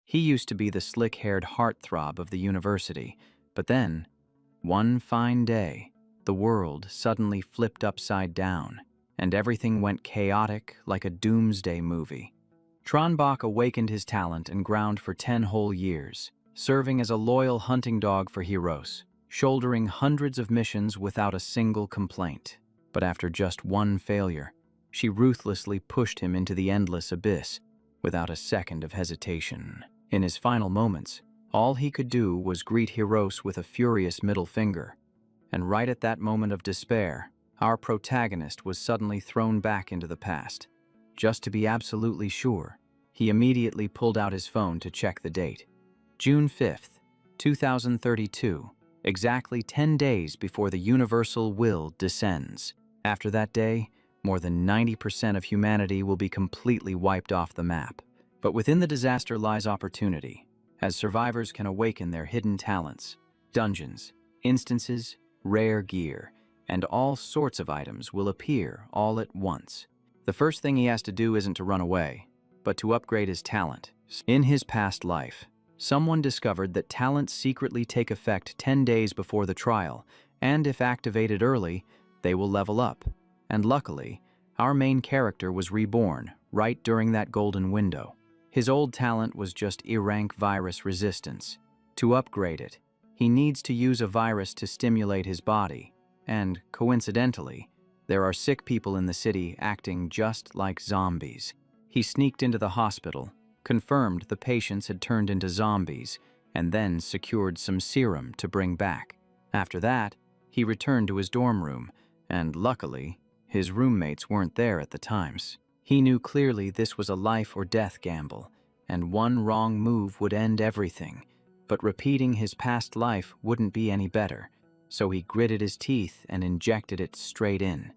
He used to be the slick-haired heartthrob of the university, but then, one fine day, the world suddenly flipped upside down, and everything went chaotic like a doomsday movie. Tranbach awakened his talent and ground for 10 whole years, serving as a loyal hunting dog for Heroes, shouldering hundreds of missions without a single complaint. But after just one failure, she ruthlessly pushed him into the endless abyss without a second of hesitation. In his final moments, all he could do was greet Heroes with a furious middle finger. And right at that moment of despair, our protagonist was suddenly thrown back into the past. Just to be absolutely sure, he immediately pulled out his phone to check the date. June 5th, 2032, exactly 10 days before the universal will descends. After that day, more than 90% of humanity will be completely wiped off the map. But within the disaster lies opportunity, as survivors can awaken their hidden talents. Dungeons, instances, rare gear, and all sorts of items will appear all at once. The first thing he has to do isn't to run away, but to upgrade his talent. In his past life, someone discovered that talents secretly take effect 10 days before the trial, and if activated early, they will level up. And luckily, our main character was reborn right during that golden window. His old talent was just E-rank virus resistance. To upgrade it, he needs to use a virus to stimulate his body, and, coincidentally, there are sick people in the city acting just like zombies. He sneaked into the hospital, confirmed the patients had turned into zombies, and then secured some serum to bring back. After that, he returned to his dorm room, and luckily, his roommates weren't there at the times. He knew clearly this was a life or death gamble, and one wrong move would end everything. But repeating his past life wouldn't be any better, so he gritted his teeth and injected it straight in.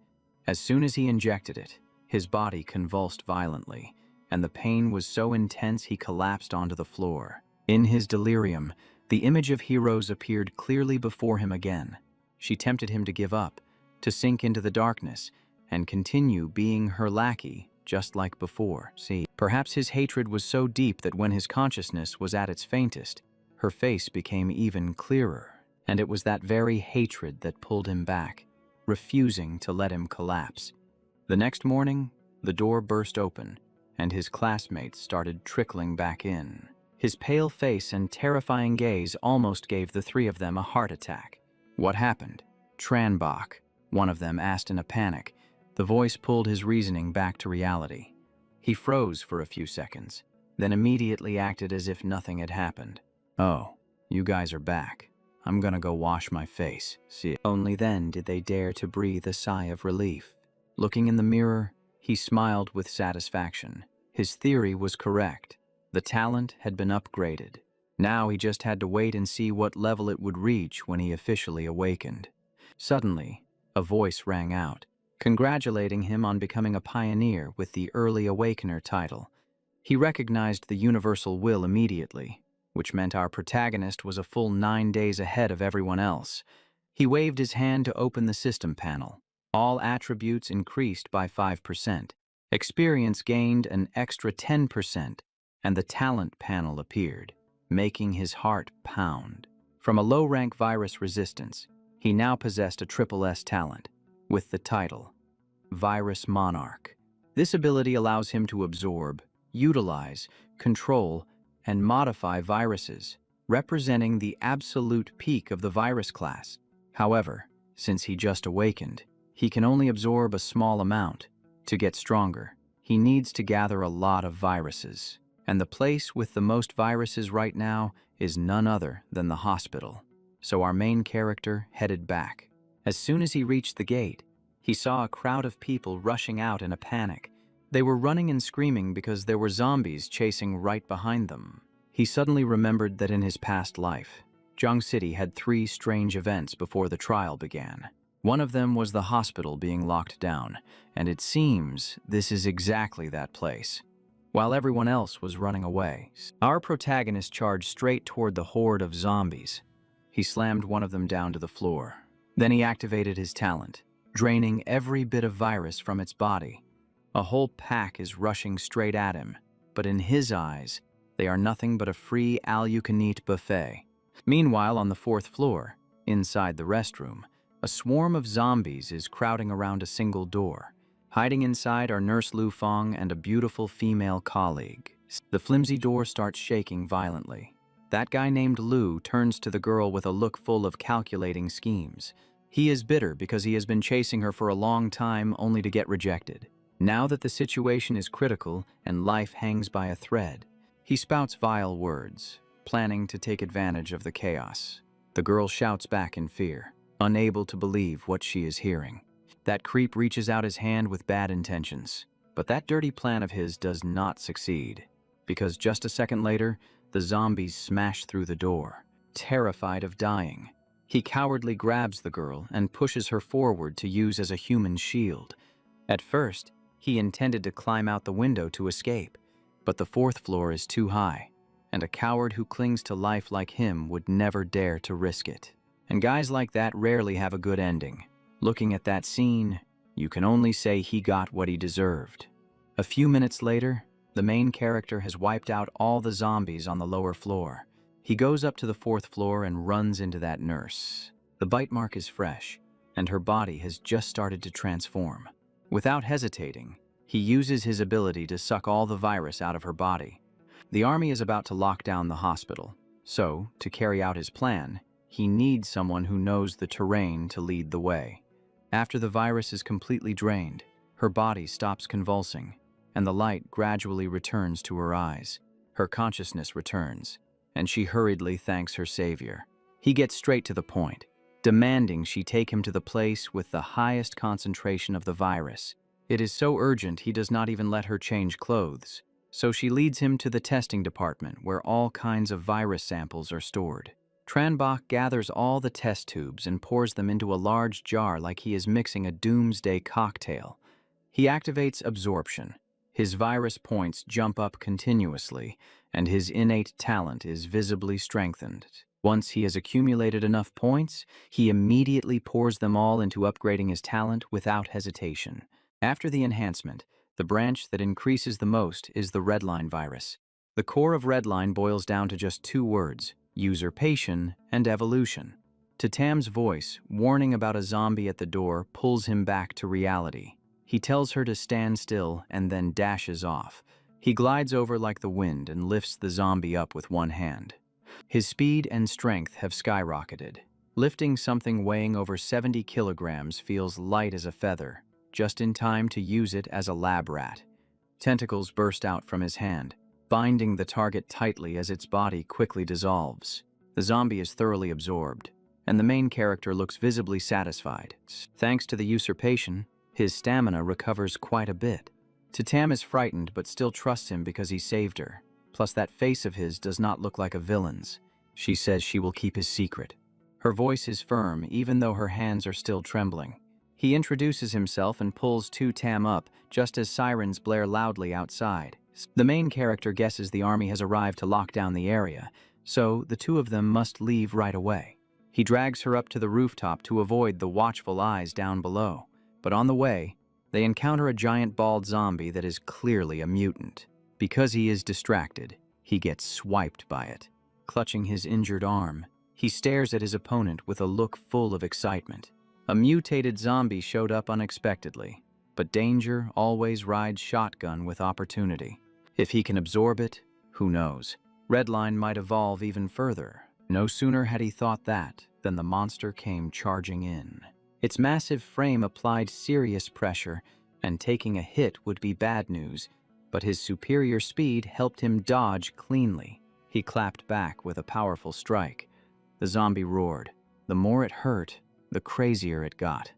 As soon as he injected it, his body convulsed violently, and the pain was so intense he collapsed onto the floor. In his delirium, the image of Heroes appeared clearly before him again. She tempted him to give up, to sink into the darkness, and continue being her lackey, just like before. See, perhaps his hatred was so deep that when his consciousness was at its faintest, her face became even clearer, and it was that very hatred that pulled him back, refusing to let him collapse. The next morning, the door burst open, and his classmates started trickling back in. His pale face and terrifying gaze almost gave the three of them a heart attack. What happened? Tranbach, one of them asked in a panic. The voice pulled his reasoning back to reality. He froze for a few seconds, then immediately acted as if nothing had happened. "Oh, you guys are back. I'm gonna go wash my face." See, only then did they dare to breathe a sigh of relief. Looking in the mirror, he smiled with satisfaction. His theory was correct. The talent had been upgraded. Now he just had to wait and see what level it would reach when he officially awakened. Suddenly, a voice rang out, congratulating him on becoming a pioneer with the Early Awakener title. He recognized the universal will immediately, which meant our protagonist was a full 9 days ahead of everyone else. He waved his hand to open the system panel. All attributes increased by 5%. Experience gained an extra 10%, and the talent panel appeared, making his heart pound. From a low-rank virus resistance, he now possessed a SSS talent, with the title Virus Monarch. This ability allows him to absorb, utilize, control, and modify viruses, representing the absolute peak of the virus class. However, since he just awakened, he can only absorb a small amount. To get stronger, he needs to gather a lot of viruses, and the place with the most viruses right now is none other than the hospital. So our main character headed back. As soon as he reached the gate, he saw a crowd of people rushing out in a panic. They were running and screaming because there were zombies chasing right behind them. He suddenly remembered that in his past life, Zhang City had 3 strange events before the trial began. One of them was the hospital being locked down, and it seems this is exactly that place. While everyone else was running away, our protagonist charged straight toward the horde of zombies. He slammed one of them down to the floor. Then he activated his talent, draining every bit of virus from its body. A whole pack is rushing straight at him, but in his eyes, They are nothing but a free all-you-can-eat buffet. Meanwhile, on the 4th floor, inside the restroom, a swarm of zombies is crowding around a single door. Hiding inside are Nurse Lu Fong and a beautiful female colleague. The flimsy door starts shaking violently. That guy named Lu turns to the girl with a look full of calculating schemes. He is bitter because he has been chasing her for a long time only to get rejected. Now that the situation is critical and life hangs by a thread, he spouts vile words, planning to take advantage of the chaos. The girl shouts back in fear, unable to believe what she is hearing. That creep reaches out his hand with bad intentions, but that dirty plan of his does not succeed, because just a second later, the zombies smash through the door. Terrified of dying, he cowardly grabs the girl and pushes her forward to use as a human shield. At first, he intended to climb out the window to escape, but the 4th floor is too high, and a coward who clings to life like him would never dare to risk it. And guys like that rarely have a good ending. Looking at that scene, you can only say he got what he deserved. A few minutes later, the main character has wiped out all the zombies on the lower floor. He goes up to the 4th floor and runs into that nurse. The bite mark is fresh, and her body has just started to transform. Without hesitating, he uses his ability to suck all the virus out of her body. The army is about to lock down the hospital, so, to carry out his plan, he needs someone who knows the terrain to lead the way. After the virus is completely drained, her body stops convulsing, and the light gradually returns to her eyes. Her consciousness returns, and she hurriedly thanks her savior. He gets straight to the point, demanding she take him to the place with the highest concentration of the virus. It is so urgent he does not even let her change clothes, so she leads him to the testing department where all kinds of virus samples are stored. Tranbach gathers all the test tubes and pours them into a large jar like he is mixing a doomsday cocktail. He activates absorption. His virus points jump up continuously, and his innate talent is visibly strengthened. Once he has accumulated enough points, he immediately pours them all into upgrading his talent without hesitation. After the enhancement, the branch that increases the most is the Redline virus. The core of Redline boils down to just 2 words: usurpation and evolution. Tatam's voice, warning about a zombie at the door, pulls him back to reality. He tells her to stand still and then dashes off. He glides over like the wind and lifts the zombie up with one hand. His speed and strength have skyrocketed. Lifting something weighing over 70 kilograms feels light as a feather, just in time to use it as a lab rat. Tentacles burst out from his hand, binding the target tightly as its body quickly dissolves. The zombie is thoroughly absorbed, and the main character looks visibly satisfied. Thanks to the usurpation, his stamina recovers quite a bit. Tatam is frightened but still trusts him because he saved her. Plus that face of his does not look like a villain's. She says she will keep his secret. Her voice is firm even though her hands are still trembling. He introduces himself and pulls Tam up just as sirens blare loudly outside. The main character guesses the army has arrived to lock down the area, so the two of them must leave right away. He drags her up to the rooftop to avoid the watchful eyes down below, but on the way, they encounter a giant bald zombie that is clearly a mutant. Because he is distracted, he gets swiped by it. Clutching his injured arm, he stares at his opponent with a look full of excitement. A mutated zombie showed up unexpectedly, but danger always rides shotgun with opportunity. If he can absorb it, who knows? Redline might evolve even further. No sooner had he thought that than the monster came charging in. Its massive frame applied serious pressure, and taking a hit would be bad news, but his superior speed helped him dodge cleanly. He clapped back with a powerful strike. The zombie roared. The more it hurt, the crazier it got.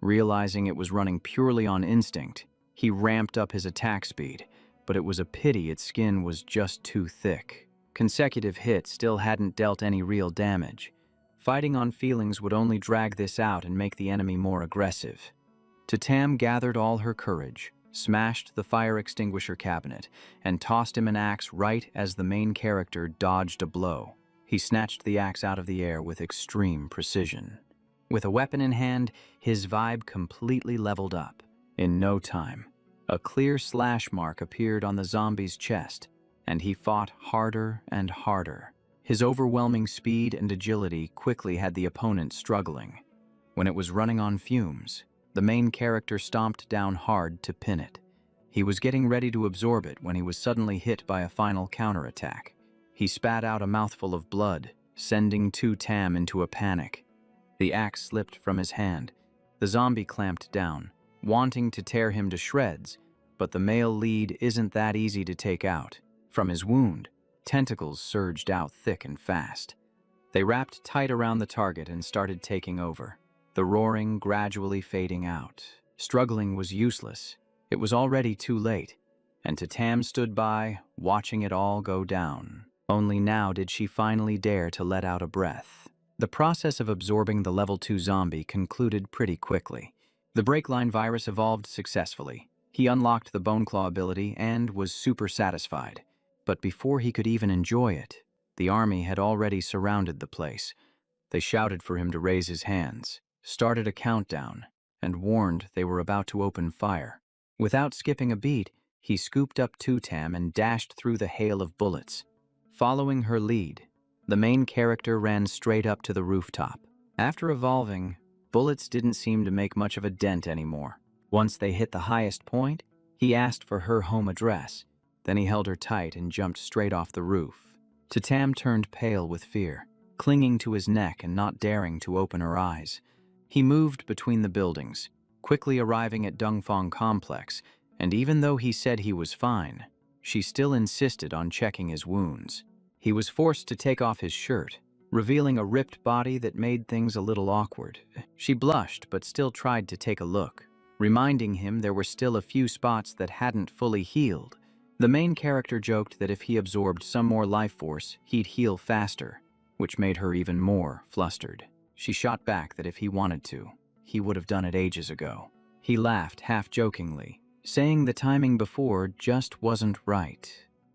Realizing it was running purely on instinct, he ramped up his attack speed, but it was a pity its skin was just too thick. Consecutive hits still hadn't dealt any real damage. Fighting on feelings would only drag this out and make the enemy more aggressive. Tatam gathered all her courage, smashed the fire extinguisher cabinet, and tossed him an axe right as the main character dodged a blow. He snatched the axe out of the air with extreme precision. With a weapon in hand, his vibe completely leveled up. In no time, a clear slash mark appeared on the zombie's chest, and he fought harder and harder. His overwhelming speed and agility quickly had the opponent struggling. When it was running on fumes, the main character stomped down hard to pin it. He was getting ready to absorb it when he was suddenly hit by a final counterattack. He spat out a mouthful of blood, sending Tam into a panic. The axe slipped from his hand. The zombie clamped down, wanting to tear him to shreds, but the male lead isn't that easy to take out. From his wound, tentacles surged out thick and fast. They wrapped tight around the target and started taking over, the roaring gradually fading out. Struggling was useless. It was already too late, and Tam stood by, watching it all go down. Only now did she finally dare to let out a breath. The process of absorbing the level 2 zombie concluded pretty quickly. The breakline virus evolved successfully. He unlocked the Bone Claw ability and was super satisfied. But before he could even enjoy it, the army had already surrounded the place. They shouted for him to raise his hands, started a countdown, and warned they were about to open fire. Without skipping a beat, he scooped up Tam and dashed through the hail of bullets. Following her lead, the main character ran straight up to the rooftop. After evolving, bullets didn't seem to make much of a dent anymore. Once they hit the highest point, he asked for her home address. Then he held her tight and jumped straight off the roof. Tam turned pale with fear, clinging to his neck and not daring to open her eyes. He moved between the buildings, quickly arriving at Dongfang Complex, and even though he said he was fine, she still insisted on checking his wounds. He was forced to take off his shirt, revealing a ripped body that made things a little awkward. She blushed but still tried to take a look, reminding him there were still a few spots that hadn't fully healed. The main character joked that if he absorbed some more life force, he'd heal faster, which made her even more flustered. She shot back that if he wanted to, he would have done it ages ago. He laughed half-jokingly, saying the timing before just wasn't right.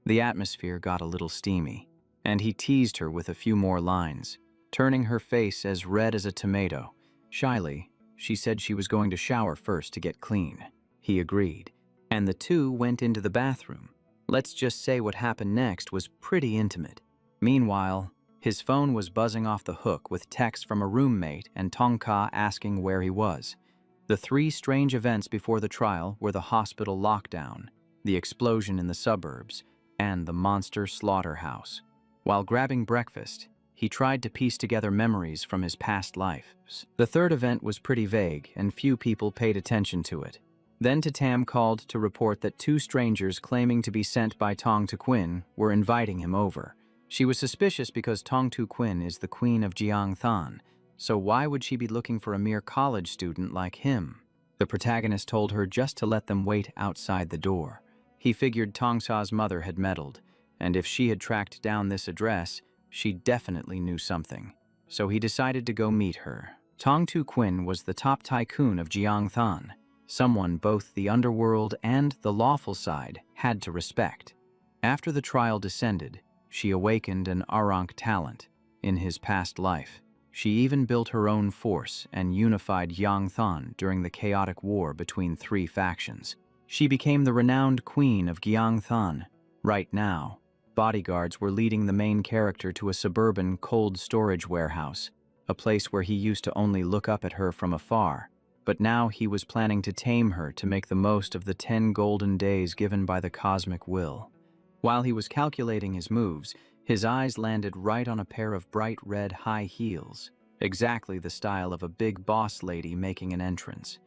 The atmosphere got a little steamy, and he teased her with a few more lines, turning her face as red as a tomato. Shyly, she said she was going to shower first to get clean. He agreed, and the two went into the bathroom. Let's just say what happened next was pretty intimate. Meanwhile, his phone was buzzing off the hook with texts from a roommate and Tongka asking where he was. The three strange events before the trial were the hospital lockdown, the explosion in the suburbs, and the monster slaughterhouse. While grabbing breakfast, he tried to piece together memories from his past lives. The third event was pretty vague, and few people paid attention to it. Then Tam called to report that two strangers claiming to be sent by Tong Tu Quinn were inviting him over. She was suspicious because Tong Tu Quinn is the queen of Jiangthan, so why would she be looking for a mere college student like him? The protagonist told her just to let them wait outside the door. He figured Tong Sa's mother had meddled, and if she had tracked down this address, she definitely knew something. So he decided to go meet her. Tong Tu Quinn was the top tycoon of Jiangthan, someone both the underworld and the lawful side had to respect. After the trial descended, she awakened an Arank talent in his past life. She even built her own force and unified Yangthan during the chaotic war between three factions. She became the renowned queen of Gyeongthan. Right now, bodyguards were leading the main character to a suburban cold storage warehouse, a place where he used to only look up at her from afar. But now he was planning to tame her to make the most of the 10 golden days given by the cosmic will. While he was calculating his moves, his eyes landed right on a pair of bright red high heels, exactly the style of a big boss lady making an entrance.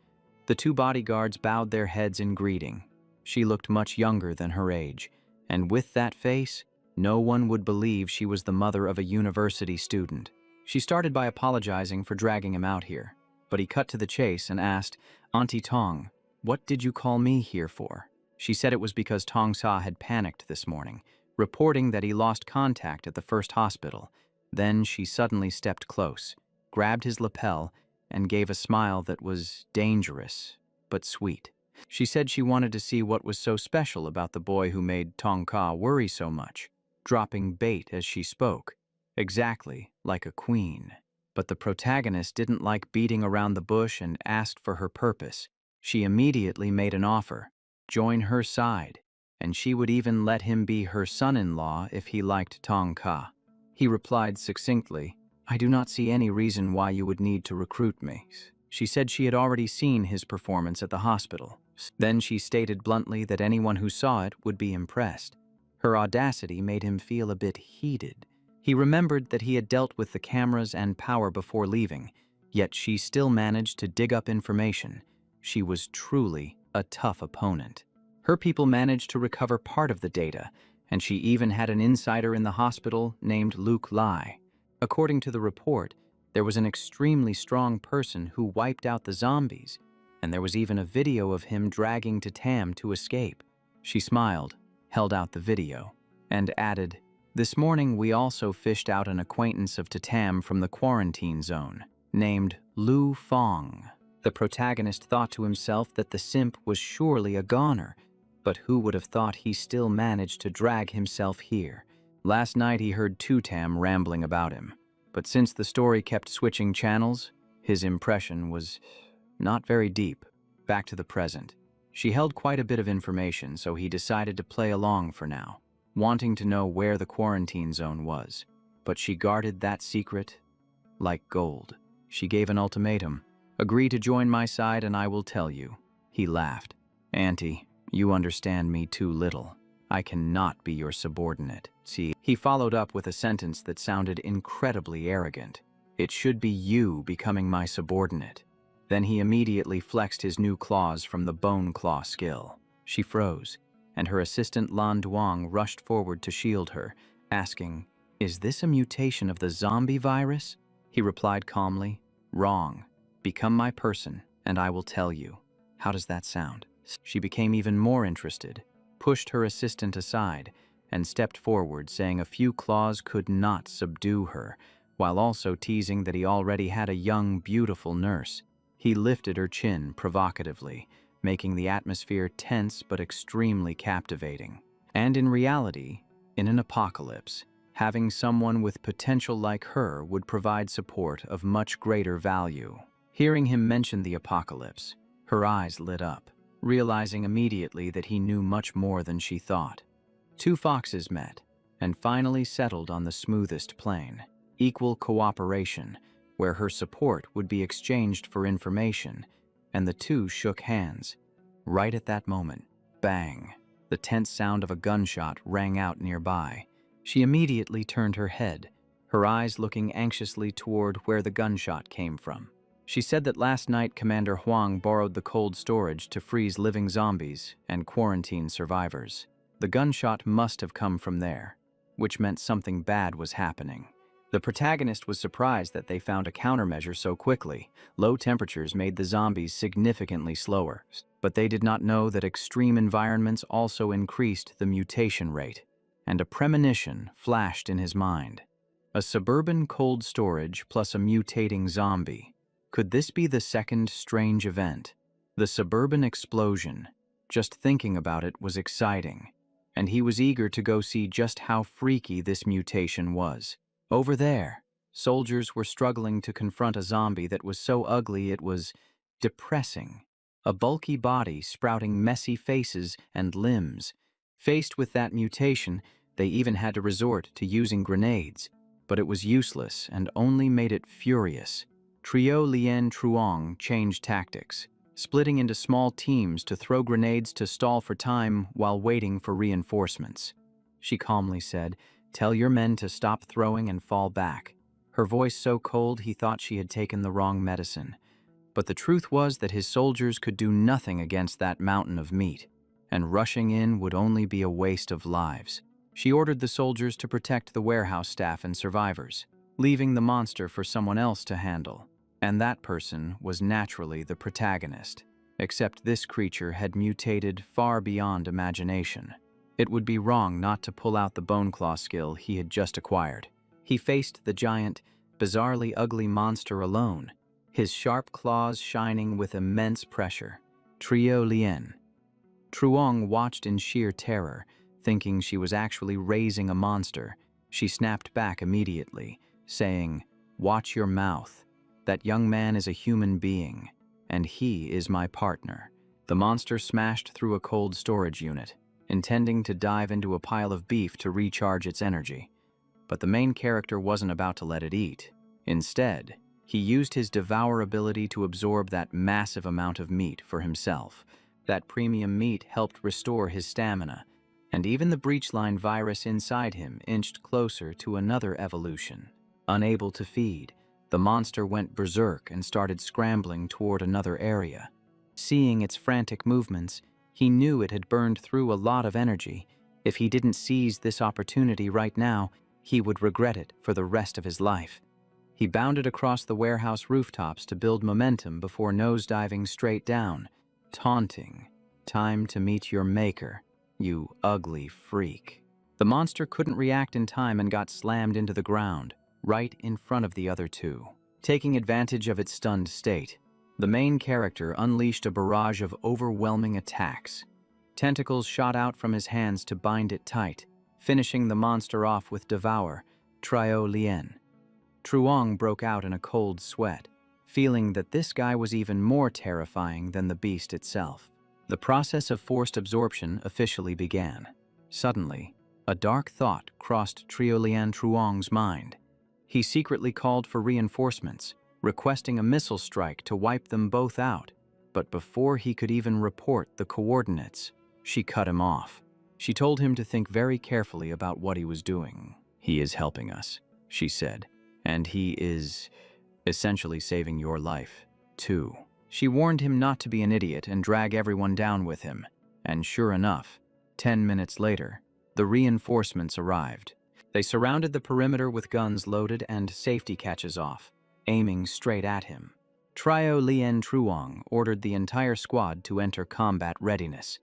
The two bodyguards bowed their heads in greeting. She looked much younger than her age, and with that face, no one would believe she was the mother of a university student. She started by apologizing for dragging him out here, but he cut to the chase and asked, "Auntie Tong, what did you call me here for?" She said it was because Tong Sa had panicked this morning, reporting that he lost contact at the first hospital. Then she suddenly stepped close, grabbed his lapel, and gave a smile that was dangerous, but sweet. She said she wanted to see what was so special about the boy who made Tong Ka worry so much, dropping bait as she spoke, exactly like a queen. But the protagonist didn't like beating around the bush and asked for her purpose. She immediately made an offer, join her side, and she would even let him be her son-in-law if he liked Tong Ka. He replied succinctly, "I do not see any reason why you would need to recruit me." She said she had already seen his performance at the hospital. Then she stated bluntly that anyone who saw it would be impressed. Her audacity made him feel a bit heated. He remembered that he had dealt with the cameras and power before leaving, yet she still managed to dig up information. She was truly a tough opponent. Her people managed to recover part of the data, and she even had an insider in the hospital named Luke Lai. According to the report, there was an extremely strong person who wiped out the zombies, and there was even a video of him dragging Tam to escape. She smiled, held out the video, and added, "This morning we also fished out an acquaintance of Tam from the quarantine zone, named Lu Fong." The protagonist thought to himself that the simp was surely a goner, but who would have thought he still managed to drag himself here? Last night he heard Tam rambling about him, but since the story kept switching channels, his impression was not very deep. Back to the present. She held quite a bit of information, so he decided to play along for now, wanting to know where the quarantine zone was. But she guarded that secret like gold. She gave an ultimatum. "Agree to join my side and I will tell you." He laughed. "Auntie, you understand me too little. I cannot be your subordinate." See, he followed up with a sentence that sounded incredibly arrogant. "It should be you becoming my subordinate." Then he immediately flexed his new claws from the bone claw skill. She froze, and her assistant Lan Duang rushed forward to shield her, asking, "Is this a mutation of the zombie virus?" He replied calmly, "Wrong. Become my person, and I will tell you." How does that sound? She became even more interested, pushed her assistant aside, and stepped forward, saying a few claws could not subdue her, while also teasing that he already had a young, beautiful nurse. He lifted her chin provocatively, making the atmosphere tense but extremely captivating. And in reality, in an apocalypse, having someone with potential like her would provide support of much greater value. Hearing him mention the apocalypse, her eyes lit up, realizing immediately that he knew much more than she thought. Two foxes met, and finally settled on the smoothest plane, equal cooperation, where her support would be exchanged for information, and the two shook hands. Right at that moment, bang, the tense sound of a gunshot rang out nearby. She immediately turned her head, her eyes looking anxiously toward where the gunshot came from. She said that last night Commander Huang borrowed the cold storage to freeze living zombies and quarantine survivors. The gunshot must have come from there, which meant something bad was happening. The protagonist was surprised that they found a countermeasure so quickly. Low temperatures made the zombies significantly slower, but they did not know that extreme environments also increased the mutation rate, and a premonition flashed in his mind. A suburban cold storage plus a mutating zombie. Could this be the second strange event? The suburban explosion. Just thinking about it was exciting, and he was eager to go see just how freaky this mutation was. Over there, soldiers were struggling to confront a zombie that was so ugly it was depressing. A bulky body sprouting messy faces and limbs. Faced with that mutation, they even had to resort to using grenades, but it was useless and only made it furious. Trio Lien Truong changed tactics, splitting into small teams to throw grenades to stall for time while waiting for reinforcements. She calmly said, "Tell your men to stop throwing and fall back." Her voice so cold he thought she had taken the wrong medicine. But the truth was that his soldiers could do nothing against that mountain of meat, and rushing in would only be a waste of lives. She ordered the soldiers to protect the warehouse staff and survivors, leaving the monster for someone else to handle. And that person was naturally the protagonist, except this creature had mutated far beyond imagination. It would be wrong not to pull out the bone claw skill he had just acquired. He faced the giant, bizarrely ugly monster alone, his sharp claws shining with immense pressure. Trio Lien. Truong watched in sheer terror, thinking she was actually raising a monster. She snapped back immediately, saying, "Watch your mouth. That young man is a human being, and he is my partner." The monster smashed through a cold storage unit, intending to dive into a pile of beef to recharge its energy. But the main character wasn't about to let it eat. Instead, he used his devour ability to absorb that massive amount of meat for himself. That premium meat helped restore his stamina, and even the breachline virus inside him inched closer to another evolution. Unable to feed, the monster went berserk and started scrambling toward another area. Seeing its frantic movements, he knew it had burned through a lot of energy. If he didn't seize this opportunity right now, he would regret it for the rest of his life. He bounded across the warehouse rooftops to build momentum before nosediving straight down, taunting, "Time to meet your maker, you ugly freak." The monster couldn't react in time and got slammed into the ground, right in front of the other two. Taking advantage of its stunned state, the main character unleashed a barrage of overwhelming attacks. Tentacles shot out from his hands to bind it tight, finishing the monster off with Devour, Trio Lien. Truong broke out in a cold sweat, feeling that this guy was even more terrifying than the beast itself. The process of forced absorption officially began. Suddenly, a dark thought crossed Trio Lien Truong's mind. He secretly called for reinforcements, requesting a missile strike to wipe them both out. But before he could even report the coordinates, she cut him off. She told him to think very carefully about what he was doing. "He is helping us," she said, "and he is essentially saving your life, too." She warned him not to be an idiot and drag everyone down with him. And sure enough, 10 minutes later, the reinforcements arrived. They surrounded the perimeter with guns loaded and safety catches off, aiming straight at him. Trio Lien Truong ordered the entire squad to enter combat readiness,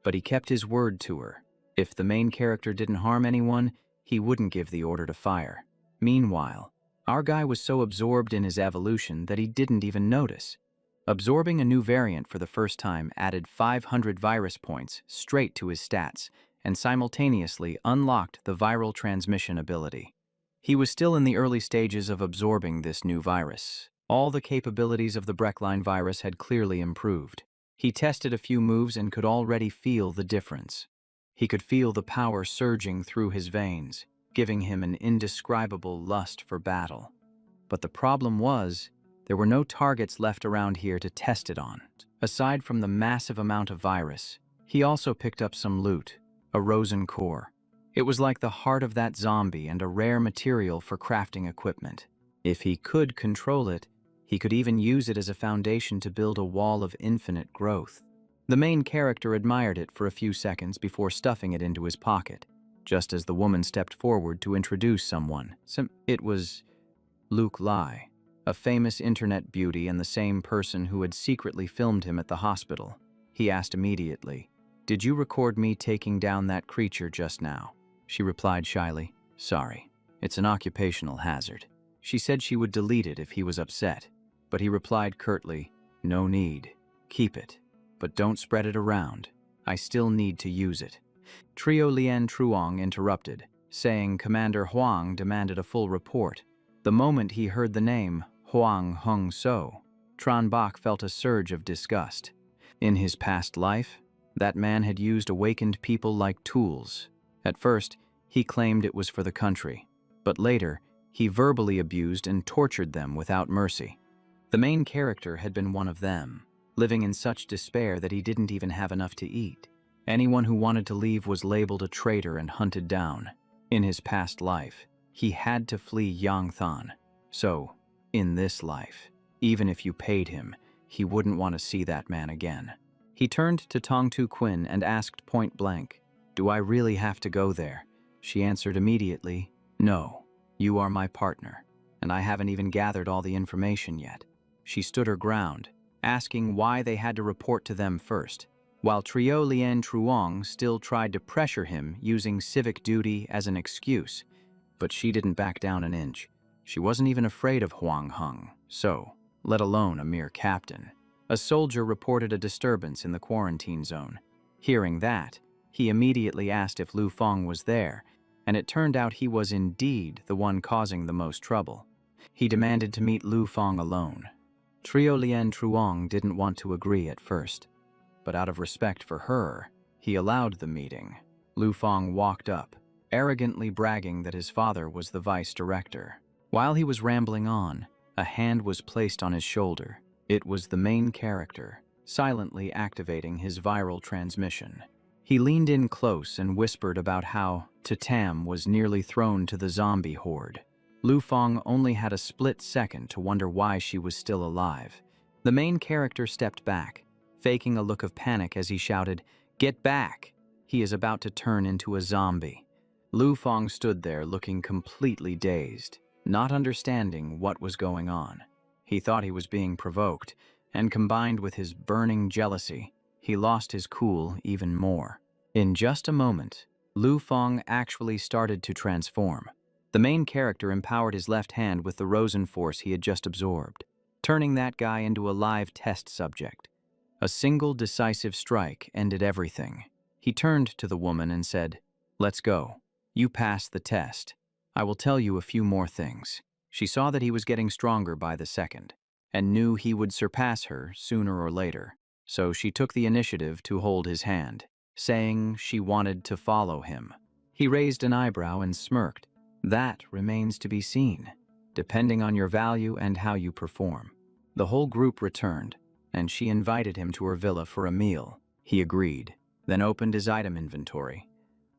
but he kept his word to her. If the main character didn't harm anyone, he wouldn't give the order to fire. Meanwhile, our guy was so absorbed in his evolution that he didn't even notice. Absorbing a new variant for the first time added 500 virus points straight to his stats and simultaneously unlocked the viral transmission ability. He was still in the early stages of absorbing this new virus. All the capabilities of the Breckline virus had clearly improved. He tested a few moves and could already feel the difference. He could feel the power surging through his veins, giving him an indescribable lust for battle. But the problem was, there were no targets left around here to test it on. Aside from the massive amount of virus, he also picked up some loot, a Rosen core. It was like the heart of that zombie and a rare material for crafting equipment. If he could control it, he could even use it as a foundation to build a wall of infinite growth. The main character admired it for a few seconds before stuffing it into his pocket, just as the woman stepped forward to introduce someone. It was Luke Lai, a famous internet beauty and the same person who had secretly filmed him at the hospital. He asked immediately, "Did you record me taking down that creature just now?" She replied shyly, "Sorry, it's an occupational hazard." She said she would delete it if he was upset, but he replied curtly, "No need. Keep it, but don't spread it around. I still need to use it." Trio Lien Truong interrupted, saying Commander Huang demanded a full report. The moment he heard the name Huang Hung So, Tran Bok felt a surge of disgust. In his past life, that man had used awakened people like tools. At first, he claimed it was for the country, but later, he verbally abused and tortured them without mercy. The main character had been one of them, living in such despair that he didn't even have enough to eat. Anyone who wanted to leave was labeled a traitor and hunted down. In his past life, he had to flee Yangthan. So, in this life, even if you paid him, he wouldn't want to see that man again. He turned to Tong Tu Quinn and asked point blank, "Do I really have to go there?" She answered immediately, "No, you are my partner, and I haven't even gathered all the information yet." She stood her ground, asking why they had to report to them first, while Trio Lien Truong still tried to pressure him using civic duty as an excuse. But she didn't back down an inch. She wasn't even afraid of Huang Hung So, let alone a mere captain. A soldier reported a disturbance in the quarantine zone. Hearing that, he immediately asked if Lu Feng was there, and it turned out he was indeed the one causing the most trouble. He demanded to meet Lu Feng alone. Trio Lien Truong didn't want to agree at first, but out of respect for her, He allowed the meeting. Lu Feng walked up, arrogantly bragging that his father was the vice director. While he was rambling on, a hand was placed on his shoulder. It was the main character, silently activating his viral transmission. He leaned in close and whispered about how Tatam was nearly thrown to the zombie horde. Lu Feng only had a split second to wonder why she was still alive. The main character stepped back, faking a look of panic as he shouted, "Get back! He is about to turn into a zombie." Lu Feng stood there looking completely dazed, not understanding what was going on. He thought he was being provoked, and combined with his burning jealousy, he lost his cool even more. In just a moment, Lu Feng actually started to transform. The main character empowered his left hand with the Rosen force he had just absorbed, turning that guy into a live test subject. A single decisive strike ended everything. He turned to the woman and said, "Let's go. You passed the test. I will tell you a few more things." She saw that he was getting stronger by the second, and knew he would surpass her sooner or later, so she took the initiative to hold his hand, saying she wanted to follow him. He raised an eyebrow and smirked. "That remains to be seen, depending on your value and how you perform." The whole group returned, and she invited him to her villa for a meal. He agreed, then opened his item inventory.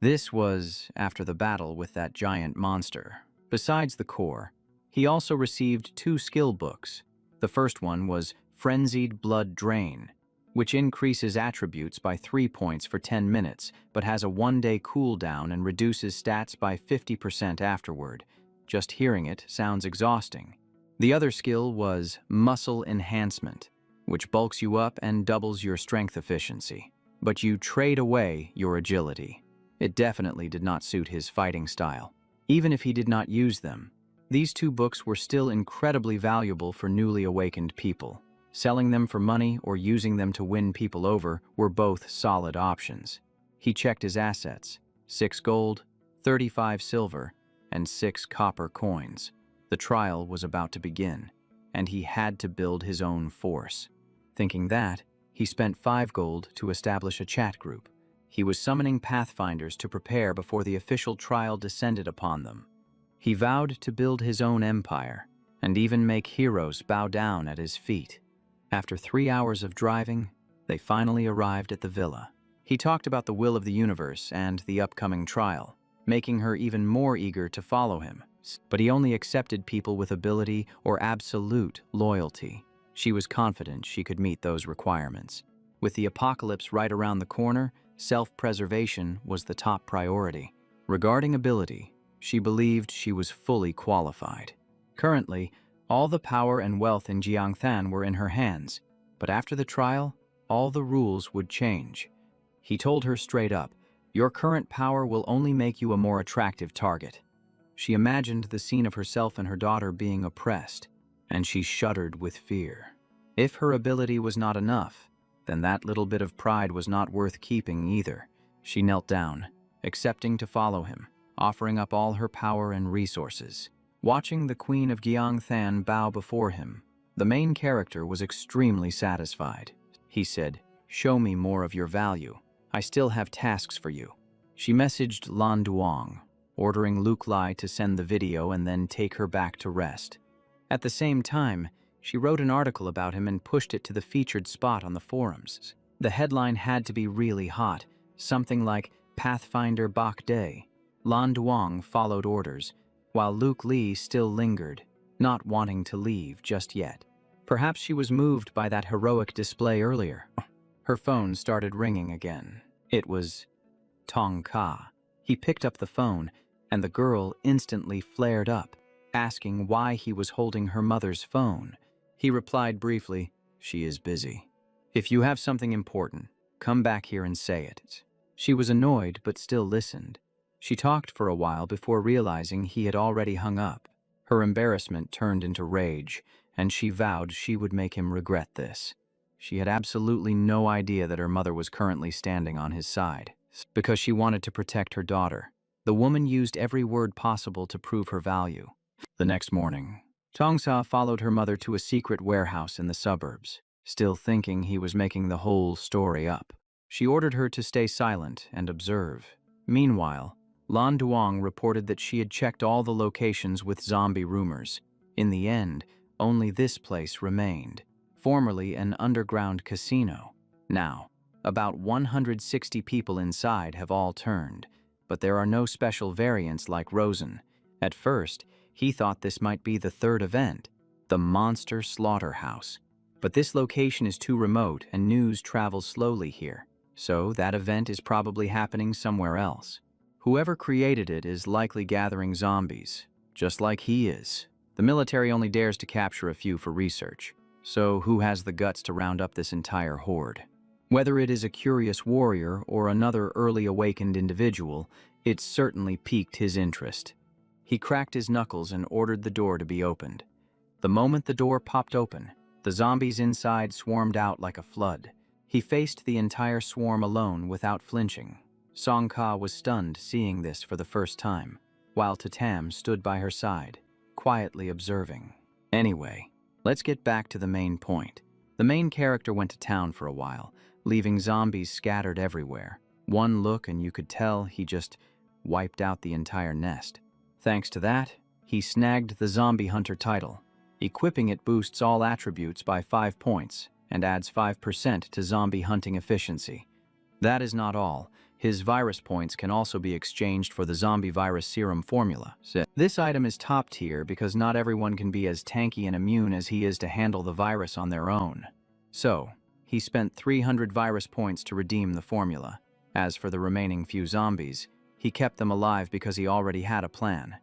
This was after the battle with that giant monster. Besides the core, he also received 2 skill books. The first one was Frenzied Blood Drain, which increases attributes by 3 points for 10 minutes, but has a 1-day cooldown and reduces stats by 50% afterward. Just hearing it sounds exhausting. The other skill was Muscle Enhancement, which bulks you up and doubles your strength efficiency, but you trade away your agility. It definitely did not suit his fighting style. Even if he did not use them, these 2 books were still incredibly valuable for newly awakened people. Selling them for money or using them to win people over were both solid options. He checked his assets: 6 gold, 35 silver, and 6 copper coins. The trial was about to begin, and he had to build his own force. Thinking that, he spent 5 gold to establish a chat group. He was summoning pathfinders to prepare before the official trial descended upon them. He vowed to build his own empire, and even make heroes bow down at his feet. After 3 hours of driving, they finally arrived at the villa. He talked about the will of the universe and the upcoming trial, making her even more eager to follow him. But he only accepted people with ability or absolute loyalty. She was confident she could meet those requirements. With the apocalypse right around the corner, self-preservation was the top priority. Regarding ability, she believed she was fully qualified. Currently, all the power and wealth in Jiangthan were in her hands, but after the trial, all the rules would change. He told her straight up, "Your current power will only make you a more attractive target." She imagined the scene of herself and her daughter being oppressed, and she shuddered with fear. If her ability was not enough, then that little bit of pride was not worth keeping either. She knelt down, accepting to follow him, offering up all her power and resources. Watching the Queen of Jiangthan bow before him, the main character was extremely satisfied. He said, "Show me more of your value. I still have tasks for you." She messaged Lan Duong, ordering Luke Lai to send the video and then take her back to rest. At the same time, she wrote an article about him and pushed it to the featured spot on the forums. The headline had to be really hot, something like Pathfinder Bak Day. Lan Duong followed orders, while Luke Li still lingered, not wanting to leave just yet. Perhaps she was moved by that heroic display earlier. Her phone started ringing again. It was Tong Ka. He picked up the phone, and the girl instantly flared up, asking why he was holding her mother's phone. He replied briefly, "She is busy. If you have something important, come back here and say it." She was annoyed but still listened. She talked for a while before realizing he had already hung up. Her embarrassment turned into rage, and she vowed she would make him regret this. She had absolutely no idea that her mother was currently standing on his side. Because she wanted to protect her daughter, the woman used every word possible to prove her value. The next morning, Tongsa followed her mother to a secret warehouse in the suburbs, still thinking he was making the whole story up. She ordered her to stay silent and observe. Meanwhile, Lan Duong reported that she had checked all the locations with zombie rumors. In the end, only this place remained, formerly an underground casino. Now, about 160 people inside have all turned, but there are no special variants like Rosen. At first, he thought this might be the third event, the Monster Slaughterhouse. But this location is too remote and news travels slowly here, so that event is probably happening somewhere else. Whoever created it is likely gathering zombies, just like he is. The military only dares to capture a few for research, so who has the guts to round up this entire horde? Whether it is a curious warrior or another early awakened individual, it certainly piqued his interest. He cracked his knuckles and ordered the door to be opened. The moment the door popped open, the zombies inside swarmed out like a flood. He faced the entire swarm alone without flinching. Song Ka was stunned seeing this for the first time, while Tatam stood by her side, quietly observing. Anyway, let's get back to the main point. The main character went to town for a while, leaving zombies scattered everywhere. One look and you could tell he just wiped out the entire nest. Thanks to that, he snagged the Zombie Hunter title. Equipping it boosts all attributes by 5 points and adds 5% to zombie hunting efficiency. That is not all. His virus points can also be exchanged for the zombie virus serum formula. This item is top tier because not everyone can be as tanky and immune as he is to handle the virus on their own. So, he spent 300 virus points to redeem the formula. As for the remaining few zombies, he kept them alive because he already had a plan.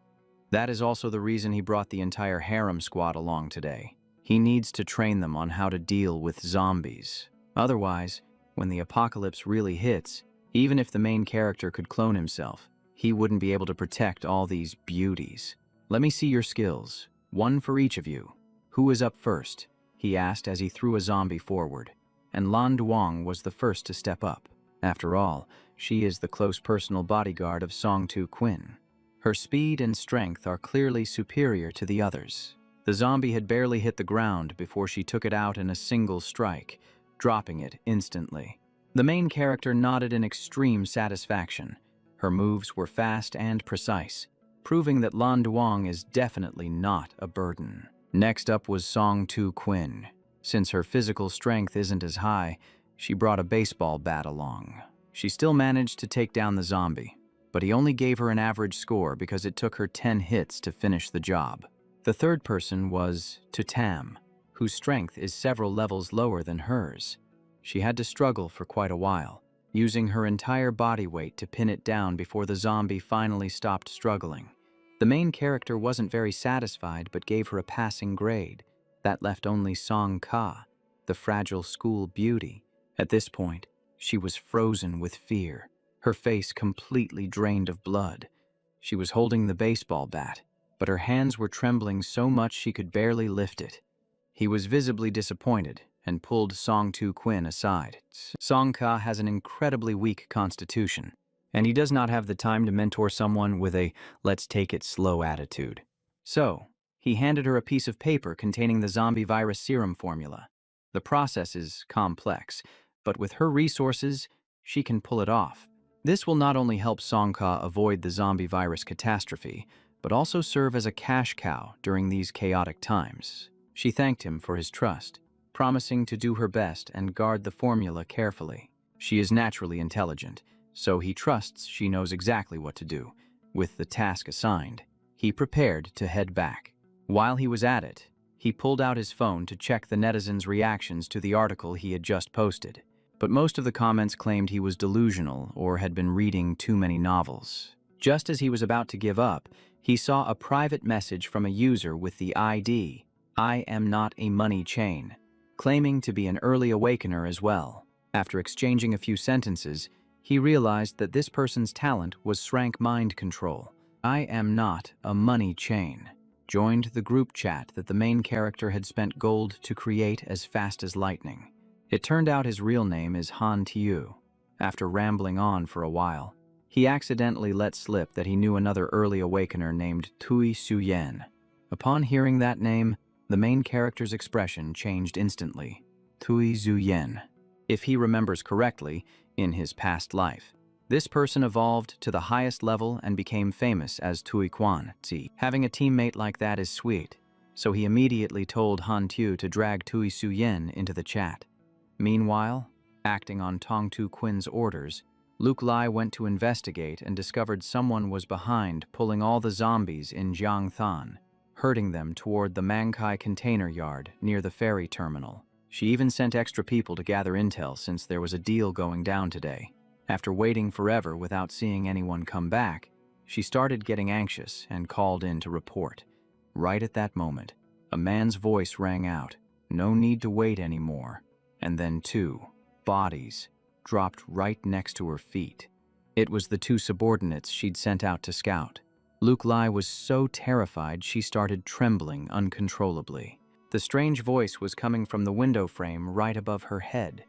That is also the reason he brought the entire harem squad along today. He needs to train them on how to deal with zombies. Otherwise, when the apocalypse really hits, even if the main character could clone himself, he wouldn't be able to protect all these beauties. Let me see your skills, one for each of you. Who is up first? He asked as he threw a zombie forward. And Lan Duong was the first to step up. After all, she is the close personal bodyguard of Song Tu Quinn. Her speed and strength are clearly superior to the others. The zombie had barely hit the ground before she took it out in a single strike, dropping it instantly. The main character nodded in extreme satisfaction. Her moves were fast and precise, proving that Lan Duong is definitely not a burden. Next up was Song Tu Quinn. Since her physical strength isn't as high, she brought a baseball bat along. She still managed to take down the zombie, but he only gave her an average score because it took her 10 hits to finish the job. The third person was Tatam, whose strength is several levels lower than hers. She had to struggle for quite a while, using her entire body weight to pin it down before the zombie finally stopped struggling. The main character wasn't very satisfied but gave her a passing grade. That left only Song Ka, the fragile school beauty. At this point, she was frozen with fear, her face completely drained of blood. She was holding the baseball bat, but her hands were trembling so much she could barely lift it. He was visibly disappointed and pulled Song Tu Quinn aside. Song Ka has an incredibly weak constitution, and he does not have the time to mentor someone with a let's take it slow attitude. So, he handed her a piece of paper containing the zombie virus serum formula. The process is complex, but with her resources, she can pull it off. This will not only help Song Ka avoid the zombie virus catastrophe, but also serve as a cash cow during these chaotic times. She thanked him for his trust, promising to do her best and guard the formula carefully. She is naturally intelligent, so he trusts she knows exactly what to do. With the task assigned, he prepared to head back. While he was at it, he pulled out his phone to check the netizens' reactions to the article he had just posted. But most of the comments claimed he was delusional or had been reading too many novels. Just as he was about to give up, he saw a private message from a user with the ID, "I am not a money chain," claiming to be an early awakener as well. After exchanging a few sentences, he realized that this person's talent was SSR-Rank mind control. "I am not a money chain" joined the group chat that the main character had spent gold to create as fast as lightning. It turned out his real name is Han Tiu. After rambling on for a while, he accidentally let slip that he knew another early awakener named Tui Suyen. Upon hearing that name, the main character's expression changed instantly. Tui Zuyen. if he remembers correctly, in his past life. This person evolved to the highest level and became famous as Tui Quan Zi. Having a teammate like that is sweet, so he immediately told Han Tu to drag Tui Su Yen into the chat. Meanwhile, acting on Tong Tu Quin's orders, Luke Lai went to investigate and discovered someone was behind pulling all the zombies in Jiangthan, herding them toward the Mankai container yard near the ferry terminal. She even sent extra people to gather intel since there was a deal going down today. After waiting forever without seeing anyone come back, she started getting anxious and called in to report. Right at that moment, a man's voice rang out, "No need to wait anymore." And then 2 bodies dropped right next to her feet. It was the 2 subordinates she'd sent out to scout. Luke Lai was so terrified she started trembling uncontrollably. The strange voice was coming from the window frame right above her head.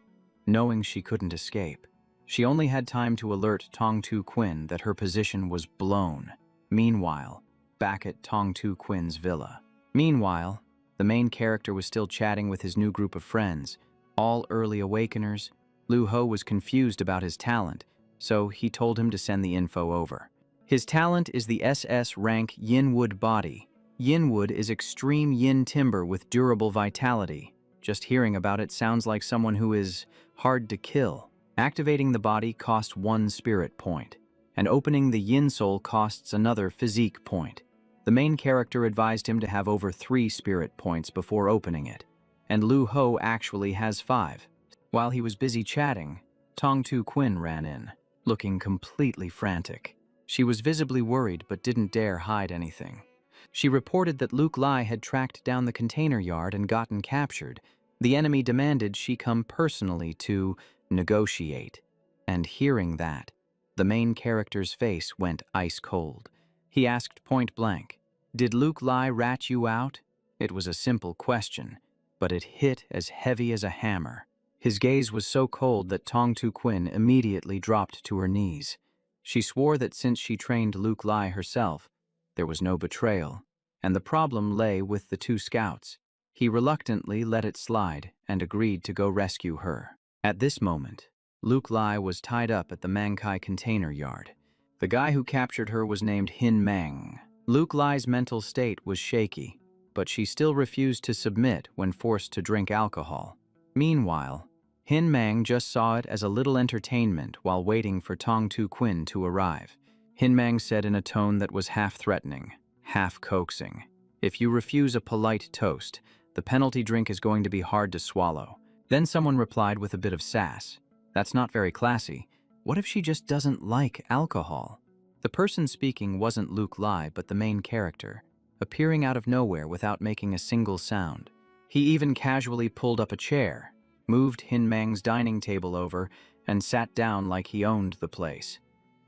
Knowing she couldn't escape, she only had time to alert Tong Tu Quin that her position was blown. Meanwhile, back at Tong Tu Quin's villa. Meanwhile, the main character was still chatting with his new group of friends, all early awakeners. Lu Ho was confused about his talent, so he told him to send the info over. His talent is the SS-Rank Yin Wood body. Yin Wood is extreme yin timber with durable vitality. Just hearing about it sounds like someone who is hard to kill. Activating the body costs 1 spirit point, and opening the Yin Soul costs another physique point. The main character advised him to have over 3 spirit points before opening it, and Lu Ho actually has 5. While he was busy chatting, Tong Tu Quin ran in, looking completely frantic. She was visibly worried but didn't dare hide anything. She reported that Luke Lai had tracked down the container yard and gotten captured. The enemy demanded she come personally to negotiate. And hearing that, the main character's face went ice cold. He asked point blank, "Did Luke Lai rat you out?" It was a simple question, but it hit as heavy as a hammer. His gaze was so cold that Tong Tu Quin immediately dropped to her knees. She swore that since she trained Luke Lai herself, there was no betrayal, and the problem lay with the 2 scouts. He reluctantly let it slide and agreed to go rescue her. At this moment, Luke Lai was tied up at the Mankai container yard. The guy who captured her was named Hin Mang. Luke Lai's mental state was shaky, but she still refused to submit when forced to drink alcohol. Meanwhile, Hin Mang just saw it as a little entertainment while waiting for Tong Tu Quin to arrive. Hin Mang said in a tone that was half threatening, half coaxing, "If you refuse a polite toast, the penalty drink is going to be hard to swallow." Then someone replied with a bit of sass, "That's not very classy. What if she just doesn't like alcohol?" The person speaking wasn't Luke Lai, but the main character, appearing out of nowhere without making a single sound. He even casually pulled up a chair, moved Hin Mang's dining table over, and sat down like he owned the place.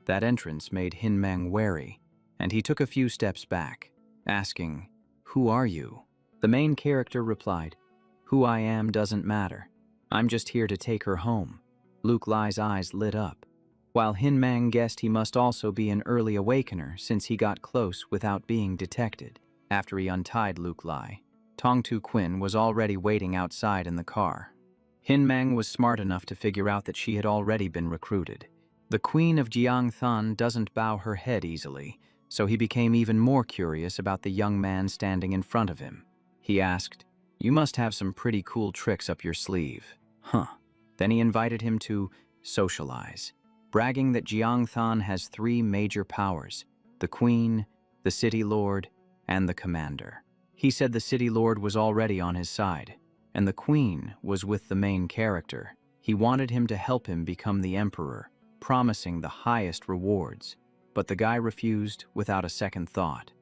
That entrance made Hin Mang wary, and he took a few steps back, asking, "Who are you?" The main character replied, "Who I am doesn't matter. I'm just here to take her home." Luke Lai's eyes lit up, while Hin Mang guessed he must also be an early awakener since he got close without being detected. After he untied Luke Lai, Tong Tu Quin was already waiting outside in the car. Hin Mang was smart enough to figure out that she had already been recruited. The Queen of Jiangthan doesn't bow her head easily, so he became even more curious about the young man standing in front of him. He asked, "You must have some pretty cool tricks up your sleeve." Huh. Then he invited him to socialize, bragging that Jiangthan has 3 major powers: the Queen, the City Lord, and the Commander. He said the City Lord was already on his side, and the Queen was with the main character. He wanted him to help him become the Emperor, promising the highest rewards, but the guy refused without a second thought.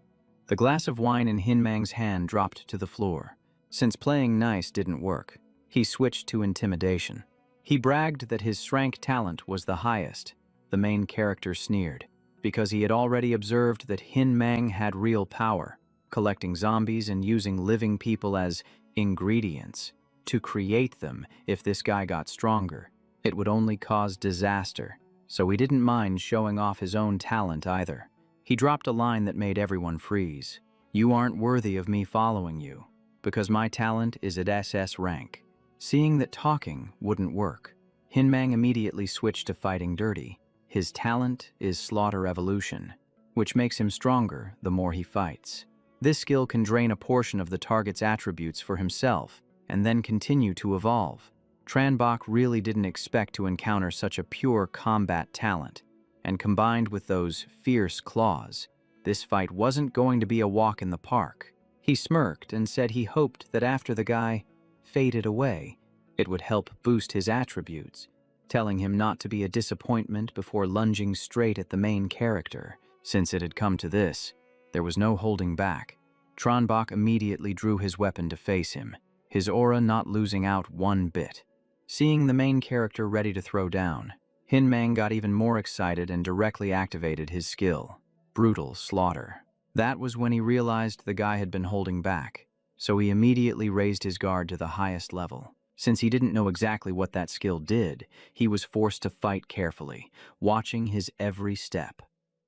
The glass of wine in Hin Mang's hand dropped to the floor. Since playing nice didn't work, he switched to intimidation. He bragged that his rank talent was the highest. The main character sneered, because he had already observed that Hin Mang had real power, collecting zombies and using living people as ingredients to create them. If this guy got stronger, it would only cause disaster, so he didn't mind showing off his own talent either. He dropped a line that made everyone freeze. "You aren't worthy of me following you, because my talent is at SS rank." Seeing that talking wouldn't work, Hinmang immediately switched to fighting dirty. His talent is Slaughter Evolution, which makes him stronger the more he fights. This skill can drain a portion of the target's attributes for himself and then continue to evolve. Tranbach really didn't expect to encounter such a pure combat talent, and combined with those fierce claws, this fight wasn't going to be a walk in the park. He smirked and said he hoped that after the guy faded away, it would help boost his attributes, telling him not to be a disappointment before lunging straight at the main character. Since it had come to this, there was no holding back. Tranbach immediately drew his weapon to face him, his aura not losing out one bit. Seeing the main character ready to throw down, Hinmang got even more excited and directly activated his skill, Brutal Slaughter. That was when he realized the guy had been holding back, so he immediately raised his guard to the highest level. Since he didn't know exactly what that skill did, he was forced to fight carefully, watching his every step.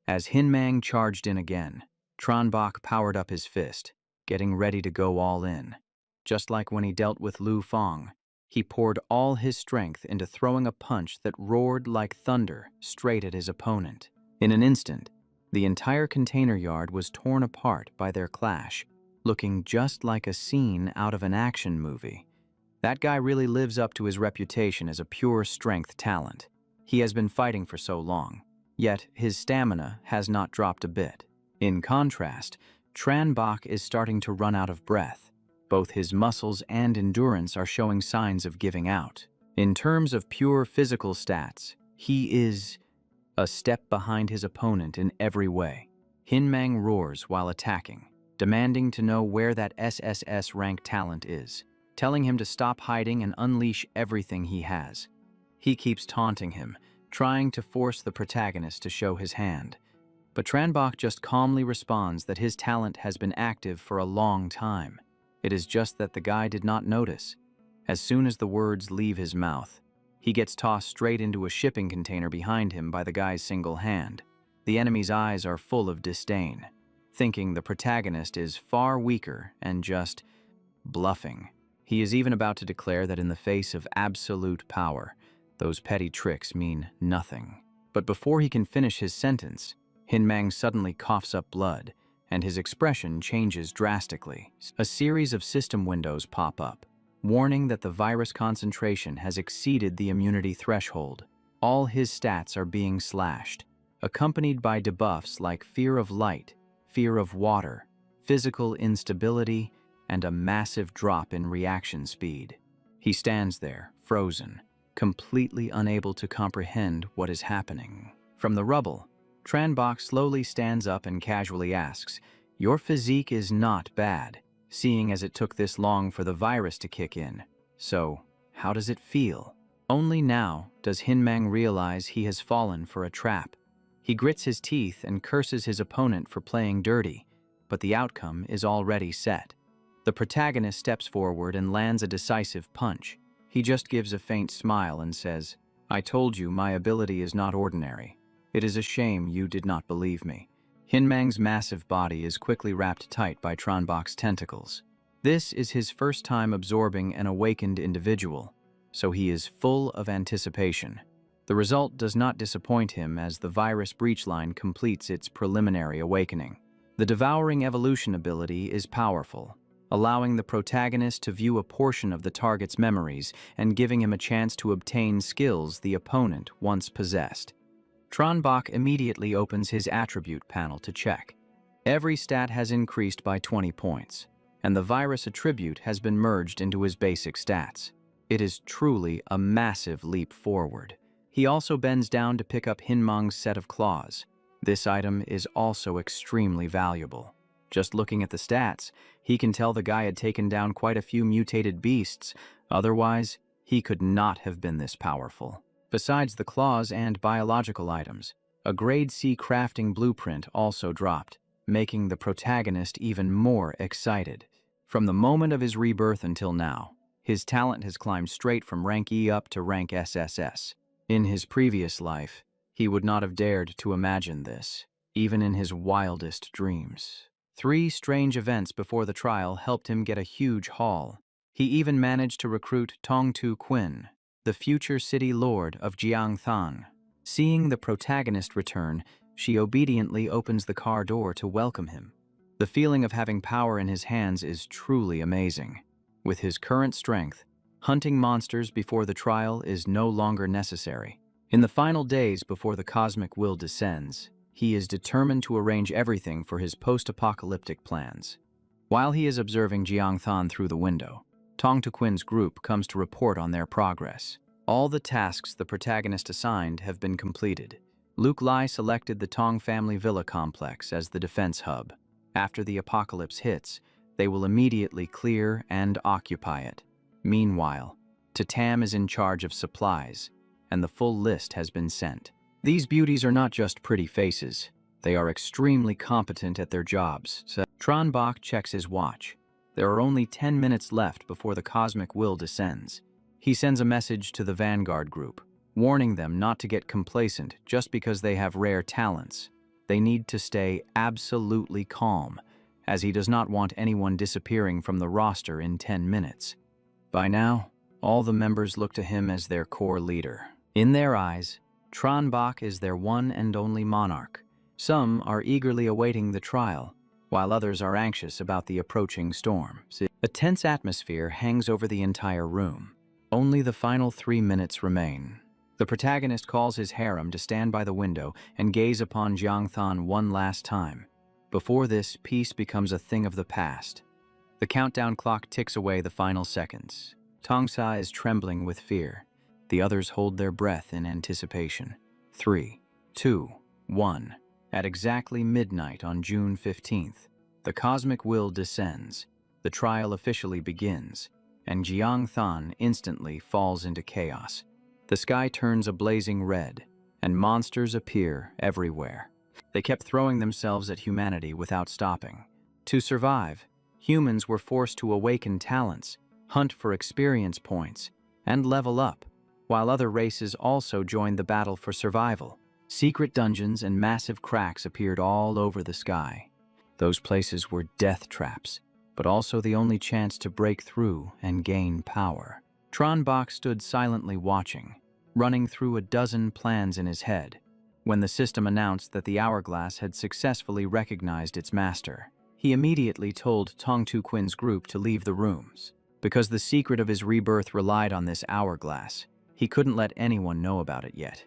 As Hinmang charged in again, Tranbach powered up his fist, getting ready to go all in. Just like when he dealt with Lu Fang, he poured all his strength into throwing a punch that roared like thunder straight at his opponent. In an instant, the entire container yard was torn apart by their clash, looking just like a scene out of an action movie. That guy really lives up to his reputation as a pure strength talent. He has been fighting for so long, yet his stamina has not dropped a bit. In contrast, Tranbach is starting to run out of breath. Both his muscles and endurance are showing signs of giving out. In terms of pure physical stats, he is a step behind his opponent in every way. Hinmang roars while attacking, demanding to know where that SSS rank talent is, telling him to stop hiding and unleash everything he has. He keeps taunting him, trying to force the protagonist to show his hand. But Tranbach just calmly responds that his talent has been active for a long time. It is just that the guy did not notice. As soon as the words leave his mouth, he gets tossed straight into a shipping container behind him by the guy's single hand. The enemy's eyes are full of disdain, thinking the protagonist is far weaker and just bluffing. He is even about to declare that in the face of absolute power, those petty tricks mean nothing. But before he can finish his sentence, Hinmang suddenly coughs up blood, and his expression changes drastically. A series of system windows pop up, warning that the virus concentration has exceeded the immunity threshold. All his stats are being slashed, accompanied by debuffs like fear of light, fear of water, physical instability, and a massive drop in reaction speed. He stands there, frozen, completely unable to comprehend what is happening. From the rubble, Tranbach slowly stands up and casually asks, "Your physique is not bad, seeing as it took this long for the virus to kick in. So, how does it feel?" Only now does Hinmang realize he has fallen for a trap. He grits his teeth and curses his opponent for playing dirty, but the outcome is already set. The protagonist steps forward and lands a decisive punch. He just gives a faint smile and says, "I told you my ability is not ordinary. It is a shame you did not believe me." Hinmang's massive body is quickly wrapped tight by Tranbach's tentacles. This is his first time absorbing an awakened individual, so he is full of anticipation. The result does not disappoint him as the virus breachline completes its preliminary awakening. The devouring evolution ability is powerful, allowing the protagonist to view a portion of the target's memories and giving him a chance to obtain skills the opponent once possessed. Tranbach immediately opens his attribute panel to check. Every stat has increased by 20 points, and the virus attribute has been merged into his basic stats. It is truly a massive leap forward. He also bends down to pick up Hinmang's set of claws. This item is also extremely valuable. Just looking at the stats, he can tell the guy had taken down quite a few mutated beasts. Otherwise, he could not have been this powerful. Besides the claws and biological items, a Grade C crafting blueprint also dropped, making the protagonist even more excited. From the moment of his rebirth until now, his talent has climbed straight from rank E up to rank SSS. In his previous life, he would not have dared to imagine this, even in his wildest dreams. 3 strange events before the trial helped him get a huge haul. He even managed to recruit Tong Tu Quinn, the future city lord of Jiangthang. Seeing the protagonist return, she obediently opens the car door to welcome him. The feeling of having power in his hands is truly amazing. With his current strength, hunting monsters before the trial is no longer necessary. In the final days before the cosmic will descends, he is determined to arrange everything for his post-apocalyptic plans. While he is observing Jiangthan through the window, Tong Tuquin's group comes to report on their progress. All the tasks the protagonist assigned have been completed. Luke Lai selected the Tong family villa complex as the defense hub. After the apocalypse hits, they will immediately clear and occupy it. Meanwhile, Tatam is in charge of supplies, and the full list has been sent. These beauties are not just pretty faces. They are extremely competent at their jobs. Tron Bach checks his watch. There are only 10 minutes left before the cosmic will descends. He sends a message to the Vanguard group, warning them not to get complacent just because they have rare talents. They need to stay absolutely calm, as he does not want anyone disappearing from the roster in 10 minutes. By now, all the members look to him as their core leader. In their eyes, Tron Bach is their one and only monarch. Some are eagerly awaiting the trial, while others are anxious about the approaching storm. A tense atmosphere hangs over the entire room. Only the final 3 minutes remain. The protagonist calls his harem to stand by the window and gaze upon Jiangthan one last time. Before this, peace becomes a thing of the past. The countdown clock ticks away the final seconds. Tongsa is trembling with fear. The others hold their breath in anticipation. 3, 2, 1. At exactly midnight on June 15th, the cosmic will descends. The trial officially begins, and Jiangthan instantly falls into chaos. The sky turns a blazing red, and monsters appear everywhere. They kept throwing themselves at humanity without stopping. To survive, humans were forced to awaken talents, hunt for experience points, and level up, while other races also joined the battle for survival. Secret dungeons and massive cracks appeared all over the sky. Those places were death traps, but also the only chance to break through and gain power. Tron Bach stood silently watching, running through a dozen plans in his head, when the system announced that the hourglass had successfully recognized its master. He immediately told Tong Tuquin's group to leave the rooms. Because the secret of his rebirth relied on this hourglass, he couldn't let anyone know about it yet.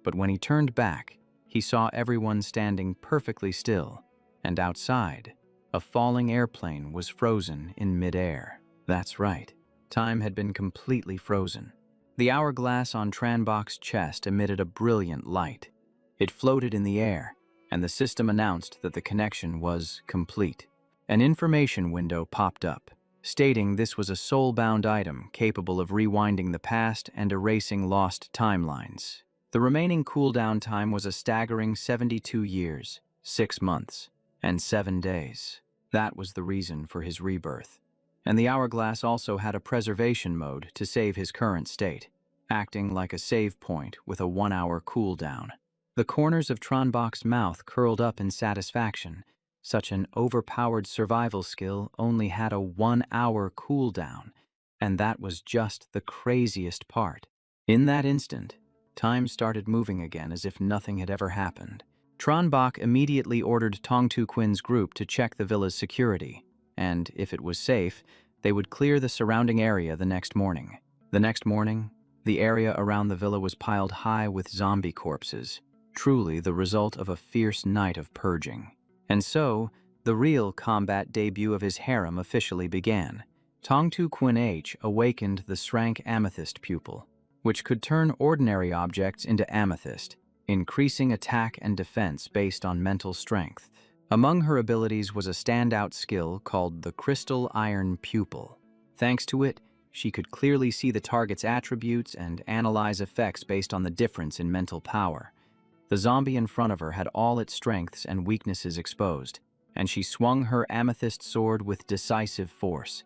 But when he turned back, he saw everyone standing perfectly still, and outside, a falling airplane was frozen in midair. That's right. Time had been completely frozen. The hourglass on Tron Bach's chest emitted a brilliant light. It floated in the air, and the system announced that the connection was complete. An information window popped up, stating this was a soul-bound item capable of rewinding the past and erasing lost timelines. The remaining cooldown time was a staggering 72 years, 6 months, and 7 days. That was the reason for his rebirth. And the hourglass also had a preservation mode to save his current state, acting like a save point with a 1-hour cooldown. The corners of Tron Bach's mouth curled up in satisfaction. Such an overpowered survival skill only had a 1-hour cooldown, and that was just the craziest part. In that instant, time started moving again as if nothing had ever happened. Tron Bach immediately ordered Tong Tuquin's group to check the villa's security, and, if it was safe, they would clear the surrounding area the next morning. The next morning, the area around the villa was piled high with zombie corpses, truly the result of a fierce night of purging. And so, the real combat debut of his harem officially began. Tong Tuquin H awakened the SSR-Rank amethyst pupil, which could turn ordinary objects into amethyst, increasing attack and defense based on mental strength. Among her abilities was a standout skill called the Crystal Iron Pupil. Thanks to it, she could clearly see the target's attributes and analyze effects based on the difference in mental power. The zombie in front of her had all its strengths and weaknesses exposed, and she swung her amethyst sword with decisive force.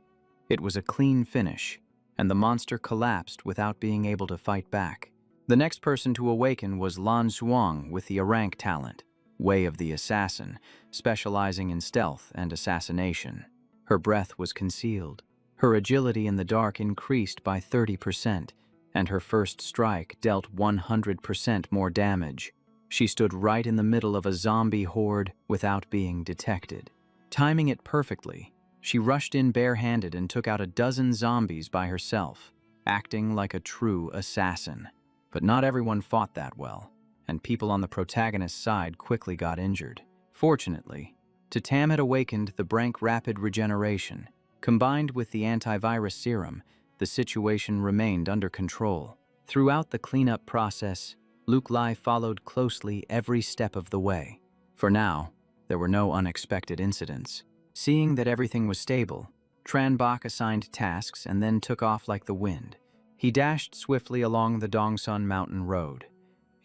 It was a clean finish, and the monster collapsed without being able to fight back. The next person to awaken was Lan Xuang with the rank talent, Way of the Assassin, specializing in stealth and assassination. Her breath was concealed. Her agility in the dark increased by 30%, and her first strike dealt 100% more damage. She stood right in the middle of a zombie horde without being detected. Timing it perfectly, she rushed in barehanded and took out a dozen zombies by herself, acting like a true assassin. But not everyone fought that well, and people on the protagonist's side quickly got injured. Fortunately, Tatam had awakened the Brank Rapid Regeneration. Combined with the antivirus serum, the situation remained under control. Throughout the cleanup process, Luke Lai followed closely every step of the way. For now, there were no unexpected incidents. Seeing that everything was stable, Tran Bok assigned tasks and then took off like the wind. He dashed swiftly along the Dongsun Mountain Road.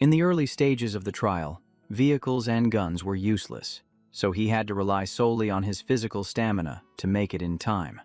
In the early stages of the trial, vehicles and guns were useless, so he had to rely solely on his physical stamina to make it in time.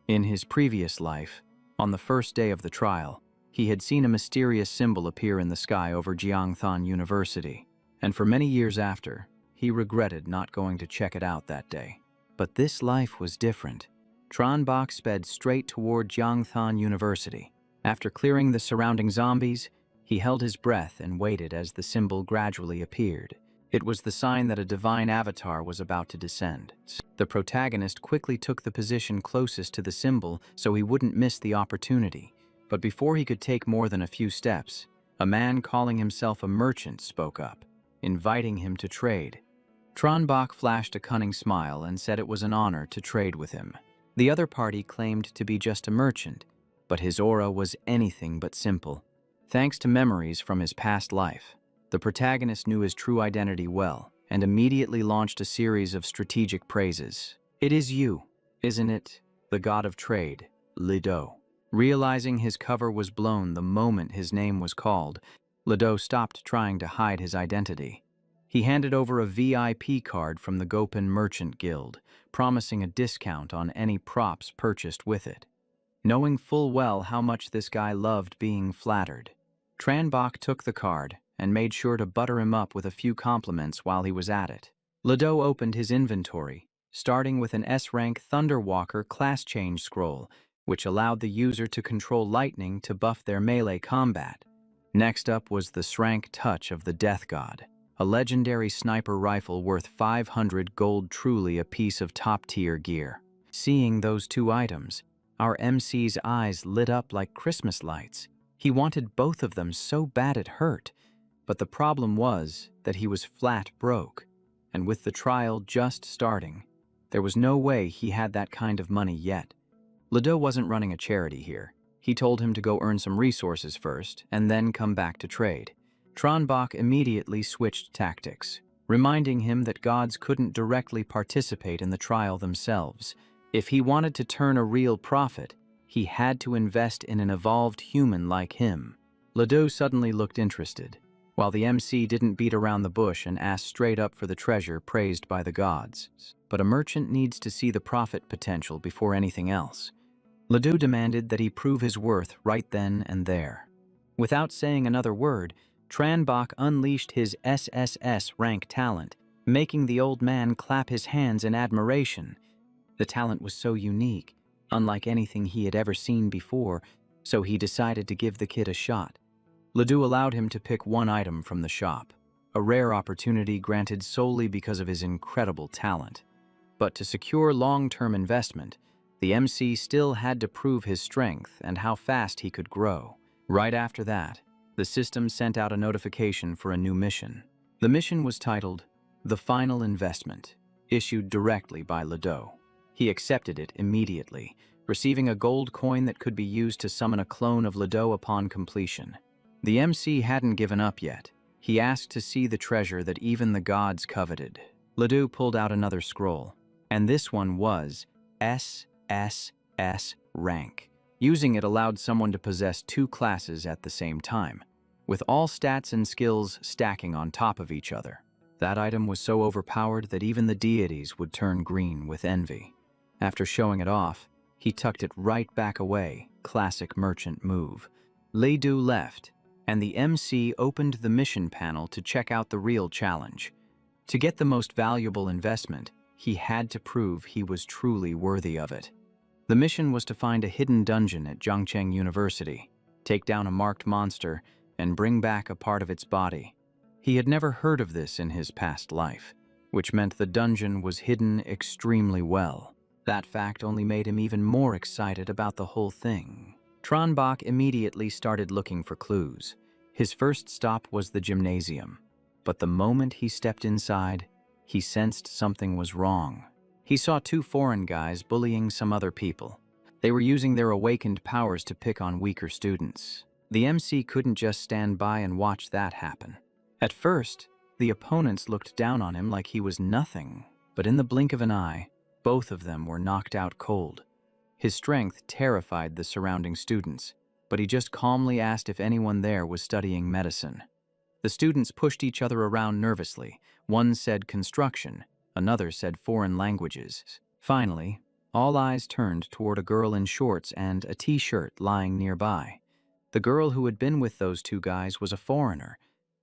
In his previous life, on the first day of the trial, he had seen a mysterious symbol appear in the sky over Jiangthan University, and for many years after, he regretted not going to check it out that day. But this life was different. Tran Bok sped straight toward Jiangthan University. After clearing the surrounding zombies, he held his breath and waited as the symbol gradually appeared. It was the sign that a divine avatar was about to descend. The protagonist quickly took the position closest to the symbol so he wouldn't miss the opportunity. But before he could take more than a few steps, a man calling himself a merchant spoke up, inviting him to trade. Tran Bok flashed a cunning smile and said it was an honor to trade with him. The other party claimed to be just a merchant, but his aura was anything but simple. Thanks to memories from his past life, the protagonist knew his true identity well and immediately launched a series of strategic praises. "It is you, isn't it, the god of trade, Lido?" Realizing his cover was blown the moment his name was called, Lido stopped trying to hide his identity. He handed over a VIP card from the Gopin Merchant Guild, promising a discount on any props purchased with it. Knowing full well how much this guy loved being flattered, Tran Bok took the card and made sure to butter him up with a few compliments while he was at it. Lido opened his inventory, starting with an S-Rank Thunderwalker class change scroll, which allowed the user to control lightning to buff their melee combat. Next up was the S-Rank Touch of the Death God, a legendary sniper rifle worth 500 gold, truly a piece of top-tier gear. Seeing those two items, our MC's eyes lit up like Christmas lights. He wanted both of them so bad it hurt, but the problem was that he was flat broke, and with the trial just starting, there was no way he had that kind of money yet. Lido wasn't running a charity here. He told him to go earn some resources first and then come back to trade. Tran Bok immediately switched tactics, reminding him that gods couldn't directly participate in the trial themselves. If he wanted to turn a real profit, he had to invest in an evolved human like him. Lido suddenly looked interested, while the MC didn't beat around the bush and asked straight up for the treasure praised by the gods. But a merchant needs to see the profit potential before anything else. Lido demanded that he prove his worth right then and there. Without saying another word, Tran Bok unleashed his SSS-Rank talent, making the old man clap his hands in admiration. The talent was so unique, unlike anything he had ever seen before, so he decided to give the kid a shot. Lido allowed him to pick one item from the shop, a rare opportunity granted solely because of his incredible talent. But to secure long-term investment, the MC still had to prove his strength and how fast he could grow. Right after that, the system sent out a notification for a new mission. The mission was titled, "The Final Investment," issued directly by Lido. He accepted it immediately, receiving a gold coin that could be used to summon a clone of Lido upon completion. The MC hadn't given up yet. He asked to see the treasure that even the gods coveted. Lido pulled out another scroll, and this one was SSS-Rank. Using it allowed someone to possess two classes at the same time, with all stats and skills stacking on top of each other. That item was so overpowered that even the deities would turn green with envy. After showing it off, he tucked it right back away, classic merchant move. Lido left, and the MC opened the mission panel to check out the real challenge. To get the most valuable investment, he had to prove he was truly worthy of it. The mission was to find a hidden dungeon at Zhangcheng University. take down a marked monster, and bring back a part of its body. He had never heard of this in his past life, which meant the dungeon was hidden extremely well. That fact only made him even more excited about the whole thing. Tranbach immediately started looking for clues. His first stop was the gymnasium, but the moment he stepped inside, he sensed something was wrong. He saw two foreign guys bullying some other people. They were using their awakened powers to pick on weaker students. The MC couldn't just stand by and watch that happen. At first, the opponents looked down on him like he was nothing, but in the blink of an eye, both of them were knocked out cold. His strength terrified the surrounding students, but he just calmly asked if anyone there was studying medicine. The students pushed each other around nervously. One said construction, another said foreign languages. Finally, all eyes turned toward a girl in shorts and a t-shirt lying nearby. The girl who had been with those two guys was a foreigner,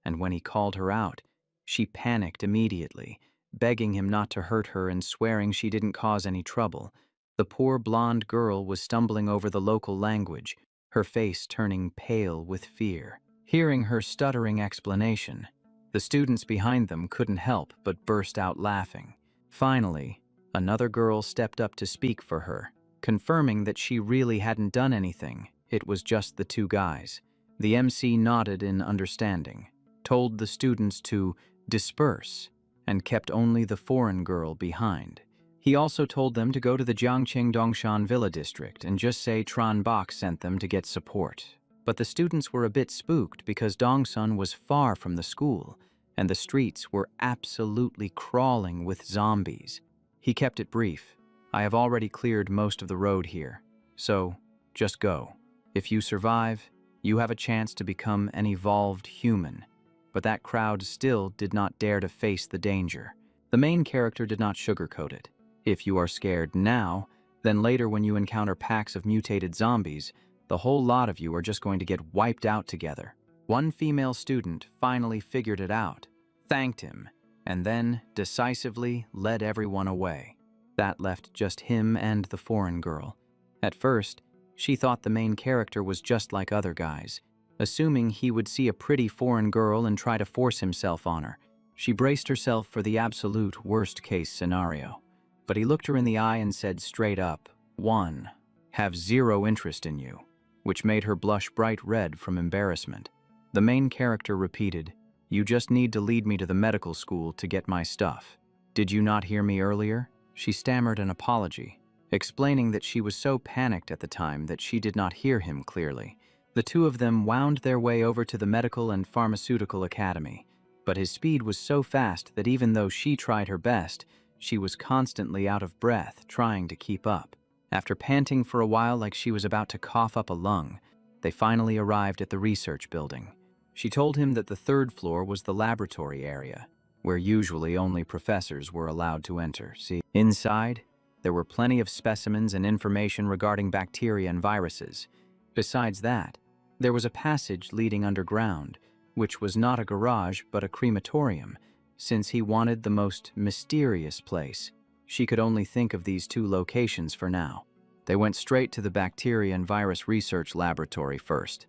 and when he called her out, she panicked immediately, begging him not to hurt her and swearing she didn't cause any trouble. The poor blonde girl was stumbling over the local language, her face turning pale with fear. Hearing her stuttering explanation, the students behind them couldn't help but burst out laughing. Finally, another girl stepped up to speak for her, confirming that she really hadn't done anything. It was just the two guys. The MC nodded in understanding, told the students to disperse, and kept only the foreign girl behind. He also told them to go to the Jiangqing Dongshan Villa district and just say Tranbach sent them to get support. But the students were a bit spooked because Dongsun was far from the school, and the streets were absolutely crawling with zombies. He kept it brief. I have already cleared most of the road here, so just go. If you survive, you have a chance to become an evolved human. But that crowd still did not dare to face the danger. The main character did not sugarcoat it. If you are scared now, then later when you encounter packs of mutated zombies, the whole lot of you are just going to get wiped out together. One female student finally figured it out, thanked him, and then decisively led everyone away. That left just him and the foreign girl. At first, she thought the main character was just like other guys, assuming he would see a pretty foreign girl and try to force himself on her. She braced herself for the absolute worst-case scenario. But he looked her in the eye and said straight up, "One, have zero interest in you," which made her blush bright red from embarrassment. The main character repeated, "You just need to lead me to the medical school to get my stuff. Did you not hear me earlier?" She stammered an apology, explaining that she was so panicked at the time that she did not hear him clearly. The two of them wound their way over to the Medical and Pharmaceutical Academy, but his speed was so fast that even though she tried her best, she was constantly out of breath trying to keep up. After panting for a while like she was about to cough up a lung, they finally arrived at the research building. She told him that the third floor was the laboratory area, where usually only professors were allowed to enter. Inside, there were plenty of specimens and information regarding bacteria and viruses. Besides that, there was a passage leading underground, which was not a garage but a crematorium. Since he wanted the most mysterious place, she could only think of these two locations for now. They went straight to the bacteria and virus research laboratory first.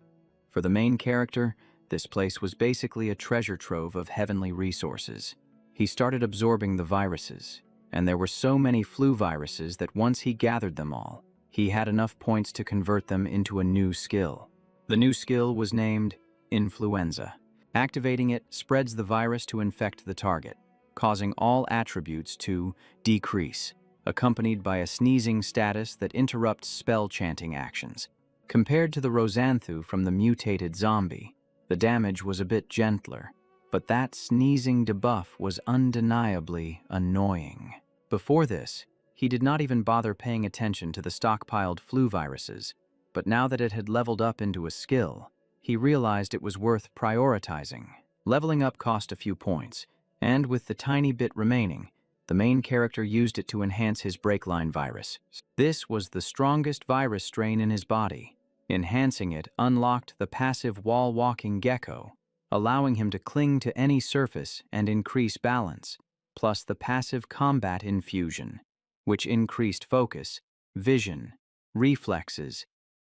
For the main character, this place was basically a treasure trove of heavenly resources. He started absorbing the viruses, and there were so many flu viruses that once he gathered them all, he had enough points to convert them into a new skill. The new skill was named Influenza. Activating it spreads the virus to infect the target, causing all attributes to decrease, accompanied by a sneezing status that interrupts spell-chanting actions. Compared to the Rosanthu from the mutated zombie, the damage was a bit gentler, but that sneezing debuff was undeniably annoying. Before this, he did not even bother paying attention to the stockpiled flu viruses, but now that it had leveled up into a skill, he realized it was worth prioritizing. Leveling up cost a few points, and with the tiny bit remaining, the main character used it to enhance his breakline virus. This was the strongest virus strain in his body. Enhancing it unlocked the passive wall-walking gecko, allowing him to cling to any surface and increase balance, plus the passive combat infusion, which increased focus, vision, reflexes,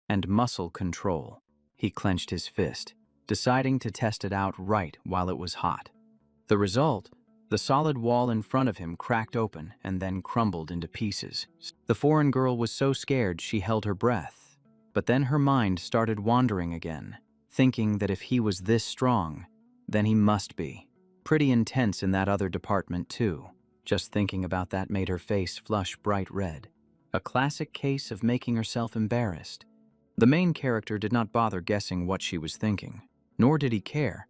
and muscle control. He clenched his fist, deciding to test it out right while it was hot. The result? The solid wall in front of him cracked open and then crumbled into pieces. The foreign girl was so scared she held her breath. But then her mind started wandering again, thinking that if he was this strong, then he must be. Pretty intense in that other department too. Just thinking about that made her face flush bright red. A classic case of making herself embarrassed. The main character did not bother guessing what she was thinking, nor did he care.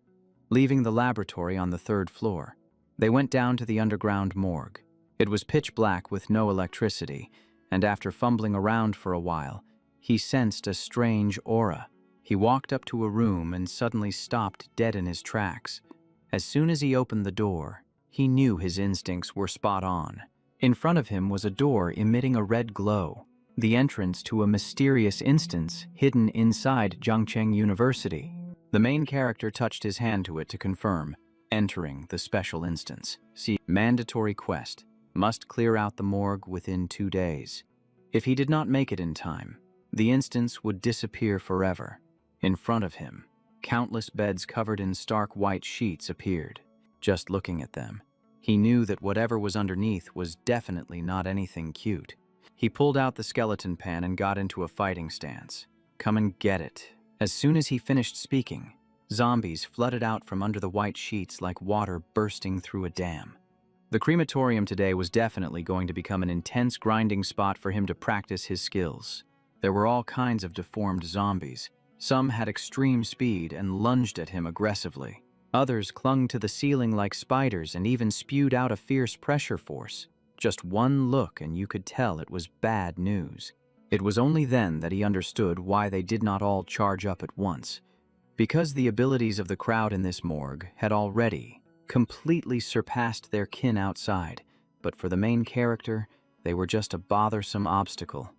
Leaving the laboratory on the 3rd floor, they went down to the underground morgue. It was pitch black with no electricity, and after fumbling around for a while, he sensed a strange aura. He walked up to a room and suddenly stopped dead in his tracks. As soon as he opened the door, he knew his instincts were spot on. In front of him was a door emitting a red glow, the entrance to a mysterious instance hidden inside Zhangcheng University. The main character touched his hand to it to confirm, entering the special instance. See, mandatory quest. Must clear out the morgue within 2 days. If he did not make it in time, the instance would disappear forever. In front of him, countless beds covered in stark white sheets appeared. Just looking at them, he knew that whatever was underneath was definitely not anything cute. He pulled out the skeleton pan and got into a fighting stance. Come and get it. As soon as he finished speaking, zombies flooded out from under the white sheets like water bursting through a dam. The crematorium today was definitely going to become an intense grinding spot for him to practice his skills. There were all kinds of deformed zombies. Some had extreme speed and lunged at him aggressively. Others clung to the ceiling like spiders and even spewed out a fierce pressure force. Just one look and you could tell it was bad news. It was only then that he understood why they did not all charge up at once. Because the abilities of the crowd in this morgue had already completely surpassed their kin outside, but for the main character, they were just a bothersome obstacle.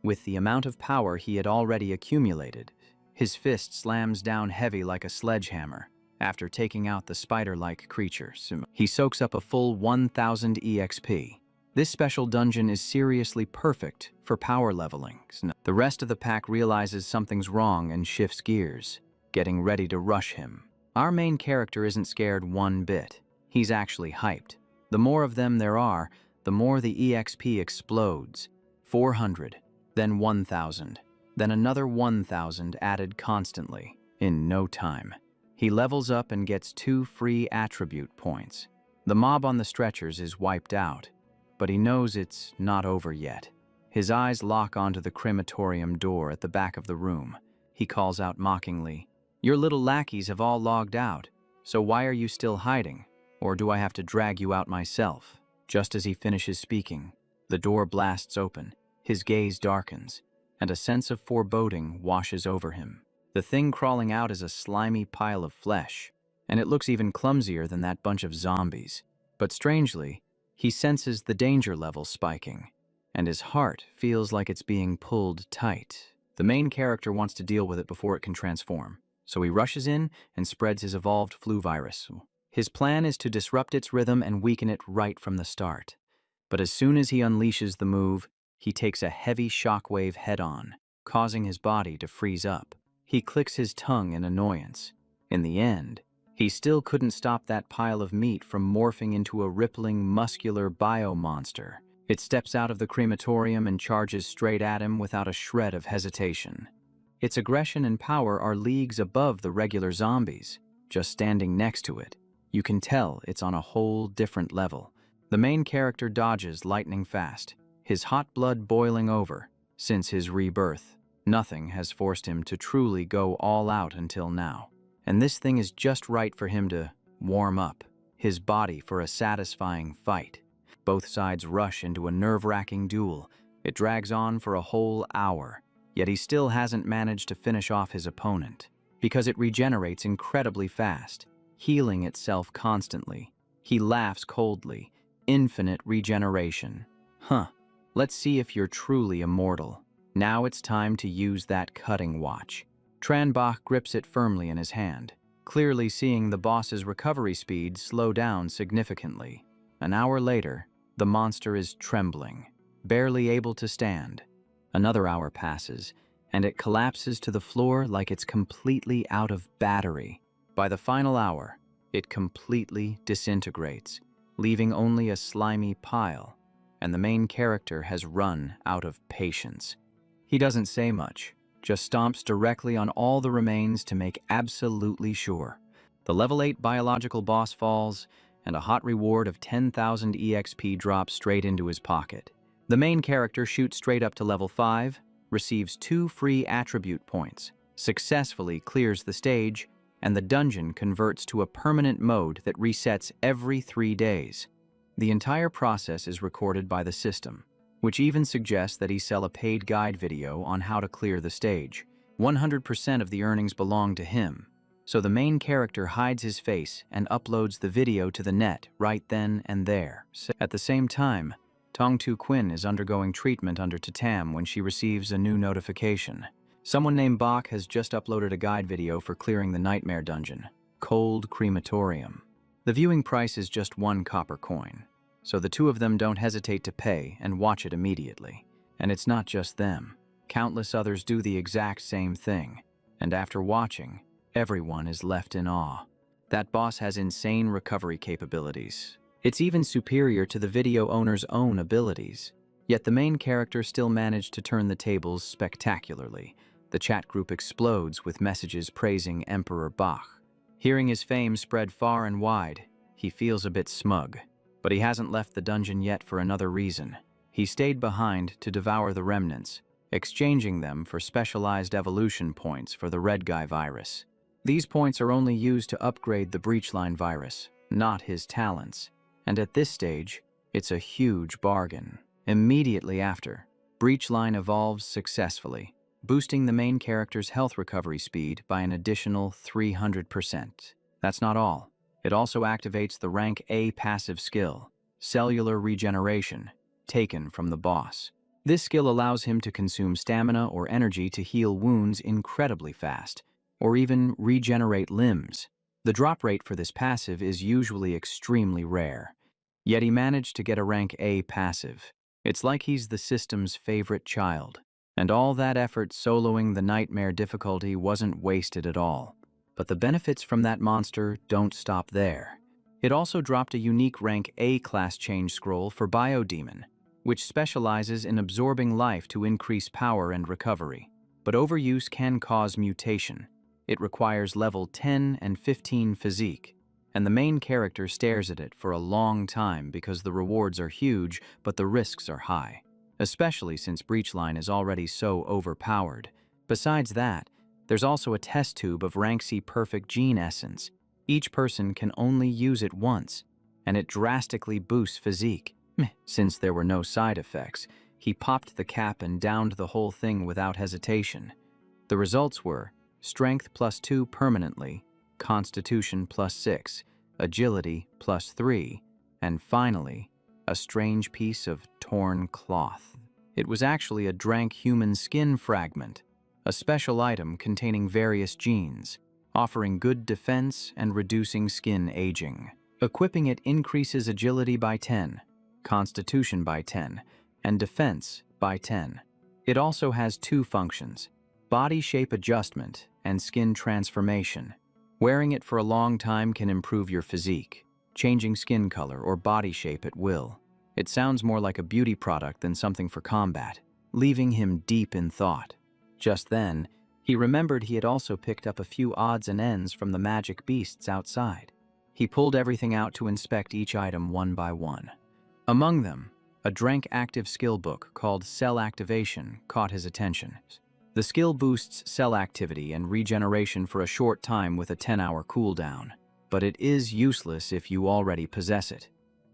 With the amount of power he had already accumulated, his fist slams down heavy like a sledgehammer. After taking out the spider-like creature, he soaks up a full 1000 EXP. This special dungeon is seriously perfect for power leveling. The rest of the pack realizes something's wrong and shifts gears, getting ready to rush him. Our main character isn't scared one bit. He's actually hyped. The more of them there are, the more the EXP explodes. 400, then 1000, then another 1000 added constantly, in no time. He levels up and gets 2 free attribute points. The mob on the stretchers is wiped out, but he knows it's not over yet. His eyes lock onto the crematorium door at the back of the room. He calls out mockingly, "Your little lackeys have all logged out, so why are you still hiding? Or do I have to drag you out myself?" Just as he finishes speaking, the door blasts open, his gaze darkens, and a sense of foreboding washes over him. The thing crawling out is a slimy pile of flesh, and it looks even clumsier than that bunch of zombies. But strangely, he senses the danger level spiking, and his heart feels like it's being pulled tight. The main character wants to deal with it before it can transform, so he rushes in and spreads his evolved flu virus. His plan is to disrupt its rhythm and weaken it right from the start. But as soon as he unleashes the move, he takes a heavy shockwave head-on, causing his body to freeze up. He clicks his tongue in annoyance. In the end, he still couldn't stop that pile of meat from morphing into a rippling, muscular bio-monster. It steps out of the crematorium and charges straight at him without a shred of hesitation. Its aggression and power are leagues above the regular zombies. Just standing next to it, you can tell it's on a whole different level. The main character dodges lightning fast, his hot blood boiling over. Since his rebirth, nothing has forced him to truly go all out until now. And this thing is just right for him to warm up his body for a satisfying fight. Both sides rush into a nerve-wracking duel. It drags on for a whole hour, yet he still hasn't managed to finish off his opponent, because it regenerates incredibly fast, healing itself constantly. He laughs coldly. Infinite regeneration. Let's see if you're truly immortal. Now it's time to use that cutting watch. Tranbach grips it firmly in his hand, clearly seeing the boss's recovery speed slow down significantly. An hour later, the monster is trembling, barely able to stand. Another hour passes, and it collapses to the floor like it's completely out of battery. By the final hour, it completely disintegrates, leaving only a slimy pile, and the main character has run out of patience. He doesn't say much, just stomps directly on all the remains to make absolutely sure. The level 8 biological boss falls, and a hot reward of 10,000 EXP drops straight into his pocket. The main character shoots straight up to level 5, receives 2 free attribute points, successfully clears the stage, and the dungeon converts to a permanent mode that resets every 3 days. The entire process is recorded by the system, which even suggests that he sell a paid guide video on how to clear the stage. 100% of the earnings belong to him, so the main character hides his face and uploads the video to the net right then and there. At the same time, Tong Tu Quinn is undergoing treatment under Tatam when she receives a new notification. Someone named Bach has just uploaded a guide video for clearing the Nightmare Dungeon, Cold Crematorium. The viewing price is just 1 copper coin, so the two of them don't hesitate to pay and watch it immediately. And it's not just them. Countless others do the exact same thing, and after watching, everyone is left in awe. That boss has insane recovery capabilities. It's even superior to the video owner's own abilities. Yet the main character still managed to turn the tables spectacularly. The chat group explodes with messages praising Emperor Bach. Hearing his fame spread far and wide, he feels a bit smug. But he hasn't left the dungeon yet for another reason. He stayed behind to devour the remnants, exchanging them for specialized evolution points for the Red Guy virus. These points are only used to upgrade the Breachline virus, not his talents. And at this stage, it's a huge bargain. Immediately after, Breachline evolves successfully, boosting the main character's health recovery speed by an additional 300%. That's not all. It also activates the rank A passive skill, Cellular Regeneration, taken from the boss. This skill allows him to consume stamina or energy to heal wounds incredibly fast, or even regenerate limbs. The drop rate for this passive is usually extremely rare. Yet he managed to get a rank A passive. It's like he's the system's favorite child. And all that effort soloing the nightmare difficulty wasn't wasted at all. But the benefits from that monster don't stop there. It also dropped a unique rank A class change scroll for Biodemon, which specializes in absorbing life to increase power and recovery. But overuse can cause mutation. It requires level 10 and 15 physique, and the main character stares at it for a long time because the rewards are huge but the risks are high, especially since Breachline is already so overpowered. Besides that, there's also a test tube of rank C perfect gene essence. Each person can only use it once, and it drastically boosts physique. Since there were no side effects, he popped the cap and downed the whole thing without hesitation. The results were Strength +2 permanently, Constitution +6, Agility +3, and finally, a strange piece of torn cloth. It was actually a drank human skin fragment, a special item containing various genes, offering good defense and reducing skin aging. Equipping it increases agility by 10, Constitution by 10, and defense by 10. It also has 2 functions, body shape adjustment and skin transformation. Wearing it for a long time can improve your physique, changing skin color or body shape at will. It sounds more like a beauty product than something for combat, leaving him deep in thought. Just then, he remembered he had also picked up a few odds and ends from the magic beasts outside. He pulled everything out to inspect each item one by one. Among them, a Drank active skill book called Cell Activation caught his attention. The skill boosts cell activity and regeneration for a short time with a 10-hour cooldown, but it is useless if you already possess it.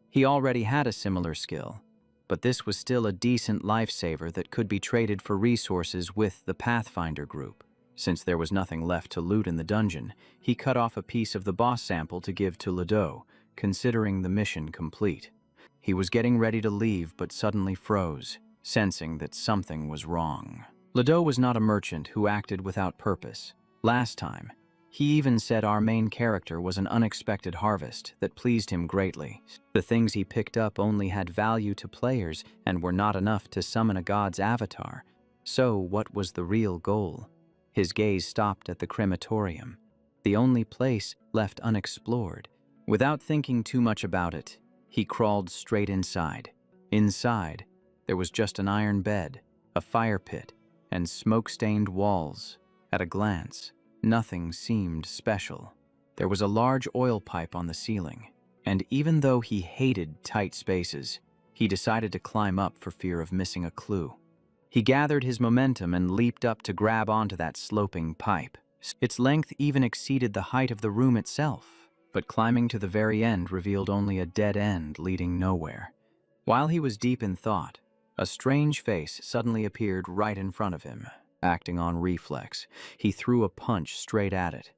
He already had a similar skill, but this was still a decent lifesaver that could be traded for resources with the Pathfinder group. Since there was nothing left to loot in the dungeon, he cut off a piece of the boss sample to give to Ledo, considering the mission complete. He was getting ready to leave but suddenly froze, sensing that something was wrong. Ledo was not a merchant who acted without purpose. Last time, he even said our main character was an unexpected harvest that pleased him greatly. The things he picked up only had value to players and were not enough to summon a god's avatar. So what was the real goal? His gaze stopped at the crematorium, the only place left unexplored. Without thinking too much about it, he crawled straight inside. Inside, there was just an iron bed, a fire pit, and smoke-stained walls. At a glance, nothing seemed special. There was a large oil pipe on the ceiling, and even though he hated tight spaces, he decided to climb up for fear of missing a clue. He gathered his momentum and leaped up to grab onto that sloping pipe. Its length even exceeded the height of the room itself, but climbing to the very end revealed only a dead end leading nowhere. While he was deep in thought, a strange face suddenly appeared right in front of him. Acting on reflex, he threw a punch straight at it.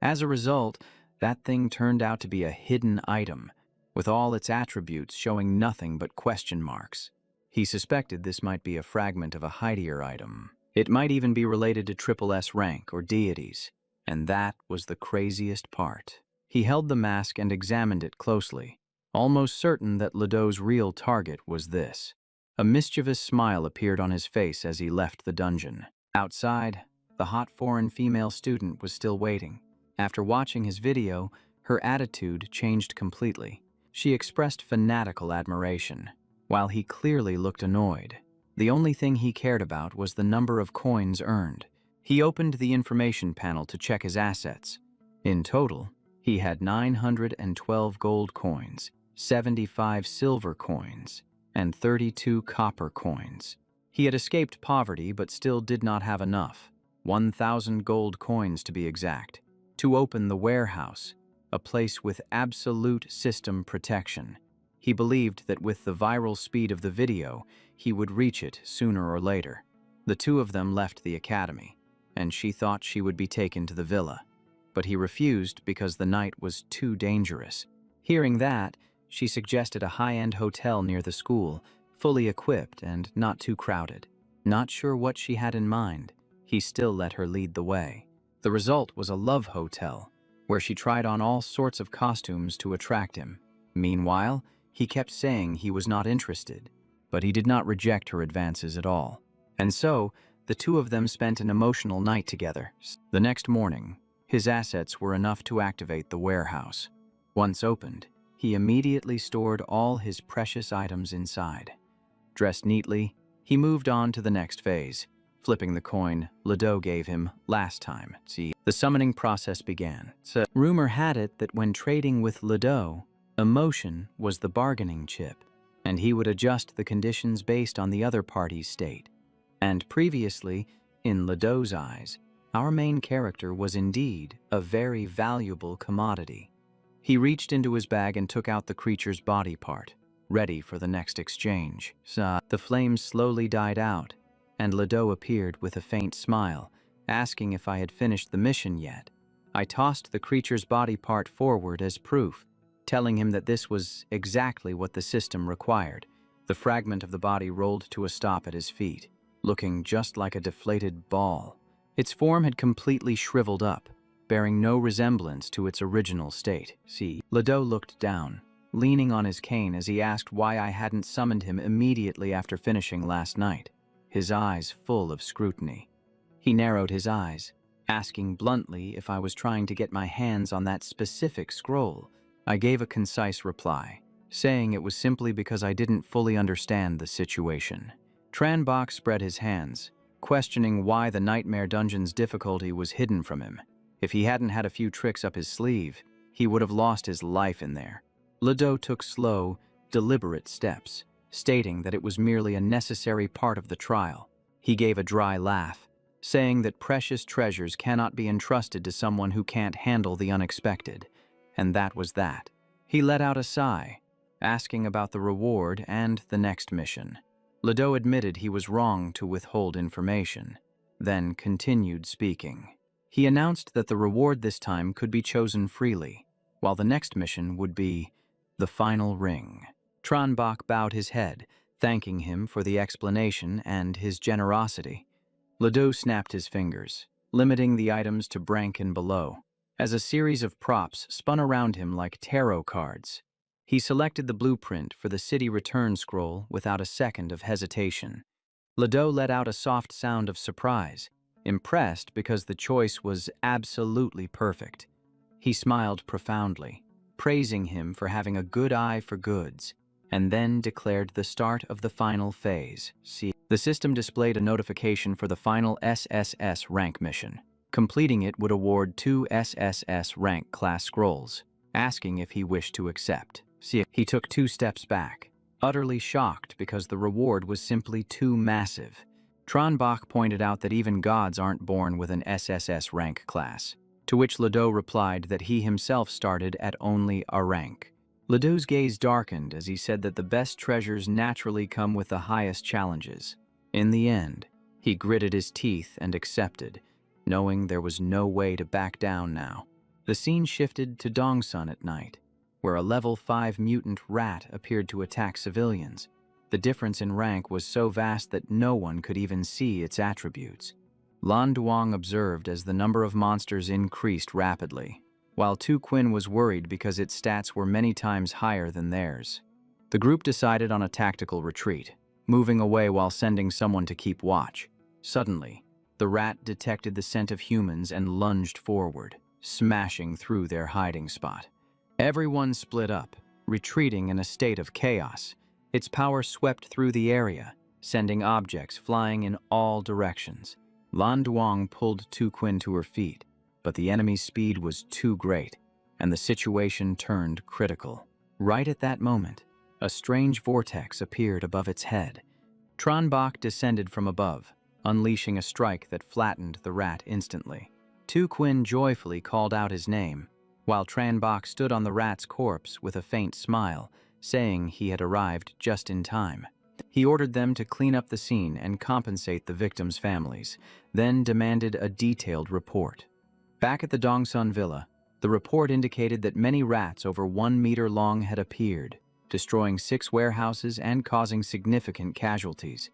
As a result, that thing turned out to be a hidden item, with all its attributes showing nothing but question marks. He suspected this might be a fragment of a hidier item. It might even be related to SSS rank or deities, and that was the craziest part. He held the mask and examined it closely, almost certain that Ledo's real target was this. A mischievous smile appeared on his face as he left the dungeon. Outside, the hot foreign female student was still waiting. After watching his video, her attitude changed completely. She expressed fanatical admiration, while he clearly looked annoyed. The only thing he cared about was the number of coins earned. He opened the information panel to check his assets. In total, he had 912 gold coins, 75 silver coins, and 32 copper coins. He had escaped poverty but still did not have enough, 1,000 gold coins to be exact, to open the warehouse, a place with absolute system protection. He believed that with the viral speed of the video, he would reach it sooner or later. The two of them left the academy, and she thought she would be taken to the villa. But he refused because the night was too dangerous. Hearing that, she suggested a high-end hotel near the school, fully equipped and not too crowded. Not sure what she had in mind, he still let her lead the way. The result was a love hotel, where she tried on all sorts of costumes to attract him. Meanwhile, he kept saying he was not interested, but he did not reject her advances at all. And so, the two of them spent an emotional night together. The next morning, his assets were enough to activate the warehouse. Once opened, he immediately stored all his precious items inside. Dressed neatly, he moved on to the next phase, flipping the coin Ledo gave him last time. The summoning process began. Rumor had it that when trading with Ledo, emotion was the bargaining chip, and he would adjust the conditions based on the other party's state. And previously, in Ledo's eyes, our main character was indeed a very valuable commodity. He reached into his bag and took out the creature's body part, ready for the next exchange. The flames slowly died out, and Ledo appeared with a faint smile, asking if I had finished the mission yet. I tossed the creature's body part forward as proof, telling him that this was exactly what the system required. The fragment of the body rolled to a stop at his feet, looking just like a deflated ball. Its form had completely shriveled up, bearing no resemblance to its original state. Ledo looked down, leaning on his cane as he asked why I hadn't summoned him immediately after finishing last night, his eyes full of scrutiny. He narrowed his eyes, asking bluntly if I was trying to get my hands on that specific scroll. I gave a concise reply, saying it was simply because I didn't fully understand the situation. Tranbach spread his hands, questioning why the Nightmare Dungeon's difficulty was hidden from him. If he hadn't had a few tricks up his sleeve, he would have lost his life in there. Ledo took slow, deliberate steps, stating that it was merely a necessary part of the trial. He gave a dry laugh, saying that precious treasures cannot be entrusted to someone who can't handle the unexpected. And that was that. He let out a sigh, asking about the reward and the next mission. Ledo admitted he was wrong to withhold information, then continued speaking. He announced that the reward this time could be chosen freely, while the next mission would be the final ring. Tranbach bowed his head, thanking him for the explanation and his generosity. Ledo snapped his fingers, limiting the items to rank and below, as a series of props spun around him like tarot cards. He selected the blueprint for the city return scroll without a second of hesitation. Ledo let out a soft sound of surprise, impressed because the choice was absolutely perfect. He smiled profoundly, praising him for having a good eye for goods, and then declared the start of the final phase. The system displayed a notification for the final SSS-Rank mission. Completing it would award 2 SSS-Rank class scrolls, asking if he wished to accept. He took 2 steps back, utterly shocked because the reward was simply too massive. Tronbach pointed out that even gods aren't born with an SSS rank class, to which Ledo replied that he himself started at only a rank. Ledo's gaze darkened as he said that the best treasures naturally come with the highest challenges. In the end, he gritted his teeth and accepted, knowing there was no way to back down now. The scene shifted to Dongsun at night, where a level 5 mutant rat appeared to attack civilians. The difference in rank was so vast that no one could even see its attributes. Lan Duang observed as the number of monsters increased rapidly, while Tu Quinn was worried because its stats were many times higher than theirs. The group decided on a tactical retreat, moving away while sending someone to keep watch. Suddenly, the rat detected the scent of humans and lunged forward, smashing through their hiding spot. Everyone split up, retreating in a state of chaos. Its power swept through the area, sending objects flying in all directions. Lan Duang pulled Tu Quinn to her feet, but the enemy's speed was too great, and the situation turned critical. Right at that moment, a strange vortex appeared above its head. Tronbach descended from above, unleashing a strike that flattened the rat instantly. Tu Quinn joyfully called out his name, while Tronbach stood on the rat's corpse with a faint smile, saying he had arrived just in time. He ordered them to clean up the scene and compensate the victims' families, then demanded a detailed report. Back at the Dongsun villa, the report indicated that many rats over 1 meter long had appeared, destroying 6 warehouses and causing significant casualties.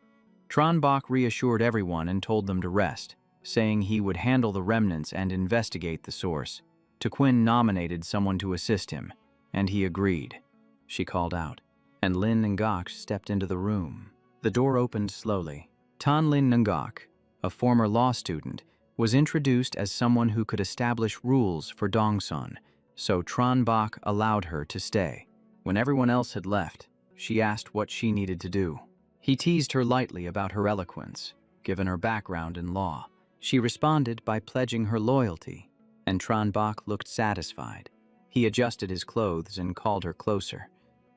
Tronbach reassured everyone and told them to rest, saying he would handle the remnants and investigate the source. Tu Quinn nominated someone to assist him, and he agreed. She called out, and Lin Ngok stepped into the room. The door opened slowly. Tan Lin Ngok, a former law student, was introduced as someone who could establish rules for Dongsun, so Tronbach allowed her to stay. When everyone else had left, she asked what she needed to do. He teased her lightly about her eloquence, given her background in law. She responded by pledging her loyalty, and Tronbach looked satisfied. He adjusted his clothes and called her closer.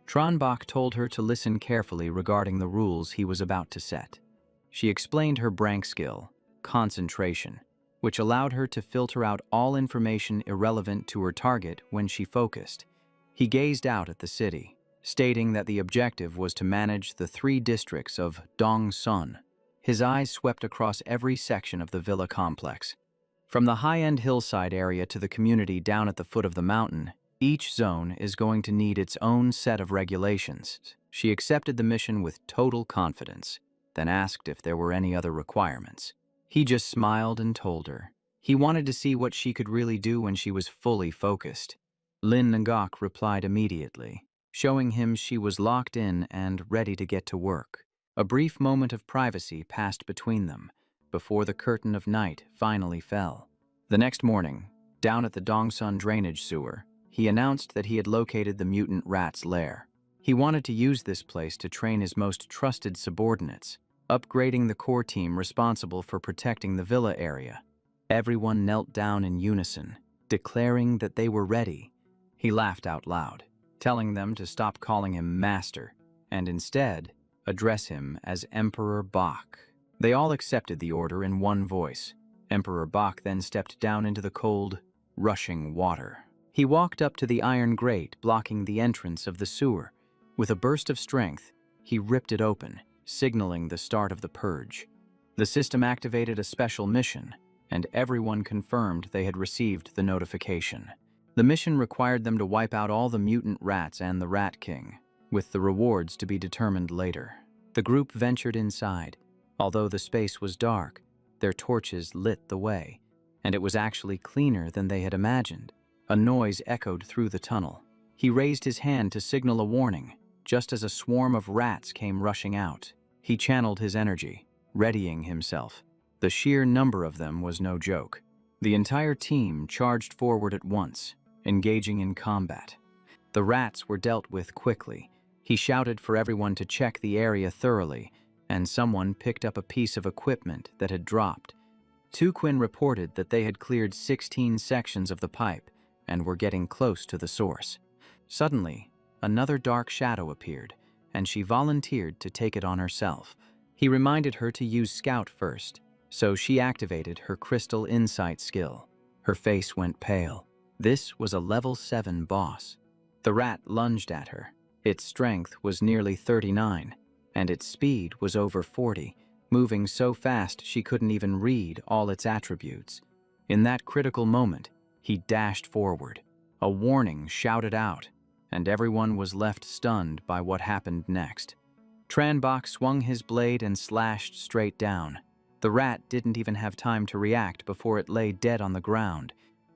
Tronbach told her to listen carefully regarding the rules he was about to set. She explained her brank skill, concentration, which allowed her to filter out all information irrelevant to her target when she focused. He gazed out at the city, stating that the objective was to manage the 3 districts of Dongsun. His eyes swept across every section of the villa complex. From the high-end hillside area to the community down at the foot of the mountain, each zone is going to need its own set of regulations. She accepted the mission with total confidence, then asked if there were any other requirements. He just smiled and told her. He wanted to see what she could really do when she was fully focused. Lin Ngok replied immediately, showing him she was locked in and ready to get to work. A brief moment of privacy passed between them, before the curtain of night finally fell. The next morning, down at the Dongsun drainage sewer, he announced that he had located the mutant rat's lair. He wanted to use this place to train his most trusted subordinates, upgrading the core team responsible for protecting the villa area. Everyone knelt down in unison, declaring that they were ready. He laughed out loud, telling them to stop calling him Master, and instead address him as Emperor Bach. They all accepted the order in one voice. Emperor Bach then stepped down into the cold, rushing water. He walked up to the iron grate blocking the entrance of the sewer. With a burst of strength, he ripped it open, signaling the start of the purge. The system activated a special mission, and everyone confirmed they had received the notification. The mission required them to wipe out all the mutant rats and the Rat King, with the rewards to be determined later. The group ventured inside. Although the space was dark, their torches lit the way, and it was actually cleaner than they had imagined. A noise echoed through the tunnel. He raised his hand to signal a warning, just as a swarm of rats came rushing out. He channeled his energy, readying himself. The sheer number of them was no joke. The entire team charged forward at once, engaging in combat. The rats were dealt with quickly. He shouted for everyone to check the area thoroughly, and someone picked up a piece of equipment that had dropped. Quinn reported that they had cleared 16 sections of the pipe and were getting close to the source. Suddenly, another dark shadow appeared, and she volunteered to take it on herself. He reminded her to use Scout first, so she activated her crystal insight skill. Her face went pale. This was a level 7 boss. The rat lunged at her. Its strength was nearly 39, and its speed was over 40, moving so fast she couldn't even read all its attributes. In that critical moment, he dashed forward. A warning shouted out, and everyone was left stunned by what happened next. Tranbach swung his blade and slashed straight down. The rat didn't even have time to react before it lay dead on the ground.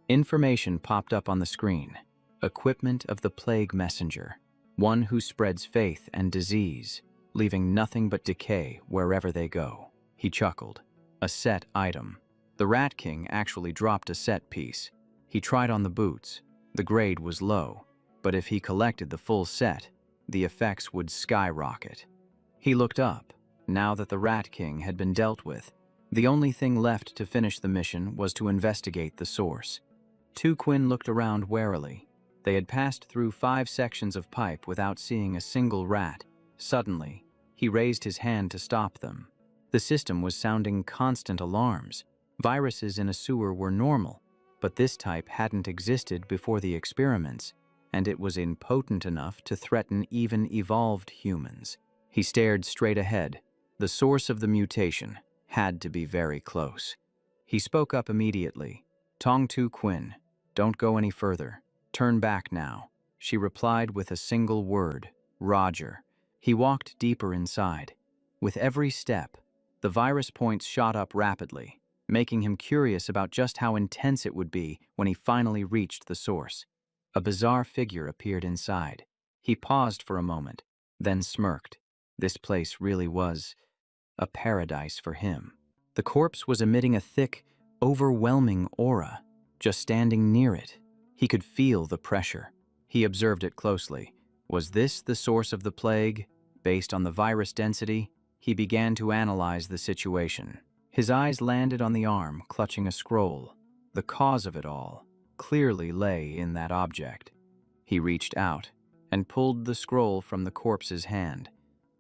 Information popped up on the screen. Equipment of the plague messenger, one who spreads faith and disease, leaving nothing but decay wherever they go. He chuckled. A set item. The Rat King actually dropped a set piece. He tried on the boots. The grade was low, but if he collected the full set, the effects would skyrocket. He looked up. Now that the Rat King had been dealt with, the only thing left to finish the mission was to investigate the source. Quinn looked around warily. They had passed through 5 sections of pipe without seeing a single rat. Suddenly, he raised his hand to stop them. The system was sounding constant alarms. Viruses in a sewer were normal, but this type hadn't existed before the experiments, and it was impotent enough to threaten even evolved humans. He stared straight ahead. The source of the mutation had to be very close. He spoke up immediately. Quinn, don't go any further. Turn back now. She replied with a single word, Roger. He walked deeper inside. With every step, the virus points shot up rapidly, making him curious about just how intense it would be when he finally reached the source. A bizarre figure appeared inside. He paused for a moment, then smirked. This place really was a paradise for him. The corpse was emitting a thick, overwhelming aura. Just standing near it, he could feel the pressure. He observed it closely. Was this the source of the plague? Based on the virus density, he began to analyze the situation. His eyes landed on the arm clutching a scroll. The cause of it all clearly lay in that object. He reached out and pulled the scroll from the corpse's hand.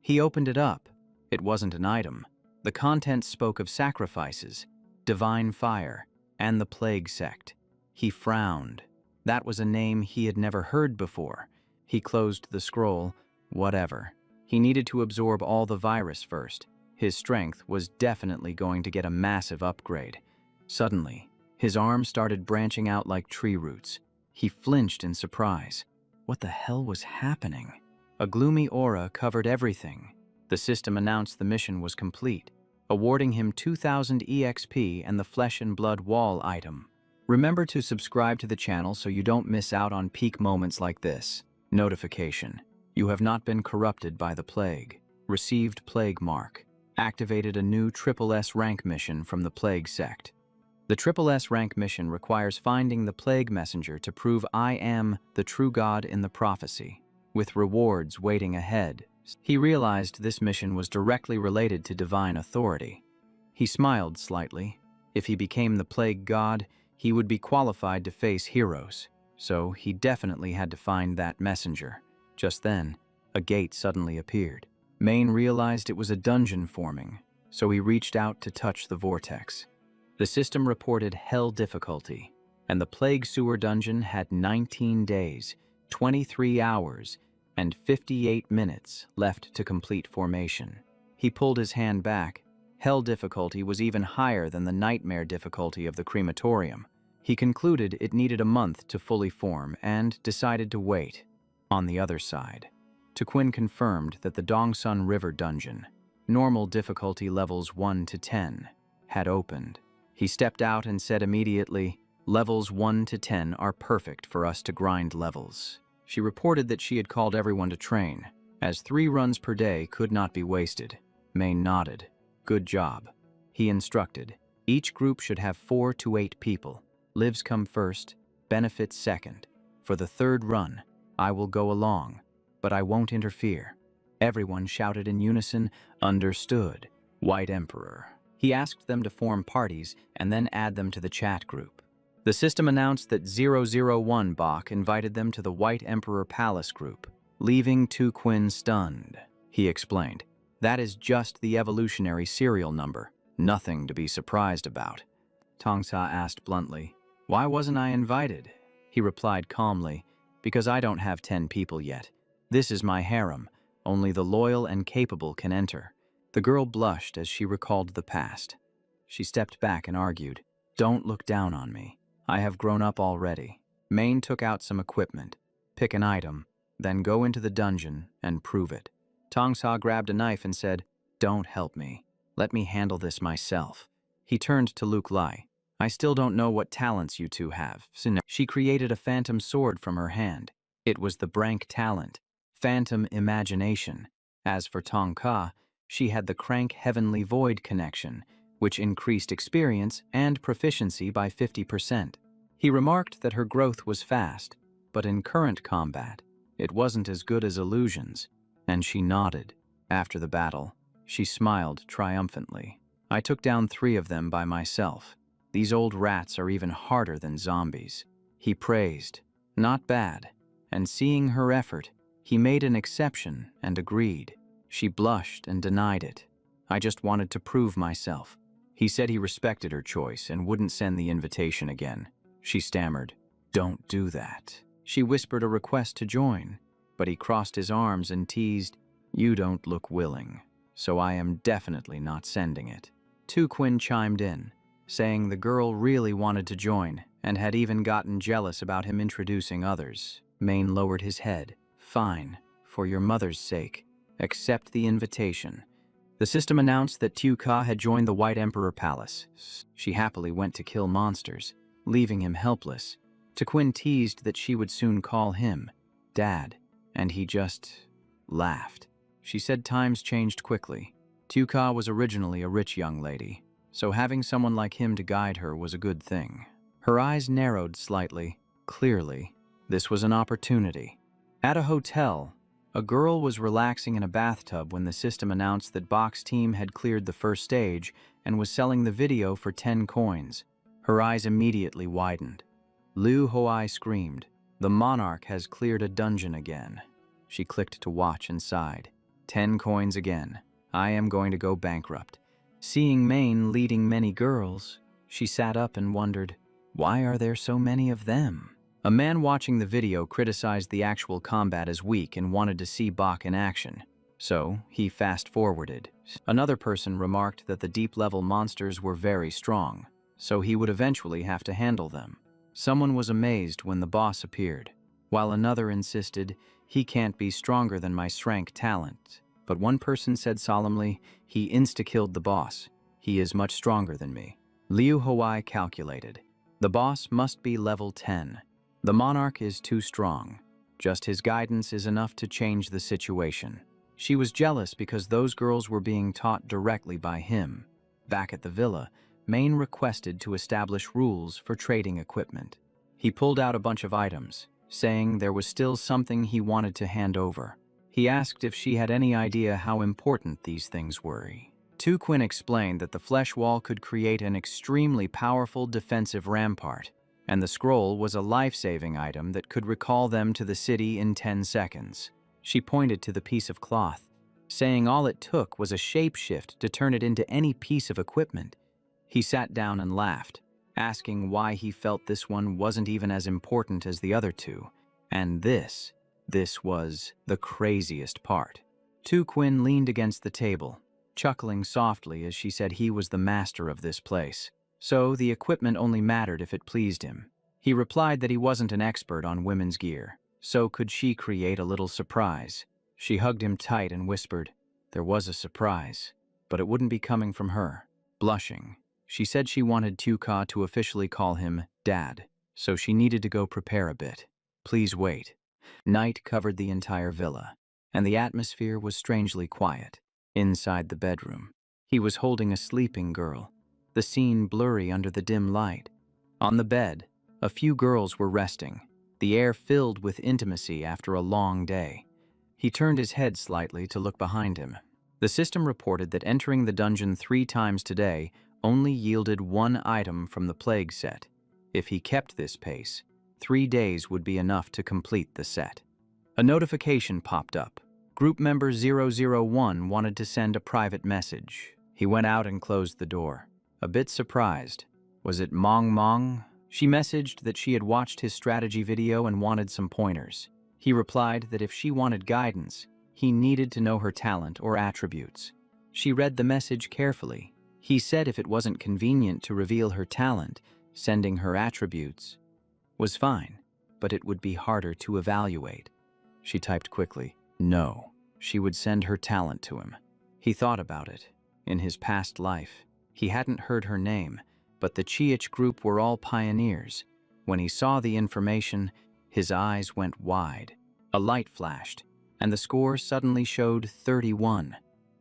He opened it up. It wasn't an item. The contents spoke of sacrifices, divine fire, and the plague sect. He frowned. That was a name he had never heard before. He closed the scroll. Whatever. He needed to absorb all the virus first. His strength was definitely going to get a massive upgrade. Suddenly, his arm started branching out like tree roots. He flinched in surprise. What the hell was happening? A gloomy aura covered everything. The system announced the mission was complete, awarding him 2,000 EXP and the Flesh and Blood wall item. Remember to subscribe to the channel so you don't miss out on peak moments like this. Notification. You have not been corrupted by the plague. Received plague mark. Activated a new SSS rank mission from the plague sect. The SSS rank mission requires finding the plague messenger to prove I am the true God in the prophecy, with rewards waiting ahead. He realized this mission was directly related to divine authority. He smiled slightly. If he became the plague god, he would be qualified to face heroes, so he definitely had to find that messenger. Just then, a gate suddenly appeared. Maine realized it was a dungeon forming, so he reached out to touch the vortex. The system reported hell difficulty, and the plague sewer dungeon had 19 days, 23 hours, and 58 minutes left to complete formation. He pulled his hand back. Hell difficulty was even higher than the nightmare difficulty of the crematorium. He concluded it needed a month to fully form and decided to wait. On the other side, Quinn confirmed that the Dongsun River dungeon, normal difficulty levels 1 to 10, had opened. He stepped out and said immediately, "Levels 1 to 10 are perfect for us to grind levels." She reported that she had called everyone to train, as 3 runs per day could not be wasted. Maine nodded. Good job. He instructed. Each group should have 4 to 8 people. Lives come first, benefits second. For the third run, I will go along, but I won't interfere. Everyone shouted in unison, understood. White Emperor. He asked them to form parties and then add them to the chat group. The system announced that 001 Bach invited them to the White Emperor Palace group, leaving Tu Quinn stunned. He explained, that is just the evolutionary serial number, nothing to be surprised about. Tongsa asked bluntly, why wasn't I invited? He replied calmly, because I don't have 10 people yet. This is my harem, only the loyal and capable can enter. The girl blushed as she recalled the past. She stepped back and argued, don't look down on me. I have grown up already. Main took out some equipment, pick an item, then go into the dungeon and prove it. Tongsa grabbed a knife and said, don't help me. Let me handle this myself. He turned to Luke Lai. I still don't know what talents you two have. She created a phantom sword from her hand. It was the Brank talent, phantom imagination. As for Tong Ka, she had the Crank Heavenly Void connection, which increased experience and proficiency by 50%. He remarked that her growth was fast, but in current combat, it wasn't as good as illusions, and she nodded. After the battle, she smiled triumphantly. I took down 3 of them by myself. These old rats are even harder than zombies. He praised. Not bad. And seeing her effort, he made an exception and agreed. She blushed and denied it. I just wanted to prove myself. He said he respected her choice and wouldn't send the invitation again. She stammered, don't do that. She whispered a request to join, but he crossed his arms and teased, you don't look willing, so I am definitely not sending it. Tu Quinn chimed in, saying the girl really wanted to join and had even gotten jealous about him introducing others. Main lowered his head. Fine, for your mother's sake, accept the invitation. The system announced that Tu Ka had joined the White Emperor Palace. She happily went to kill monsters, leaving him helpless. Tu Quinn teased that she would soon call him Dad, and he just laughed. She said times changed quickly. Tu Ka was originally a rich young lady, so having someone like him to guide her was a good thing. Her eyes narrowed slightly. Clearly, this was an opportunity. At a hotel, a girl was relaxing in a bathtub when the system announced that Bach's team had cleared the first stage and was selling the video for 10 coins. Her eyes immediately widened. Liu Hoai screamed, the monarch has cleared a dungeon again. She clicked to watch and sighed. 10 coins again. I am going to go bankrupt. Seeing Main leading many girls, she sat up and wondered, why are there so many of them? A man watching the video criticized the actual combat as weak and wanted to see Bach in action, so he fast-forwarded. Another person remarked that the deep-level monsters were very strong, so he would eventually have to handle them. Someone was amazed when the boss appeared, while another insisted, he can't be stronger than my Shrank talent. But one person said solemnly, he insta-killed the boss. He is much stronger than me. Liu Hoai calculated. The boss must be level 10. The monarch is too strong. Just his guidance is enough to change the situation. She was jealous because those girls were being taught directly by him. Back at the villa, Main requested to establish rules for trading equipment. He pulled out a bunch of items, saying there was still something he wanted to hand over. He asked if she had any idea how important these things were. Tu Quinn explained that the flesh wall could create an extremely powerful defensive rampart, and the scroll was a life-saving item that could recall them to the city in 10 seconds. She pointed to the piece of cloth, saying all it took was a shapeshift to turn it into any piece of equipment. He sat down and laughed, asking why he felt this one wasn't even as important as the other two. And this was the craziest part. Tu Quinn leaned against the table, chuckling softly as she said he was the master of this place. So the equipment only mattered if it pleased him. He replied that he wasn't an expert on women's gear, so could she create a little surprise? She hugged him tight and whispered, there was a surprise, but it wouldn't be coming from her. Blushing, she said she wanted Tu Ka to officially call him Dad, so she needed to go prepare a bit. Please wait. Night covered the entire villa, and the atmosphere was strangely quiet. Inside the bedroom, He was holding a sleeping girl, the scene blurry under the dim light. On the bed, a few girls were resting, the air filled with intimacy after a long day. He turned his head slightly to look behind him. The system reported that entering the dungeon 3 times today only yielded 1 item from the plague set. If he kept this pace, 3 days would be enough to complete the set. A notification popped up. Group member 001 wanted to send a private message. He went out and closed the door. A bit surprised. Was it Mong? She messaged that she had watched his strategy video and wanted some pointers. He replied that if she wanted guidance, he needed to know her talent or attributes. She read the message carefully. He said if it wasn't convenient to reveal her talent, sending her attributes was fine, but it would be harder to evaluate. She typed quickly, no, she would send her talent to him. He thought about it. In his past life, he hadn't heard her name, but the Chiich group were all pioneers. When he saw the information, his eyes went wide. A light flashed, and the score suddenly showed 31.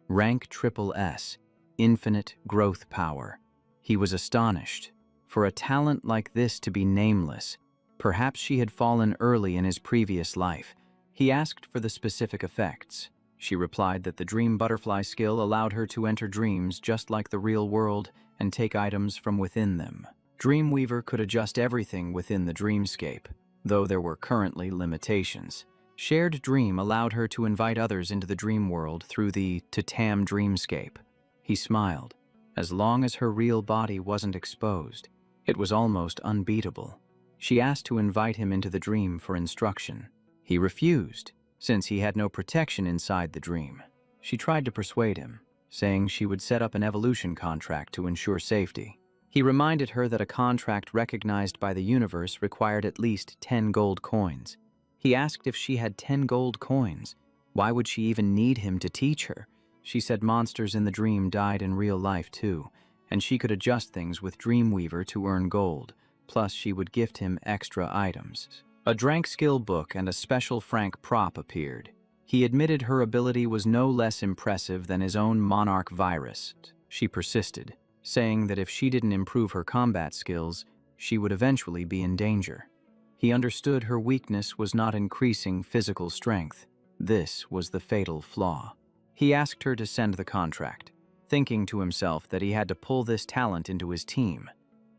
Rank SSS, infinite growth power. He was astonished. For a talent like this to be nameless, perhaps she had fallen early in his previous life. He asked for the specific effects. She replied that the dream butterfly skill allowed her to enter dreams just like the real world and take items from within them. Dreamweaver could adjust everything within the dreamscape, though there were currently limitations. Shared Dream allowed her to invite others into the dream world through the Tatam dreamscape. He smiled. As long as her real body wasn't exposed, it was almost unbeatable. She asked to invite him into the dream for instruction. He refused, since he had no protection inside the dream. She tried to persuade him, saying she would set up an evolution contract to ensure safety. He reminded her that a contract recognized by the universe required at least 10 gold coins. He asked if she had 10 gold coins. Why would she even need him to teach her? She said monsters in the dream died in real life too, and she could adjust things with Dreamweaver to earn gold, plus she would gift him extra items. A Drank skill book and a special Frank prop appeared. He admitted her ability was no less impressive than his own Monarch virus. She persisted, saying that if she didn't improve her combat skills, she would eventually be in danger. He understood her weakness was not increasing physical strength. This was the fatal flaw. He asked her to send the contract, thinking to himself that he had to pull this talent into his team.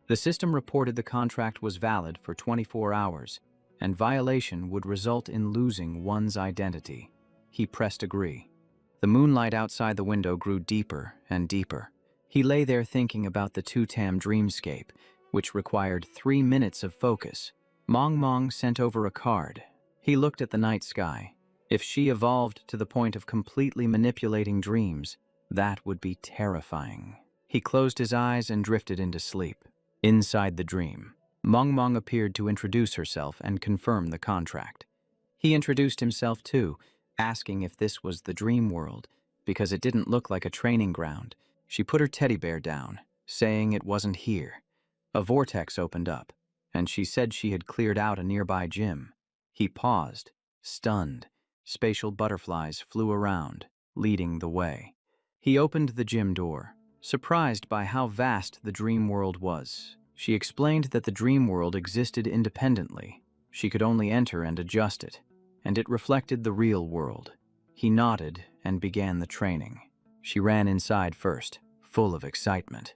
The system reported the contract was valid for 24 hours, and violation would result in losing one's identity. He pressed agree. The moonlight outside the window grew deeper and deeper. He lay there thinking about the Tatam dreamscape, which required 3 minutes of focus. Mong sent over a card. He looked at the night sky. If she evolved to the point of completely manipulating dreams, that would be terrifying. He closed his eyes and drifted into sleep. Inside the dream, Mong appeared to introduce herself and confirm the contract. He introduced himself too, asking if this was the dream world, because it didn't look like a training ground. She put her teddy bear down, saying it wasn't here. A vortex opened up, and she said she had cleared out a nearby gym. He paused, stunned. Spatial butterflies flew around, leading the way. He opened the gym door, surprised by how vast the dream world was. She explained that the dream world existed independently. She could only enter and adjust it, and it reflected the real world. He nodded and began the training. She ran inside first, full of excitement.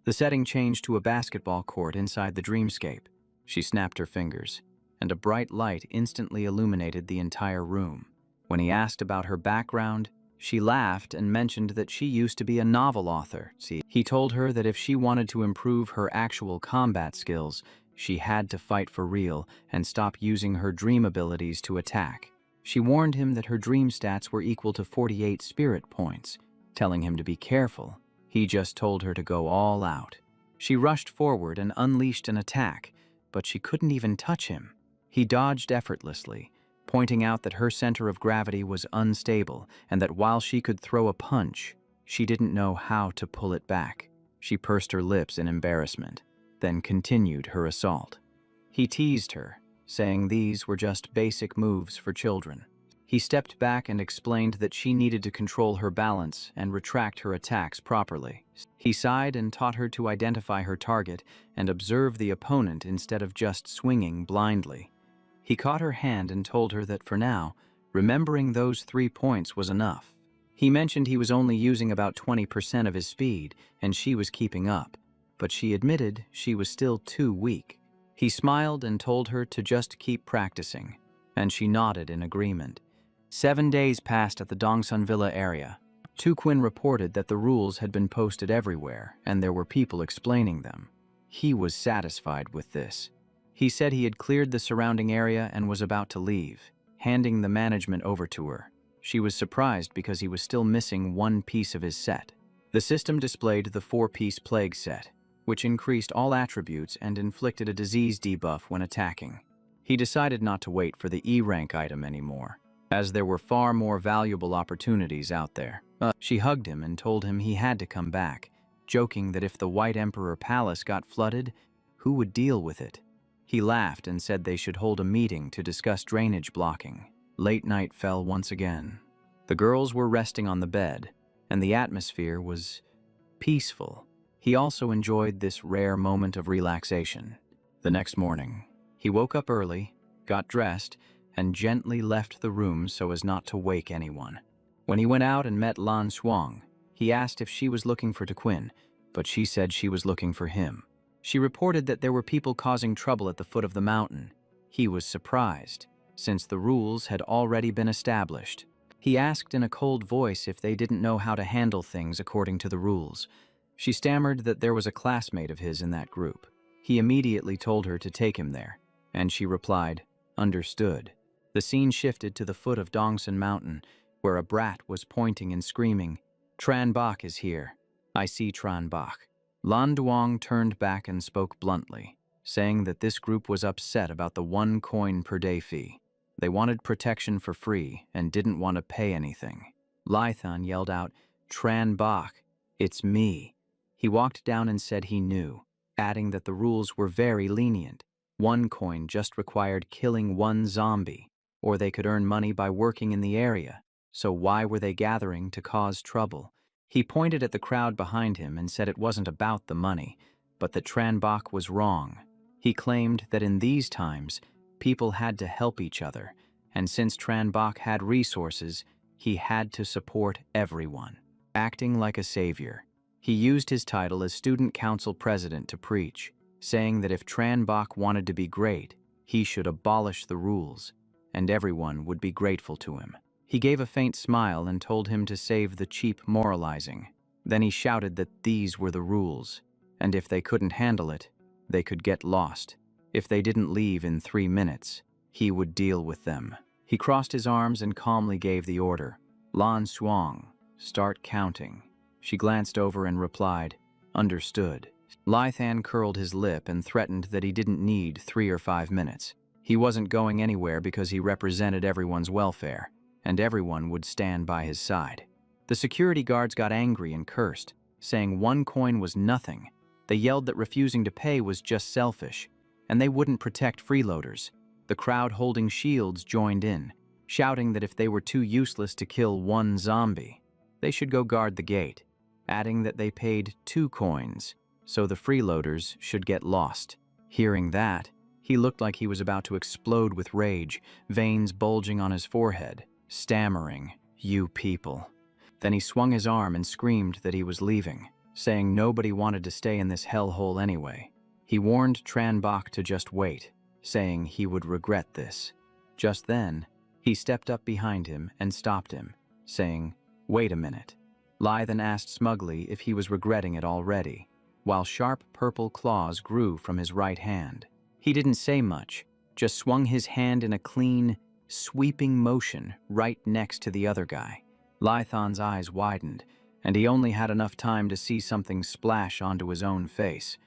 The setting changed to a basketball court inside the dreamscape. She snapped her fingers, and a bright light instantly illuminated the entire room. When he asked about her background, she laughed and mentioned that she used to be a novel author. He told her that if she wanted to improve her actual combat skills, she had to fight for real and stop using her dream abilities to attack. She warned him that her dream stats were equal to 48 spirit points, telling him to be careful. He just told her to go all out. She rushed forward and unleashed an attack, but she couldn't even touch him. He dodged effortlessly, pointing out that her center of gravity was unstable and that while she could throw a punch, she didn't know how to pull it back. She pursed her lips in embarrassment, then continued her assault. He teased her, saying these were just basic moves for children. He stepped back and explained that she needed to control her balance and retract her attacks properly. He sighed and taught her to identify her target and observe the opponent instead of just swinging blindly. He caught her hand and told her that for now, remembering those 3 points was enough. He mentioned he was only using about 20% of his speed and she was keeping up, but she admitted she was still too weak. He smiled and told her to just keep practicing, and she nodded in agreement. 7 days passed at the Dongsun Villa area. Tuquin reported that the rules had been posted everywhere and there were people explaining them. He was satisfied with this. He said he had cleared the surrounding area and was about to leave, handing the management over to her. She was surprised because he was still missing one piece of his set. The system displayed the 4-piece plague set, which increased all attributes and inflicted a disease debuff when attacking. He decided not to wait for the E-rank item anymore, as there were far more valuable opportunities out there. She hugged him and told him he had to come back, joking that if the White Emperor Palace got flooded, who would deal with it? He laughed and said they should hold a meeting to discuss drainage blocking. Late night fell once again. The girls were resting on the bed, and the atmosphere was peaceful. He also enjoyed this rare moment of relaxation. The next morning, he woke up early, got dressed, and gently left the room so as not to wake anyone. When he went out and met Lan Shuang, he asked if she was looking for Tuquin, but she said she was looking for him. She reported that there were people causing trouble at the foot of the mountain. He was surprised, since the rules had already been established. He asked in a cold voice if they didn't know how to handle things according to the rules. She stammered that there was a classmate of his in that group. He immediately told her to take him there, and she replied, "Understood." The scene shifted to the foot of Dongsun Mountain, where a brat was pointing and screaming, "Tran Bok is here. I see Tran Bok." Lan Duong turned back and spoke bluntly, saying that this group was upset about the 1 coin per day fee. They wanted protection for free and didn't want to pay anything. Lython yelled out, "Tran Bok, it's me." He walked down and said he knew, adding that the rules were very lenient. 1 coin just required killing 1 zombie, or they could earn money by working in the area, so why were they gathering to cause trouble? He pointed at the crowd behind him and said it wasn't about the money, but that Tran Bok was wrong. He claimed that in these times, people had to help each other, and since Tran Bok had resources, he had to support everyone. Acting like a savior, he used his title as student council president to preach, saying that if Tran Bok wanted to be great, he should abolish the rules, and everyone would be grateful to him. He gave a faint smile and told him to save the cheap moralizing. Then he shouted that these were the rules, and if they couldn't handle it, they could get lost. If they didn't leave in 3 minutes, he would deal with them. He crossed his arms and calmly gave the order, "Lan Shuang, start counting." She glanced over and replied, "Understood." Lythan curled his lip and threatened that he didn't need 3 or 5 minutes. He wasn't going anywhere because he represented everyone's welfare, and everyone would stand by his side. The security guards got angry and cursed, saying 1 coin was nothing. They yelled that refusing to pay was just selfish, and they wouldn't protect freeloaders. The crowd holding shields joined in, shouting that if they were too useless to kill 1 zombie, they should go guard the gate, adding that they paid 2 coins, so the freeloaders should get lost. Hearing that, he looked like he was about to explode with rage, veins bulging on his forehead, stammering, "You people." Then he swung his arm and screamed that he was leaving, saying nobody wanted to stay in this hellhole anyway. He warned Tran Bok to just wait, saying he would regret this. Just then, he stepped up behind him and stopped him, saying, "Wait a minute." Lai then asked smugly if he was regretting it already, while sharp purple claws grew from his right hand. He didn't say much, just swung his hand in a clean, sweeping motion right next to the other guy. Lython's eyes widened, and he only had enough time to see something splash onto his own face.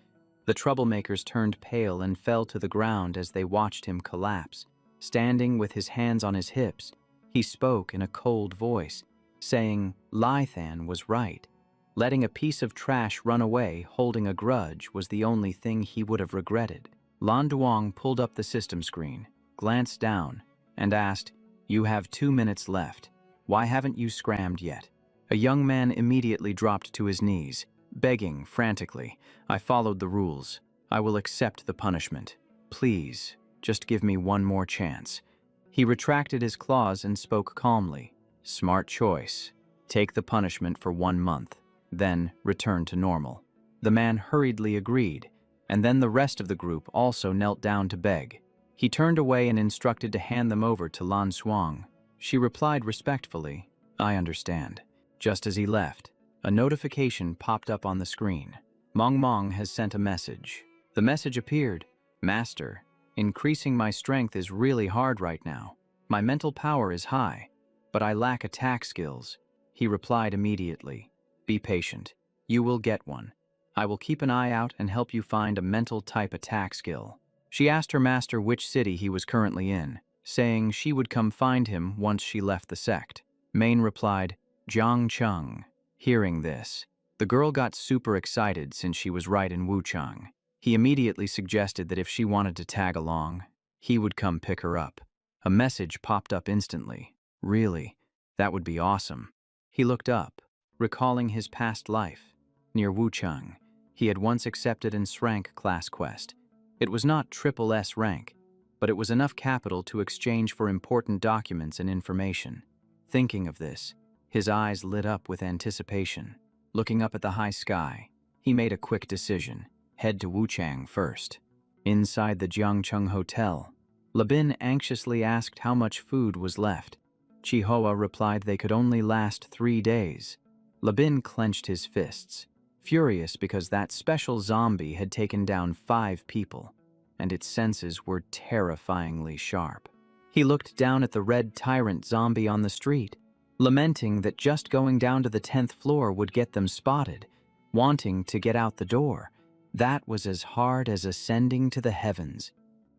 The troublemakers turned pale and fell to the ground as they watched him collapse. Standing with his hands on his hips, he spoke in a cold voice, saying Lythan was right. Letting a piece of trash run away holding a grudge was the only thing he would have regretted. Lan Duong pulled up the system screen, glanced down, and asked, You have 2 minutes left. Why haven't you scrammed yet? A young man immediately dropped to his knees, begging frantically. I followed the rules. I will accept the punishment. Please, just give me one more chance. He retracted his claws and spoke calmly. Smart choice. Take the punishment for 1 month, then return to normal. The man hurriedly agreed, and then the rest of the group also knelt down to beg. He turned away and instructed to hand them over to Lan Xuang. She replied respectfully, I understand. Just as he left, a notification popped up on the screen. Mong has sent a message. The message appeared, Master, increasing my strength is really hard right now. My mental power is high, but I lack attack skills. He replied immediately, Be patient. You will get one. I will keep an eye out and help you find a mental type attack skill. She asked her master which city he was currently in, saying she would come find him once she left the sect. Main replied, Jiangcheng. Hearing this, the girl got super excited since she was right in Wuchang. He immediately suggested that if she wanted to tag along, he would come pick her up. A message popped up instantly. Really? That would be awesome. He looked up, recalling his past life. Near Wuchang, he had once accepted an S-Rank class quest. It was not SSS rank, but it was enough capital to exchange for important documents and information. Thinking of this, his eyes lit up with anticipation. Looking up at the high sky, he made a quick decision. Head to Wuchang first. Inside the Jiangcheng Hotel, Labin anxiously asked how much food was left. Chihua replied they could only last 3 days. Labin clenched his fists, furious because that special zombie had taken down 5 people, and its senses were terrifyingly sharp. He looked down at the red tyrant zombie on the street, lamenting that just going down to the 10th floor would get them spotted, wanting to get out the door. That was as hard as ascending to the heavens.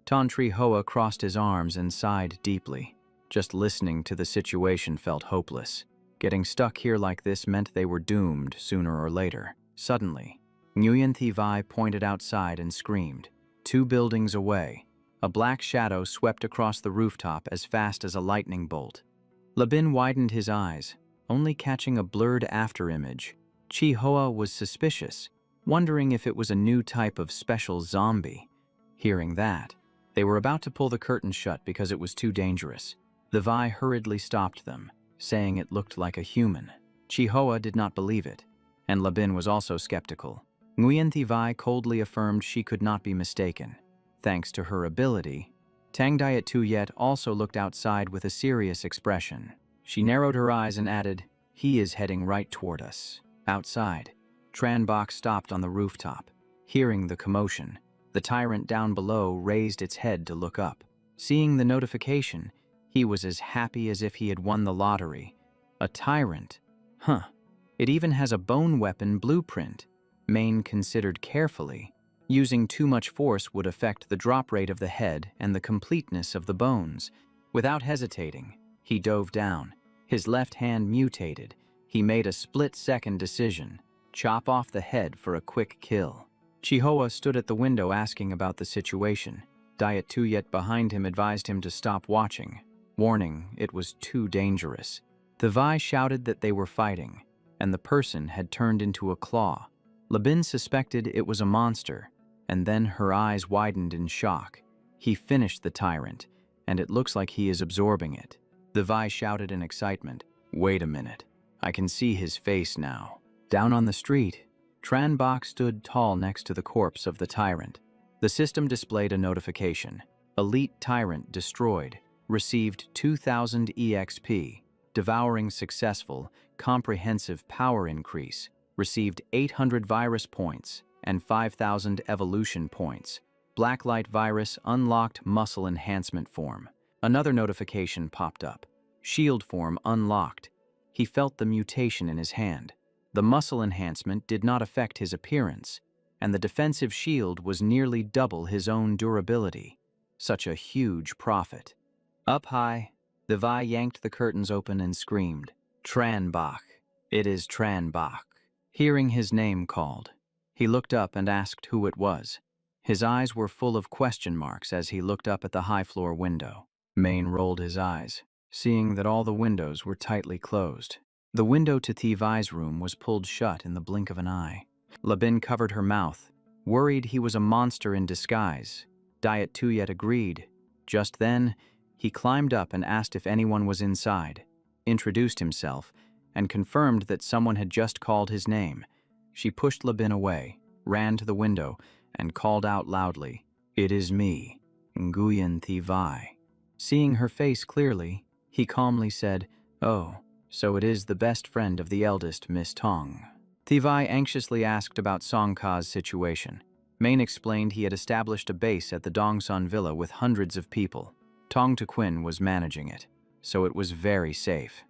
Tantri Hoa crossed his arms and sighed deeply. Just listening to the situation felt hopeless. Getting stuck here like this meant they were doomed sooner or later. Suddenly, Nguyen Thi Vai pointed outside and screamed. 2 buildings away, a black shadow swept across the rooftop as fast as a lightning bolt. Labin widened his eyes, only catching a blurred afterimage. Chi Hoa was suspicious, wondering if it was a new type of special zombie. Hearing that, they were about to pull the curtain shut because it was too dangerous. The Vai hurriedly stopped them, saying it looked like a human. Chi Hoa did not believe it, and Labin was also skeptical. Nguyen Thi Vai coldly affirmed she could not be mistaken. Thanks to her ability, Tang Diet Tuyet also looked outside with a serious expression. She narrowed her eyes and added, He is heading right toward us. Outside, Tran Bok stopped on the rooftop. Hearing the commotion, the tyrant down below raised its head to look up. Seeing the notification, he was as happy as if he had won the lottery. A tyrant? Huh. It even has a bone weapon blueprint. Main considered carefully. Using too much force would affect the drop rate of the head and the completeness of the bones. Without hesitating, he dove down. His left hand mutated. He made a split-second decision. Chop off the head for a quick kill. Chihoa stood at the window asking about the situation. Diet Tuyet behind him advised him to stop watching, warning it was too dangerous. The Vai shouted that they were fighting, and the person had turned into a claw. Labin suspected it was a monster, and then her eyes widened in shock. He finished the tyrant, and it looks like he is absorbing it. The Vai shouted in excitement, Wait a minute, I can see his face now. Down on the street, Tran Bok stood tall next to the corpse of the tyrant. The system displayed a notification. Elite Tyrant destroyed. Received 2,000 EXP. Devouring successful. Comprehensive power increase. Received 800 virus points and 5,000 evolution points. Blacklight virus unlocked muscle enhancement form. Another notification popped up. Shield form unlocked. He felt the mutation in his hand. The muscle enhancement did not affect his appearance, and the defensive shield was nearly double his own durability. Such a huge profit. Up high, the Vai yanked the curtains open and screamed, Tran Bok. It is Tran Bok. Hearing his name called, he looked up and asked who it was. His eyes were full of question marks as he looked up at the high-floor window. Main rolled his eyes, seeing that all the windows were tightly closed. The window to Thivai's room was pulled shut in the blink of an eye. Labin covered her mouth, worried he was a monster in disguise. Diet Tuyet agreed. Just then, he climbed up and asked if anyone was inside, introduced himself, and confirmed that someone had just called his name. She pushed Labin away, ran to the window, and called out loudly, "It is me, Nguyen Thivai." Seeing her face clearly, he calmly said, "Oh, so it is the best friend of the eldest Miss Tong." Thivai anxiously asked about Songka's situation. Main explained he had established a base at the Dongsun Villa with hundreds of people. Tong Tequin was managing it, so it was very safe.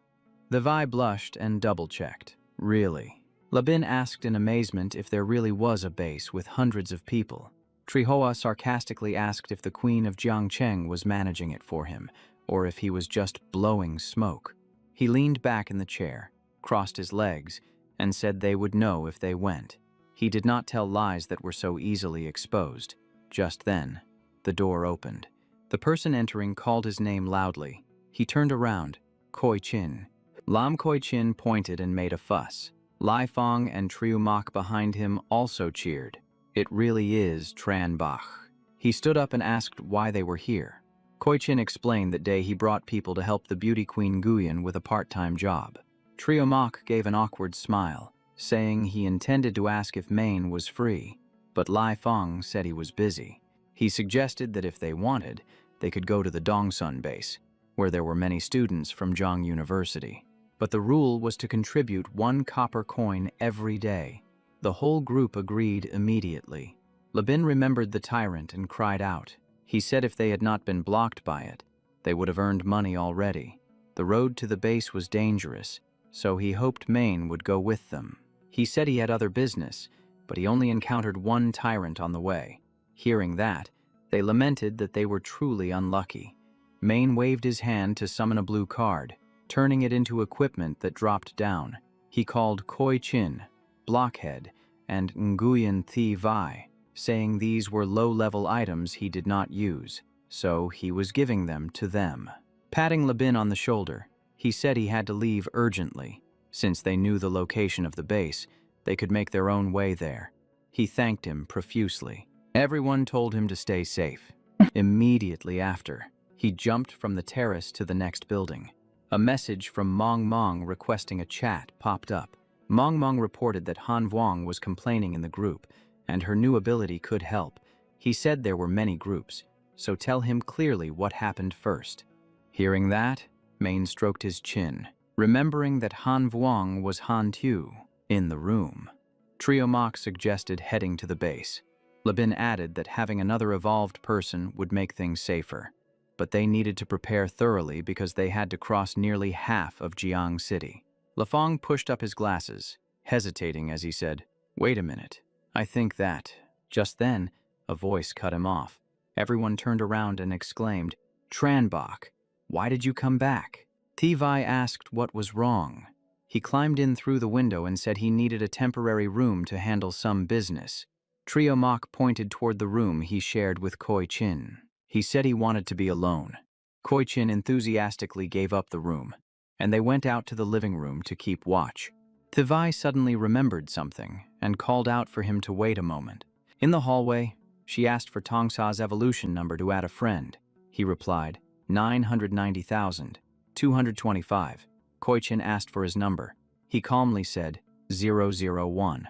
Thivai blushed and double-checked. Really? Labin asked in amazement if there really was a base with hundreds of people. Trihoa sarcastically asked if the Queen of Jiangcheng was managing it for him, or if he was just blowing smoke. He leaned back in the chair, crossed his legs, and said they would know if they went. He did not tell lies that were so easily exposed. Just then, the door opened. The person entering called his name loudly. He turned around. Koi Chin. Lam Koi Chin pointed and made a fuss. Lai Fong and Triu Mak behind him also cheered. It really is Tran Bach. He stood up and asked why they were here. Koi Chin explained that day he brought people to help the beauty queen Nguyen with a part-time job. Triu Mak gave an awkward smile, saying he intended to ask if Main was free, but Lai Fong said he was busy. He suggested that if they wanted, they could go to the Dongsun base, where there were many students from Zhang University. But the rule was to contribute 1 copper coin every day. The whole group agreed immediately. Labin remembered the tyrant and cried out. He said if they had not been blocked by it, they would have earned money already. The road to the base was dangerous, so he hoped Main would go with them. He said he had other business, but he only encountered 1 tyrant on the way. Hearing that, they lamented that they were truly unlucky. Main waved his hand to summon a blue card, turning it into equipment that dropped down. He called Koi Chin, Blockhead, and Nguyen Thi Vai, saying these were low-level items he did not use, so he was giving them to them. Patting Labin on the shoulder, he said he had to leave urgently. Since they knew the location of the base, they could make their own way there. He thanked him profusely. Everyone told him to stay safe. Immediately after, he jumped from the terrace to the next building. A message from Mong Mong requesting a chat popped up. Mong Mong reported that Han Vuong was complaining in the group, and her new ability could help. He said there were many groups, so tell him clearly what happened first. Hearing that, Main stroked his chin, remembering that Han Vuong was Han Tu in the room. Trio Mok suggested heading to the base. Labin added that having another evolved person would make things safer, but they needed to prepare thoroughly because they had to cross nearly half of Jiang City. Lafong pushed up his glasses, hesitating as he said, "Wait a minute, I think that..." Just then, a voice cut him off. Everyone turned around and exclaimed, "Tranbach, why did you come back?" Thivai asked what was wrong. He climbed in through the window and said he needed a temporary room to handle some business. Trio Mok pointed toward the room he shared with Koi Chin. He said he wanted to be alone. Koi Chin enthusiastically gave up the room, and they went out to the living room to keep watch. Thivai suddenly remembered something and called out for him to wait a moment. In the hallway, she asked for Tongsa's evolution number to add a friend. He replied, 990,225. Koi Chin asked for his number. He calmly said, 001.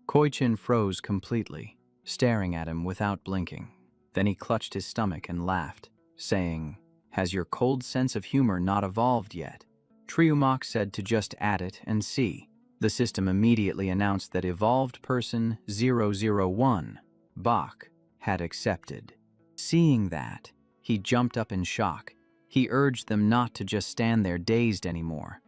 Koi Chin froze completely, staring at him without blinking. Then he clutched his stomach and laughed, saying, "Has your cold sense of humor not evolved yet?" Triumak said to just add it and see. The system immediately announced that evolved person 001, Bach, had accepted. Seeing that, he jumped up in shock. He urged them not to just stand there dazed anymore.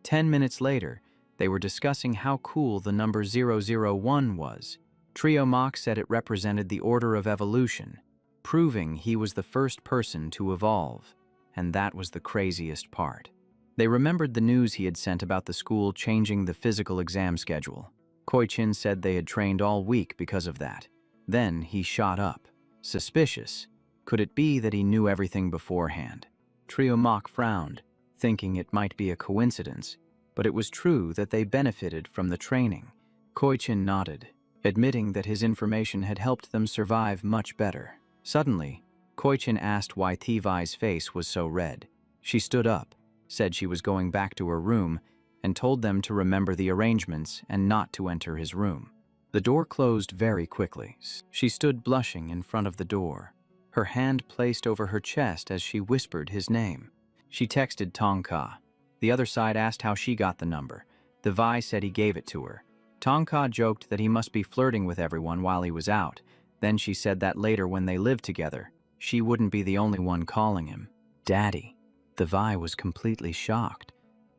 10 minutes later, they were discussing how cool the number 001 was. Trio Mok said it represented the order of evolution, proving he was the first person to evolve, and that was the craziest part. They remembered the news he had sent about the school changing the physical exam schedule. Koi Chin said they had trained all week because of that. Then he shot up. Suspicious. Could it be that he knew everything beforehand? Trio Mok frowned. thinking it might be a coincidence, but it was true that they benefited from the training. Koichin nodded, admitting that his information had helped them survive much better. Suddenly, Koichin asked why Thivai's face was so red. She stood up, said she was going back to her room, and told them to remember the arrangements and not to enter his room. The door closed very quickly. She stood blushing in front of the door, her hand placed over her chest as she whispered his name. She texted Tongka. The other side asked how she got the number. Thivai said he gave it to her. Tongka joked that he must be flirting with everyone while he was out. Then she said that later when they lived together, she wouldn't be the only one calling him Daddy. Thivai was completely shocked.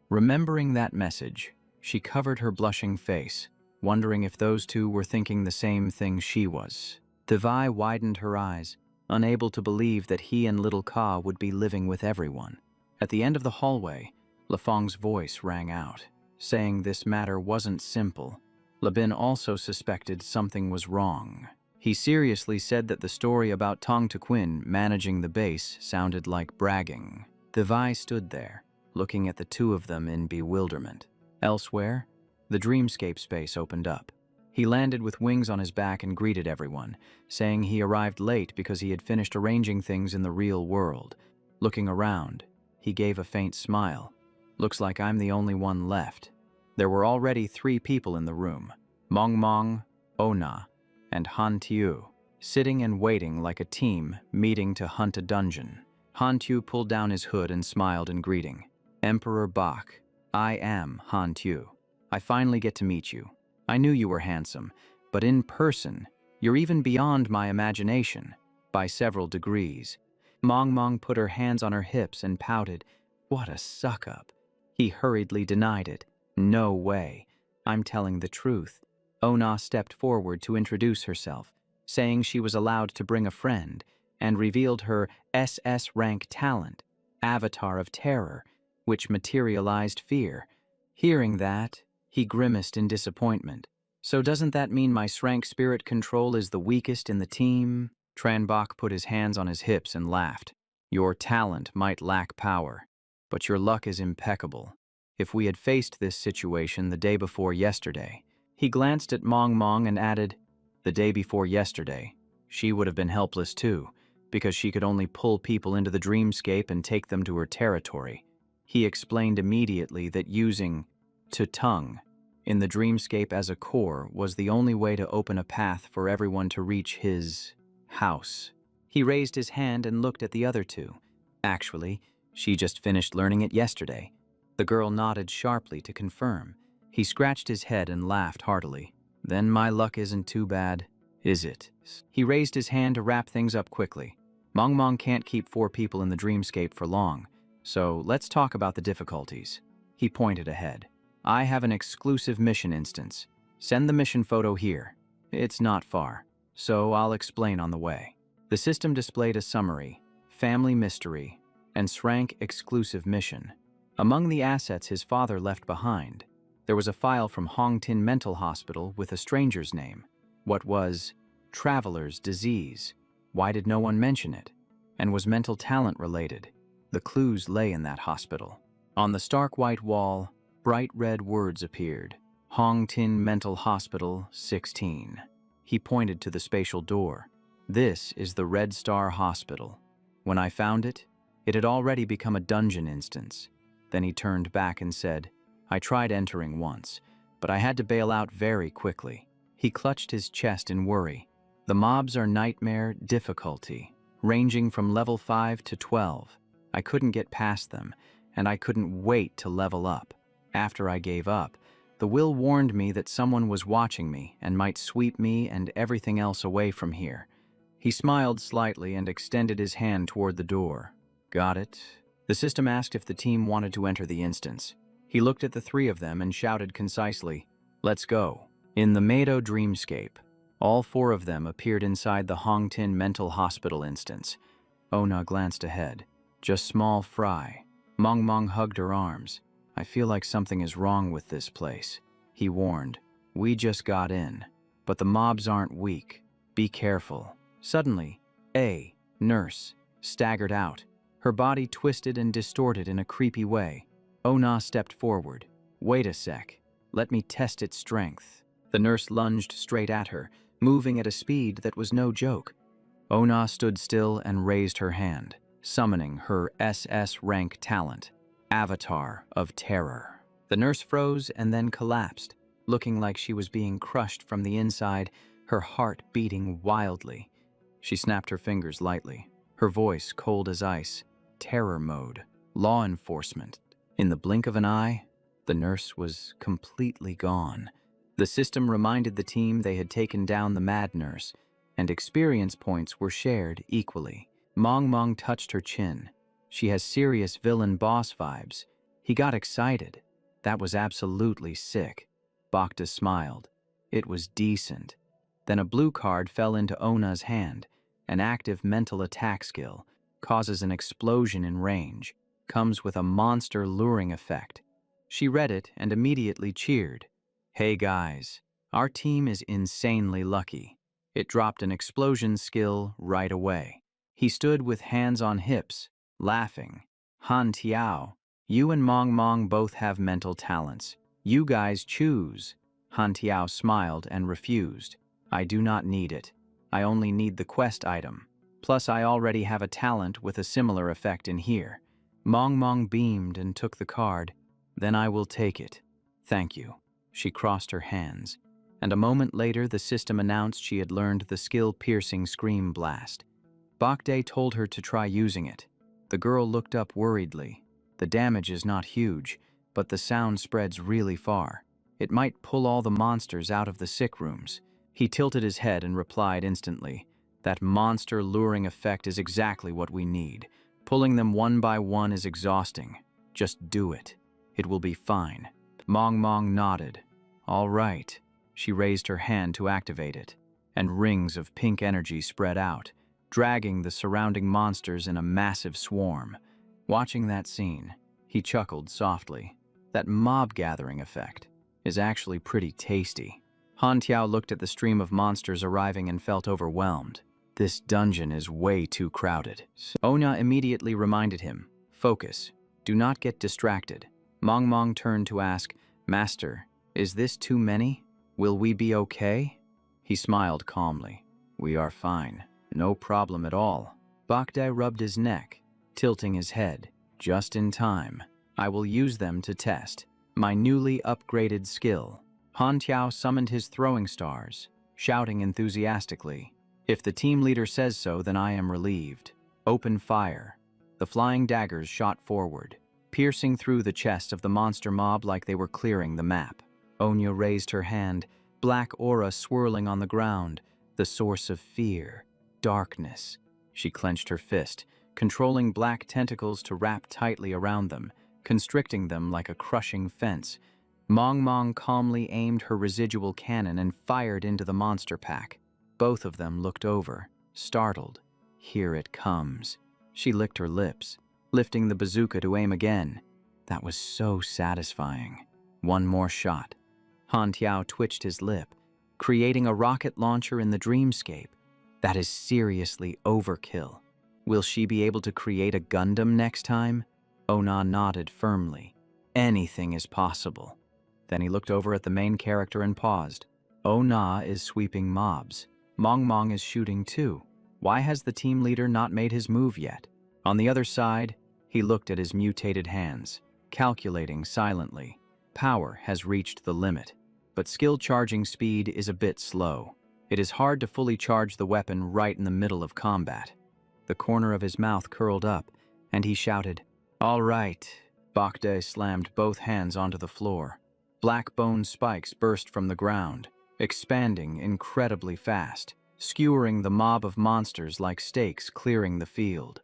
Remembering that message, she covered her blushing face, wondering if those two were thinking the same thing she was. Thivai widened her eyes, unable to believe that he and little Ka would be living with everyone. At the end of the hallway, Lafong's voice rang out, saying this matter wasn't simple. Labin also suspected something was wrong. He seriously said that the story about Tong Tequin managing the base sounded like bragging. Thivai stood there, looking at the two of them in bewilderment. Elsewhere, the dreamscape space opened up. He landed with wings on his back and greeted everyone, saying he arrived late because he had finished arranging things in the real world. Looking around, he gave a faint smile. Looks like I'm the only one left. There were already 3 people in the room, Mong Mong, Ona, and Han Tiu, sitting and waiting like a team meeting to hunt a dungeon. Han Tiu pulled down his hood and smiled in greeting. Emperor Bach, I am Han Tiu. I finally get to meet you. I knew you were handsome, but in person, you're even beyond my imagination, by several degrees. Mong Mong put her hands on her hips and pouted. What a suck-up. He hurriedly denied it. No way. I'm telling the truth. Ona stepped forward to introduce herself, saying she was allowed to bring a friend, and revealed her SS-Rank talent, Avatar of Terror, which materialized fear. Hearing that, he grimaced in disappointment. So doesn't that mean my S-Rank spirit control is the weakest in the team? Tranbach put his hands on his hips and laughed. Your talent might lack power, but your luck is impeccable. If we had faced this situation the day before yesterday, he glanced at Mong Mong and added, the day before yesterday, she would have been helpless too, because she could only pull people into the dreamscape and take them to her territory. He explained immediately that using tongue in the dreamscape as a core was the only way to open a path for everyone to reach his house. He raised his hand and looked at the other two. Actually, she just finished learning it yesterday. The girl nodded sharply to confirm. He scratched his head and laughed heartily. Then my luck isn't too bad, is it? He raised his hand to wrap things up quickly. Mong Mong can't keep 4 people in the dreamscape for long, so let's talk about the difficulties. He pointed ahead. I have an exclusive mission instance. Send the mission photo here. It's not far, so I'll explain on the way. The system displayed a summary, family mystery, and S-Rank exclusive mission. Among the assets his father left behind, there was a file from Hongtin Mental Hospital with a stranger's name. What was traveler's disease? Why did no one mention it? And was mental talent related? The clues lay in that hospital. On the stark white wall, bright red words appeared. Hongtin Mental Hospital 16. He pointed to the spatial door. This is the Red Star Hospital. When I found it, it had already become a dungeon instance. Then he turned back and said, I tried entering once, but I had to bail out very quickly. He clutched his chest in worry. The mobs are nightmare difficulty, ranging from level 5 to 12. I couldn't get past them, and I couldn't wait to level up. After I gave up, the will warned me that someone was watching me and might sweep me and everything else away from here. He smiled slightly and extended his hand toward the door. Got it? The system asked if the team wanted to enter the instance. He looked at the 3 of them and shouted concisely, Let's go. In the Meido dreamscape, all 4 of them appeared inside the Hongtin Mental Hospital instance. Ona glanced ahead. Just small fry. Mong Mong hugged her arms. I feel like something is wrong with this place. He warned. We just got in. But the mobs aren't weak. Be careful. Suddenly, A, nurse, staggered out. Her body twisted and distorted in a creepy way. Ona stepped forward. "Wait a sec. Let me test its strength." The nurse lunged straight at her, moving at a speed that was no joke. Ona stood still and raised her hand, summoning her SS-Rank talent, Avatar of Terror. The nurse froze and then collapsed, looking like she was being crushed from the inside, her heart beating wildly. She snapped her fingers lightly, her voice cold as ice. Terror mode. Law enforcement. In the blink of an eye, the nurse was completely gone. The system reminded the team they had taken down the mad nurse, and experience points were shared equally. Mong touched her chin. "She has serious villain boss vibes." He got excited. "That was absolutely sick." Bacta smiled. "It was decent." Then a blue card fell into Ona's hand. An active mental attack skill. Causes an explosion in range. Comes with a monster luring effect. She read it and immediately cheered. "Hey guys, our team is insanely lucky." It dropped an explosion skill right away. He stood with hands on hips, laughing. "Han Tiao, you and Mong both have mental talents. You guys choose." Han Tiao smiled and refused. "I do not need it. I only need the quest item. Plus I already have a talent with a similar effect in here." Mong beamed and took the card. "Then I will take it. Thank you." She crossed her hands, and a moment later the system announced she had learned the skill-piercing Scream Blast. Bacta told her to try using it. The girl looked up worriedly. "The damage is not huge, but the sound spreads really far. It might pull all the monsters out of the sick rooms." He tilted his head and replied instantly, "That monster luring effect is exactly what we need. Pulling them one by one is exhausting. Just do it. It will be fine." Mong nodded. "All right." She raised her hand to activate it, and rings of pink energy spread out, dragging the surrounding monsters in a massive swarm. Watching that scene, he chuckled softly. That mob gathering effect is actually pretty tasty. Han Tiao looked at the stream of monsters arriving and felt overwhelmed. This dungeon is way too crowded. Ona immediately reminded him, "Focus. Do not get distracted." Mong turned to ask, "Master, is this too many? Will we be okay?" He smiled calmly. "We are fine. No problem at all." Bacta rubbed his neck, tilting his head. "Just in time. I will use them to test my newly upgraded skill." Han Tiao summoned his throwing stars, shouting enthusiastically, "If the team leader says so, then I am relieved." Open fire. The flying daggers shot forward, piercing through the chest of the monster mob like they were clearing the map. Onya raised her hand, black aura swirling on the ground, the source of fear, darkness. She clenched her fist, controlling black tentacles to wrap tightly around them, constricting them like a crushing fence. Mong calmly aimed her residual cannon and fired into the monster pack. Both of them looked over, startled. "Here it comes." She licked her lips, lifting the bazooka to aim again. That was so satisfying. One more shot. Han Tiao twitched his lip, creating a rocket launcher in the dreamscape. That is seriously overkill. Will she be able to create a Gundam next time? Ona nodded firmly. Anything is possible. Then he looked over at the main character and paused. Ona is sweeping mobs. Mong is shooting too. Why has the team leader not made his move yet? On the other side, he looked at his mutated hands, calculating silently. Power has reached the limit, but skill charging speed is a bit slow. It is hard to fully charge the weapon right in the middle of combat. The corner of his mouth curled up, and he shouted, "All right." Bacta slammed both hands onto the floor. Black bone spikes burst from the ground, expanding incredibly fast, skewering the mob of monsters like stakes clearing the field.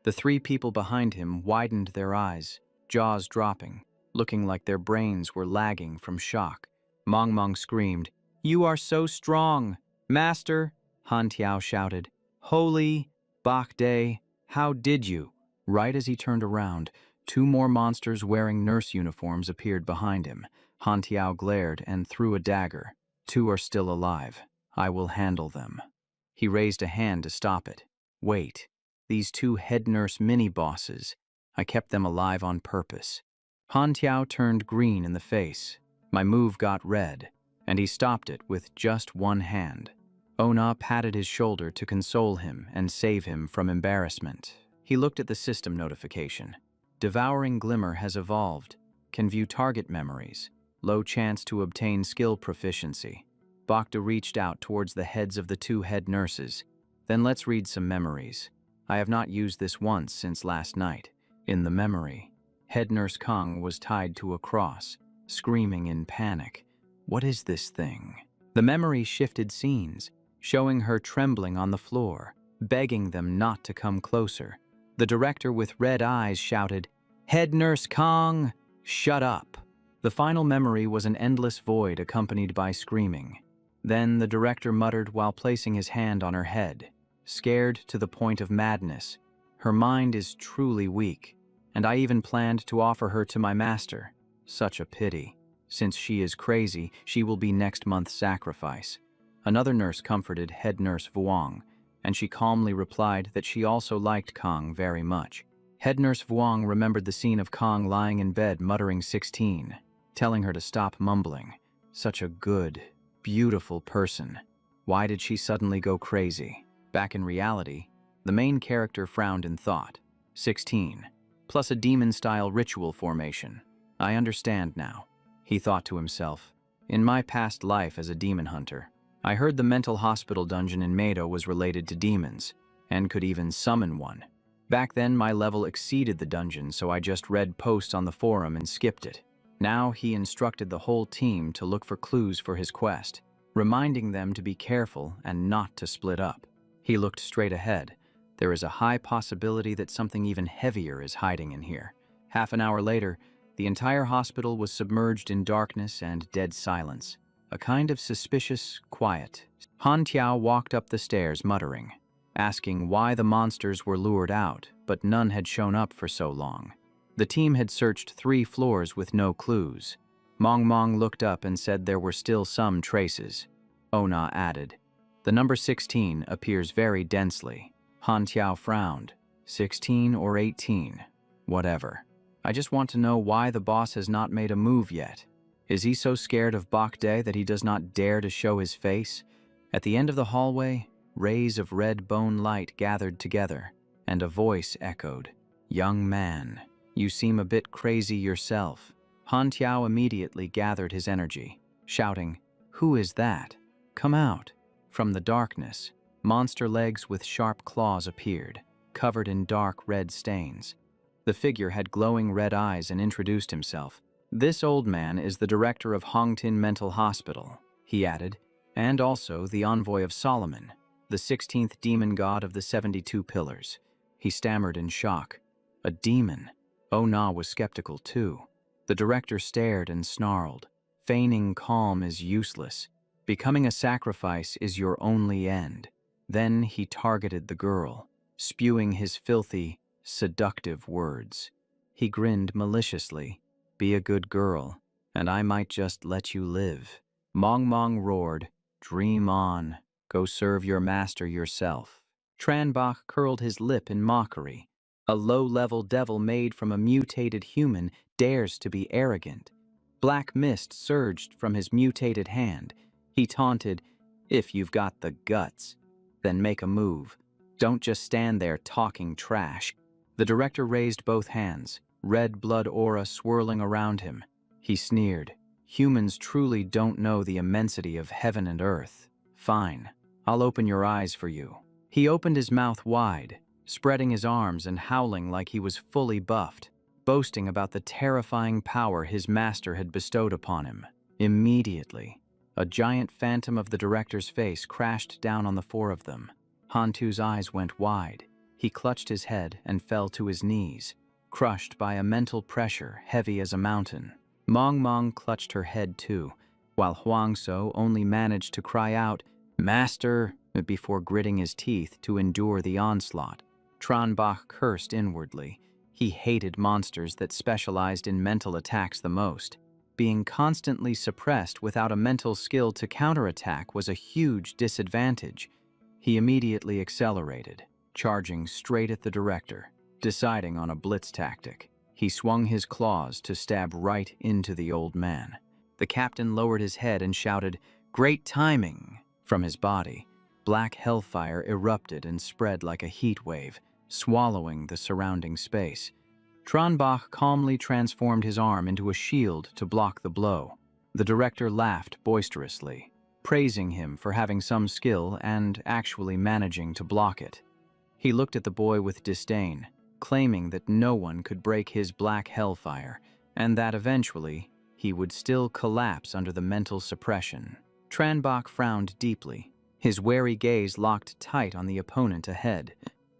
The three people behind him widened their eyes, jaws dropping, looking like their brains were lagging from shock. Mong screamed, "You are so strong, Master!" Han Tiao shouted, "Holy Bacta, how did you?" Right as he turned around, two more monsters wearing nurse uniforms appeared behind him. Han Tiao glared and threw a dagger. "Two are still alive. I will handle them." He raised a hand to stop it. "Wait." These two head nurse mini-bosses. I kept them alive on purpose. Han Tiao turned green in the face. My move got red, and he stopped it with just one hand. Ona patted his shoulder to console him and save him from embarrassment. He looked at the system notification. Devouring Glimmer has evolved. Can view target memories. Low chance to obtain skill proficiency. Bokta reached out towards the heads of the two head nurses. Then let's read some memories. I have not used this once since last night. In the memory, head nurse Kong was tied to a cross, screaming in panic. What is this thing? The memory shifted scenes, showing her trembling on the floor, begging them not to come closer. The director with red eyes shouted, "Head nurse Kong, shut up." The final memory was an endless void accompanied by screaming. Then the director muttered while placing his hand on her head, scared to the point of madness. Her mind is truly weak, and I even planned to offer her to my master. Such a pity. Since she is crazy, she will be next month's sacrifice. Another nurse comforted head nurse Vuong, and she calmly replied that she also liked Kong very much. Head nurse Vuong remembered the scene of Kong lying in bed muttering 16, telling her to stop mumbling. Such a good, beautiful person. Why did she suddenly go crazy? Back in reality, the main character frowned in thought. 16, plus a demon-style ritual formation. I understand now, he thought to himself. In my past life as a demon hunter, I heard the mental hospital dungeon in Meido was related to demons, and could even summon one. Back then my level exceeded the dungeon, so I just read posts on the forum and skipped it. Now he instructed the whole team to look for clues for his quest, reminding them to be careful and not to split up. He looked straight ahead. There is a high possibility that something even heavier is hiding in here. Half an hour later, the entire hospital was submerged in darkness and dead silence. A kind of suspicious quiet. Han Tiao walked up the stairs muttering, asking why the monsters were lured out, but none had shown up for so long. The team had searched 3 floors with no clues. Mong Mong looked up and said there were still some traces. Ona added, "The number 16 appears very densely." Han Tiao frowned. 16 or 18, whatever. I just want to know why the boss has not made a move yet. Is he so scared of Bokde that he does not dare to show his face? At the end of the hallway, rays of red bone light gathered together, and a voice echoed, "Young man, you seem a bit crazy yourself." Han Tiao immediately gathered his energy, shouting, "Who is that? Come out." From the darkness, monster legs with sharp claws appeared, covered in dark red stains. The figure had glowing red eyes and introduced himself. "This old man is the director of Hongtin Mental Hospital," he added, "and also the envoy of Solomon, the 16th demon god of the 72 pillars." He stammered in shock. A demon? Oh Na was skeptical too. The director stared and snarled. Feigning calm is useless. Becoming a sacrifice is your only end. Then he targeted the girl, spewing his filthy, seductive words. He grinned maliciously. "Be a good girl, and I might just let you live." Mong Mong roared, "Dream on. Go serve your master yourself." Tranbach curled his lip in mockery. A low-level devil made from a mutated human dares to be arrogant. Black mist surged from his mutated hand. He taunted, "If you've got the guts, then make a move. Don't just stand there talking trash." The director raised both hands, red blood aura swirling around him. He sneered, "Humans truly don't know the immensity of heaven and earth. Fine, I'll open your eyes for you." He opened his mouth wide, spreading his arms and howling like he was fully buffed, boasting about the terrifying power his master had bestowed upon him. Immediately, a giant phantom of the director's face crashed down on the 4 of them. Hantu's eyes went wide. He clutched his head and fell to his knees, crushed by a mental pressure heavy as a mountain. Mong Mong clutched her head too, while Huangso only managed to cry out, "Master," before gritting his teeth to endure the onslaught. Tranbach cursed inwardly. He hated monsters that specialized in mental attacks the most. Being constantly suppressed without a mental skill to counterattack was a huge disadvantage. He immediately accelerated. charging straight at the director. Deciding on a blitz tactic, he swung his claws to stab right into the old man. The captain lowered his head and shouted, "Great timing!" From his body, black hellfire erupted and spread like a heat wave, swallowing the surrounding space. Tranbach calmly transformed his arm into a shield to block the blow. The director laughed boisterously, praising him for having some skill and actually managing to block it. He looked at the boy with disdain, claiming that no one could break his black hellfire, and that eventually he would still collapse under the mental suppression. Tranbach frowned deeply, his wary gaze locked tight on the opponent ahead.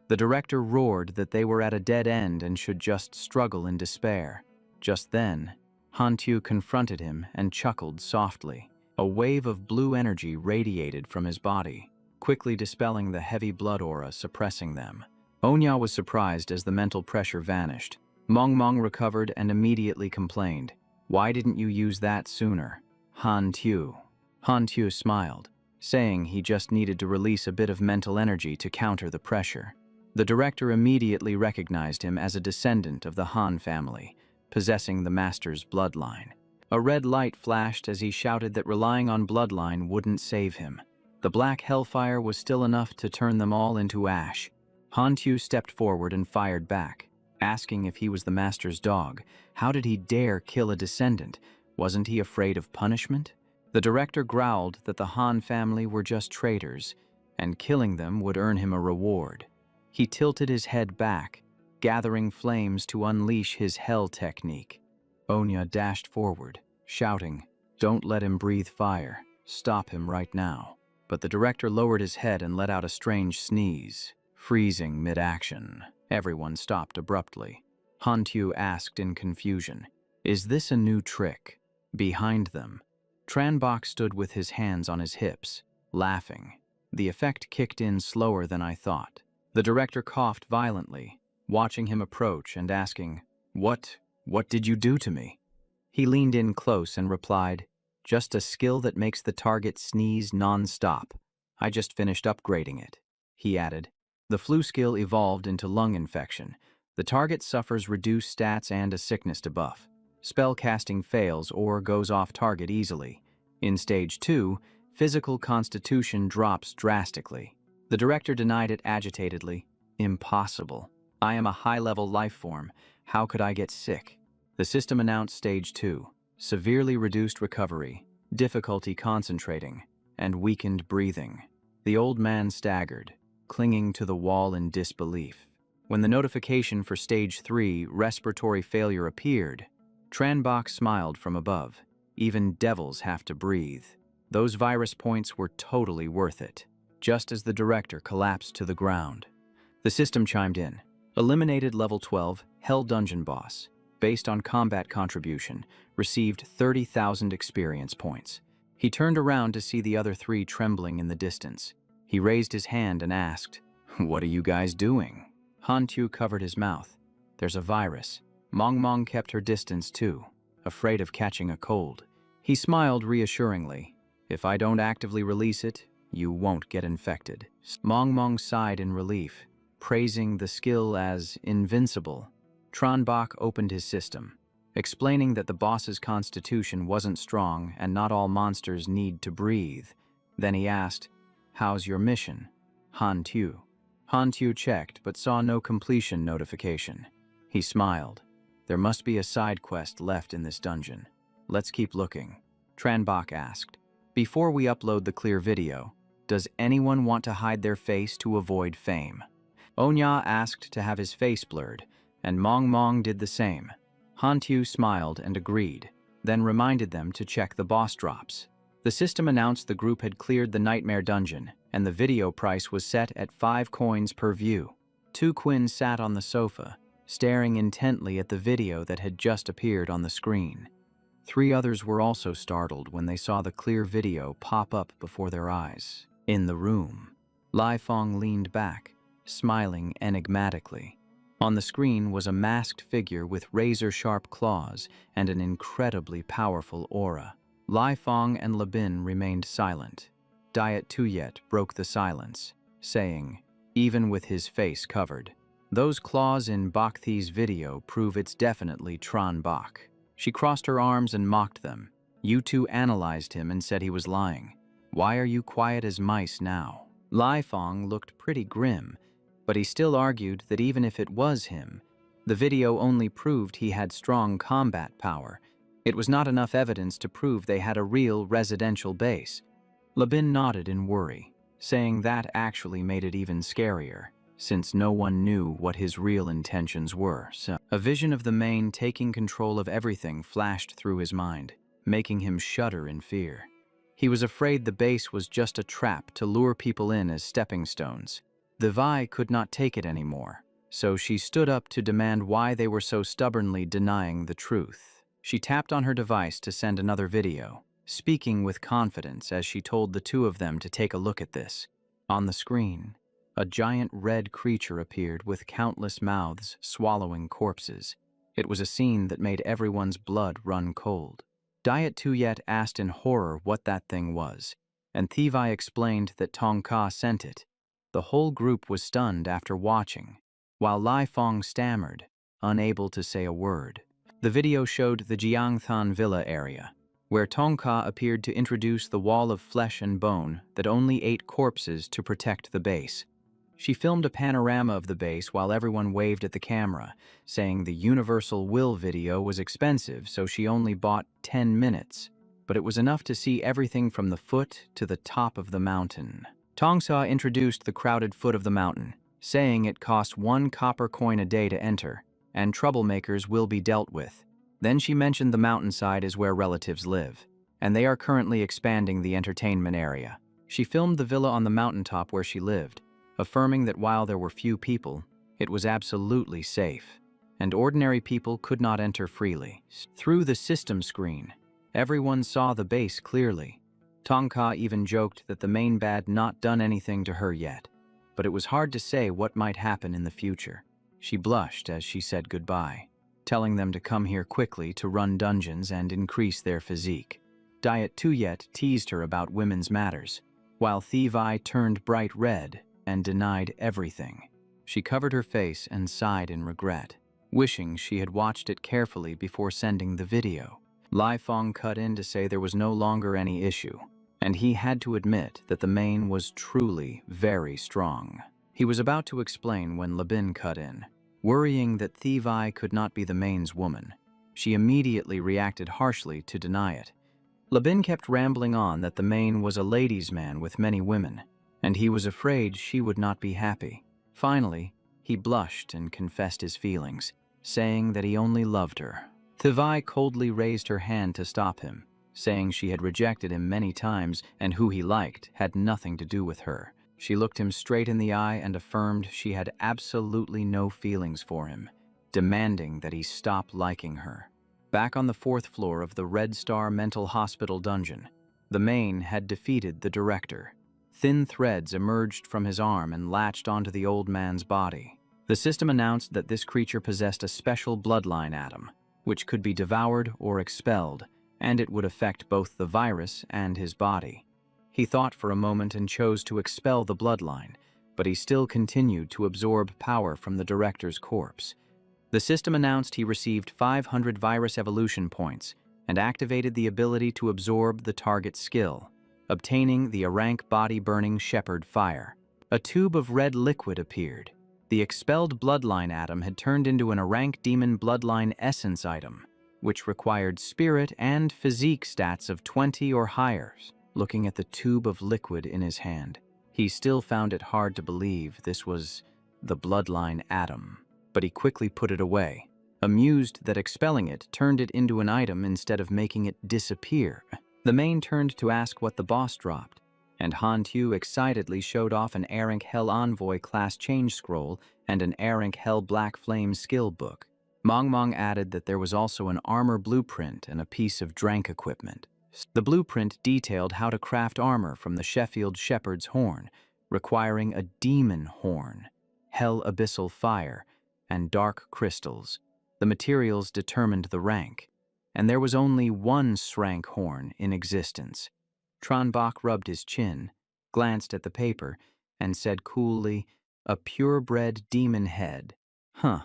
The director roared that they were at a dead end and should just struggle in despair. Just then, Hantu confronted him and chuckled softly. A wave of blue energy radiated from his body, quickly dispelling the heavy blood aura suppressing them. Onya was surprised as the mental pressure vanished. Mong recovered and immediately complained, "Why didn't you use that sooner?" Hantu smiled, saying he just needed to release a bit of mental energy to counter the pressure. The director immediately recognized him as a descendant of the Han family, possessing the master's bloodline. A red light flashed as he shouted that relying on bloodline wouldn't save him. The black hellfire was still enough to turn them all into ash. Hantu stepped forward and fired back, asking if he was the master's dog. How did he dare kill a descendant? Wasn't he afraid of punishment? The director growled that the Han family were just traitors, and killing them would earn him a reward. He tilted his head back, gathering flames to unleash his hell technique. Onya dashed forward, shouting, "Don't let him breathe fire. Stop him right now." But the director lowered his head and let out a strange sneeze, freezing mid-action. Everyone stopped abruptly. Hantu asked in confusion, "Is this a new trick?" Behind them, Tranbach stood with his hands on his hips, laughing. The effect kicked in slower than I thought. The director coughed violently, watching him approach and asking, What did you do to me?" He leaned in close and replied, "Just a skill that makes the target sneeze non-stop. I just finished upgrading it." He added, "The flu skill evolved into lung infection. The target suffers reduced stats and a sickness debuff. Spell casting fails or goes off target easily. In Stage 2, physical constitution drops drastically." The director denied it agitatedly. "Impossible. I am a high-level life form. How could I get sick?" The system announced Stage 2, severely reduced recovery, difficulty concentrating, and weakened breathing. The old man staggered, clinging to the wall in disbelief. When the notification for Stage 3, respiratory failure, appeared, Tranbach smiled from above. Even devils have to breathe. Those virus points were totally worth it. Just as the director collapsed to the ground, the system chimed in. Eliminated level 12 Hell Dungeon Boss, based on combat contribution, received 30,000 experience points. He turned around to see the other three trembling in the distance. He raised his hand and asked, "What are you guys doing?" Hantu covered his mouth. "There's a virus." Mong kept her distance too, afraid of catching a cold. He smiled reassuringly. "If I don't actively release it, you won't get infected." Mong sighed in relief, praising the skill as invincible. Tranbach opened his system, explaining that the boss's constitution wasn't strong and not all monsters need to breathe. Then he asked, "How's your mission?" Hantu checked but saw no completion notification. He smiled. "There must be a side quest left in this dungeon. Let's keep looking." Tranbach asked, "Before we upload the clear video, does anyone want to hide their face to avoid fame?" Onya asked to have his face blurred, and Mong did the same. Hantu smiled and agreed, then reminded them to check the boss drops. The system announced the group had cleared the Nightmare Dungeon, and the video price was set at 5 coins per view. Tu Quinn sat on the sofa, staring intently at the video that had just appeared on the screen. 3 others were also startled when they saw the clear video pop up before their eyes. In the room, Lai Fong leaned back, smiling enigmatically. On the screen was a masked figure with razor-sharp claws and an incredibly powerful aura. Lai Fong and Labin remained silent. Diet Tuyet broke the silence, saying, even with his face covered. Those claws in Bakthi's video prove it's definitely Tron Bak. She crossed her arms and mocked them. You two analyzed him and said he was lying. Why are you quiet as mice now? Lai Fong looked pretty grim, but he still argued that even if it was him, the video only proved he had strong combat power. It was not enough evidence to prove they had a real residential base. Labin nodded in worry, saying that actually made it even scarier, since no one knew what his real intentions were. So, a vision of the Main taking control of everything flashed through his mind, making him shudder in fear. He was afraid the base was just a trap to lure people in as stepping stones. The Vi could not take it anymore, so she stood up to demand why they were so stubbornly denying the truth. She tapped on her device to send another video, speaking with confidence as she told the two of them to take a look at this. On the screen, a giant red creature appeared with countless mouths swallowing corpses. It was a scene that made everyone's blood run cold. Diet Tuyet asked in horror what that thing was, and Thivai explained that Tong Ka sent it. The whole group was stunned after watching, while Lai Fong stammered, unable to say a word. The video showed the Jiangthan Villa area, where Tong Ka appeared to introduce the wall of flesh and bone that only ate corpses to protect the base. She filmed a panorama of the base while everyone waved at the camera, saying the Universal Will video was expensive, so she only bought 10 minutes, but it was enough to see everything from the foot to the top of the mountain. Tongsa introduced the crowded foot of the mountain, saying it costs 1 copper coin a day to enter, and troublemakers will be dealt with. Then she mentioned the mountainside is where relatives live, and they are currently expanding the entertainment area. She filmed the villa on the mountaintop where she lived, affirming that while there were few people, it was absolutely safe, and ordinary people could not enter freely. Through the system screen, everyone saw the base clearly. Tong Ka even joked that the main bad not done anything to her yet, but it was hard to say what might happen in the future. She blushed as she said goodbye, telling them to come here quickly to run dungeons and increase their physique. Diet Tuyet teased her about women's matters, while Thivai turned bright red and denied everything. She covered her face and sighed in regret, wishing she had watched it carefully before sending the video. Lai Fong cut in to say there was no longer any issue, and he had to admit that the Main was truly very strong. He was about to explain when Labin cut in, worrying that Thivai could not be the Main's woman. She immediately reacted harshly to deny it. Labin kept rambling on that the Main was a ladies' man with many women, and he was afraid she would not be happy. Finally, he blushed and confessed his feelings, saying that he only loved her. Thivai coldly raised her hand to stop him, saying she had rejected him many times and who he liked had nothing to do with her. She looked him straight in the eye and affirmed she had absolutely no feelings for him, demanding that he stop liking her. Back on the 4th floor of the Red Star Mental Hospital dungeon, the Main had defeated the director. Thin threads emerged from his arm and latched onto the old man's body. The system announced that this creature possessed a special bloodline atom, which could be devoured or expelled, and it would affect both the virus and his body. He thought for a moment and chose to expel the bloodline, but he still continued to absorb power from the director's corpse. The system announced he received 500 virus evolution points and activated the ability to absorb the target's skill, obtaining the rank body-burning shepherd fire. A tube of red liquid appeared. The expelled bloodline atom had turned into an rank demon bloodline essence item, which required spirit and physique stats of 20 or higher. Looking at the tube of liquid in his hand, he still found it hard to believe this was the bloodline atom, but he quickly put it away, amused that expelling it turned it into an item instead of making it disappear. The Main turned to ask what the boss dropped, and Han Tu excitedly showed off an Arank Hell Envoy class change scroll and an Arank Hell Black Flame skill book. Mong added that there was also an armor blueprint and a piece of drank equipment. The blueprint detailed how to craft armor from the Sheffield Shepherd's horn, requiring a demon horn, hell abyssal fire, and dark crystals. The materials determined the rank, and there was only one Srank horn in existence. Tron Bak rubbed his chin, glanced at the paper, and said coolly, A purebred demon head. Huh,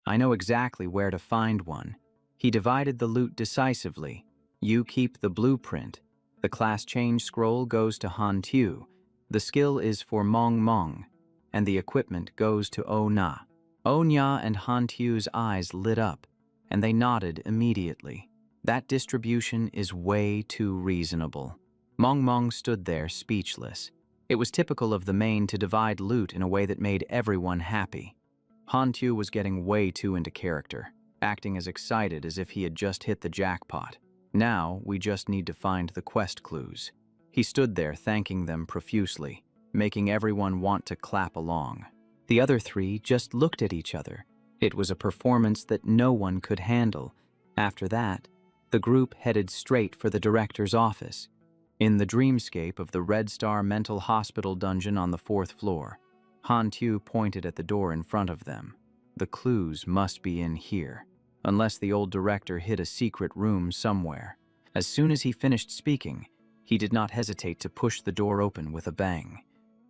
I know exactly where to find one. He divided the loot decisively. You keep the blueprint. The class change scroll goes to Han Tu. The skill is for Mong Mong, and the equipment goes to O Na. O Nya and Han Tu's eyes lit up, and they nodded immediately. That distribution is way too reasonable. Mong Mong stood there speechless. It was typical of the main to divide loot in a way that made everyone happy. Han Tu was getting way too into character, acting as excited as if he had just hit the jackpot. Now, we just need to find the quest clues. He stood there thanking them profusely, making everyone want to clap along. The other three just looked at each other. It was a performance that no one could handle. After that, the group headed straight for the director's office. In the dreamscape of the Red Star Mental Hospital dungeon on the 4th floor, Han Tu pointed at the door in front of them. The clues must be in here, unless the old director hid a secret room somewhere. As soon as he finished speaking, he did not hesitate to push the door open with a bang.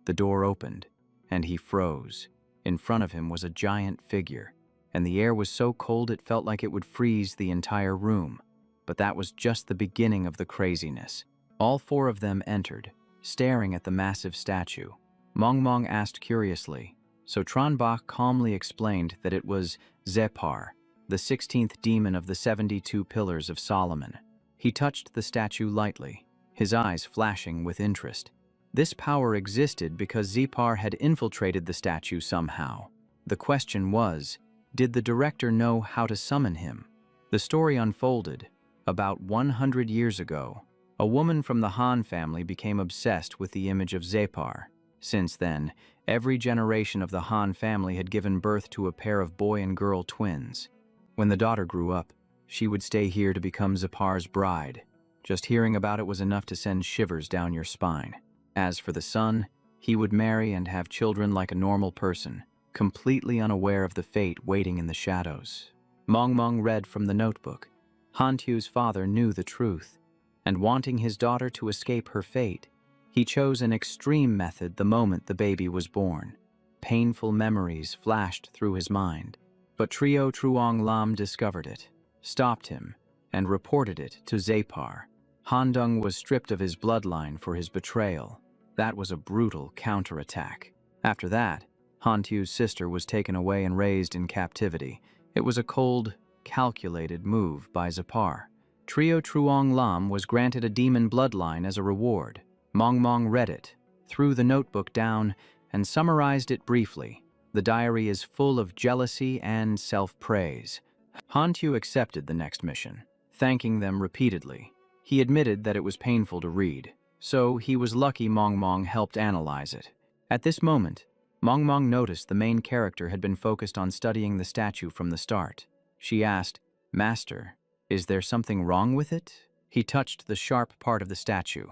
The door opened, and he froze. In front of him was a giant figure, and the air was so cold it felt like it would freeze the entire room. But that was just the beginning of the craziness. All four of them entered, staring at the massive statue. Mong Mong asked curiously, so Tranbach calmly explained that it was Zepar, the 16th demon of the 72 Pillars of Solomon. He touched the statue lightly, his eyes flashing with interest. This power existed because Zepar had infiltrated the statue somehow. The question was, did the director know how to summon him? The story unfolded. About 100 years ago, a woman from the Han family became obsessed with the image of Zepar. Since then, every generation of the Han family had given birth to a pair of boy and girl twins. When the daughter grew up, she would stay here to become Zepar's bride. Just hearing about it was enough to send shivers down your spine. As for the son, he would marry and have children like a normal person, completely unaware of the fate waiting in the shadows. Mong Mong read from the notebook. Han Tu's father knew the truth, and wanting his daughter to escape her fate, he chose an extreme method the moment the baby was born. Painful memories flashed through his mind, but Trio Truong Lam discovered it, stopped him, and reported it to Zepar. Handong was stripped of his bloodline for his betrayal. That was a brutal counterattack. After that, Han Tu's sister was taken away and raised in captivity. It was a cold, calculated move by Zepar. Trio Truong Lam was granted a demon bloodline as a reward. Mong Mong read it, threw the notebook down, and summarized it briefly. The diary is full of jealousy and self-praise. Han Tu accepted the next mission, thanking them repeatedly. He admitted that it was painful to read, so he was lucky Mong Mong helped analyze it. At this moment, Mong Mong noticed the main character had been focused on studying the statue from the start. She asked, "Master, is there something wrong with it?" He touched the sharp part of the statue.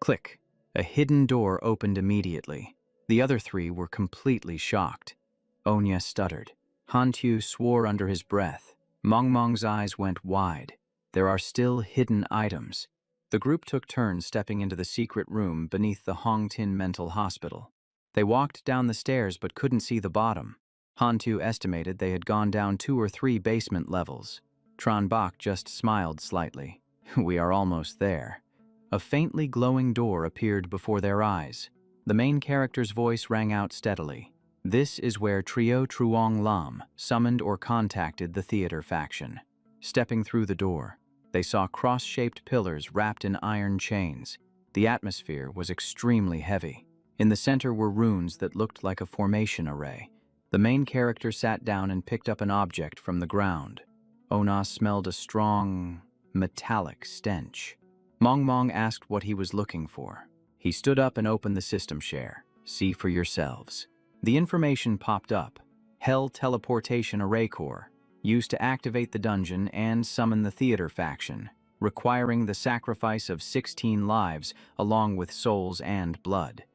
Click. A hidden door opened immediately. The other three were completely shocked. Onya stuttered. Han Tu swore under his breath. Mong Mong's eyes went wide. There are still hidden items. The group took turns stepping into the secret room beneath the Hong Tin Mental Hospital. They walked down the stairs but couldn't see the bottom. Han Tu estimated they had gone down 2 or 3 basement levels. Tran Bach just smiled slightly. We are almost there. A faintly glowing door appeared before their eyes. The main character's voice rang out steadily. This is where Trio Truong Lam summoned or contacted the theater faction. Stepping through the door, they saw cross-shaped pillars wrapped in iron chains. The atmosphere was extremely heavy. In the center were runes that looked like a formation array. The main character sat down and picked up an object from the ground. Ona smelled a strong, metallic stench. Mong Mong asked what he was looking for. He stood up and opened the system share. See for yourselves. The information popped up. Hell Teleportation Array Core, used to activate the dungeon and summon the theater faction, requiring the sacrifice of 16 lives along with souls and blood.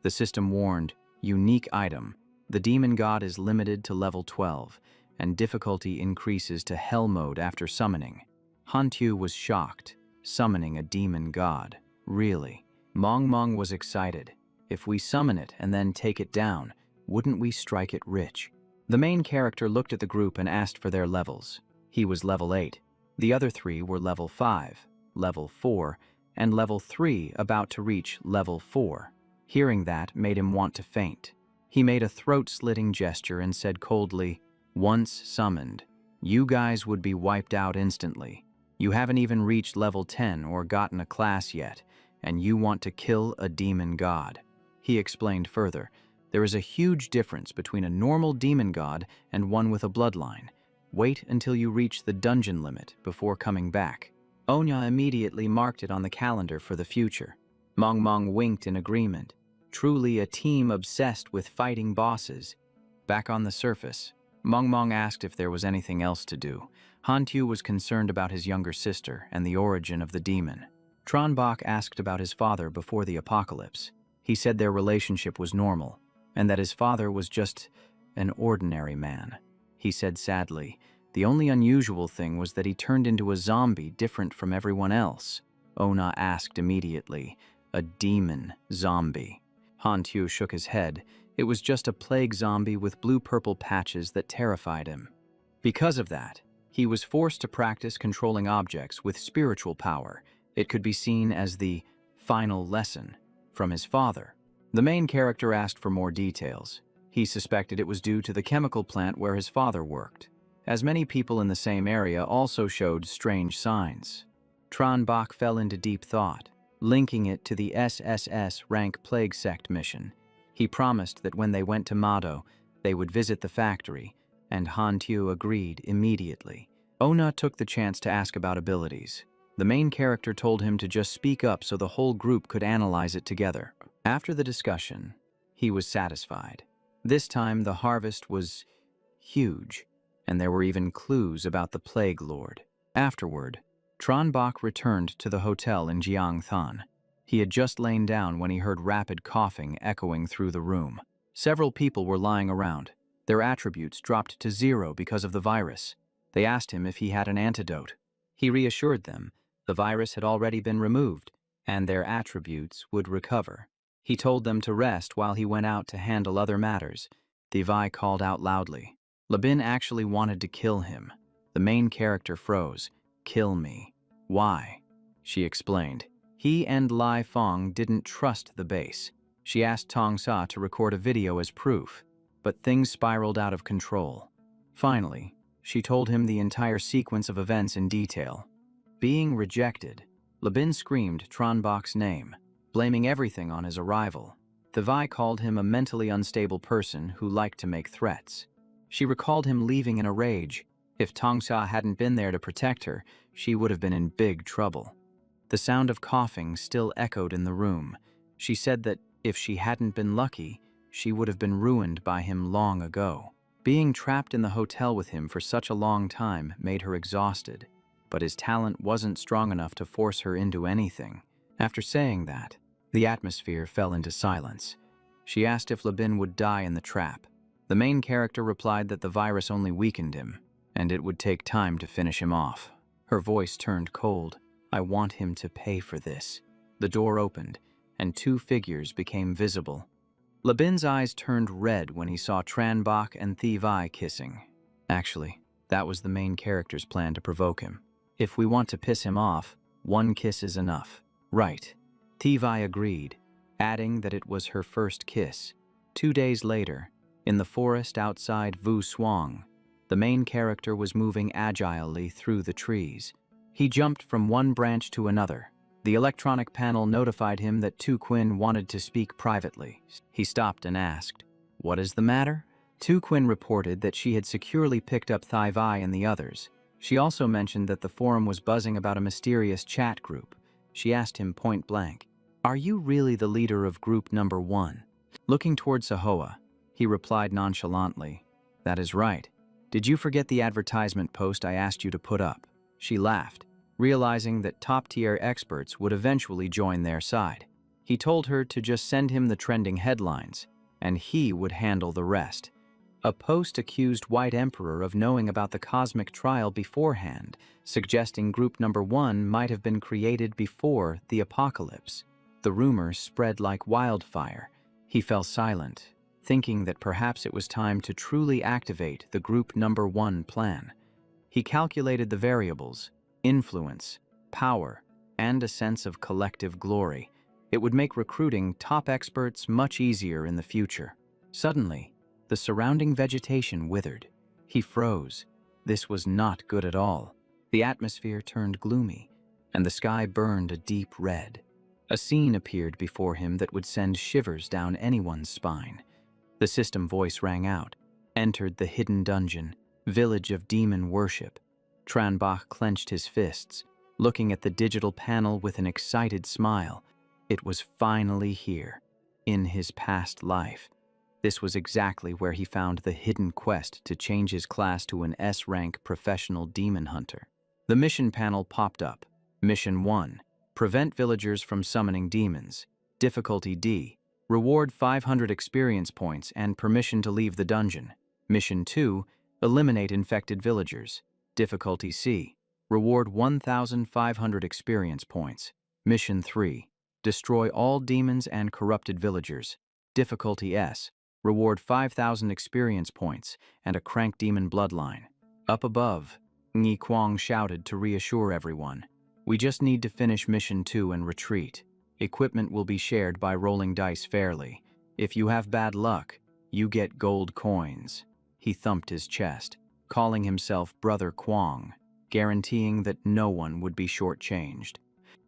The system warned, unique item. The demon god is limited to level 12, and difficulty increases to hell mode after summoning. Han Tu was shocked. Summoning a demon god. Really? Mong Mong was excited. If we summon it and then take it down, wouldn't we strike it rich? The main character looked at the group and asked for their levels. He was level 8. The other 3 were level 5, level 4, and level 3 about to reach level 4. Hearing that made him want to faint. He made a throat-slitting gesture and said coldly, "Once summoned, you guys would be wiped out instantly. You haven't even reached level 10 or gotten a class yet, and you want to kill a demon god." He explained further, "There is a huge difference between a normal demon god and one with a bloodline. Wait until you reach the dungeon limit before coming back." Onya immediately marked it on the calendar for the future. Mong winked in agreement. Truly a team obsessed with fighting bosses. Back on the surface, Mong asked if there was anything else to do. Hantu was concerned about his younger sister and the origin of the demon. Tronbach asked about his father before the apocalypse. He said their relationship was normal, and that his father was just an ordinary man. He said sadly, the only unusual thing was that he turned into a zombie different from everyone else. Ona asked immediately, "A demon zombie?" Hantu shook his head. It was just a plague zombie with blue-purple patches that terrified him. Because of that, he was forced to practice controlling objects with spiritual power. It could be seen as the final lesson from his father. The main character asked for more details. He suspected it was due to the chemical plant where his father worked, as many people in the same area also showed strange signs. Tronbach fell into deep thought, linking it to the SSS-Rank Plague Sect mission. He promised that when they went to Mado, they would visit the factory, and Hantu agreed immediately. Ona took the chance to ask about abilities. The main character told him to just speak up so the whole group could analyze it together. After the discussion, he was satisfied. This time the harvest was huge, and there were even clues about the Plague Lord. Afterward, Tronbach returned to the hotel in Jiangthan. He had just lain down when he heard rapid coughing echoing through the room. Several people were lying around. Their attributes dropped to 0 because of the virus. They asked him if he had an antidote. He reassured them the virus had already been removed, and their attributes would recover. He told them to rest while he went out to handle other matters. Thivai called out loudly. Labin actually wanted to kill him. The main character froze. "Kill me." "Why?" She explained. He and Lai Fong didn't trust the base. She asked Tong Sa to record a video as proof, but things spiraled out of control. Finally, she told him the entire sequence of events in detail. Being rejected, Labin screamed Tronbach's name, blaming everything on his arrival. Thivai called him a mentally unstable person who liked to make threats. She recalled him leaving in a rage. If Tong Sa hadn't been there to protect her, she would have been in big trouble. The sound of coughing still echoed in the room. She said that if she hadn't been lucky, she would have been ruined by him long ago. Being trapped in the hotel with him for such a long time made her exhausted, but his talent wasn't strong enough to force her into anything. After saying that, the atmosphere fell into silence. She asked if Labin would die in the trap. The main character replied that the virus only weakened him, and it would take time to finish him off. Her voice turned cold. "I want him to pay for this." The door opened, and 2 figures became visible. Labin's eyes turned red when he saw Tronbach and Thivai kissing. Actually, that was the main character's plan to provoke him. If we want to piss him off, 1 kiss is enough. Right. Thivai agreed, adding that it was her first kiss. 2 days later, in the forest outside Vu Swang, the main character was moving agilely through the trees. He jumped from one branch to another. The electronic panel notified him that Tu Quinn wanted to speak privately. He stopped and asked, "What is the matter?" Tu Quinn reported that she had securely picked up Thivai and the others. She also mentioned that the forum was buzzing about a mysterious chat group. She asked him point blank, "Are you really the leader of group number 1? Looking toward Sahoa, he replied nonchalantly, "That is right. Did you forget the advertisement post I asked you to put up?" She laughed, realizing that top-tier experts would eventually join their side. He told her to just send him the trending headlines, and he would handle the rest. A post accused White Emperor of knowing about the cosmic trial beforehand, suggesting group number 1 might have been created before the apocalypse. The rumors spread like wildfire. He fell silent. thinking that perhaps it was time to truly activate the Group Number 1 plan. He calculated the variables: influence, power, and a sense of collective glory. It would make recruiting top experts much easier in the future. Suddenly, the surrounding vegetation withered. He froze. This was not good at all. The atmosphere turned gloomy, and the sky burned a deep red. A scene appeared before him that would send shivers down anyone's spine. The system voice rang out. Entered the hidden dungeon, village of demon worship. Tranbach clenched his fists, looking at the digital panel with an excited smile. It was finally here, in his past life. This was exactly where he found the hidden quest to change his class to an S-rank professional demon hunter. The mission panel popped up. Mission 1. Prevent villagers from summoning demons. Difficulty D. Reward 500 experience points and permission to leave the dungeon. Mission 2. Eliminate infected villagers. Difficulty C. Reward 1,500 experience points. Mission 3. Destroy all demons and corrupted villagers. Difficulty S. Reward 5,000 experience points and a crank demon bloodline. Up above, Ngi Kwang shouted to reassure everyone. We just need to finish Mission 2 and retreat. Equipment will be shared by rolling dice fairly. If you have bad luck, you get gold coins. He thumped his chest, calling himself Brother Kwang, guaranteeing that no one would be shortchanged.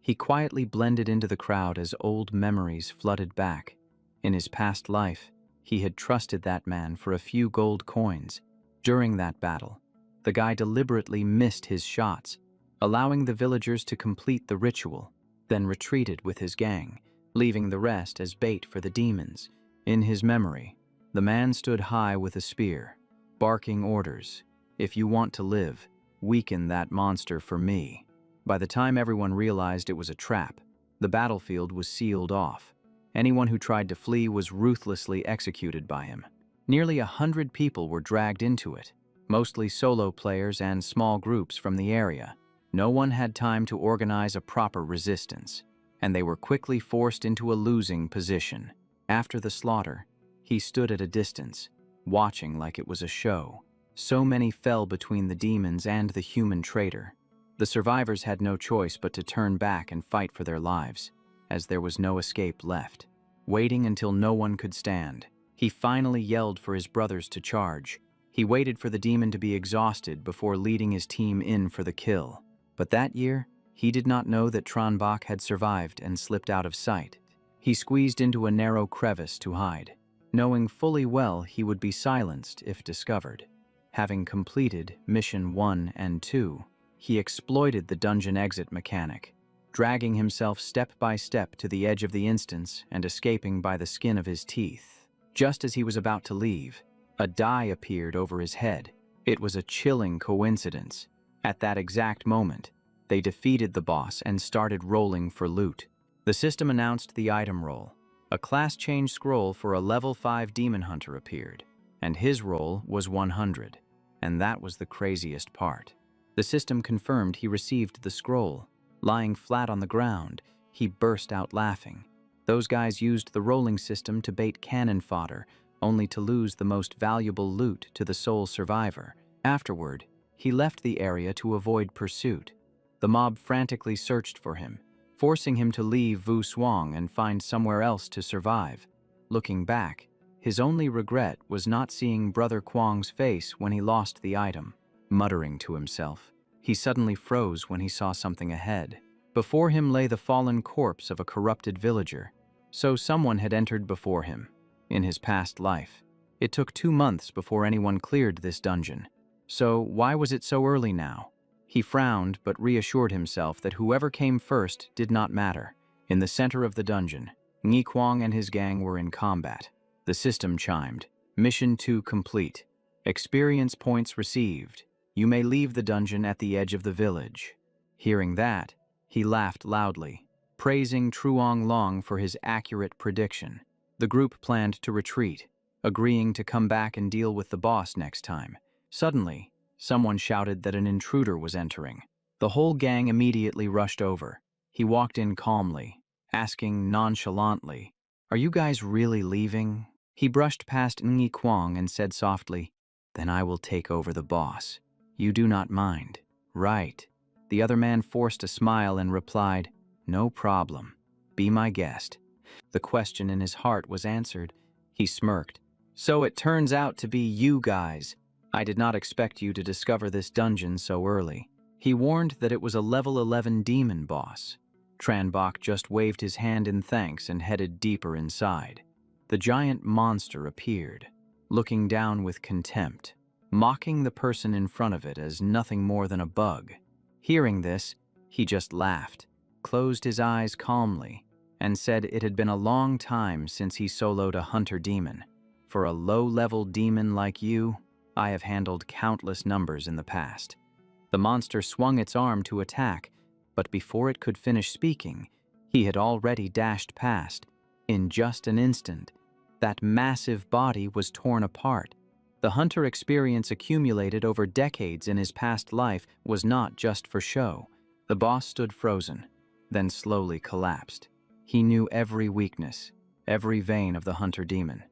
He quietly blended into the crowd as old memories flooded back. In his past life, he had trusted that man for a few gold coins. During that battle, the guy deliberately missed his shots, allowing the villagers to complete the ritual, then retreated with his gang, leaving the rest as bait for the demons. In his memory, the man stood high with a spear, barking orders. If you want to live, weaken that monster for me. By the time everyone realized it was a trap, the battlefield was sealed off. Anyone who tried to flee was ruthlessly executed by him. Nearly 100 people were dragged into it, mostly solo players and small groups from the area. No one had time to organize a proper resistance, and they were quickly forced into a losing position. After the slaughter, he stood at a distance, watching like it was a show. So many fell between the demons and the human traitor. The survivors had no choice but to turn back and fight for their lives, as there was no escape left. Waiting until no one could stand, he finally yelled for his brothers to charge. He waited for the demon to be exhausted before leading his team in for the kill. But that year, he did not know that Tranbach had survived and slipped out of sight. He squeezed into a narrow crevice to hide, knowing fully well he would be silenced if discovered. Having completed Mission 1 and 2, he exploited the dungeon exit mechanic, dragging himself step by step to the edge of the instance and escaping by the skin of his teeth. Just as he was about to leave, a die appeared over his head. It was a chilling coincidence. At that exact moment, they defeated the boss and started rolling for loot. The system announced the item roll. A class change scroll for a level 5 demon hunter appeared, and his roll was 100. And that was the craziest part. The system confirmed he received the scroll. Lying flat on the ground, he burst out laughing. Those guys used the rolling system to bait cannon fodder, only to lose the most valuable loot to the sole survivor. Afterward, he left the area to avoid pursuit. The mob frantically searched for him, forcing him to leave Vu Swang and find somewhere else to survive. Looking back, his only regret was not seeing Brother Kwang's face when he lost the item. Muttering to himself, he suddenly froze when he saw something ahead. Before him lay the fallen corpse of a corrupted villager. So someone had entered before him. In his past life, it took 2 months before anyone cleared this dungeon. So why was it so early now? He frowned but reassured himself that whoever came first did not matter. In the center of the dungeon, Ngi Kwang and his gang were in combat. The system chimed. Mission 2 complete. Experience points received. You may leave the dungeon at the edge of the village. Hearing that, he laughed loudly, praising Truong Long for his accurate prediction. The group planned to retreat, agreeing to come back and deal with the boss next time. Suddenly, someone shouted that an intruder was entering. The whole gang immediately rushed over. He walked in calmly, asking nonchalantly, "Are you guys really leaving?" He brushed past Ngi Kwang and said softly, "Then I will take over the boss. You do not mind, right?" The other man forced a smile and replied, "No problem. Be my guest." The question in his heart was answered. He smirked. "So it turns out to be you guys. I did not expect you to discover this dungeon so early." He warned that it was a level 11 demon boss. Tranbach just waved his hand in thanks and headed deeper inside. The giant monster appeared, looking down with contempt, mocking the person in front of it as nothing more than a bug. Hearing this, he just laughed, closed his eyes calmly, and said it had been a long time since he soloed a hunter demon. "For a low-level demon like you, I have handled countless numbers in the past." The monster swung its arm to attack, but before it could finish speaking, he had already dashed past. In just an instant, that massive body was torn apart. The hunter experience accumulated over decades in his past life was not just for show. The boss stood frozen, then slowly collapsed. He knew every weakness, every vein of the hunter demon.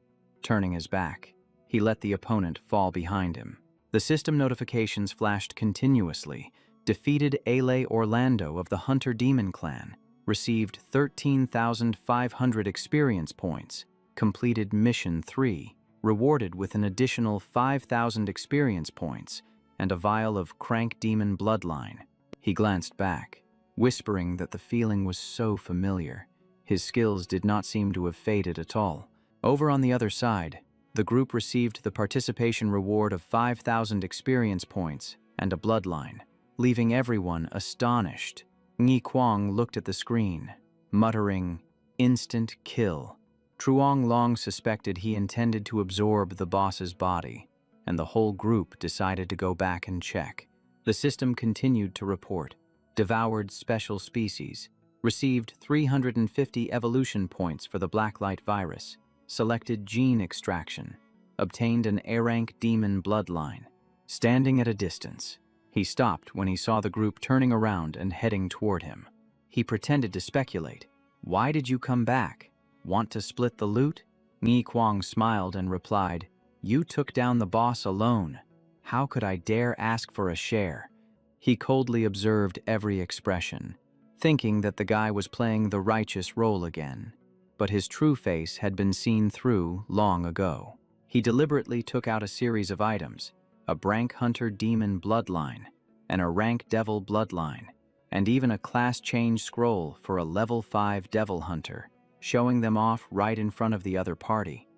Turning his back, he let the opponent fall behind him. The system notifications flashed continuously. Defeated Ale Orlando of the Hunter Demon Clan. Received 13,500 experience points. Completed Mission 3. Rewarded with an additional 5,000 experience points and a vial of Crank Demon Bloodline. He glanced back, whispering that the feeling was so familiar. His skills did not seem to have faded at all. Over on the other side, the group received the participation reward of 5,000 experience points and a bloodline, leaving everyone astonished. Ngi Kwang looked at the screen, muttering, "Instant kill." Truong long suspected he intended to absorb the boss's body, and the whole group decided to go back and check. The system continued to report. Devoured special species. Received 350 evolution points for the Blacklight virus. Selected gene extraction. Obtained an A-rank demon bloodline. Standing at a distance, he stopped when he saw the group turning around and heading toward him. He pretended to speculate. "Why did you come back? Want to split the loot?" Ngi Kwang smiled and replied, "You took down the boss alone. How could I dare ask for a share?" He coldly observed every expression, thinking that the guy was playing the righteous role again. But his true face had been seen through long ago. He deliberately took out a series of items, a Brank Hunter Demon Bloodline, and a Rank Devil Bloodline, and even a class change scroll for a level 5 Devil Hunter, showing them off right in front of the other party.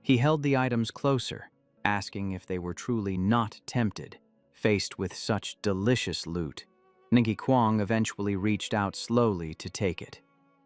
He held the items closer, asking if they were truly not tempted, faced with such delicious loot. Ngi Kwang eventually reached out slowly to take it.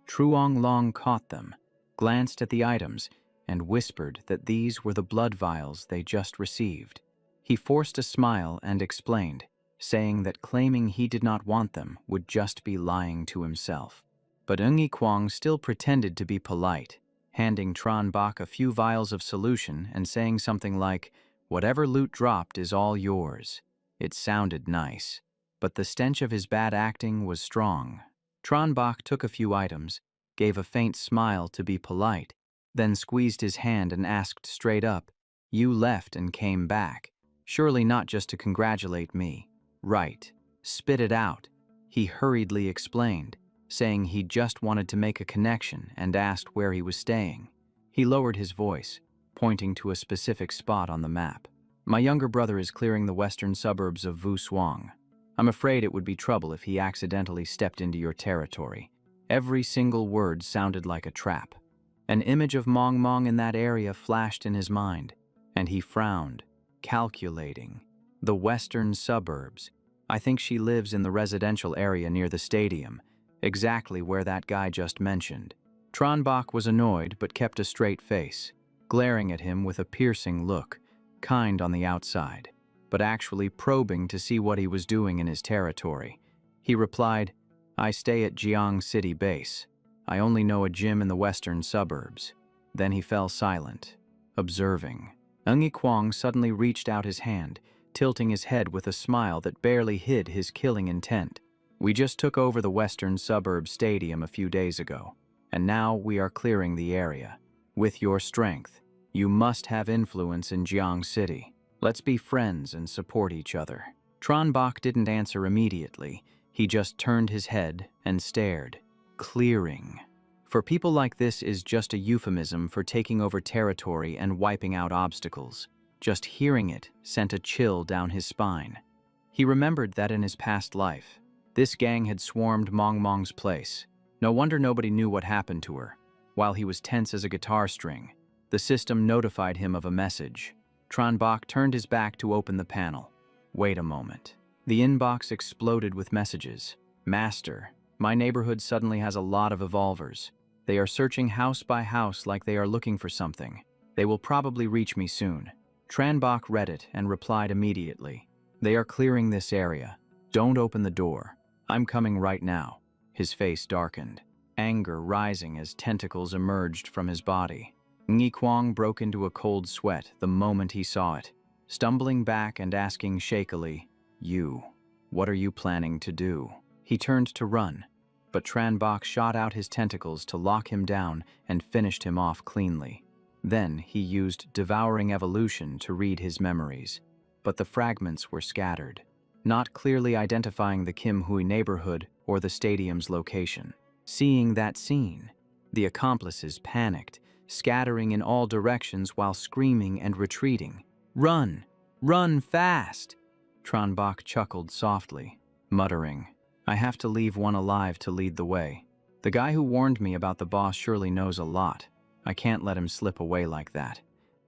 Truong Long caught them, glanced at the items, and whispered that these were the blood vials they just received. He forced a smile and explained, saying that claiming he did not want them would just be lying to himself. But Ngi Kwang still pretended to be polite, handing Tran Bak a few vials of solution and saying something like, "Whatever loot dropped is all yours." It sounded nice, but the stench of his bad acting was strong. Tran Bak took a few items, gave a faint smile to be polite, then squeezed his hand and asked straight up, "You left and came back. Surely not just to congratulate me." "Right. Spit it out," he hurriedly explained, saying he just wanted to make a connection and asked where he was staying. He lowered his voice, pointing to a specific spot on the map. "My younger brother is clearing the western suburbs of Vu Suang. I'm afraid it would be trouble if he accidentally stepped into your territory." Every single word sounded like a trap. An image of Mong Mong in that area flashed in his mind, and he frowned, calculating. The western suburbs. I think she lives in the residential area near the stadium, exactly where that guy just mentioned. Tran Bak was annoyed but kept a straight face, glaring at him with a piercing look, kind on the outside, but actually probing to see what he was doing in his territory. He replied, "I stay at Jiang City Base. I only know a gym in the western suburbs." Then he fell silent, observing. Ngi Kwang suddenly reached out his hand, tilting his head with a smile that barely hid his killing intent. "We just took over the western suburb stadium a few days ago, and now we are clearing the area. With your strength, You must have influence in Jiang City. Let's be friends and support each other." Tranbach didn't answer immediately. He just turned his head and stared. Clearing. For people like this is just a euphemism for taking over territory and wiping out obstacles. Just hearing it sent a chill down his spine. He remembered that in his past life, this gang had swarmed Mong's place. No wonder nobody knew what happened to her. While he was tense as a guitar string, the system notified him of a message. Tranbach turned his back to open the panel. Wait a moment. The inbox exploded with messages. "Master, my neighborhood suddenly has a lot of evolvers. They are searching house by house like they are looking for something. They will probably reach me soon." Tranbach read it and replied immediately. "They are clearing this area. Don't open the door. I'm coming right now." His face darkened, anger rising as tentacles emerged from his body. Ngi Kwang broke into a cold sweat the moment he saw it, stumbling back and asking shakily, What are you planning to do?" He turned to run, but Tranbach shot out his tentacles to lock him down and finished him off cleanly. Then he used Devouring Evolution to read his memories, but the fragments were scattered, not clearly identifying the Kim Hui neighborhood or the stadium's location. Seeing that scene, the accomplices panicked, scattering in all directions while screaming and retreating. "Run! Run fast!" Tranbach chuckled softly, muttering, "I have to leave one alive to lead the way. The guy who warned me about the boss surely knows a lot. I can't let him slip away like that."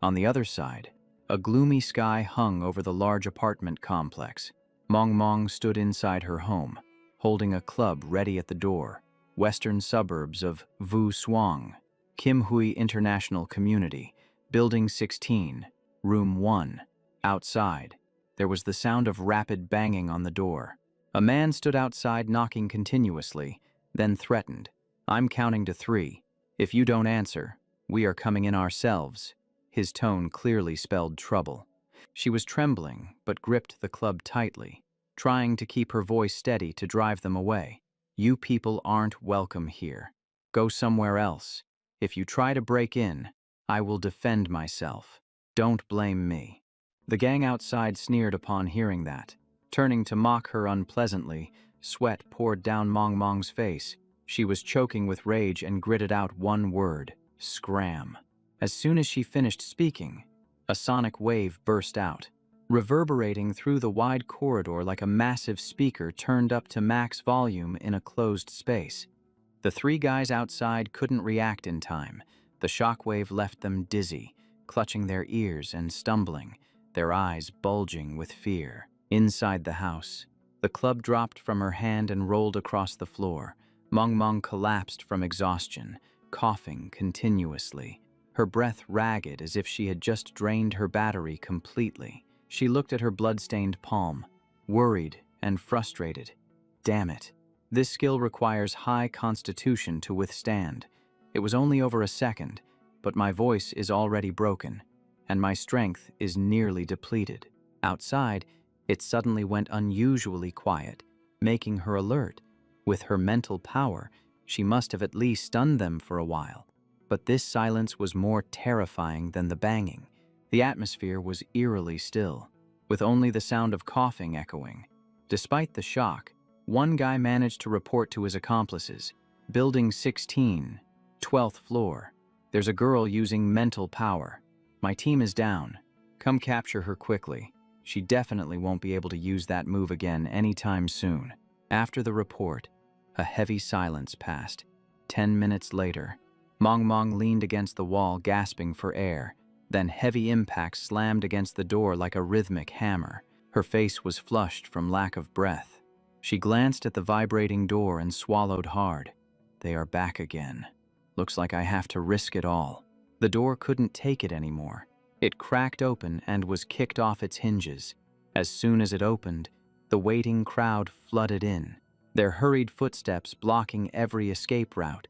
On the other side, a gloomy sky hung over the large apartment complex. Mong stood inside her home, holding a club ready at the door. Western suburbs of Vu Suang, Kim Hui International Community, Building 16, Room 1. Outside, there was the sound of rapid banging on the door. A man stood outside knocking continuously, then threatened, "I'm counting to 3. If you don't answer, we are coming in ourselves." His tone clearly spelled trouble. She was trembling, but gripped the club tightly, trying to keep her voice steady to drive them away. "You people aren't welcome here. Go somewhere else. If you try to break in, I will defend myself. Don't blame me." The gang outside sneered upon hearing that. Turning to mock her unpleasantly, sweat poured down Mong's face. She was choking with rage and gritted out one word: scram. As soon as she finished speaking, a sonic wave burst out, reverberating through the wide corridor like a massive speaker turned up to max volume in a closed space. The 3 guys outside couldn't react in time. The shockwave left them dizzy, clutching their ears and stumbling, their eyes bulging with fear. Inside the house, the club dropped from her hand and rolled across the floor. Mong collapsed from exhaustion, coughing continuously, her breath ragged as if she had just drained her battery completely. She looked at her blood-stained palm, worried and frustrated. Damn it. This skill requires high constitution to withstand. It was only over a second, but my voice is already broken, and my strength is nearly depleted. Outside, it suddenly went unusually quiet, making her alert. With her mental power, she must have at least stunned them for a while. But this silence was more terrifying than the banging. The atmosphere was eerily still, with only the sound of coughing echoing. Despite the shock, one guy managed to report to his accomplices, "Building 16, 12th floor. There's a girl using mental power. My team is down. Come capture her quickly. She definitely won't be able to use that move again anytime soon." After the report, a heavy silence passed. 10 minutes later, Mong leaned against the wall, gasping for air. Then heavy impacts slammed against the door like a rhythmic hammer. Her face was flushed from lack of breath. She glanced at the vibrating door and swallowed hard. They are back again. Looks like I have to risk it all. The door couldn't take it anymore. It cracked open and was kicked off its hinges. As soon as it opened, the waiting crowd flooded in, their hurried footsteps blocking every escape route.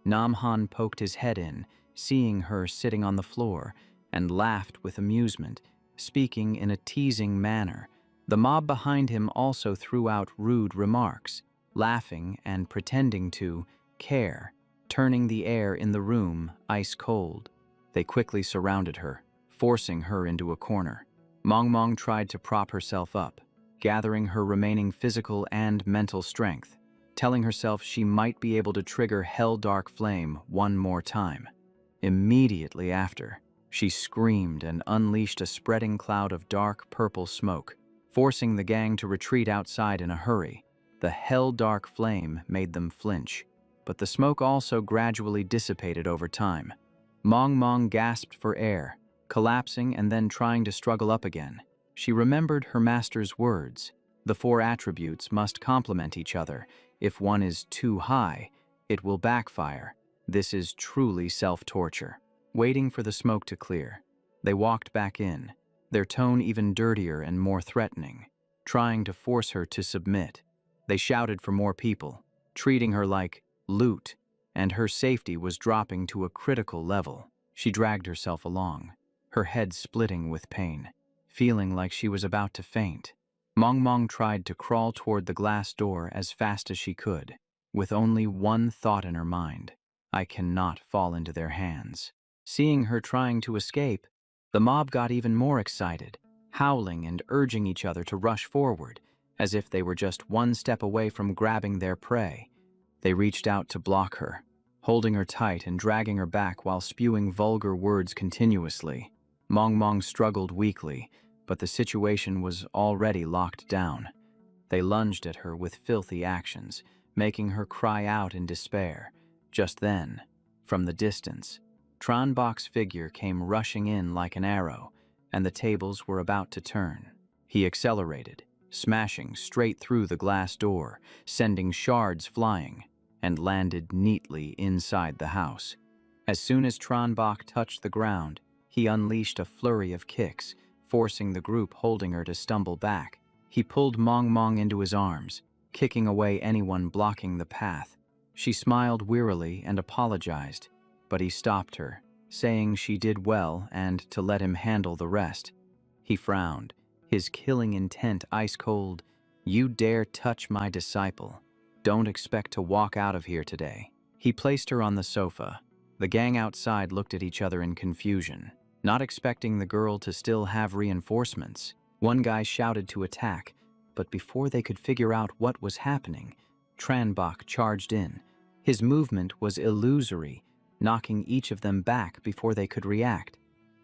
Namhan poked his head in, seeing her sitting on the floor, and laughed with amusement, speaking in a teasing manner. The mob behind him also threw out rude remarks, laughing and pretending to care, turning the air in the room ice cold. They quickly surrounded her, forcing her into a corner. Mong tried to prop herself up, gathering her remaining physical and mental strength, telling herself she might be able to trigger Hell Dark Flame one more time. Immediately after, she screamed and unleashed a spreading cloud of dark purple smoke, forcing the gang to retreat outside in a hurry. The Hell Dark Flame made them flinch, but the smoke also gradually dissipated over time. Mong gasped for air, collapsing and then trying to struggle up again. She remembered her master's words. The 4 attributes must complement each other. If one is too high, it will backfire. This is truly self-torture. Waiting for the smoke to clear, they walked back in, their tone even dirtier and more threatening, trying to force her to submit. They shouted for more people, treating her like loot, and her safety was dropping to a critical level. She dragged herself along, her head splitting with pain, feeling like she was about to faint. Mong tried to crawl toward the glass door as fast as she could, with only one thought in her mind: I cannot fall into their hands. Seeing her trying to escape, the mob got even more excited, howling and urging each other to rush forward, as if they were just one step away from grabbing their prey. They reached out to block her, holding her tight and dragging her back while spewing vulgar words continuously. Mong struggled weakly, but the situation was already locked down. They lunged at her with filthy actions, making her cry out in despair. Just then, from the distance, Tranbok's figure came rushing in like an arrow, and the tables were about to turn. He accelerated, smashing straight through the glass door, sending shards flying, and landed neatly inside the house. As soon as Tranbok touched the ground, he unleashed a flurry of kicks, forcing the group holding her to stumble back. He pulled Mong into his arms, kicking away anyone blocking the path. She smiled wearily and apologized, but he stopped her, saying she did well and to let him handle the rest. He frowned, his killing intent ice cold. You dare touch my disciple. Don't expect to walk out of here today. He placed her on the sofa. The gang outside looked at each other in confusion, not expecting the girl to still have reinforcements. One guy shouted to attack, but before they could figure out what was happening, Tranbok charged in. His movement was illusory, knocking each of them back before they could react.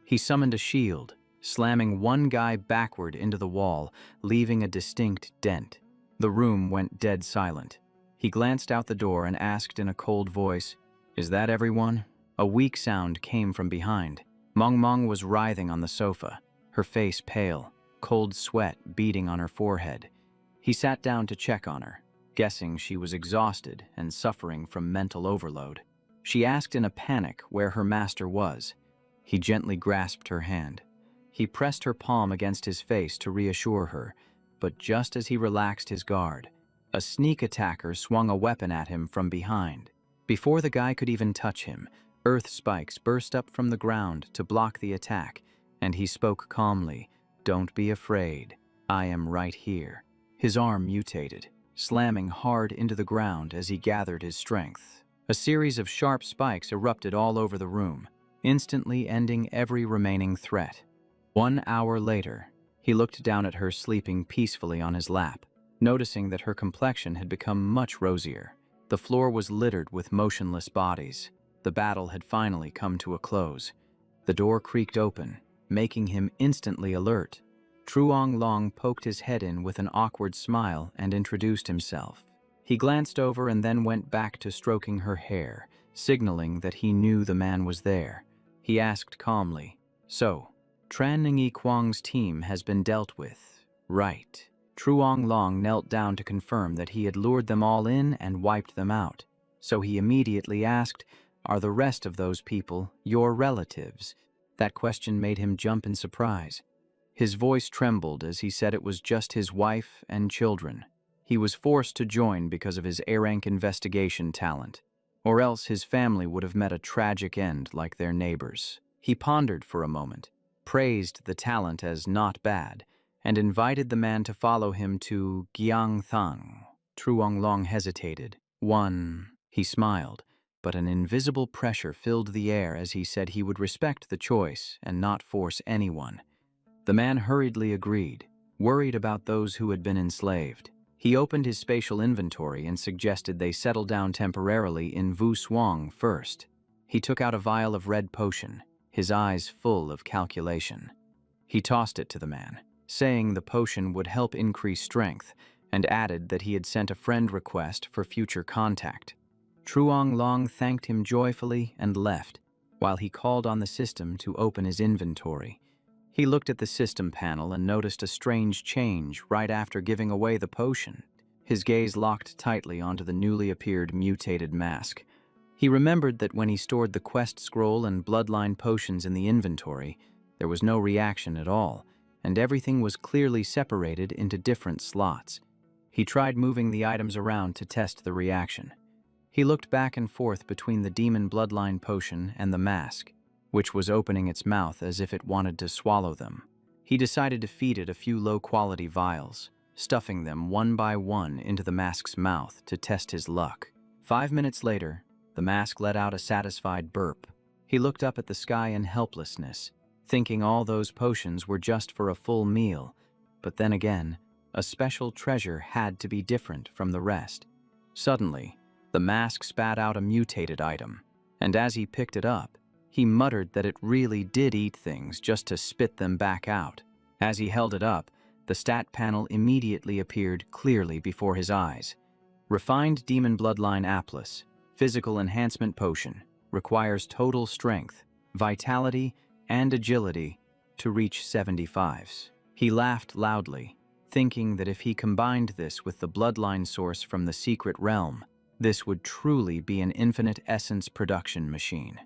He summoned a shield, slamming one guy backward into the wall, leaving a distinct dent. The room went dead silent. He glanced out the door and asked in a cold voice, "Is that everyone?" A weak sound came from behind. Mong was writhing on the sofa, her face pale, cold sweat beading on her forehead. He sat down to check on her, guessing she was exhausted and suffering from mental overload. She asked in a panic where her master was. He gently grasped her hand. He pressed her palm against his face to reassure her, but just as he relaxed his guard, a sneak attacker swung a weapon at him from behind. Before the guy could even touch him, earth spikes burst up from the ground to block the attack, and he spoke calmly, "Don't be afraid. I am right here." His arm mutated, slamming hard into the ground as he gathered his strength. A series of sharp spikes erupted all over the room, instantly ending every remaining threat. 1 hour later, he looked down at her sleeping peacefully on his lap, noticing that her complexion had become much rosier. The floor was littered with motionless bodies. The battle had finally come to a close. The door creaked open, making him instantly alert. Truong Long poked his head in with an awkward smile and introduced himself. He glanced over and then went back to stroking her hair, signaling that he knew the man was there. He asked calmly, "So, Tran Ningyi Kwang's team has been dealt with, right?" Truong Long knelt down to confirm that he had lured them all in and wiped them out. So he immediately asked, "Are the rest of those people your relatives?" That question made him jump in surprise. His voice trembled as he said it was just his wife and children. He was forced to join because of his A-rank investigation talent, or else his family would have met a tragic end like their neighbors. He pondered for a moment, praised the talent as not bad, and invited the man to follow him to Gyeongthang. Truong Long hesitated. He smiled. but an invisible pressure filled the air as he said he would respect the choice and not force anyone. The man hurriedly agreed, worried about those who had been enslaved. He opened his spatial inventory and suggested they settle down temporarily in Vu Suang first. He took out a vial of red potion, his eyes full of calculation. He tossed it to the man, saying the potion would help increase strength, and added that he had sent a friend request for future contact. Truong Long thanked him joyfully and left, while he called on the system to open his inventory. He looked at the system panel and noticed a strange change right after giving away the potion. His gaze locked tightly onto the newly appeared mutated mask. He remembered that when he stored the quest scroll and bloodline potions in the inventory, there was no reaction at all, and everything was clearly separated into different slots. He tried moving the items around to test the reaction. He looked back and forth between the demon bloodline potion and the mask, which was opening its mouth as if it wanted to swallow them. He decided to feed it a few low-quality vials, stuffing them one by one into the mask's mouth to test his luck. 5 minutes later, the mask let out a satisfied burp. He looked up at the sky in helplessness, thinking all those potions were just for a full meal. But then again, a special treasure had to be different from the rest. Suddenly, the mask spat out a mutated item, and as he picked it up, he muttered that it really did eat things just to spit them back out. As he held it up, the stat panel immediately appeared clearly before his eyes. Refined Demon Bloodline Aplis, Physical Enhancement Potion, requires total strength, vitality, and agility to reach 75s. He laughed loudly, thinking that if he combined this with the bloodline source from the secret realm, this would truly be an infinite essence production machine.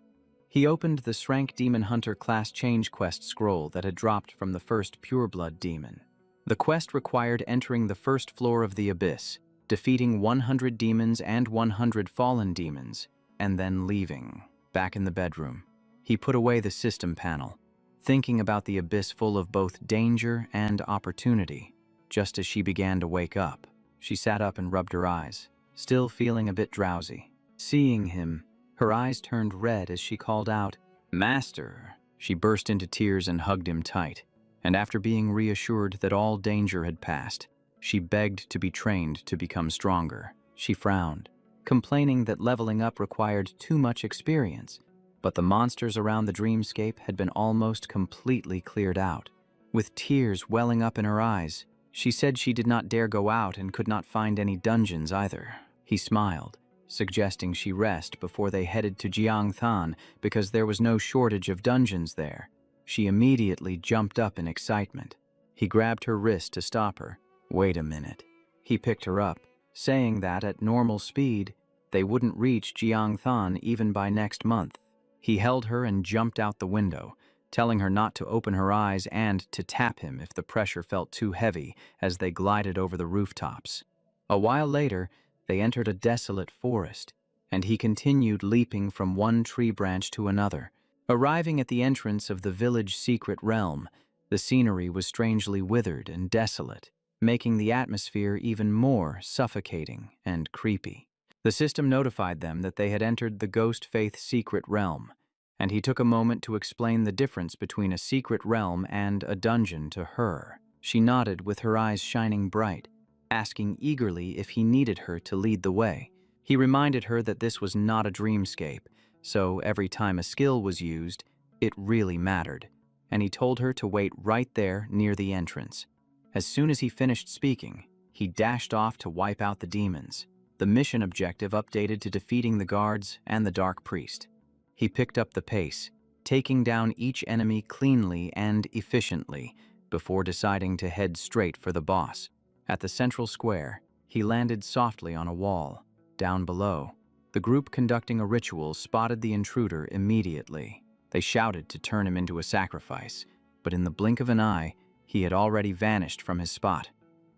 He opened the SRank Demon Hunter class change quest scroll that had dropped from the first pureblood demon. The quest required entering the first floor of the abyss, defeating 100 demons and 100 fallen demons, and then leaving. Back in the bedroom, he put away the system panel, thinking about the abyss full of both danger and opportunity. Just as she began to wake up, she sat up and rubbed her eyes, still feeling a bit drowsy. Seeing him, her eyes turned red as she called out, "Master!" She burst into tears and hugged him tight, and after being reassured that all danger had passed, she begged to be trained to become stronger. She frowned, complaining that leveling up required too much experience, but the monsters around the dreamscape had been almost completely cleared out. With tears welling up in her eyes, she said she did not dare go out and could not find any dungeons either. He smiled, suggesting she rest before they headed to Jiangthan because there was no shortage of dungeons there. She immediately jumped up in excitement. He grabbed her wrist to stop her. Wait a minute. He picked her up, saying that at normal speed, they wouldn't reach Jiangthan even by next month. He held her and jumped out the window, telling her not to open her eyes and to tap him if the pressure felt too heavy as they glided over the rooftops. A while later, they entered a desolate forest, and he continued leaping from one tree branch to another. Arriving at the entrance of the village secret realm, the scenery was strangely withered and desolate, making the atmosphere even more suffocating and creepy. The system notified them that they had entered the Ghost Faith secret realm, and he took a moment to explain the difference between a secret realm and a dungeon to her. She nodded with her eyes shining bright, asking eagerly if he needed her to lead the way. He reminded her that this was not a dreamscape, so every time a skill was used, it really mattered, and he told her to wait right there near the entrance. As soon as he finished speaking, he dashed off to wipe out the demons. The mission objective updated to defeating the guards and the Dark Priest. He picked up the pace, taking down each enemy cleanly and efficiently before deciding to head straight for the boss. At the central square, he landed softly on a wall. Down below, the group conducting a ritual spotted the intruder immediately. They shouted to turn him into a sacrifice, but in the blink of an eye, he had already vanished from his spot.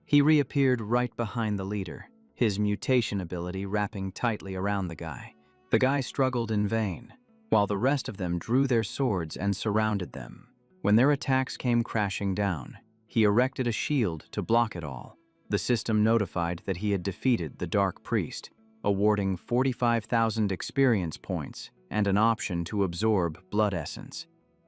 He reappeared right behind the leader, his mutation ability wrapping tightly around the guy. The guy struggled in vain, while the rest of them drew their swords and surrounded them. When their attacks came crashing down, he erected a shield to block it all. The system notified that he had defeated the Dark Priest. awarding 45,000 experience points and an option to absorb blood essence.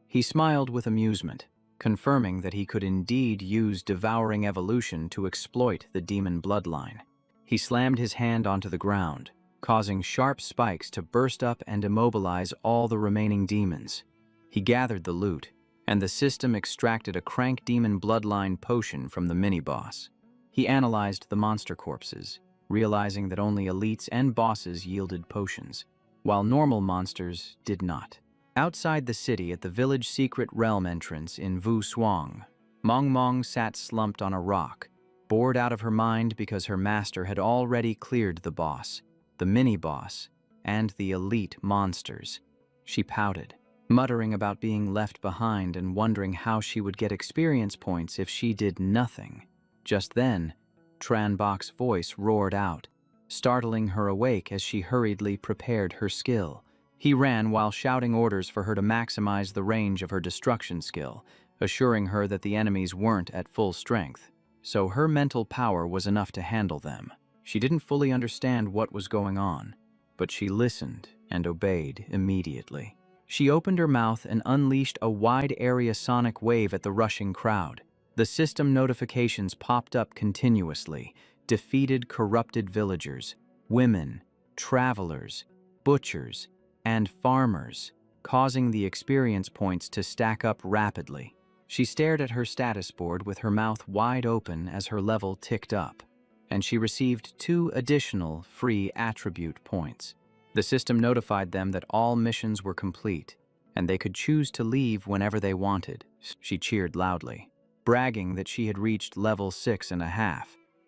He smiled with amusement, confirming that he could indeed use devouring evolution to exploit the demon bloodline. He slammed his hand onto the ground, causing sharp spikes to burst up and immobilize all the remaining demons. He gathered the loot, and the system extracted a crank demon bloodline potion from the mini-boss. He analyzed the monster corpses, realizing that only elites and bosses yielded potions, while normal monsters did not. Outside the city at the village secret realm entrance in Vu Suang, Mong Mong sat slumped on a rock, bored out of her mind because her master had already cleared the boss, the mini-boss, and the elite monsters. She pouted, muttering about being left behind and wondering how she would get experience points if she did nothing. Just then, Tran Bok's voice roared out, startling her awake as she hurriedly prepared her skill. He ran while shouting orders for her to maximize the range of her destruction skill, assuring her that the enemies weren't at full strength, so her mental power was enough to handle them. She didn't fully understand what was going on, but she listened and obeyed immediately. She opened her mouth and unleashed a wide-area sonic wave at the rushing crowd. The system notifications popped up continuously: defeated corrupted villagers, women, travelers, butchers, and farmers, causing the experience points to stack up rapidly. She stared at her status board with her mouth wide open as her level ticked up, and she received 2 additional free attribute points. The system notified them that all missions were complete, and they could choose to leave whenever they wanted. She cheered loudly, bragging that she had reached level 6.5,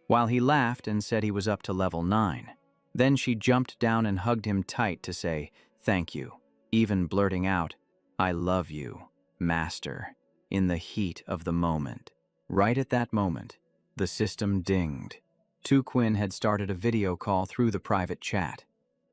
while he laughed and said he was up to level 9. Then she jumped down and hugged him tight to say, "Thank you," even blurting out, "I love you, Master," in the heat of the moment. Right at that moment, the system dinged. Tu Quinn had started a video call through the private chat.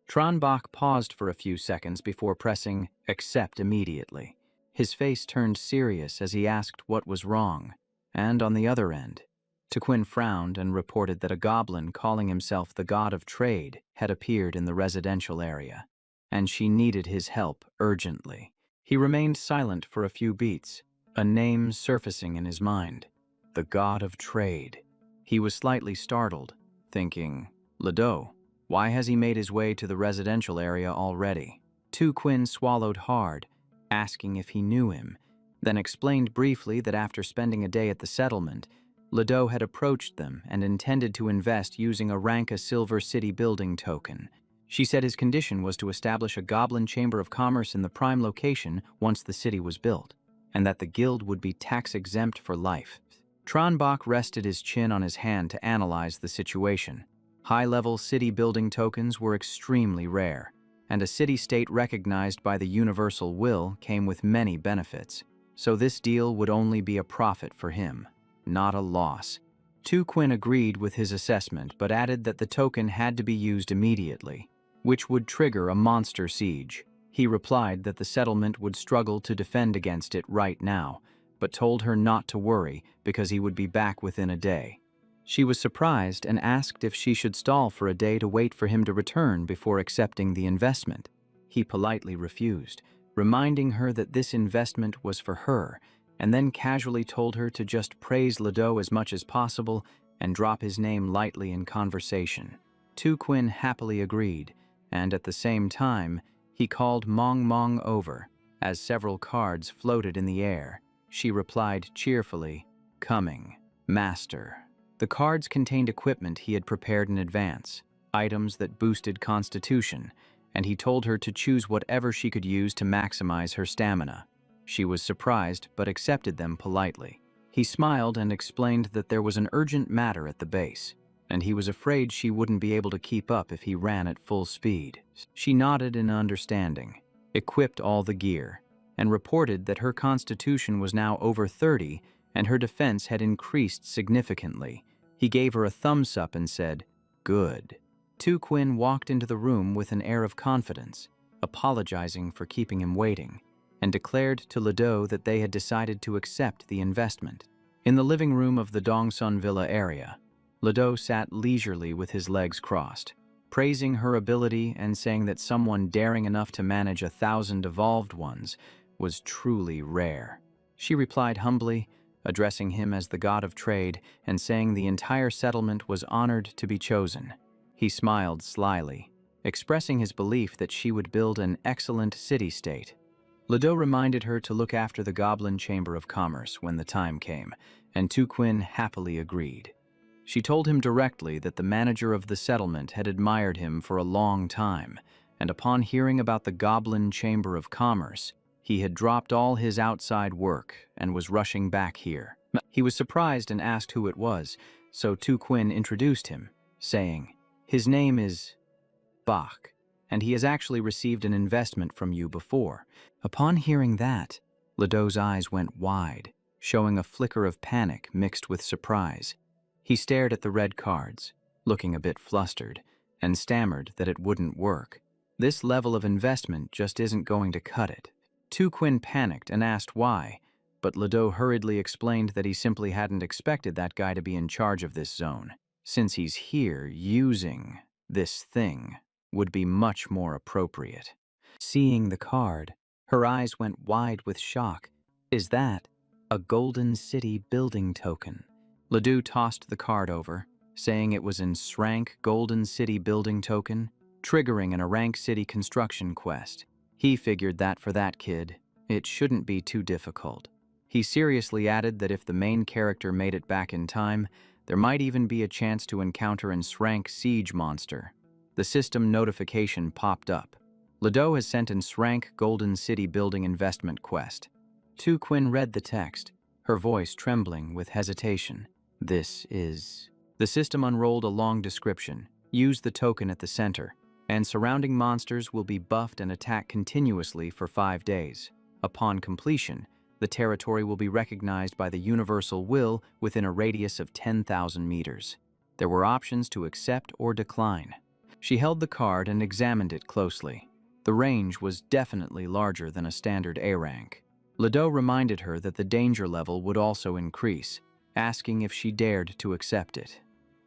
Tran Bok paused for a few seconds before pressing accept immediately. His face turned serious as he asked what was wrong, and on the other end, Tu Quinn frowned and reported that a goblin calling himself the God of Trade had appeared in the residential area, and she needed his help urgently. He remained silent for a few beats, a name surfacing in his mind: the God of Trade. He was slightly startled, thinking, Ledo, why has he made his way to the residential area already? Tu Quinn swallowed hard, asking if he knew him, then explained briefly that after spending a day at the settlement, Ledo had approached them and intended to invest using a rank silver city building token. She said his condition was to establish a goblin chamber of commerce in the prime location once the city was built, and that the guild would be tax-exempt for life. Tran Bok rested his chin on his hand to analyze the situation. High-level city building tokens were extremely rare, and a city-state recognized by the universal will came with many benefits, so this deal would only be a profit for him, not a loss. Tu Quinn agreed with his assessment but added that the token had to be used immediately, which would trigger a monster siege. He replied that the settlement would struggle to defend against it right now, but told her not to worry because he would be back within a day. She was surprised and asked if she should stall for a day to wait for him to return before accepting the investment. He politely refused, reminding her that this investment was for her, and then casually told her to just praise Ledo as much as possible and drop his name lightly in conversation. Tu Quinn happily agreed, and at the same time, he called Mong Mong over. As several cards floated in the air, she replied cheerfully, "Coming, Master." The cards contained equipment he had prepared in advance, items that boosted constitution, and he told her to choose whatever she could use to maximize her stamina. She was surprised but accepted them politely. He smiled and explained that there was an urgent matter at the base, and he was afraid she wouldn't be able to keep up if he ran at full speed. She nodded in understanding, equipped all the gear, and reported that her constitution was now over 30 and her defense had increased significantly. He gave her a thumbs up and said, "Good." Tu Quinn walked into the room with an air of confidence, apologizing for keeping him waiting, and declared to Ledo that they had decided to accept the investment. In the living room of the Dongsun Villa area, Ledo sat leisurely with his legs crossed. praising her ability and saying that someone daring enough to manage 1,000 evolved ones was truly rare. She replied humbly, addressing him as the god of trade and saying the entire settlement was honored to be chosen. He smiled slyly, expressing his belief that she would build an excellent city-state. Ledo reminded her to look after the Goblin Chamber of Commerce when the time came, and Tuquin happily agreed. She told him directly that the manager of the settlement had admired him for a long time, and upon hearing about the Goblin Chamber of Commerce, he had dropped all his outside work and was rushing back here. He was surprised and asked who it was, so Tuquin introduced him, saying, "His name is Bach, and he has actually received an investment from you before." Upon hearing that, Ledo's eyes went wide, showing a flicker of panic mixed with surprise. He stared at the red cards, looking a bit flustered, and stammered that it wouldn't work. This level of investment just isn't going to cut it. Tuquin panicked and asked why, but Ledo hurriedly explained that he simply hadn't expected that guy to be in charge of this zone, since he's here using this thing would be much more appropriate. Seeing the card, her eyes went wide with shock. Is that a Golden City building token? Ledoux tossed the card over, saying it was an SSR-Rank Golden City building token, triggering an A-Rank City construction quest. He figured that for that kid, it shouldn't be too difficult. He seriously added that if the main character made it back in time, there might even be a chance to encounter an SSR-Rank siege monster. The system notification popped up. Ledo has sent an SSR-Rank Golden City building investment quest. Tuquin read the text, her voice trembling with hesitation. This is... The system unrolled a long description. Use the token at the center, and surrounding monsters will be buffed and attack continuously for 5 days. Upon completion, the territory will be recognized by the universal will within a radius of 10,000 meters. There were options to accept or decline. She held the card and examined it closely. The range was definitely larger than a standard A rank. Ledo reminded her that the danger level would also increase, asking if she dared to accept it.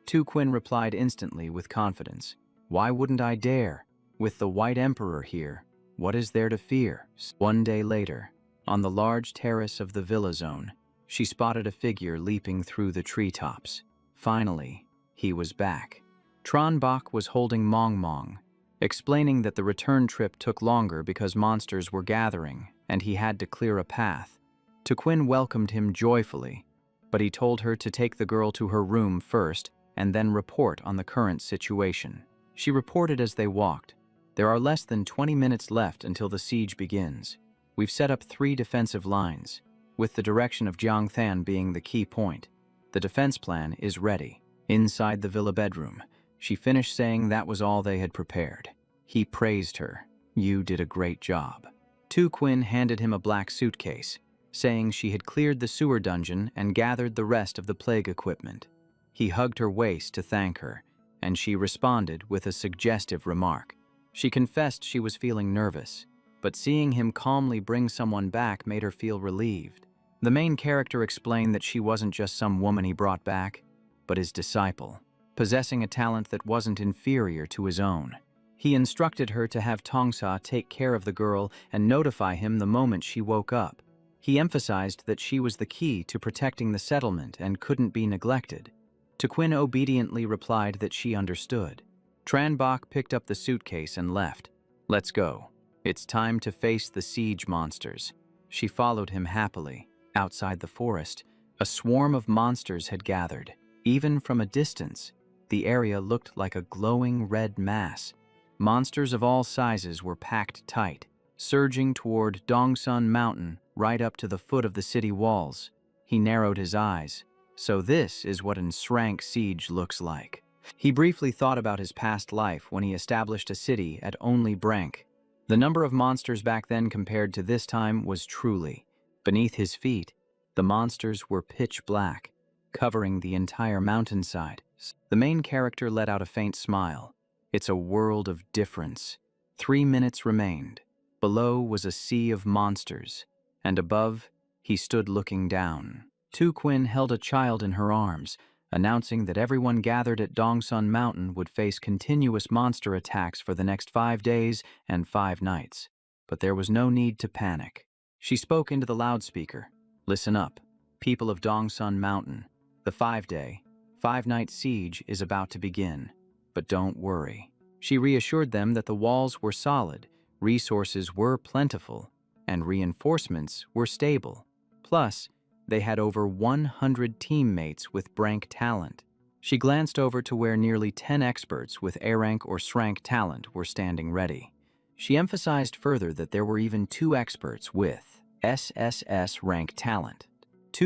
Tuquin replied instantly with confidence. Why wouldn't I dare? With the White Emperor here, what is there to fear? 1 day later, on the large terrace of the villa zone, she spotted a figure leaping through the treetops. Finally, he was back. Tronbach was holding Mong, explaining that the return trip took longer because monsters were gathering and he had to clear a path. Tuquin welcomed him joyfully, but he told her to take the girl to her room first and then report on the current situation. She reported as they walked. There are less than 20 minutes left until the siege begins. We've set up 3 defensive lines, with the direction of Jiangthan being the key point. The defense plan is ready. Inside the villa bedroom, she finished saying that was all they had prepared. He praised her. You did a great job. Tuquin handed him a black suitcase, saying she had cleared the sewer dungeon and gathered the rest of the plague equipment. He hugged her waist to thank her, and she responded with a suggestive remark. She confessed she was feeling nervous, but seeing him calmly bring someone back made her feel relieved. The main character explained that she wasn't just some woman he brought back, but his disciple, possessing a talent that wasn't inferior to his own. He instructed her to have Tongsa take care of the girl and notify him the moment she woke up. He emphasized that she was the key to protecting the settlement and couldn't be neglected. Tuquin obediently replied that she understood. Tranbach picked up the suitcase and left. Let's go. It's time to face the siege monsters. She followed him happily. Outside the forest, a swarm of monsters had gathered. Even from a distance, the area looked like a glowing red mass. Monsters of all sizes were packed tight, surging toward Dongsun Mountain right up to the foot of the city walls. He narrowed his eyes. So this is what an SSR-Rank siege looks like. He briefly thought about his past life when he established a city at only Brank. The number of monsters back then compared to this time was truly. Beneath his feet, the monsters were pitch black, covering the entire mountainside. The main character let out a faint smile. It's a world of difference. 3 minutes remained. Below was a sea of monsters, and above, he stood looking down. Tuquin held a child in her arms, announcing that everyone gathered at Dongsun Mountain would face continuous monster attacks for the next 5 days and 5 nights. But there was no need to panic. She spoke into the loudspeaker. "Listen up, people of Dongsun Mountain. The 5-day, 5-night siege is about to begin. But don't worry." She reassured them that the walls were solid, resources were plentiful, and reinforcements were stable. Plus, they had over 100 teammates with rank talent. She glanced over to where nearly 10 experts with A-rank or S-rank talent were standing ready. She emphasized further that there were even 2 experts with SSS-Rank talent.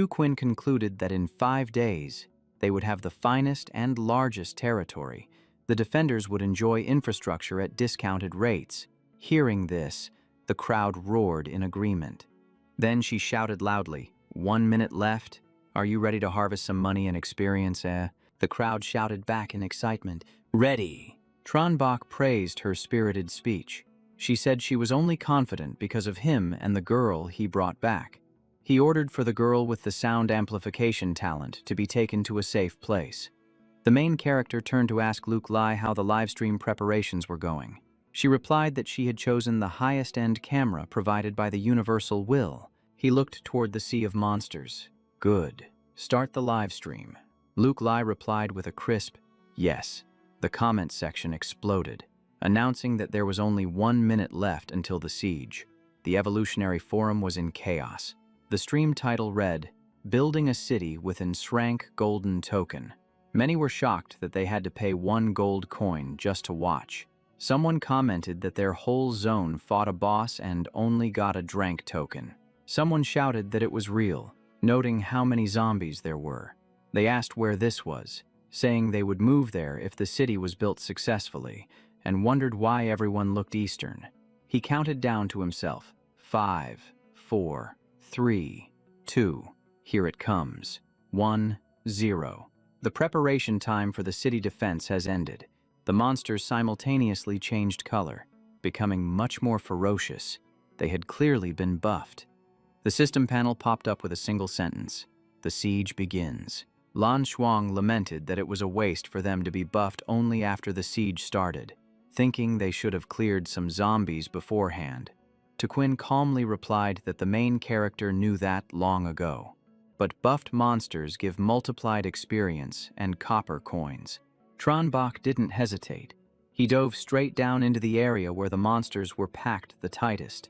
Quinn concluded that in 5 days, they would have the finest and largest territory. The defenders would enjoy infrastructure at discounted rates. Hearing this, the crowd roared in agreement. Then she shouted loudly, "1 minute left. Are you ready to harvest some money and experience, eh?" The crowd shouted back in excitement, "Ready!" Tronbach praised her spirited speech. She said she was only confident because of him and the girl he brought back. He ordered for the girl with the sound amplification talent to be taken to a safe place. The main character turned to ask Luke Lai how the livestream preparations were going. She replied that she had chosen the highest-end camera provided by the Universal Will. He looked toward the sea of monsters. "Good. Start the livestream." Luke Lai replied with a crisp, "Yes." The comment section exploded, announcing that there was only 1 minute left until the siege. The evolutionary forum was in chaos. The stream title read, "Building a City with an S-rank Golden Token." Many were shocked that they had to pay 1 gold coin just to watch. Someone commented that their whole zone fought a boss and only got a drank token. Someone shouted that it was real, noting how many zombies there were. They asked where this was, saying they would move there if the city was built successfully, and wondered why everyone looked eastern. He counted down to himself, 5, 4, 3, 2, here it comes, 1, 0. The preparation time for the city defense has ended. The monsters simultaneously changed color, becoming much more ferocious. They had clearly been buffed. The system panel popped up with a single sentence. "The siege begins." Lan Shuang lamented that it was a waste for them to be buffed only after the siege started, thinking they should have cleared some zombies beforehand. Quinn calmly replied that the main character knew that long ago. But buffed monsters give multiplied experience and copper coins. Tronbach didn't hesitate. He dove straight down into the area where the monsters were packed the tightest.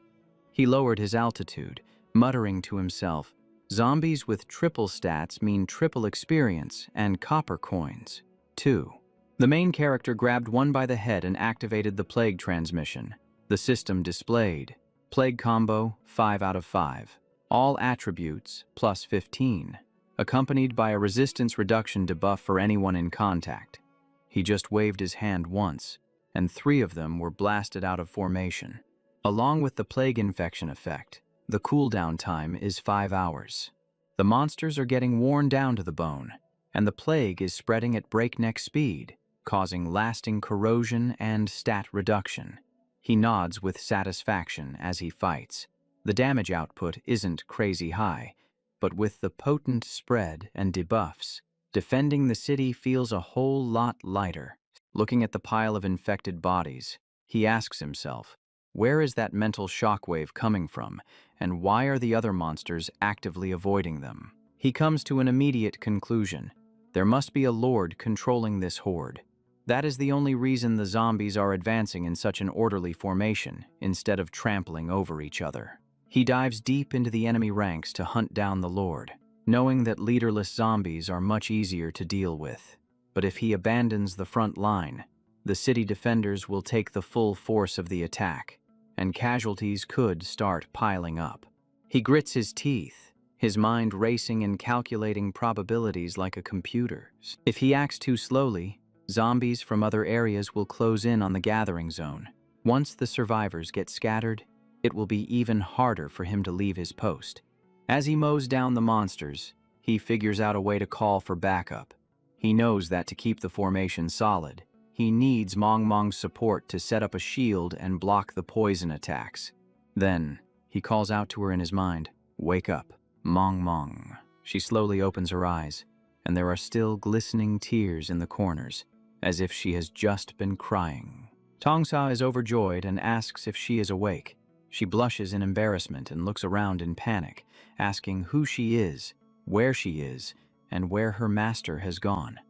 He lowered his altitude, muttering to himself, "Zombies with triple stats mean triple experience and copper coins, too." The main character grabbed one by the head and activated the plague transmission. The system displayed, "Plague combo, 5 out of 5. All attributes, plus 15, accompanied by a resistance reduction debuff for anyone in contact." He just waved his hand once, and 3 of them were blasted out of formation. Along with the plague infection effect, the cooldown time is 5 hours. The monsters are getting worn down to the bone, and the plague is spreading at breakneck speed, causing lasting corrosion and stat reduction. He nods with satisfaction as he fights. The damage output isn't crazy high, but with the potent spread and debuffs, defending the city feels a whole lot lighter. Looking at the pile of infected bodies, he asks himself, where is that mental shockwave coming from, and why are the other monsters actively avoiding them? He comes to an immediate conclusion. There must be a lord controlling this horde. That is the only reason the zombies are advancing in such an orderly formation, instead of trampling over each other. He dives deep into the enemy ranks to hunt down the Lord, knowing that leaderless zombies are much easier to deal with. But if he abandons the front line, the city defenders will take the full force of the attack, and casualties could start piling up. He grits his teeth, his mind racing and calculating probabilities like a computer. If he acts too slowly, zombies from other areas will close in on the gathering zone. Once the survivors get scattered, it will be even harder for him to leave his post. As he mows down the monsters, he figures out a way to call for backup. He knows that to keep the formation solid, he needs Mong's support to set up a shield and block the poison attacks. Then, he calls out to her in his mind, "Wake up, Mong." She slowly opens her eyes, and there are still glistening tears in the corners, as if she has just been crying. Tongsa is overjoyed and asks if she is awake. She blushes in embarrassment and looks around in panic, asking who she is, and where her master has gone.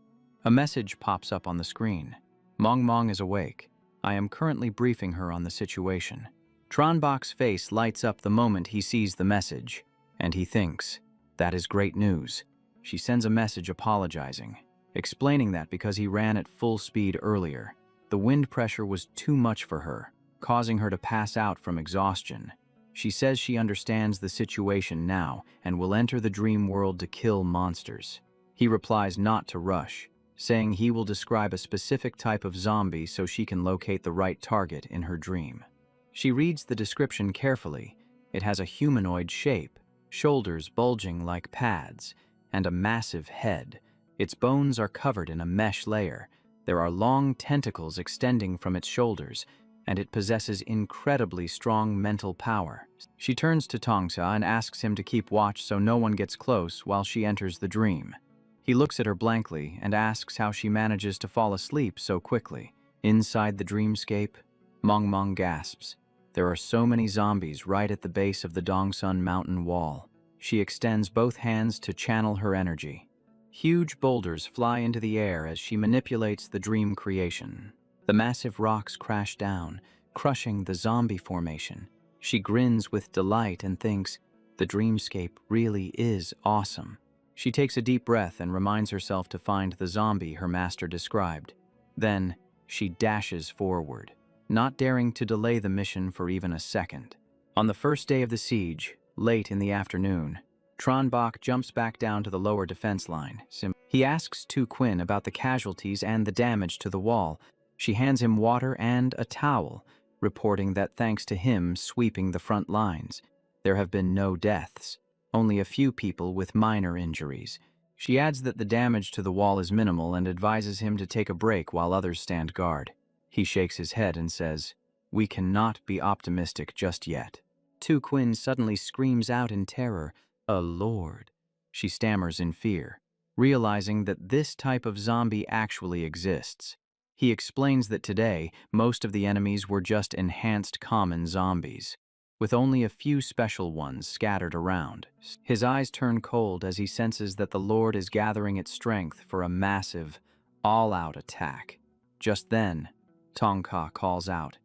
A message pops up on the screen. Mong is awake. I am currently briefing her on the situation. Tronbok's face lights up the moment he sees the message, and he thinks, that is great news. She sends a message apologizing, explaining that because he ran at full speed earlier, the wind pressure was too much for her, causing her to pass out from exhaustion. She says she understands the situation now and will enter the dream world to kill monsters. He replies not to rush, saying he will describe a specific type of zombie so she can locate the right target in her dream. She reads the description carefully. It has a humanoid shape, shoulders bulging like pads, and a massive head. Its bones are covered in a mesh layer. There are long tentacles extending from its shoulders, and it possesses incredibly strong mental power. She turns to Tongsa and asks him to keep watch so no one gets close while she enters the dream. He looks at her blankly and asks how she manages to fall asleep so quickly. Inside the dreamscape, Mong gasps. There are so many zombies right at the base of the Dongsun mountain wall. She extends both hands to channel her energy. Huge boulders fly into the air as she manipulates the dream creation. The massive rocks crash down, crushing the zombie formation. She grins with delight and thinks, the dreamscape really is awesome. She takes a deep breath and reminds herself to find the zombie her master described. Then, she dashes forward, not daring to delay the mission for even a second. On the first day of the siege, late in the afternoon, Tronbok jumps back down to the lower defense line. He asks Tu Quinn about the casualties and the damage to the wall. She hands him water and a towel, reporting that thanks to him sweeping the front lines, there have been no deaths, only a few people with minor injuries. She adds that the damage to the wall is minimal and advises him to take a break while others stand guard. He shakes his head and says, "We cannot be optimistic just yet." Tu Quinn suddenly screams out in terror, "A lord." She stammers in fear, realizing that this type of zombie actually exists. He explains that today, most of the enemies were just enhanced common zombies, with only a few special ones scattered around. His eyes turn cold as he senses that the Lord is gathering its strength for a massive, all-out attack. Just then, Tongka calls out,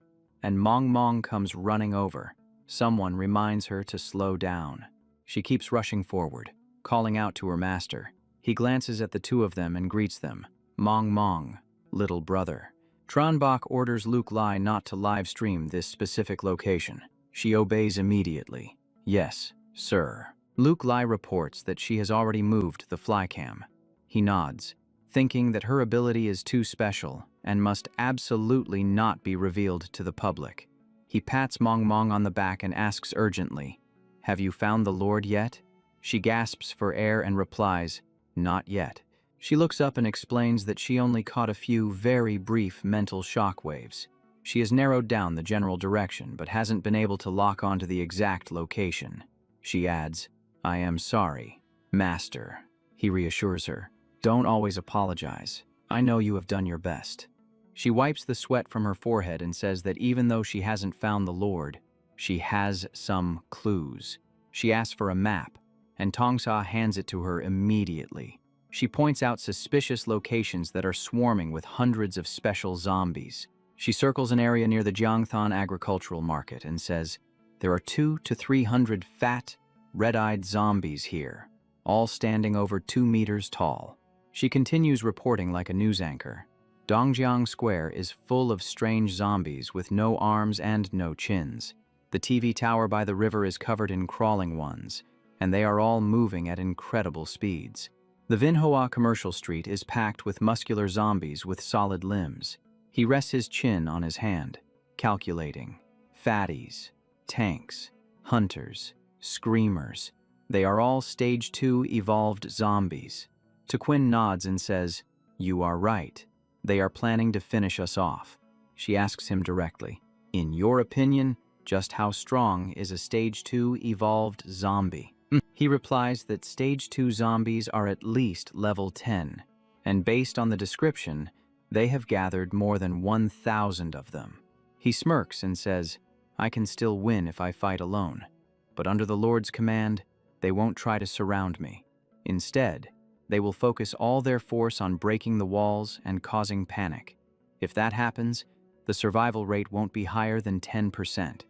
and Mong comes running over. Someone reminds her to slow down. She keeps rushing forward, calling out to her master. He glances at the two of them and greets them. Mong, little brother. Tronbok orders Luke Lai not to live stream this specific location. She obeys immediately. Yes, sir. Luke Lai reports that she has already moved the flycam. He nods, thinking that her ability is too special and must absolutely not be revealed to the public. He pats Mong on the back and asks urgently, "Have you found the Lord yet?" She gasps for air and replies, "Not yet." She looks up and explains that she only caught a few very brief mental shockwaves. She has narrowed down the general direction but hasn't been able to lock onto the exact location. She adds, "I am sorry, Master." He reassures her, "Don't always apologize. I know you have done your best." She wipes the sweat from her forehead and says that even though she hasn't found the Lord, she has some clues. She asks for a map, and Tongsa hands it to her immediately. She points out suspicious locations that are swarming with hundreds of special zombies. She circles an area near the Jiangthan agricultural market and says, "There are 200 to 300 fat, red-eyed zombies here, all standing over 2 meters tall." She continues reporting like a news anchor. Dongjiang Square is full of strange zombies with no arms and no chins. The TV tower by the river is covered in crawling ones, and they are all moving at incredible speeds. The Manhwa commercial street is packed with muscular zombies with solid limbs. He rests his chin on his hand, calculating. Fatties, tanks, hunters, screamers. They are all Stage 2 evolved zombies. Tu Quinn nods and says, "You are right. They are planning to finish us off." She asks him directly, "In your opinion, just how strong is a Stage 2 evolved zombie?" He replies that Stage 2 zombies are at least level 10, and based on the description, they have gathered more than 1,000 of them. He smirks and says, I can still win if I fight alone, but under the Lord's command, they won't try to surround me. Instead, they will focus all their force on breaking the walls and causing panic. If that happens, the survival rate won't be higher than 10%.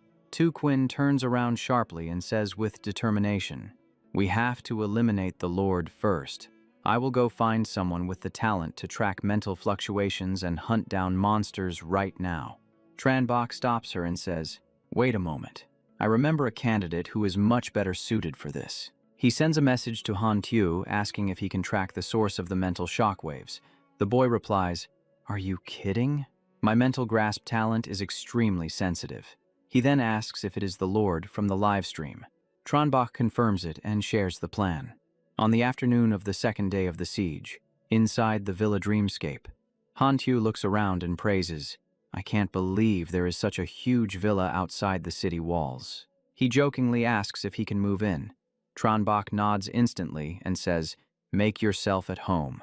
Quinn turns around sharply and says with determination, we have to eliminate the Lord first. I will go find someone with the talent to track mental fluctuations and hunt down monsters right now. Tranbach stops her and says, wait a moment. I remember a candidate who is much better suited for this. He sends a message to Han Tu asking if he can track the source of the mental shockwaves. The boy replies, are you kidding? My mental grasp talent is extremely sensitive. He then asks if it is the Lord from the live stream. Tranbach confirms it and shares the plan. On the afternoon of the second day of the siege, inside the Villa Dreamscape, Han Tu looks around and praises, I can't believe there is such a huge villa outside the city walls. He jokingly asks if he can move in. Tranbach nods instantly and says, make yourself at home.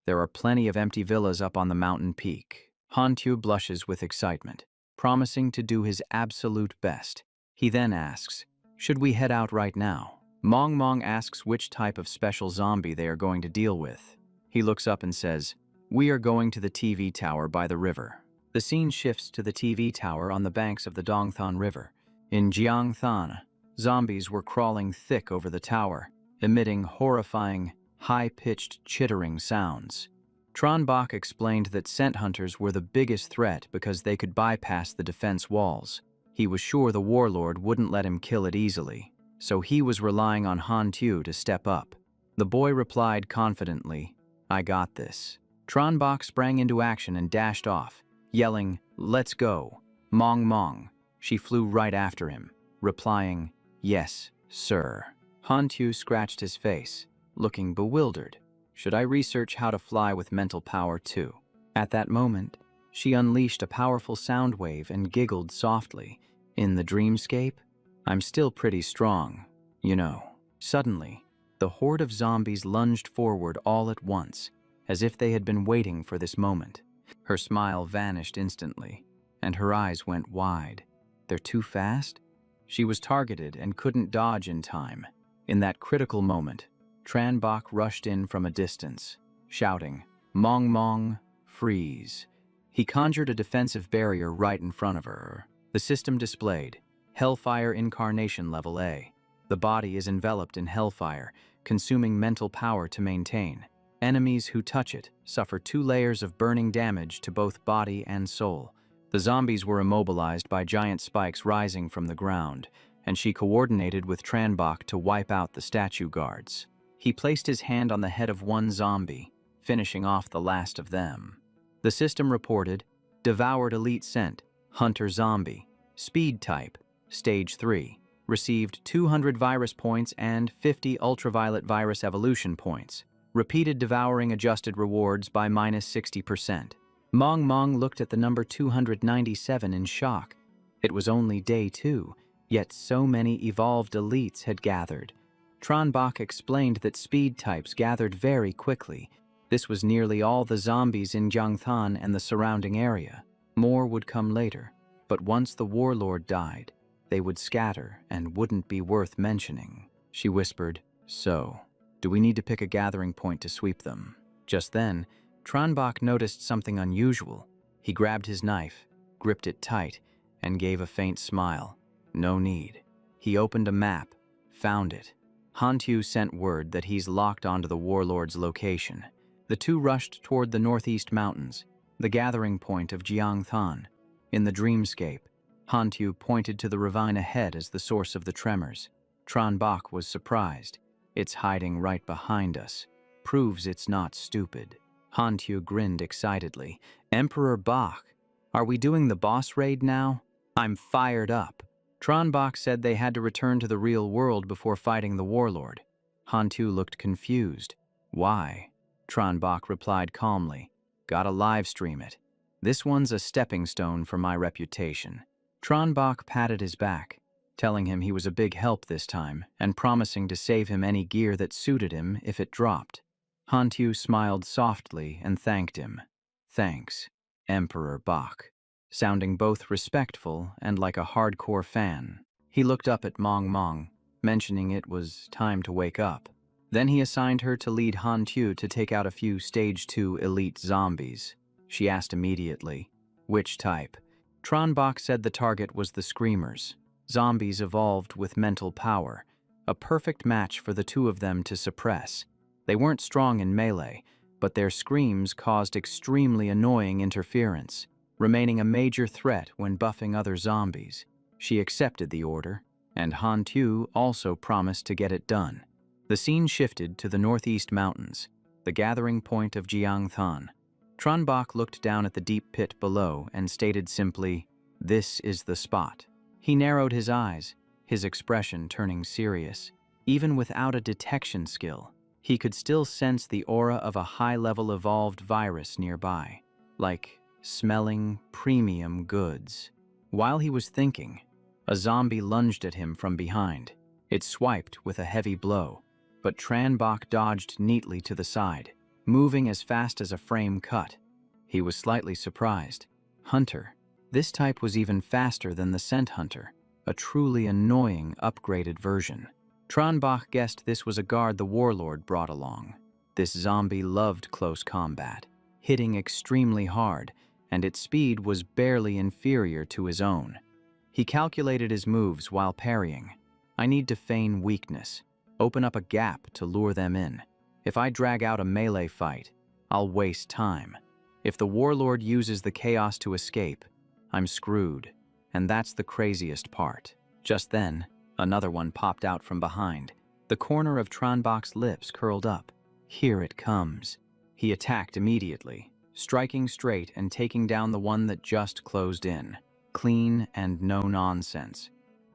There are plenty of empty villas up on the mountain peak. Han Tu blushes with excitement, promising to do his absolute best. He then asks, should we head out right now? Mong asks which type of special zombie they are going to deal with. He looks up and says, we are going to the TV tower by the river. The scene shifts to the TV tower on the banks of the Dongthan River. In Jiangthan, zombies were crawling thick over the tower, emitting horrifying, high-pitched chittering sounds. Tranbach explained that scent hunters were the biggest threat because they could bypass the defense walls. He was sure the warlord wouldn't let him kill it easily, so he was relying on Han Tu to step up. The boy replied confidently, I got this. Tranbach sprang into action and dashed off, yelling, let's go. Mong. She flew right after him, replying, yes, sir. Han Tu scratched his face, looking bewildered. Should I research how to fly with mental power too? At that moment, she unleashed a powerful sound wave and giggled softly. In the dreamscape, I'm still pretty strong, you know. Suddenly, the horde of zombies lunged forward all at once, as if they had been waiting for this moment. Her smile vanished instantly, and her eyes went wide. They're too fast? She was targeted and couldn't dodge in time. In that critical moment, Tranbach rushed in from a distance, shouting, Mong, freeze. He conjured a defensive barrier right in front of her. The system displayed, Hellfire Incarnation Level A. The body is enveloped in hellfire, consuming mental power to maintain. Enemies who touch it suffer 2 layers of burning damage to both body and soul. The zombies were immobilized by giant spikes rising from the ground, and she coordinated with Tranbach to wipe out the statue guards. He placed his hand on the head of one zombie, finishing off the last of them. The system reported, devoured elite scent, hunter zombie, speed type, stage 3, received 200 virus points and 50 ultraviolet virus evolution points. Repeated devouring adjusted rewards by -60%. Mong looked at the number 297 in shock. It was only day 2, yet so many evolved elites had gathered. Tranbach explained that speed types gathered very quickly. This was nearly all the zombies in Jiangthan and the surrounding area. More would come later, but once the warlord died, they would scatter and wouldn't be worth mentioning. She whispered, so, do we need to pick a gathering point to sweep them? Just then, Tranbach noticed something unusual. He grabbed his knife, gripped it tight, and gave a faint smile. No need. He opened a map, found it. Han Tu sent word that he's locked onto the warlord's location. The two rushed toward the northeast mountains, the gathering point of Jiangthan. In the dreamscape, Han Tu pointed to the ravine ahead as the source of the tremors. Tranbach was surprised. It's hiding right behind us. Proves it's not stupid. Han Tu grinned excitedly. Emperor Bach, are we doing the boss raid now? I'm fired up. Tranbach said they had to return to the real world before fighting the warlord. Han Tu looked confused. Why? Tranbach replied calmly. Gotta live stream it. This one's a stepping stone for my reputation. Tranbach patted his back. telling him he was a big help this time and promising to save him any gear that suited him if it dropped. Hantyu smiled softly and thanked him. "Thanks, Emperor Bach," sounding both respectful and like a hardcore fan. He looked up at Mong, mentioning it was time to wake up. Then he assigned her to lead Hantyu to take out a few Stage 2 elite zombies. She asked immediately, "Which type?" Tronbach said the target was the Screamers, zombies evolved with mental power, a perfect match for the two of them to suppress. They weren't strong in melee, but their screams caused extremely annoying interference, remaining a major threat when buffing other zombies. She accepted the order, and Hantyu also promised to get it done. The scene shifted to the northeast mountains, the gathering point of Jiangthan. Tronbach looked down at the deep pit below and stated simply, "This is the spot." He narrowed his eyes, his expression turning serious. Even without a detection skill, he could still sense the aura of a high-level evolved virus nearby, like smelling premium goods. While he was thinking, a zombie lunged at him from behind. It swiped with a heavy blow, but Tronbach dodged neatly to the side, moving as fast as a frame cut. He was slightly surprised. Hunter. This type was even faster than the Scent Hunter, a truly annoying upgraded version. Tronbach guessed this was a guard the warlord brought along. This zombie loved close combat, hitting extremely hard, and its speed was barely inferior to his own. He calculated his moves while parrying. "I need to feign weakness, open up a gap to lure them in. If I drag out a melee fight, I'll waste time. If the warlord uses the chaos to escape, I'm screwed. And that's the craziest part." Just then, another one popped out from behind. The corner of Tronbach's lips curled up. "Here it comes." He attacked immediately, striking straight and taking down the one that just closed in. Clean and no nonsense.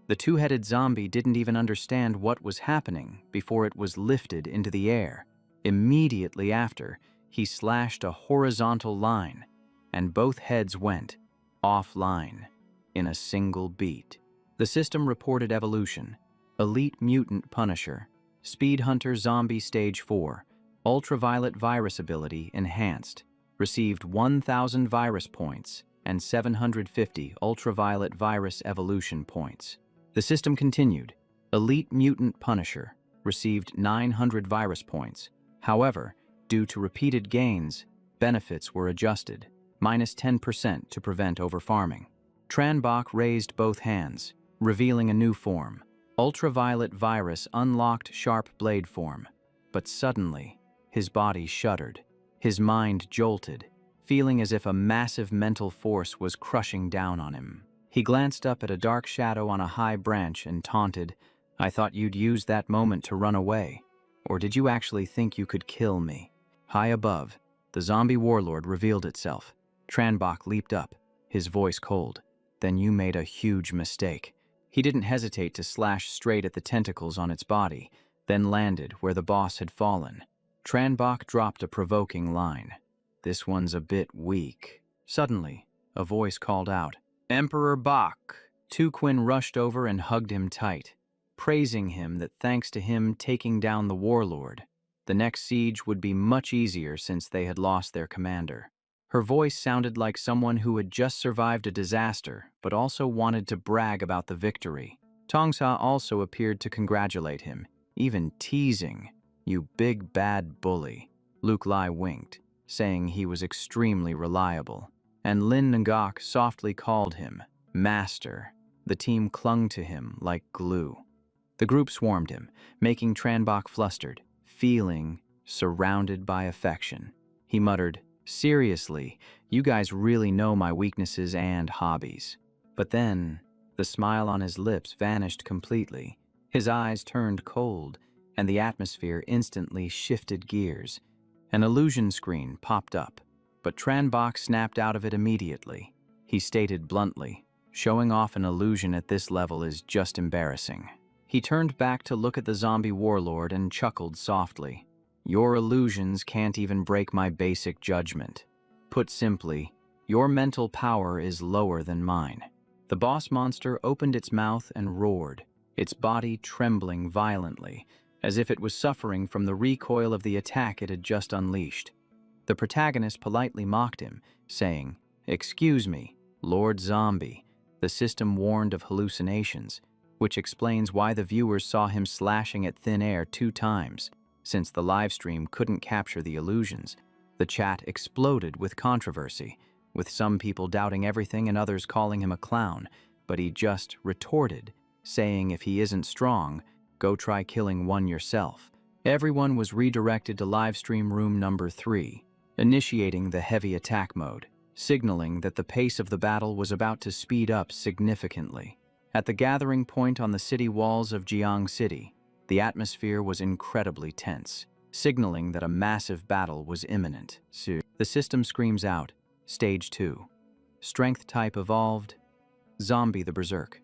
The two-headed zombie didn't even understand what was happening before it was lifted into the air. Immediately after, he slashed a horizontal line, and both heads went offline in a single beat. The system reported evolution: Elite Mutant Punisher, Speed Hunter Zombie Stage 4, Ultraviolet Virus Ability Enhanced, received 1,000 virus points and 750 ultraviolet virus evolution points. The system continued: Elite Mutant Punisher received 900 virus points. However, due to repeated gains, benefits were adjusted, minus 10% to prevent overfarming. Tronbach raised both hands, revealing a new form. Ultraviolet virus unlocked sharp blade form. But suddenly, his body shuddered. His mind jolted, feeling as if a massive mental force was crushing down on him. He glanced up at a dark shadow on a high branch and taunted, "I thought you'd use that moment to run away. Or did you actually think you could kill me?" High above, the zombie warlord revealed itself. Tronbach leaped up, his voice cold. "Then you made a huge mistake." He didn't hesitate to slash straight at the tentacles on its body, then landed where the boss had fallen. Tronbach dropped a provoking line. "This one's a bit weak." Suddenly, a voice called out, "Emperor Bach!" Tuquin rushed over and hugged him tight, praising him that thanks to him taking down the warlord, the next siege would be much easier since they had lost their commander. Her voice sounded like someone who had just survived a disaster, but also wanted to brag about the victory. Tongsa also appeared to congratulate him, even teasing, "You big bad bully." Luke Lai winked, saying he was extremely reliable, and Lin Ngok softly called him Master. The team clung to him like glue. The group swarmed him, making Tronbach flustered, feeling surrounded by affection. He muttered, "Seriously, you guys really know my weaknesses and hobbies." But then, the smile on his lips vanished completely. His eyes turned cold, and the atmosphere instantly shifted gears. An illusion screen popped up, but Tronbach snapped out of it immediately. He stated bluntly, "Showing off an illusion at this level is just embarrassing." He turned back to look at the zombie warlord and chuckled softly. "Your illusions can't even break my basic judgment. Put simply, your mental power is lower than mine." The boss monster opened its mouth and roared, its body trembling violently, as if it was suffering from the recoil of the attack it had just unleashed. The protagonist politely mocked him, saying, "Excuse me, Lord Zombie." The system warned of hallucinations, which explains why the viewers saw him slashing at thin air 2 times. Since the livestream couldn't capture the illusions, the chat exploded with controversy, with some people doubting everything and others calling him a clown, but he just retorted, saying if he isn't strong, go try killing one yourself. Everyone was redirected to livestream room number 3, initiating the heavy attack mode, signaling that the pace of the battle was about to speed up significantly. At the gathering point on the city walls of Jiang City, the atmosphere was incredibly tense, signaling that a massive battle was imminent. The system screams out, Stage 2. Strength type evolved, Zombie the Berserk.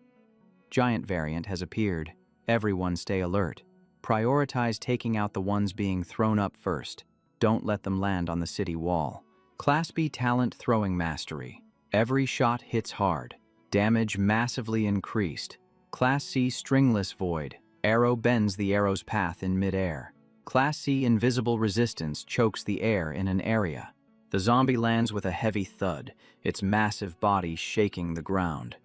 Giant variant has appeared. Everyone stay alert. Prioritize taking out the ones being thrown up first. Don't let them land on the city wall. Class B talent throwing mastery. Every shot hits hard. Damage massively increased. Class C stringless void. Arrow bends the arrow's path in mid-air. Class C invisible resistance chokes the air in an area. The zombie lands with a heavy thud, its massive body shaking the ground.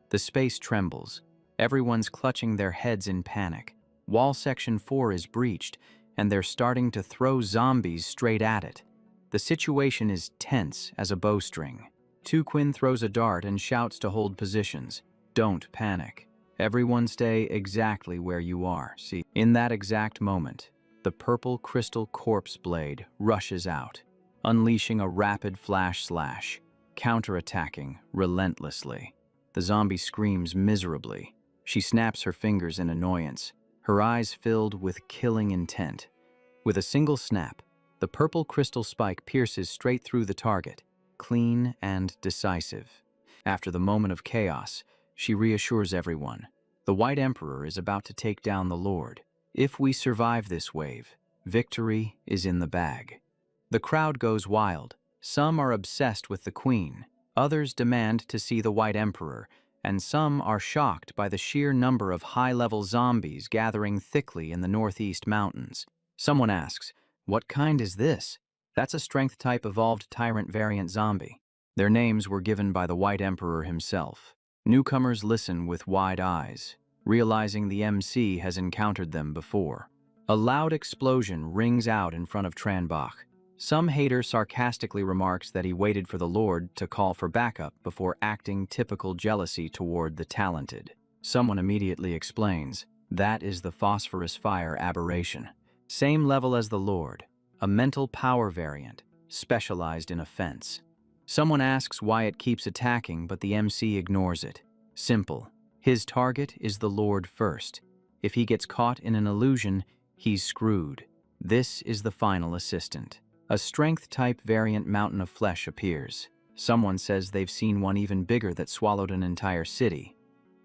The space trembles. Everyone's clutching their heads in panic. Wall Section 4 is breached, and they're starting to throw zombies straight at it. The situation is tense as a bowstring. Tuquin throws a dart and shouts to hold positions. Don't panic. Everyone stay exactly where you are. See, in that exact moment, the purple crystal corpse blade rushes out, unleashing a rapid flash slash, counterattacking relentlessly. The zombie screams miserably. She snaps her fingers in annoyance, her eyes filled with killing intent. With a single snap, the purple crystal spike pierces straight through the target, clean and decisive. After the moment of chaos, she reassures everyone. The White Emperor is about to take down the Lord. If we survive this wave, victory is in the bag. The crowd goes wild. Some are obsessed with the Queen, others demand to see the White Emperor, and some are shocked by the sheer number of high-level zombies gathering thickly in the northeast mountains. Someone asks, "What kind is this?" That's a strength-type evolved tyrant variant zombie. Their names were given by the White Emperor himself. Newcomers listen with wide eyes, realizing the MC has encountered them before. A loud explosion rings out in front of Tranbach. Some hater sarcastically remarks that he waited for the Lord to call for backup before acting typical jealousy toward the talented. Someone immediately explains, that is the phosphorus fire aberration. Same level as the Lord, a mental power variant, specialized in offense. Someone asks why it keeps attacking, but the MC ignores it. Simple. His target is the Lord first. If he gets caught in an illusion, he's screwed. This is the final assistant. A strength-type variant mountain of flesh appears. Someone says they've seen one even bigger that swallowed an entire city.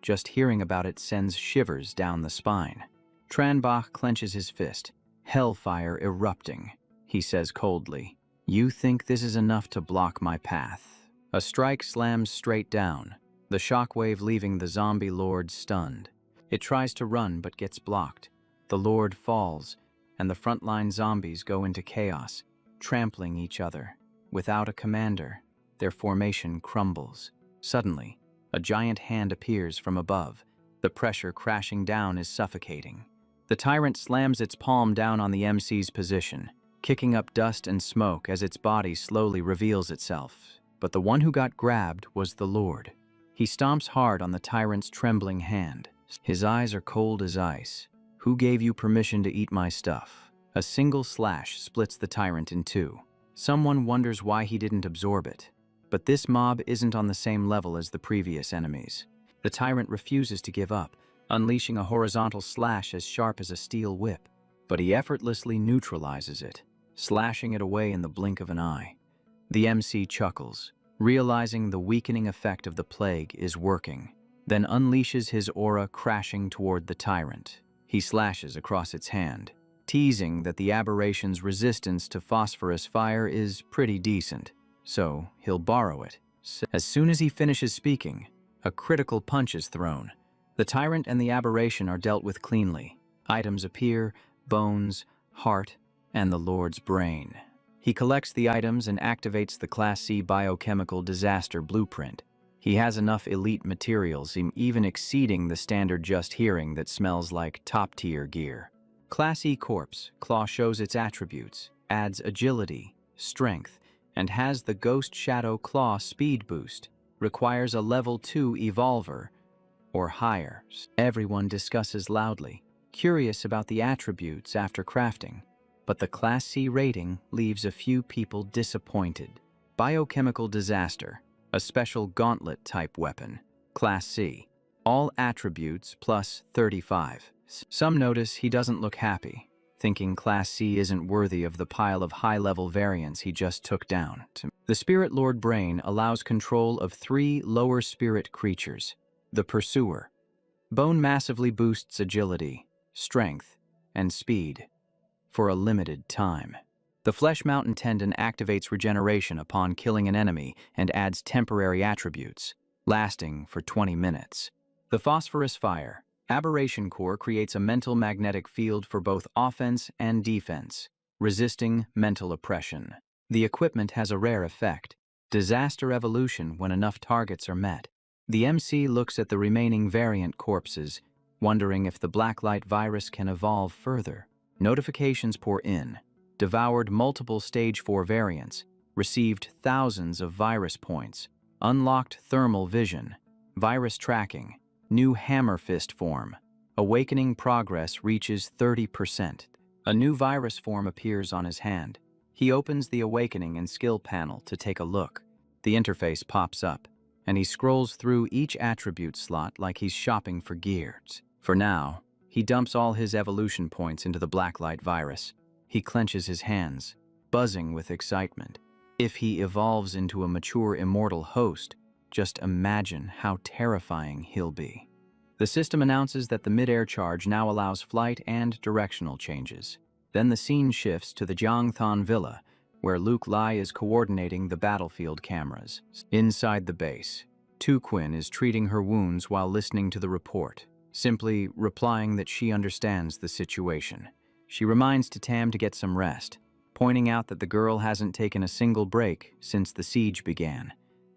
Just hearing about it sends shivers down the spine. Tranbach clenches his fist, hellfire erupting. He says coldly, "You think this is enough to block my path?" A strike slams straight down, the shockwave leaving the zombie lord stunned. It tries to run but gets blocked. The lord falls, and the frontline zombies go into chaos, trampling each other. Without a commander, their formation crumbles. Suddenly, a giant hand appears from above. The pressure crashing down is suffocating. The tyrant slams its palm down on the MC's position, kicking up dust and smoke as its body slowly reveals itself. But the one who got grabbed was the Lord. He stomps hard on the tyrant's trembling hand. His eyes are cold as ice. "Who gave you permission to eat my stuff?" A single slash splits the tyrant in two. Someone wonders why he didn't absorb it. But this mob isn't on the same level as the previous enemies. The tyrant refuses to give up, unleashing a horizontal slash as sharp as a steel whip. But he effortlessly neutralizes it, slashing it away in the blink of an eye. The MC chuckles, realizing the weakening effect of the plague is working, then unleashes his aura crashing toward the tyrant. He slashes across its hand, teasing that the aberration's resistance to phosphorus fire is pretty decent, so he'll borrow it. As soon as he finishes speaking, A critical punch is thrown. The tyrant and the aberration are dealt with cleanly. Items appear: bones, heart, and the Lord's brain. He collects the items and activates the Class C biochemical disaster blueprint. He has enough elite materials, even exceeding the standard just hearing that smells like top-tier gear. Class E Corpse Claw shows its attributes, adds agility, strength, and has the Ghost Shadow Claw speed boost. Requires a level 2 evolver or higher. Everyone discusses loudly, curious about the attributes after crafting, but the Class C rating leaves a few people disappointed. Biochemical Disaster, a special gauntlet-type weapon. Class C. All attributes plus 35. Some notice he doesn't look happy, thinking Class C isn't worthy of the pile of high-level variants he just took down. The Spirit Lord Brain allows control of 3 lower spirit creatures. The Pursuer. Bone massively boosts agility, strength, and speed for a limited time. The Flesh Mountain Tendon activates regeneration upon killing an enemy and adds temporary attributes, lasting for 20 minutes. The Phosphorus Fire. Aberration Core creates a mental magnetic field for both offense and defense, resisting mental oppression. The equipment has a rare effect: disaster evolution when enough targets are met. The MC looks at the remaining variant corpses, wondering if the Blacklight virus can evolve further. Notifications pour in. Devoured multiple Stage 4 variants, received thousands of virus points, unlocked thermal vision, virus tracking, new hammer fist form. Awakening progress reaches 30%. A new virus form appears on his hand. He opens the Awakening and skill panel to take a look. The interface pops up, and he scrolls through each attribute slot like he's shopping for gears. For now, he dumps all his evolution points into the Blacklight virus. He clenches his hands, buzzing with excitement. If he evolves into a mature immortal host, just imagine how terrifying he'll be. The system announces that the mid-air charge now allows flight and directional changes. Then the scene shifts to the Jiangthan Villa, where Luke Lai is coordinating the battlefield cameras. Inside the base, Tu Quinn is treating her wounds while listening to the report, simply replying that she understands the situation. She reminds Tam to get some rest, pointing out that the girl hasn't taken a single break since the siege began.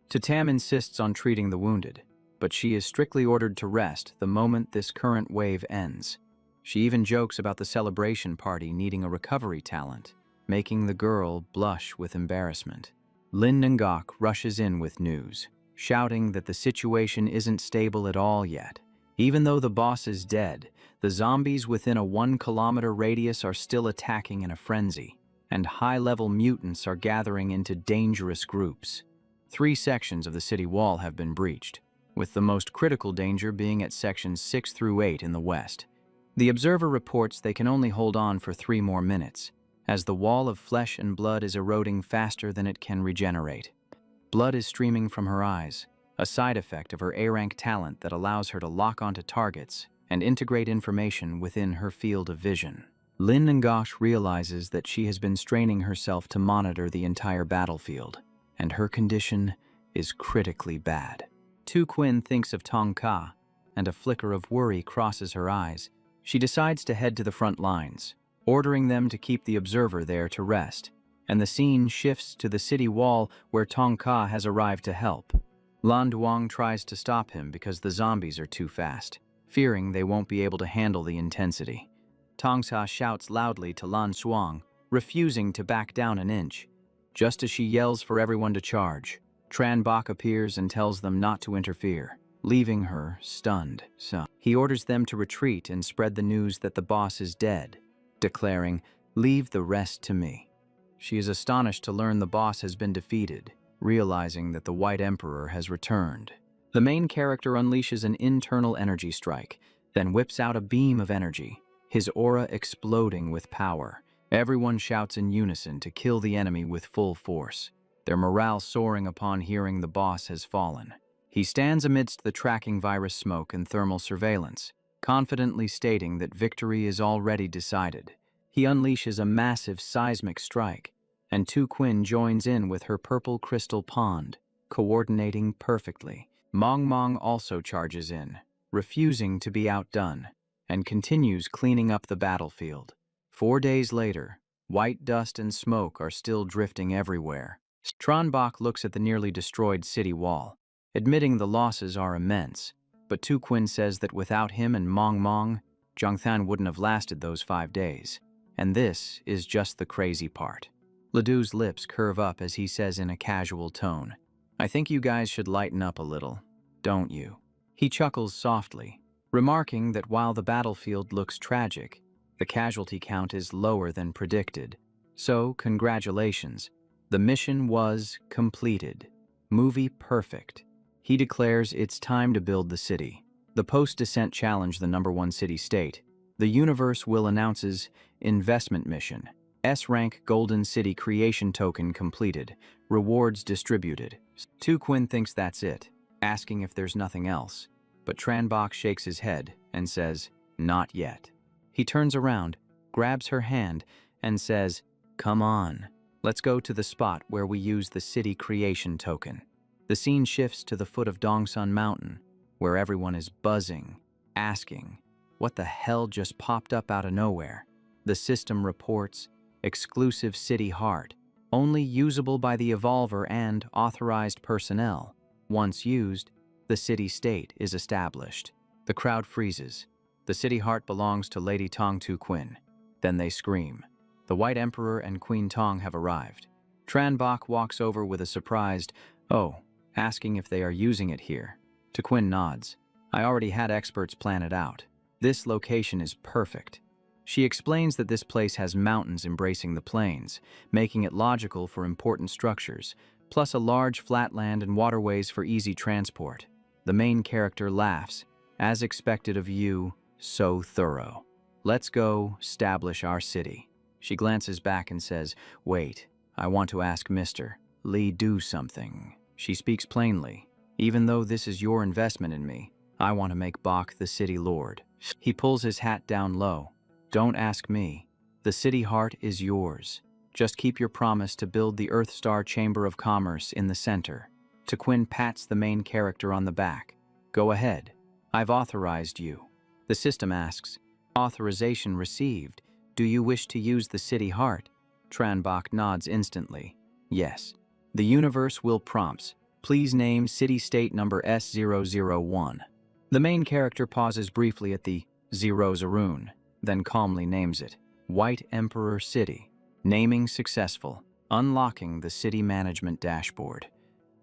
Tam insists on treating the wounded, but she is strictly ordered to rest the moment this current wave ends. She even jokes about the celebration party needing a recovery talent, making the girl blush with embarrassment. Lin Ngok rushes in with news, shouting that the situation isn't stable at all yet. Even though the boss is dead, the zombies within a 1-kilometer radius are still attacking in a frenzy, and high-level mutants are gathering into dangerous groups. 3 sections of the city wall have been breached, with the most critical danger being at sections 6 through 8 in the west. The observer reports they can only hold on for 3 more minutes, as the wall of flesh and blood is eroding faster than it can regenerate. Blood is streaming from her eyes, a side effect of her A-rank talent that allows her to lock onto targets and integrate information within her field of vision. Lin Ngosh realizes that she has been straining herself to monitor the entire battlefield, and her condition is critically bad. Tu Quinn thinks of Tong Ka, and a flicker of worry crosses her eyes. She decides to head to the front lines, ordering them to keep the observer there to rest, and the scene shifts to the city wall where Tong Ka has arrived to help. Lan Duang tries to stop him because the zombies are too fast, fearing they won't be able to handle the intensity. Tong Sa shouts loudly to Lan Xuang, refusing to back down an inch. Just as she yells for everyone to charge, Tran Bok appears and tells them not to interfere, leaving her stunned. He orders them to retreat and spread the news that the boss is dead, declaring, "Leave the rest to me." She is astonished to learn the boss has been defeated, realizing that the White Emperor has returned. The main character unleashes an internal energy strike, then whips out a beam of energy, his aura exploding with power. Everyone shouts in unison to kill the enemy with full force, their morale soaring upon hearing the boss has fallen. He stands amidst the tracking virus smoke and thermal surveillance, confidently stating that victory is already decided. He unleashes a massive seismic strike, and Tu Quinn joins in with her purple crystal pond, coordinating perfectly. Mong also charges in, refusing to be outdone, and continues cleaning up the battlefield. 4 days later, white dust and smoke are still drifting everywhere. Tranbach looks at the nearly destroyed city wall, admitting the losses are immense, but Tu Quinn says that without him and Mong, Zhongthan wouldn't have lasted those 5 days. And this is just the crazy part. Ledoux's lips curve up as he says in a casual tone, "I think you guys should lighten up a little, don't you?" He chuckles softly, remarking that while the battlefield looks tragic, the casualty count is lower than predicted. So, congratulations. The mission was completed. Movie perfect. He declares it's time to build the city. The post-descent challenge the #1 city-state. The universe will announces investment mission. S-Rank Golden City Creation Token completed. Rewards distributed. Tu Quinn thinks that's it, asking if there's nothing else. But Tranbach shakes his head and says, "Not yet." He turns around, grabs her hand, and says, "Come on, let's go to the spot where we use the city creation token." The scene shifts to the foot of Dongsun Mountain, where everyone is buzzing, asking, what the hell just popped up out of nowhere? The system reports, exclusive city heart, only usable by the evolver and authorized personnel. Once used, the city-state is established. The crowd freezes. The city heart belongs to Lady Tong Tu Quinn. Then they scream. The White Emperor and Queen Tong have arrived. Tranbach walks over with a surprised, "Oh," asking if they are using it here. Tu Quinn nods. "I already had experts plan it out. This location is perfect." She explains that this place has mountains embracing the plains, making it logical for important structures, plus a large flatland and waterways for easy transport. The main character laughs. "As expected of you, so thorough. Let's go establish our city." She glances back and says, "Wait, I want to ask Mr. Lee do something." She speaks plainly. "Even though this is your investment in me, I want to make Bach the city lord." He pulls his hat down low. "Don't ask me. The city heart is yours. Just keep your promise to build the Earthstar Chamber of Commerce in the center." Tu Quinn pats the main character on the back. "Go ahead. I've authorized you." The system asks, "Authorization received. Do you wish to use the city heart?" Tranbach nods instantly. "Yes." The universe will prompts, "Please name city-state number S001. The main character pauses briefly at the Zerun, then calmly names it, White Emperor City. Naming successful. Unlocking the city management dashboard.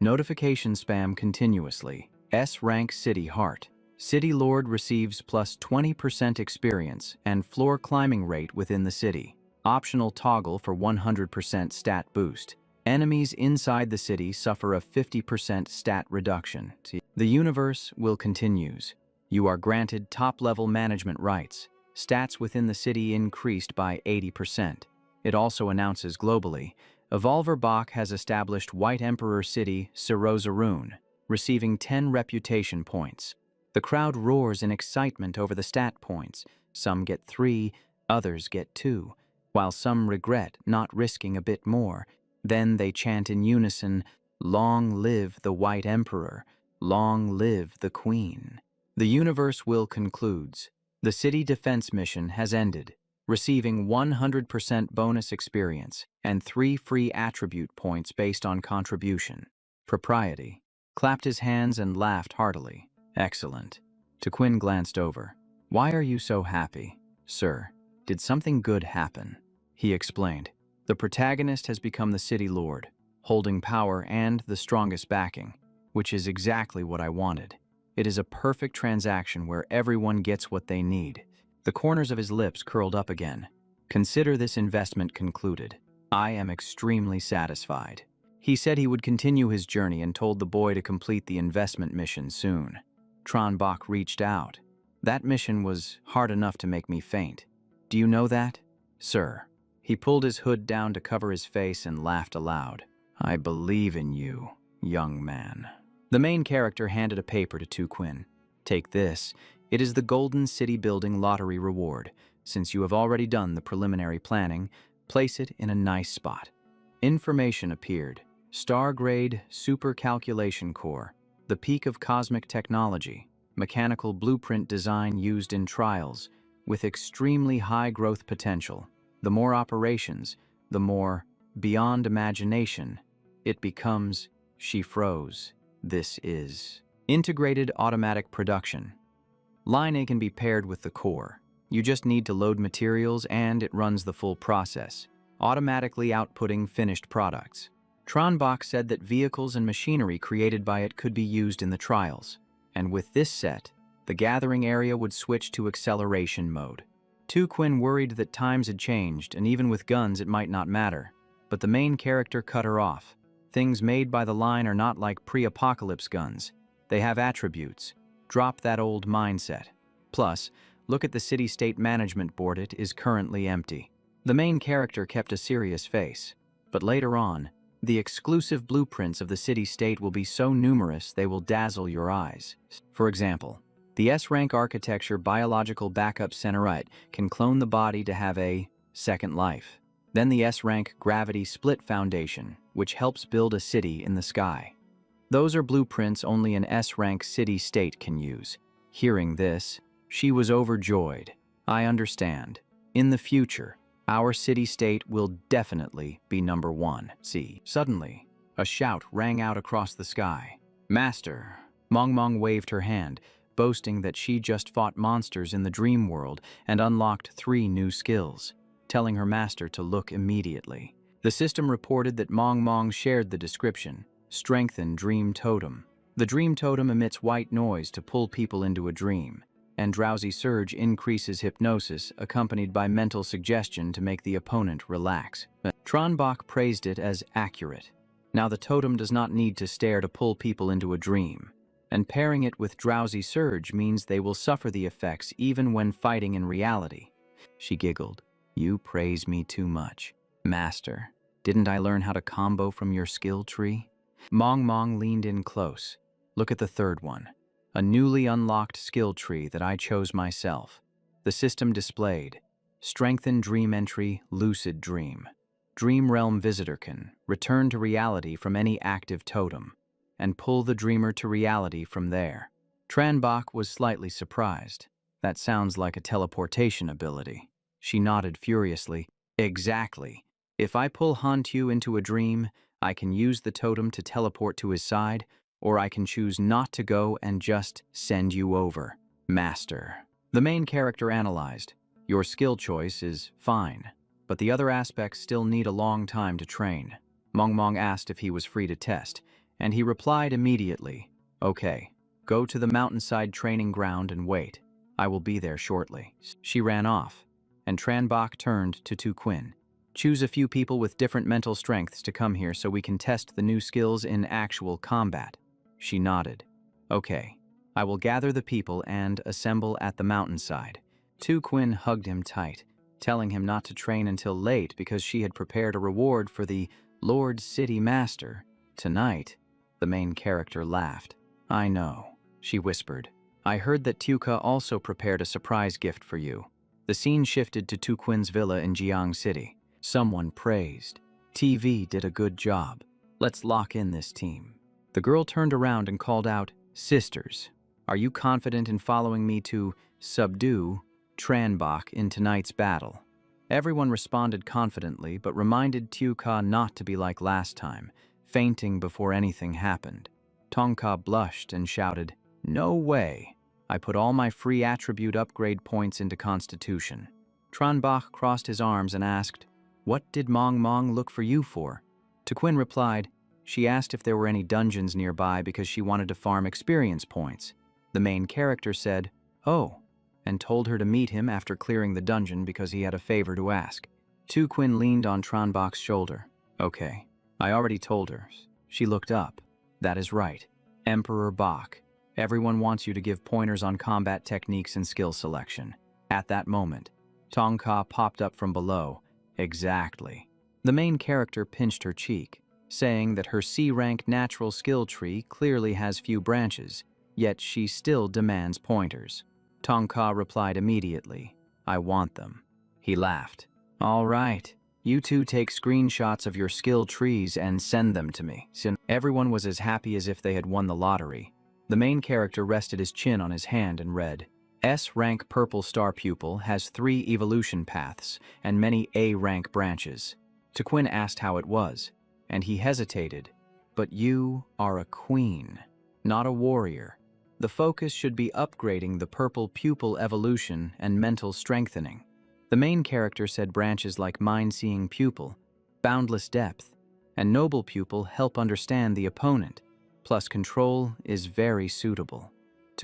Notification spam continuously. S-Rank City Heart. City Lord receives plus 20% experience and floor climbing rate within the city. Optional toggle for 100% stat boost. Enemies inside the city suffer a 50% stat reduction. The universe will continues. You are granted top-level management rights. Stats within the city increased by 80%. It also announces globally, Evolver Bach has established White Emperor City Zerun, receiving 10 reputation points. The crowd roars in excitement over the stat points. Some get 3, others get 2, while some regret not risking a bit more. Then they chant in unison, "Long live the White Emperor, long live the Queen." The universe will concludes. The city defense mission has ended, receiving 100% bonus experience and 3 free attribute points based on contribution. Propriety clapped his hands and laughed heartily. "Excellent." Tu Quinn glanced over. "Why are you so happy, sir? Did something good happen?" He explained. "The protagonist has become the city lord, holding power and the strongest backing, which is exactly what I wanted. It is a perfect transaction where everyone gets what they need." The corners of his lips curled up again. "Consider this investment concluded. I am extremely satisfied." He said he would continue his journey and told the boy to complete the investment mission soon. Tranbach reached out. "That mission was hard enough to make me faint. Do you know that, sir?" He pulled his hood down to cover his face and laughed aloud. "I believe in you, young man." The main character handed a paper to Tu Quinn. "Take this. It is the Golden City Building Lottery reward. Since you have already done the preliminary planning, place it in a nice spot." Information appeared. Star Grade Super Calculation Core. the peak of cosmic technology, mechanical blueprint design used in trials, with extremely high growth potential. The more operations, the more beyond imagination it becomes. She froze. This is integrated automatic production. Line A can be paired with the core. You just need to load materials and it runs the full process, automatically outputting finished products. Tronbach said that vehicles and machinery created by it could be used in the trials, and with this set, the gathering area would switch to acceleration mode. Quinn worried that times had changed, and even with guns it might not matter, but the main character cut her off. Things made by the line are not like pre-apocalypse guns. They have attributes. Drop that old mindset. Plus, look at the city-state management board. It is currently empty. The main character kept a serious face, but later on, the exclusive blueprints of the city-state will be so numerous they will dazzle your eyes. For example, the S-rank architecture biological backup centerite can clone the body to have a second life. Then the S-rank gravity split foundation, which helps build a city in the sky. Those are blueprints only an S-rank city-state can use. Hearing this, she was overjoyed. I understand. In the future, our city-state will definitely be number one. See. Suddenly, a shout rang out across the sky. Master! Mong waved her hand, boasting that she just fought monsters in the dream world and unlocked 3 new skills, telling her master to look immediately. The system reported that Mong shared the description. Strengthen Dream Totem. The Dream Totem emits white noise to pull people into a dream, and Drowsy Surge increases hypnosis accompanied by mental suggestion to make the opponent relax. Tronbach praised it as accurate. Now the totem does not need to stare to pull people into a dream, and pairing it with Drowsy Surge means they will suffer the effects even when fighting in reality. She giggled. You praise me too much. Master, didn't I learn how to combo from your skill tree? Mong leaned in close. Look at the third one. A newly unlocked skill tree that I chose myself. The system displayed. Strengthen Dream Entry, Lucid Dream. Dream Realm Visitor can return to reality from any active totem, and pull the dreamer to reality from there. Tronbach was slightly surprised. That sounds like a teleportation ability. She nodded furiously. Exactly. If I pull Hantu into a dream, I can use the totem to teleport to his side, or I can choose not to go and just send you over. Master. The main character analyzed. Your skill choice is fine, but the other aspects still need a long time to train. Mong asked if he was free to test, and he replied immediately, Okay, go to the mountainside training ground and wait. I will be there shortly. She ran off, and Tronbach turned to Quinn. Choose a few people with different mental strengths to come here so we can test the new skills in actual combat. She nodded. Okay, I will gather the people and assemble at the mountainside. Quinn hugged him tight, telling him not to train until late because she had prepared a reward for the Lord City Master. Tonight, the main character laughed. I know, she whispered. I heard that Tuka also prepared a surprise gift for you. The scene shifted to Quinn's villa in Jiang City. Someone praised. TV did a good job. Let's lock in this team. The girl turned around and called out, Sisters, are you confident in following me to subdue Tronbach in tonight's battle? Everyone responded confidently, but reminded Tuka not to be like last time, fainting before anything happened. Tongka blushed and shouted, No way. I put all my free attribute upgrade points into Constitution. Tronbach crossed his arms and asked, What did Mong look for you for? Quinn replied, She asked if there were any dungeons nearby because she wanted to farm experience points. The main character said, Oh, and told her to meet him after clearing the dungeon because he had a favor to ask. Quinn leaned on Tronbach's shoulder. Okay, I already told her. She looked up. That is right. Emperor Bach. Everyone wants you to give pointers on combat techniques and skill selection. At that moment, Tongka popped up from below. Exactly. The main character pinched her cheek, saying that her C-rank natural skill tree clearly has few branches, yet she still demands pointers. Tongka replied immediately, I want them. He laughed. All right, you two take screenshots of your skill trees and send them to me. Everyone was as happy as if they had won the lottery. The main character rested his chin on his hand and read, S-rank purple star pupil has 3 evolution paths and many A-rank branches. Quinn asked how it was, and he hesitated. But you are a queen, not a warrior. The focus should be upgrading the purple pupil evolution and mental strengthening. The main character said branches like mind-seeing pupil, boundless depth, and noble pupil help understand the opponent, plus control is very suitable.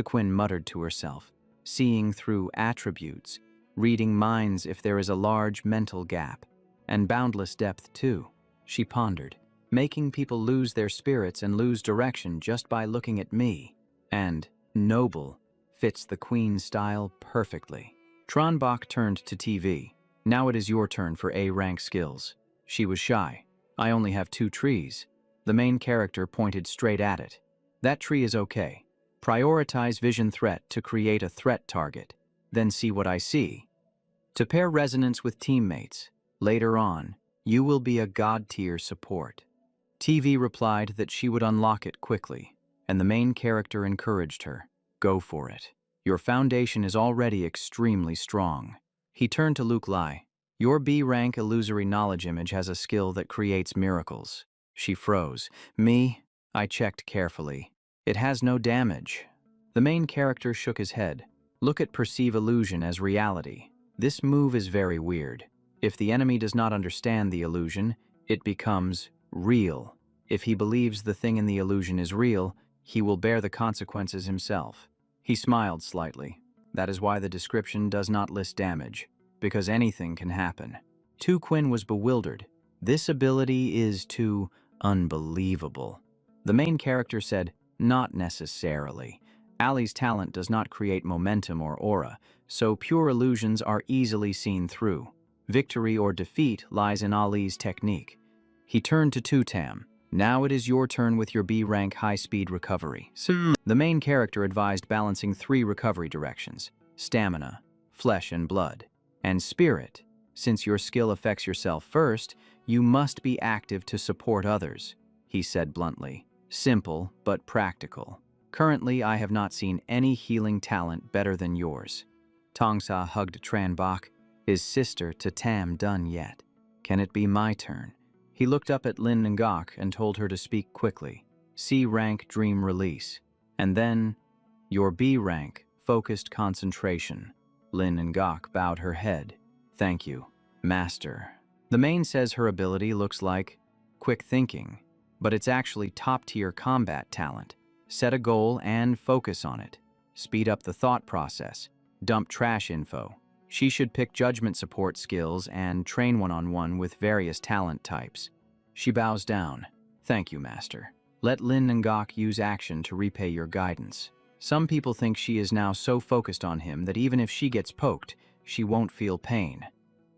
Quinn muttered to herself, seeing through attributes, reading minds if there is a large mental gap, and boundless depth too. She pondered, making people lose their spirits and lose direction just by looking at me. And noble fits the queen style perfectly. Tronbach turned to TV. Now it is your turn for A-rank skills. She was shy. I only have 2 trees. The main character pointed straight at it. That tree is okay. Prioritize vision threat to create a threat target. Then see what I see. To pair resonance with teammates. Later on, you will be a god-tier support. TV replied that she would unlock it quickly, and the main character encouraged her. Go for it. Your foundation is already extremely strong. He turned to Luke Lai. Your B-rank illusory knowledge image has a skill that creates miracles. She froze. Me? I checked carefully. It has no damage. The main character shook his head. Look at perceive illusion as reality. This move is very weird. If the enemy does not understand the illusion, it becomes real. If he believes the thing in the illusion is real, he will bear the consequences himself. He smiled slightly. That is why the description does not list damage, because anything can happen. Quinn was bewildered. This ability is too unbelievable. The main character said, not necessarily. Ali's talent does not create momentum or aura, so pure illusions are easily seen through. Victory or defeat lies in Ali's technique. He turned to Tutam. Now it is your turn with your B-rank high-speed recovery. The main character advised balancing 3 recovery directions: stamina, flesh and blood, and spirit. Since your skill affects yourself first, you must be active to support others, he said bluntly. Simple, but practical. Currently, I have not seen any healing talent better than yours. Tongsa hugged Tranbach. Is Sister Tatam done yet? Can it be my turn? He looked up at Lin Ngok and told her to speak quickly. C-rank dream release. And then, your B-rank focused concentration. Lin Ngok bowed her head. Thank you, Master. The main says her ability looks like quick thinking, but it's actually top-tier combat talent. Set a goal and focus on it. Speed up the thought process. Dump trash info. She should pick judgment support skills and train one-on-one with various talent types. She bows down. Thank you, Master. Let Lin Ngok use action to repay your guidance. Some people think she is now so focused on him that even if she gets poked, she won't feel pain.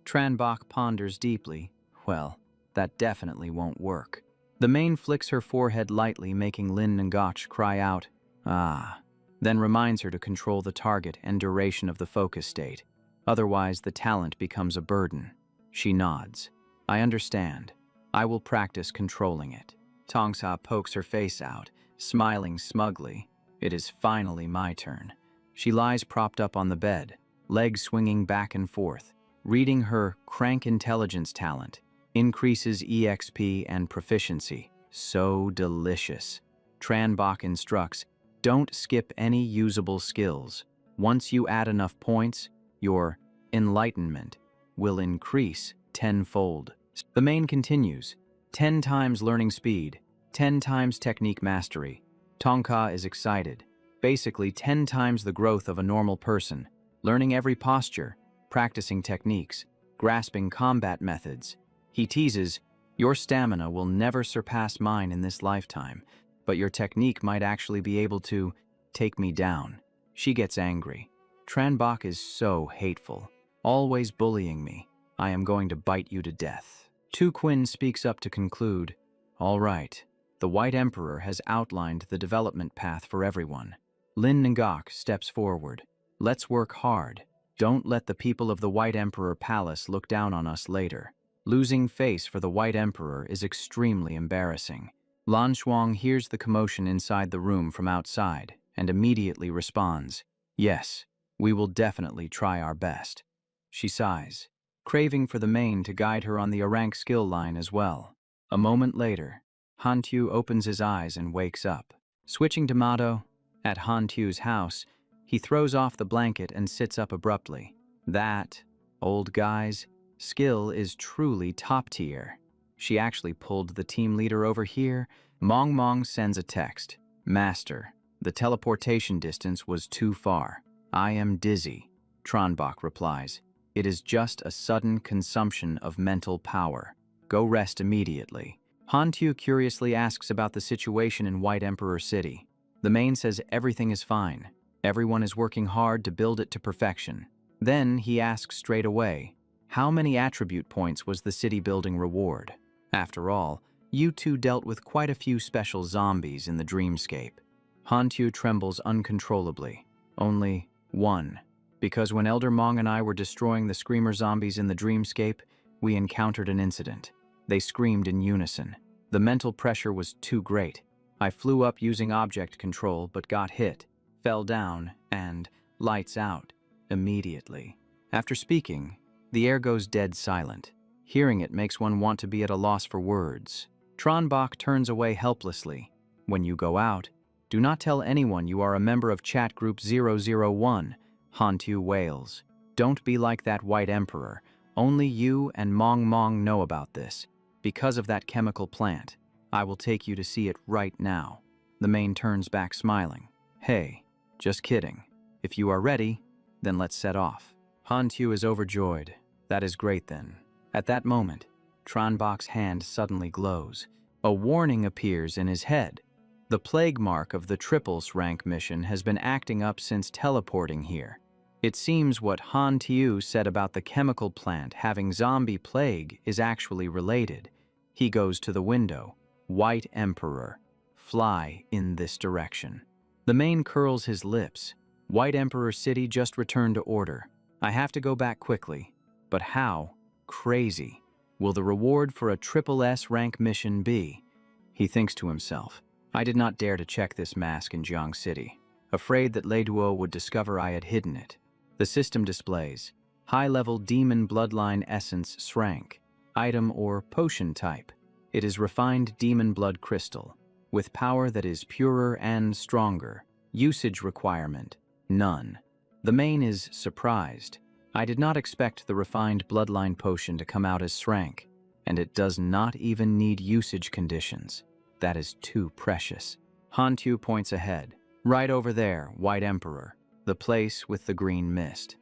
Tranbach ponders deeply. Well, that definitely won't work. The main flicks her forehead lightly, making Lin Ngok cry out, ah, then reminds her to control the target and duration of the focus state. Otherwise, the talent becomes a burden. She nods. I understand. I will practice controlling it. Tongsa pokes her face out, smiling smugly. It is finally my turn. She lies propped up on the bed, legs swinging back and forth, reading her crank intelligence talent. Increases EXP and proficiency. So delicious. Tranbach instructs, don't skip any usable skills. Once you add enough points, your enlightenment will increase 10-fold. The main continues, 10 times learning speed, 10 times technique mastery. Tongka is excited. Basically 10 times the growth of a normal person, learning every posture, practicing techniques, grasping combat methods. He teases, your stamina will never surpass mine in this lifetime, but your technique might actually be able to take me down. She gets angry. Tranbach is so hateful, always bullying me. I am going to bite you to death. Quinn speaks up to conclude, all right, the White Emperor has outlined the development path for everyone. Lin Ngok steps forward. Let's work hard. Don't let the people of the White Emperor Palace look down on us later. Losing face for the White Emperor is extremely embarrassing. Lan Shuang hears the commotion inside the room from outside and immediately responds, "Yes, we will definitely try our best." She sighs, craving for the main to guide her on the rank skill line as well. A moment later, Han Tu opens his eyes and wakes up. Switching to Mado, at Han Tu's house, he throws off the blanket and sits up abruptly. That, old guy's, skill is truly top tier. She actually pulled the team leader over here. Mong sends a text. "Master, the teleportation distance was too far. I am dizzy." Tronbach replies, "It is just a sudden consumption of mental power. Go rest immediately." Han Tu curiously asks about the situation in White Emperor City. The main says everything is fine. Everyone is working hard to build it to perfection. Then he asks straight away, how many attribute points was the city building reward? After all, you two dealt with quite a few special zombies in the dreamscape. Han Tu trembles uncontrollably. Only 1. Because when Elder Mong and I were destroying the screamer zombies in the dreamscape, we encountered an incident. They screamed in unison. The mental pressure was too great. I flew up using object control but got hit, fell down, and lights out immediately. After speaking, the air goes dead silent. Hearing it makes one want to be at a loss for words. Tronbach turns away helplessly. When you go out, do not tell anyone you are a member of chat group 001, Han Tu wails. Don't be like that White Emperor. Only you and Mong know about this. Because of that chemical plant, I will take you to see it right now. The main turns back smiling. Hey, just kidding. If you are ready, then let's set off. Han Tu is overjoyed. That is great then. At that moment, Tronbach's hand suddenly glows. A warning appears in his head. The plague mark of the Triples rank mission has been acting up since teleporting here. It seems what Han Tu said about the chemical plant having zombie plague is actually related. He goes to the window. White Emperor. Fly in this direction. The main curls his lips. White Emperor City just returned to order. I have to go back quickly. But how? Crazy. Will the reward for a SSS rank mission be? He thinks to himself, I did not dare to check this mask in Jiang City, afraid that Lei Duo would discover I had hidden it. The system displays high-level demon bloodline essence SSS-Rank, item or potion type. It is refined demon blood crystal, with power that is purer and stronger. Usage requirement, none. The main is surprised. I did not expect the refined bloodline potion to come out as SSS-Rank, and it does not even need usage conditions. That is too precious. Han Tu points ahead. Right over there, White Emperor, the place with the green mist.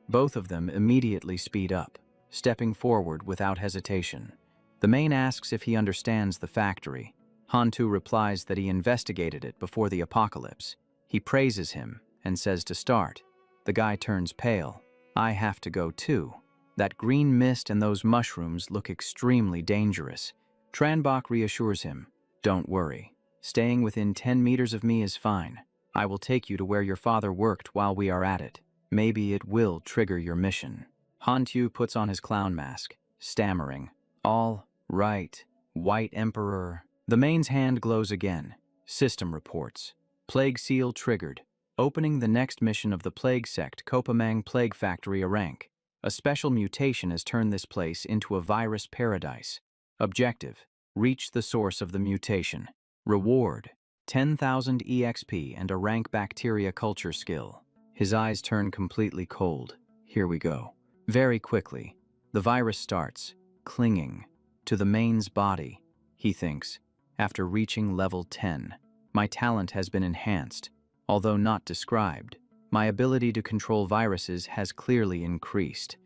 Both of them immediately speed up, stepping forward without hesitation. The main asks if he understands the factory. Han Tu replies that he investigated it before the apocalypse. He praises him and says to start. The guy turns pale. I have to go too. That green mist and those mushrooms look extremely dangerous. Tronbach reassures him. Don't worry. Staying within 10 meters of me is fine. I will take you to where your father worked while we are at it. Maybe it will trigger your mission. Han Tu puts on his clown mask, stammering. All right, White Emperor. The main's hand glows again. System reports. Plague seal triggered. Opening the next mission of the Plague Sect Kopamang Plague Factory rank. A special mutation has turned this place into a virus paradise. Objective: reach the source of the mutation. Reward: 10,000 EXP and a rank bacteria culture skill. His eyes turn completely cold. Here we go. Very quickly, the virus starts, clinging to the main's body. He thinks, after reaching level 10, my talent has been enhanced. Although not described, my ability to control viruses has clearly increased.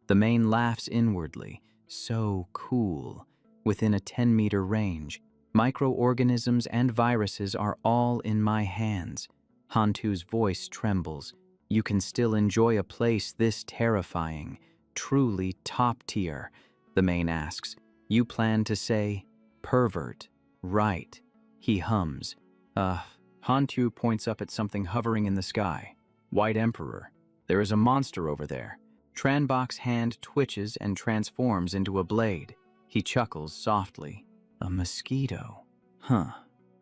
The main laughs inwardly. So cool. Within a 10-meter range, microorganisms and viruses are all in my hands. Han Tu's voice trembles. You can still enjoy a place this terrifying, truly top tier. The main asks, you plan to say, pervert, right? He hums. Han Tu points up at something hovering in the sky. White Emperor. There is a monster over there. Tronbach's hand twitches and transforms into a blade. He chuckles softly. A mosquito.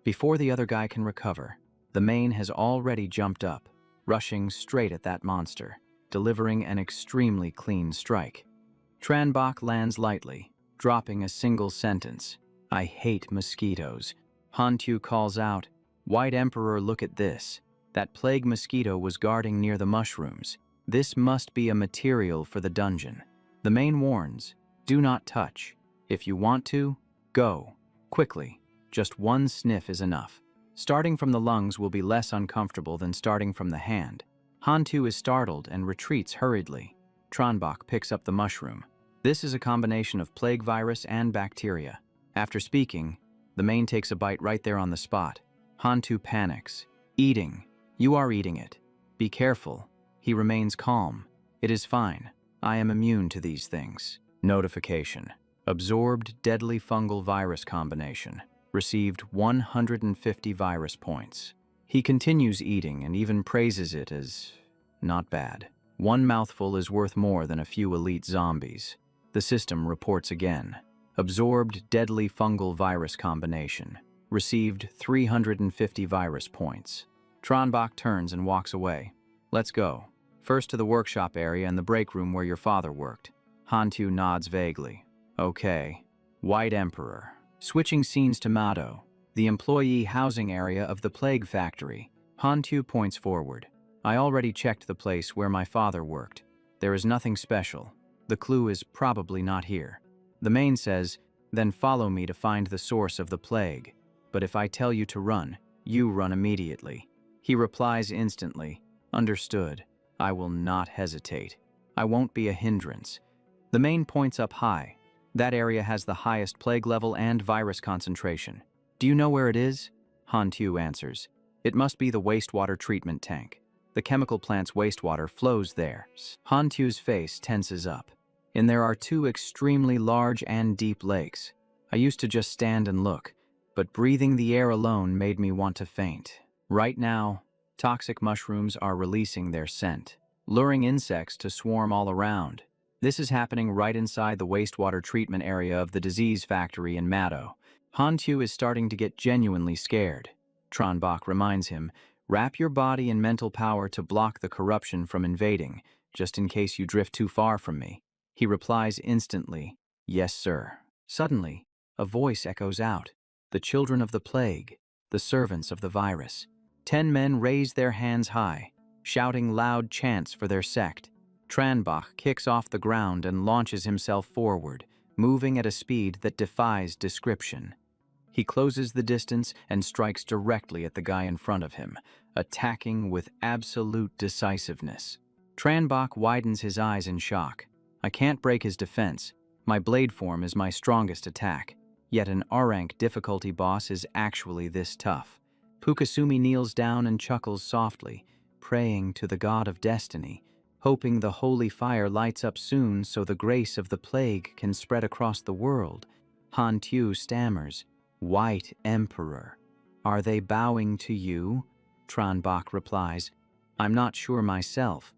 Before the other guy can recover, the main has already jumped up, rushing straight at that monster, delivering an extremely clean strike. Tranbach lands lightly, dropping a single sentence. "I hate mosquitoes." Hantu calls out, "White Emperor, look at this. That plague mosquito was guarding near the mushrooms. This must be a material for the dungeon." The main warns, "Do not touch. If you want to, go. Quickly. Just one sniff is enough. Starting from the lungs will be less uncomfortable than starting from the hand." Hantu is startled and retreats hurriedly. Tranbach picks up the mushroom. This is a combination of plague virus and bacteria. After speaking, the main takes a bite right there on the spot. Hantu panics. "Eating. You are eating it. Be careful." He remains calm. "It is fine. I am immune to these things." Notification. Absorbed deadly fungal virus combination. Received 150 virus points. He continues eating and even praises it as not bad. One mouthful is worth more than a few elite zombies. The system reports again. Absorbed deadly fungal virus combination. Received 350 virus points. Tranbach turns and walks away. "Let's go. First to the workshop area and the break room where your father worked." Hantu nods vaguely. "Okay." White Emperor. Switching scenes to Mado, the employee housing area of the plague factory. Hantu points forward. "I already checked the place where my father worked. There is nothing special. The clue is probably not here." The main says, "Then follow me to find the source of the plague. But if I tell you to run, you run immediately." He replies instantly, "Understood. I will not hesitate. I won't be a hindrance." The main points up high. That area has the highest plague level and virus concentration. "Do you know where it is?" Hantu answers. "It must be the wastewater treatment tank. The chemical plant's wastewater flows there." Hantu's face tenses up. "And there are two extremely large and deep lakes. I used to just stand and look, but breathing the air alone made me want to faint. Right now, toxic mushrooms are releasing their scent, luring insects to swarm all around. This is happening right inside the wastewater treatment area of the disease factory in Mado." Hantu is starting to get genuinely scared. Tranbach reminds him, "Wrap your body in mental power to block the corruption from invading, just in case you drift too far from me." He replies instantly, "Yes, sir." Suddenly, a voice echoes out. "The children of the plague, the servants of the virus." 10 men raise their hands high, shouting loud chants for their sect. Tranbach kicks off the ground and launches himself forward, moving at a speed that defies description. He closes the distance and strikes directly at the guy in front of him, attacking with absolute decisiveness. Tranbach widens his eyes in shock. "I can't break his defense. My blade form is my strongest attack. Yet an R-rank difficulty boss is actually this tough." Pukasumi kneels down and chuckles softly, praying to the god of destiny, hoping the holy fire lights up soon so the grace of the plague can spread across the world. Hantu stammers, "White Emperor. Are they bowing to you?" Tranbach replies, "I'm not sure myself,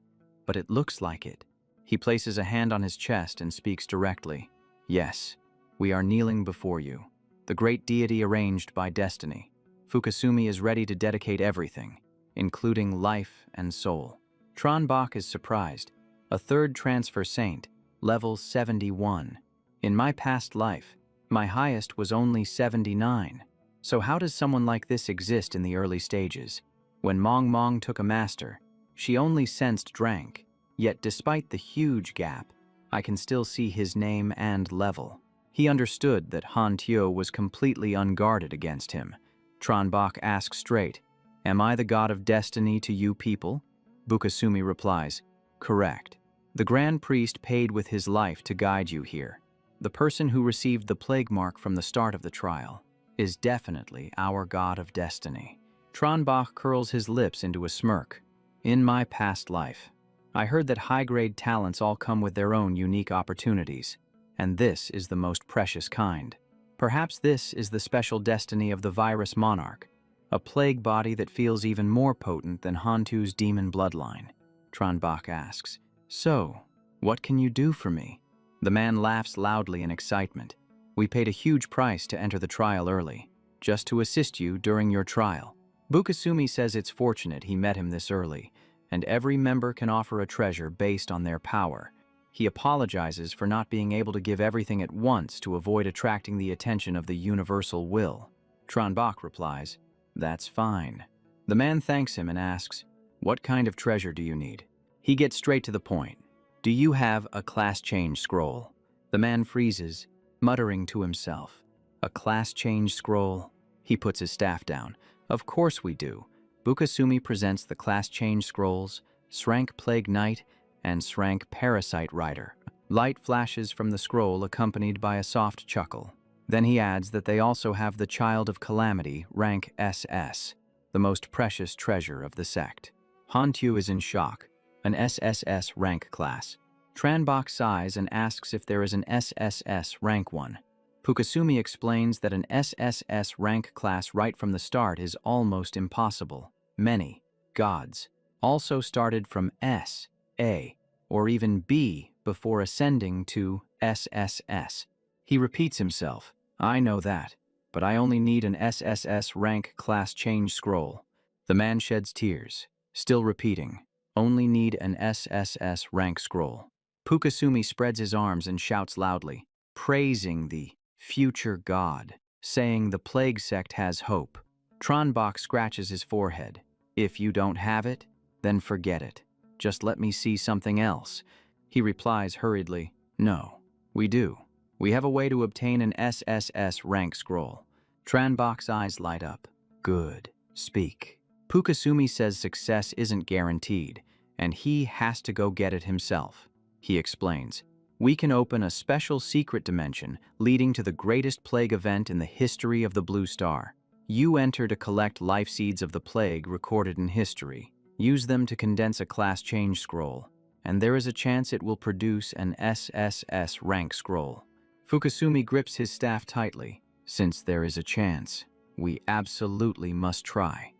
but it looks like it." He places a hand on his chest and speaks directly. "Yes, we are kneeling before you, the great deity arranged by destiny. Fukasumi is ready to dedicate everything, including life and soul." Tranbach is surprised. A third transfer saint, level 71. In my past life, my highest was only 79. So how does someone like this exist in the early stages? When Mong took a master, she only sensed drank, yet despite the huge gap, I can still see his name and level. He understood that Hantu was completely unguarded against him. Tranbach asks straight, "Am I the god of destiny to you people?" Bukasumi replies, "Correct. The Grand Priest paid with his life to guide you here. The person who received the plague mark from the start of the trial is definitely our god of destiny." Tranbach curls his lips into a smirk. "In my past life, I heard that high-grade talents all come with their own unique opportunities, and this is the most precious kind. Perhaps this is the special destiny of the virus monarch, a plague body that feels even more potent than Hantu's demon bloodline." Tranbach asks, "So, what can you do for me?" The man laughs loudly in excitement. "We paid a huge price to enter the trial early. just to assist you during your trial. Bukasumi says it's fortunate he met him this early, and every member can offer a treasure based on their power. He apologizes for not being able to give everything at once to avoid attracting the attention of the universal will. Tranbach replies, "That's fine." The man thanks him and asks, "What kind of treasure do you need?" He gets straight to the point. "Do you have a class change scroll?" The man freezes, muttering to himself, "A class change scroll?" He puts his staff down. "Of course we do." Bukasumi presents the class change scrolls, SSR-Rank Plague Knight and SSR-Rank Parasite Rider. Light flashes from the scroll accompanied by a soft chuckle. Then he adds that they also have the Child of Calamity, rank SS, the most precious treasure of the sect. Hantyu is in shock. An SSS rank class. Tranbach sighs and asks if there is an SSS rank one. Bukasumi explains that an SSS rank class right from the start is almost impossible. Many gods also started from S, A, or even B before ascending to SSS. He repeats himself, "I know that, but I only need an SSS rank class change scroll." The man sheds tears, still repeating, "Only need an SSS rank scroll." Bukasumi spreads his arms and shouts loudly, praising the future god, saying the plague sect has hope. Tranbach scratches his forehead. "If you don't have it, then forget it. Just let me see something else." He replies hurriedly, "No, we do. We have a way to obtain an SSS rank scroll." Tranbach's eyes light up. "Good. Speak." Bukasumi says success isn't guaranteed, and he has to go get it himself. He explains, "We can open a special secret dimension leading to the greatest plague event in the history of the Blue Star. You enter to collect life seeds of the plague recorded in history. Use them to condense a class change scroll, and there is a chance it will produce an SSS rank scroll." Bukasumi grips his staff tightly. "Since there is a chance, we absolutely must try."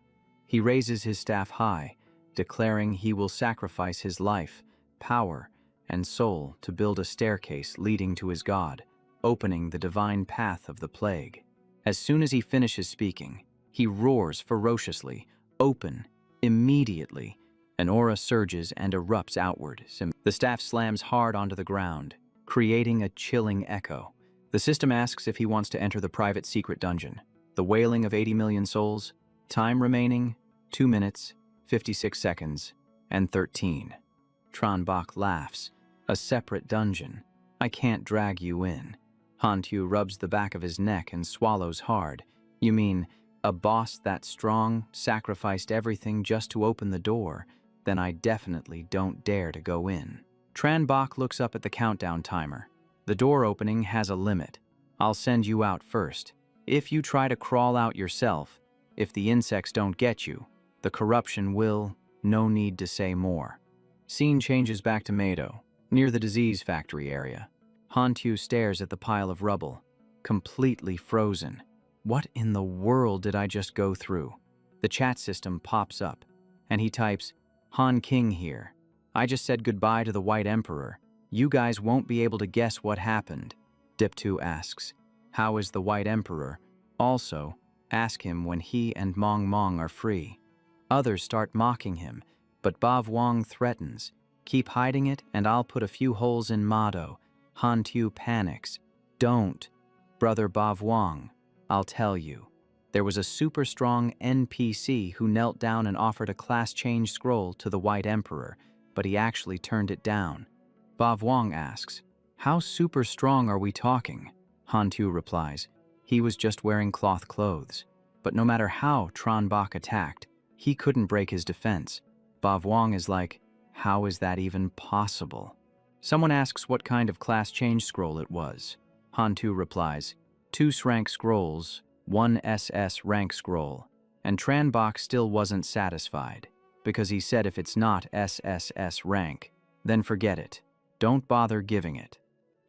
He raises his staff high, declaring he will sacrifice his life, power, and soul to build a staircase leading to his god, opening the divine path of the plague. As soon as he finishes speaking, he roars ferociously, "Open!" Immediately, an aura surges and erupts outward. The staff slams hard onto the ground, creating a chilling echo. The system asks if he wants to enter the private secret dungeon. The wailing of 80 million souls. Time remaining, 2 minutes, 56 seconds, and 13. Tranbach laughs. "A separate dungeon. I can't drag you in." Hantyu rubs the back of his neck and swallows hard. "You mean, a boss that strong sacrificed everything just to open the door? Then I definitely don't dare to go in." Tranbach looks up at the countdown timer. "The door opening has a limit. I'll send you out first. If you try to crawl out yourself, if the insects don't get you, the corruption will, no need to say more." Scene changes back to Meido, near the disease factory area. Hantyu stares at the pile of rubble, completely frozen. What in the world did I just go through? The chat system pops up, and he types, "Han King here. I just said goodbye to the White Emperor. You guys won't be able to guess what happened." Dip2 asks, "How is the White Emperor?" Also, ask him when he and Mong are free. Others start mocking him, but Bav Wang threatens, "Keep hiding it and I'll put a few holes in Mado." Hantyu panics. "Don't, brother Bav Wang. I'll tell you. There was a super strong NPC who knelt down and offered a class change scroll to the White Emperor, but he actually turned it down." Bav Wang asks, "How super strong are we talking?" Hantyu replies, "He was just wearing cloth clothes. But no matter how Tranbach attacked, he couldn't break his defense." Bav Wang is like, "How is that even possible?" Someone asks what kind of class change scroll it was. Hantyu replies, 2 SSR-Rank scrolls, 1 SS rank scroll, and Tranbach still wasn't satisfied, because he said if it's not SSS rank, then forget it. Don't bother giving it.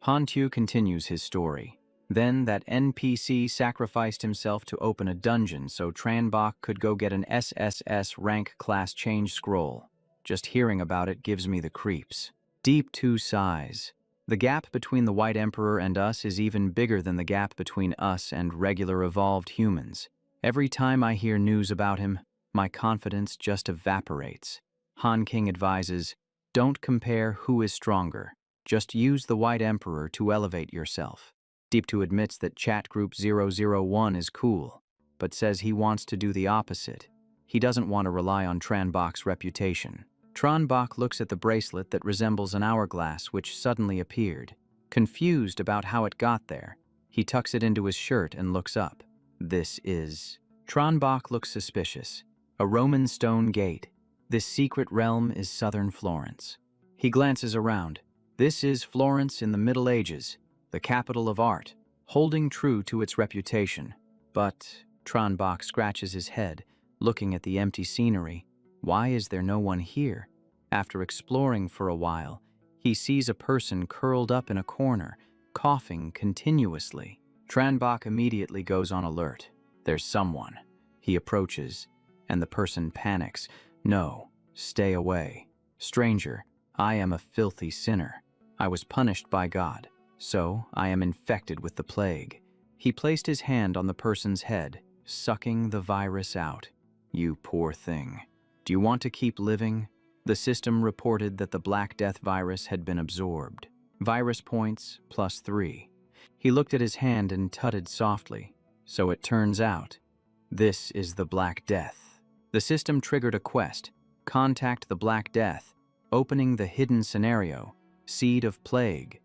Hantyu continues his story. Then that NPC sacrificed himself to open a dungeon so Tranbach could go get an SSS rank class change scroll. Just hearing about it gives me the creeps. Dip2 sighs. The gap between the White Emperor and us is even bigger than the gap between us and regular evolved humans. Every time I hear news about him, my confidence just evaporates. Han King advises, don't compare who is stronger. Just use the White Emperor to elevate yourself. Deep 2 admits that Chat Group 001 is cool, but says he wants to do the opposite. He doesn't want to rely on Tranbach's reputation. Tranbach looks at the bracelet that resembles an hourglass which suddenly appeared. Confused about how it got there, he tucks it into his shirt and looks up. This is... Tranbach looks suspicious. A Roman stone gate. This secret realm is southern Florence. He glances around. This is Florence in the Middle Ages, the capital of art, holding true to its reputation. But Tranbach scratches his head, looking at the empty scenery. Why is there no one here? After exploring for a while, he sees a person curled up in a corner, coughing continuously. Tranbach immediately goes on alert. There's someone. He approaches, and the person panics. No, stay away. Stranger, I am a filthy sinner. I was punished by God, so I am infected with the plague. He placed his hand on the person's head, sucking the virus out. You poor thing. Do you want to keep living? The system reported that the Black Death virus had been absorbed. Virus points +3. He looked at his hand and tutted softly. So it turns out, this is the Black Death. The system triggered a quest. Contact the Black Death, opening the hidden scenario, Seed of Plague.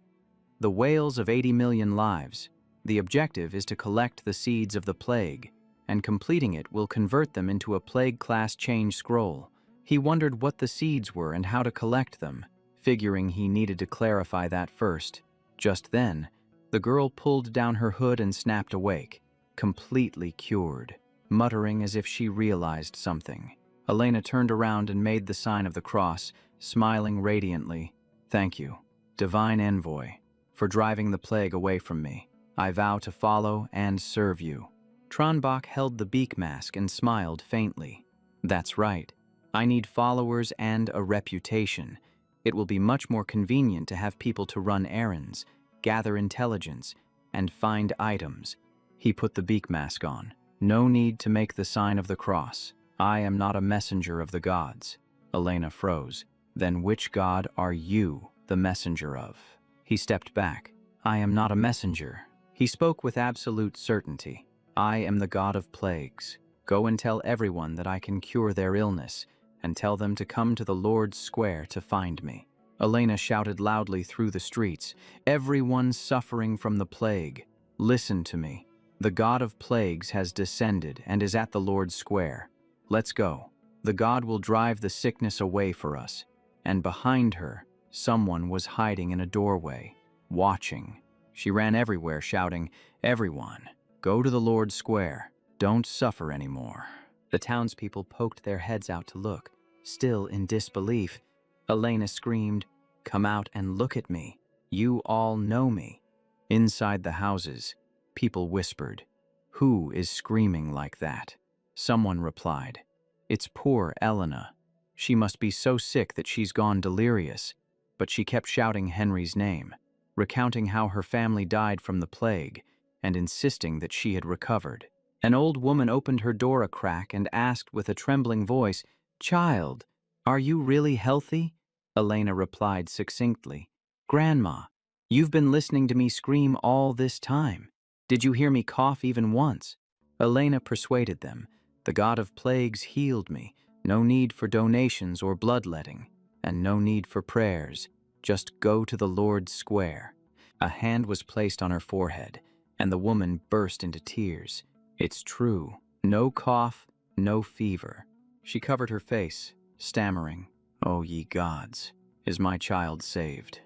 The whales of 80 million lives. The objective is to collect the seeds of the plague, and completing it will convert them into a plague class change scroll. He wondered what the seeds were and how to collect them, figuring he needed to clarify that first. Just then, the girl pulled down her hood and snapped awake, completely cured, muttering as if she realized something. Elena turned around and made the sign of the cross, smiling radiantly. Thank you, divine envoy, for driving the plague away from me. I vow to follow and serve you. Tranbach held the beak mask and smiled faintly. That's right. I need followers and a reputation. It will be much more convenient to have people to run errands, gather intelligence, and find items. He put the beak mask on. No need to make the sign of the cross. I am not a messenger of the gods. Elena froze. Then which god are you the messenger of? He stepped back. I am not a messenger. He spoke with absolute certainty. I am the god of plagues. Go and tell everyone that I can cure their illness, and tell them to come to the Lord's Square to find me. Elena shouted loudly through the streets. Everyone suffering from the plague, listen to me. The god of plagues has descended and is at the Lord's Square. Let's go. The god will drive the sickness away for us. And behind her, someone was hiding in a doorway, watching. She ran everywhere shouting, everyone, go to the Lord's Square. Don't suffer anymore. The townspeople poked their heads out to look, still in disbelief. Elena screamed, come out and look at me. You all know me. Inside the houses, people whispered, who is screaming like that? Someone replied, it's poor Elena. She must be so sick that she's gone delirious. But she kept shouting Henry's name, recounting how her family died from the plague, and insisting that she had recovered. An old woman opened her door a crack and asked with a trembling voice, Child, are you really healthy? Elena replied succinctly, Grandma, you've been listening to me scream all this time. Did you hear me cough even once? Elena persuaded them. The god of plagues healed me. No need for donations or bloodletting, and no need for prayers. Just go to the Lord's Square. A hand was placed on her forehead, and the woman burst into tears. It's true. No cough, no fever. She covered her face, stammering, O ye gods, is my child saved?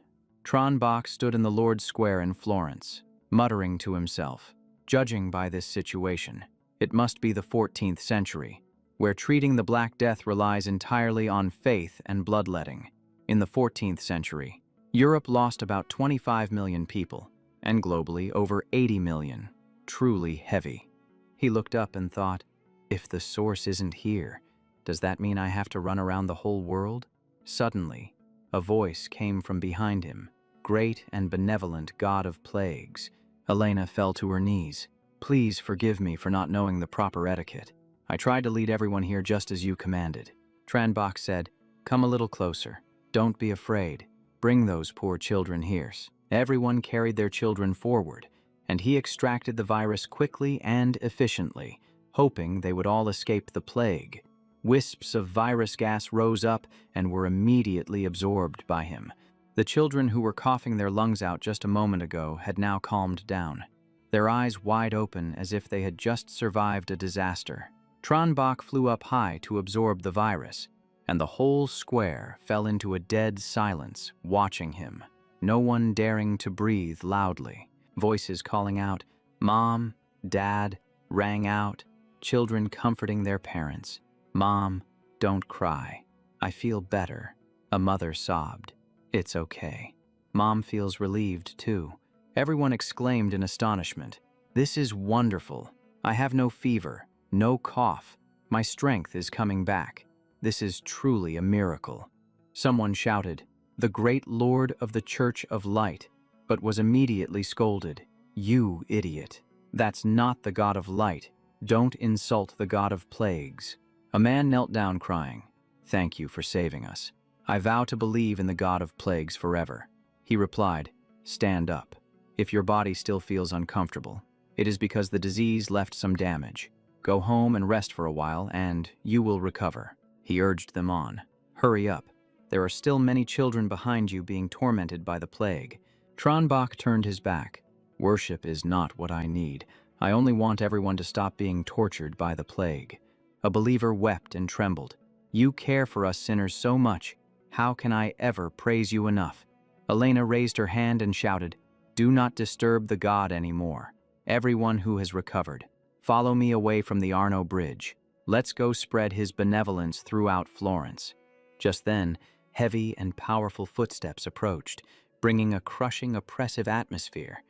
Tranbach stood in the Lord's Square in Florence, muttering to himself, judging by this situation, it must be the 14th century, where treating the Black Death relies entirely on faith and bloodletting. In the 14th century, Europe lost about 25 million people, and globally over 80 million. Truly heavy. He looked up and thought, if the source isn't here, does that mean I have to run around the whole world? Suddenly, a voice came from behind him. great and benevolent God of plagues. Elena fell to her knees. Please forgive me for not knowing the proper etiquette. I tried to lead everyone here just as you commanded. Tranbach said, come a little closer. Don't be afraid. Bring those poor children here. Everyone carried their children forward, and he extracted the virus quickly and efficiently, hoping they would all escape the plague. Wisps of virus gas rose up and were immediately absorbed by him. The children who were coughing their lungs out just a moment ago had now calmed down, their eyes wide open as if they had just survived a disaster. Tranbach flew up high to absorb the virus, and the whole square fell into a dead silence, watching him, no one daring to breathe loudly. Voices calling out, "Mom," "Dad," rang out, children comforting their parents. "Mom, don't cry. I feel better." A mother sobbed. "It's okay." Mom feels relieved too. Everyone exclaimed in astonishment, "This is wonderful. I have no fever, no cough. My strength is coming back. This is truly a miracle." Someone shouted, "The great Lord of the Church of Light," but was immediately scolded. "You idiot. That's not the God of Light. Don't insult the God of Plagues." A man knelt down crying, "Thank you for saving us. I vow to believe in the God of Plagues forever." He replied, "Stand up. If your body still feels uncomfortable, it is because the disease left some damage. Go home and rest for a while, and you will recover." He urged them on. "Hurry up. There are still many children behind you being tormented by the plague." Tranbach turned his back. "Worship is not what I need. I only want everyone to stop being tortured by the plague." A believer wept and trembled. "You care for us sinners so much. How can I ever praise you enough?" Elena raised her hand and shouted, "Do not disturb the God anymore. Everyone who has recovered, follow me away from the Arno Bridge. Let's go spread his benevolence throughout Florence." Just then, heavy and powerful footsteps approached, bringing a crushing, oppressive atmosphere.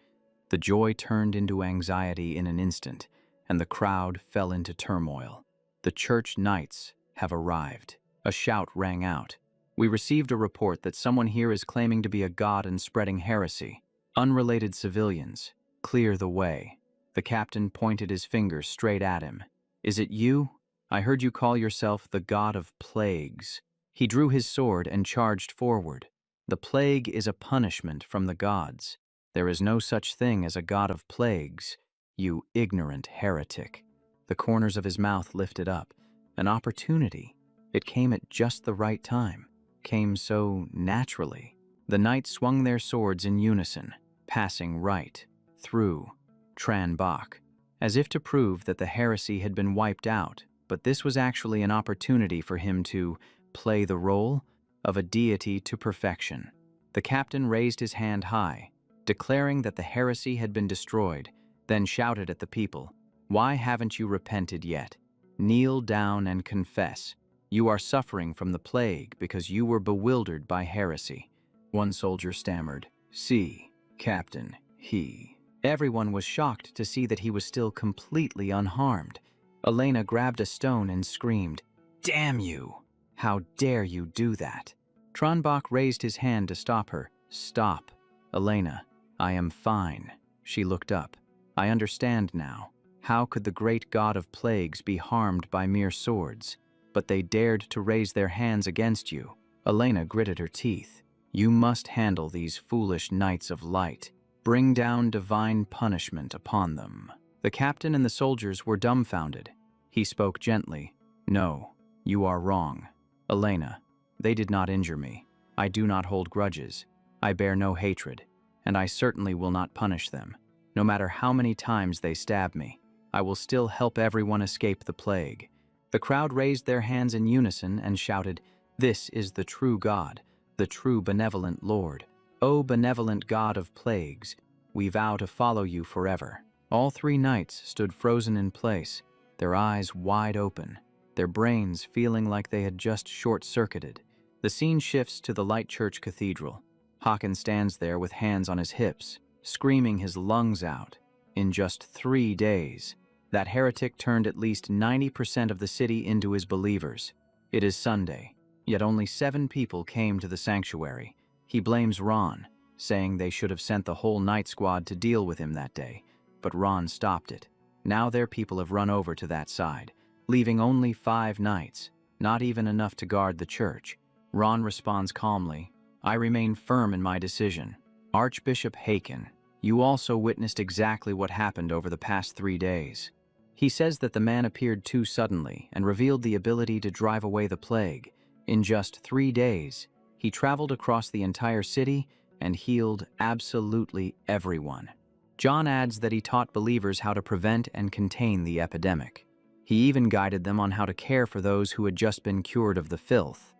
The joy turned into anxiety in an instant, and the crowd fell into turmoil. "The church knights have arrived." A shout rang out. "We received a report that someone here is claiming to be a god and spreading heresy. Unrelated civilians, clear the way." The captain pointed his finger straight at him. "Is it you? I heard you call yourself the God of Plagues." He drew his sword and charged forward. "The plague is a punishment from the gods. There is no such thing as a God of Plagues, you ignorant heretic." The corners of his mouth lifted up. An opportunity. It came at just the right time. Came so naturally. The knights swung their swords in unison, passing right through Tranbach, as if to prove that the heresy had been wiped out, but this was actually an opportunity for him to play the role of a deity to perfection. The captain raised his hand high, declaring that the heresy had been destroyed, then shouted at the people, "Why haven't you repented yet? Kneel down and confess. You are suffering from the plague because you were bewildered by heresy." One soldier stammered, "See, Captain, he..." Everyone was shocked to see that he was still completely unharmed. Elena grabbed a stone and screamed, "Damn you! How dare you do that?" Tranbach raised his hand to stop her. "Stop, Elena. I am fine." She looked up. "I understand now. How could the great God of Plagues be harmed by mere swords? But they dared to raise their hands against you." Elena gritted her teeth. "You must handle these foolish knights of light. Bring down divine punishment upon them." The captain and the soldiers were dumbfounded. He spoke gently. "No, you are wrong. Elena, they did not injure me. I do not hold grudges. I bear no hatred, and I certainly will not punish them. No matter how many times they stab me, I will still help everyone escape the plague." The crowd raised their hands in unison and shouted, "This is the true God, the true benevolent Lord. O benevolent God of Plagues, we vow to follow you forever." All three knights stood frozen in place, their eyes wide open, their brains feeling like they had just short-circuited. The scene shifts to the Light Church Cathedral. Håkon stands there with hands on his hips, screaming his lungs out. In just 3 days, that heretic turned at least 90% of the city into his believers. It is Sunday, yet only 7 people came to the sanctuary. He blames Ron, saying they should have sent the whole night squad to deal with him that day, but Ron stopped it. Now their people have run over to that side, leaving only 5 knights, not even enough to guard the church. Ron responds calmly, "I remain firm in my decision. Archbishop Haken, you also witnessed exactly what happened over the past 3 days." He says that the man appeared too suddenly and revealed the ability to drive away the plague. In just 3 days, he traveled across the entire city and healed absolutely everyone. John adds that he taught believers how to prevent and contain the epidemic. He even guided them on how to care for those who had just been cured of the filth,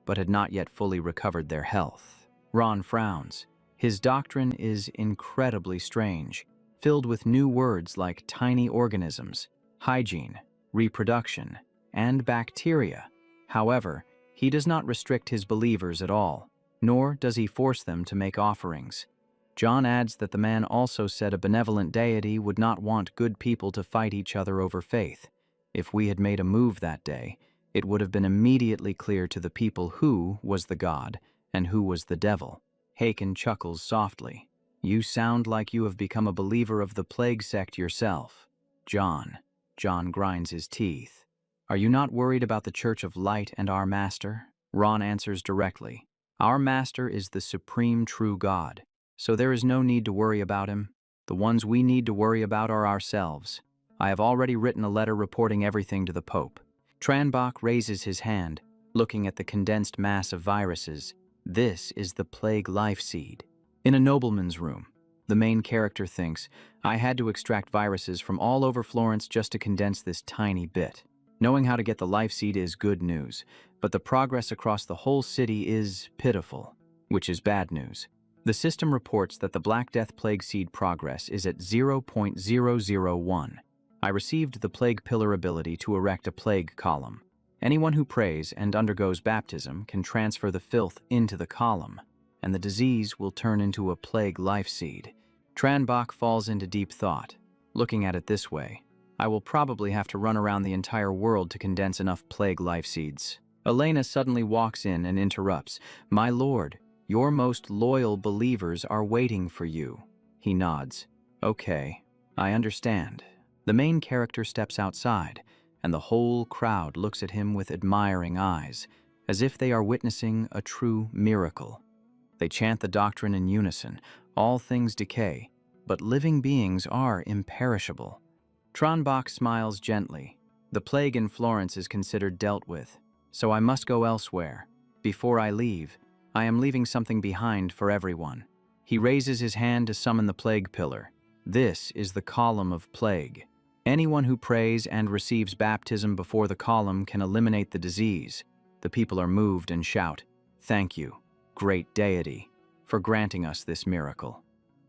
but had not yet fully recovered their health. Ron frowns. His doctrine is incredibly strange, filled with new words like tiny organisms, hygiene, reproduction, and bacteria. However, he does not restrict his believers at all, nor does he force them to make offerings. John adds that the man also said a benevolent deity would not want good people to fight each other over faith. If we had made a move that day, it would have been immediately clear to the people who was the god and who was the devil. Haken chuckles softly. "You sound like you have become a believer of the plague sect yourself." John grinds his teeth. "Are you not worried about the Church of Light and our Master?" Ron answers directly. "Our Master is the supreme true God, so there is no need to worry about him. The ones we need to worry about are ourselves. I have already written a letter reporting everything to the Pope." Tranbach raises his hand, looking at the condensed mass of viruses. This is the plague life seed. In a nobleman's room, the main character thinks, "I had to extract viruses from all over Florence just to condense this tiny bit." Knowing how to get the life seed is good news, but the progress across the whole city is pitiful, which is bad news. The system reports that the Black Death Plague Seed progress is at 0.001. I received the Plague Pillar ability to erect a plague column. Anyone who prays and undergoes baptism can transfer the filth into the column, and the disease will turn into a plague life seed. Tranbach falls into deep thought. Looking at it this way, I will probably have to run around the entire world to condense enough plague life seeds. Elena suddenly walks in and interrupts. "My lord, your most loyal believers are waiting for you." He nods. "Okay, I understand." The main character steps outside, and the whole crowd looks at him with admiring eyes, as if they are witnessing a true miracle. They chant the doctrine in unison. All things decay, but living beings are imperishable. Tranbach smiles gently. "The plague in Florence is considered dealt with, so I must go elsewhere. Before I leave, I am leaving something behind for everyone." He raises his hand to summon the plague pillar. This is the column of plague. Anyone who prays and receives baptism before the column can eliminate the disease. The people are moved and shout, "Thank you, great deity, for granting us this miracle."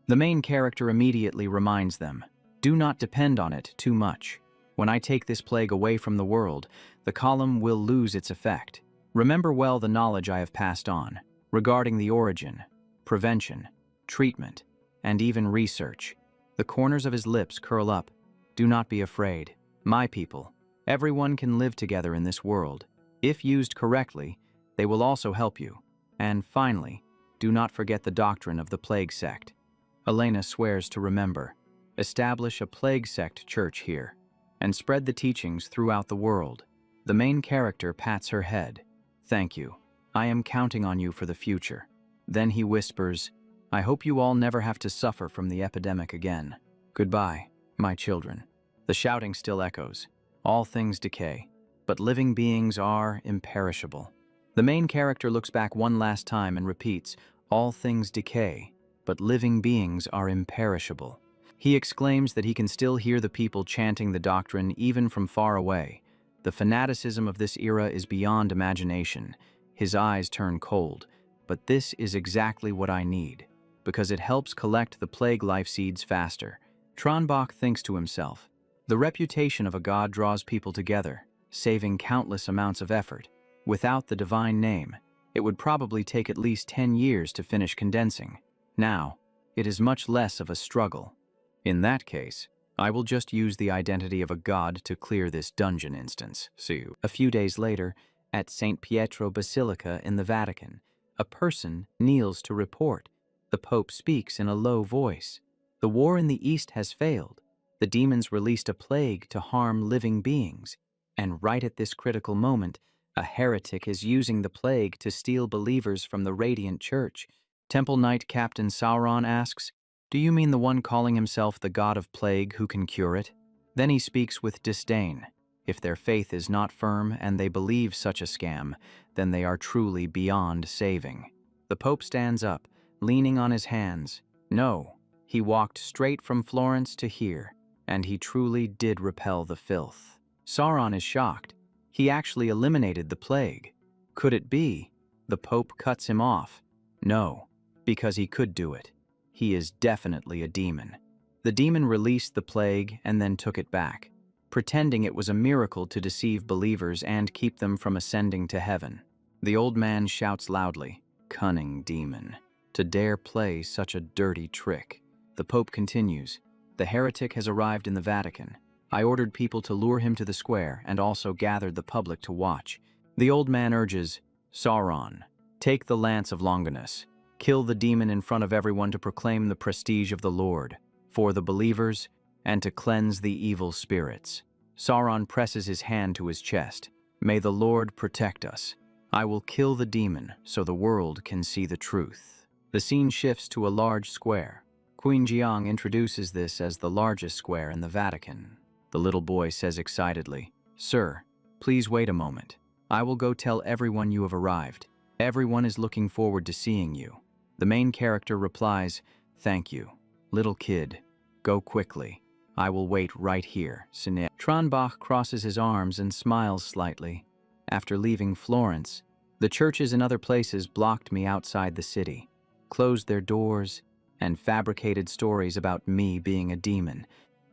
The main character immediately reminds them, "Do not depend on it too much. When I take this plague away from the world, the column will lose its effect. Remember well the knowledge I have passed on, regarding the origin, prevention, treatment, and even research." The corners of his lips curl up. "Do not be afraid. My people, everyone can live together in this world. If used correctly, they will also help you. And finally, do not forget the doctrine of the plague sect." Elena swears to remember. "Establish a plague sect church here, and spread the teachings throughout the world." The main character pats her head. "Thank you. I am counting on you for the future." Then he whispers, "I hope you all never have to suffer from the epidemic again. Goodbye, my children." The shouting still echoes. All things decay, but living beings are imperishable. The main character looks back one last time and repeats, "All things decay, but living beings are imperishable." He exclaims that he can still hear the people chanting the doctrine even from far away. The fanaticism of this era is beyond imagination. His eyes turn cold. But this is exactly what I need, because it helps collect the plague life seeds faster. Tranbach thinks to himself, "The reputation of a god draws people together, saving countless amounts of effort. Without the divine name, it would probably take at least 10 years to finish condensing. Now, it is much less of a struggle. In that case, I will just use the identity of a god to clear this dungeon instance." A few days later, at St. Pietro Basilica in the Vatican, a person kneels to report. The Pope speaks in a low voice. The war in the East has failed. The demons released a plague to harm living beings. And right at this critical moment, a heretic is using the plague to steal believers from the Radiant Church. Temple Knight Captain Sauron asks, "Do you mean the one calling himself the god of plague who can cure it?" Then he speaks with disdain. If their faith is not firm and they believe such a scam, then they are truly beyond saving. The Pope stands up, leaning on his hands. No, he walked straight from Florence to here, and he truly did repel the filth. Sauron is shocked. He actually eliminated the plague. Could it be? The Pope cuts him off. No, because he could do it. He is definitely a demon. The demon released the plague and then took it back, pretending it was a miracle to deceive believers and keep them from ascending to heaven. The old man shouts loudly, "Cunning demon, to dare play such a dirty trick." The Pope continues, "The heretic has arrived in the Vatican. I ordered people to lure him to the square and also gathered the public to watch." The old man urges, "Sauron, take the lance of Longinus. Kill the demon in front of everyone to proclaim the prestige of the Lord, for the believers, and to cleanse the evil spirits." Sauron presses his hand to his chest. "May the Lord protect us. I will kill the demon so the world can see the truth." The scene shifts to a large square. Queen Jiang introduces this as the largest square in the Vatican. The little boy says excitedly, "Sir, please wait a moment. I will go tell everyone you have arrived. Everyone is looking forward to seeing you." The main character replies, "Thank you. Little kid, go quickly. I will wait right here." Tranbach crosses his arms and smiles slightly. After leaving Florence, the churches in other places blocked me outside the city, closed their doors, and fabricated stories about me being a demon.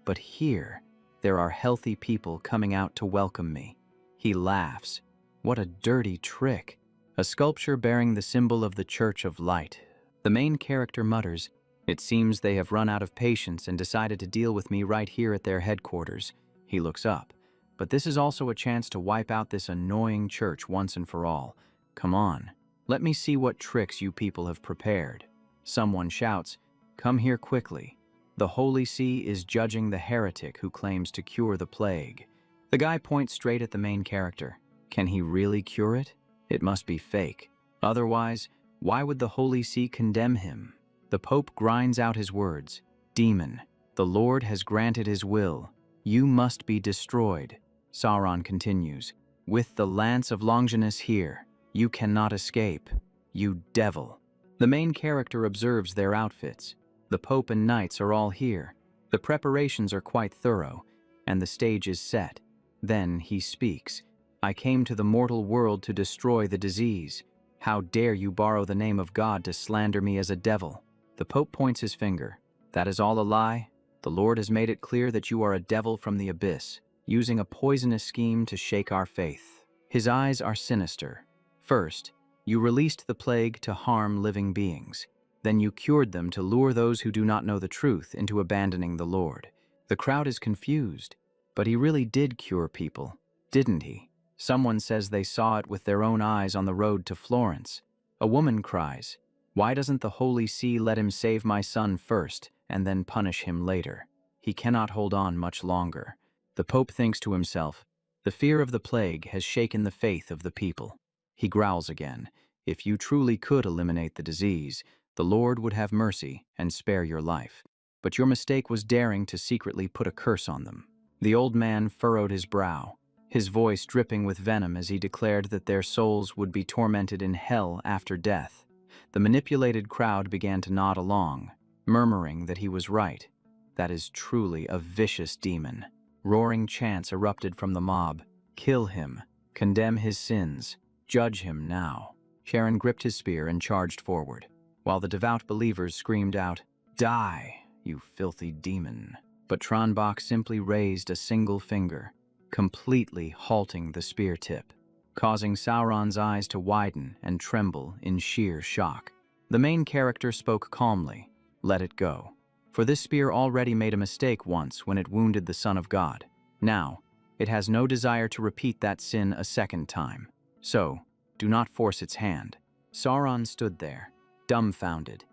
But here, there are healthy people coming out to welcome me. He laughs. What a dirty trick. A sculpture bearing the symbol of the Church of Light. The main character mutters, "It seems they have run out of patience and decided to deal with me right here at their headquarters." He looks up. But this is also a chance to wipe out this annoying church once and for all. Come on, let me see what tricks you people have prepared. Someone shouts, "Come here quickly. The Holy See is judging the heretic who claims to cure the plague." The guy points straight at the main character. Can he really cure it? It must be fake. Otherwise, why would the Holy See condemn him? The Pope grinds out his words. "Demon, the Lord has granted his will. You must be destroyed." Sauron continues, "With the lance of Longinus here, you cannot escape. You devil." The main character observes their outfits. The Pope and knights are all here. The preparations are quite thorough, and the stage is set. Then he speaks. "I came to the mortal world to destroy the disease. How dare you borrow the name of God to slander me as a devil?" The Pope points his finger. "That is all a lie. The Lord has made it clear that you are a devil from the abyss, using a poisonous scheme to shake our faith." His eyes are sinister. "First, you released the plague to harm living beings. Then you cured them to lure those who do not know the truth into abandoning the Lord." The crowd is confused. But he really did cure people, didn't he? Someone says they saw it with their own eyes on the road to Florence. A woman cries, "Why doesn't the Holy See let him save my son first and then punish him later? He cannot hold on much longer." The Pope thinks to himself, "The fear of the plague has shaken the faith of the people." He growls again, "If you truly could eliminate the disease, the Lord would have mercy and spare your life. But your mistake was daring to secretly put a curse on them." The old man furrowed his brow, his voice dripping with venom as he declared that their souls would be tormented in hell after death. The manipulated crowd began to nod along, murmuring that he was right. That is truly a vicious demon. Roaring chants erupted from the mob. "Kill him, condemn his sins, judge him now." Sharon gripped his spear and charged forward, while the devout believers screamed out, "Die, you filthy demon." But Tranbach simply raised a single finger, completely halting the spear tip, causing Sauron's eyes to widen and tremble in sheer shock. The main character spoke calmly, "Let it go. For this spear already made a mistake once when it wounded the Son of God. Now, it has no desire to repeat that sin a second time. So, do not force its hand." Sauron stood there, dumbfounded.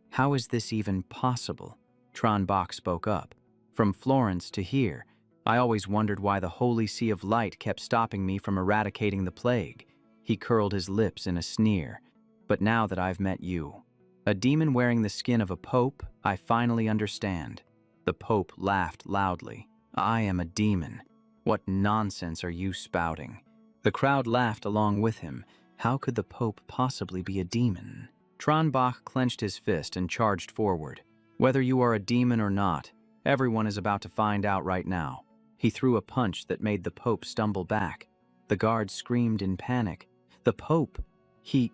How is this even possible? Tranbach spoke up. From Florence to here, I always wondered why the holy sea of light kept stopping me from eradicating the plague. He curled his lips in a sneer. But now that I've met you, a demon wearing the skin of a pope, I finally understand. The pope laughed loudly. I am a demon. What nonsense are you spouting? The crowd laughed along with him. How could the pope possibly be a demon? Tranbach clenched his fist and charged forward. Whether you are a demon or not, everyone is about to find out right now. He threw a punch that made the pope stumble back. The guards screamed in panic. The pope! He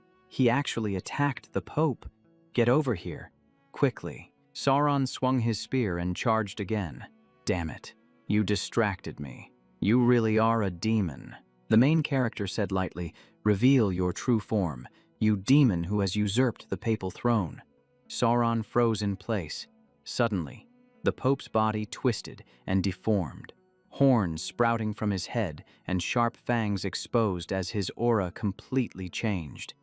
actually attacked the pope. Get over here. Quickly. Sauron swung his spear and charged again. Damn it. You distracted me. You really are a demon. The main character said lightly, reveal your true form, you demon who has usurped the papal throne. Sauron froze in place. Suddenly, the pope's body twisted and deformed, horns sprouting from his head and sharp fangs exposed as his aura completely changed.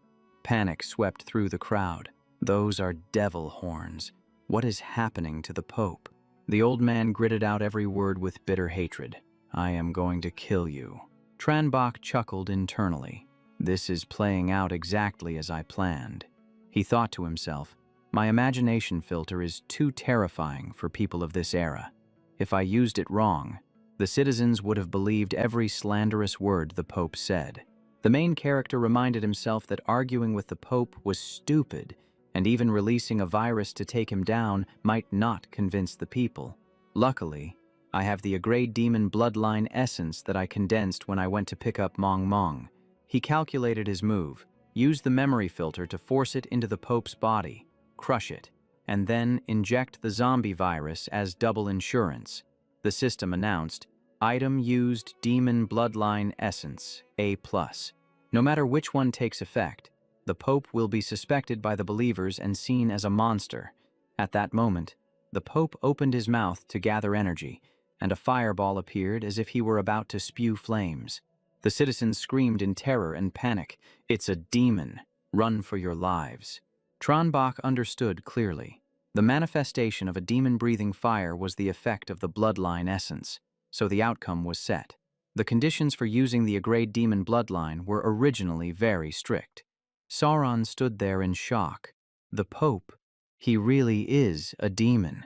Panic swept through the crowd. Those are devil horns. What is happening to the pope? The old man gritted out every word with bitter hatred. I am going to kill you. Tranbach chuckled internally. This is playing out exactly as I planned. He thought to himself, my imagination filter is too terrifying for people of this era. If I used it wrong, the citizens would have believed every slanderous word the Pope said. The main character reminded himself that arguing with the Pope was stupid, and even releasing a virus to take him down might not convince the people. Luckily, I have the Agrade Demon bloodline essence that I condensed when I went to pick up Mong Mong. He calculated his move, used the memory filter to force it into the Pope's body, crush it, and then inject the zombie virus as double insurance. The system announced, item used demon bloodline essence, A+. No matter which one takes effect, the Pope will be suspected by the believers and seen as a monster. At that moment, the Pope opened his mouth to gather energy, and a fireball appeared as if he were about to spew flames. The citizens screamed in terror and panic. It's a demon. Run for your lives. Tranbach understood clearly. The manifestation of a demon-breathing fire was the effect of the bloodline essence, so the outcome was set. The conditions for using the Agrade Demon bloodline were originally very strict. Sauron stood there in shock. The Pope, he really is a demon.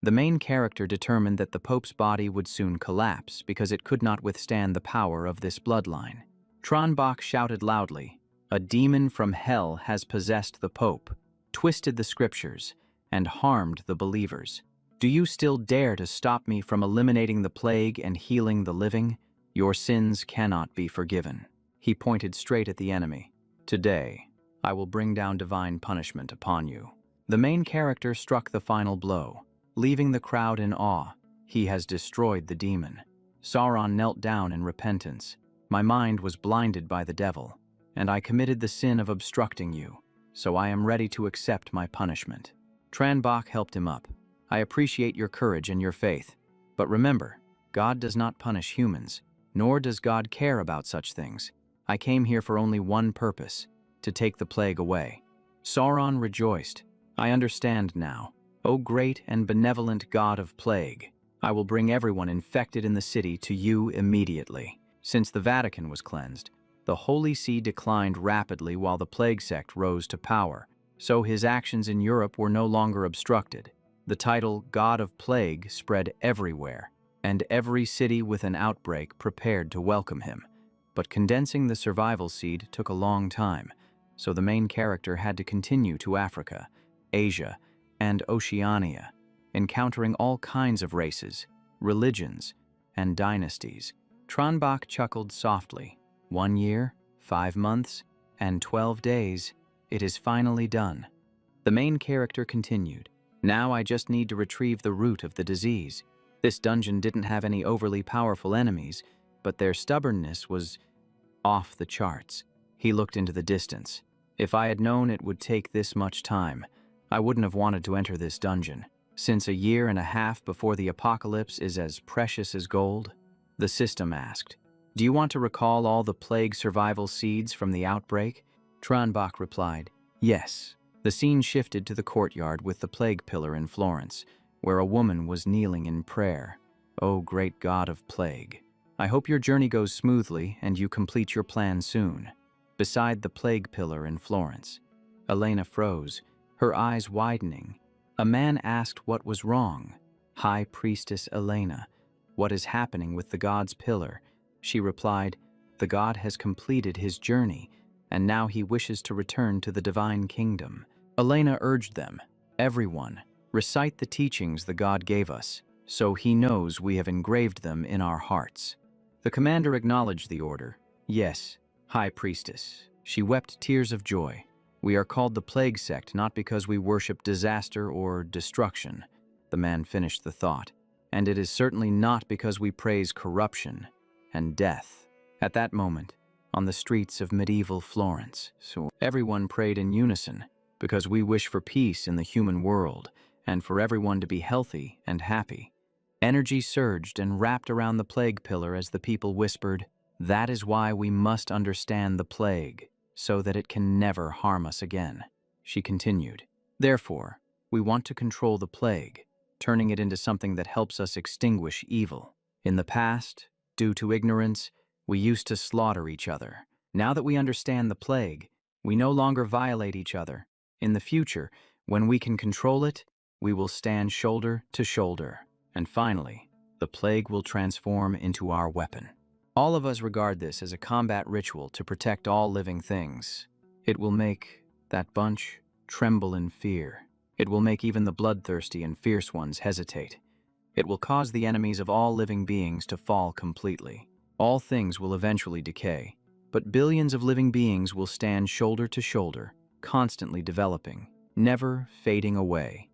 The main character determined that the Pope's body would soon collapse because it could not withstand the power of this bloodline. Tranbach shouted loudly, a demon from hell has possessed the Pope, twisted the scriptures, and harmed the believers. Do you still dare to stop me from eliminating the plague and healing the living? Your sins cannot be forgiven. He pointed straight at the enemy. Today, I will bring down divine punishment upon you. The main character struck the final blow, leaving the crowd in awe. He has destroyed the demon. Sauron knelt down in repentance. My mind was blinded by the devil, and I committed the sin of obstructing you, so I am ready to accept my punishment. Tranbach helped him up. I appreciate your courage and your faith, but remember, God does not punish humans, nor does God care about such things. I came here for only one purpose, to take the plague away. Sauron rejoiced. I understand now. O great and benevolent God of plague, I will bring everyone infected in the city to you immediately. Since the Vatican was cleansed, the Holy See declined rapidly while the plague sect rose to power, so his actions in Europe were no longer obstructed. The title God of Plague spread everywhere, and every city with an outbreak prepared to welcome him. But condensing the survival seed took a long time, so the main character had to continue to Africa, Asia, and Oceania, encountering all kinds of races, religions, and dynasties. Tranbach chuckled softly. 1 year, 5 months, and 12 days, it is finally done. The main character continued. Now I just need to retrieve the root of the disease. This dungeon didn't have any overly powerful enemies, but their stubbornness was off the charts. He looked into the distance. If I had known it would take this much time, I wouldn't have wanted to enter this dungeon, since 1.5 years before the apocalypse is as precious as gold. The system asked, do you want to recall all the plague survival seeds from the outbreak? Tranbach replied, yes. The scene shifted to the courtyard with the plague pillar in Florence, where a woman was kneeling in prayer. "O great God of plague, I hope your journey goes smoothly and you complete your plan soon." Beside the plague pillar in Florence, Elena froze, her eyes widening. A man asked what was wrong. "High Priestess Elena, what is happening with the god's pillar?" She replied, "The god has completed his journey, and now he wishes to return to the divine kingdom." Elena urged them, "Everyone, recite the teachings the god gave us, so he knows we have engraved them in our hearts." The commander acknowledged the order. "Yes, High Priestess." She wept tears of joy. "We are called the Plague Sect not because we worship disaster or destruction," the man finished the thought, "and it is certainly not because we praise corruption and death." At that moment, on the streets of medieval Florence, everyone prayed in unison, because we wish for peace in the human world and for everyone to be healthy and happy. Energy surged and wrapped around the plague pillar as the people whispered, "That is why we must understand the plague, so that it can never harm us again." She continued, "Therefore, we want to control the plague, turning it into something that helps us extinguish evil. In the past, due to ignorance, we used to slaughter each other. Now that we understand the plague, we no longer violate each other. In the future, when we can control it, we will stand shoulder to shoulder. And finally, the plague will transform into our weapon." All of us regard this as a combat ritual to protect all living things. It will make that bunch tremble in fear. It will make even the bloodthirsty and fierce ones hesitate. It will cause the enemies of all living beings to fall completely. All things will eventually decay, but billions of living beings will stand shoulder to shoulder, constantly developing, never fading away.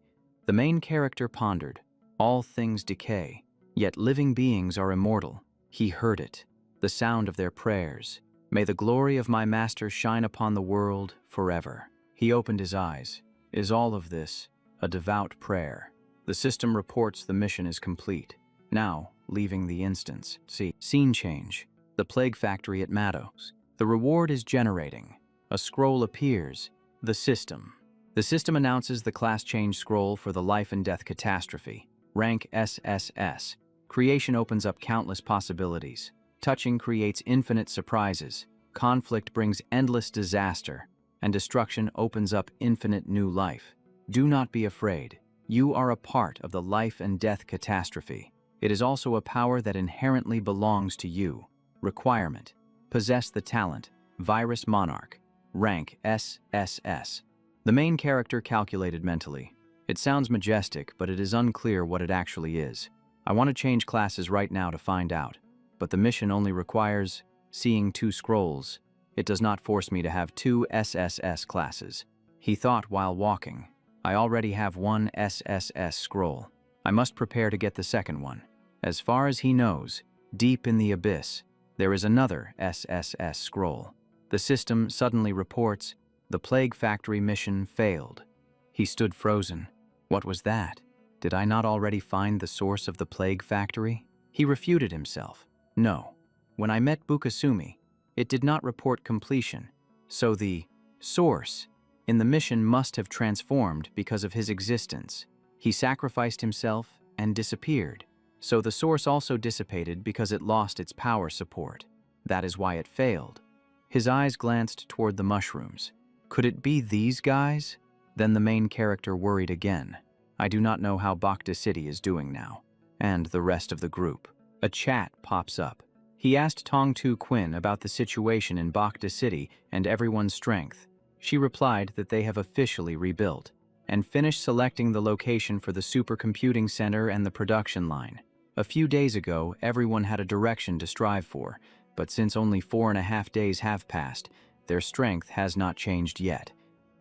The main character pondered, "All things decay, yet living beings are immortal." He heard it, the sound of their prayers. "May the glory of my master shine upon the world forever." He opened his eyes. Is all of this a devout prayer? The system reports the mission is complete. Now, leaving the instance. Scene change. The plague factory at Mados. The reward is generating. A scroll appears. The system. The system announces the class change scroll for the life and death catastrophe. Rank SSS. Creation opens up countless possibilities. Touching creates infinite surprises. Conflict brings endless disaster. And destruction opens up infinite new life. Do not be afraid. You are a part of the life and death catastrophe. It is also a power that inherently belongs to you. Requirement. Possess the talent. Virus Monarch. Rank SSS. The main character calculated mentally. It sounds majestic, but it is unclear what it actually is. I want to change classes right now to find out, but the mission only requires seeing 2 scrolls. It does not force me to have 2 SSS classes. He thought while walking, I already have 1 SSS scroll. I must prepare to get the second one. As far as he knows, deep in the abyss, there is another SSS scroll. The system suddenly reports, the Plague Factory mission failed. He stood frozen. What was that? Did I not already find the source of the Plague Factory? He refuted himself. No. When I met Bukasumi, it did not report completion. So the source in the mission must have transformed because of his existence. He sacrificed himself and disappeared. So the source also dissipated because it lost its power support. That is why it failed. His eyes glanced toward the mushrooms. Could it be these guys? Then the main character worried again. I do not know how Bakda City is doing now, and the rest of the group. A chat pops up. He asked Tongtu Quinn about the situation in Bakda City and everyone's strength. She replied that they have officially rebuilt and finished selecting the location for the supercomputing center and the production line. A few days ago, everyone had a direction to strive for, but since only 4.5 days have passed, their strength has not changed yet.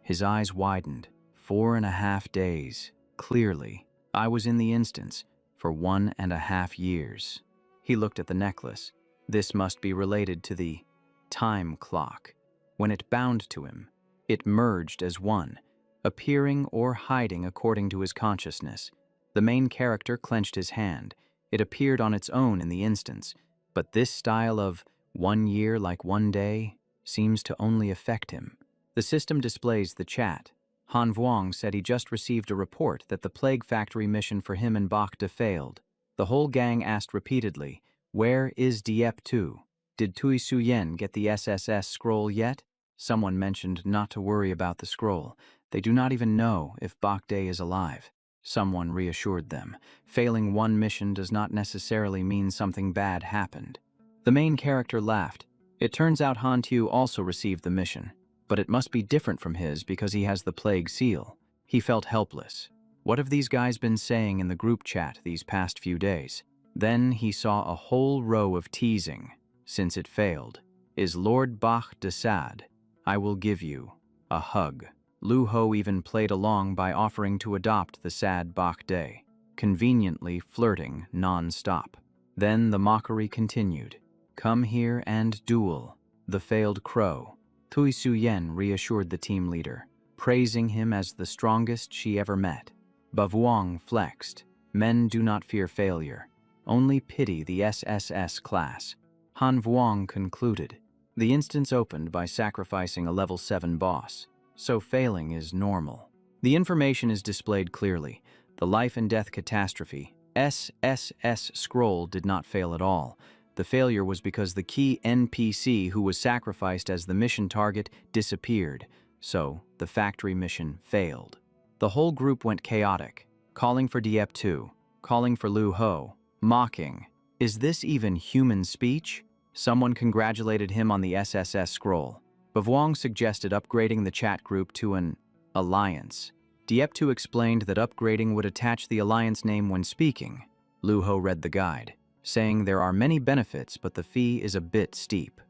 His eyes widened. 4.5 days. Clearly, I was in the instance for 1.5 years. He looked at the necklace. This must be related to the time clock. When it bound to him, it merged as one, appearing or hiding according to his consciousness. The main character clenched his hand. It appeared on its own in the instance, but this style of 1 year like 1 day seems to only affect him. The system displays the chat. Han Vuong said he just received a report that the Plague Factory mission for him and Bak De failed. The whole gang asked repeatedly, "Where is Diep 2? Did Tui Suyen get the SSS scroll yet?" Someone mentioned not to worry about the scroll. They do not even know if Bak De is alive. Someone reassured them. Failing one mission does not necessarily mean something bad happened. The main character laughed. It turns out Han Tu also received the mission, but it must be different from his because he has the plague seal. He felt helpless. What have these guys been saying in the group chat these past few days? Then he saw a whole row of teasing. Since it failed, is Lord Bach de Sad. I will give you a hug. Lu Ho even played along by offering to adopt the sad Bak De, conveniently flirting non-stop. Then the mockery continued. Come here and duel. The failed crow. Tui Suyen reassured the team leader, praising him as the strongest she ever met. Bavuong flexed. Men do not fear failure, only pity the SSS class. Han Vuong concluded. The instance opened by sacrificing a level 7 boss, so failing is normal. The information is displayed clearly. The life and death catastrophe, SSS scroll, did not fail at all. The failure was because the key NPC who was sacrificed as the mission target disappeared, so the factory mission failed. The whole group went chaotic, calling for Diep 2, calling for Lu Ho, mocking. Is this even human speech? Someone congratulated him on the SSS scroll. Bavuong suggested upgrading the chat group to an alliance. Diep 2 explained that upgrading would attach the alliance name when speaking. Lu Ho read the guide, saying there are many benefits but the fee is a bit steep.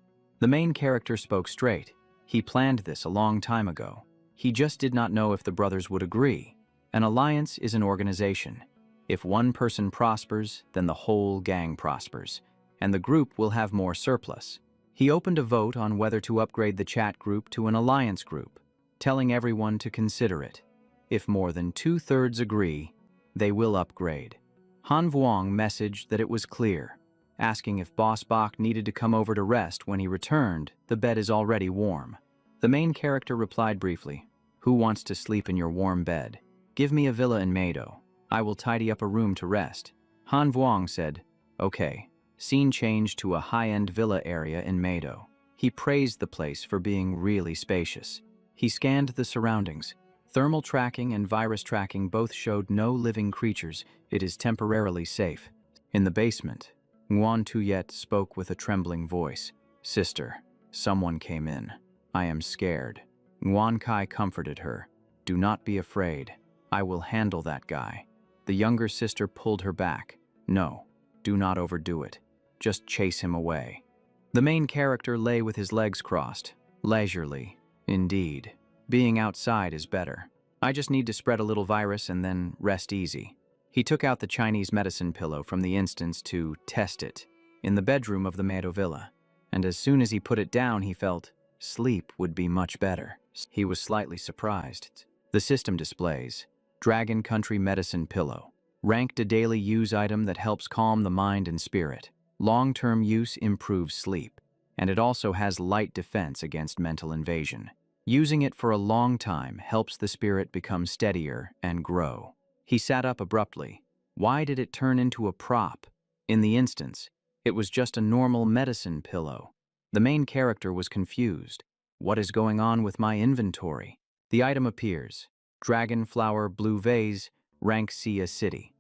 The main character spoke straight. He planned this a long time ago. He just did not know if the brothers would agree. An alliance is an organization. If one person prospers, then the whole gang prospers, and the group will have more surplus. He opened a vote on whether to upgrade the chat group to an alliance group, telling everyone to consider it. If more than 2/3 agree, they will upgrade. Han Vuong messaged that it was clear, asking if Boss Bak needed to come over to rest. When he returned, the bed is already warm. The main character replied briefly, "Who wants to sleep in your warm bed? Give me a villa in Meido. I will tidy up a room to rest." Han Vuong said, "Okay." Scene changed to a high-end villa area in Meido. He praised the place for being really spacious. He scanned the surroundings. Thermal tracking and virus tracking both showed no living creatures. It is temporarily safe. In the basement, Nguyen Tuyet spoke with a trembling voice. "Sister, someone came in. I am scared." Nguyen Kai comforted her. "Do not be afraid. I will handle that guy." The younger sister pulled her back. "No, do not overdo it. Just chase him away." The main character lay with his legs crossed. Leisurely, indeed. Being outside is better. I just need to spread a little virus and then rest easy. He took out the Chinese medicine pillow from the instance to test it in the bedroom of the Meido villa, and as soon as he put it down, he felt sleep would be much better. He was slightly surprised. The system displays Dragon Country Medicine Pillow, ranked a daily use item that helps calm the mind and spirit. Long-term use improves sleep, and it also has light defense against mental invasion. Using it for a long time helps the spirit become steadier and grow. He sat up abruptly. Why did it turn into a prop? In the instance, it was just a normal medicine pillow. The main character was confused. What is going on with my inventory? The item appears. Dragonflower Blue Vase, rank C a city.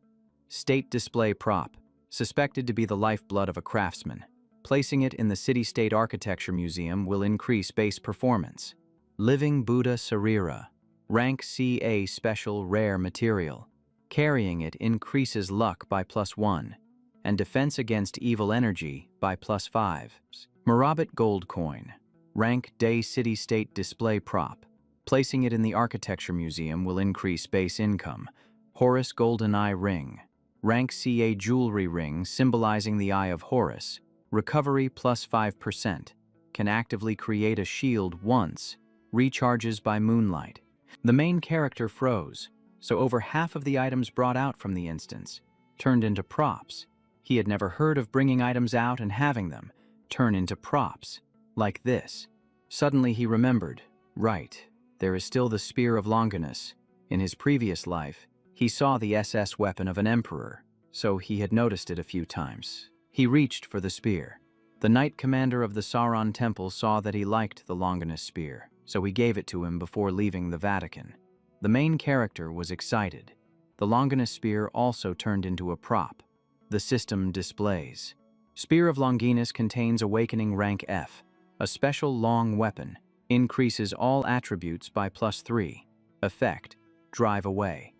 State display prop, suspected to be the lifeblood of a craftsman. Placing it in the City-State Architecture Museum will increase base performance. Living Buddha Sarira, rank CA special rare material. Carrying it increases luck by +1, and defense against evil energy by +5. Murabit gold coin, rank Day City-State display prop. Placing it in the Architecture Museum will increase base income. Horus Golden Eye ring, rank CA jewelry ring symbolizing the Eye of Horus. Recovery +5%. Can actively create a shield once. Recharges by moonlight. The main character froze, so over half of the items brought out from the instance turned into props. He had never heard of bringing items out and having them turn into props, like this. Suddenly he remembered, right, there is still the Spear of Longinus. In his previous life, he saw the SS weapon of an emperor, so he had noticed it a few times. He reached for the spear. The knight commander of the Sauron temple saw that he liked the Longinus spear, so he gave it to him before leaving the Vatican. The main character was excited. The Longinus spear also turned into a prop. The system displays. Spear of Longinus contains Awakening Rank F, a special long weapon, increases all attributes by +3. Effect, drive away.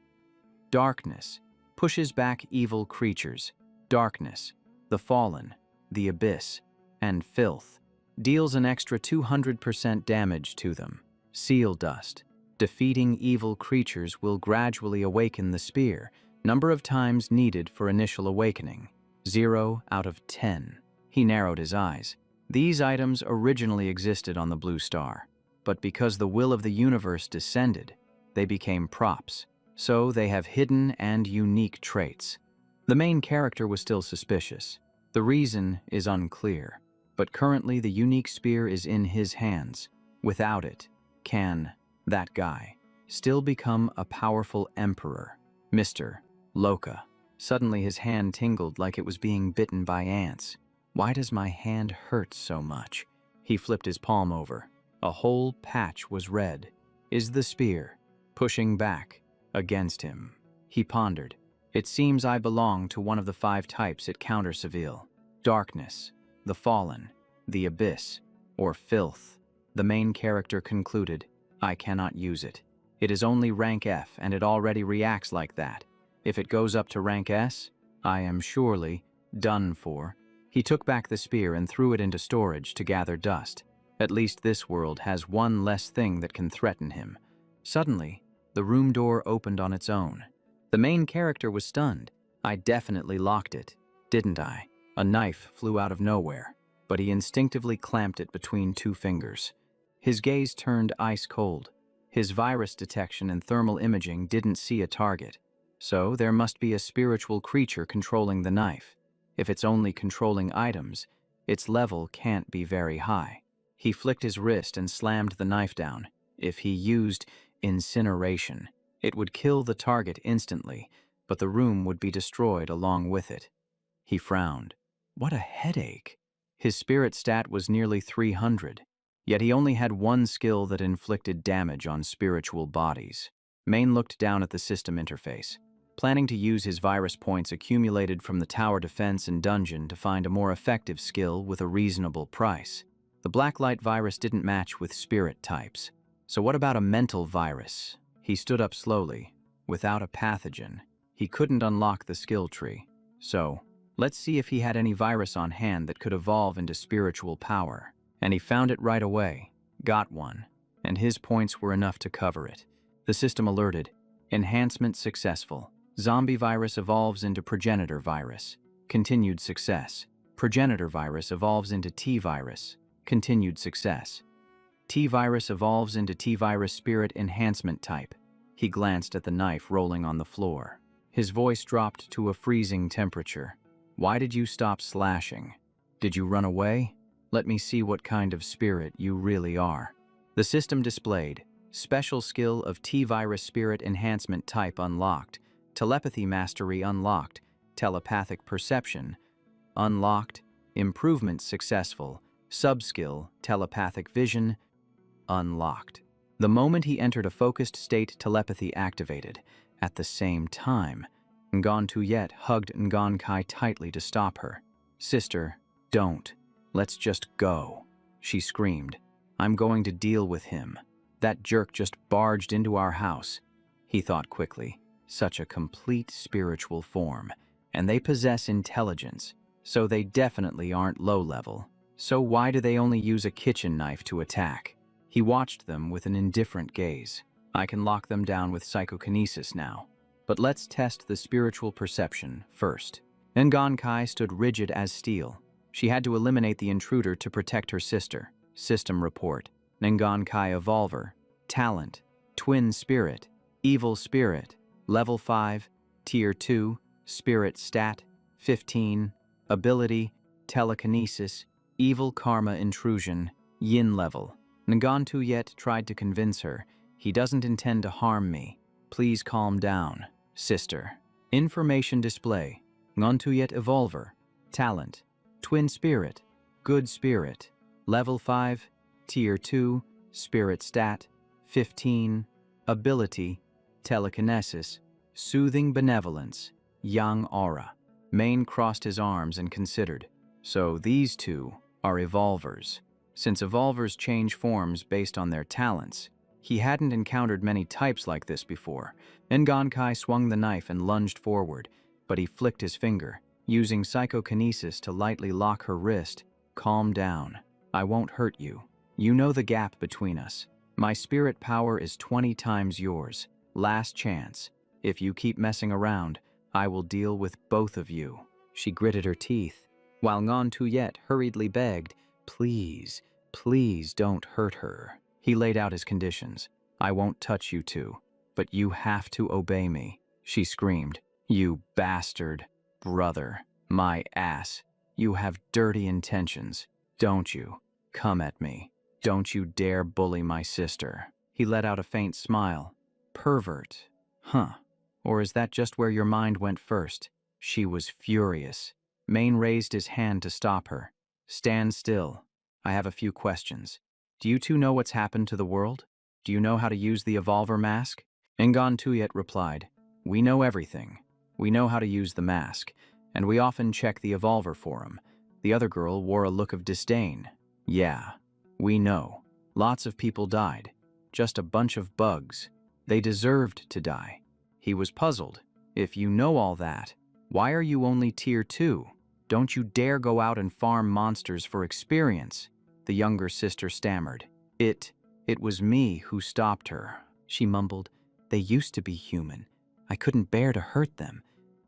Darkness, pushes back evil creatures. Darkness, the fallen, the abyss, and filth, deals an extra 200% damage to them. Seal dust, defeating evil creatures will gradually awaken the spear, number of times needed for initial awakening, 0 out of 10. He narrowed his eyes. These items originally existed on the blue star, but because the will of the universe descended, they became props, so they have hidden and unique traits. The main character was still suspicious. The reason is unclear, but currently the unique spear is in his hands. Without it, can that guy still become a powerful emperor? Mr. Loka. Suddenly his hand tingled like it was being bitten by ants. Why does my hand hurt so much? He flipped his palm over. A whole patch was red. Is the spear pushing back against him? He pondered. It seems I belong to one of the 5 types it counters Seville. Darkness, the fallen, the abyss, or filth. The main character concluded, I cannot use it. It is only rank F and it already reacts like that. If it goes up to rank S, I am surely done for. He took back the spear and threw it into storage to gather dust. At least this world has one less thing that can threaten him. Suddenly, the room door opened on its own. The main character was stunned. I definitely locked it, didn't I? A knife flew out of nowhere, but he instinctively clamped it between 2 fingers. His gaze turned ice cold. His virus detection and thermal imaging didn't see a target, so there must be a spiritual creature controlling the knife. If it's only controlling items, its level can't be very high. He flicked his wrist and slammed the knife down. If he used incineration, it would kill the target instantly, but the room would be destroyed along with it. He frowned. What a headache. His spirit stat was nearly 300, yet he only had one skill that inflicted damage on spiritual bodies. Main looked down at the system interface, planning to use his virus points accumulated from the tower defense and dungeon to find a more effective skill with a reasonable price. The blacklight virus didn't match with spirit types. So what about a mental virus? He stood up slowly. Without a pathogen, he couldn't unlock the skill tree. So, let's see if he had any virus on hand that could evolve into spiritual power. And he found it right away. Got one. And his points were enough to cover it. The system alerted. Enhancement successful. Zombie virus evolves into progenitor virus. Continued success. Progenitor virus evolves into T-virus. Continued success. T-virus evolves into T-virus spirit enhancement type. He glanced at the knife rolling on the floor. His voice dropped to a freezing temperature. Why did you stop slashing? Did you run away? Let me see what kind of spirit you really are. The system displayed. Special skill of T-virus spirit enhancement type unlocked. Telepathy mastery unlocked. Telepathic perception unlocked. Improvement successful. Subskill telepathic vision unlocked. The moment he entered a focused state, telepathy activated. At the same time, Ngan hugged Ngan tightly to stop her. Sister, don't. Let's just go. She screamed. I'm going to deal with him. That jerk just barged into our house. He thought quickly. Such a complete spiritual form. And they possess intelligence, so they definitely aren't low level. So why do they only use a kitchen knife to attack? He watched them with an indifferent gaze. I can lock them down with psychokinesis now. But let's test the spiritual perception first. Ngan stood rigid as steel. She had to eliminate the intruder to protect her sister. System report. Ngan Evolver. Talent. Twin Spirit. Evil Spirit. Level 5. Tier 2. Spirit Stat. 15. Ability. Telekinesis. Evil Karma Intrusion. Yin level. Ngan tried to convince her. He doesn't intend to harm me. Please calm down, sister. Information display. Ngontuyet Evolver. Talent. Twin Spirit. Good Spirit. Level 5. Tier 2. Spirit Stat. 15. Ability. Telekinesis. Soothing Benevolence. Yang Aura. Main crossed his arms and considered. So these two are evolvers. Since evolvers change forms based on their talents, he hadn't encountered many types like this before. Ngonkai swung the knife and lunged forward, but he flicked his finger, using psychokinesis to lightly lock her wrist. Calm down. I won't hurt you. You know the gap between us. My spirit power is 20 times yours. Last chance. If you keep messing around, I will deal with both of you. She gritted her teeth, while Ngon Tuyet hurriedly begged, please, please don't hurt her. He laid out his conditions. I won't touch you two, but you have to obey me. She screamed, you bastard. Brother, my ass. You have dirty intentions, don't you? Come at me. Don't you dare bully my sister. He let out a faint smile. Pervert. Huh. Or is that just where your mind went first? She was furious. Main raised his hand to stop her. Stand still. I have a few questions. Do you two know what's happened to the world? Do you know how to use the Evolver mask? Ngon Tuyet replied, we know everything. We know how to use the mask, and we often check the Evolver forum. The other girl wore a look of disdain. Yeah, we know. Lots of people died. Just a bunch of bugs. They deserved to die. He was puzzled. If you know all that, why are you only Tier 2? Don't you dare go out and farm monsters for experience. The younger sister stammered. It was me who stopped her. She mumbled, they used to be human. I couldn't bear to hurt them.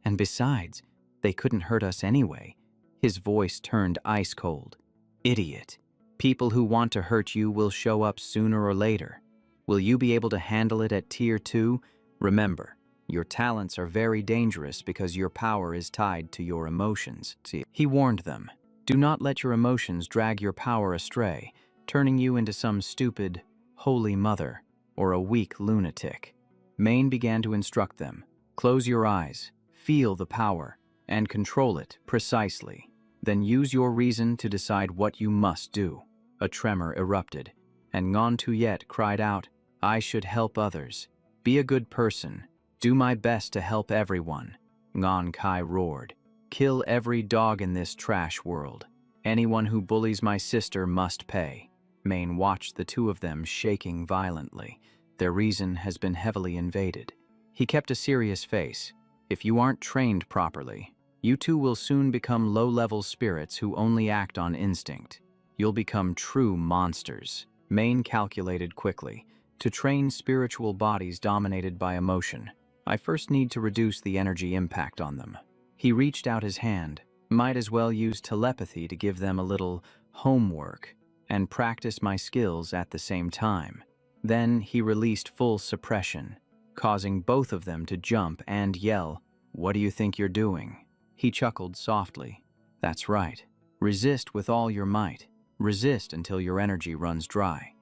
And besides, they couldn't hurt us anyway. His voice turned ice cold. Idiot. People who want to hurt you will show up sooner or later. Will you be able to handle it at Tier 2? Remember, your talents are very dangerous because your power is tied to your emotions. He warned them, do not let your emotions drag your power astray, turning you into some stupid, holy mother, or a weak lunatic. Main began to instruct them. Close your eyes, feel the power, and control it precisely. Then use your reason to decide what you must do. A tremor erupted, and Ngon Tuyet cried out, I should help others. Be a good person. Do my best to help everyone. Ngon Kai roared. Kill every dog in this trash world. Anyone who bullies my sister must pay. Main watched the two of them shaking violently. Their reason has been heavily invaded. He kept a serious face. If you aren't trained properly, you two will soon become low-level spirits who only act on instinct. You'll become true monsters. Main calculated quickly. To train spiritual bodies dominated by emotion, I first need to reduce the energy impact on them. He reached out his hand. Might as well use telepathy to give them a little homework and practice my skills at the same time. Then he released full suppression, causing both of them to jump and yell, what do you think you're doing? He chuckled softly. That's right. Resist with all your might. Resist until your energy runs dry.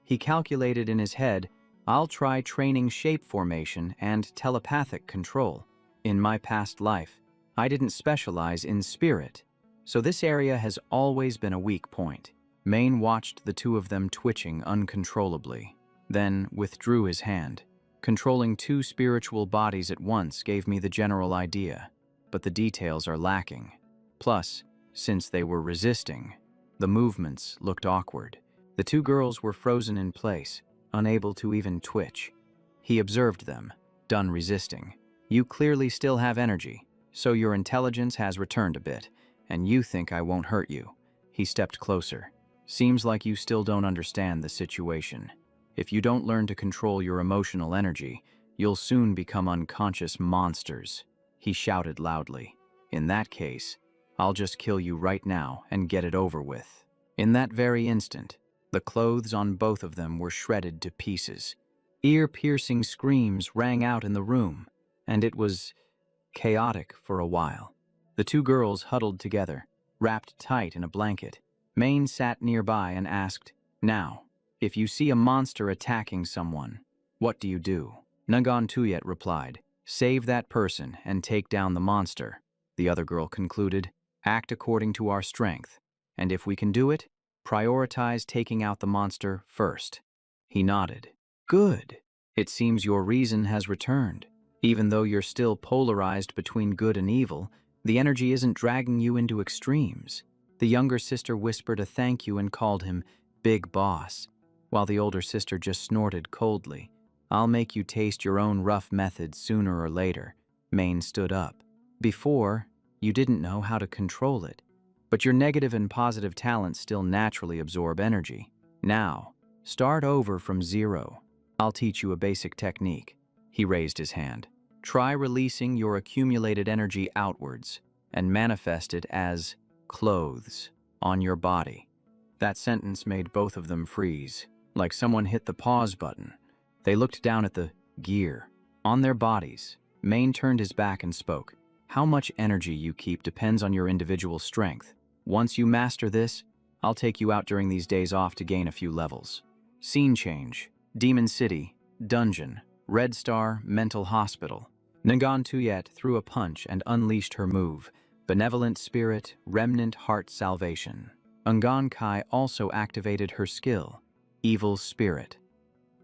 He calculated in his head, I'll try training shape formation and telepathic control. In my past life, I didn't specialize in spirit, so this area has always been a weak point. Main watched the two of them twitching uncontrollably, then withdrew his hand. Controlling two spiritual bodies at once gave me the general idea, but the details are lacking. Plus, since they were resisting, the movements looked awkward. The two girls were frozen in place, unable to even twitch. He observed them, done resisting. You clearly still have energy, so your intelligence has returned a bit, and you think I won't hurt you. He stepped closer. Seems like you still don't understand the situation. If you don't learn to control your emotional energy, you'll soon become unconscious monsters. He shouted loudly. In that case, I'll just kill you right now and get it over with. In that very instant, the clothes on both of them were shredded to pieces. Ear-piercing screams rang out in the room, and it was chaotic for a while. The two girls huddled together, wrapped tight in a blanket. Main sat nearby and asked, now, if you see a monster attacking someone, What do you do? Nagan Tuyet replied, save that person and take down the monster. The other girl concluded, act according to our strength, and if we can do it, prioritize taking out the monster first. He nodded. Good. It seems your reason has returned. Even though you're still polarized between good and evil, the energy isn't dragging you into extremes. The younger sister whispered a thank you and called him Big Boss, while the older sister just snorted coldly. I'll make you taste your own rough methods sooner or later. Maine stood up. Before, you didn't know how to control it, but your negative and positive talents still naturally absorb energy. Now, start over from zero. I'll teach you a basic technique. He raised his hand. Try releasing your accumulated energy outwards and manifest it as clothes on your body. That sentence made both of them freeze, like someone hit the pause button. They looked down at the gear on their bodies. Maine turned his back and spoke. How much energy you keep depends on your individual strength. Once you master this, I'll take you out during these days off to gain a few levels. Scene change. Demon City. Dungeon. Red Star Mental Hospital. Nagan Tuyet threw a punch and unleashed her move. Benevolent Spirit, Remnant Heart Salvation. Ungan Kai also activated her skill. Evil Spirit.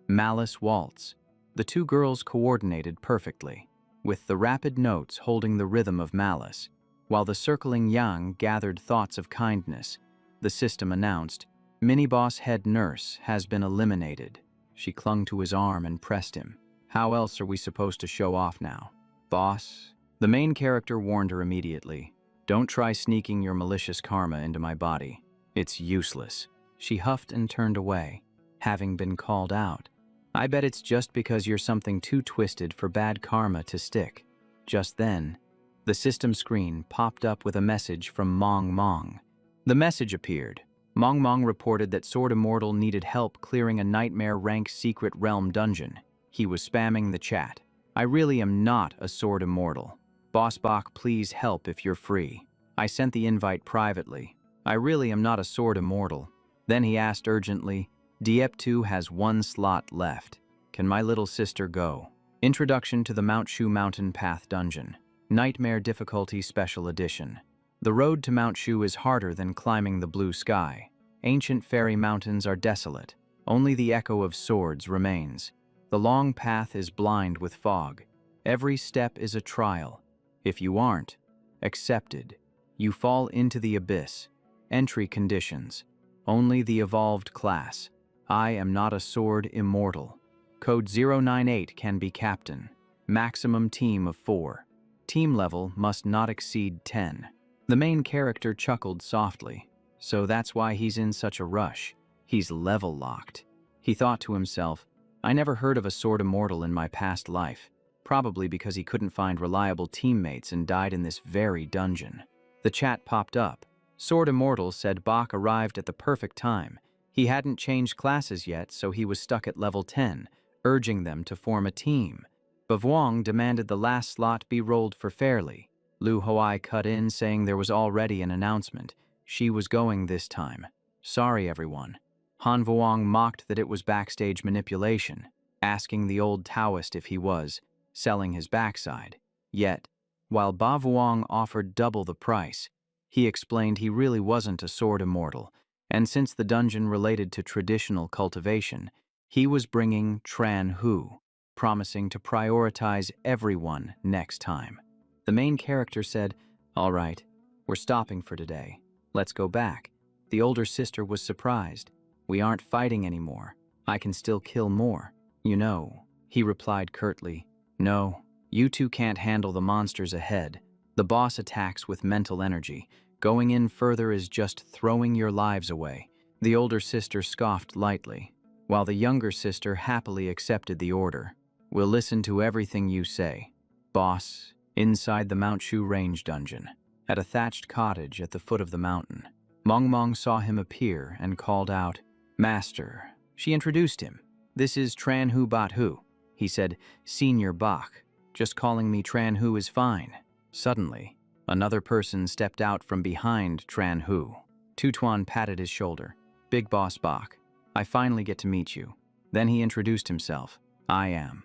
Malice Waltz. The two girls coordinated perfectly, with the rapid notes holding the rhythm of malice. While the circling yang gathered thoughts of kindness, the system announced, Mini-Boss Head Nurse has been eliminated. She clung to his arm and pressed him. How else are we supposed to show off now? Boss? The main character warned her immediately. Don't try sneaking your malicious karma into my body. It's useless. She huffed and turned away, having been called out. I bet it's just because you're something too twisted for bad karma to stick. Just then, the system screen popped up with a message from Mong. The message appeared. Mong reported that Sword Immortal needed help clearing a nightmare rank secret realm dungeon. He was spamming the chat. I really am not a Sword Immortal. Boss Bach, please help if you're free. I sent the invite privately. I really am not a Sword Immortal. Then he asked urgently, Diep2 has one slot left. Can my little sister go? Introduction to the Mount Shu Mountain Path Dungeon. Nightmare Difficulty Special Edition. The road to Mount Shu is harder than climbing the blue sky. Ancient fairy mountains are desolate. Only the echo of swords remains. The long path is blind with fog. Every step is a trial. If you aren't accepted, you fall into the abyss. Entry conditions. Only the evolved class. I am not a Sword Immortal. Code 098 can be captain. Maximum team of 4. Team level must not exceed 10. The main character chuckled softly. So that's why he's in such a rush. He's level locked. He thought to himself, I never heard of a Sword Immortal in my past life, probably because he couldn't find reliable teammates and died in this very dungeon. The chat popped up. Sword Immortal said Bach arrived at the perfect time. He hadn't changed classes yet, so he was stuck at level 10, urging them to form a team. Bavwang demanded the last slot be rolled for fairly. Lu Hoai cut in, saying there was already an announcement. She was going this time. Sorry, everyone. Han Vuong mocked that it was backstage manipulation, asking the old Taoist if he was selling his backside. Yet, while Ba Vuong offered double the price, he explained he really wasn't a Sword Immortal, and since the dungeon related to traditional cultivation, he was bringing Tran Hu, promising to prioritize everyone next time. The main character said, all right, we're stopping for today. Let's go back. The older sister was surprised. We aren't fighting anymore. I can still kill more. You know, he replied curtly. No, you two can't handle the monsters ahead. The boss attacks with mental energy. Going in further is just throwing your lives away. The older sister scoffed lightly, while the younger sister happily accepted the order. We'll listen to everything you say. Boss, inside the Mount Shu Range dungeon, at a thatched cottage at the foot of the mountain. Mong saw him appear and called out, Master. She introduced him. This is Tran Hu Bat Hu. He said, Senior Bach. Just calling me Tran Hu is fine. Suddenly, another person stepped out from behind Tran Hu. Tutuan patted his shoulder. Big Boss Bach. I finally get to meet you. Then he introduced himself. I am.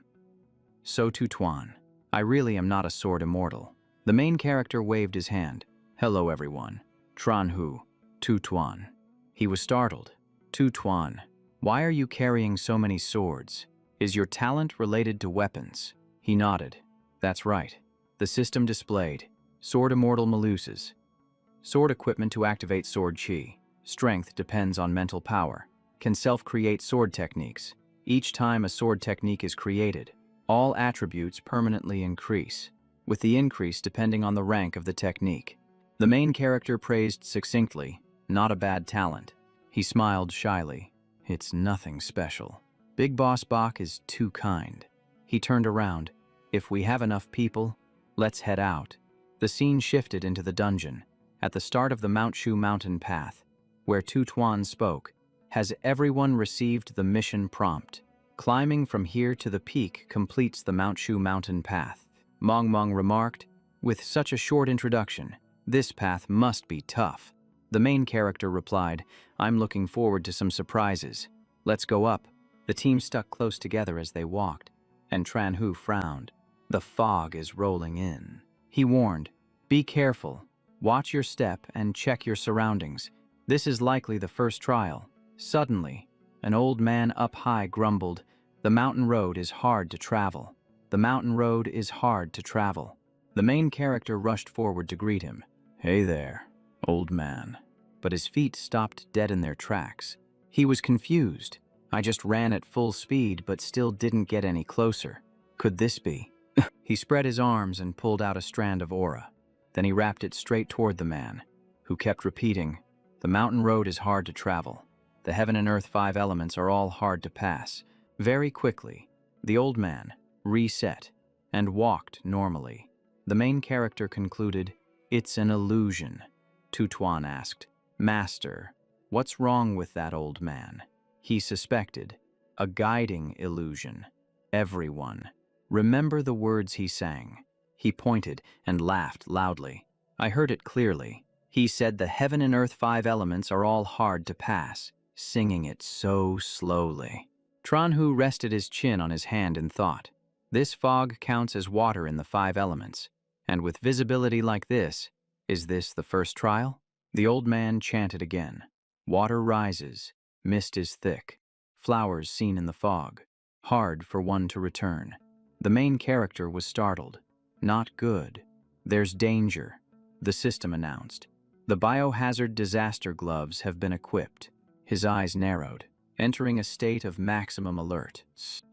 So too Tuan. I really am not a sword immortal. The main character waved his hand. Hello everyone. Tran Hu. Tu Tuan. He was startled. Tu Tuan. Why are you carrying so many swords? Is your talent related to weapons? He nodded. That's right. The system displayed. Sword immortal Maluses. Sword equipment to activate sword chi. Strength depends on mental power. Can self-create sword techniques. Each time a sword technique is created, all attributes permanently increase, with the increase depending on the rank of the technique. The main character praised succinctly, not a bad talent. He smiled shyly. It's nothing special. Big Boss Bach is too kind. He turned around. If we have enough people, let's head out. The scene shifted into the dungeon, at the start of the Mount Shu mountain path, where Tu Tuan spoke. Has everyone received the mission prompt? Climbing from here to the peak completes the Mount Shu mountain path. Mong remarked, with such a short introduction, this path must be tough. The main character replied, I'm looking forward to some surprises. Let's go up. The team stuck close together as they walked, and Tran Hu frowned. The fog is rolling in. He warned, be careful. Watch your step and check your surroundings. This is likely the first trial. Suddenly, an old man up high grumbled, the mountain road is hard to travel. The mountain road is hard to travel. The main character rushed forward to greet him. Hey there, old man. But his feet stopped dead in their tracks. He was confused. I just ran at full speed but still didn't get any closer. Could this be? He spread his arms and pulled out a strand of aura. Then he wrapped it straight toward the man, who kept repeating, the mountain road is hard to travel. The heaven and earth 5 elements are all hard to pass. Very quickly, the old man reset and walked normally. The main character concluded, it's an illusion. Tu Tuan asked, Master, what's wrong with that old man? He suspected, a guiding illusion. Everyone, remember the words he sang. He pointed and laughed loudly. I heard it clearly. He said the heaven and earth 5 elements are all hard to pass, singing it so slowly. Tran Hu rested his chin on his hand in thought. This fog counts as water in the 5 elements, and with visibility like this, is this the first trial? The old man chanted again. Water rises, mist is thick, flowers seen in the fog, hard for one to return. The main character was startled. Not good. There's danger, the system announced. The biohazard disaster gloves have been equipped. His eyes narrowed, entering a state of maximum alert.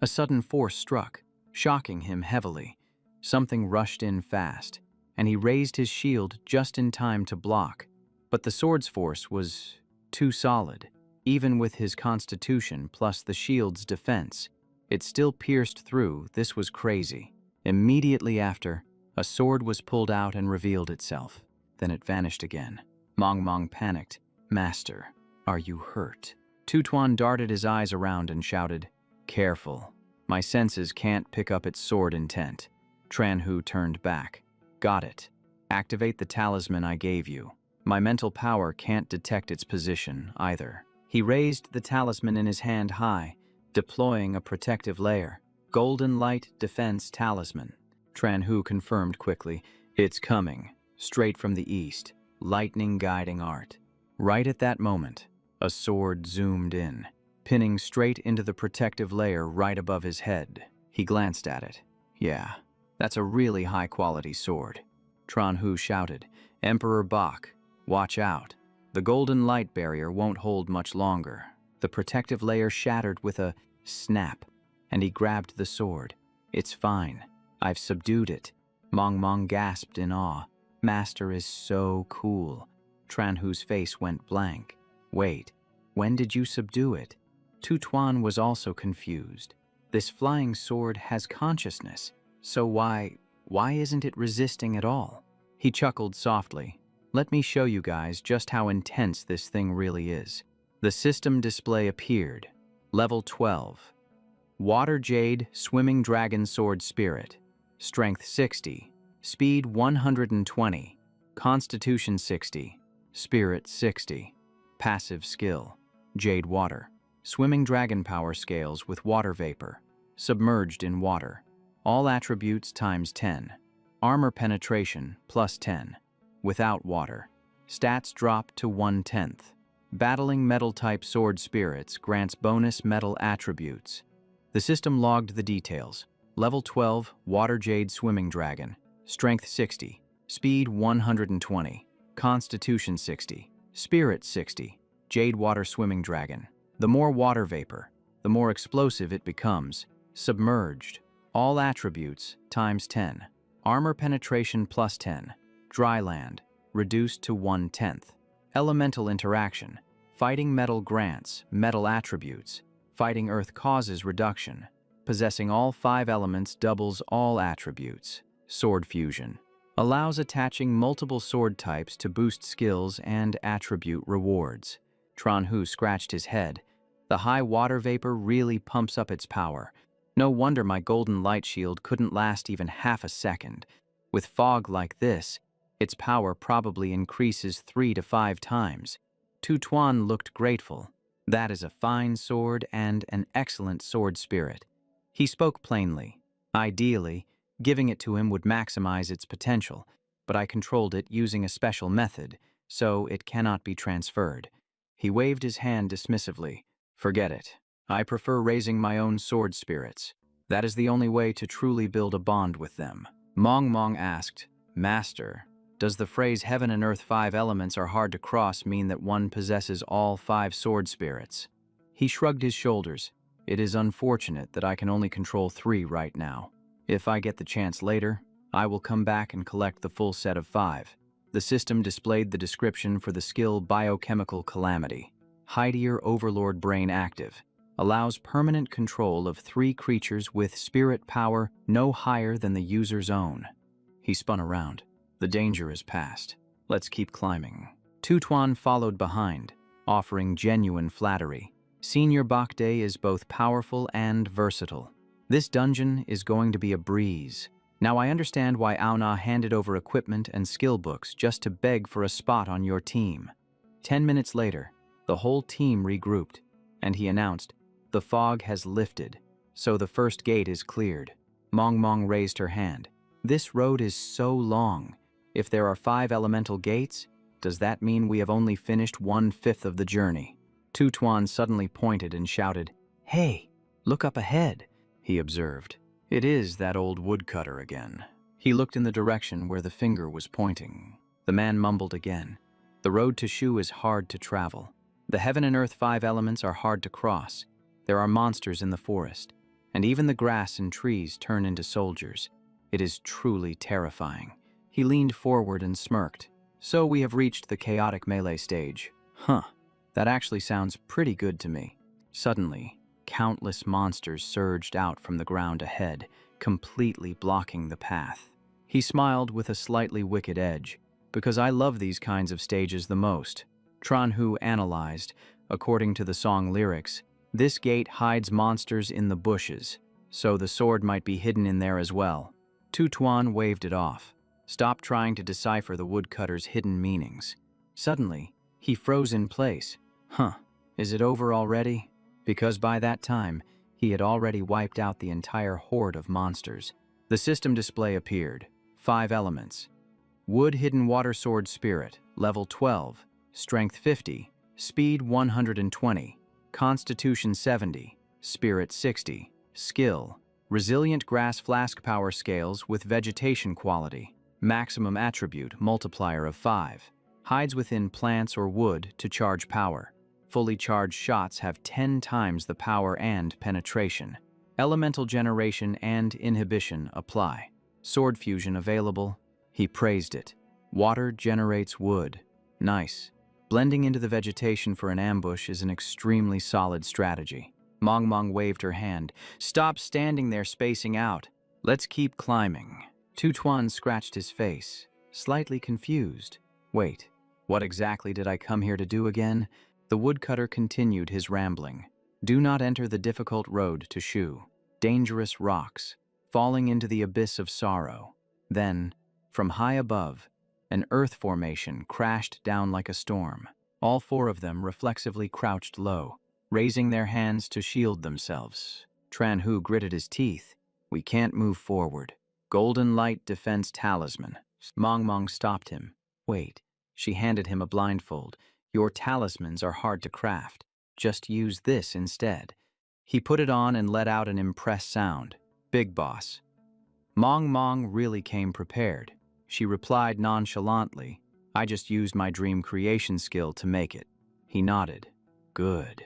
A sudden force struck, shocking him heavily. Something rushed in fast, and he raised his shield just in time to block. But the sword's force was too solid. Even with his constitution plus the shield's defense, it still pierced through. This was crazy. Immediately after, a sword was pulled out and revealed itself. Then it vanished again. Mong panicked. Master, are you hurt? Tu Tuan darted his eyes around and shouted, Careful. My senses can't pick up its sword intent. Tran Hu turned back. Got it. Activate the talisman I gave you. My mental power can't detect its position either. He raised the talisman in his hand high, deploying a protective layer. Golden Light Defense Talisman. Tran Hu confirmed quickly. It's coming. Straight from the east. Lightning guiding art. Right at that moment, a sword zoomed in, pinning straight into the protective layer right above his head. He glanced at it. Yeah, that's a really high-quality sword. Tran Hu shouted, Emperor Bach, watch out. The golden light barrier won't hold much longer. The protective layer shattered with a snap, and he grabbed the sword. It's fine. I've subdued it. Mong gasped in awe. Master is so cool. Tran Hu's face went blank. Wait, when did you subdue it? Tu Tuan was also confused. This flying sword has consciousness, so why isn't it resisting at all? He chuckled softly. Let me show you guys just how intense this thing really is. The system display appeared. Level 12. Water Jade Swimming Dragon Sword Spirit. Strength 60. Speed 120. Constitution 60. Spirit 60. Passive skill. Jade Water. Swimming dragon power scales with water vapor. submerged in water. All attributes times 10. Armor penetration plus 10. Without water. Stats drop to 1/10. Battling metal-type sword spirits grants bonus metal attributes. The system logged the details. Level 12, Water Jade Swimming Dragon. Strength 60. Speed 120. Constitution 60. Spirit 60. Jade Water Swimming Dragon. The more water vapor, the more explosive it becomes. Submerged. All attributes times 10. Armor penetration plus 10. Dry land. Reduced to 1/10. Elemental interaction. Fighting metal grants metal attributes. Fighting earth causes reduction. Possessing all 5 elements doubles all attributes. Sword fusion. Allows attaching multiple sword types to boost skills and attribute rewards. Tronhu scratched his head. The high water vapor really pumps up its power. No wonder my golden light shield couldn't last even half a second. With fog like this, its power probably increases 3 to 5 times. Tu Tuan looked grateful. That is a fine sword and an excellent sword spirit. He spoke plainly. Ideally, giving it to him would maximize its potential, but I controlled it using a special method, so it cannot be transferred. He waved his hand dismissively. Forget it. I prefer raising my own sword spirits. That is the only way to truly build a bond with them. Mong Mong asked, Master, does the phrase heaven and earth 5 elements are hard to cross mean that one possesses all 5 sword spirits? He shrugged his shoulders. It is unfortunate that I can only control 3 right now. If I get the chance later, I will come back and collect the full set of 5. The system displayed the description for the skill Biochemical Calamity. Hideer Overlord Brain active. Allows permanent control of 3 creatures with spirit power no higher than the user's own. He spun around. The danger is past. Let's keep climbing. Tu Tuan followed behind, offering genuine flattery. Senior Bakde is both powerful and versatile. This dungeon is going to be a breeze. Now I understand why Auna handed over equipment and skill books just to beg for a spot on your team. 10 minutes later, the whole team regrouped, and he announced, the fog has lifted, so the first gate is cleared. Mong Mong raised her hand. This road is so long. If there are 5 elemental gates, does that mean we have only finished 1/5 of the journey? Tu Tuan suddenly pointed and shouted, Hey, look up ahead, he observed. It is that old woodcutter again. He looked in the direction where the finger was pointing. The man mumbled again. The road to Shu is hard to travel. The heaven and earth 5 elements are hard to cross. There are monsters in the forest, and even the grass and trees turn into soldiers. It is truly terrifying. He leaned forward and smirked. So we have reached the chaotic melee stage. Huh, that actually sounds pretty good to me. Suddenly, countless monsters surged out from the ground ahead, completely blocking the path. He smiled with a slightly wicked edge, because I love these kinds of stages the most. Tronhu analyzed, according to the song lyrics, this gate hides monsters in the bushes, so the sword might be hidden in there as well. Tu Tuan waved it off. Stop trying to decipher the woodcutter's hidden meanings. Suddenly, he froze in place. Huh, is it over already? Because by that time, he had already wiped out the entire horde of monsters. The system display appeared. 5 elements. Wood Hidden Water Sword Spirit, level 12, strength 50, speed 120, constitution 70, spirit 60, skill, resilient grass flask power scales with vegetation quality, maximum attribute multiplier of 5, hides within plants or wood to charge power. Fully charged shots have 10 times the power and penetration. Elemental generation and inhibition apply. Sword fusion available. He praised it. Water generates wood. Nice. Blending into the vegetation for an ambush is an extremely solid strategy. Mong Mong waved her hand. Stop standing there spacing out. Let's keep climbing. Tu Tuan scratched his face, slightly confused. Wait, what exactly did I come here to do again? The woodcutter continued his rambling. Do not enter the difficult road to Shu. Dangerous rocks, falling into the abyss of sorrow. Then, from high above, an earth formation crashed down like a storm. All 4 of them reflexively crouched low, raising their hands to shield themselves. Tran-Hu gritted his teeth. We can't move forward. Golden Light Defense Talisman. Mong stopped him. Wait. She handed him a blindfold. Your talismans are hard to craft. Just use this instead. He put it on and let out an impressed sound. Big boss. Mong really came prepared. She replied nonchalantly, I just used my dream creation skill to make it. He nodded. Good.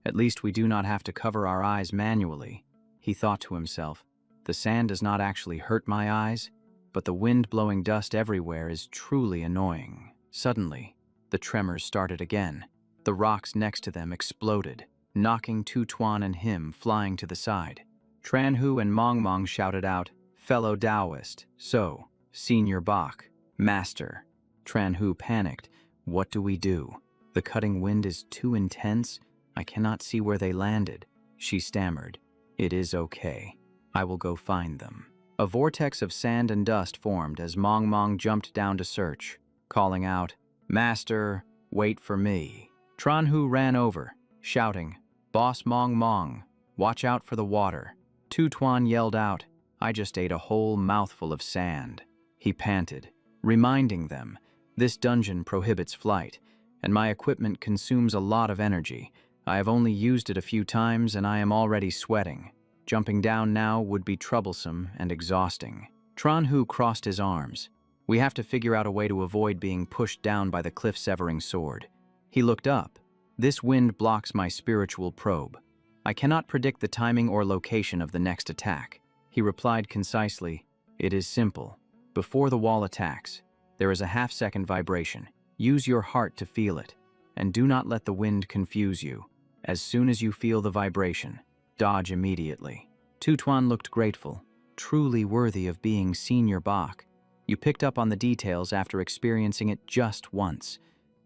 At least we do not have to cover our eyes manually. He thought to himself, the sand does not actually hurt my eyes, but the wind blowing dust everywhere is truly annoying. Suddenly, the tremors started again. The rocks next to them exploded, knocking Tutuan and him flying to the side. Tran-Hu and Mong shouted out, fellow Taoist, so, Senior Bach, Master. Tran-Hu panicked. What do we do? The cutting wind is too intense. I cannot see where they landed. She stammered. It is okay. I will go find them. A vortex of sand and dust formed as Mong jumped down to search, calling out, Master, wait for me. Tran-Hu ran over, shouting, Boss Mong, watch out for the water. Tutuan yelled out, I just ate a whole mouthful of sand. He panted, reminding them, this dungeon prohibits flight, and my equipment consumes a lot of energy. I have only used it a few times and I am already sweating. Jumping down now would be troublesome and exhausting. Tran-Hu crossed his arms. We have to figure out a way to avoid being pushed down by the cliff-severing sword. He looked up. This wind blocks my spiritual probe. I cannot predict the timing or location of the next attack. He replied concisely, it is simple. Before the wall attacks, there is a half-second vibration. Use your heart to feel it, and do not let the wind confuse you. As soon as you feel the vibration, dodge immediately. Tutuan looked grateful, truly worthy of being Senior Bach. You picked up on the details after experiencing it just once.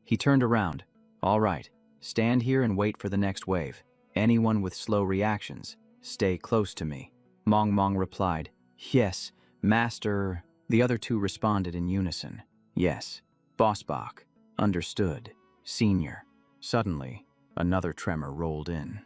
He turned around. All right, stand here and wait for the next wave. Anyone with slow reactions, stay close to me. Mong replied, yes, Master. The other two responded in unison. Yes, Boss Bach. Understood. Senior. Suddenly, another tremor rolled in.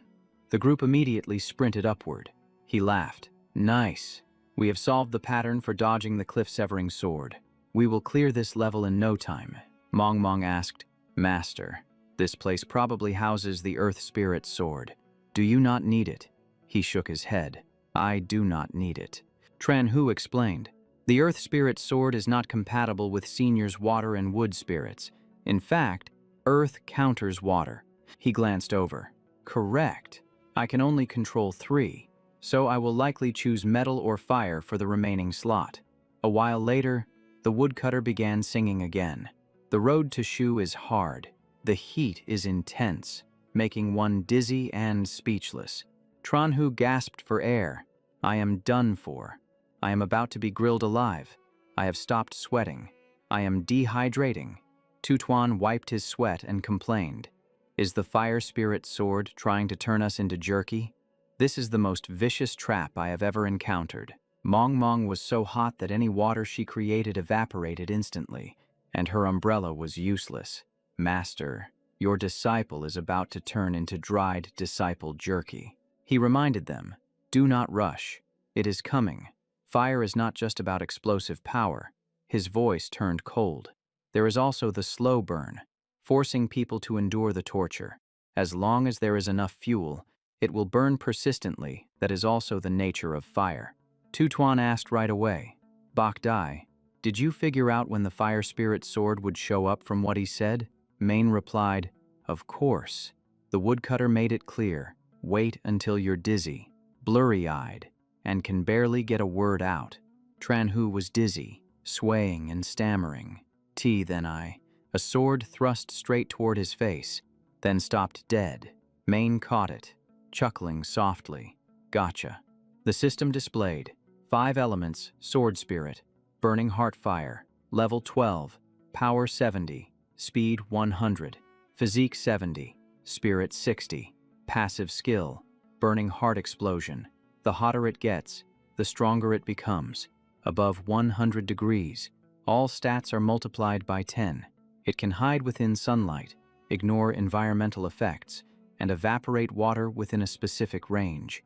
The group immediately sprinted upward. He laughed. Nice. We have solved the pattern for dodging the cliff-severing sword. We will clear this level in no time. Mong asked, Master, this place probably houses the Earth Spirit sword. Do you not need it? He shook his head. I do not need it. Tran-Hu explained. The Earth Spirit sword is not compatible with Senior's water and wood spirits. In fact, Earth counters water. He glanced over. Correct. I can only control 3, so I will likely choose metal or fire for the remaining slot. A while later, the woodcutter began singing again. The road to Shu is hard. The heat is intense, making one dizzy and speechless. Tran-Hu gasped for air. I am done for. I am about to be grilled alive. I have stopped sweating. I am dehydrating. Tutuan wiped his sweat and complained. Is the fire spirit sword trying to turn us into jerky? This is the most vicious trap I have ever encountered. Mong was so hot that any water she created evaporated instantly, and her umbrella was useless. Master, your disciple is about to turn into dried disciple jerky. He reminded them, do not rush. It is coming. Fire is not just about explosive power. His voice turned cold. There is also the slow burn, forcing people to endure the torture. As long as there is enough fuel, it will burn persistently. That is also the nature of fire. Tutuan asked right away, Bak Dai, did you figure out when the fire spirit sword would show up from what he said? Main replied, of course. The woodcutter made it clear. Wait until you're dizzy, blurry-eyed, and can barely get a word out. Tran-Hu was dizzy, swaying and stammering. Then I. A sword thrust straight toward his face, then stopped dead. Main caught it, chuckling softly. Gotcha. The system displayed 5 elements, sword spirit, burning heart fire, level 12, power 70, speed 100, physique 70, spirit 60, passive skill, burning heart explosion. The hotter it gets, the stronger it becomes. Above 100 degrees, all stats are multiplied by 10. It can hide within sunlight, ignore environmental effects, and evaporate water within a specific range.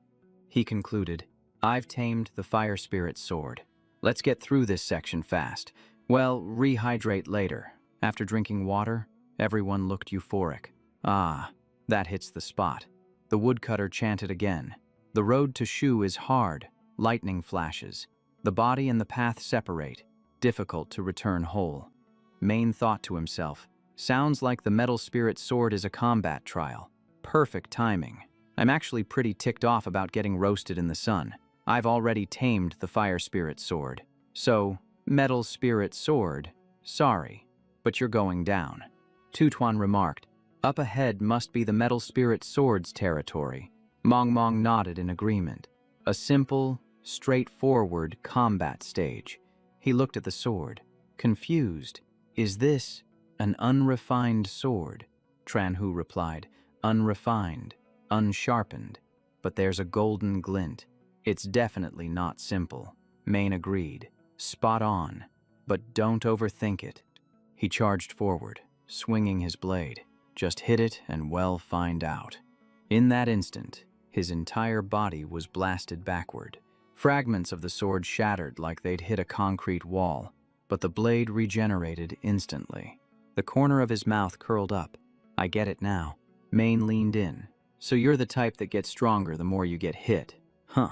He concluded. I've tamed the fire spirit's sword. Let's get through this section fast. Well, rehydrate later. After drinking water, everyone looked euphoric. Ah, that hits the spot. The woodcutter chanted again. The road to Shu is hard, lightning flashes. The body and the path separate, difficult to return whole. Main thought to himself, sounds like the metal spirit's sword is a combat trial. Perfect timing. I'm actually pretty ticked off about getting roasted in the sun. I've already tamed the fire spirit sword. So, metal spirit sword, sorry, but you're going down. Tutuan remarked, up ahead must be the metal spirit sword's territory. Mong Mong nodded in agreement. A simple, straightforward combat stage. He looked at the sword, confused. Is this an unrefined sword? Tranhu replied, unrefined, unsharpened, but there's a golden glint. It's definitely not simple. Main agreed. Spot on, but don't overthink it. He charged forward, swinging his blade. Just hit it and well find out. In that instant, his entire body was blasted backward. Fragments of the sword shattered like they'd hit a concrete wall, but the blade regenerated instantly. The corner of his mouth curled up. I get it now. Main leaned in. So you're the type that gets stronger the more you get hit. Huh.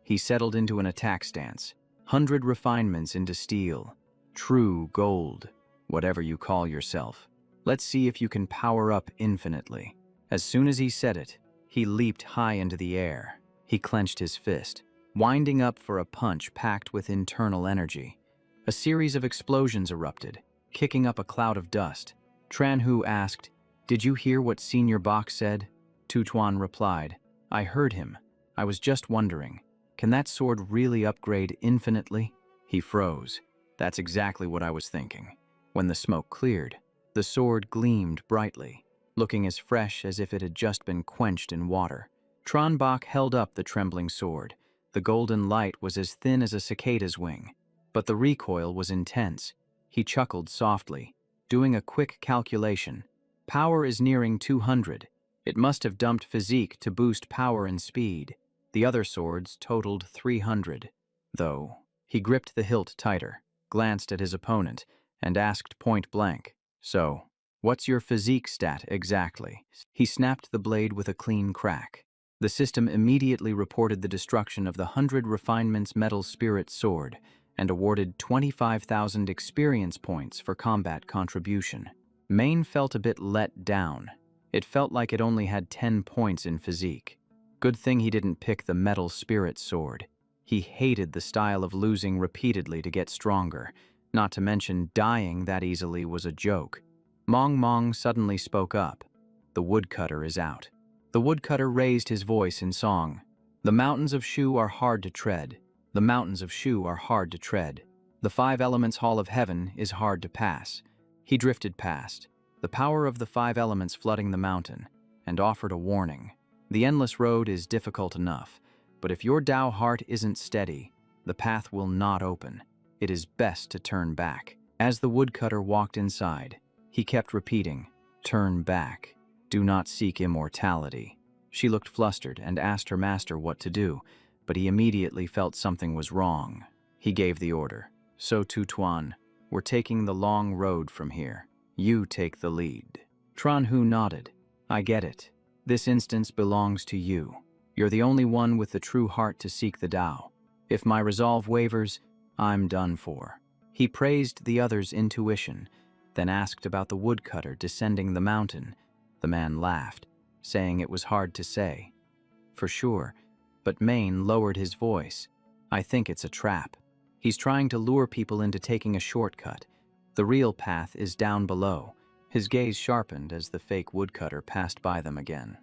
He settled into an attack stance. 100 refinements into steel. True gold. Whatever you call yourself. Let's see if you can power up infinitely. As soon as he said it, he leaped high into the air. He clenched his fist, winding up for a punch packed with internal energy. A series of explosions erupted, kicking up a cloud of dust. Tranhu asked, did you hear what Senior Bach said? Tutuan replied, I heard him. I was just wondering, can that sword really upgrade infinitely? He froze. That's exactly what I was thinking. When the smoke cleared, the sword gleamed brightly, looking as fresh as if it had just been quenched in water. Tranbach held up the trembling sword. The golden light was as thin as a cicada's wing, but the recoil was intense. He chuckled softly, doing a quick calculation. Power is nearing 200. It must have dumped physique to boost power and speed. The other swords totaled 300. Though, he gripped the hilt tighter, glanced at his opponent, and asked point blank, so, what's your physique stat exactly? He snapped the blade with a clean crack. The system immediately reported the destruction of the 100 refinements metal spirit sword and awarded 25,000 experience points for combat contribution. Main felt a bit let down. It felt like it only had 10 points in physique. Good thing he didn't pick the metal spirit sword. He hated the style of losing repeatedly to get stronger. Not to mention dying that easily was a joke. Mong Mong suddenly spoke up. The woodcutter is out. The woodcutter raised his voice in song. The mountains of Shu are hard to tread. The mountains of Shu are hard to tread. The 5 elements hall of heaven is hard to pass. He drifted past, the power of the 5 elements flooding the mountain, and offered a warning. The endless road is difficult enough, but if your Tao heart isn't steady, the path will not open. It is best to turn back. As the woodcutter walked inside, he kept repeating, turn back. Do not seek immortality. She looked flustered and asked her master what to do, but he immediately felt something was wrong. He gave the order. So Tutuan, we're taking the long road from here. You take the lead. Tranhu nodded. I get it. This instance belongs to you. You're the only one with the true heart to seek the Tao. If my resolve wavers, I'm done for. He praised the other's intuition, then asked about the woodcutter descending the mountain. The man laughed, saying it was hard to say. For sure, but Main lowered his voice. I think it's a trap. He's trying to lure people into taking a shortcut. The real path is down below. His gaze sharpened as the fake woodcutter passed by them again.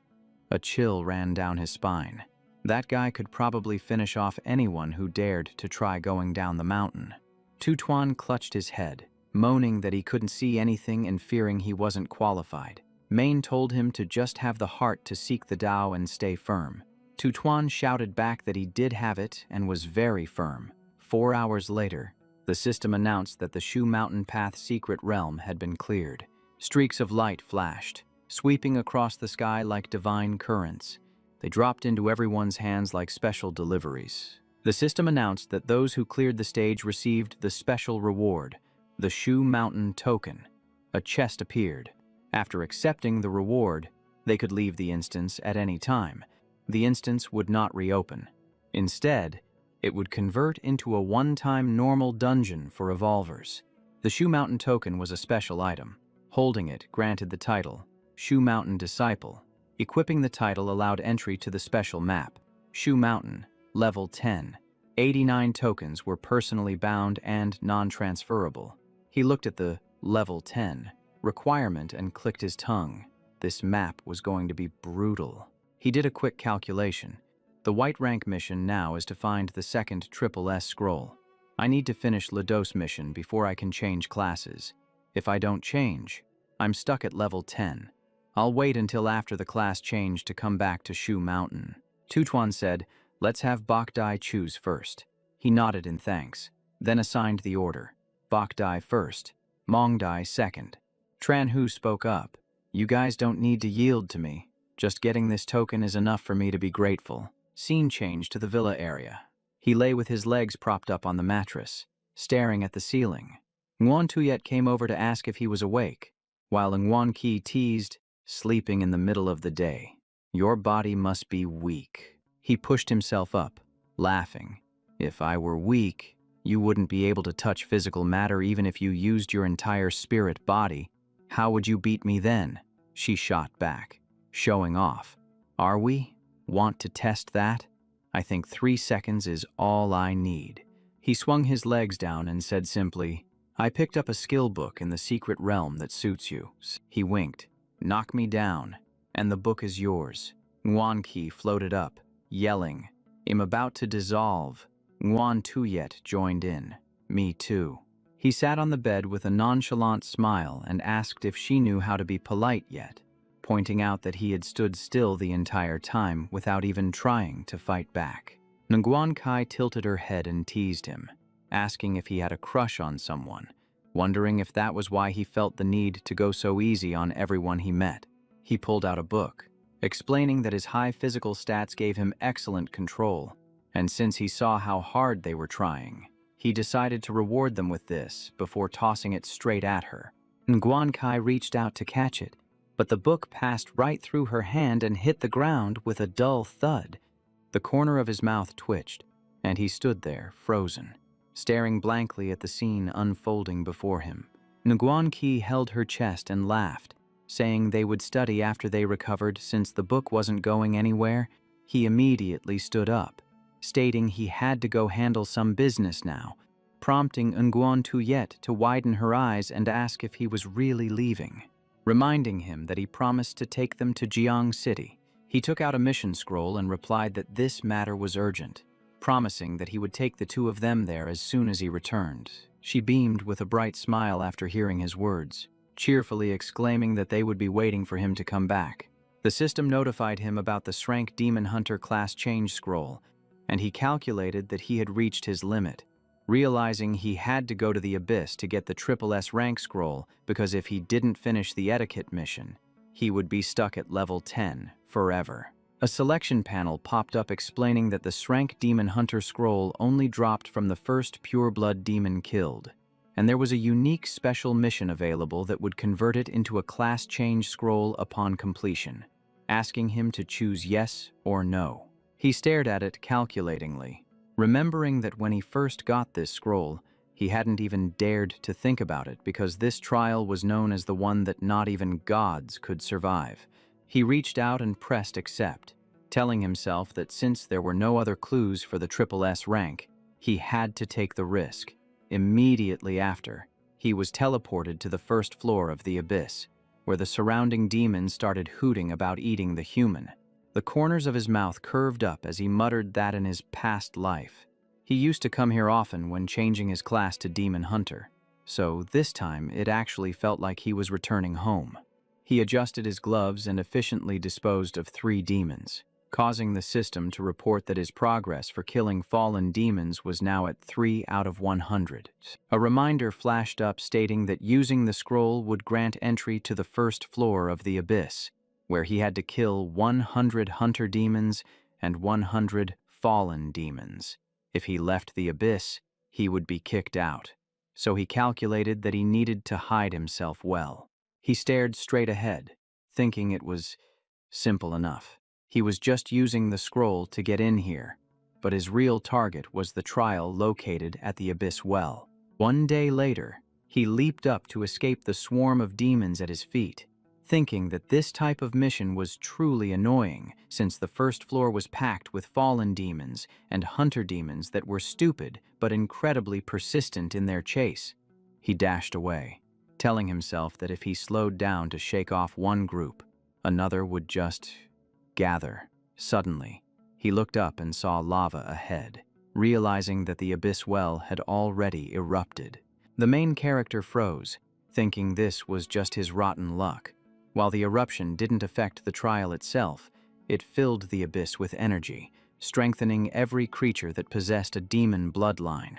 A chill ran down his spine. That guy could probably finish off anyone who dared to try going down the mountain. Tutuan clutched his head, moaning that he couldn't see anything and fearing he wasn't qualified. Main told him to just have the heart to seek the Tao and stay firm. Tutuan shouted back that he did have it and was very firm. 4 hours later, the system announced that the Shu Mountain Path secret realm had been cleared. Streaks of light flashed, sweeping across the sky like divine currents. They dropped into everyone's hands like special deliveries. The system announced that those who cleared the stage received the special reward, the Shu Mountain Token. A chest appeared. After accepting the reward, they could leave the instance at any time. The instance would not reopen. Instead, it would convert into a one-time normal dungeon for evolvers. The Shu Mountain Token was a special item. Holding it granted the title, Shu Mountain Disciple. Equipping the title allowed entry to the special map, Shu Mountain, level 10. 89 tokens were personally bound and non-transferable. He looked at the level 10 requirement and clicked his tongue. This map was going to be brutal. He did a quick calculation. The white rank mission now is to find the second SSS scroll. I need to finish Lados mission before I can change classes. If I don't change, I'm stuck at level 10. I'll wait until after the class change to come back to Shu Mountain. Tutuan said, "Let's have Bakdai choose first." He nodded in thanks, then assigned the order. Bakdai first, Mongdai second. Tranhu spoke up. "You guys don't need to yield to me. Just getting this token is enough for me to be grateful." Scene changed to the villa area. He lay with his legs propped up on the mattress, staring at the ceiling. Nguyen Tuyet came over to ask if he was awake, while Nguyen Ki teased, "Sleeping in the middle of the day. Your body must be weak." He pushed himself up, laughing. "If I were weak, you wouldn't be able to touch physical matter even if you used your entire spirit body. How would you beat me then?" She shot back, showing off. "Are we? Want to test that? I think 3 seconds is all I need." He swung his legs down and said simply, "I picked up a skill book in the secret realm that suits you." He winked. "Knock me down, and the book is yours." Nguyen Ki floated up, yelling, "I'm about to dissolve." Nguyen Tuyet joined in. "Me too." He sat on the bed with a nonchalant smile and asked if she knew how to be polite yet, pointing out that he had stood still the entire time without even trying to fight back. Nguyen Kai tilted her head and teased him, asking if he had a crush on someone, wondering if that was why he felt the need to go so easy on everyone he met. He pulled out a book, explaining that his high physical stats gave him excellent control, and since he saw how hard they were trying, he decided to reward them with this before tossing it straight at her. Nguyen Kai reached out to catch it, but the book passed right through her hand and hit the ground with a dull thud. The corner of his mouth twitched, and he stood there, frozen, staring blankly at the scene unfolding before him. Nguyen Ki held her chest and laughed, saying they would study after they recovered since the book wasn't going anywhere. He immediately stood up, stating he had to go handle some business now, prompting Nguyen Tuyet to widen her eyes and ask if he was really leaving, reminding him that he promised to take them to Jiang City. He took out a mission scroll and replied that this matter was urgent, promising that he would take the two of them there as soon as he returned. She beamed with a bright smile after hearing his words, cheerfully exclaiming that they would be waiting for him to come back. The system notified him about the SRank Demon Hunter class change scroll, and he calculated that he had reached his limit, realizing he had to go to the Abyss to get the SSS rank scroll because if he didn't finish the etiquette mission, he would be stuck at level 10 forever. A selection panel popped up explaining that the SRank Demon Hunter scroll only dropped from the first pureblood demon killed, and there was a unique special mission available that would convert it into a class change scroll upon completion, asking him to choose yes or no. He stared at it calculatingly, remembering that when he first got this scroll, he hadn't even dared to think about it because this trial was known as the one that not even gods could survive. He reached out and pressed accept, telling himself that since there were no other clues for the SSS rank, he had to take the risk. Immediately after, he was teleported to the first floor of the Abyss, where the surrounding demons started hooting about eating the human. The corners of his mouth curved up as he muttered that in his past life, he used to come here often when changing his class to Demon Hunter, so this time it actually felt like he was returning home. He adjusted his gloves and efficiently disposed of 3 demons, causing the system to report that his progress for killing fallen demons was now at 3 out of 100. A reminder flashed up stating that using the scroll would grant entry to the first floor of the Abyss. where he had to kill 100 hunter demons and 100 fallen demons. If he left the abyss, he would be kicked out. So he calculated that he needed to hide himself well. He stared straight ahead, thinking it was simple enough. He was just using the scroll to get in here, but his real target was the trial located at the abyss well. One day later, he leaped up to escape the swarm of demons at his feet, thinking that this type of mission was truly annoying since the first floor was packed with fallen demons and hunter demons that were stupid but incredibly persistent in their chase. He dashed away, telling himself that if he slowed down to shake off one group, another would just gather. Suddenly, he looked up and saw lava ahead, realizing that the abyss well had already erupted. The main character froze, thinking this was just his rotten luck. While the eruption didn't affect the trial itself, it filled the abyss with energy, strengthening every creature that possessed a demon bloodline.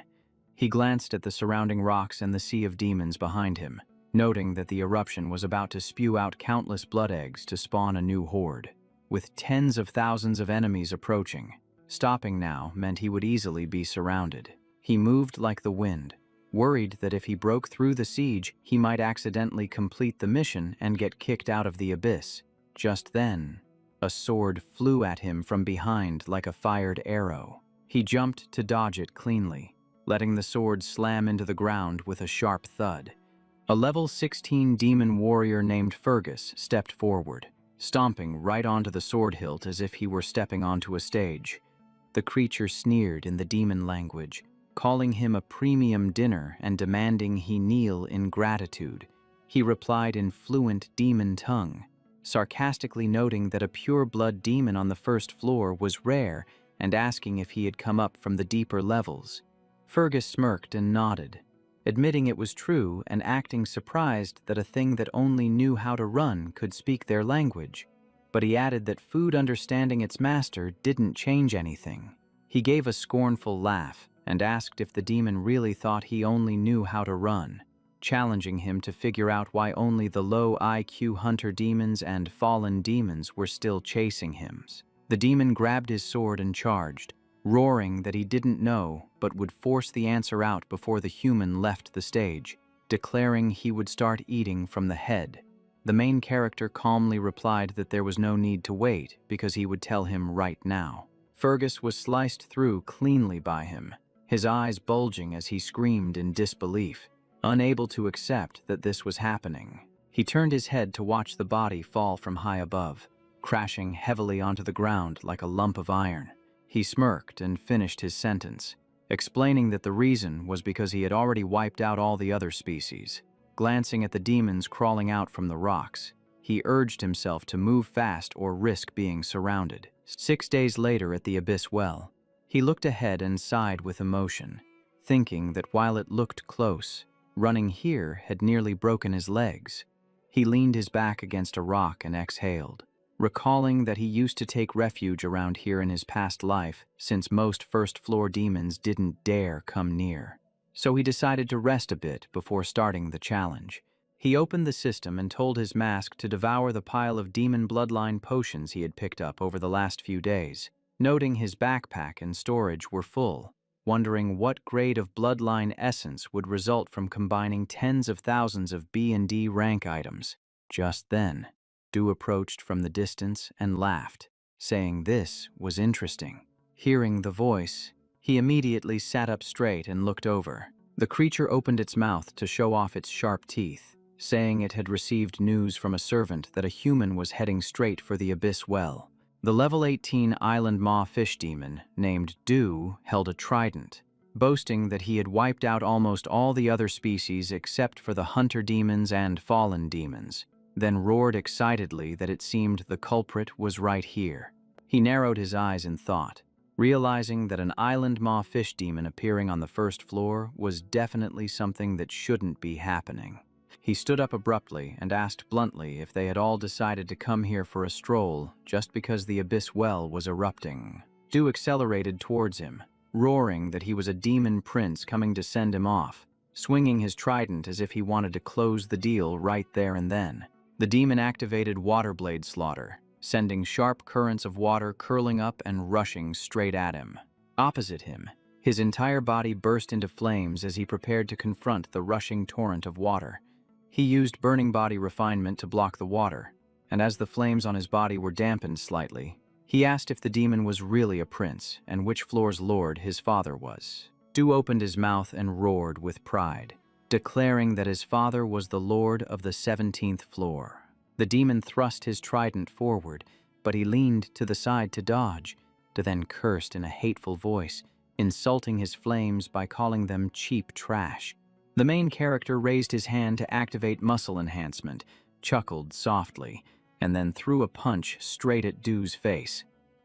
He glanced at the surrounding rocks and the sea of demons behind him, noting that the eruption was about to spew out countless blood eggs to spawn a new horde. With tens of thousands of enemies approaching, stopping now meant he would easily be surrounded. He moved like the wind, worried that if he broke through the siege, he might accidentally complete the mission and get kicked out of the abyss. Just then, a sword flew at him from behind like a fired arrow. He jumped to dodge it cleanly, letting the sword slam into the ground with a sharp thud. A level 16 demon warrior named Fergus stepped forward, stomping right onto the sword hilt as if he were stepping onto a stage. The creature sneered in the demon language, calling him a premium dinner and demanding he kneel in gratitude. He replied in fluent demon tongue, sarcastically noting that a pure-blood demon on the first floor was rare and asking if he had come up from the deeper levels. Fergus smirked and nodded, admitting it was true and acting surprised that a thing that only knew how to run could speak their language. But he added that food understanding its master didn't change anything. He gave a scornful laugh and asked if the demon really thought he only knew how to run, challenging him to figure out why only the low IQ hunter demons and fallen demons were still chasing him. The demon grabbed his sword and charged, roaring that he didn't know but would force the answer out before the human left the stage, declaring he would start eating from the head. The main character calmly replied that there was no need to wait because he would tell him right now. Fergus was sliced through cleanly by him, his eyes bulging as he screamed in disbelief, unable to accept that this was happening. He turned his head to watch the body fall from high above, crashing heavily onto the ground like a lump of iron. He smirked and finished his sentence, explaining that the reason was because he had already wiped out all the other species. Glancing at the demons crawling out from the rocks, he urged himself to move fast or risk being surrounded. 6 days later at the abyss well, he looked ahead and sighed with emotion, thinking that while it looked close, running here had nearly broken his legs. He leaned his back against a rock and exhaled, recalling that he used to take refuge around here in his past life since most first-floor demons didn't dare come near. So he decided to rest a bit before starting the challenge. He opened the system and told his mask to devour the pile of demon bloodline potions he had picked up over the last few days, noting his backpack and storage were full, wondering what grade of bloodline essence would result from combining tens of thousands of B&D rank items. Just then, Du approached from the distance and laughed, saying this was interesting. Hearing the voice, he immediately sat up straight and looked over. The creature opened its mouth to show off its sharp teeth, saying it had received news from a servant that a human was heading straight for the abyss well. The level 18 island maw fish demon, named Du, held a trident, boasting that he had wiped out almost all the other species except for the hunter demons and fallen demons, then roared excitedly that it seemed the culprit was right here. He narrowed his eyes in thought, realizing that an island maw fish demon appearing on the first floor was definitely something that shouldn't be happening. He stood up abruptly and asked bluntly if they had all decided to come here for a stroll just because the abyss well was erupting. Du accelerated towards him, roaring that he was a demon prince coming to send him off, swinging his trident as if he wanted to close the deal right there and then. The demon activated water blade slaughter, sending sharp currents of water curling up and rushing straight at him. Opposite him, his entire body burst into flames as he prepared to confront the rushing torrent of water. He used burning body refinement to block the water, and as the flames on his body were dampened slightly, he asked if the demon was really a prince and which floor's lord his father was. Du opened his mouth and roared with pride, declaring that his father was the lord of the 17th floor. The demon thrust his trident forward, but he leaned to the side to dodge, to then cursed in a hateful voice, insulting his flames by calling them cheap trash. The main character raised his hand to activate muscle enhancement, chuckled softly, and then threw a punch straight at Du's face.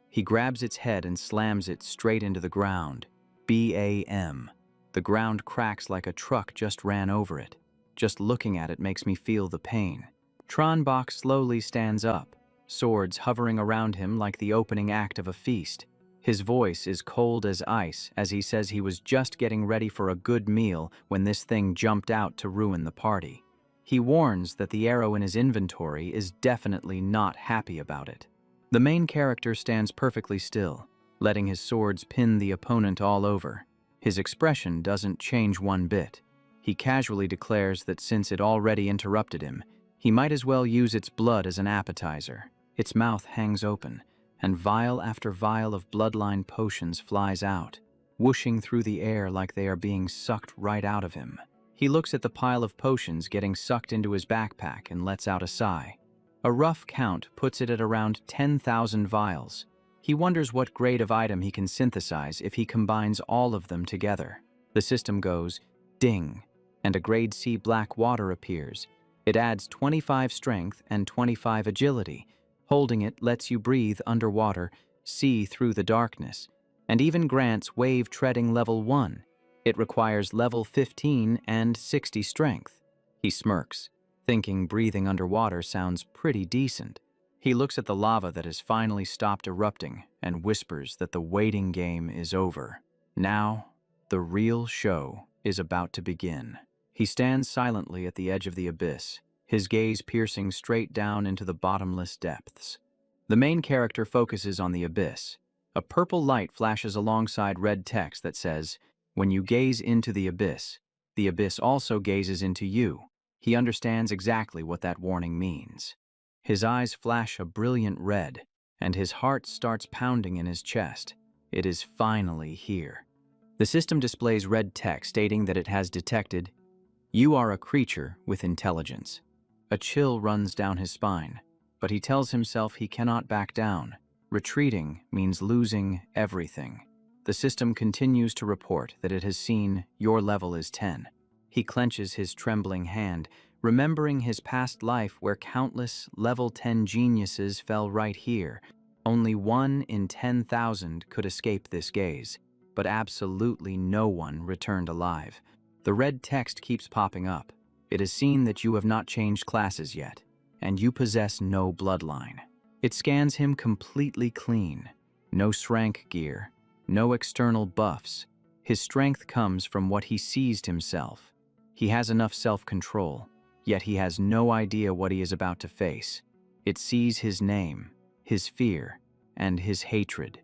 He grabs its head and slams it straight into the ground. BAM. The ground cracks like a truck just ran over it. Just looking at it makes me feel the pain. Tronbach slowly stands up, swords hovering around him like the opening act of a feast. His voice is cold as ice as he says he was just getting ready for a good meal when this thing jumped out to ruin the party. He warns that the arrow in his inventory is definitely not happy about it. The main character stands perfectly still, letting his swords pin the opponent all over. His expression doesn't change one bit. He casually declares that since it already interrupted him, he might as well use its blood as an appetizer. Its mouth hangs open, and vial after vial of bloodline potions flies out, whooshing through the air like they are being sucked right out of him. He looks at the pile of potions getting sucked into his backpack and lets out a sigh. A rough count puts it at around 10,000 vials. He wonders what grade of item he can synthesize if he combines all of them together. The system goes ding, and a grade C black water appears. It adds 25 strength and 25 agility. Holding it lets you breathe underwater, see through the darkness, and even grants wave treading level 1. It requires level 15 and 60 strength. He smirks, thinking breathing underwater sounds pretty decent. He looks at the lava that has finally stopped erupting and whispers that the waiting game is over. Now, the real show is about to begin. He stands silently at the edge of the abyss, his gaze piercing straight down into the bottomless depths. The main character focuses on the abyss. A purple light flashes alongside red text that says, "When you gaze into the abyss also gazes into you." He understands exactly what that warning means. His eyes flash a brilliant red, and his heart starts pounding in his chest. It is finally here. The system displays red text stating that it has detected, "You are a creature with intelligence." A chill runs down his spine, but he tells himself he cannot back down. Retreating means losing everything. The system continues to report that it has seen your level is 10. He clenches his trembling hand, remembering his past life where countless level 10 geniuses fell right here. Only 1 in 10,000 could escape this gaze, but absolutely no one returned alive. The red text keeps popping up. It is seen that you have not changed classes yet, and you possess no bloodline. It scans him completely clean. No SSR-Rank gear, no external buffs. His strength comes from what he seized himself. He has enough self-control, yet he has no idea what he is about to face. It sees his name, his fear, and his hatred,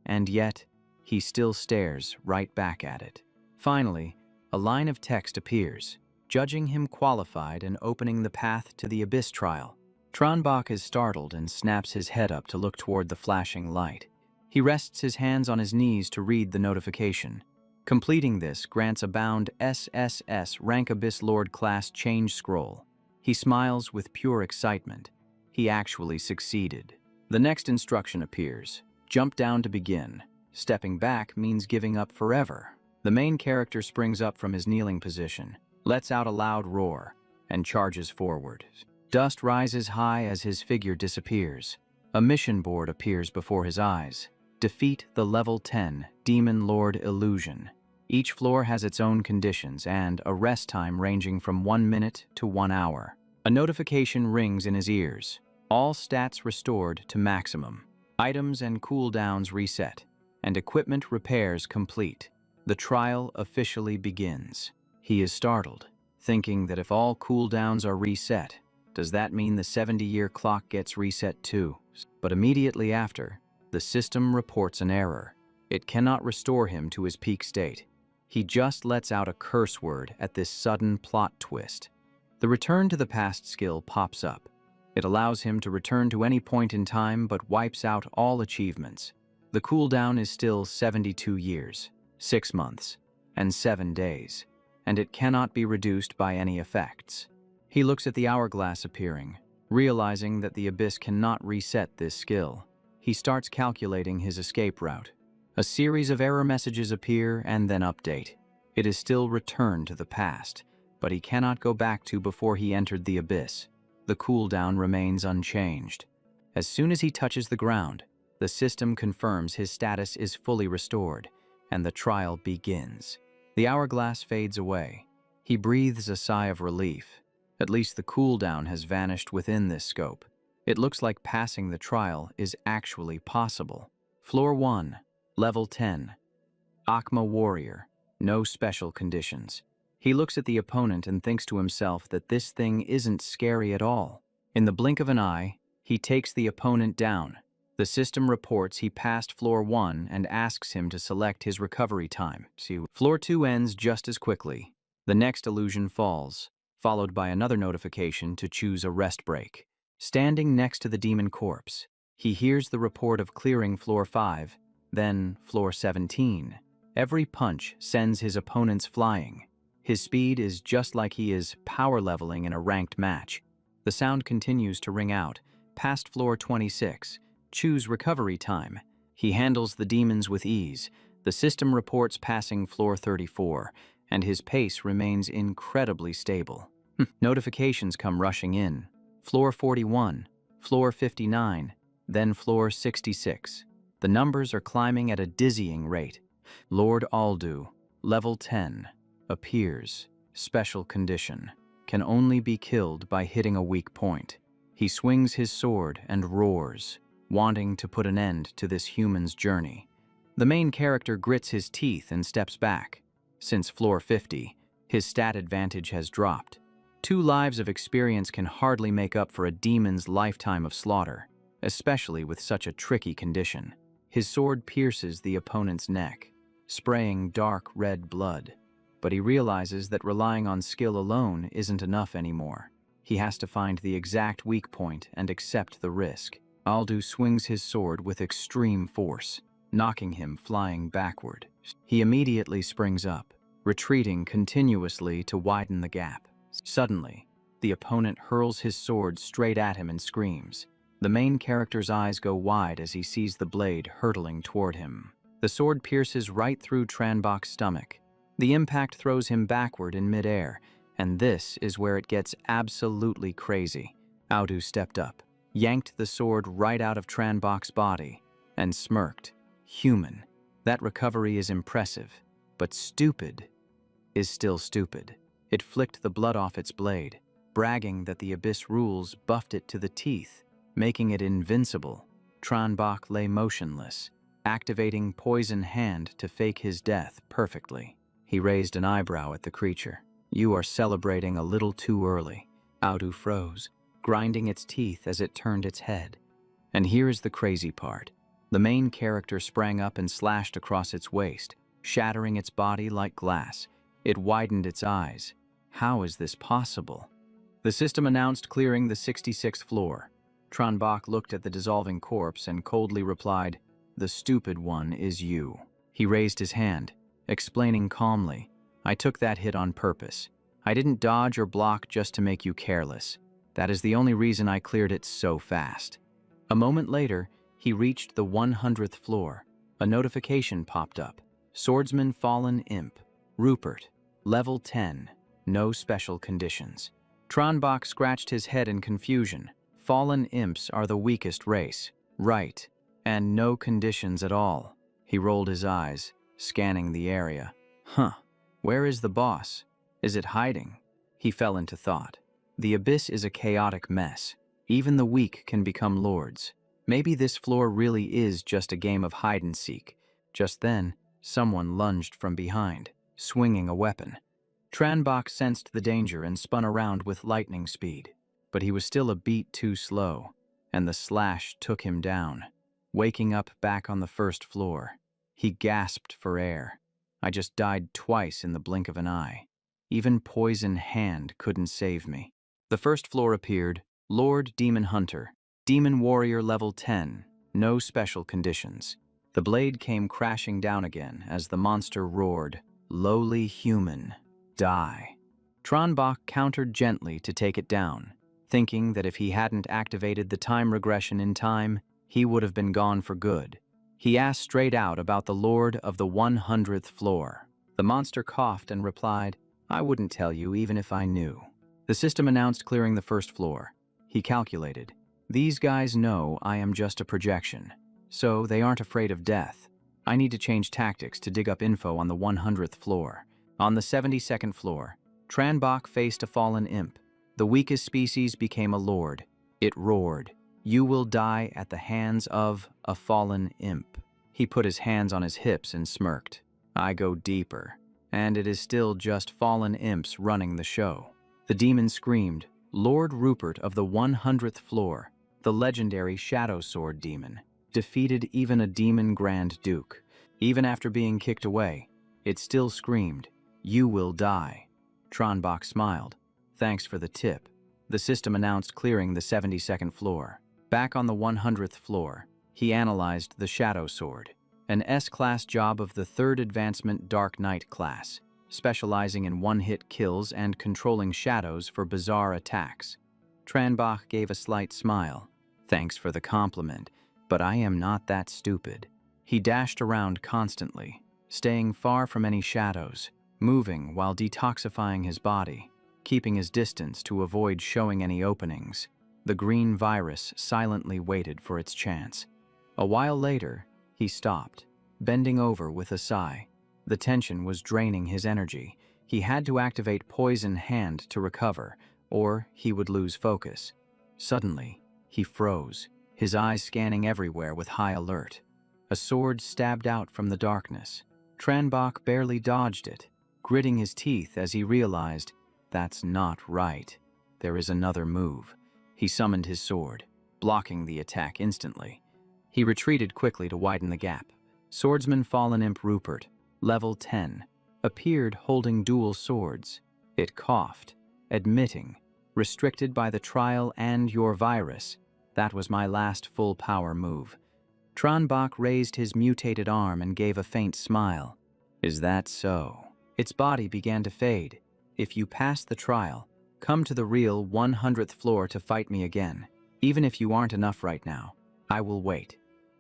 and yet he still stares right back at it. Finally, a line of text appears, judging him qualified and opening the path to the Abyss trial. Tronbach is startled and snaps his head up to look toward the flashing light. He rests his hands on his knees to read the notification. Completing this grants a bound SSS-Rank Abyss Lord class change scroll. He smiles with pure excitement. He actually succeeded. The next instruction appears. Jump down to begin. Stepping back means giving up forever. The main character springs up from his kneeling position, lets out a loud roar, and charges forward. Dust rises high as his figure disappears. A mission board appears before his eyes. Defeat the level 10 Demon Lord Illusion. Each floor has its own conditions and a rest time ranging from 1 minute to 1 hour. A notification rings in his ears. All stats restored to maximum. Items and cooldowns reset, and equipment repairs complete. The trial officially begins. He is startled, thinking that if all cooldowns are reset, Does that mean the 70-year clock gets reset too? But immediately after, the system reports an error. It cannot restore him to his peak state. He just lets out a curse word at this sudden plot twist. The Return to the Past skill pops up. It allows him to return to any point in time but wipes out all achievements. The cooldown is still 72 years, 6 months, and 7 days, and it cannot be reduced by any effects. He looks at the hourglass appearing, realizing that the abyss cannot reset this skill. He starts calculating his escape route. A series of error messages appear and then update. It is still Return to the Past, but he cannot go back to before he entered the abyss. The cooldown remains unchanged. As soon as he touches the ground, the system confirms his status is fully restored, and the trial begins. The hourglass fades away. He breathes a sigh of relief. At least the cooldown has vanished within this scope. It looks like passing the trial is actually possible. Floor 1, Level 10. Akma Warrior. No special conditions. He looks at the opponent and thinks to himself that this thing isn't scary at all. In the blink of an eye, he takes the opponent down. The system reports he passed Floor 1 and asks him to select his recovery time. Floor 2 ends just as quickly. The next illusion falls, followed by another notification to choose a rest break. Standing next to the demon corpse, he hears the report of clearing Floor 5, then Floor 17. Every punch sends his opponents flying. His speed is just like he is power leveling in a ranked match. The sound continues to ring out, past Floor 26. Choose recovery time. He handles the demons with ease. The system reports passing Floor 34, and his pace remains incredibly stable. Notifications come rushing in. Floor 41, Floor 59, then Floor 66. The numbers are climbing at a dizzying rate. Lord Aldu, Level 10, appears. Special condition. Can only be killed by hitting a weak point. He swings his sword and roars, wanting to put an end to this human's journey. The main character grits his teeth and steps back. Since Floor 50, his stat advantage has dropped. 2 lives of experience can hardly make up for a demon's lifetime of slaughter, especially with such a tricky condition. His sword pierces the opponent's neck, spraying dark red blood. But he realizes that relying on skill alone isn't enough anymore. He has to find the exact weak point and accept the risk. Aldu swings his sword with extreme force, knocking him flying backward. He immediately springs up, retreating continuously to widen the gap. Suddenly, the opponent hurls his sword straight at him and screams. The main character's eyes go wide as he sees the blade hurtling toward him. The sword pierces right through Tranbok's stomach. The impact throws him backward in midair, and this is where it gets absolutely crazy. Aldu stepped up, yanked the sword right out of Tranbok's body, and smirked. Human. That recovery is impressive, but stupid is still stupid. It flicked the blood off its blade, bragging that the Abyss rules buffed it to the teeth, making it invincible. Tranbok lay motionless, activating Poison Hand to fake his death perfectly. He raised an eyebrow at the creature. You are celebrating a little too early. Aldu froze, grinding its teeth as it turned its head. And here is the crazy part. The main character sprang up and slashed across its waist, shattering its body like glass. It widened its eyes. How is this possible? The system announced clearing the 66th floor. Tranbok looked at the dissolving corpse and coldly replied, "The stupid one is you." He raised his hand, explaining calmly, "I took that hit on purpose. I didn't dodge or block just to make you careless. That is the only reason I cleared it so fast." A moment later, he reached the 100th floor. A notification popped up. Swordsman Fallen Imp. Rupert. Level 10. No special conditions. Tranbok scratched his head in confusion. Fallen Imps are the weakest race. Right. And no conditions at all. He rolled his eyes, scanning the area. Where is the boss? Is it hiding? He fell into thought. The Abyss is a chaotic mess. Even the weak can become lords. Maybe this floor really is just a game of hide-and-seek. Just then, someone lunged from behind, swinging a weapon. Tranbok sensed the danger and spun around with lightning speed. but he was still a beat too slow, and the slash took him down, waking up back on the first floor. He gasped for air. I just died twice in the blink of an eye. Even Poison Hand couldn't save me. The first floor appeared, Lord Demon Hunter, Demon Warrior level 10, no special conditions. The blade came crashing down again as the monster roared, "Lowly human, die." Tronbach countered gently to take it down, thinking that if he hadn't activated the time regression in time, he would have been gone for good. He asked straight out about the Lord of the 100th floor. The monster coughed and replied, "I wouldn't tell you even if I knew." The system announced clearing the first floor. He calculated, "These guys know I am just a projection, so they aren't afraid of death. I need to change tactics to dig up info on the 100th floor." On the 72nd floor, Tranbach faced a fallen imp. The weakest species became a lord. It roared, "You will die at the hands of a fallen imp." He put his hands on his hips and smirked. "I go deeper, and it is still just fallen imps running the show." The demon screamed, "Lord Rupert of the 100th floor, the legendary Shadow Sword demon, defeated even a demon Grand Duke. Even after being kicked away, it still screamed, 'You will die.'" Tronbach smiled. "Thanks for the tip." The system announced clearing the 72nd floor. Back on the 100th floor, he analyzed the Shadow Sword, an S-class job of the 3rd Advancement Dark Knight class, specializing in one-hit kills and controlling shadows for bizarre attacks. Tranbach gave a slight smile. "Thanks for the compliment, but I am not that stupid." He dashed around constantly, staying far from any shadows, moving while detoxifying his body, keeping his distance to avoid showing any openings. The green virus silently waited for its chance. A while later, he stopped, bending over with a sigh. The tension was draining his energy. He had to activate Poison Hand to recover, or he would lose focus. Suddenly, he froze, his eyes scanning everywhere with high alert. A sword stabbed out from the darkness. Tranbach barely dodged it, gritting his teeth as he realized, "That's not right. There is another move." He summoned his sword, blocking the attack instantly. He retreated quickly to widen the gap. Swordsman Fallen Imp Rupert, level 10, appeared holding dual swords. It coughed, admitting, "Restricted by the trial and your virus. That was my last full power move." Tranbach raised his mutated arm and gave a faint smile. "Is that so?" Its body began to fade. "If you pass the trial, come to the real 100th floor to fight me again. Even if you aren't enough right now, I will wait."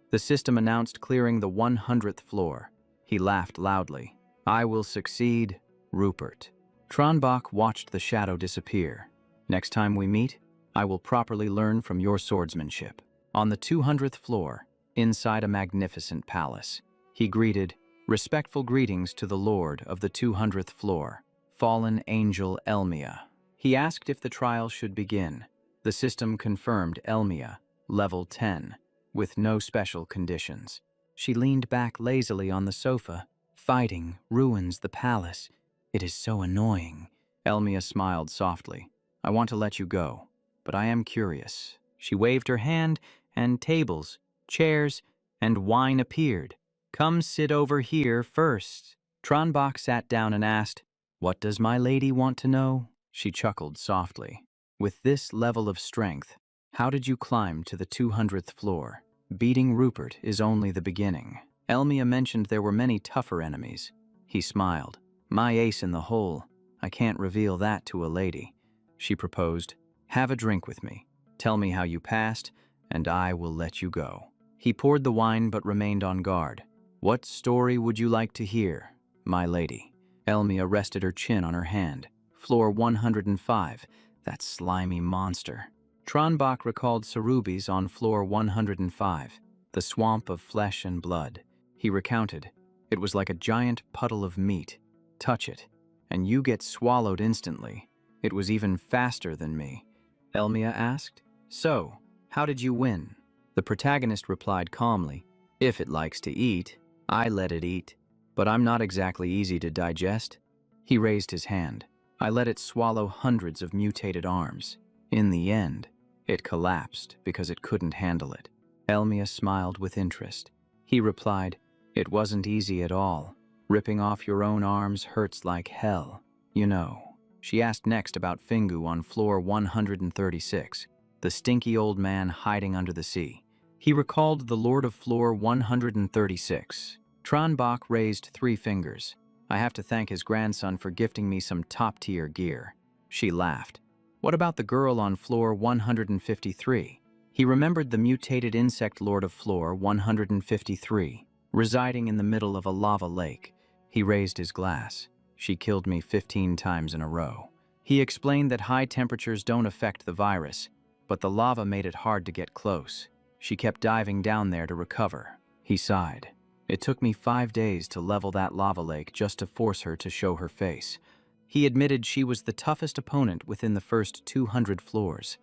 The system announced clearing the 100th floor. He laughed loudly. "I will succeed, Rupert." Tranbach watched the shadow disappear. "Next time we meet, I will properly learn from your swordsmanship." On the 200th floor, inside a magnificent palace, he greeted, "Respectful greetings to the Lord of the 200th floor, Fallen Angel Elmia." He asked if the trial should begin. The system confirmed Elmia, level 10, with no special conditions. She leaned back lazily on the sofa. "Fighting ruins the palace. It is so annoying." Elmia smiled softly. "I want to let you go, but I am curious." She waved her hand, and tables, chairs, and wine appeared. "Come sit over here first." Tranbach sat down and asked, "What does my lady want to know?" She chuckled softly. "With this level of strength, how did you climb to the 200th floor? Beating Rupert is only the beginning." Elmia mentioned there were many tougher enemies. He smiled. "My ace in the hole. I can't reveal that to a lady." She proposed, "Have a drink with me. Tell me how you passed, and I will let you go." He poured the wine but remained on guard. "What story would you like to hear, my lady?" Elmia rested her chin on her hand. "Floor 105, that slimy monster." Tranbach recalled Sarubi's on floor 105, the swamp of flesh and blood. He recounted, "It was like a giant puddle of meat. Touch it, and you get swallowed instantly. It was even faster than me." Elmia asked, "So, how did you win?" The protagonist replied calmly, "If it likes to eat, I let it eat. But I'm not exactly easy to digest." He raised his hand. "I let it swallow hundreds of mutated arms. In the end, it collapsed because it couldn't handle it. Elmia smiled with interest. He replied, "It wasn't easy at all. Ripping off your own arms hurts like hell. You know." She asked next about Fingu on floor 136, the stinky old man hiding under the sea. He recalled the lord of floor 136. Tranbach raised 3 fingers. "I have to thank his grandson for gifting me some top-tier gear." She laughed. "What about the girl on floor 153? He remembered the mutated insect lord of floor 153, residing in the middle of a lava lake. He raised his glass. "She killed me 15 times in a row." He explained that high temperatures don't affect the virus, but the lava made it hard to get close. She kept diving down there to recover. He sighed. "It took me 5 days to level that lava lake just to force her to show her face." He admitted she was the toughest opponent within the first 200 floors.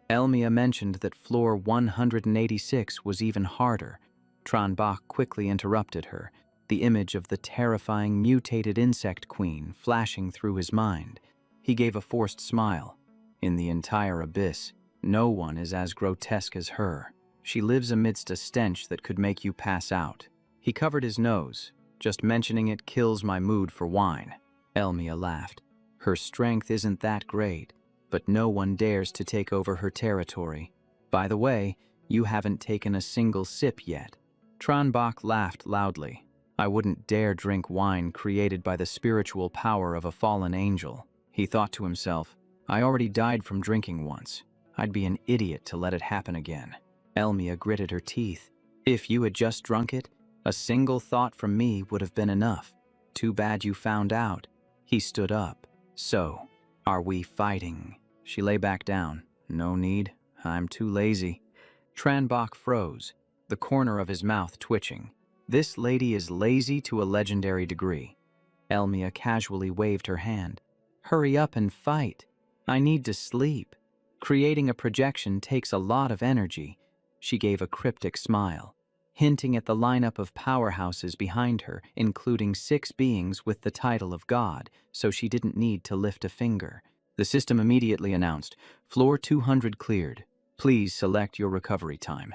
Elmia mentioned that floor 186 was even harder. Tranbach quickly interrupted her, the image of the terrifying mutated insect queen flashing through his mind. He gave a forced smile. "In the entire abyss, no one is as grotesque as her. She lives amidst a stench that could make you pass out." He covered his nose. "Just mentioning it kills my mood for wine." Elmia laughed. "Her strength isn't that great, but no one dares to take over her territory. By the way, you haven't taken a single sip yet." Tranbach laughed loudly. "I wouldn't dare drink wine created by the spiritual power of a fallen angel." He thought to himself, "I already died from drinking once. I'd be an idiot to let it happen again." Elmia gritted her teeth. "If you had just drunk it, a single thought from me would have been enough. Too bad you found out." He stood up. "So, are we fighting?" She lay back down. "No need. I'm too lazy." Tranbach froze, the corner of his mouth twitching. This lady is lazy to a legendary degree. Elmia casually waved her hand. "Hurry up and fight. I need to sleep. Creating a projection takes a lot of energy." She gave a cryptic smile, hinting at the lineup of powerhouses behind her, including 6 beings with the title of God, so she didn't need to lift a finger. The system immediately announced, "Floor 200 cleared. Please select your recovery time."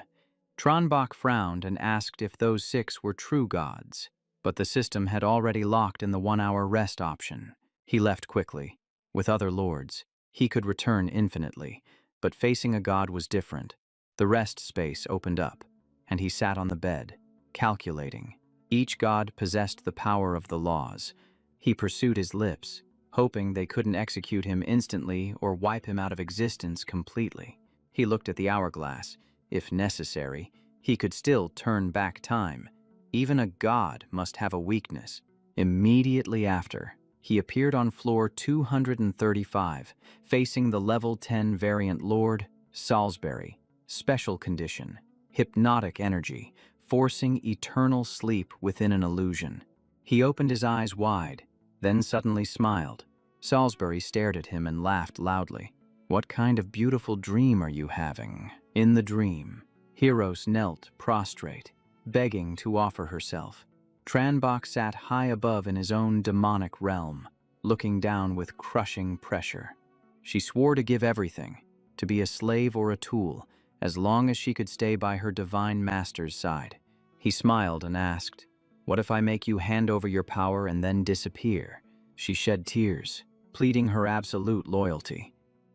Tranbach frowned and asked if those 6 were true gods, but the system had already locked in the 1-hour rest option. He left quickly. With other lords, he could return infinitely, but facing a god was different. The rest space opened up, and he sat on the bed, calculating. Each god possessed the power of the laws. He pursued his lips, hoping they couldn't execute him instantly or wipe him out of existence completely. He looked at the hourglass. If necessary, he could still turn back time. Even a god must have a weakness. Immediately after, he appeared on floor 235, facing the level 10 variant lord, Salisbury. Special condition: hypnotic energy, forcing eternal sleep within an illusion. He opened his eyes wide, then suddenly smiled. Salisbury stared at him and laughed loudly. "What kind of beautiful dream are you having?" In the dream, Hieros knelt prostrate, begging to offer herself. Tranbach sat high above in his own demonic realm, looking down with crushing pressure. She swore to give everything, to be a slave or a tool, as long as she could stay by her divine master's side. He smiled and asked, "What if I make you hand over your power and then disappear?" She shed tears, pleading her absolute loyalty.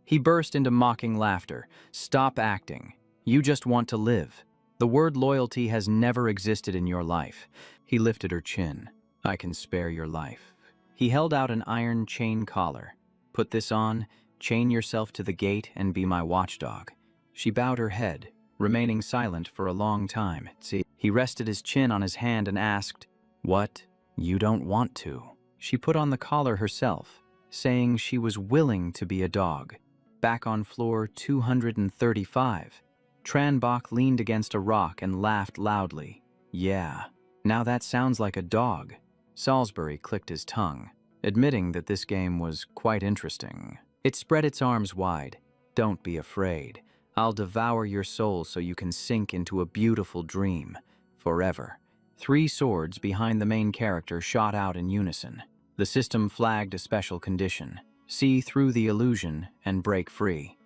He burst into mocking laughter. "Stop acting. You just want to live. The word loyalty has never existed in your life." He lifted her chin. "I can spare your life." He held out an iron chain collar. "Put this on, chain yourself to the gate, and be my watchdog." She bowed her head, remaining silent for a long time. He rested his chin on his hand and asked, "What? You don't want to?" She put on the collar herself, saying she was willing to be a dog. Back on floor 235, Tranbach leaned against a rock and laughed loudly. "Yeah, now that sounds like a dog." Salisbury clicked his tongue, admitting that this game was quite interesting. It spread its arms wide. "Don't be afraid. I'll devour your soul so you can sink into a beautiful dream, forever." 3 swords behind the main character shot out in unison. The system flagged a special condition: see through the illusion and break free.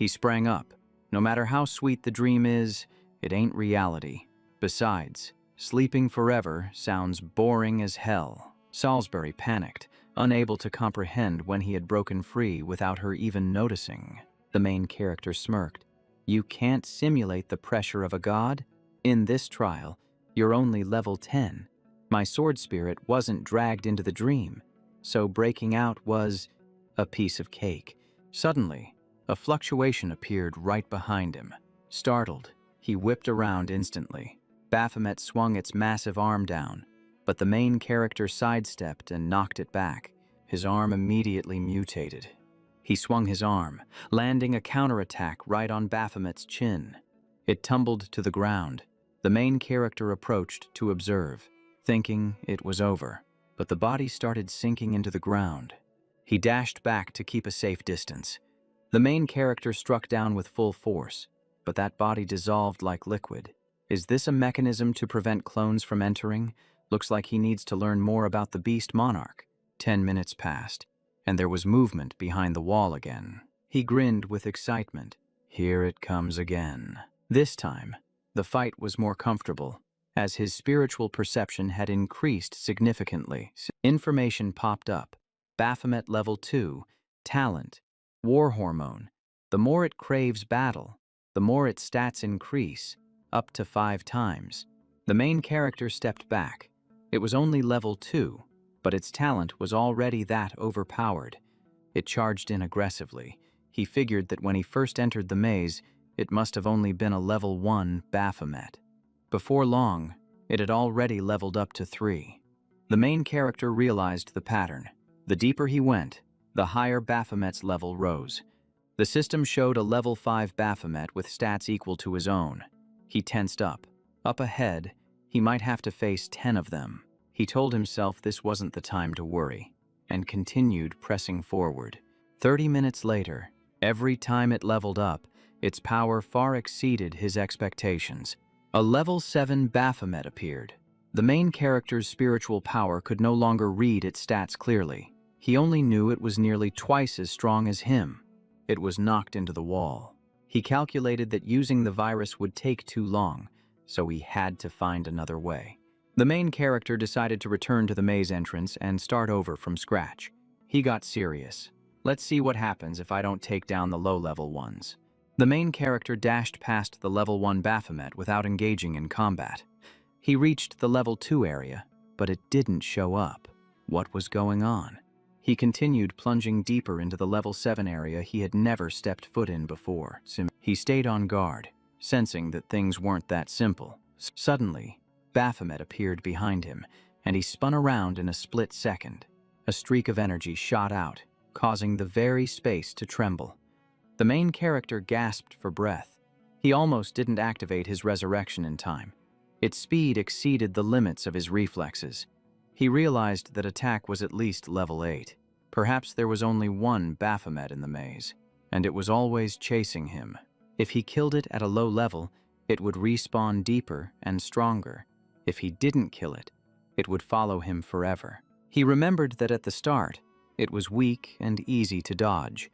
He sprang up. No matter how sweet the dream is, it ain't reality. Besides, sleeping forever sounds boring as hell. Salisbury panicked, unable to comprehend when he had broken free without her even noticing. The main character smirked. You can't simulate the pressure of a god? In this trial, you're only level 10. My sword spirit wasn't dragged into the dream, so breaking out was a piece of cake. Suddenly, a fluctuation appeared right behind him. Startled, he whipped around instantly. Baphomet swung its massive arm down, but the main character sidestepped and knocked it back. His arm immediately mutated. He swung his arm, landing a counterattack right on Baphomet's chin. It tumbled to the ground. The main character approached to observe, thinking it was over, but the body started sinking into the ground. He dashed back to keep a safe distance. The main character struck down with full force, but that body dissolved like liquid. Is this a mechanism to prevent clones from entering? Looks like he needs to learn more about the beast monarch. 10 minutes passed, and there was movement behind the wall again. He grinned with excitement. Here it comes again. This time, the fight was more comfortable, as his spiritual perception had increased significantly. Information popped up. Baphomet level 2, talent, war hormone. The more it craves battle, the more its stats increase, up to 5 times. The main character stepped back. It was only level 2, but its talent was already that overpowered. It charged in aggressively. He figured that when he first entered the maze, it must have only been a level 1 Baphomet. Before long, it had already leveled up to 3. The main character realized the pattern. The deeper he went, the higher Baphomet's level rose. The system showed a level 5 Baphomet with stats equal to his own. He tensed up. Up ahead, he might have to face 10 of them. He told himself this wasn't the time to worry, and continued pressing forward. 30 minutes later, every time it leveled up, its power far exceeded his expectations. A level 7 Baphomet appeared. The main character's spiritual power could no longer read its stats clearly. He only knew it was nearly twice as strong as him. It was knocked into the wall. He calculated that using the virus would take too long, so he had to find another way. The main character decided to return to the maze entrance and start over from scratch. He got serious. Let's see what happens if I don't take down the low-level ones. The main character dashed past the level 1 Baphomet without engaging in combat. He reached the level 2 area, but it didn't show up. What was going on? He continued plunging deeper into the level 7 area he had never stepped foot in before. He stayed on guard, sensing that things weren't that simple. Suddenly, Baphomet appeared behind him, and he spun around in a split second. A streak of energy shot out, causing the very space to tremble. The main character gasped for breath. He almost didn't activate his resurrection in time. Its speed exceeded the limits of his reflexes. He realized that attack was at least level 8. Perhaps there was only one Baphomet in the maze, and it was always chasing him. If he killed it at a low level, it would respawn deeper and stronger. If he didn't kill it, it would follow him forever. He remembered that at the start, it was weak and easy to dodge,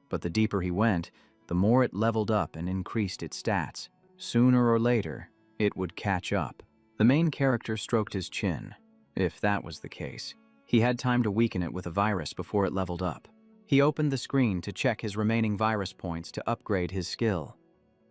but the deeper he went, the more it leveled up and increased its stats. Sooner or later, it would catch up. The main character stroked his chin. If that was the case, he had time to weaken it with a virus before it leveled up. He opened the screen to check his remaining virus points to upgrade his skill.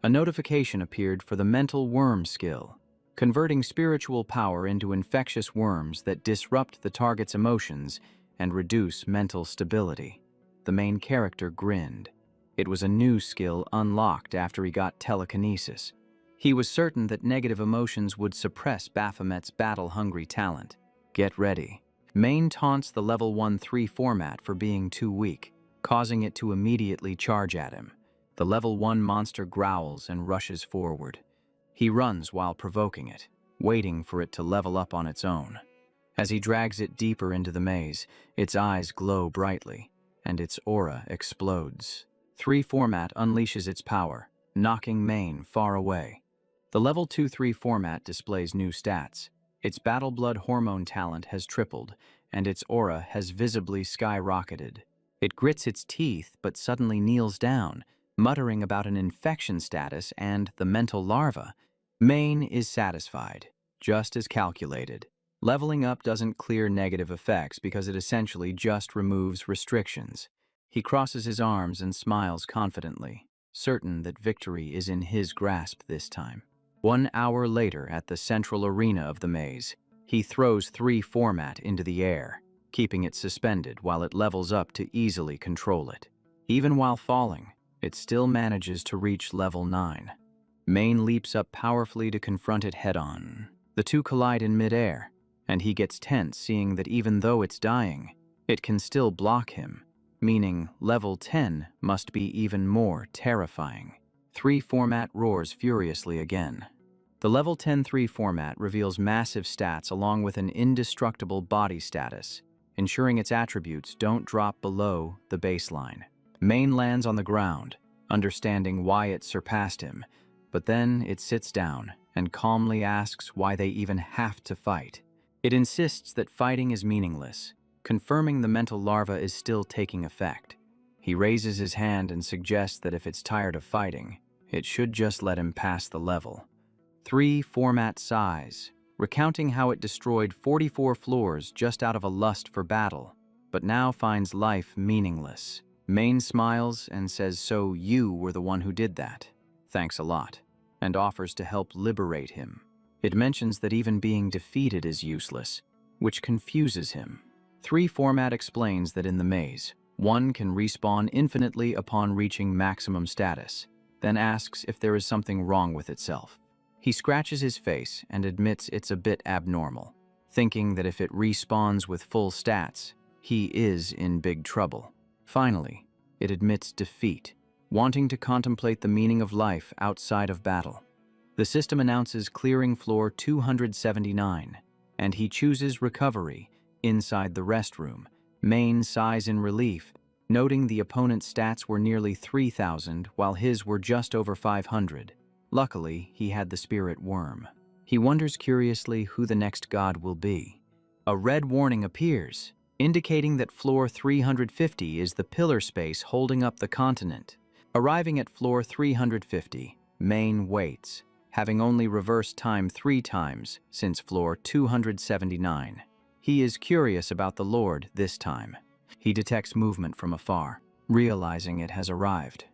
A notification appeared for the Mental Worm skill, converting spiritual power into infectious worms that disrupt the target's emotions and reduce mental stability. The main character grinned. It was a new skill unlocked after he got telekinesis. He was certain that negative emotions would suppress Baphomet's battle-hungry talent. Get ready. Main taunts the level 1-3 format for being too weak, causing it to immediately charge at him. The level 1 monster growls and rushes forward. He runs while provoking it, waiting for it to level up on its own. As he drags it deeper into the maze, its eyes glow brightly, and its aura explodes. 3 format unleashes its power, knocking Main far away. The level 2-3 format displays new stats. Its battle blood hormone talent has tripled, and its aura has visibly skyrocketed. It grits its teeth but suddenly kneels down, muttering about an infection status and the mental larva, Main is satisfied, just as calculated. Leveling up doesn't clear negative effects because it essentially just removes restrictions. He crosses his arms and smiles confidently, certain that victory is in his grasp this time. 1 hour later, at the central arena of the maze, he throws 3 format into the air, keeping it suspended while it levels up to easily control it. Even while falling, it still manages to reach level 9. Main leaps up powerfully to confront it head-on. The two collide in mid-air, and he gets tense seeing that even though it's dying, it can still block him, meaning level 10 must be even more terrifying. 3 format roars furiously again. The level 10-3 format reveals massive stats along with an indestructible body status, ensuring its attributes don't drop below the baseline. Main lands on the ground, understanding why it surpassed him, but then it sits down and calmly asks why they even have to fight. It insists that fighting is meaningless, confirming the mental larva is still taking effect. He raises his hand and suggests that if it's tired of fighting, it should just let him pass the level. 3 format sighs, recounting how it destroyed 44 floors just out of a lust for battle, but now finds life meaningless. Main smiles and says, "So you were the one who did that. Thanks a lot," and offers to help liberate him. It mentions that even being defeated is useless, which confuses him. 3 format explains that in the maze, one can respawn infinitely upon reaching maximum status, then asks if there is something wrong with itself. He scratches his face and admits it's a bit abnormal, thinking that if it respawns with full stats, he is in big trouble. Finally, it admits defeat, wanting to contemplate the meaning of life outside of battle. The system announces clearing floor 279, and he chooses recovery inside the restroom. Main sighs in relief, noting the opponent's stats were nearly 3,000 while his were just over 500. Luckily, he had the spirit worm. He wonders curiously who the next god will be. A red warning appears, indicating that floor 350 is the pillar space holding up the continent. Arriving at floor 350, Main waits, having only reversed time 3 times since floor 279. He is curious about the Lord this time. He detects movement from afar, realizing it has arrived.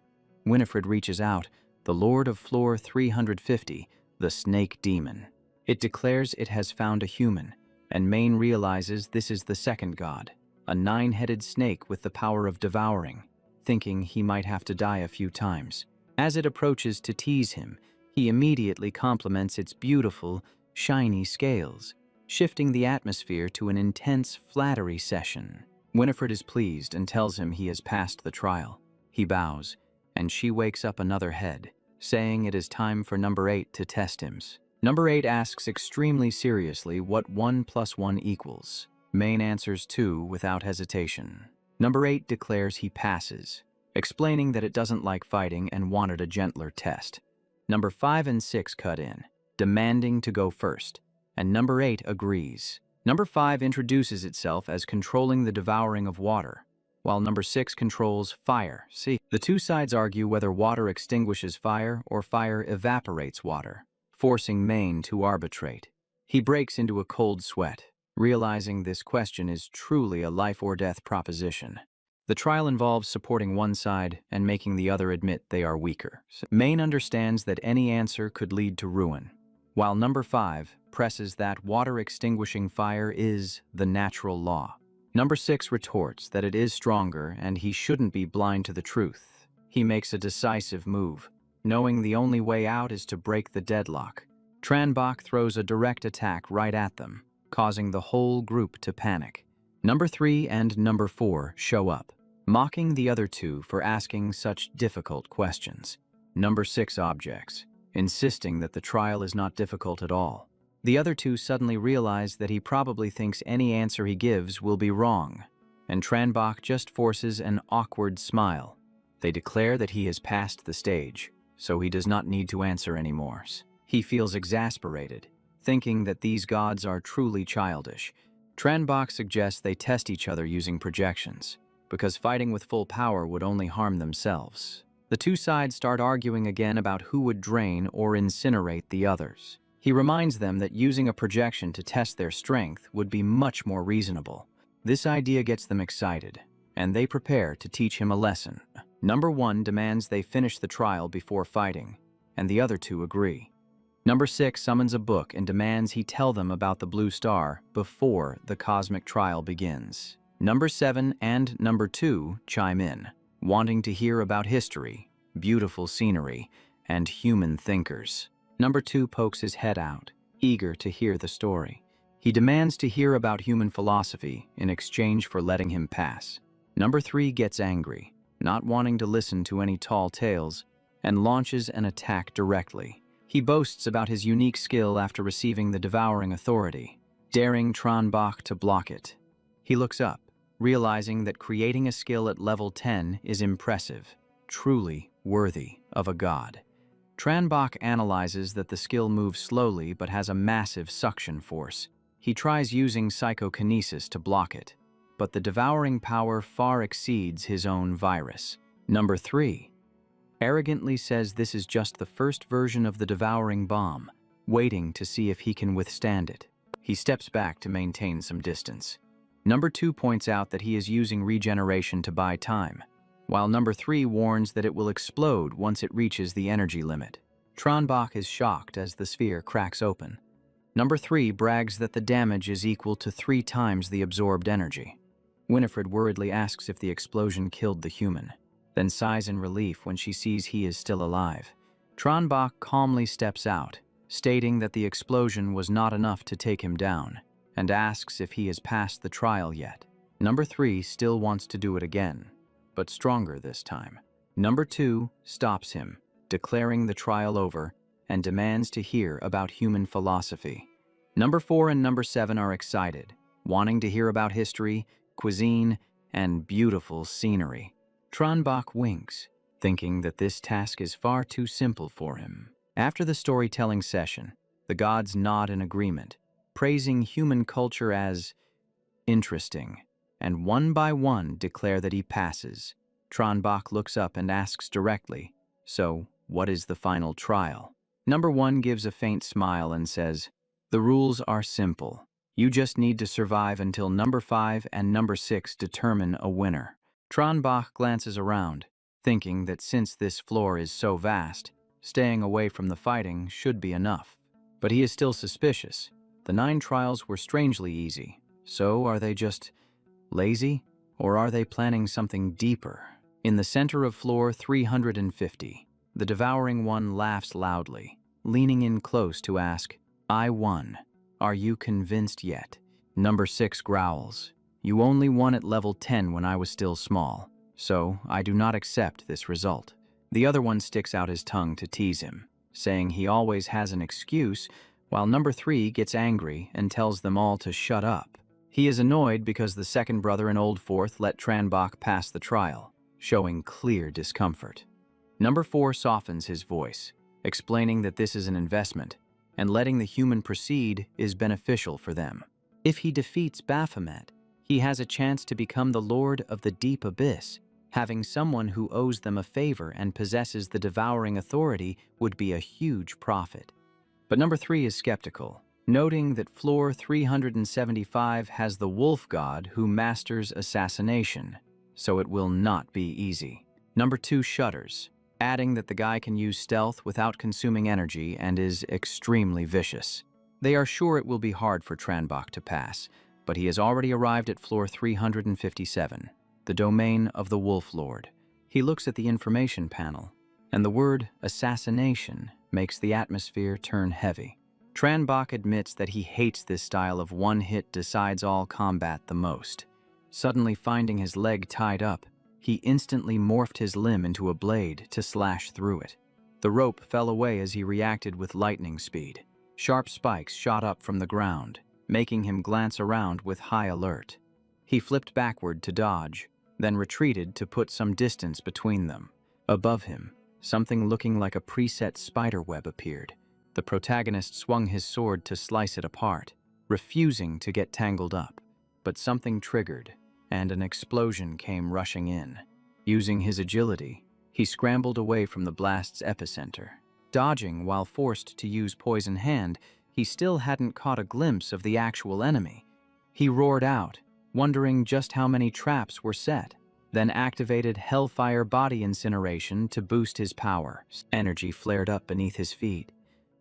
Winifred reaches out, the Lord of floor 350, the snake demon. It declares it has found a human, and Main realizes this is the second god, a 9-headed snake with the power of devouring, thinking he might have to die a few times. As it approaches to tease him, he immediately compliments its beautiful, shiny scales, shifting the atmosphere to an intense flattery session. Winifred is pleased and tells him he has passed the trial. He bows, and she wakes up another head, saying it is time for number 8 to test him. Number 8 asks extremely seriously what 1 + 1 equals. Main answers 2 without hesitation. Number 8 declares he passes, explaining that it doesn't like fighting and wanted a gentler test. Number 5 and 6 cut in, demanding to go first, and number 8 agrees. Number 5 introduces itself as controlling the devouring of water, while number 6 controls fire. See, the two sides argue whether water extinguishes fire or fire evaporates water, forcing Main to arbitrate. He breaks into a cold sweat, realizing this question is truly a life-or-death proposition. The trial involves supporting one side and making the other admit they are weaker. Main understands that any answer could lead to ruin, while number 5 presses that water extinguishing fire is the natural law. Number 6 retorts that it is stronger and he shouldn't be blind to the truth. He makes a decisive move, knowing the only way out is to break the deadlock. Tranbach throws a direct attack right at them, causing the whole group to panic. Number 3 and number 4 show up, mocking the other two for asking such difficult questions. Number 6 objects, insisting that the trial is not difficult at all. The other two suddenly realize that he probably thinks any answer he gives will be wrong, and Tranbach just forces an awkward smile. They declare that he has passed the stage, so he does not need to answer anymore. He feels exasperated, thinking that these gods are truly childish. Tranbach suggests they test each other using projections, because fighting with full power would only harm themselves. The two sides start arguing again about who would drain or incinerate the others. He reminds them that using a projection to test their strength would be much more reasonable. This idea gets them excited, and they prepare to teach him a lesson. Number 1 demands they finish the trial before fighting, and the other two agree. Number 6 summons a book and demands he tell them about the blue star before the cosmic trial begins. Number 7 and Number 2 chime in, wanting to hear about history, beautiful scenery, and human thinkers. Number 2 pokes his head out, eager to hear the story. He demands to hear about human philosophy in exchange for letting him pass. Number 3 gets angry, not wanting to listen to any tall tales, and launches an attack directly. He boasts about his unique skill after receiving the devouring authority, daring Tranbach to block it. He looks up, realizing that creating a skill at level 10 is impressive, truly worthy of a god. Tranbach analyzes that the skill moves slowly but has a massive suction force. He tries using psychokinesis to block it, but the devouring power far exceeds his own virus. Number 3 arrogantly says this is just the first version of the devouring bomb, waiting to see if he can withstand it. He steps back to maintain some distance. Number 2 points out that he is using regeneration to buy time, while Number 3 warns that it will explode once it reaches the energy limit. Tranbach is shocked as the sphere cracks open. Number 3 brags that the damage is equal to 3 times the absorbed energy. Winifred worriedly asks if the explosion killed the human, then sighs in relief when she sees he is still alive. Tranbach calmly steps out, stating that the explosion was not enough to take him down, and asks if he has passed the trial yet. Number 3 still wants to do it again, but stronger this time. Number 2 stops him, declaring the trial over, and demands to hear about human philosophy. Number 4 and Number 7 are excited, wanting to hear about history, cuisine, and beautiful scenery. Tranbach winks, thinking that this task is far too simple for him. After the storytelling session, the gods nod in agreement, praising human culture as interesting, and one by one declare that he passes. Tranbach looks up and asks directly, "So, what is the final trial?" Number 1 gives a faint smile and says, "The rules are simple. You just need to survive until Number 5 and Number 6 determine a winner." Tranbach glances around, thinking that since this floor is so vast, staying away from the fighting should be enough. But he is still suspicious. The 9 trials were strangely easy. So are they just lazy? Or are they planning something deeper? In the center of floor 350, the devouring one laughs loudly, leaning in close to ask, "I won. Are you convinced yet?" Number 6 growls, "You only won at level 10 when I was still small, so I do not accept this result." The other one sticks out his tongue to tease him, saying he always has an excuse, while Number 3 gets angry and tells them all to shut up. He is annoyed because the second brother in Old Fourth let Tranbach pass the trial, showing clear discomfort. Number 4 softens his voice, explaining that this is an investment, and letting the human proceed is beneficial for them. If he defeats Baphomet, he has a chance to become the Lord of the Deep Abyss. Having someone who owes them a favor and possesses the devouring authority would be a huge profit. But Number 3 is skeptical, noting that floor 375 has the wolf god who masters assassination, so it will not be easy. Number 2 shudders, adding that the guy can use stealth without consuming energy and is extremely vicious. They are sure it will be hard for Tranbach to pass, but he has already arrived at floor 357, the domain of the Wolf Lord. He looks at the information panel, and the word assassination makes the atmosphere turn heavy. Tranbach admits that he hates this style of one-hit decides-all combat the most. Suddenly finding his leg tied up, he instantly morphed his limb into a blade to slash through it. The rope fell away as he reacted with lightning speed. Sharp spikes shot up from the ground, making him glance around with high alert. He flipped backward to dodge, then retreated to put some distance between them. Above him, something looking like a preset spider web appeared. The protagonist swung his sword to slice it apart, refusing to get tangled up. But something triggered, and an explosion came rushing in. Using his agility, He scrambled away from the blast's epicenter. Dodging while forced to use Poison Hand, he still hadn't caught a glimpse of the actual enemy. He roared out, wondering just how many traps were set, then activated Hellfire Body Incineration to boost his power. Energy flared up beneath his feet.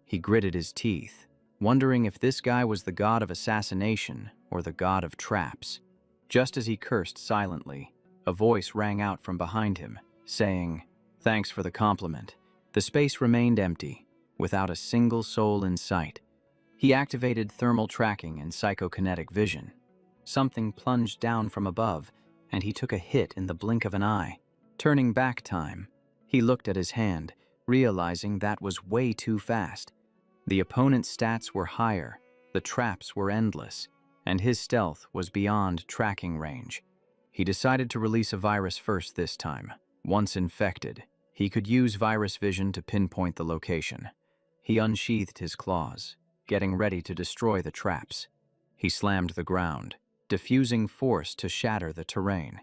He gritted his teeth, wondering if this guy was the god of assassination or the god of traps. Just as he cursed silently, a voice rang out from behind him, saying, "Thanks for the compliment." The space remained empty, without a single soul in sight. He activated thermal tracking and psychokinetic vision. Something plunged down from above, and he took a hit in the blink of an eye. Turning back time, he looked at his hand, realizing that was way too fast. The opponent's stats were higher, the traps were endless, and his stealth was beyond tracking range. He decided to release a virus first this time. Once infected, he could use virus vision to pinpoint the location. He unsheathed his claws, getting ready to destroy the traps. He slammed the ground, diffusing force to shatter the terrain.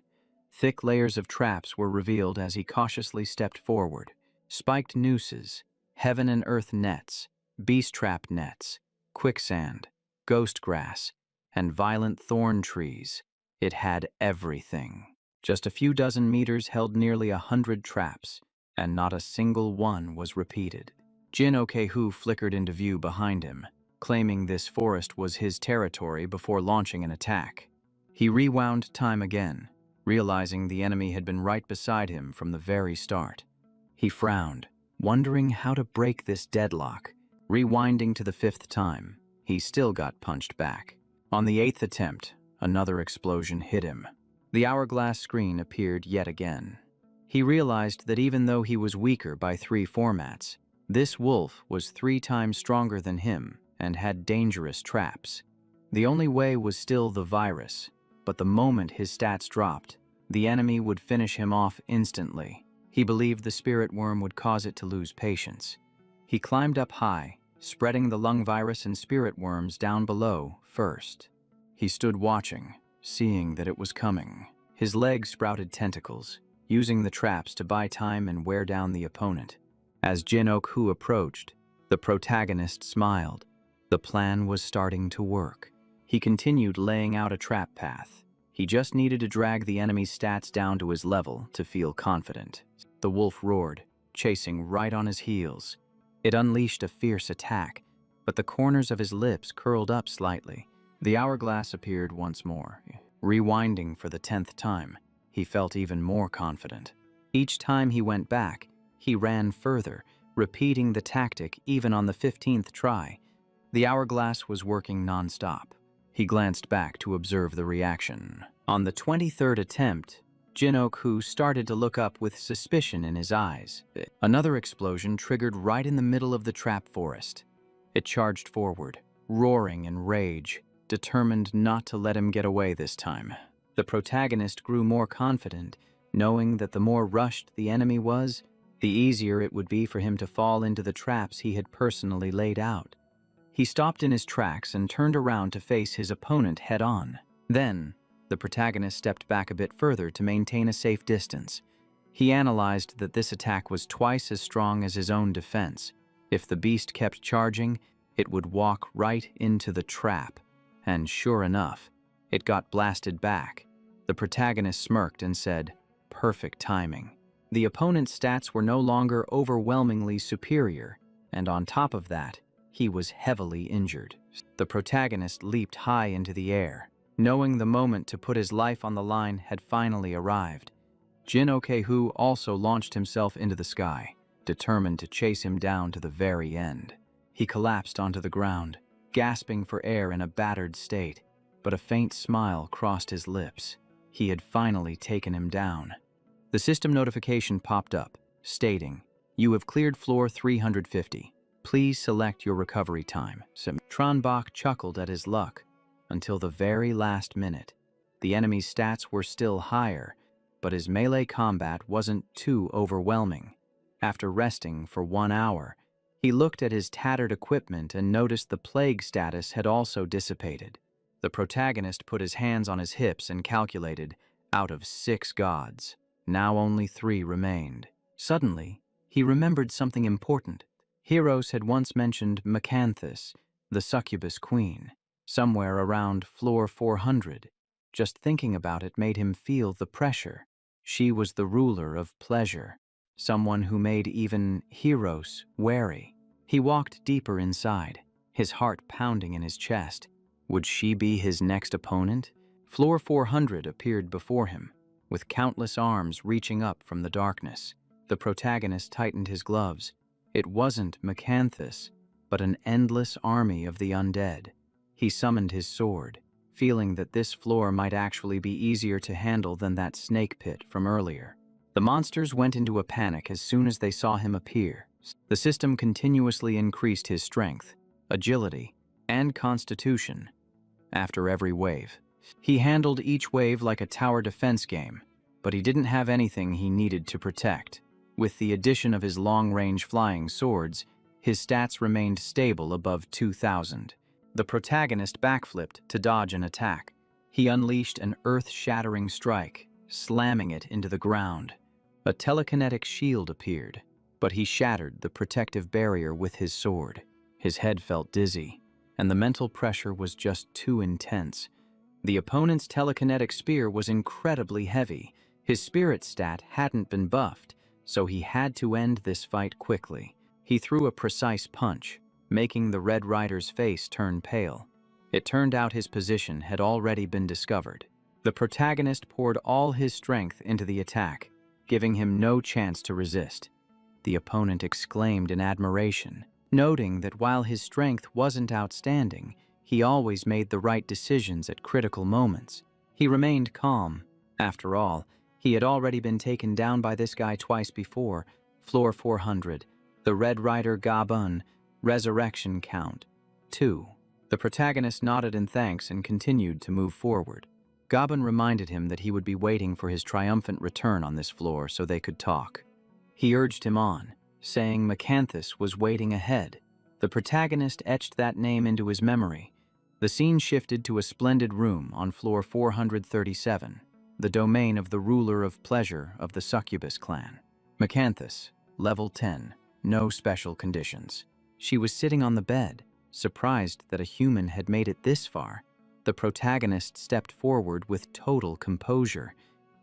Thick layers of traps were revealed as he cautiously stepped forward. Spiked nooses, heaven and earth nets, beast trap nets, quicksand, ghost grass, and violent thorn trees. It had everything. Just a few dozen meters held nearly 100 traps, and not a single one was repeated. Jin Okehu flickered into view behind him, claiming this forest was his territory before launching an attack. He rewound time again, realizing the enemy had been right beside him from the very start. He frowned, wondering how to break this deadlock. Rewinding to the 5th time, he still got punched back. On the 8th attempt, another explosion hit him. The hourglass screen appeared yet again. He realized that even though he was weaker by 3 formats, this wolf was 3 times stronger than him and had dangerous traps. The only way was still the virus, but the moment his stats dropped, the enemy would finish him off instantly. He believed the spirit worm would cause it to lose patience. He climbed up high, spreading the lung virus and spirit worms down below first. He stood watching, seeing that it was coming. His legs sprouted tentacles, using the traps to buy time and wear down the opponent. As Jin Okehu approached, the protagonist smiled. The plan was starting to work. He continued laying out a trap path. He just needed to drag the enemy's stats down to his level to feel confident. The wolf roared, chasing right on his heels. It unleashed a fierce attack, but the corners of his lips curled up slightly. The hourglass appeared once more. Rewinding for the 10th time, he felt even more confident. Each time he went back, he ran further, repeating the tactic even on the 15th try. The hourglass was working non-stop. He glanced back to observe the reaction. On the 23rd attempt, Jin Okehu started to look up with suspicion in his eyes. Another explosion triggered right in the middle of the trap forest. It charged forward, roaring in rage, determined not to let him get away this time. The protagonist grew more confident, knowing that the more rushed the enemy was, the easier it would be for him to fall into the traps he had personally laid out. He stopped in his tracks and turned around to face his opponent head-on. Then, the protagonist stepped back a bit further to maintain a safe distance. He analyzed that this attack was twice as strong as his own defense. If the beast kept charging, it would walk right into the trap. And sure enough, it got blasted back. The protagonist smirked and said, "Perfect timing." The opponent's stats were no longer overwhelmingly superior, and on top of that, he was heavily injured. The protagonist leaped high into the air, knowing the moment to put his life on the line had finally arrived. Jin Okehu also launched himself into the sky, determined to chase him down to the very end. He collapsed onto the ground, gasping for air in a battered state, but a faint smile crossed his lips. He had finally taken him down. The system notification popped up, stating, "You have cleared floor 350. Please select your recovery time." Tronbach chuckled at his luck until the very last minute. The enemy's stats were still higher, but his melee combat wasn't too overwhelming. After resting for 1 hour, he looked at his tattered equipment and noticed the plague status had also dissipated. The protagonist put his hands on his hips and calculated, out of 6 gods, now only 3 remained. Suddenly, he remembered something important. Hieros had once mentioned Macanthus, the succubus queen, somewhere around floor 400. Just thinking about it made him feel the pressure. She was the ruler of pleasure, someone who made even Hieros wary. He walked deeper inside, his heart pounding in his chest. Would she be his next opponent? Floor 400 appeared before him, with countless arms reaching up from the darkness. The protagonist tightened his gloves. It wasn't Macanthus, but an endless army of the undead. He summoned his sword, feeling that this floor might actually be easier to handle than that snake pit from earlier. The monsters went into a panic as soon as they saw him appear. The system continuously increased his strength, agility, and constitution after every wave. He handled each wave like a tower defense game, but he didn't have anything he needed to protect. With the addition of his long-range flying swords, his stats remained stable above 2,000. The protagonist backflipped to dodge an attack. He unleashed an earth-shattering strike, slamming it into the ground. A telekinetic shield appeared, but he shattered the protective barrier with his sword. His head felt dizzy, and the mental pressure was just too intense. The opponent's telekinetic spear was incredibly heavy. His spirit stat hadn't been buffed, so he had to end this fight quickly. He threw a precise punch, making the Red Rider's face turn pale. It turned out his position had already been discovered. The protagonist poured all his strength into the attack, giving him no chance to resist. The opponent exclaimed in admiration, noting that while his strength wasn't outstanding, he always made the right decisions at critical moments. He remained calm. After all, he had already been taken down by this guy twice before. Floor 400, the Red Rider Gabun, resurrection count 2. The protagonist nodded in thanks and continued to move forward. Gabun reminded him that he would be waiting for his triumphant return on this floor so they could talk. He urged him on, saying Macanthus was waiting ahead. The protagonist etched that name into his memory. The scene shifted to a splendid room on floor 437, the domain of the ruler of pleasure of the succubus clan. Macanthus, level 10, no special conditions. She was sitting on the bed, surprised that a human had made it this far. The protagonist stepped forward with total composure.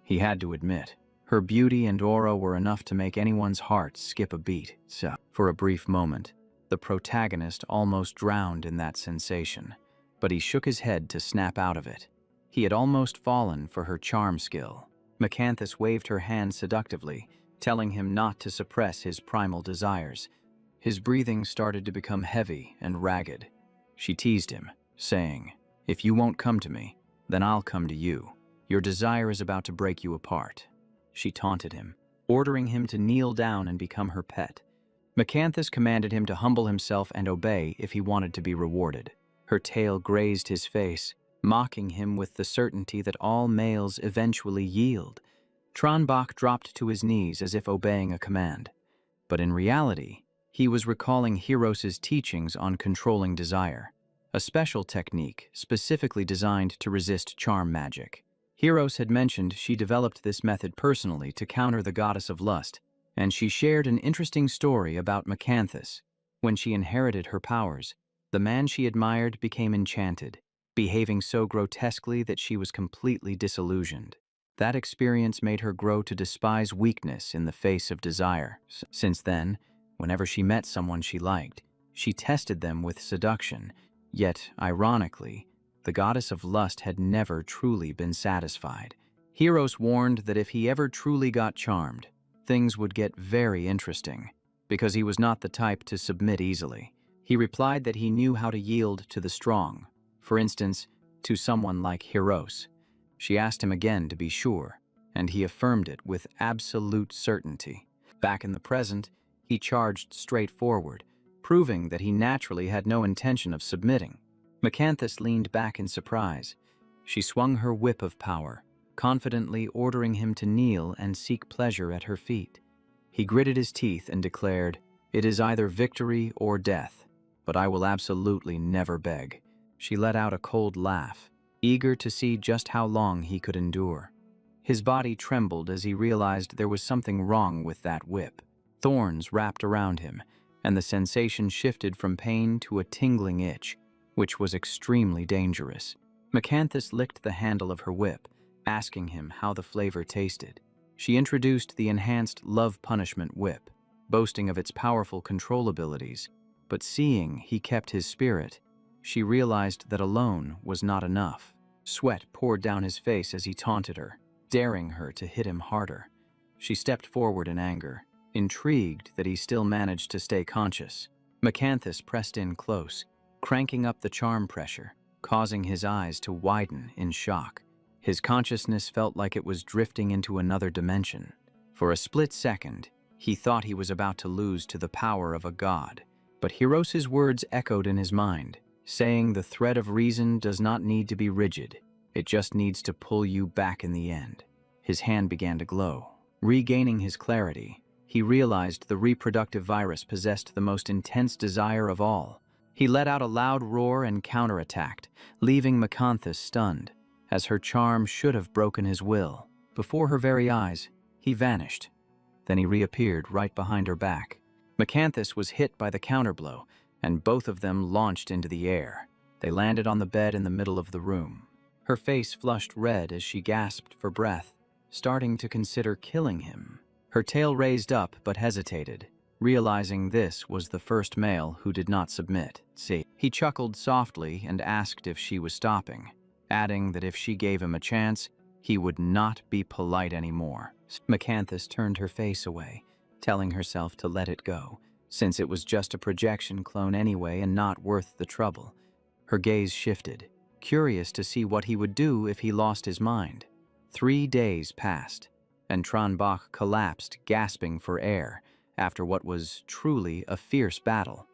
He had to admit, her beauty and aura were enough to make anyone's heart skip a beat. So, for a brief moment, the protagonist almost drowned in that sensation, but he shook his head to snap out of it. He had almost fallen for her charm skill. Macanthus waved her hand seductively, telling him not to suppress his primal desires. His breathing started to become heavy and ragged. She teased him, saying, "If you won't come to me, then I'll come to you. Your desire is about to break you apart." She taunted him, ordering him to kneel down and become her pet. Macanthus commanded him to humble himself and obey if he wanted to be rewarded. Her tail grazed his face, mocking him with the certainty that all males eventually yield. Tronbach dropped to his knees as if obeying a command. But in reality, he was recalling Hieros' teachings on controlling desire, a special technique specifically designed to resist charm magic. Hieros had mentioned she developed this method personally to counter the goddess of lust, and she shared an interesting story about Macanthus. When she inherited her powers, the man she admired became enchanted, behaving so grotesquely that she was completely disillusioned. That experience made her grow to despise weakness in the face of desire. Since then, whenever she met someone she liked, she tested them with seduction, yet, ironically, the goddess of lust had never truly been satisfied. Hieros warned that if he ever truly got charmed, things would get very interesting, because he was not the type to submit easily. He replied that he knew how to yield to the strong, for instance, to someone like Hieros. She asked him again to be sure, and he affirmed it with absolute certainty. Back in the present, he charged straight forward, proving that he naturally had no intention of submitting. Macanthus leaned back in surprise. She swung her whip of power, confidently ordering him to kneel and seek pleasure at her feet. He gritted his teeth and declared, "It is either victory or death, but I will absolutely never beg." She let out a cold laugh, eager to see just how long he could endure. His body trembled as he realized there was something wrong with that whip. Thorns wrapped around him, and the sensation shifted from pain to a tingling itch, which was extremely dangerous. Macanthus licked the handle of her whip, asking him how the flavor tasted. She introduced the enhanced love punishment whip, boasting of its powerful control abilities, but seeing he kept his spirit, she realized that alone was not enough. Sweat poured down his face as he taunted her, daring her to hit him harder. She stepped forward in anger, intrigued that he still managed to stay conscious. Macanthus pressed in close, cranking up the charm pressure, causing his eyes to widen in shock. His consciousness felt like it was drifting into another dimension. For a split second, he thought he was about to lose to the power of a god. But Hiros's words echoed in his mind, saying the thread of reason does not need to be rigid. It just needs to pull you back in the end. His hand began to glow. Regaining his clarity, he realized the reproductive virus possessed the most intense desire of all. He let out a loud roar and counterattacked, leaving Macanthus stunned, as her charm should have broken his will. Before her very eyes, he vanished. Then he reappeared right behind her back. Macanthus was hit by the counterblow, and both of them launched into the air. They landed on the bed in the middle of the room. Her face flushed red as she gasped for breath, starting to consider killing him. Her tail raised up but hesitated, realizing this was the first male who did not submit. He chuckled softly and asked if she was stopping, adding that if she gave him a chance, he would not be polite anymore. Macanthus turned her face away, telling herself to let it go, since it was just a projection clone anyway and not worth the trouble. Her gaze shifted, curious to see what he would do if he lost his mind. 3 days passed, and Tranbach collapsed, gasping for air, after what was truly a fierce battle.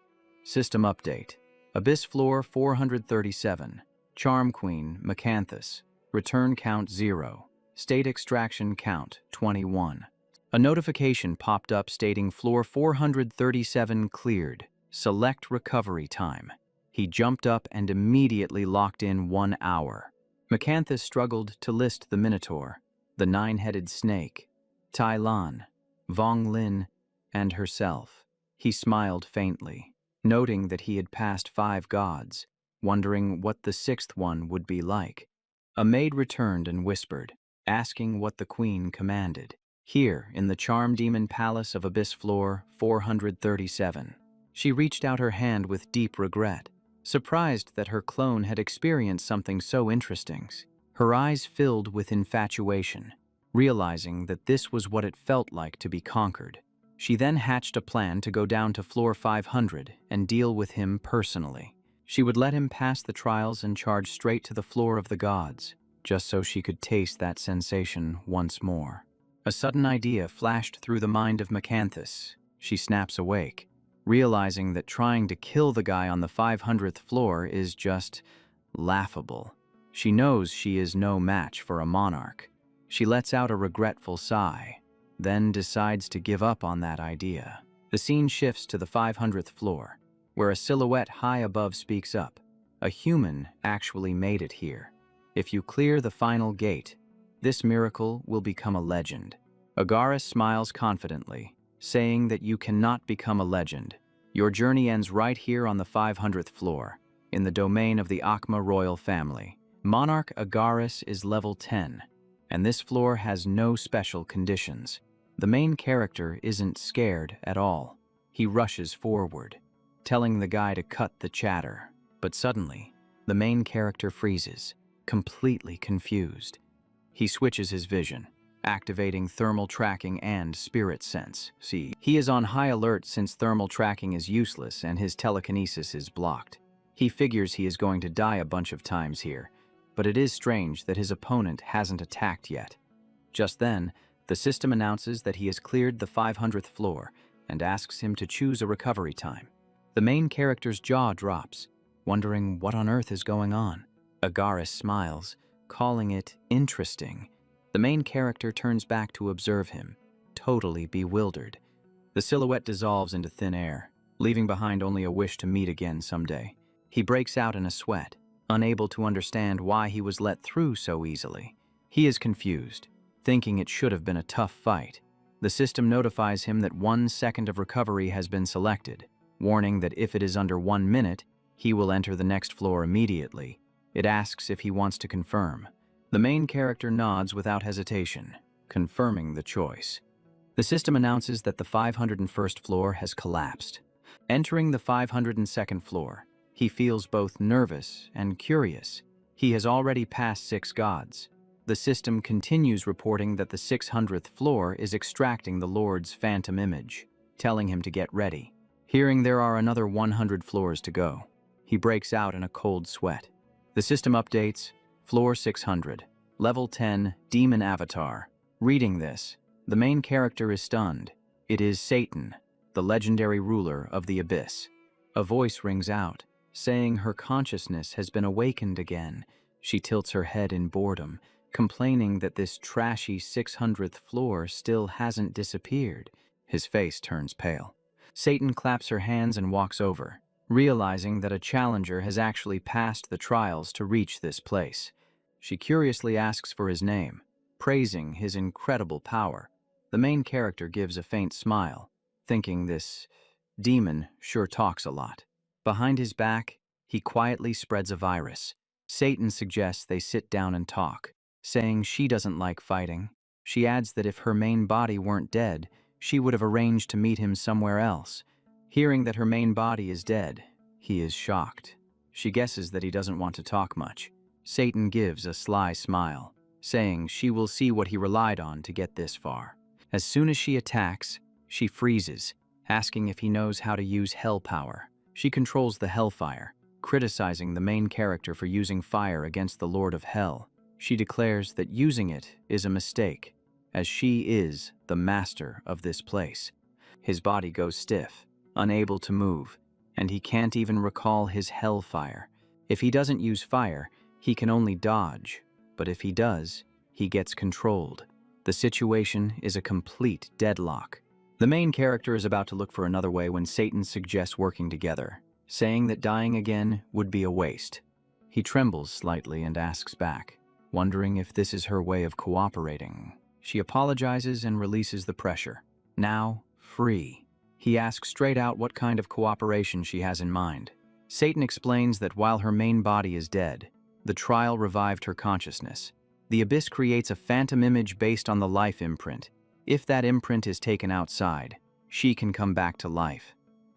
System update. Abyss Floor 437. Charm Queen Macanthus. Return count 0. State extraction count 21. A notification popped up stating Floor 437 cleared. Select recovery time. He jumped up and immediately locked in 1 hour. Macanthus struggled to list the Minotaur, the 9-headed snake, Tai Lan, Vong Lin, and herself. He smiled faintly, noting that he had passed 5 gods, wondering what the 6th one would be like. A maid returned and whispered, asking what the queen commanded. Here, in the Charm Demon Palace of Abyss Floor 437. She reached out her hand with deep regret, surprised that her clone had experienced something so interesting. Her eyes filled with infatuation, realizing that this was what it felt like to be conquered. She then hatched a plan to go down to Floor 500 and deal with him personally. She would let him pass the trials and charge straight to the floor of the gods, just so she could taste that sensation once more. A sudden idea flashed through the mind of Macanthus. She snaps awake, realizing that trying to kill the guy on the 500th floor is just laughable. She knows she is no match for a monarch. She lets out a regretful sigh, then decides to give up on that idea. The scene shifts to the 500th floor, where a silhouette high above speaks up. A human actually made it here. If you clear the final gate, this miracle will become a legend. Agaris smiles confidently, saying that you cannot become a legend. Your journey ends right here on the 500th floor, in the domain of the Akhma royal family. Monarch Agaris is level 10, and this floor has no special conditions. The main character isn't scared at all. He rushes forward, telling the guy to cut the chatter. But suddenly, the main character freezes, completely confused. He switches his vision, activating thermal tracking and spirit sense. He is on high alert since thermal tracking is useless and his telekinesis is blocked. He figures he is going to die a bunch of times here, but it is strange that his opponent hasn't attacked yet. Just then, the system announces that he has cleared the 500th floor and asks him to choose a recovery time. The main character's jaw drops, wondering what on earth is going on. Agaris smiles, calling it interesting. The main character turns back to observe him, totally bewildered. The silhouette dissolves into thin air, leaving behind only a wish to meet again someday. He breaks out in a sweat, unable to understand why he was let through so easily. He is confused, thinking it should have been a tough fight. The system notifies him that 1 second of recovery has been selected, warning that if it is under 1 minute, he will enter the next floor immediately. It asks if he wants to confirm. The main character nods without hesitation, confirming the choice. The system announces that the 501st floor has collapsed. Entering the 502nd floor, he feels both nervous and curious. He has already passed 6 gods. The system continues reporting that the 600th floor is extracting the Lord's phantom image, telling him to get ready. Hearing there are another 100 floors to go, he breaks out in a cold sweat. The system updates, Floor 600, Level 10, Demon Avatar. Reading this, the main character is stunned. It is Satan, the legendary ruler of the Abyss. A voice rings out, saying her consciousness has been awakened again. She tilts her head in boredom, complaining that this trashy 600th floor still hasn't disappeared. His face turns pale. Satan claps her hands and walks over, realizing that a challenger has actually passed the trials to reach this place. She curiously asks for his name, praising his incredible power. The main character gives a faint smile, thinking this demon sure talks a lot. Behind his back, he quietly spreads a virus. Satan suggests they sit down and talk, saying she doesn't like fighting. She adds that if her main body weren't dead, she would have arranged to meet him somewhere else. Hearing that her main body is dead, he is shocked. She guesses that he doesn't want to talk much. Satan gives a sly smile, saying she will see what he relied on to get this far. As soon as she attacks, she freezes, asking if he knows how to use hell power. She controls the hellfire, criticizing the main character for using fire against the Lord of Hell. She declares that using it is a mistake, as she is the master of this place. His body goes stiff, unable to move, and he can't even recall his hellfire. If he doesn't use fire, he can only dodge, but if he does, he gets controlled. The situation is a complete deadlock. The main character is about to look for another way when Satan suggests working together, saying that dying again would be a waste. He trembles slightly and asks back, wondering if this is her way of cooperating. She apologizes and releases the pressure. Now, free. He asks straight out what kind of cooperation she has in mind. Satan explains that while her main body is dead, the trial revived her consciousness. The Abyss creates a phantom image based on the life imprint. If that imprint is taken outside, she can come back to life.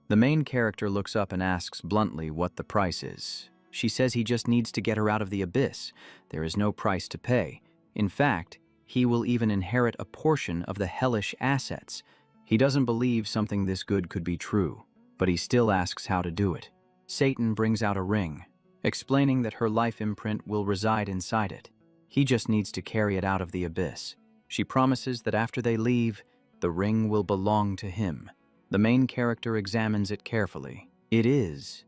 The main character looks up and asks bluntly what the price is. She says he just needs to get her out of the Abyss. There is no price to pay. In fact, he will even inherit a portion of the hellish assets. He doesn't believe something this good could be true, but he still asks how to do it. Satan brings out a ring, explaining that her life imprint will reside inside it. He just needs to carry it out of the Abyss. She promises that after they leave, the ring will belong to him. The main character examines it carefully. It is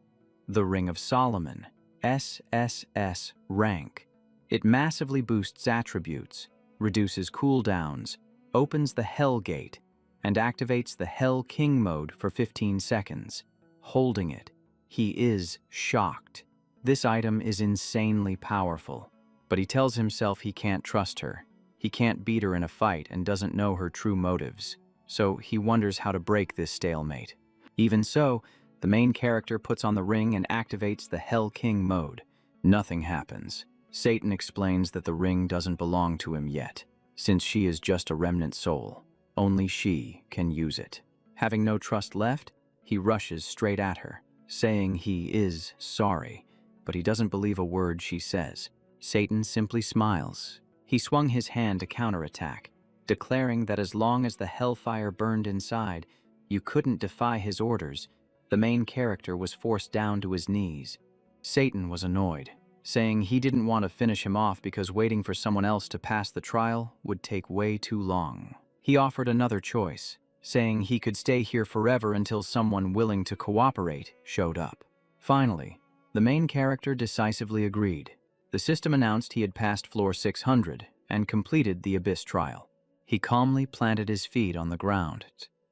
the Ring of Solomon, SSS-Rank. It massively boosts attributes, reduces cooldowns, opens the Hell Gate, and activates the Hell King mode for 15 seconds. Holding it, he is shocked. This item is insanely powerful, but he tells himself he can't trust her. He can't beat her in a fight and doesn't know her true motives, so he wonders how to break this stalemate. Even so, the main character puts on the ring and activates the Hell King mode. Nothing happens. Satan explains that the ring doesn't belong to him yet, since she is just a remnant soul. Only she can use it. Having no trust left, he rushes straight at her, saying he is sorry, but he doesn't believe a word she says. Satan simply smiles. He swung his hand to counterattack, declaring that as long as the hellfire burned inside, you couldn't defy his orders. The main character was forced down to his knees. Satan was annoyed, saying he didn't want to finish him off because waiting for someone else to pass the trial would take way too long. He offered another choice, saying he could stay here forever until someone willing to cooperate showed up. Finally, the main character decisively agreed. The system announced he had passed floor 600 and completed the Abyss trial. He calmly planted his feet on the ground.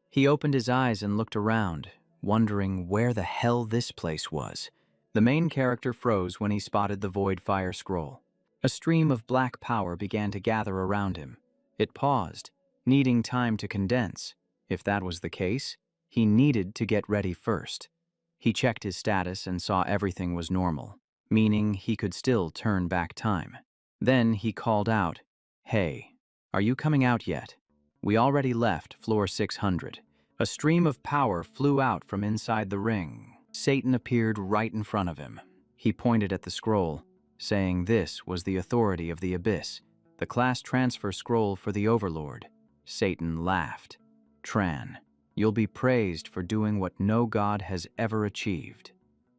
He opened his eyes and looked around, wondering where the hell this place was. The main character froze when he spotted the Void Fire scroll. A stream of black power began to gather around him. It paused, needing time to condense. If that was the case, he needed to get ready first. He checked his status and saw everything was normal, meaning he could still turn back time. Then he called out, "Hey, are you coming out yet? We already left floor 600. A stream of power flew out from inside the ring. Satan appeared right in front of him. He pointed at the scroll, saying this was the authority of the Abyss, the class transfer scroll for the Overlord. Satan laughed. "Tran, you'll be praised for doing what no god has ever achieved."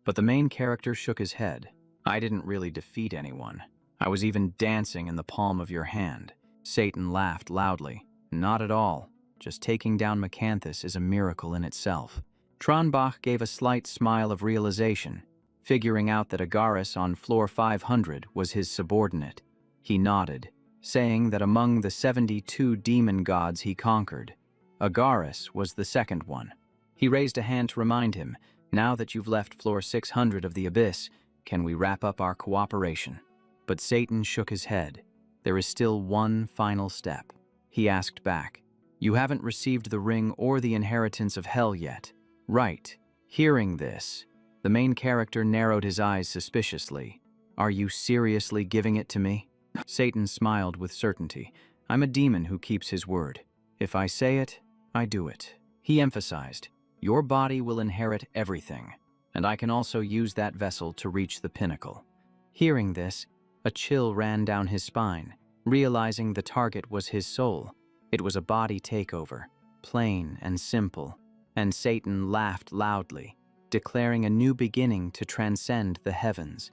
But the main character shook his head. "I didn't really defeat anyone. I was even dancing in the palm of your hand." Satan laughed loudly. "Not at all. Just taking down Macanthus is a miracle in itself." Tronbach gave a slight smile of realization, figuring out that Agaris on floor 500 was his subordinate. He nodded, saying that among the 72 demon gods he conquered, Agaris was the second one. He raised a hand to remind him, "Now that you've left floor 600 of the Abyss, can we wrap up our cooperation?" But Satan shook his head. "There is still one final step." He asked back, "You haven't received the ring or the inheritance of hell yet." "Right." Hearing this, the main character narrowed his eyes suspiciously. "Are you seriously giving it to me?" Satan smiled with certainty. "I'm a demon who keeps his word. If I say it, I do it." He emphasized, "Your body will inherit everything, and I can also use that vessel to reach the pinnacle." Hearing this, a chill ran down his spine, realizing the target was his soul. It was a body takeover, plain and simple, and Satan laughed loudly, declaring a new beginning to transcend the heavens.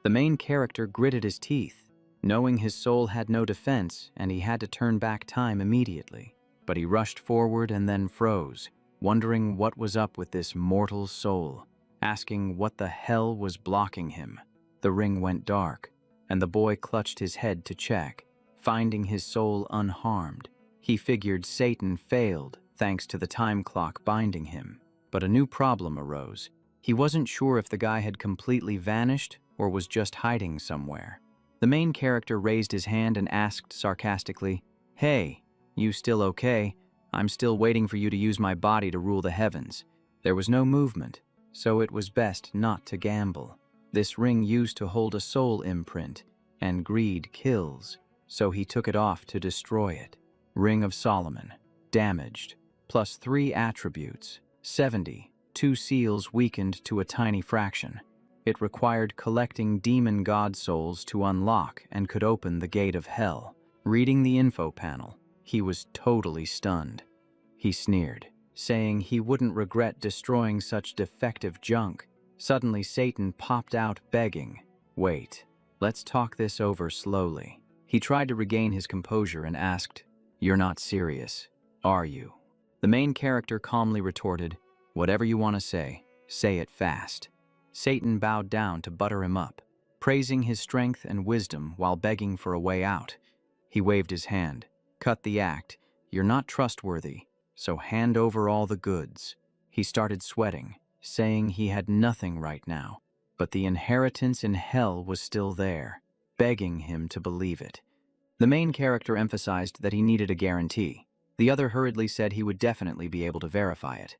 The main character gritted his teeth, knowing his soul had no defense and he had to turn back time immediately. But he rushed forward and then froze, wondering what was up with this mortal soul, asking what the hell was blocking him. The ring went dark, and the boy clutched his head to check, finding his soul unharmed. He figured Satan failed thanks to the time clock binding him. But a new problem arose. He wasn't sure if the guy had completely vanished or was just hiding somewhere. The main character raised his hand and asked sarcastically, "Hey, you still okay? I'm still waiting for you to use my body to rule the heavens." There was no movement, so it was best not to gamble. This ring used to hold a soul imprint, and greed kills, so he took it off to destroy it. Ring of Solomon, damaged, plus 3 attributes, 70, 2 seals weakened to a tiny fraction. It required collecting demon god souls to unlock and could open the gate of hell. Reading the info panel, he was totally stunned. He sneered, saying he wouldn't regret destroying such defective junk. Suddenly Satan popped out begging, "Wait, let's talk this over slowly." He tried to regain his composure and asked, "You're not serious, are you?" The main character calmly retorted, "Whatever you want to say it fast." Satan bowed down to butter him up, praising his strength and wisdom while begging for a way out. He waved his hand, "Cut the act. You're not trustworthy, so hand over all the goods." He started sweating, saying he had nothing right now, but the inheritance in hell was still there, begging him to believe it. The main character emphasized that he needed a guarantee. The other hurriedly said he would definitely be able to verify it.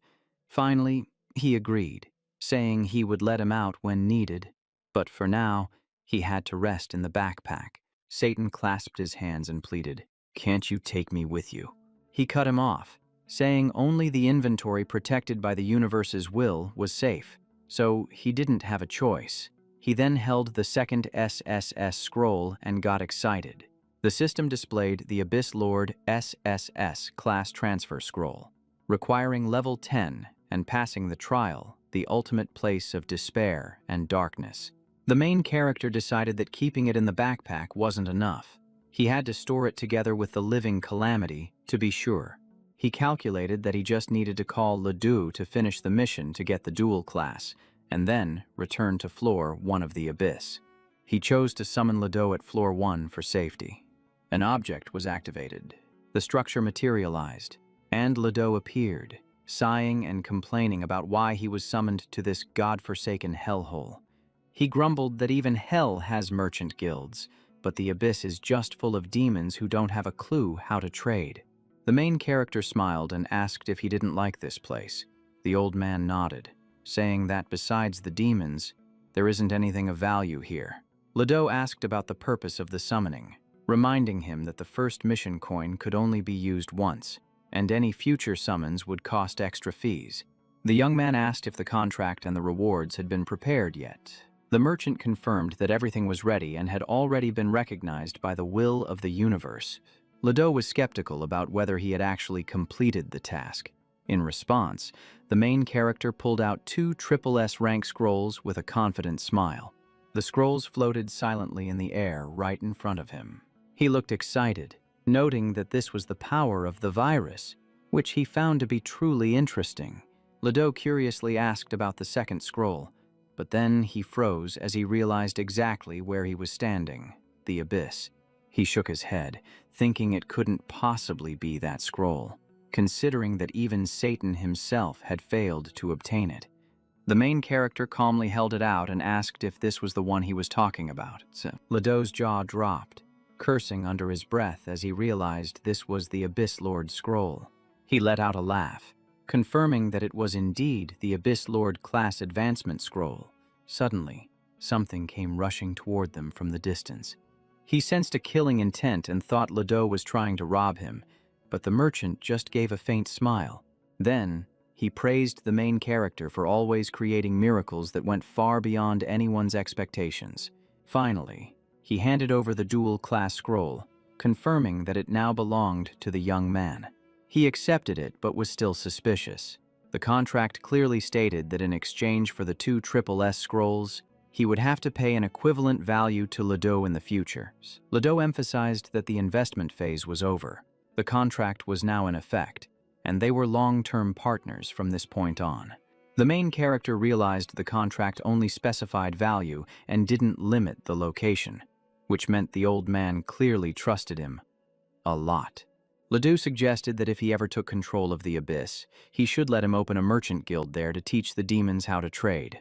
Finally, he agreed, saying he would let him out when needed, but for now, he had to rest in the backpack. Satan clasped his hands and pleaded, "Can't you take me with you?" He cut him off, saying only the inventory protected by the universe's will was safe, so he didn't have a choice. He then held the second SSS scroll and got excited. The system displayed the Abyss Lord SSS class transfer scroll, requiring level 10 and passing the trial, the ultimate place of despair and darkness. The main character decided that keeping it in the backpack wasn't enough. He had to store it together with the living calamity to be sure. He calculated that he just needed to call Ledoux to finish the mission to get the dual class, and then return to floor 1 of the Abyss. He chose to summon Ledoux at floor 1 for safety. An object was activated. The structure materialized, and Ledoux appeared, sighing and complaining about why he was summoned to this god-forsaken hellhole. He grumbled that even hell has merchant guilds, but the abyss is just full of demons who don't have a clue how to trade. The main character smiled and asked if he didn't like this place. The old man nodded, saying that besides the demons, there isn't anything of value here. Ledo asked about the purpose of the summoning, reminding him that the first mission coin could only be used once, and any future summons would cost extra fees. The young man asked if the contract and the rewards had been prepared yet. The merchant confirmed that everything was ready and had already been recognized by the will of the universe. Ledo was skeptical about whether he had actually completed the task. In response, the main character pulled out 2 SSS rank scrolls with a confident smile. The scrolls floated silently in the air right in front of him. He looked excited, noting that this was the power of the virus, which he found to be truly interesting. Ledo curiously asked about the second scroll, but then he froze as he realized exactly where he was standing, the abyss. He shook his head, thinking it couldn't possibly be that scroll, considering that even Satan himself had failed to obtain it. The main character calmly held it out and asked if this was the one he was talking about. Ledo's jaw dropped, cursing under his breath as he realized this was the Abyss Lord scroll. He let out a laugh, confirming that it was indeed the Abyss Lord class advancement scroll. Suddenly, something came rushing toward them from the distance. He sensed a killing intent and thought Ledo was trying to rob him, but the merchant just gave a faint smile. Then, he praised the main character for always creating miracles that went far beyond anyone's expectations. Finally, he handed over the dual-class scroll, confirming that it now belonged to the young man. He accepted it but was still suspicious. The contract clearly stated that in exchange for the 2 SSS scrolls, he would have to pay an equivalent value to Ledo in the future. Ledo emphasized that the investment phase was over. The contract was now in effect, and they were long-term partners from this point on. The main character realized the contract only specified value and didn't limit the location, which meant the old man clearly trusted him a lot. Ledo suggested that if he ever took control of the Abyss, he should let him open a merchant guild there to teach the demons how to trade.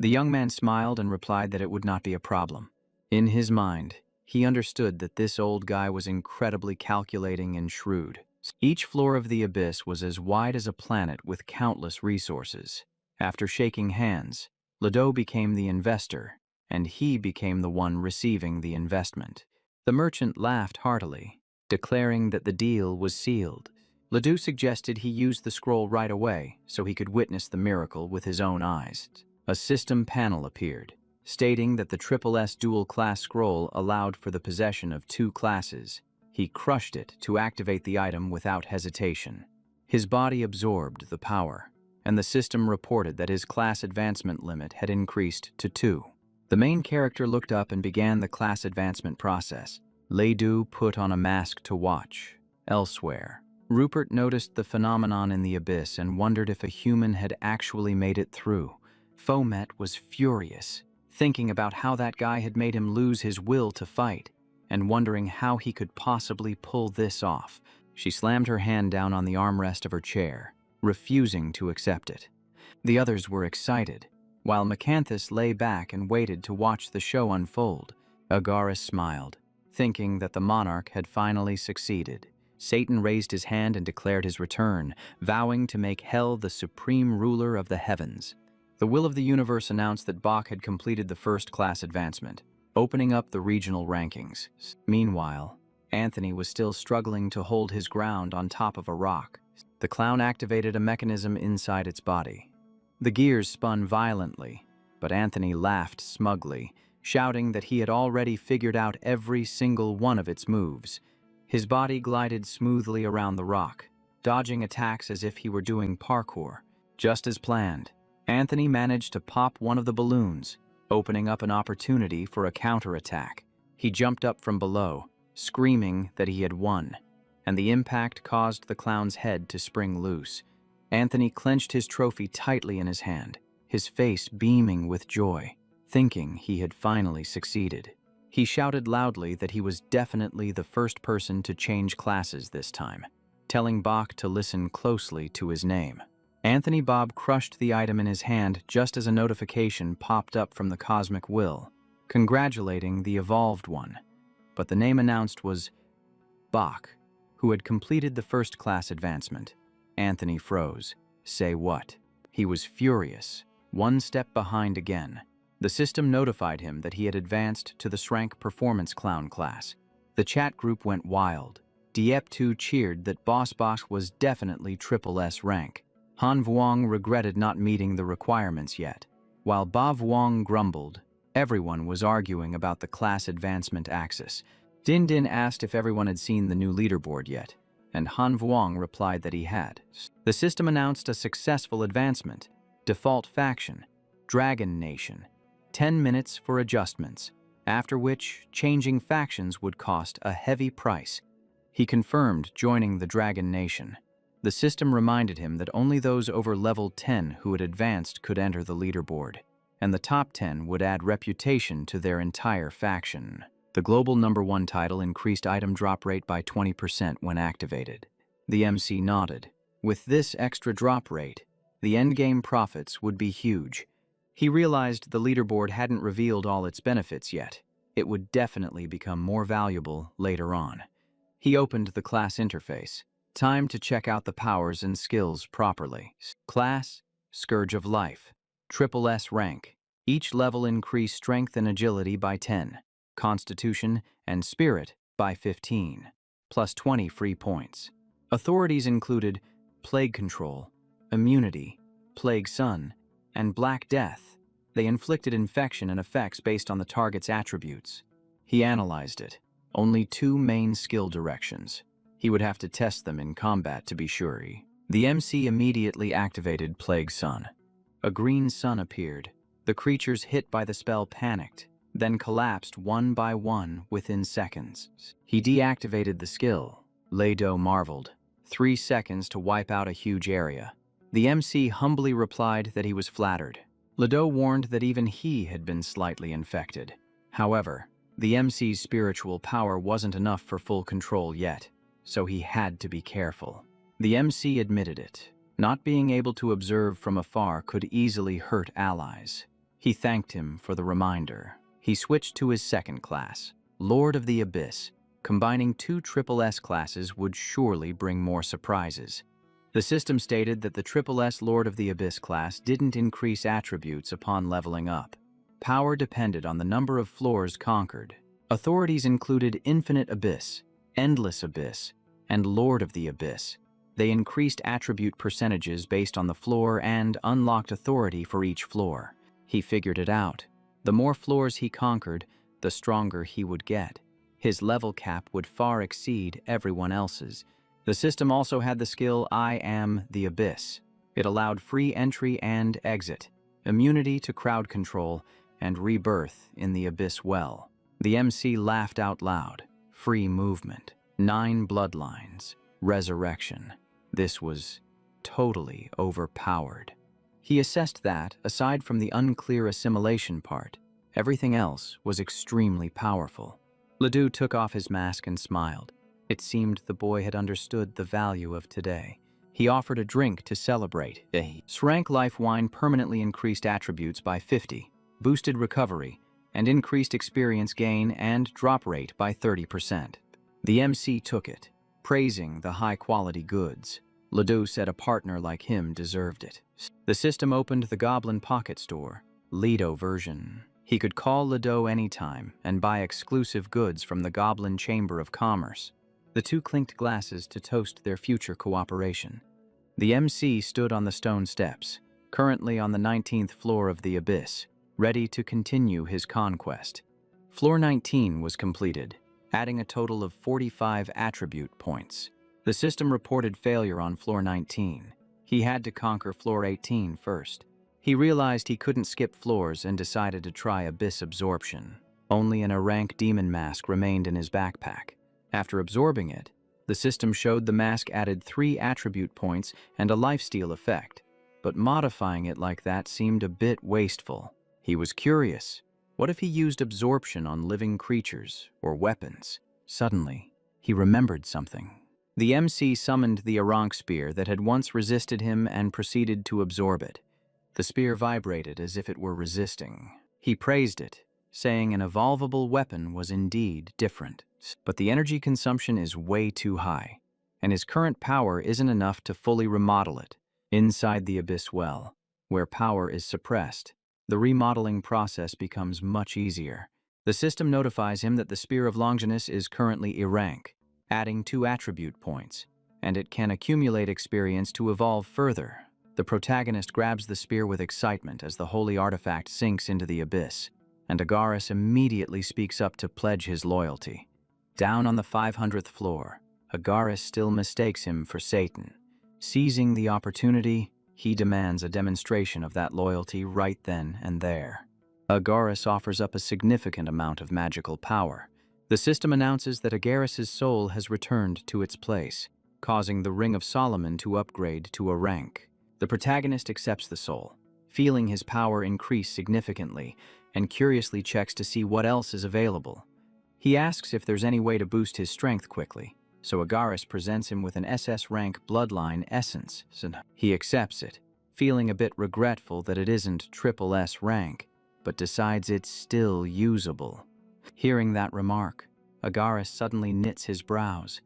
The young man smiled and replied that it would not be a problem. In his mind, he understood that this old guy was incredibly calculating and shrewd. Each floor of the Abyss was as wide as a planet with countless resources. After shaking hands, Ledo became the investor, and he became the one receiving the investment. The merchant laughed heartily, declaring that the deal was sealed. Ledo suggested he use the scroll right away so he could witness the miracle with his own eyes. A system panel appeared, stating that the SSS dual-class scroll allowed for the possession of 2 classes. He crushed it to activate the item without hesitation. His body absorbed the power, and the system reported that his class advancement limit had increased to 2. The main character looked up and began the class advancement process. Ledo put on a mask to watch. Elsewhere, Rupert noticed the phenomenon in the abyss and wondered if a human had actually made it through. Fomet was furious, thinking about how that guy had made him lose his will to fight, and wondering how he could possibly pull this off. She slammed her hand down on the armrest of her chair, refusing to accept it. The others were excited, while Macanthus lay back and waited to watch the show unfold. Agaris smiled, thinking that the monarch had finally succeeded. Satan raised his hand and declared his return, vowing to make Hell the supreme ruler of the heavens. The will of the universe announced that Bach had completed the first class advancement, opening up the regional rankings. Meanwhile, Anthony was still struggling to hold his ground on top of a rock. The clown activated a mechanism inside its body. The gears spun violently, but Anthony laughed smugly, shouting that he had already figured out every single one of its moves. His body glided smoothly around the rock, dodging attacks as if he were doing parkour. Just as planned, Anthony managed to pop one of the balloons, opening up an opportunity for a counterattack. He jumped up from below, screaming that he had won, and the impact caused the clown's head to spring loose. Anthony clenched his trophy tightly in his hand, his face beaming with joy, thinking he had finally succeeded. He shouted loudly that he was definitely the first person to change classes this time, telling Bach to listen closely to his name. Anthony Bob crushed the item in his hand just as a notification popped up from the Cosmic Will, congratulating the Evolved One. but the name announced was Bach, who had completed the first class advancement. Anthony froze. Say what? He was furious, one step behind again. The system notified him that he had advanced to the S-Rank Performance Clown class. The chat group went wild. Diep2 cheered that Boss Boss was definitely triple S rank. Han Vuong regretted not meeting the requirements yet. While Ba Vuong grumbled, everyone was arguing about the class advancement axis. Din Din asked if everyone had seen the new leaderboard yet, and Han Vuong replied that he had. The system announced a successful advancement. Default faction, Dragon Nation. 10 minutes for adjustments, after which changing factions would cost a heavy price. He confirmed joining the Dragon Nation. The system reminded him that only those over level 10 who had advanced could enter the leaderboard, and the top 10 would add reputation to their entire faction. The global #1 title increased item drop rate by 20% when activated. The MC nodded. With this extra drop rate, the endgame profits would be huge. He realized the leaderboard hadn't revealed all its benefits yet. It would definitely become more valuable later on. He opened the class interface. Time to check out the powers and skills properly. Class, Scourge of Life. Triple S rank. Each level increased strength and agility by 10. Constitution and Spirit by 15. Plus 20 free points. Authorities included Plague Control, Immunity, Plague Sun, and Black Death. They inflicted infection and effects based on the target's attributes. He analyzed it. Only 2 main skill directions. He would have to test them in combat to be sure. The MC immediately activated Plague Sun. A green sun appeared. The creatures hit by the spell panicked, then collapsed one by one within seconds. He deactivated the skill. Lado marveled. 3 seconds to wipe out a huge area. The MC humbly replied that he was flattered. Lado warned that even he had been slightly infected. However, the MC's spiritual power wasn't enough for full control yet, so he had to be careful. The MC admitted it. Not being able to observe from afar could easily hurt allies. He thanked him for the reminder. He switched to his second class, Lord of the Abyss. Combining 2 triple S classes would surely bring more surprises. The system stated that the triple S Lord of the Abyss class didn't increase attributes upon leveling up. Power depended on the number of floors conquered. Authorities included Infinite Abyss, Endless Abyss, and Lord of the Abyss. They increased attribute percentages based on the floor and unlocked authority for each floor. He figured it out. The more floors he conquered, the stronger he would get. His level cap would far exceed everyone else's. The system also had the skill I Am the Abyss. It allowed free entry and exit, immunity to crowd control, and rebirth in the Abyss well. The MC laughed out loud. Free movement, 9 bloodlines, resurrection. This was totally overpowered. He assessed that, aside from the unclear assimilation part, everything else was extremely powerful. Ledoux took off his mask and smiled. It seemed the boy had understood the value of today. He offered a drink to celebrate. S-Rank Life Wine permanently increased attributes by 50, boosted recovery, and increased experience gain and drop rate by 30%. The MC took it, praising the high-quality goods. Ledoux said a partner like him deserved it. The system opened the Goblin Pocket Store, Lido version. He could call Ledoux anytime and buy exclusive goods from the Goblin Chamber of Commerce. The 2 clinked glasses to toast their future cooperation. The MC stood on the stone steps, currently on the 19th floor of the Abyss, ready to continue his conquest. Floor 19 was completed, adding a total of 45 attribute points. The system reported failure on floor 19. He had to conquer floor 18 first. He realized he couldn't skip floors and decided to try Abyss Absorption. Only an A-rank demon mask remained in his backpack. After absorbing it, the system showed the mask added 3 attribute points and a lifesteal effect, but modifying it like that seemed a bit wasteful. He was curious. What if he used absorption on living creatures or weapons? Suddenly, he remembered something. The MC summoned the Arank spear that had once resisted him and proceeded to absorb it. The spear vibrated as if it were resisting. He praised it. saying an evolvable weapon was indeed different. But the energy consumption is way too high, and his current power isn't enough to fully remodel it. Inside the Abyss Well, where power is suppressed, the remodeling process becomes much easier. The system notifies him that the Spear of Longinus is currently rank, adding 2 attribute points, and it can accumulate experience to evolve further. The protagonist grabs the spear with excitement as the holy artifact sinks into the abyss, and Agaris immediately speaks up to pledge his loyalty. Down on the 500th floor, Agaris still mistakes him for Satan. Seizing the opportunity, he demands a demonstration of that loyalty right then and there. Agaris offers up a significant amount of magical power. The system announces that Agaris's soul has returned to its place, causing the Ring of Solomon to upgrade to a rank. The protagonist accepts the soul, feeling his power increase significantly, and curiously checks to see what else is available. He asks if there's any way to boost his strength quickly, so Agaris presents him with an SS rank bloodline essence. He accepts it, feeling a bit regretful that it isn't triple S rank, but decides it's still usable. Hearing that remark, Agaris suddenly knits his brows.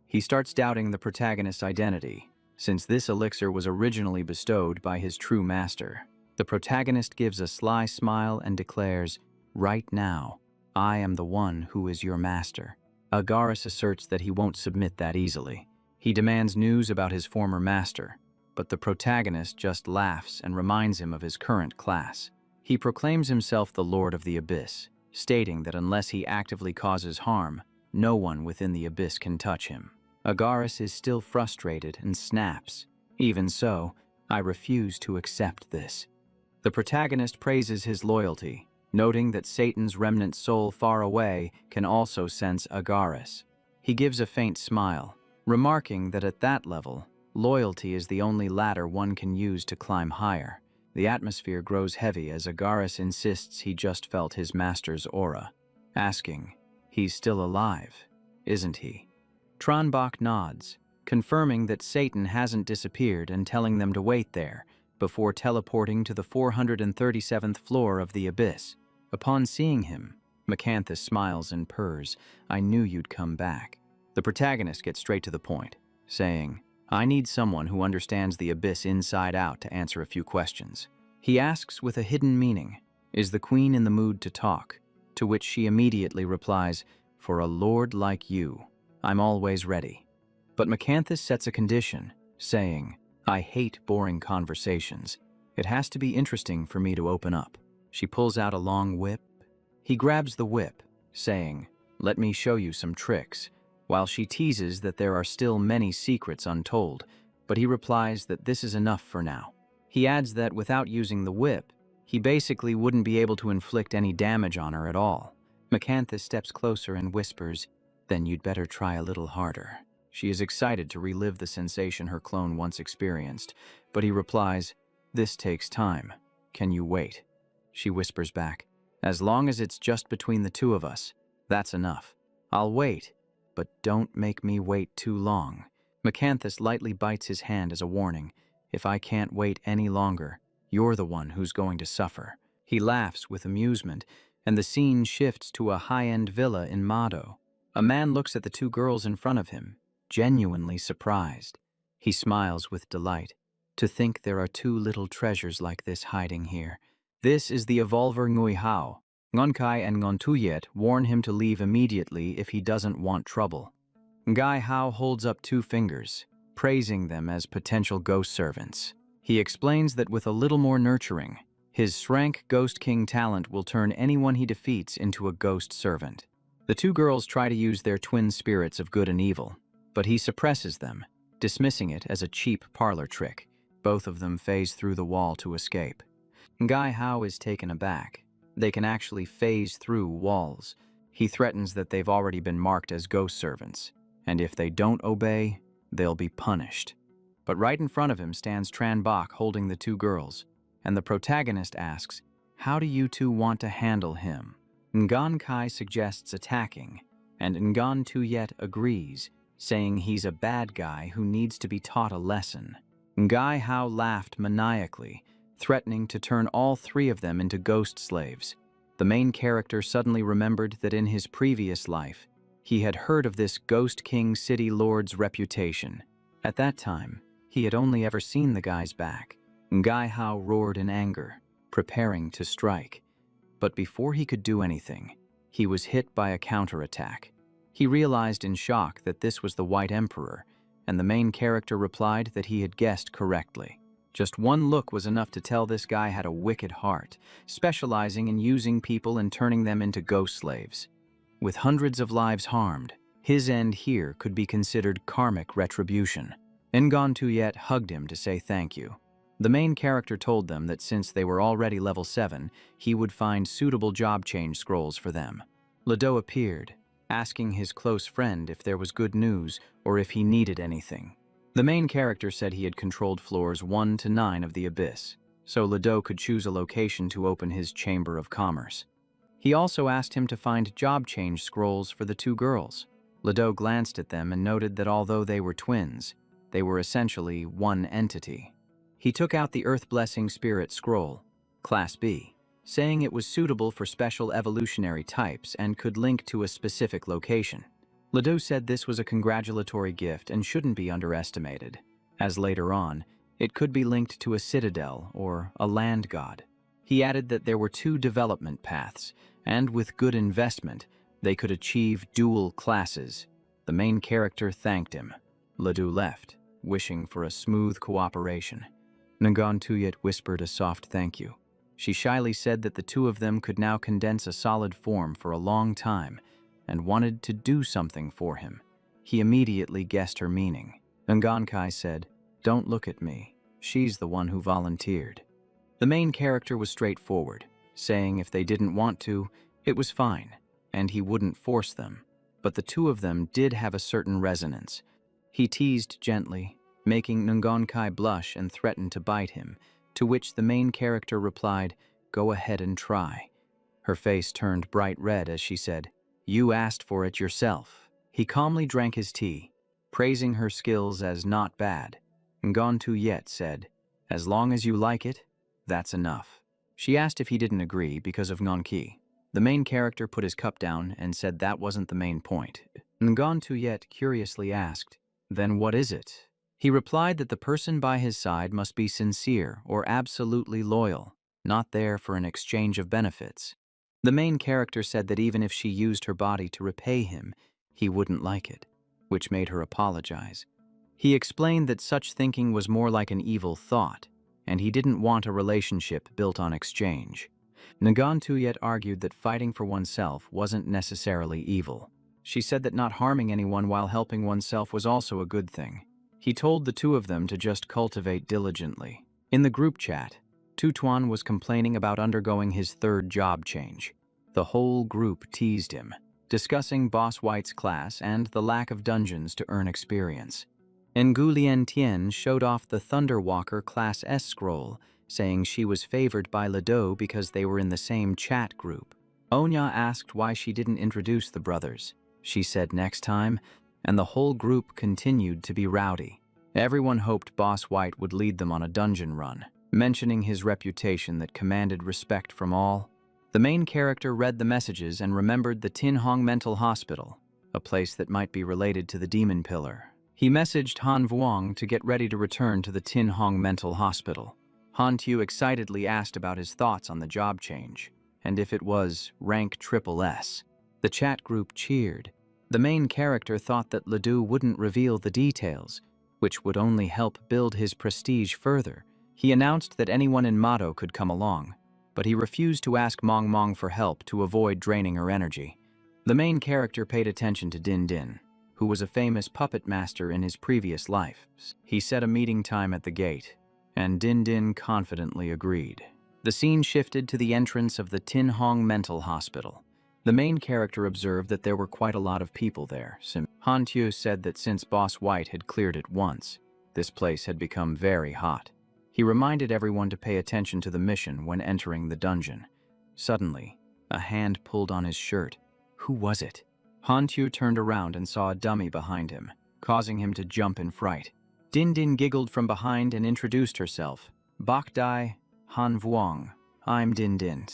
He starts doubting the protagonist's identity, since this elixir was originally bestowed by his true master. The protagonist gives a sly smile and declares, "Right now, I am the one who is your master." Agaris asserts that he won't submit that easily. He demands news about his former master, but the protagonist just laughs and reminds him of his current class. He proclaims himself the Lord of the Abyss, stating that unless he actively causes harm, no one within the Abyss can touch him. Agaris is still frustrated and snaps. "Even so, I refuse to accept this." The protagonist praises his loyalty, noting that Satan's remnant soul far away can also sense Agaris. He gives a faint smile, remarking that at that level, loyalty is the only ladder one can use to climb higher. The atmosphere grows heavy as Agaris insists he just felt his master's aura, asking, "He's still alive, isn't he?" Tranbach nods, confirming that Satan hasn't disappeared and telling them to wait there, before teleporting to the 437th floor of the Abyss. Upon seeing him, Macanthus smiles and purrs, "I knew you'd come back." The protagonist gets straight to the point, saying, "I need someone who understands the Abyss inside out to answer a few questions." He asks with a hidden meaning, "Is the Queen in the mood to talk?" To which she immediately replies, "For a lord like you, I'm always ready." But Macanthus sets a condition, saying, "I hate boring conversations. It has to be interesting for me to open up." She pulls out a long whip. He grabs the whip, saying, "Let me show you some tricks," while she teases that there are still many secrets untold, but he replies that this is enough for now. He adds that without using the whip, he basically wouldn't be able to inflict any damage on her at all. Macanthus steps closer and whispers, "Then you'd better try a little harder." She is excited to relive the sensation her clone once experienced, but he replies, "This takes time. Can you wait?" She whispers back, "As long as it's just between the two of us, that's enough. I'll wait, but don't make me wait too long." Macanthus lightly bites his hand as a warning. "If I can't wait any longer, you're the one who's going to suffer." He laughs with amusement, and the scene shifts to a high-end villa in Mado. A man looks at the 2 girls in front of him, genuinely surprised. He smiles with delight. To think there are 2 little treasures like this hiding here. This is the evolver Ngui Hao. Ngonkai and Ngontuyet warn him to leave immediately if he doesn't want trouble. Ngai Hao holds up 2 fingers, praising them as potential ghost servants. He explains that with a little more nurturing, his Shrank Ghost King talent will turn anyone he defeats into a ghost servant. The 2 girls try to use their twin spirits of good and evil, but he suppresses them, dismissing it as a cheap parlor trick. Both of them phase through the wall to escape. Ngai Hao is taken aback. They can actually phase through walls. He threatens that they've already been marked as ghost servants, and if they don't obey, they'll be punished. But right in front of him stands Tranbach holding the 2 girls, and the protagonist asks, "How do you 2 want to handle him?" Ngan Kai suggests attacking, and Ngan Tuyet agrees, saying he's a bad guy who needs to be taught a lesson. Ngai Hao laughed maniacally, threatening to turn all 3 of them into ghost slaves. The main character suddenly remembered that in his previous life, he had heard of this Ghost King City Lord's reputation. At that time, he had only ever seen the guy's back. Gai Hao roared in anger, preparing to strike. But before he could do anything, he was hit by a counterattack. He realized in shock that this was the White Emperor, and the main character replied that he had guessed correctly. Just one look was enough to tell this guy had a wicked heart, specializing in using people and turning them into ghost slaves. With hundreds of lives harmed, his end here could be considered karmic retribution. Ngon Tuyet hugged him to say thank you. The main character told them that since they were already level 7, he would find suitable job change scrolls for them. Ledo appeared, asking his close friend if there was good news or if he needed anything. The main character said he had controlled floors 1 to 9 of the Abyss, so Ledo could choose a location to open his Chamber of Commerce. He also asked him to find job change scrolls for the 2 girls. Ledo glanced at them and noted that although they were twins, they were essentially one entity. He took out the Earth Blessing Spirit Scroll, Class B, saying it was suitable for special evolutionary types and could link to a specific location. Ledo said this was a congratulatory gift and shouldn't be underestimated, as later on, it could be linked to a citadel or a land god. He added that there were 2 development paths, and with good investment, they could achieve dual classes. The main character thanked him. Ledo left, wishing for a smooth cooperation. Ngon Tuyet whispered a soft thank you. She shyly said that the 2 of them could now condense a solid form for a long time, and wanted to do something for him. He immediately guessed her meaning. Ngon Kai said, "Don't look at me. She's the one who volunteered." The main character was straightforward, saying if they didn't want to, it was fine, and he wouldn't force them. But the 2 of them did have a certain resonance. He teased gently, making Ngon Kai blush and threatened to bite him, to which the main character replied, "Go ahead and try." Her face turned bright red as she said, "You asked for it yourself." He calmly drank his tea, praising her skills as not bad. Ngon Tuyet said, "As long as you like it, that's enough." She asked if he didn't agree because of Ngon Ki. The main character put his cup down and said that wasn't the main point. Ngon Tuyet curiously asked, "Then what is it?" He replied that the person by his side must be sincere or absolutely loyal, not there for an exchange of benefits. The main character said that even if she used her body to repay him, he wouldn't like it, which made her apologize. He explained that such thinking was more like an evil thought, and he didn't want a relationship built on exchange. Ngon Tuyet argued that fighting for oneself wasn't necessarily evil. She said that not harming anyone while helping oneself was also a good thing. He told the 2 of them to just cultivate diligently. In the group chat, Tutuan was complaining about undergoing his 3rd job change. The whole group teased him, discussing Boss White's class and the lack of dungeons to earn experience. Ngulien Tien showed off the Thunderwalker Class S scroll, saying she was favored by Ledo because they were in the same chat group. Onya asked why she didn't introduce the brothers. She said next time, and the whole group continued to be rowdy. Everyone hoped Boss White would lead them on a dungeon run, mentioning his reputation that commanded respect from all. The main character read the messages and remembered the Tin Hong Mental Hospital, a place that might be related to the Demon Pillar. He messaged Han Vuong to get ready to return to the Tin Hong Mental Hospital. Han Tu excitedly asked about his thoughts on the job change, and if it was rank SSS. The chat group cheered. The main character thought that Ledo wouldn't reveal the details, which would only help build his prestige further. He announced that anyone in Mado could come along, but he refused to ask Mong Mong for help to avoid draining her energy. The main character paid attention to Din Din, who was a famous puppet master in his previous life. He set a meeting time at the gate, and Din Din confidently agreed. The scene shifted to the entrance of the Tin Hong Mental Hospital. The main character observed that there were quite a lot of people there. Han Tu said that since Boss White had cleared it once, this place had become very hot. He reminded everyone to pay attention to the mission when entering the dungeon. Suddenly, a hand pulled on his shirt. Who was it? Han Tu turned around and saw a dummy behind him, causing him to jump in fright. Din Din giggled from behind and introduced herself. "Bok Dai, Han Vuong. I'm Din Din."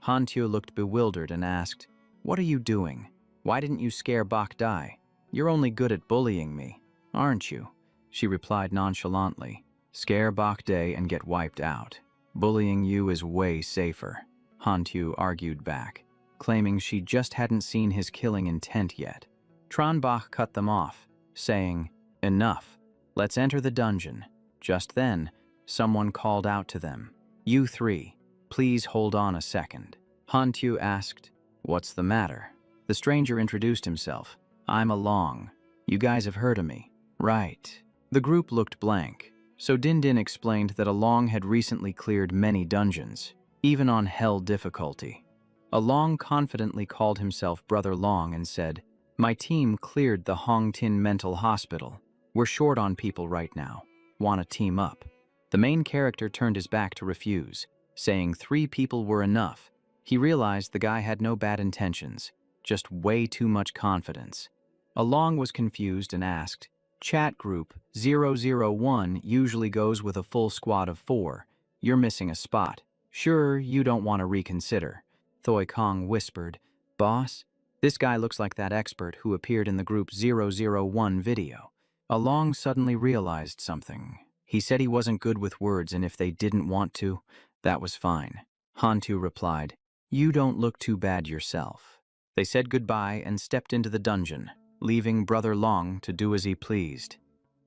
Hantyu looked bewildered and asked, "What are you doing? Why didn't you scare Bak Dai? You're only good at bullying me, aren't you?" She replied nonchalantly, "Scare Bak Dai and get wiped out. Bullying you is way safer," Hantyu argued back, claiming she just hadn't seen his killing intent yet. Tranbach cut them off, saying, "Enough. Let's enter the dungeon." Just then, someone called out to them, "You three, please hold on a second." Hantyu asked, "What's the matter?" The stranger introduced himself. "I'm Along. You guys have heard of me, right?" The group looked blank, so Din explained that Along had recently cleared many dungeons, even on hell difficulty. Along confidently called himself Brother Long and said, "My team cleared the Hongtin Mental Hospital. We're short on people right now. Want to team up?" The main character turned his back to refuse, saying 3 people were enough. He realized the guy had no bad intentions, just way too much confidence. Along was confused and asked, "Chat group 001 usually goes with a full squad of 4. You're missing a spot. Sure, you don't want to reconsider." Thoi Kong whispered, "Boss, this guy looks like that expert who appeared in the group 001 video." Along suddenly realized something. He said he wasn't good with words, and if they didn't want to, that was fine. Hantyu replied, "You don't look too bad yourself." They said goodbye and stepped into the dungeon, leaving Brother Long to do as he pleased.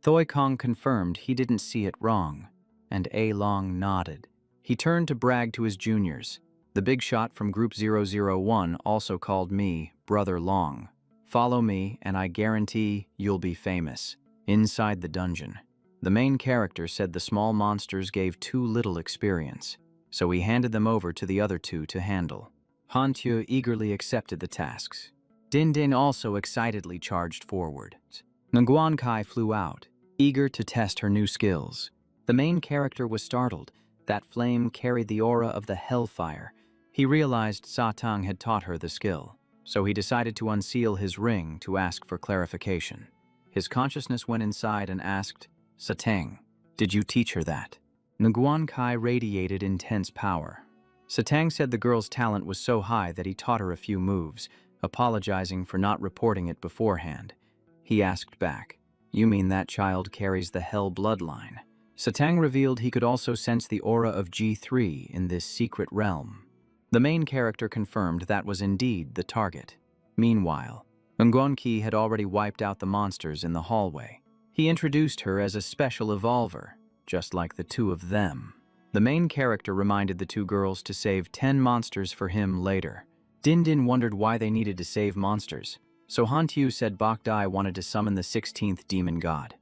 Thoi Kong confirmed he didn't see it wrong, and A Long nodded. He turned to brag to his juniors. "The big shot from Group 001 also called me Brother Long. Follow me, and I guarantee you'll be famous." Inside the dungeon, the main character said the small monsters gave too little experience, so he handed them over to the other 2 to handle. Hantyu eagerly accepted the tasks. Din also excitedly charged forward. Nguyen Kai flew out, eager to test her new skills. The main character was startled. That flame carried the aura of the hellfire. He realized Satang had taught her the skill, so he decided to unseal his ring to ask for clarification. His consciousness went inside and asked, "Satang, did you teach her that?" Nguyen Kai radiated intense power. Satang said the girl's talent was so high that he taught her a few moves, apologizing for not reporting it beforehand. He asked back, "You mean that child carries the hell bloodline?" Satang revealed he could also sense the aura of G3 in this secret realm. The main character confirmed that was indeed the target. Meanwhile, Nguyen had already wiped out the monsters in the hallway. He introduced her as a special evolver, just like the 2 of them. The main character reminded the 2 girls to save 10 monsters for him later. Din wondered why they needed to save monsters, so Hantyu said Bak Dai wanted to summon the 16th demon god.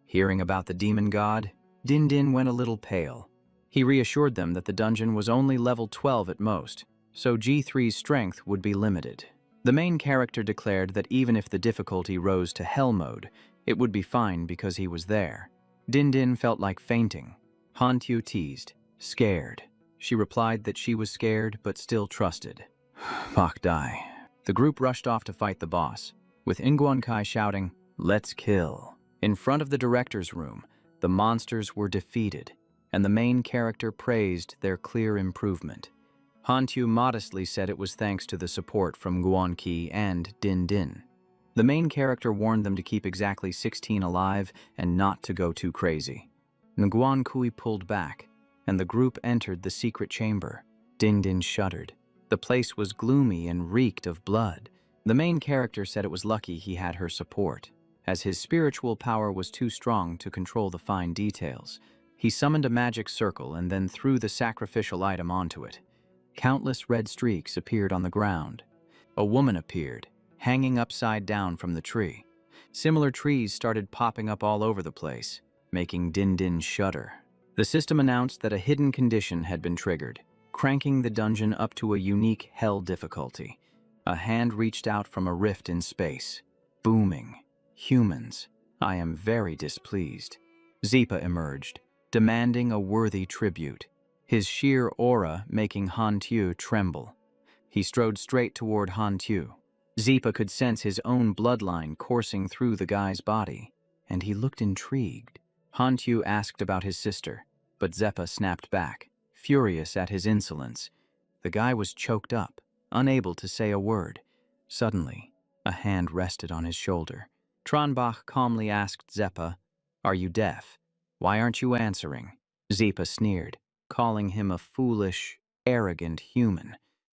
Hearing about the demon god, Din went a little pale. He reassured them that the dungeon was only level 12 at most, so G3's strength would be limited. The main character declared that even if the difficulty rose to hell mode, it would be fine because he was there. Din felt like fainting. Hantyu teased, "Scared." She replied that she was scared but still trusted. Bak Dai. The group rushed off to fight the boss, with Nguyen Kai shouting, "Let's kill." In front of the director's room, the monsters were defeated, and the main character praised their clear improvement. Hantyu modestly said it was thanks to the support from Nguyen Kai and Din. The main character warned them to keep exactly 16 alive and not to go too crazy. Nguyen Kai pulled back, and the group entered the secret chamber. Din shuddered. The place was gloomy and reeked of blood. The main character said it was lucky he had her support, as his spiritual power was too strong to control the fine details. He summoned a magic circle and then threw the sacrificial item onto it. Countless red streaks appeared on the ground. A woman appeared, hanging upside down from the tree. Similar trees started popping up all over the place, making Din shudder. The system announced that a hidden condition had been triggered, cranking the dungeon up to a unique hell difficulty. A hand reached out from a rift in space, booming. "Humans, I am very displeased." Zipa emerged, demanding a worthy tribute, his sheer aura making Hantyu tremble. He strode straight toward Hantyu. Zipa could sense his own bloodline coursing through the guy's body, and he looked intrigued. Hantyu asked about his sister, but Zeppa snapped back, furious at his insolence. The guy was choked up, unable to say a word. Suddenly, a hand rested on his shoulder. Tronbach calmly asked Zeppa, "Are you deaf? Why aren't you answering?" Zeppa sneered, calling him a foolish, arrogant human.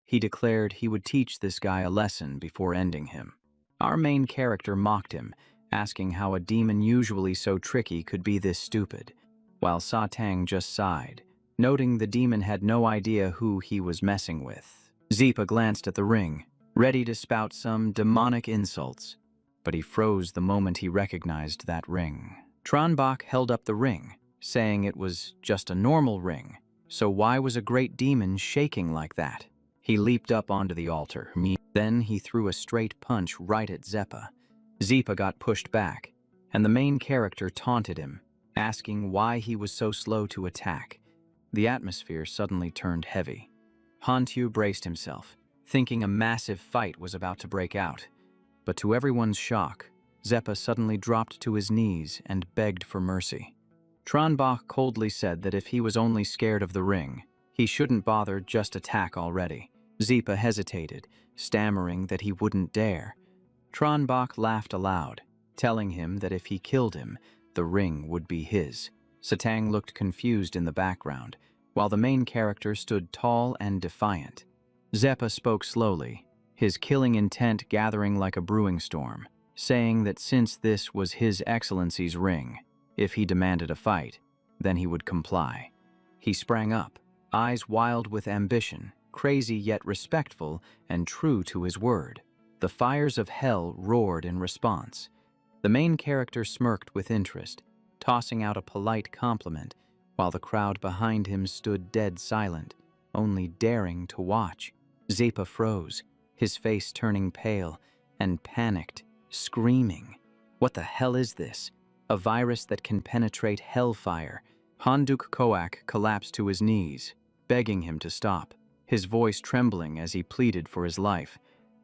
He declared he would teach this guy a lesson before ending him. Our main character mocked him, asking how a demon usually so tricky could be this stupid, while Satang just sighed, noting the demon had no idea who he was messing with. Zeppa glanced at the ring, ready to spout some demonic insults, but he froze the moment he recognized that ring. Tronbach held up the ring, saying it was just a normal ring, so why was a great demon shaking like that? He leaped up onto the altar. Then he threw a straight punch right at Zeppa. Zeppa got pushed back, and the main character taunted him, asking why he was so slow to attack. The atmosphere suddenly turned heavy. Hantu braced himself, thinking a massive fight was about to break out. But to everyone's shock, Zeppa suddenly dropped to his knees and begged for mercy. Tronbach coldly said that if he was only scared of the ring, he shouldn't bother, just attack already. Zeppa hesitated, stammering that he wouldn't dare. Tronbach laughed aloud, telling him that if he killed him, the ring would be his. Satang looked confused in the background, while the main character stood tall and defiant. Zeppa spoke slowly, his killing intent gathering like a brewing storm, saying that since this was His Excellency's ring, if he demanded a fight, then he would comply. He sprang up, eyes wild with ambition, crazy yet respectful and true to his word. The fires of hell roared in response. The main character smirked with interest, tossing out a polite compliment, while the crowd behind him stood dead silent, only daring to watch. Zeppa froze, his face turning pale, and panicked, screaming, "What the hell is this? A virus that can penetrate hellfire?" Handuk Koak collapsed to his knees, begging him to stop, his voice trembling as he pleaded for his life.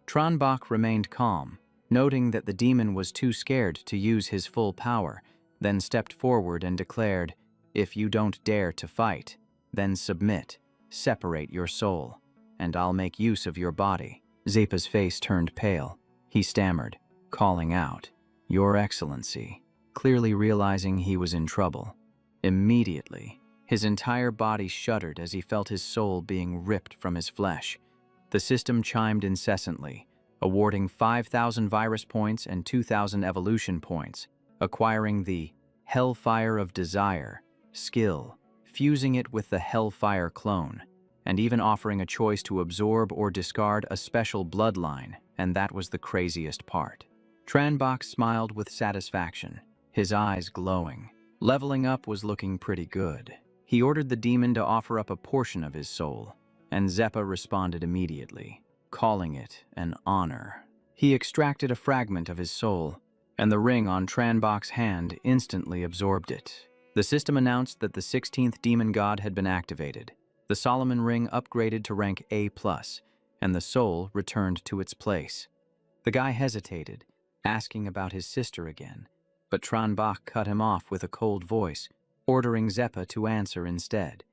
Tronbach remained calm, noting that the demon was too scared to use his full power, then stepped forward and declared, "If you don't dare to fight, then submit, separate your soul, and I'll make use of your body." Zeppa's face turned pale. He stammered, calling out, "Your Excellency," clearly realizing he was in trouble. Immediately, his entire body shuddered as he felt his soul being ripped from his flesh. The system chimed incessantly, awarding 5,000 virus points and 2,000 evolution points, acquiring the Hellfire of Desire skill, fusing it with the Hellfire clone, and even offering a choice to absorb or discard a special bloodline, and that was the craziest part. Tronbach smiled with satisfaction, his eyes glowing. Leveling up was looking pretty good. He ordered the demon to offer up a portion of his soul, and Zeppa responded immediately, calling it an honor. He extracted a fragment of his soul, and the ring on Tronbach's hand instantly absorbed it. The system announced that the 16th demon god had been activated. The Solomon ring upgraded to rank A+, and the soul returned to its place. The guy hesitated, asking about his sister again, but Tronbach cut him off with a cold voice, ordering Zeppa to answer instead.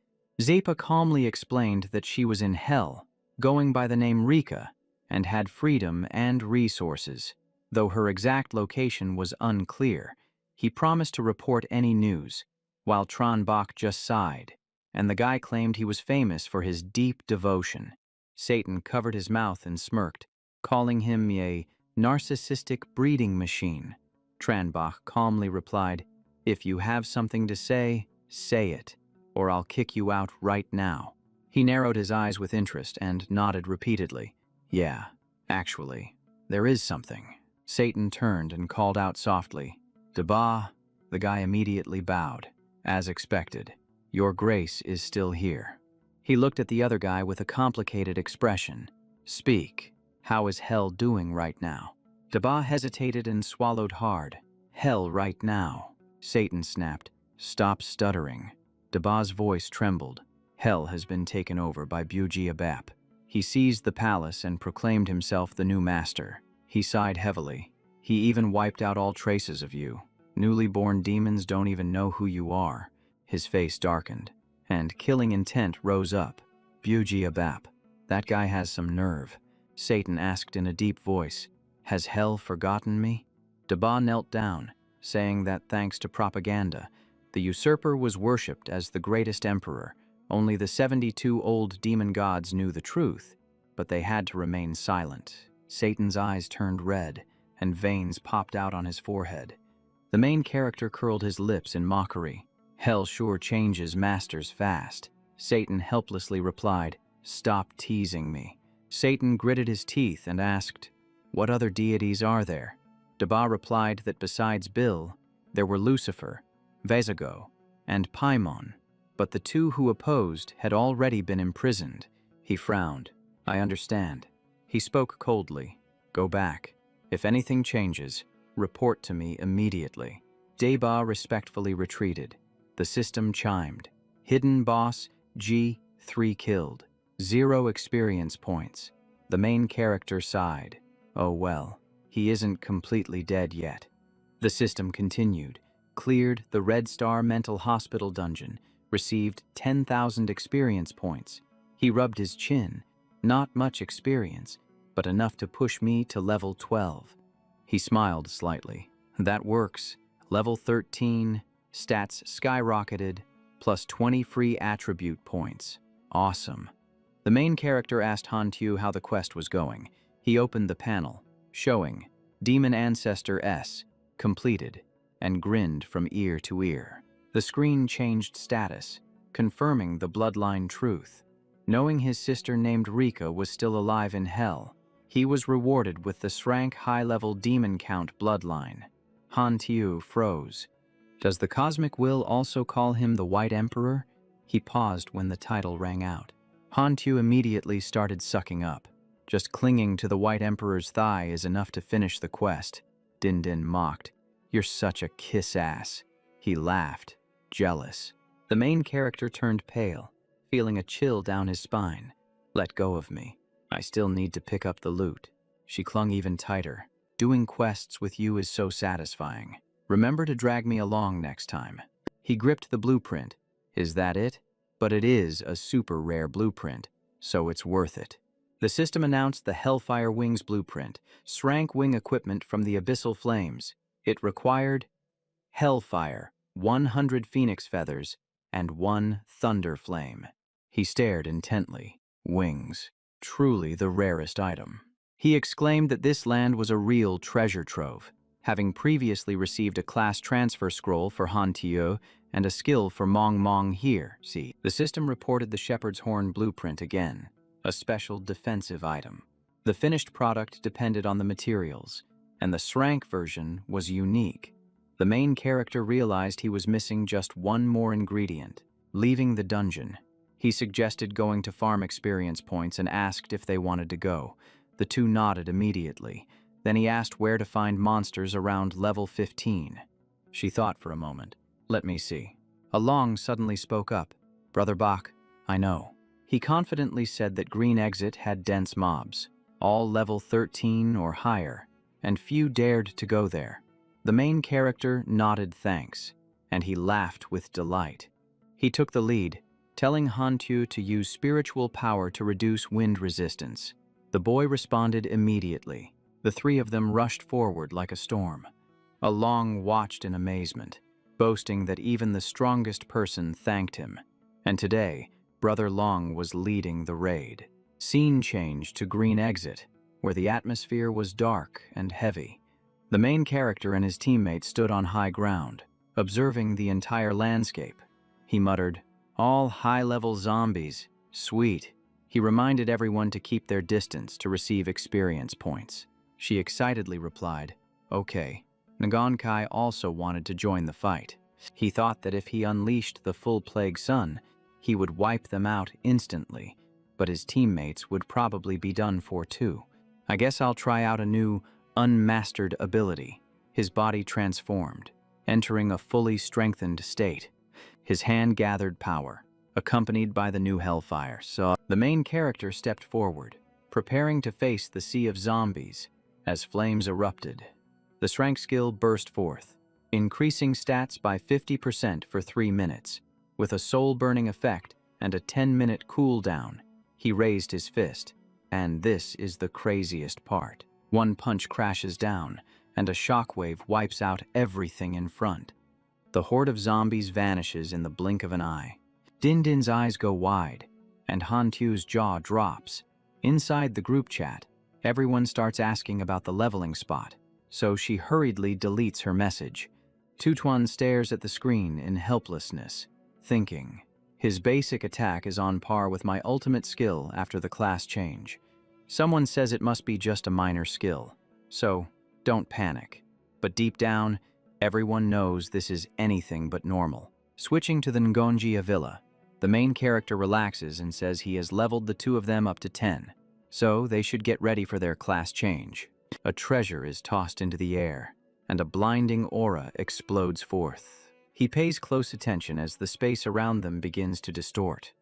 Zeppa calmly explained that she was in hell, going by the name Rika, and had freedom and resources. Though her exact location was unclear, he promised to report any news, while Tronbach just sighed, and the guy claimed he was famous for his deep devotion. Satan covered his mouth and smirked, calling him a narcissistic breeding machine. Tronbach calmly replied, "If you have something to say it, or I'll kick you out right now." He narrowed his eyes with interest and nodded repeatedly. "Yeah, actually, there is something." Satan turned and called out softly, "Deba." The guy immediately bowed. "As expected, your grace is still here." He looked at the other guy with a complicated expression. "Speak, how is hell doing right now?" Deba hesitated and swallowed hard. "Hell right now," Satan snapped. "Stop stuttering." Deba's voice trembled. "Hell has been taken over by Buji Abap. He seized the palace and proclaimed himself the new master." He sighed heavily. "He even wiped out all traces of you. Newly born demons don't even know who you are." His face darkened, and killing intent rose up. "Buji Abap, That guy has some nerve, Satan asked in a deep voice. Has hell forgotten me? Daba knelt down, saying that thanks to propaganda, the usurper was worshipped as the greatest emperor. Only the 72 old demon gods knew the truth, but they had to remain silent. Satan's eyes turned red, and veins popped out on his forehead. The main character curled his lips in mockery. Hell sure changes masters fast. Satan helplessly replied, "Stop teasing me." Satan gritted his teeth and asked, "What other deities are there?" Daba replied that besides Bil, there were Lucifer, Vezago, and Paimon, but the two who opposed had already been imprisoned. He frowned. "I understand." He spoke coldly. "Go back. If anything changes, report to me immediately." Daba respectfully retreated. The system chimed. Hidden boss, G3 killed. 0 experience points. The main character sighed. Oh well, he isn't completely dead yet. The system continued. Cleared the Red Star Mental Hospital dungeon. Received 10,000 experience points. He rubbed his chin. Not much experience, but enough to push me to level 12. He smiled slightly. That works. Level 13, stats skyrocketed, plus 20 free attribute points. Awesome. The main character asked Hantu how the quest was going. He opened the panel, showing Demon Ancestor S, completed, and grinned from ear to ear. The screen changed status, confirming the bloodline truth. Knowing his sister named Rika was still alive in hell, he was rewarded with the S-Rank high-level demon count bloodline. Hantu froze. Does the Cosmic Will also call him the White Emperor? He paused when the title rang out. Hantu immediately started sucking up. Just clinging to the White Emperor's thigh is enough to finish the quest. Din Din mocked. You're such a kiss-ass. He laughed, jealous. The main character turned pale, feeling a chill down his spine. Let go of me. I still need to pick up the loot. She clung even tighter. Doing quests with you is so satisfying. Remember to drag me along next time. He gripped the blueprint. Is that it? But it is a super rare blueprint, so it's worth it. The system announced the Hellfire Wings blueprint, S-Rank wing equipment from the Abyssal Flames. It required Hellfire, 100 phoenix feathers, and 1 thunder flame. He stared intently. Wings. Truly the rarest item. He exclaimed that this land was a real treasure trove, having previously received a class transfer scroll for Hantu and a skill for Mong Mong here. See, the system reported the Shepherd's Horn blueprint again, a special defensive item. The finished product depended on the materials, and the S-Rank version was unique. The main character realized he was missing just one more ingredient. Leaving the dungeon, he suggested going to farm experience points and asked if they wanted to go. The two nodded immediately. Then he asked where to find monsters around level 15. She thought for a moment. Let me see. Along suddenly spoke up. Brother Bach, I know. He confidently said that Green Exit had dense mobs, all level 13 or higher, and few dared to go there. The main character nodded thanks, and he laughed with delight. He took the lead, telling Hantu to use spiritual power to reduce wind resistance. The boy responded immediately. The three of them rushed forward like a storm. Along watched in amazement, boasting that even the strongest person thanked him. And today, Brother Long was leading the raid. Scene changed to Green Exit, where the atmosphere was dark and heavy. The main character and his teammates stood on high ground, observing the entire landscape. He muttered, "All high-level zombies. Sweet." He reminded everyone to keep their distance to receive experience points. She excitedly replied, "Okay." Nagonkai also wanted to join the fight. He thought that if he unleashed the full Plague Sun, he would wipe them out instantly, but his teammates would probably be done for too. I guess I'll try out a new, unmastered ability. His body transformed, entering a fully strengthened state. His hand gathered power, accompanied by the new Hellfire. So the main character stepped forward, preparing to face the sea of zombies as flames erupted. The S-Rank skill burst forth, increasing stats by 50% for 3 minutes, with a soul-burning effect and a 10-minute cooldown. He raised his fist, and this is the craziest part. One punch crashes down, and a shockwave wipes out everything in front. The horde of zombies vanishes in the blink of an eye. Din Din's eyes go wide, and Han Tu's jaw drops. Inside the group chat, everyone starts asking about the leveling spot, so she hurriedly deletes her message. Tutuan stares at the screen in helplessness, thinking, his basic attack is on par with my ultimate skill after the class change. Someone says it must be just a minor skill, so don't panic. But deep down, everyone knows this is anything but normal. Switching to the Ngonjia villa, the main character relaxes and says he has leveled the two of them up to 10, so they should get ready for their class change. A treasure is tossed into the air, and a blinding aura explodes forth. He pays close attention as the space around them begins to distort.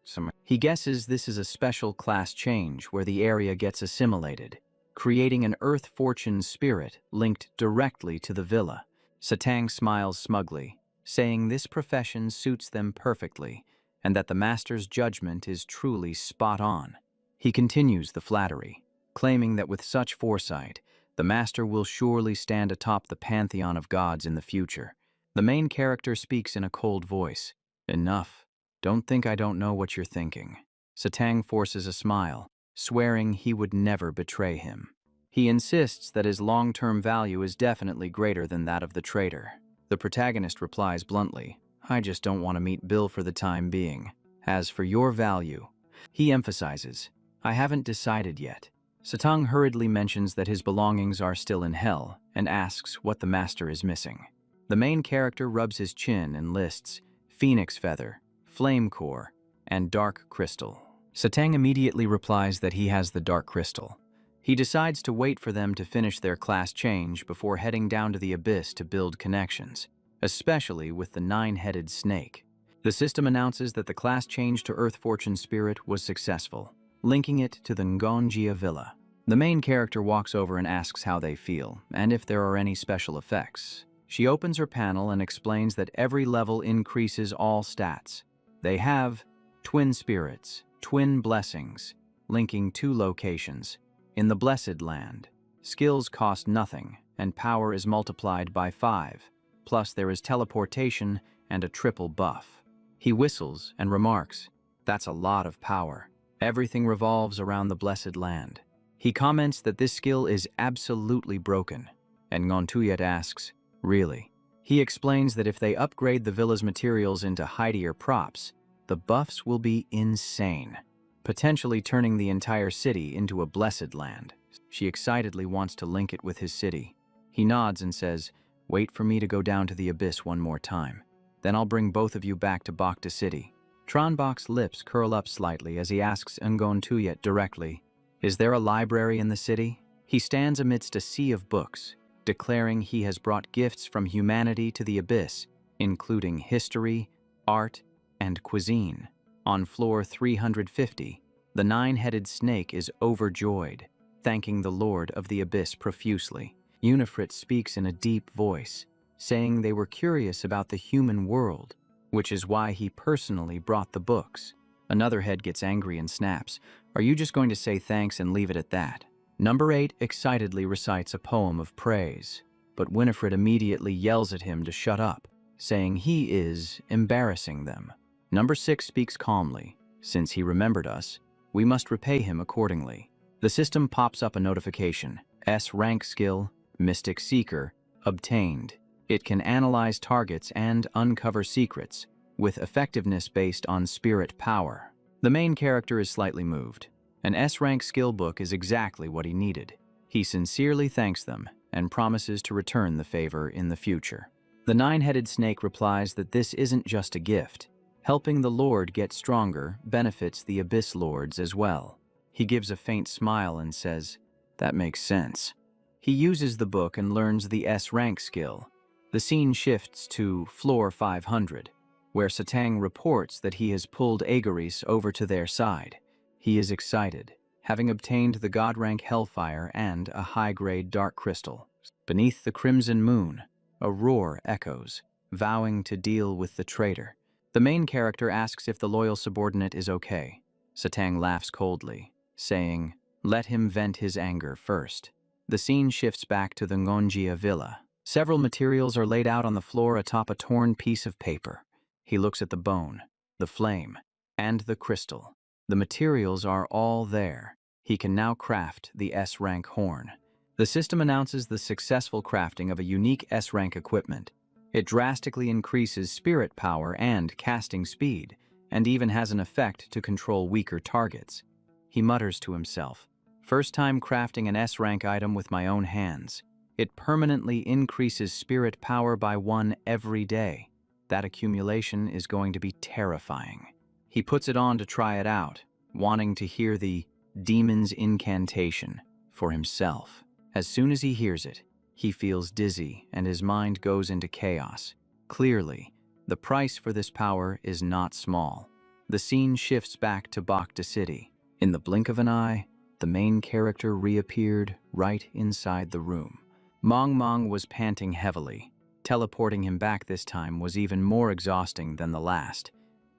He guesses this is a special class change where the area gets assimilated, creating an Earth Fortune spirit linked directly to the villa. Satang smiles smugly, saying this profession suits them perfectly, and that the master's judgment is truly spot on. He continues the flattery, claiming that with such foresight, the master will surely stand atop the pantheon of gods in the future. The main character speaks in a cold voice. Enough. Don't think I don't know what you're thinking. Satang forces a smile, swearing he would never betray him. He insists that his long-term value is definitely greater than that of the traitor. The protagonist replies bluntly, I just don't want to meet Bill for the time being. As for your value, he emphasizes, I haven't decided yet. Satang hurriedly mentions that his belongings are still in hell and asks what the master is missing. The main character rubs his chin and lists Phoenix Feather, Flame Core, and Dark Crystal. Satang immediately replies that he has the Dark Crystal. He decides to wait for them to finish their class change before heading down to the abyss to build connections, especially with the nine-headed snake. The system announces that the class change to Earth Fortune Spirit was successful, linking it to the Ngonjia Villa. The main character walks over and asks how they feel, and if there are any special effects. She opens her panel and explains that every level increases all stats. They have Twin Spirits, Twin Blessings, linking 2 locations. In the Blessed Land, skills cost nothing, and power is multiplied by 5. Plus there is teleportation and a triple buff. He whistles and remarks, that's a lot of power. Everything revolves around the Blessed Land. He comments that this skill is absolutely broken, and Ngontuyet asks, really? He explains that if they upgrade the villa's materials into heightier props, the buffs will be insane, potentially turning the entire city into a Blessed Land. She excitedly wants to link it with his city. He nods and says, wait for me to go down to the abyss one more time. Then I'll bring both of you back to Bokta City. Tronbok's lips curl up slightly as he asks Ngontuyet directly, is there a library in the city? He stands amidst a sea of books, declaring he has brought gifts from humanity to the abyss, including history, art, and cuisine. On floor 350, the nine-headed snake is overjoyed, thanking the Lord of the Abyss profusely. Unifrit speaks in a deep voice, saying they were curious about the human world, which is why he personally brought the books. Another head gets angry and snaps, are you just going to say thanks and leave it at that? Number 8 excitedly recites a poem of praise, but Winifred immediately yells at him to shut up, saying he is embarrassing them. Number 6 speaks calmly. Since he remembered us, we must repay him accordingly. The system pops up a notification. S-rank skill, Mystic Seeker, obtained. It can analyze targets and uncover secrets, with effectiveness based on spirit power. The main character is slightly moved. An S-rank skill book is exactly what he needed. He sincerely thanks them and promises to return the favor in the future. The nine-headed snake replies that this isn't just a gift. Helping the Lord get stronger benefits the Abyss Lords as well. He gives a faint smile and says, that makes sense. He uses the book and learns the S-rank skill. The scene shifts to floor 500, where Satang reports that he has pulled Agaris over to their side. He is excited, having obtained the God rank Hellfire and a high-grade Dark Crystal. Beneath the crimson moon, a roar echoes, vowing to deal with the traitor. The main character asks if the loyal subordinate is okay. Satang laughs coldly, saying, "Let him vent his anger first." The scene shifts back to the Ngonjia villa. Several materials are laid out on the floor atop a torn piece of paper. He looks at the bone, the flame, and the crystal. The materials are all there. He can now craft the S-rank horn. The system announces the successful crafting of a unique S-rank equipment. It drastically increases spirit power and casting speed, and even has an effect to control weaker targets. He mutters to himself, "First time crafting an S-rank item with my own hands. It permanently increases spirit power by 1 every day. That accumulation is going to be terrifying." He puts it on to try it out, wanting to hear the demon's incantation for himself. As soon as he hears it, he feels dizzy and his mind goes into chaos. Clearly, the price for this power is not small. The scene shifts back to Bacta City. In the blink of an eye, the main character reappeared right inside the room. Mang was panting heavily. Teleporting him back this time was even more exhausting than the last.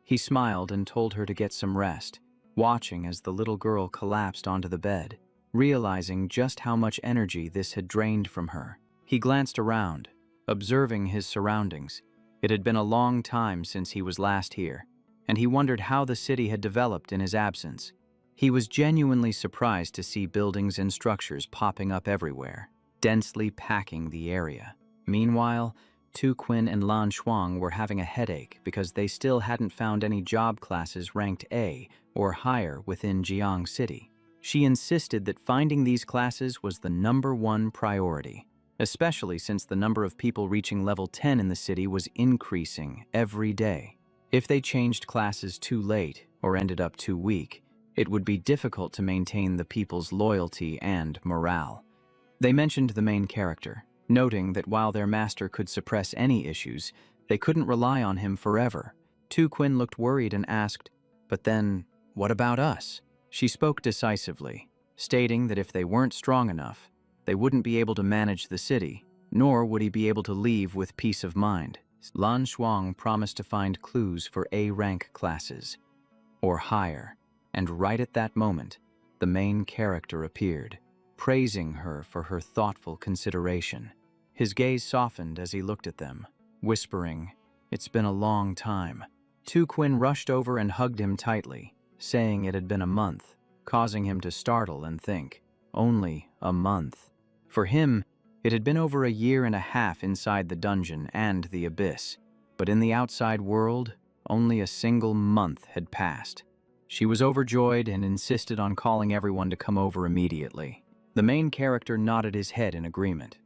He smiled and told her to get some rest, watching as the little girl collapsed onto the bed, realizing just how much energy this had drained from her. He glanced around, observing his surroundings. It had been a long time since he was last here, and he wondered how the city had developed in his absence. He was genuinely surprised to see buildings and structures popping up everywhere, densely packing the area. Meanwhile, Tu Quinn and Lan Shuang were having a headache because they still hadn't found any job classes ranked A or higher within Jiang City. She insisted that finding these classes was the #1 priority, especially since the number of people reaching level 10 in the city was increasing every day. If they changed classes too late or ended up too weak, it would be difficult to maintain the people's loyalty and morale. They mentioned the main character, noting that while their master could suppress any issues, they couldn't rely on him forever. Tu Quinn looked worried and asked, "But then, what about us?" She spoke decisively, stating that if they weren't strong enough, they wouldn't be able to manage the city, nor would he be able to leave with peace of mind. Lan Shuang promised to find clues for A-rank classes, or higher, and right at that moment, the main character appeared, praising her for her thoughtful consideration. His gaze softened as he looked at them, whispering, "It's been a long time." Tu Quinn rushed over and hugged him tightly, saying it had been a month, causing him to startle and think, only a month. For him, it had been over a year and a half inside the dungeon and the abyss, but in the outside world, only a single month had passed. She was overjoyed and insisted on calling everyone to come over immediately. The main character nodded his head in agreement.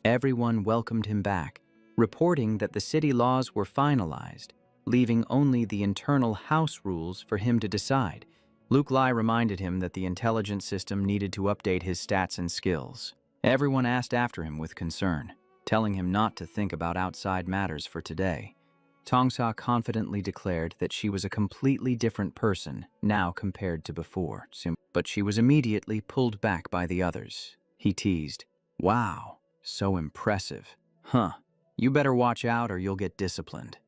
Everyone welcomed him back, reporting that the city laws were finalized, leaving only the internal house rules for him to decide. Luke Lai reminded him that the intelligence system needed to update his stats and skills. Everyone asked after him with concern, telling him not to think about outside matters for today. Tongsa confidently declared that she was a completely different person now compared to before, but she was immediately pulled back by the others. He teased, "Wow, so impressive. Huh, you better watch out or you'll get disciplined."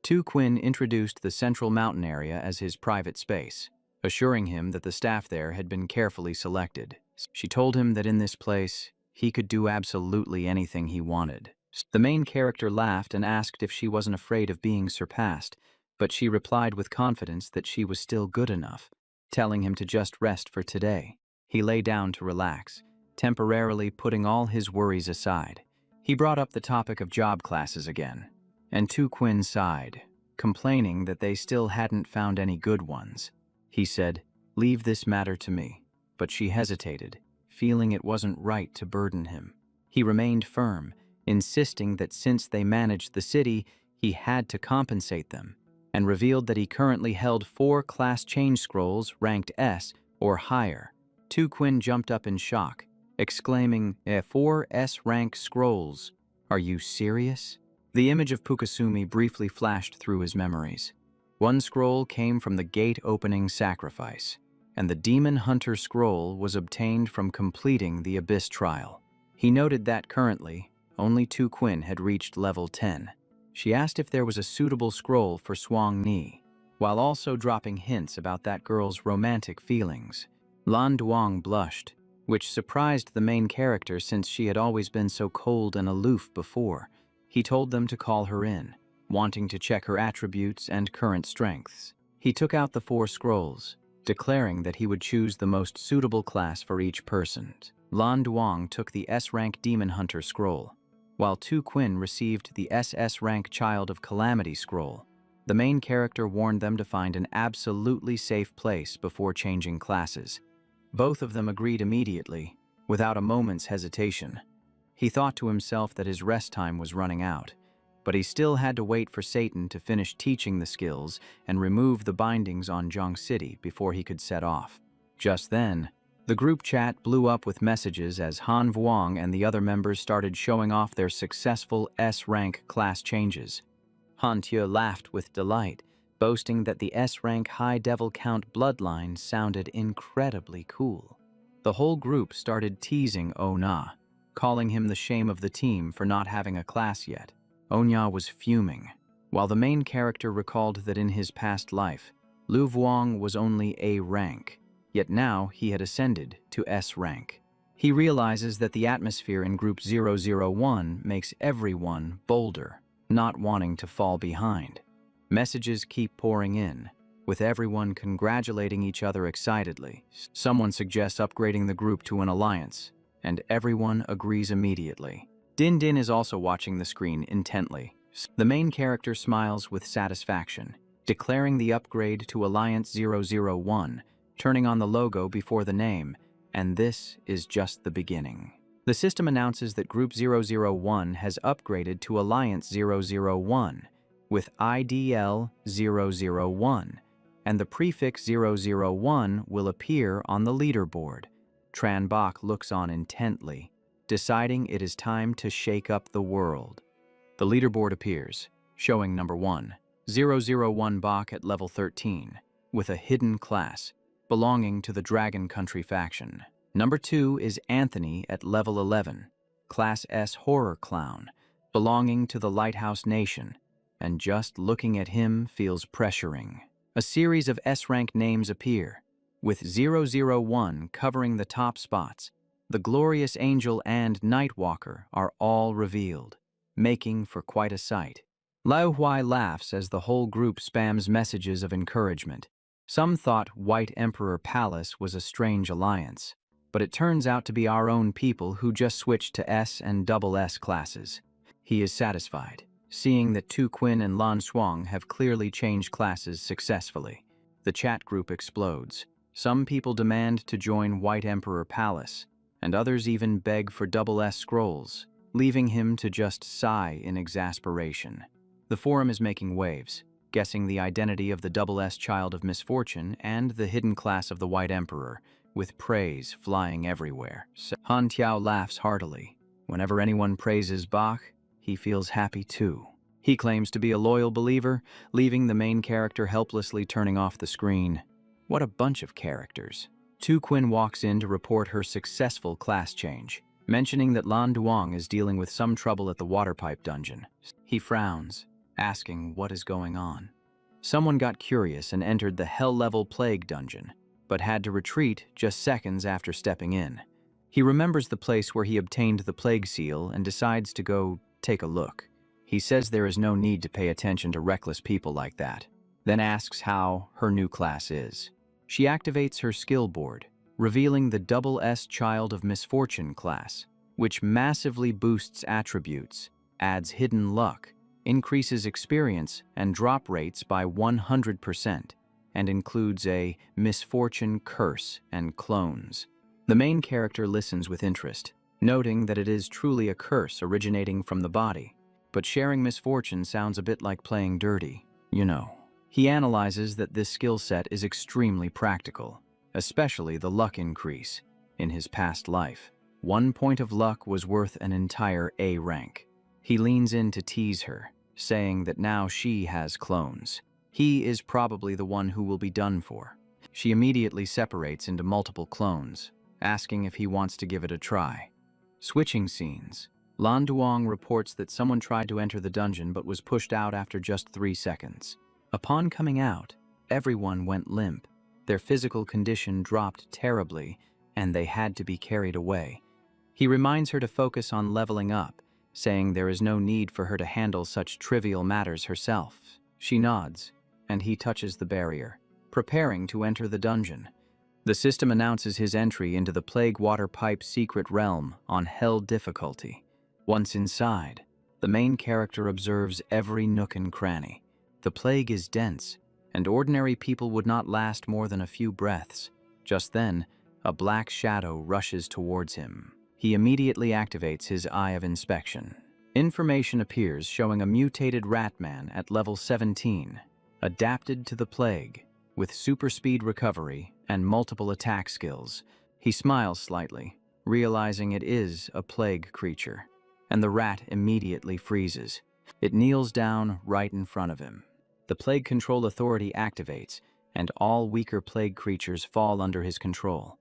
Tu Quinn introduced the central mountain area as his private space, assuring him that the staff there had been carefully selected. She told him that in this place, he could do absolutely anything he wanted. The main character laughed and asked if she wasn't afraid of being surpassed, but she replied with confidence that she was still good enough, telling him to just rest for today. He lay down to relax, temporarily putting all his worries aside. He brought up the topic of job classes again, and Tu Quinn sighed, complaining that they still hadn't found any good ones. He said, "Leave this matter to me," but she hesitated, feeling it wasn't right to burden him. He remained firm, insisting that since they managed the city, he had to compensate them, and revealed that he currently held 4 class change scrolls ranked S or higher. Tu Quinn jumped up in shock, exclaiming, 4 S-rank scrolls. Are you serious?" The image of Pukasumi briefly flashed through his memories. One scroll came from the gate-opening sacrifice, and the Demon Hunter scroll was obtained from completing the Abyss trial. He noted that currently, only Tu Quinn had reached level 10. She asked if there was a suitable scroll for Shuang Ni. while also dropping hints about that girl's romantic feelings. Lan Duang blushed, which surprised the main character since she had always been so cold and aloof before. He told them to call her in, wanting to check her attributes and current strengths. He took out the 4 scrolls, declaring that he would choose the most suitable class for each person. Lan Duang took the S-rank Demon Hunter scroll, while Tu Quinn received the SS-rank Child of Calamity scroll. The main character warned them to find an absolutely safe place before changing classes. Both of them agreed immediately, without a moment's hesitation. He thought to himself that his rest time was running out, but he still had to wait for Satan to finish teaching the skills and remove the bindings on Zhang City before he could set off. Just then, the group chat blew up with messages as Han Vuong and the other members started showing off their successful S-rank class changes. Han Tue laughed with delight, boasting that the S-rank High Devil Count bloodline sounded incredibly cool. The whole group started teasing Oh-Na, calling him the shame of the team for not having a class yet. Oh-Na was fuming, while the main character recalled that in his past life, Lu Vuong was only A rank, yet now he had ascended to S rank. He realizes that the atmosphere in Group 001 makes everyone bolder, not wanting to fall behind. Messages keep pouring in, with everyone congratulating each other excitedly. Someone suggests upgrading the group to an alliance, and everyone agrees immediately. Din Din is also watching the screen intently. The main character smiles with satisfaction, declaring the upgrade to Alliance 001, turning on the logo before the name, and this is just the beginning. The system announces that Group 001 has upgraded to Alliance 001 with IDL 001, and the prefix 001 will appear on the leaderboard. Tran Bok looks on intently, deciding it is time to shake up the world. The leaderboard appears, showing number 1, 001 Bok at level 13, with a hidden class, belonging to the Dragon Country faction. Number 2 is Anthony at level 11, Class S Horror Clown, belonging to the Lighthouse Nation, and just looking at him feels pressuring. A series of S-rank names appear, with 001 covering the top spots. The Glorious Angel and Nightwalker are all revealed, making for quite a sight. Lao Huai laughs as the whole group spams messages of encouragement. Some thought White Emperor Palace was a strange alliance, but it turns out to be our own people who just switched to S and SS classes. He is satisfied, seeing that Tu Quinn and Lan Shuang have clearly changed classes successfully. The chat group explodes. Some people demand to join White Emperor Palace, and others even beg for SS scrolls, leaving him to just sigh in exasperation. The forum is making waves, guessing the identity of the SS Child of Misfortune and the hidden class of the White Emperor, with praise flying everywhere. Han Tiao laughs heartily. Whenever anyone praises Bach, he feels happy too. He claims to be a loyal believer, leaving the main character helplessly turning off the screen. What a bunch of characters. Tu Quinn walks in to report her successful class change, mentioning that Lan Duang is dealing with some trouble at the water pipe dungeon. He frowns, asking what is going on. Someone got curious and entered the hell-level plague dungeon, but had to retreat just seconds after stepping in. He remembers the place where he obtained the plague seal and decides to go take a look. He says there is no need to pay attention to reckless people like that, then asks how her new class is. She activates her skill board, revealing the SS Child of Misfortune class, which massively boosts attributes, adds hidden luck, increases experience and drop rates by 100%, and includes a misfortune curse and clones. The main character listens with interest, noting that it is truly a curse originating from the body, but sharing misfortune sounds a bit like playing dirty, you know. He analyzes that this skill set is extremely practical, especially the luck increase. In his past life, 1 point of luck was worth an entire A rank. He leans in to tease her, saying that now she has clones. He is probably the one who will be done for. She immediately separates into multiple clones, asking if he wants to give it a try. Switching scenes. Lan Duang reports that someone tried to enter the dungeon but was pushed out after just 3 seconds. Upon coming out, everyone went limp. Their physical condition dropped terribly, and they had to be carried away. He reminds her to focus on leveling up, saying there is no need for her to handle such trivial matters herself. She nods, and he touches the barrier, preparing to enter the dungeon. The system announces his entry into the Plague Water Pipe secret realm on Hell difficulty. Once inside, the main character observes every nook and cranny. The plague is dense, and ordinary people would not last more than a few breaths. Just then, a black shadow rushes towards him. He immediately activates his Eye of Inspection. Information appears showing a mutated Ratman at level 17, adapted to the plague, with super speed recovery and multiple attack skills. He smiles slightly, realizing it is a plague creature, and the rat immediately freezes. It kneels down right in front of him. The Plague Control Authority activates, and all weaker plague creatures fall under his control.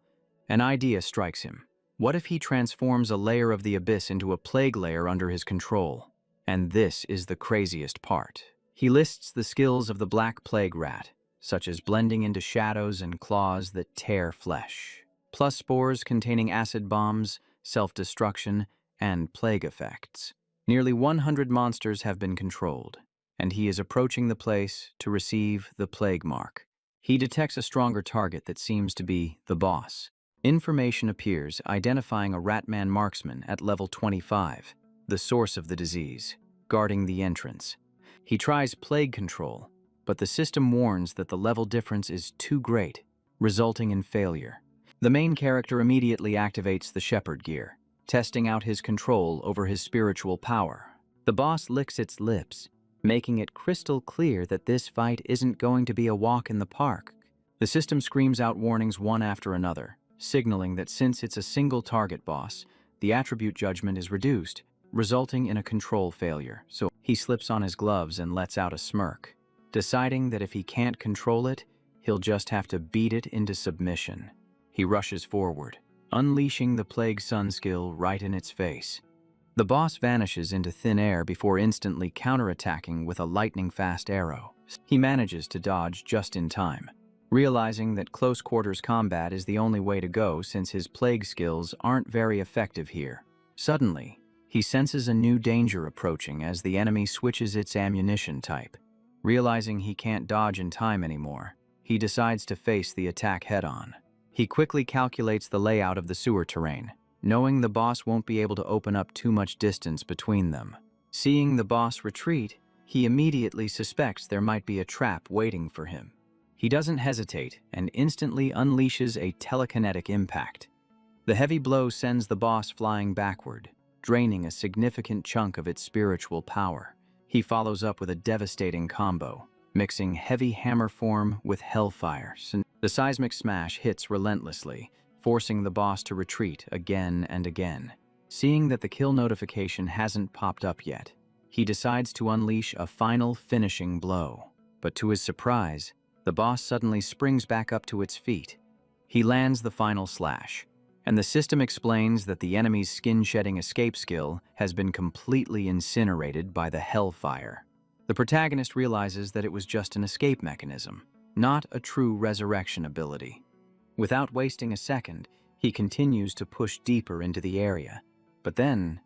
An idea strikes him. What if he transforms a layer of the abyss into a plague layer under his control? And this is the craziest part. He lists the skills of the Black Plague Rat, such as blending into shadows and claws that tear flesh, plus spores containing acid bombs, self-destruction, and plague effects. Nearly 100 monsters have been controlled, and he is approaching the place to receive the plague mark. He detects a stronger target that seems to be the boss. Information appears identifying a Ratman marksman at level 25, the source of the disease, guarding the entrance. He tries plague control, but the system warns that the level difference is too great, resulting in failure. The main character immediately activates the Shepherd gear, testing out his control over his spiritual power. The boss licks its lips, making it crystal clear that this fight isn't going to be a walk in the park. The system screams out warnings one after another, signaling that since it's a single target boss, the attribute judgment is reduced, resulting in a control failure. So he slips on his gloves and lets out a smirk, deciding that if he can't control it, he'll just have to beat it into submission. He rushes forward, unleashing the Plague Sun skill right in its face. The boss vanishes into thin air before instantly counterattacking with a lightning-fast arrow. He manages to dodge just in time, realizing that close-quarters combat is the only way to go since his plague skills aren't very effective here. Suddenly, he senses a new danger approaching as the enemy switches its ammunition type. Realizing he can't dodge in time anymore, he decides to face the attack head-on. He quickly calculates the layout of the sewer terrain, knowing the boss won't be able to open up too much distance between them. Seeing the boss retreat, he immediately suspects there might be a trap waiting for him. He doesn't hesitate and instantly unleashes a telekinetic impact. The heavy blow sends the boss flying backward, draining a significant chunk of its spiritual power. He follows up with a devastating combo, mixing heavy hammer form with hellfire. The seismic smash hits relentlessly, forcing the boss to retreat again and again. Seeing that the kill notification hasn't popped up yet, he decides to unleash a final finishing blow. But to his surprise, the boss suddenly springs back up to its feet. He lands the final slash, and the system explains that the enemy's skin-shedding escape skill has been completely incinerated by the hellfire. The protagonist realizes that it was just an escape mechanism, not a true resurrection ability. Without wasting a second, he continues to push deeper into the area. But then,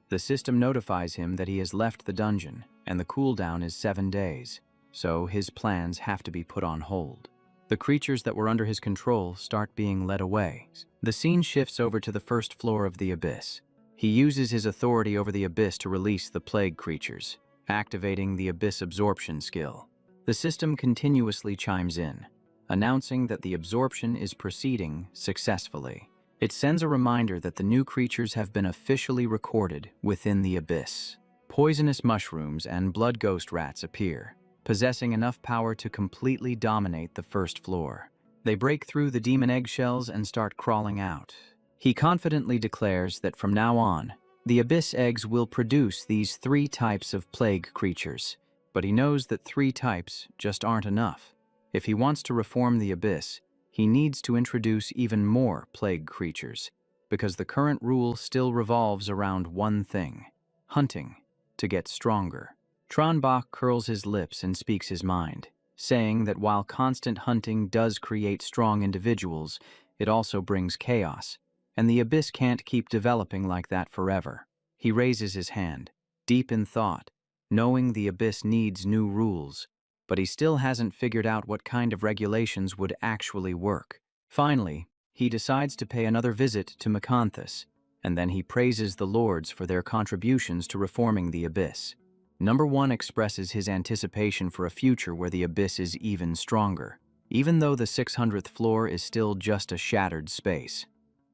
the system notifies him that he has left the dungeon, and the cooldown is 7 days. So his plans have to be put on hold. The creatures that were under his control start being led away. The scene shifts over to the first floor of the abyss. He uses his authority over the abyss to release the plague creatures, activating the abyss absorption skill. The system continuously chimes in, announcing that the absorption is proceeding successfully. It sends a reminder that the new creatures have been officially recorded within the abyss. Poisonous mushrooms and blood ghost rats appear, possessing enough power to completely dominate the first floor. They break through the demon eggshells and start crawling out. He confidently declares that from now on, the abyss eggs will produce these 3 types of plague creatures, but he knows that 3 types just aren't enough. If he wants to reform the abyss, he needs to introduce even more plague creatures, because the current rule still revolves around one thing: hunting to get stronger. Tronbach curls his lips and speaks his mind. saying that while constant hunting does create strong individuals, it also brings chaos, and the abyss can't keep developing like that forever. He raises his hand, deep in thought, knowing the abyss needs new rules, but he still hasn't figured out what kind of regulations would actually work. Finally, he decides to pay another visit to Macanthus, and then he praises the lords for their contributions to reforming the abyss. Number 1 expresses his anticipation for a future where the abyss is even stronger, even though the 600th floor is still just a shattered space.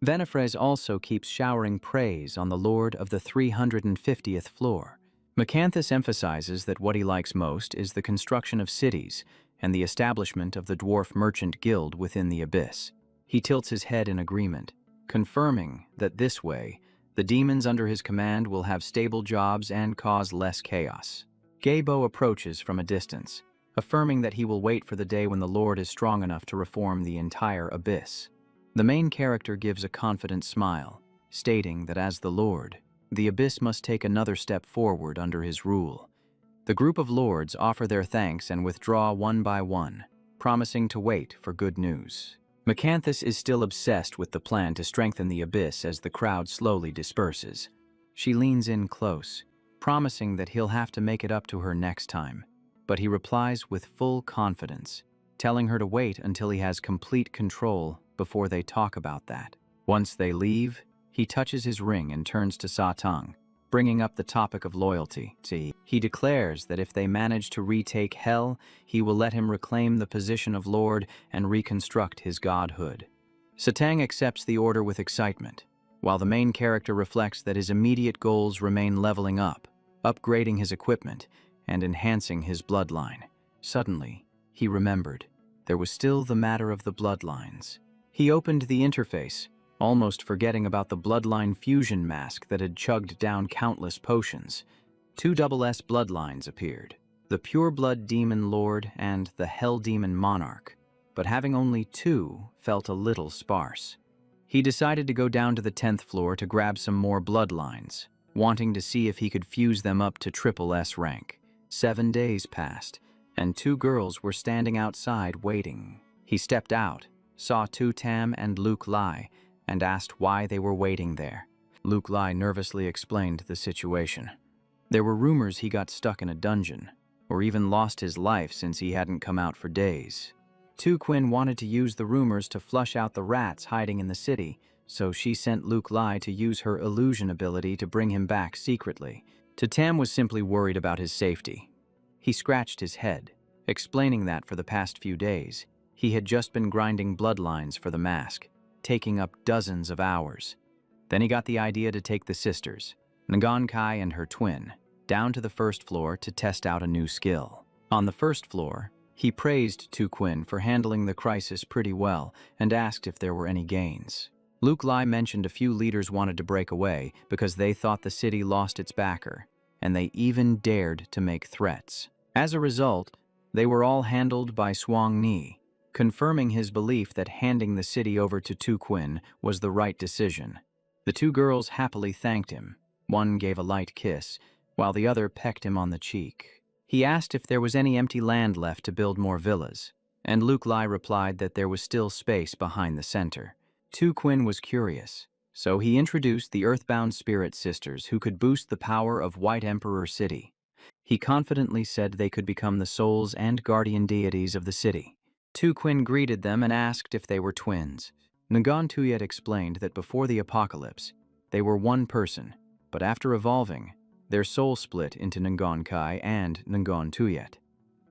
Venefres also keeps showering praise on the lord of the 350th floor. Macanthus emphasizes that what he likes most is the construction of cities and the establishment of the dwarf merchant guild within the abyss. He tilts his head in agreement, confirming that this way, the demons under his command will have stable jobs and cause less chaos. Gabo approaches from a distance, affirming that he will wait for the day when the Lord is strong enough to reform the entire abyss. The main character gives a confident smile, stating that as the Lord, the abyss must take another step forward under his rule. The group of lords offer their thanks and withdraw one by one, promising to wait for good news. Macanthus is still obsessed with the plan to strengthen the abyss as the crowd slowly disperses. She leans in close, promising that he'll have to make it up to her next time, but he replies with full confidence, telling her to wait until he has complete control before they talk about that. Once they leave, he touches his ring and turns to Satang, bringing up the topic of loyalty. He declares that if they manage to retake Hell, he will let him reclaim the position of Lord and reconstruct his godhood. Satang accepts the order with excitement, while the main character reflects that his immediate goals remain leveling up, upgrading his equipment, and enhancing his bloodline. Suddenly, he remembered there was still the matter of the bloodlines. He opened the interface, almost forgetting about the bloodline fusion mask that had chugged down countless potions. 2 SS bloodlines appeared, the Pureblood Demon Lord and the Hell Demon Monarch, but having only 2 felt a little sparse. He decided to go down to the 10th floor to grab some more bloodlines, wanting to see if he could fuse them up to SSS rank. 7 days passed, and 2 girls were standing outside waiting. He stepped out, saw Tu Tam and Luke Lai, and asked why they were waiting there. Luke Lai nervously explained the situation. There were rumors he got stuck in a dungeon, or even lost his life since he hadn't come out for days. Tu Quinn wanted to use the rumors to flush out the rats hiding in the city, so she sent Luke Lai to use her illusion ability to bring him back secretly. Tu Tam was simply worried about his safety. He scratched his head, explaining that for the past few days, he had just been grinding bloodlines for the mask, taking up dozens of hours. Then he got the idea to take the sisters, Nagon Kai and her twin, down to the 1st floor to test out a new skill. On the 1st floor, he praised Tu Quinn for handling the crisis pretty well and asked if there were any gains. Luke Lai mentioned a few leaders wanted to break away because they thought the city lost its backer, and they even dared to make threats. As a result, they were all handled by Swang Ni, confirming his belief that handing the city over to Tu Quinn was the right decision. The 2 girls happily thanked him. One gave a light kiss, while the other pecked him on the cheek. He asked if there was any empty land left to build more villas, and Luke Lai replied that there was still space behind the center. Tu Quinn was curious, so he introduced the Earthbound Spirit Sisters who could boost the power of White Emperor City. He confidently said they could become the souls and guardian deities of the city. Tu Quinn greeted them and asked if they were twins. Nagon Tuyet explained that before the apocalypse, they were one person, but after evolving, their soul split into Nagon Kai and Nagon Tuyet.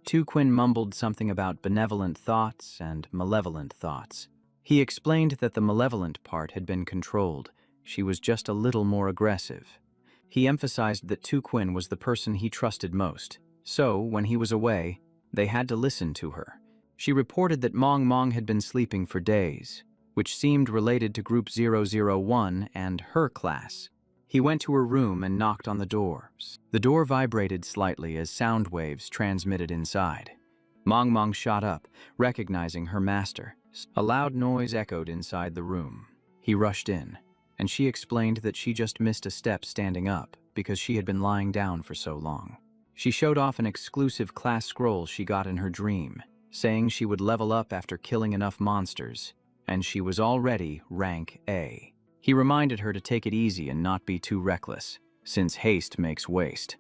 Tu Quinn mumbled something about benevolent thoughts and malevolent thoughts. He explained that the malevolent part had been controlled. She was just a little more aggressive. He emphasized that Tu Quinn was the person he trusted most, so when he was away, they had to listen to her. She reported that Mong Mong had been sleeping for days, which seemed related to Group 001 and her class. He went to her room and knocked on the door. The door vibrated slightly as sound waves transmitted inside. Mong Mong shot up, recognizing her master. A loud noise echoed inside the room. He rushed in, and she explained that she just missed a step standing up because she had been lying down for so long. She showed off an exclusive class scroll she got in her dream, saying she would level up after killing enough monsters, and she was already rank A. He reminded her to take it easy and not be too reckless, since haste makes waste.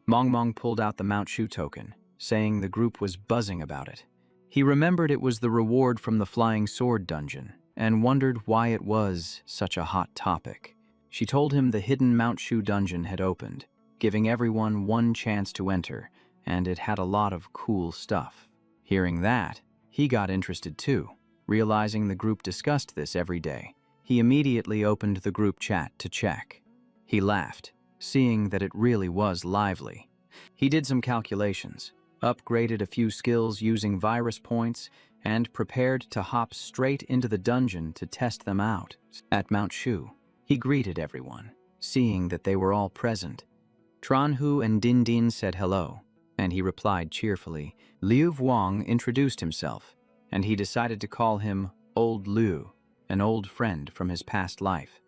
Mong pulled out the Mount Shu token, saying the group was buzzing about it. He remembered it was the reward from the Flying Sword dungeon, and wondered why it was such a hot topic. She told him the hidden Mount Shu dungeon had opened, giving everyone one chance to enter, and it had a lot of cool stuff. Hearing that, he got interested too. Realizing the group discussed this every day, he immediately opened the group chat to check. He laughed, seeing that it really was lively. He did some calculations, upgraded a few skills using virus points, and prepared to hop straight into the dungeon to test them out. At Mount Shu, he greeted everyone, seeing that they were all present. Tranhu and Din said hello, and he replied cheerfully. Liu Wang introduced himself, and he decided to call him Old Liu, an old friend from his past life.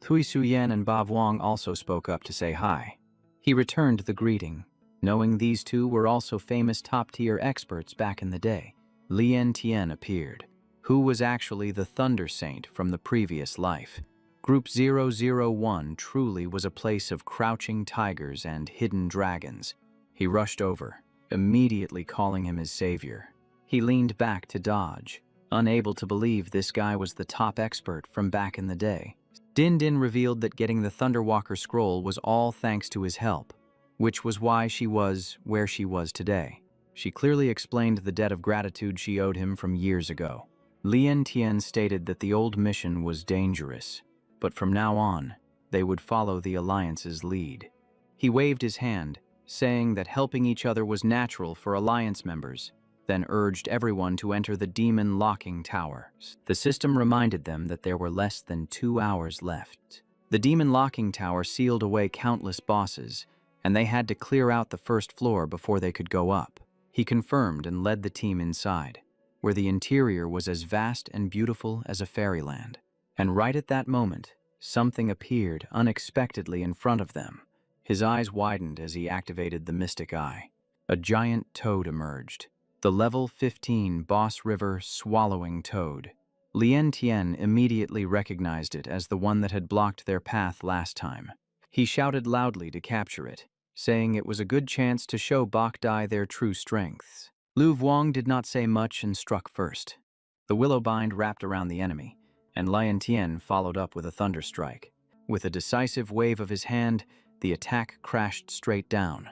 Tui Suyen and Ba Wang also spoke up to say hi. He returned the greeting, knowing these two were also famous top-tier experts back in the day. Lian Tian appeared, who was actually the Thunder Saint from the previous life. Group 001 truly was a place of crouching tigers and hidden dragons. He rushed over, immediately calling him his savior. He leaned back to dodge, unable to believe this guy was the top expert from back in the day. Din revealed that getting the Thunderwalker scroll was all thanks to his help, which was why she was where she was today. She clearly explained the debt of gratitude she owed him from years ago. Lian Tian stated that the old mission was dangerous, but from now on, they would follow the Alliance's lead. He waved his hand, saying that helping each other was natural for Alliance members, then urged everyone to enter the Demon Locking Tower. The system reminded them that there were less than 2 hours left. The Demon Locking Tower sealed away countless bosses, and they had to clear out the first floor before they could go up. He confirmed and led the team inside, where the interior was as vast and beautiful as a fairyland. And right at that moment, something appeared unexpectedly in front of them. His eyes widened as he activated the Mystic Eye. A giant toad emerged, the level 15 Boss River Swallowing Toad. Lian Tian immediately recognized it as the one that had blocked their path last time. He shouted loudly to capture it, saying it was a good chance to show Bok Dai their true strengths. Lu Vuong did not say much and struck first. The willow bind wrapped around the enemy, and Lian Tian followed up with a thunder strike. With a decisive wave of his hand, the attack crashed straight down.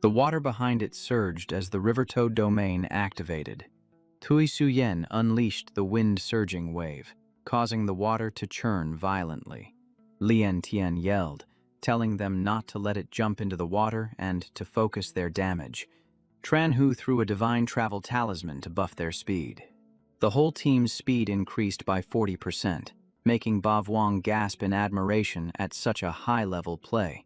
The water behind it surged as the River Toad domain activated. Tui Suyen unleashed the wind-surging wave, causing the water to churn violently. Lian Tian yelled, telling them not to let it jump into the water and to focus their damage. Tranhu threw a divine travel talisman to buff their speed. The whole team's speed increased by 40%, making Ba Wang gasp in admiration at such a high-level play.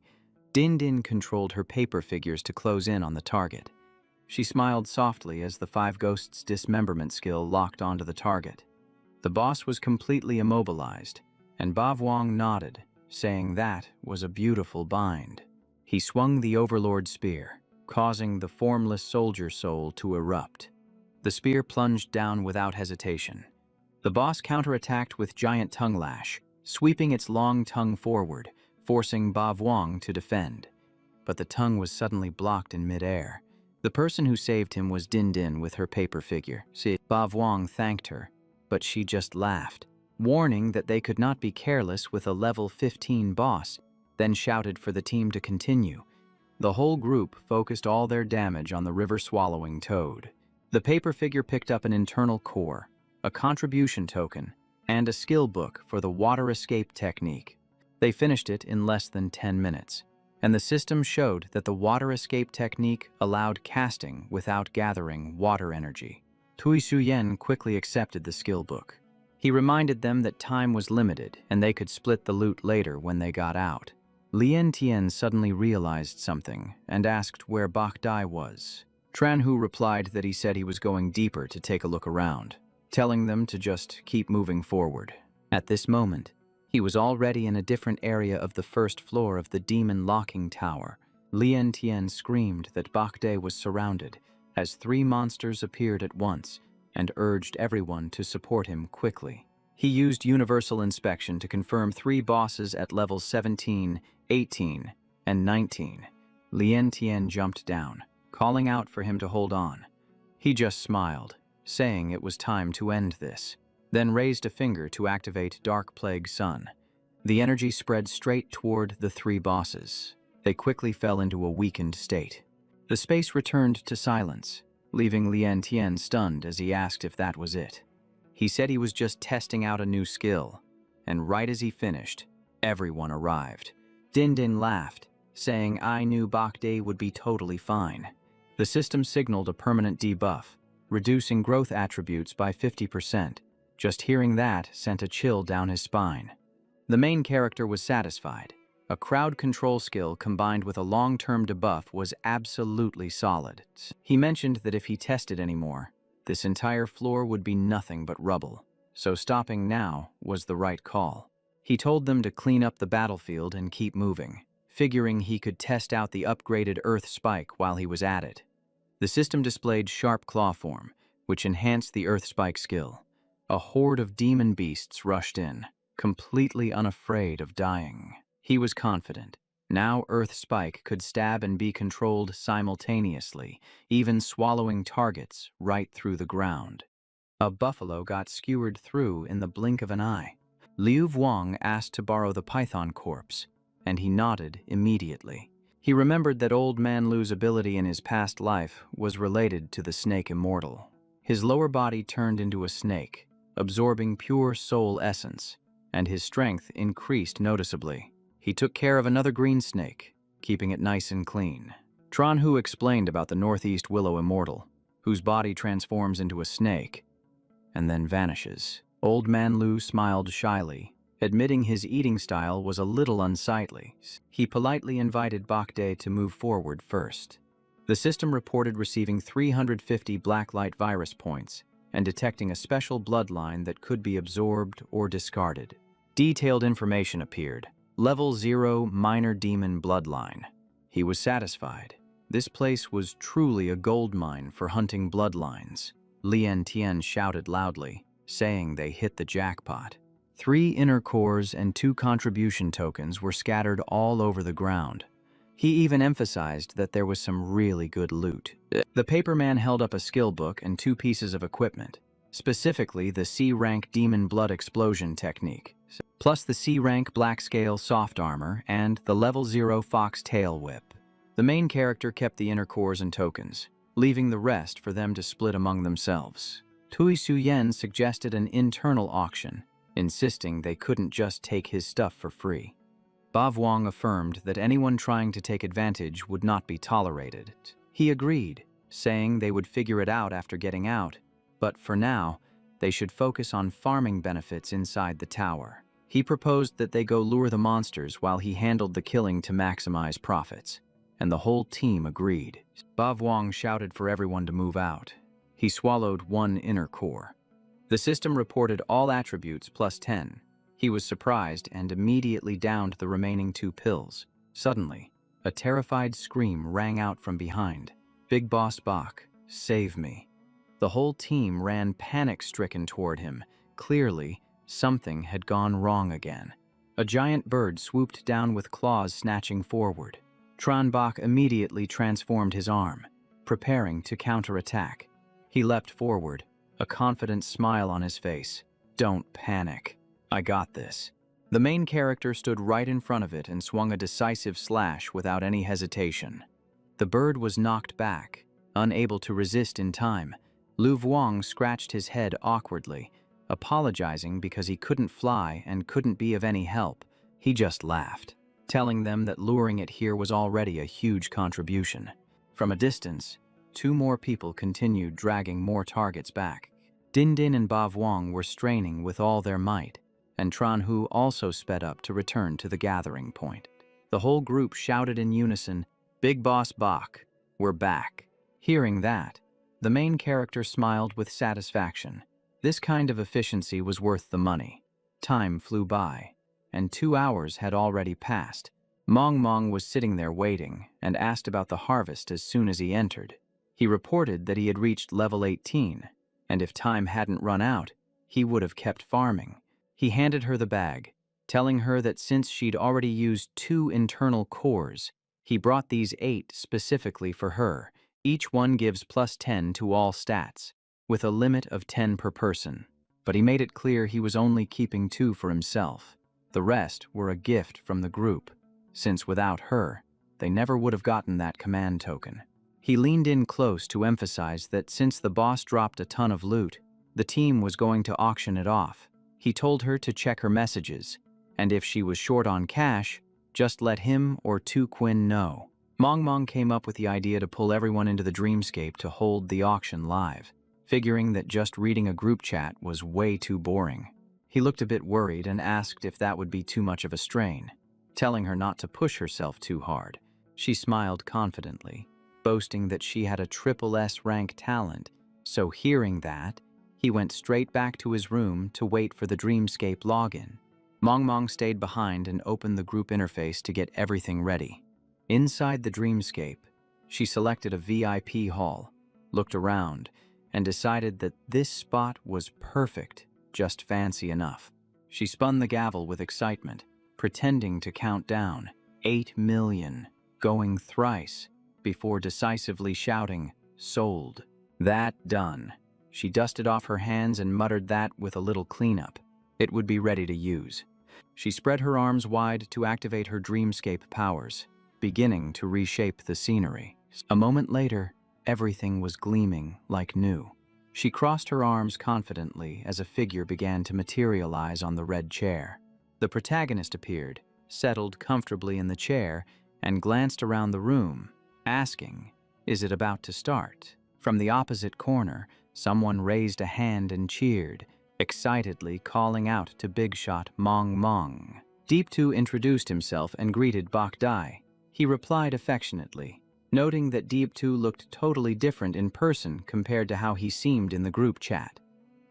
Din controlled her paper figures to close in on the target. She smiled softly as the 5 Ghosts dismemberment skill locked onto the target. The boss was completely immobilized, and Ba Wang nodded, saying that was a beautiful bind. He swung the Overlord Spear, causing the formless soldier soul to erupt. The spear plunged down without hesitation. The boss counterattacked with giant tongue lash, sweeping its long tongue forward, forcing Ba Wang to defend. But the tongue was suddenly blocked in midair. The person who saved him was Din with her paper figure. Ba Wang thanked her, but she just laughed, warning that they could not be careless with a level 15 boss, then shouted for the team to continue. The whole group focused all their damage on the river-swallowing toad. The paper figure picked up an internal core, a contribution token, and a skill book for the water escape technique. They finished it in less than 10 minutes, and the system showed that the water escape technique allowed casting without gathering water energy. Tui Suyen quickly accepted the skill book. He reminded them that time was limited and they could split the loot later when they got out. Lian Tian suddenly realized something and asked where Bok Dai was. Tranhu replied that he said he was going deeper to take a look around, telling them to just keep moving forward. At this moment, he was already in a different area of the first floor of the Demon Locking Tower. Lien Tian screamed that Bak De was surrounded as 3 monsters appeared at once and urged everyone to support him quickly. He used universal inspection to confirm 3 bosses at levels 17, 18, and 19. Lien Tian jumped down, calling out for him to hold on. He just smiled, saying it was time to end this, then raised a finger to activate Dark Plague Sun. The energy spread straight toward the 3 bosses. They quickly fell into a weakened state. The space returned to silence, leaving Lien Tian stunned as he asked if that was it. He said he was just testing out a new skill, and right as he finished, everyone arrived. Din Din laughed, saying I knew Bak De would be totally fine. The system signaled a permanent debuff, reducing growth attributes by 50%. Just hearing that sent a chill down his spine. The main character was satisfied. A crowd control skill combined with a long-term debuff was absolutely solid. He mentioned that if he tested anymore, this entire floor would be nothing but rubble, so stopping now was the right call. He told them to clean up the battlefield and keep moving, figuring he could test out the upgraded Earth Spike while he was at it. The system displayed Sharp Claw form, which enhanced the Earth Spike skill. A horde of demon beasts rushed in, completely unafraid of dying. He was confident. Now Earth Spike could stab and be controlled simultaneously, even swallowing targets right through the ground. A buffalo got skewered through in the blink of an eye. Liu Vuong asked to borrow the python corpse, and he nodded immediately. He remembered that Old Man Lu's ability in his past life was related to the snake immortal. His lower body turned into a snake, absorbing pure soul essence, and his strength increased noticeably. He took care of another green snake, keeping it nice and clean. Tran Hu explained about the Northeast Willow Immortal, whose body transforms into a snake and then vanishes. Old Man Lu smiled shyly, admitting his eating style was a little unsightly. He politely invited Bak De to move forward first. The system reported receiving 350 blacklight virus points and detecting a special bloodline that could be absorbed or discarded. Detailed information appeared. Level 0 Minor Demon Bloodline. He was satisfied. This place was truly a gold mine for hunting bloodlines. Lien Tian shouted loudly, saying they hit the jackpot. 3 inner cores and 2 contribution tokens were scattered all over the ground. He even emphasized that there was some really good loot. The paperman held up a skill book and 2 pieces of equipment, specifically the C-rank Demon Blood Explosion technique, plus the C-rank Black Scale Soft Armor and the level 0 Fox Tail Whip. The main character kept the inner cores and tokens, leaving the rest for them to split among themselves. Tui Suyen suggested an internal auction, insisting they couldn't just take his stuff for free. Ba Vuong affirmed that anyone trying to take advantage would not be tolerated. He agreed, saying they would figure it out after getting out, but for now, they should focus on farming benefits inside the tower. He proposed that they go lure the monsters while he handled the killing to maximize profits, and the whole team agreed. Ba Vuong shouted for everyone to move out. He swallowed 1 inner core. The system reported all attributes plus 10. He was surprised and immediately downed the remaining 2 pills. Suddenly, a terrified scream rang out from behind. Big Boss Bak, save me. The whole team ran panic-stricken toward him. Clearly, something had gone wrong again. A giant bird swooped down with claws snatching forward. Tran Bak immediately transformed his arm, preparing to counterattack. He leapt forward, a confident smile on his face. Don't panic. I got this. The main character stood right in front of it and swung a decisive slash without any hesitation. The bird was knocked back, unable to resist in time. Liu Vuong scratched his head awkwardly, apologizing because he couldn't fly and couldn't be of any help. He just laughed, telling them that luring it here was already a huge contribution. From a distance, 2 more people continued dragging more targets back. Din Din and Ba Vuong were straining with all their might, and Tran Hu also sped up to return to the gathering point. The whole group shouted in unison, Big Boss Bak, we're back. Hearing that, the main character smiled with satisfaction. This kind of efficiency was worth the money. Time flew by, and 2 hours had already passed. Mong was sitting there waiting and asked about the harvest as soon as he entered. He reported that he had reached level 18, and if time hadn't run out, he would have kept farming. He handed her the bag, telling her that since she'd already used 2 internal cores, he brought these 8 specifically for her. Each one gives +10 to all stats, with a limit of 10 per person. But he made it clear he was only keeping 2 for himself. The rest were a gift from the group, since without her, they never would have gotten that command token. He leaned in close to emphasize that since the boss dropped a ton of loot, the team was going to auction it off. He told her to check her messages, and if she was short on cash, just let him or Tu Quinn know. Mong came up with the idea to pull everyone into the dreamscape to hold the auction live, figuring that just reading a group chat was way too boring. He looked a bit worried and asked if that would be too much of a strain, telling her not to push herself too hard. She smiled confidently, boasting that she had a SSS rank talent, so hearing that, he went straight back to his room to wait for the dreamscape login. Mong stayed behind and opened the group interface to get everything ready. Inside the dreamscape, she selected a VIP hall, looked around, and decided that this spot was perfect, just fancy enough. She spun the gavel with excitement, pretending to count down, 8 million, going thrice, before decisively shouting, "Sold." That done. She dusted off her hands and muttered that with a little cleanup, it would be ready to use. She spread her arms wide to activate her dreamscape powers, beginning to reshape the scenery. A moment later, everything was gleaming like new. She crossed her arms confidently as a figure began to materialize on the red chair. The protagonist appeared, settled comfortably in the chair, and glanced around the room, asking, "Is it about to start?" From the opposite corner, someone raised a hand and cheered, excitedly calling out to big shot Mong. Deep2 introduced himself and greeted Bok Dai. He replied affectionately, noting that Deep2 looked totally different in person compared to how he seemed in the group chat.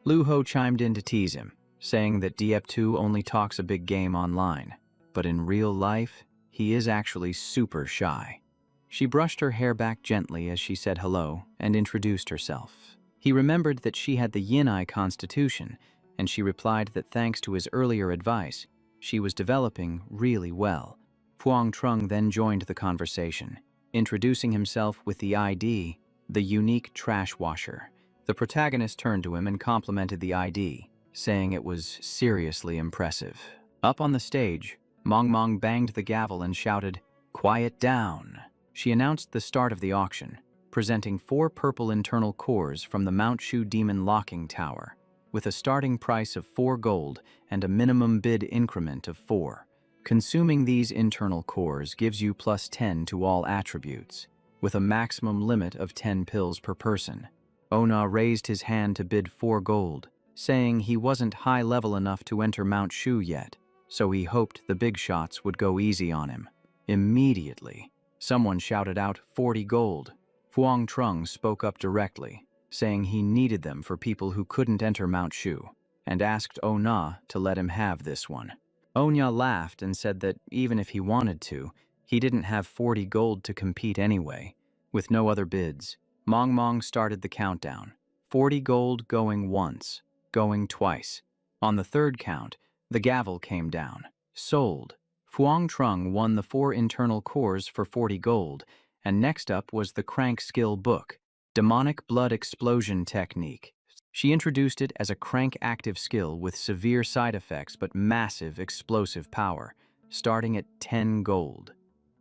Luho chimed in to tease him, saying that Deep2 only talks a big game online, but in real life, he is actually super shy. She brushed her hair back gently as she said hello and introduced herself. He remembered that she had the Yin-Ai constitution, and she replied that thanks to his earlier advice, she was developing really well. Fuang Trung then joined the conversation, introducing himself with the ID, the unique trash washer. The protagonist turned to him and complimented the ID, saying it was seriously impressive. Up on the stage, Mong banged the gavel and shouted, "Quiet down." She announced the start of the auction, presenting 4 purple internal cores from the Mount Shu Demon Locking Tower, with a starting price of 4 gold and a minimum bid increment of 4. Consuming these internal cores gives you +10 to all attributes, with a maximum limit of 10 pills per person. Ona raised his hand to bid 4 gold, saying he wasn't high level enough to enter Mount Shu yet, so he hoped the big shots would go easy on him. Immediately, someone shouted out 40 gold. Fuang Trung spoke up directly, saying he needed them for people who couldn't enter Mount Shu, and asked Ona to let him have this one. Onya laughed and said that even if he wanted to, he didn't have 40 gold to compete anyway. With no other bids, Mong started the countdown. 40 gold going once, going twice. On the third count, the gavel came down. Sold. Fuang Trung won the 4 internal cores for 40 gold, and next up was the Crank Skill Book, Demonic Blood Explosion Technique. She introduced it as a crank active skill with severe side effects but massive explosive power, starting at 10 gold.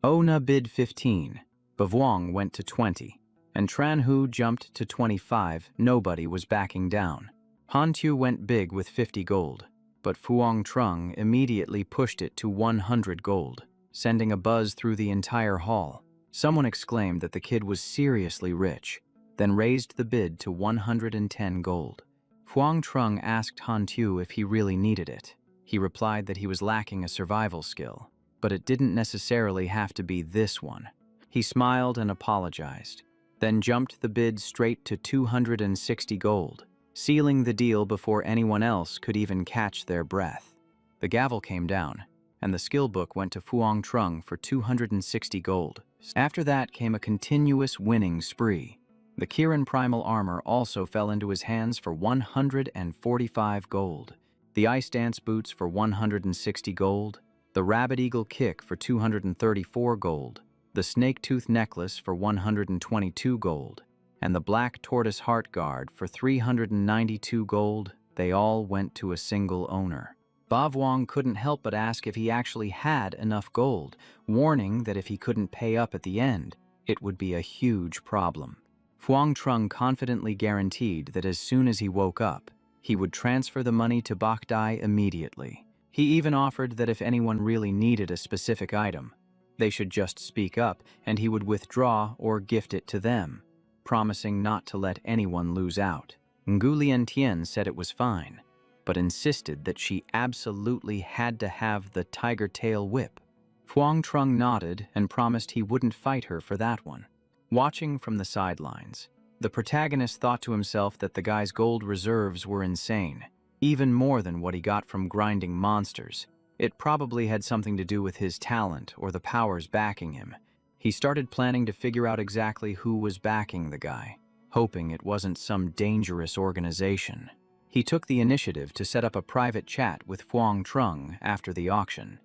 Ona bid 15, Bavwang went to 20, and Tranhu jumped to 25. Nobody was backing down. Hantu went big with 50 gold, but Fuang Trung immediately pushed it to 100 gold, sending a buzz through the entire hall. Someone exclaimed that the kid was seriously rich, then raised the bid to 110 gold. Fuang Trung asked Hantu if he really needed it. He replied that he was lacking a survival skill, but it didn't necessarily have to be this one. He smiled and apologized, then jumped the bid straight to 260 gold, sealing the deal before anyone else could even catch their breath. The gavel came down, and the skill book went to Fuang Trung for 260 gold. After that came a continuous winning spree. The Kirin Primal Armor also fell into his hands for 145 gold, the Ice Dance Boots for 160 gold, the Rabbit Eagle Kick for 234 gold, the Snake Tooth Necklace for 122 gold, and the Black Tortoise Heart Guard for 392 gold. They all went to a single owner. Bavwang couldn't help but ask if he actually had enough gold, warning that if he couldn't pay up at the end, it would be a huge problem. Fuang Trung confidently guaranteed that as soon as he woke up, he would transfer the money to Bok Dai immediately. He even offered that if anyone really needed a specific item, they should just speak up and he would withdraw or gift it to them, promising not to let anyone lose out. Ngu Lien Tien said it was fine, but insisted that she absolutely had to have the tiger tail whip. Fuang Trung nodded and promised he wouldn't fight her for that one. Watching from the sidelines, the protagonist thought to himself that the guy's gold reserves were insane, even more than what he got from grinding monsters. It probably had something to do with his talent or the powers backing him. He started planning to figure out exactly who was backing the guy, hoping it wasn't some dangerous organization. He took the initiative to set up a private chat with Fuang Trung after the auction.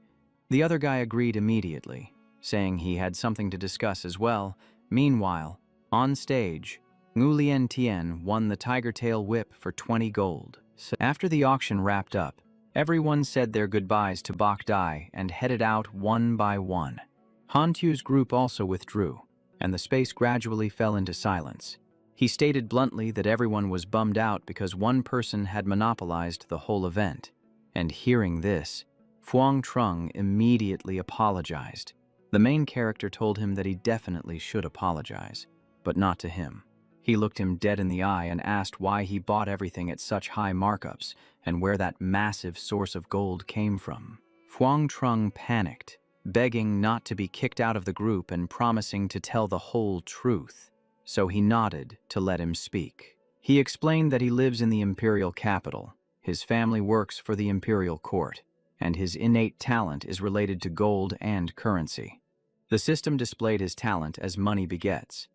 The other guy agreed immediately, saying he had something to discuss as well. Meanwhile, on stage, Ngu Lien Tien won the Tiger Tail Whip for 20 gold. After the auction wrapped up, everyone said their goodbyes to Bok Dai and headed out one by one. Han Tu's group also withdrew, and the space gradually fell into silence. He stated bluntly that everyone was bummed out because one person had monopolized the whole event. And hearing this, Fuang Trung immediately apologized. The main character told him that he definitely should apologize, but not to him. He looked him dead in the eye and asked why he bought everything at such high markups and where that massive source of gold came from. Fuang Trung panicked, begging not to be kicked out of the group and promising to tell the whole truth, so he nodded to let him speak. He explained that he lives in the imperial capital, his family works for the imperial court, and his innate talent is related to gold and currency. The system displayed his talent as money begets.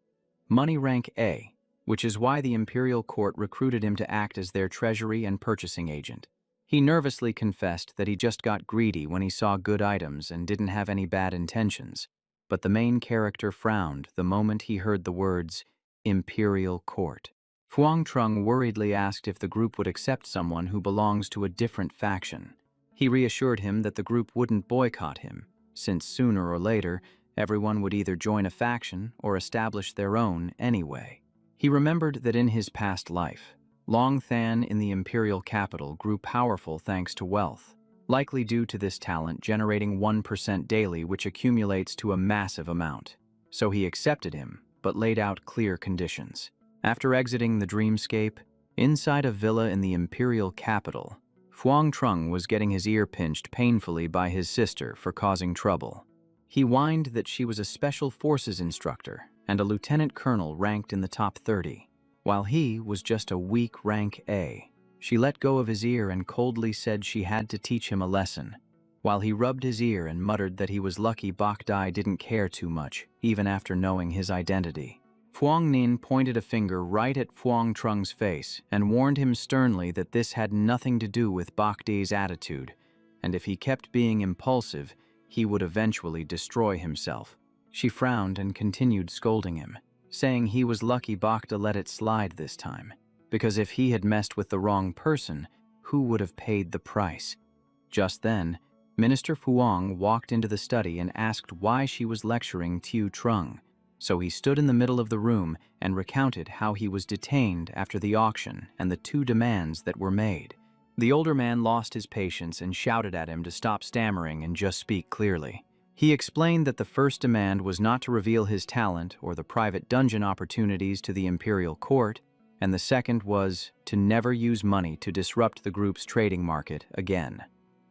Money rank A, which is why the imperial court recruited him to act as their treasury and purchasing agent. He nervously confessed that he just got greedy when he saw good items and didn't have any bad intentions, but the main character frowned the moment he heard the words, Imperial Court. Fuang Trung worriedly asked if the group would accept someone who belongs to a different faction. He reassured him that the group wouldn't boycott him, since sooner or later, everyone would either join a faction or establish their own anyway. He remembered that in his past life, Long Than in the imperial capital grew powerful thanks to wealth, likely due to this talent generating 1% daily, which accumulates to a massive amount. So he accepted him, but laid out clear conditions. After exiting the dreamscape, inside a villa in the imperial capital, Fuang Trung was getting his ear pinched painfully by his sister for causing trouble. He whined that she was a special forces instructor and a lieutenant colonel ranked in the top 30, while he was just a weak rank A. She let go of his ear and coldly said she had to teach him a lesson, while he rubbed his ear and muttered that he was lucky Bok Dai didn't care too much, even after knowing his identity. Fuang Nin pointed a finger right at Fuang Trung's face and warned him sternly that this had nothing to do with Bok Dai's attitude, and if he kept being impulsive, he would eventually destroy himself. She frowned and continued scolding him, saying he was lucky Bok Dai let it slide this time, because if he had messed with the wrong person, who would have paid the price? Just then, Minister Fuang walked into the study and asked why she was lecturing Tu Trung. So he stood in the middle of the room and recounted how he was detained after the auction and the 2 demands that were made. The older man lost his patience and shouted at him to stop stammering and just speak clearly. He explained that the first demand was not to reveal his talent or the private dungeon opportunities to the imperial court, and the second was to never use money to disrupt the group's trading market again.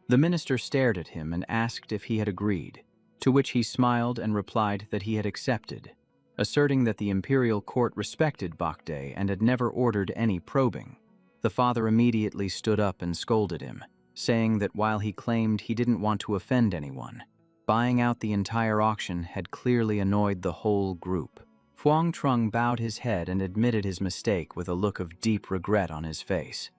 The minister stared at him and asked if he had agreed, to which he smiled and replied that he had accepted, asserting that the imperial court respected Bok Dai and had never ordered any probing. The father immediately stood up and scolded him, saying that while he claimed he didn't want to offend anyone, buying out the entire auction had clearly annoyed the whole group. Huang Trung bowed his head and admitted his mistake with a look of deep regret on his face.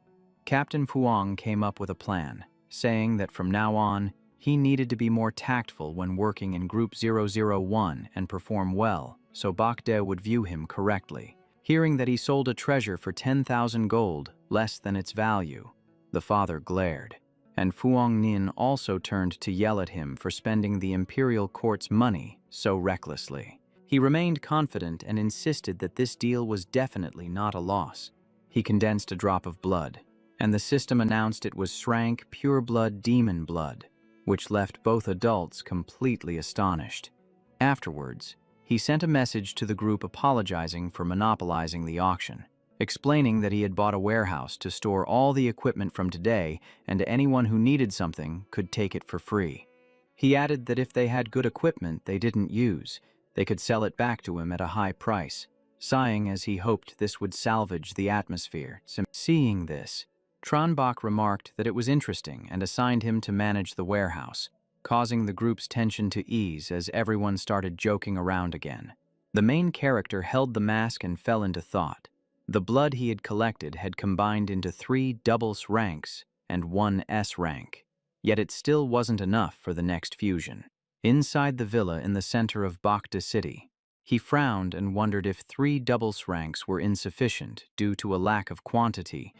Captain Huang came up with a plan, saying that from now on, he needed to be more tactful when working in Group 001 and perform well, so Bakde would view him correctly. Hearing that he sold a treasure for 10,000 gold, less than its value, the father glared, and Fuang Nin also turned to yell at him for spending the imperial court's money so recklessly. He remained confident and insisted that this deal was definitely not a loss. He condensed a drop of blood, and the system announced it was S-Rank pure-blood demon blood, which left both adults completely astonished. Afterwards, he sent a message to the group apologizing for monopolizing the auction, explaining that he had bought a warehouse to store all the equipment from today and anyone who needed something could take it for free. He added that if they had good equipment they didn't use, they could sell it back to him at a high price, sighing as he hoped this would salvage the atmosphere. Seeing this, Tranbach remarked that it was interesting and assigned him to manage the warehouse, causing the group's tension to ease as everyone started joking around again. The main character held the mask and fell into thought. The blood he had collected had combined into 3 double S-ranks and 1 S-rank, yet it still wasn't enough for the next fusion. Inside the villa in the center of Bakda City, he frowned and wondered if 3 double S-ranks were insufficient due to a lack of quantity,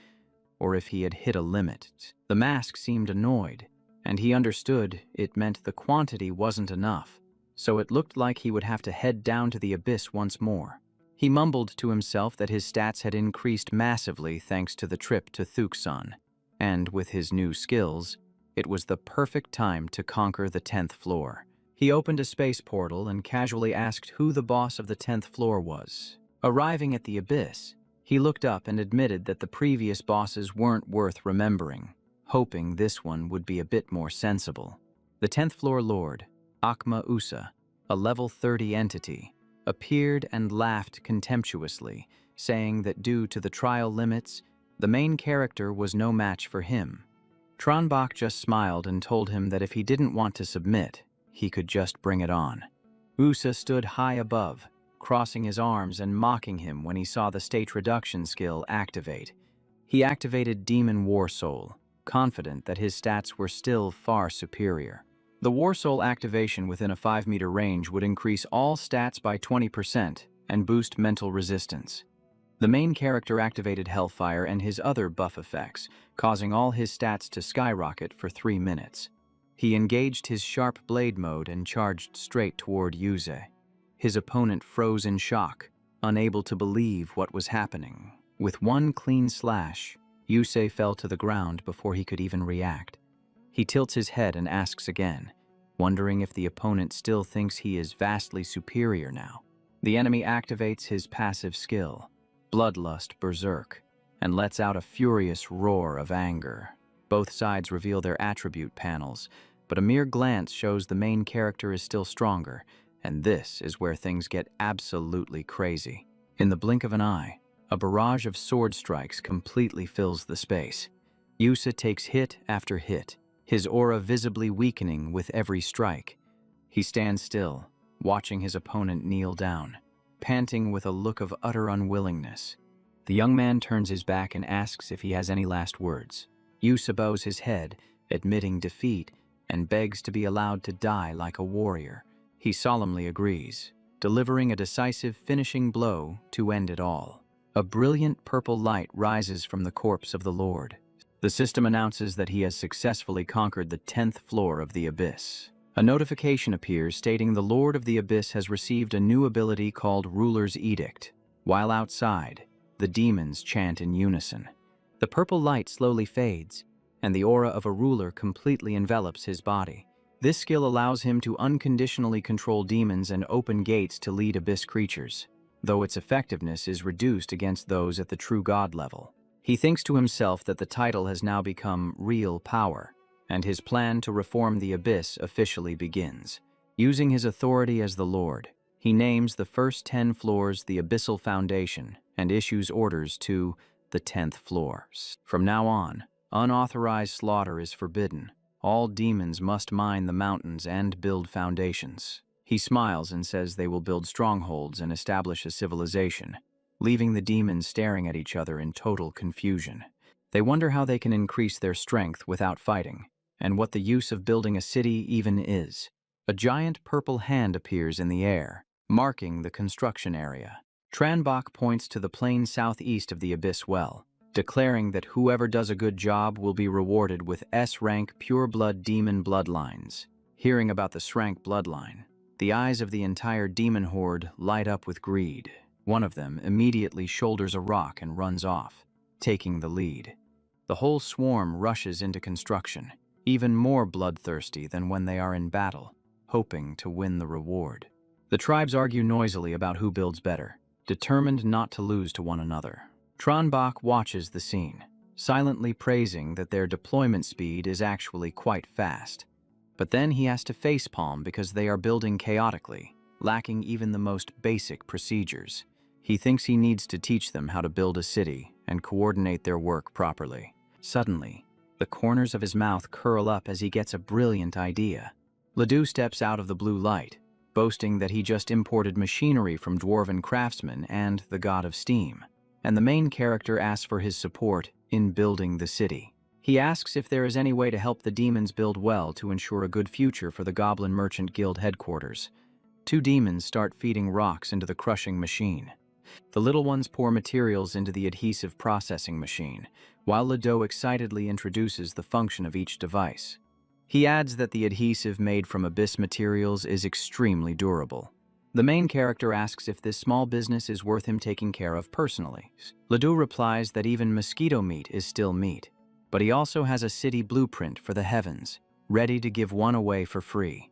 or if he had hit a limit. The mask seemed annoyed, and he understood it meant the quantity wasn't enough, so it looked like he would have to head down to the abyss once more. He mumbled to himself that his stats had increased massively thanks to the trip to Thuxan, and with his new skills, it was the perfect time to conquer the 10th floor. He opened a space portal and casually asked who the boss of the 10th floor was. Arriving at the abyss, he looked up and admitted that the previous bosses weren't worth remembering, hoping this one would be a bit more sensible. The 10th floor lord, Akma Usa, a level 30 entity, appeared and laughed contemptuously, saying that due to the trial limits, the main character was no match for him. Tranbach just smiled and told him that if he didn't want to submit, he could just bring it on. Usa stood high above, crossing his arms and mocking him when he saw the state reduction skill activate. He activated Demon War Soul, confident that his stats were still far superior. The War Soul activation within a 5-meter range would increase all stats by 20% and boost mental resistance. The main character activated Hellfire and his other buff effects, causing all his stats to skyrocket for 3 minutes. He engaged his sharp blade mode and charged straight toward Yuze. His opponent froze in shock, unable to believe what was happening. With one clean slash, Yuze fell to the ground before he could even react. He tilts his head and asks again, wondering if the opponent still thinks he is vastly superior now. The enemy activates his passive skill, Bloodlust Berserk, and lets out a furious roar of anger. Both sides reveal their attribute panels, but a mere glance shows the main character is still stronger, and this is where things get absolutely crazy. In the blink of an eye, a barrage of sword strikes completely fills the space. Yusa takes hit after hit, his aura visibly weakening with every strike. He stands still, watching his opponent kneel down, panting with a look of utter unwillingness. The young man turns his back and asks if he has any last words. Yusa bows his head, admitting defeat, and begs to be allowed to die like a warrior. He solemnly agrees, delivering a decisive finishing blow to end it all. A brilliant purple light rises from the corpse of the Lord. The system announces that he has successfully conquered the 10th floor of the Abyss. A notification appears stating the Lord of the Abyss has received a new ability called Ruler's Edict. While outside, the demons chant in unison. The purple light slowly fades, and the aura of a ruler completely envelops his body. This skill allows him to unconditionally control demons and open gates to lead Abyss creatures, though its effectiveness is reduced against those at the true god level. He thinks to himself that the title has now become real power, and his plan to reform the Abyss officially begins. Using his authority as the Lord, he names the first 10 floors the Abyssal Foundation and issues orders to the 10th floor. From now on, Unauthorized slaughter is forbidden. All demons must mine the mountains and build foundations. He smiles and says they will build strongholds and establish a civilization, leaving the demons staring at each other in total confusion. They wonder how they can increase their strength without fighting, and what the use of building a city even is. A giant purple hand appears in the air, marking the construction area. Tranbach points to the plain southeast of the Abyss Well, declaring that whoever does a good job will be rewarded with S-rank pure-blood demon bloodlines. Hearing about the S-rank bloodline, the eyes of the entire demon horde light up with greed. One of them immediately shoulders a rock and runs off, taking the lead. The whole swarm rushes into construction, even more bloodthirsty than when they are in battle, hoping to win the reward. The tribes argue noisily about who builds better, determined not to lose to one another. Tranbach watches the scene, silently praising that their deployment speed is actually quite fast. But then he has to facepalm because they are building chaotically, lacking even the most basic procedures. He thinks he needs to teach them how to build a city and coordinate their work properly. Suddenly, the corners of his mouth curl up as he gets a brilliant idea. Ledoux steps out of the blue light, boasting that he just imported machinery from dwarven craftsmen and the god of steam, and the main character asks for his support in building the city. He asks if there is any way to help the demons build well to ensure a good future for the Goblin Merchant Guild headquarters. Two demons start feeding rocks into the crushing machine. The little ones pour materials into the adhesive processing machine, while Ledoux excitedly introduces the function of each device. He adds that the adhesive made from abyss materials is extremely durable. The main character asks if this small business is worth him taking care of personally. Ledoux replies that even mosquito meat is still meat, but he also has a city blueprint for the heavens, ready to give one away for free.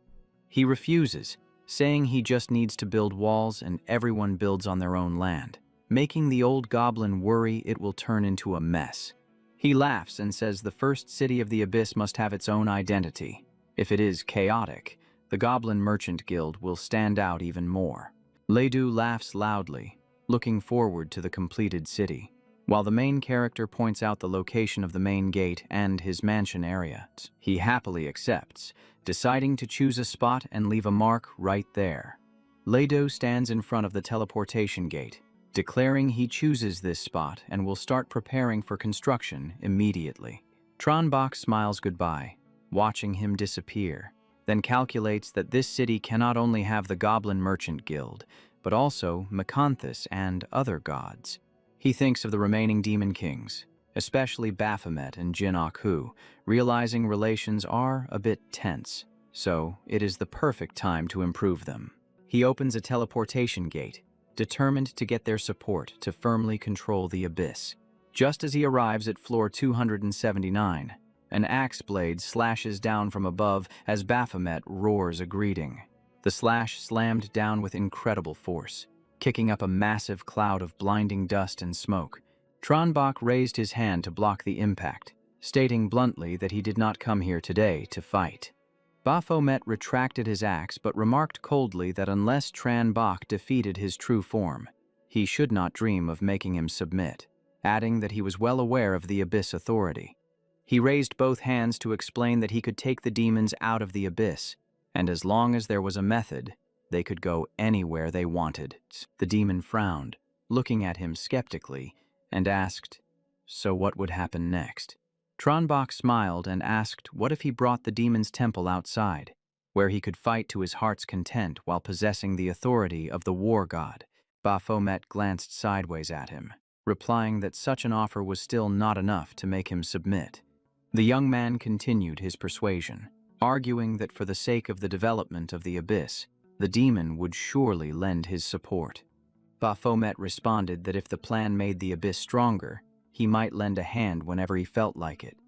He refuses, saying he just needs to build walls and everyone builds on their own land, making the old goblin worry it will turn into a mess. He laughs and says the first city of the Abyss must have its own identity. If it is chaotic, the Goblin Merchant Guild will stand out even more. Ledoux laughs loudly, looking forward to the completed city, while the main character points out the location of the main gate and his mansion area. He happily accepts, deciding to choose a spot and leave a mark right there. Ledoux stands in front of the teleportation gate, declaring he chooses this spot and will start preparing for construction immediately. Tranbach smiles goodbye, watching him disappear, then calculates that this city cannot only have the Goblin Merchant Guild, but also Macanthus and other gods. He thinks of the remaining demon kings, especially Baphomet and Jin Aku, realizing relations are a bit tense, so it is the perfect time to improve them. He opens a teleportation gate, determined to get their support to firmly control the Abyss. Just as he arrives at floor 279, an axe blade slashes down from above as Baphomet roars a greeting. The slash slammed down with incredible force, kicking up a massive cloud of blinding dust and smoke. Tranbach raised his hand to block the impact, stating bluntly that he did not come here today to fight. Baphomet retracted his axe but remarked coldly that unless Tranbach defeated his true form, he should not dream of making him submit, adding that he was well aware of the Abyss authority. He raised both hands to explain that he could take the demons out of the Abyss, and as long as there was a method, they could go anywhere they wanted. The demon frowned, looking at him skeptically, and asked, "So what would happen next?" Tranbach smiled and asked what if he brought the demon's temple outside, where he could fight to his heart's content while possessing the authority of the war god. Baphomet glanced sideways at him, replying that such an offer was still not enough to make him submit. The young man continued his persuasion, arguing that for the sake of the development of the Abyss, the demon would surely lend his support. Baphomet responded that if the plan made the Abyss stronger, he might lend a hand whenever he felt like it.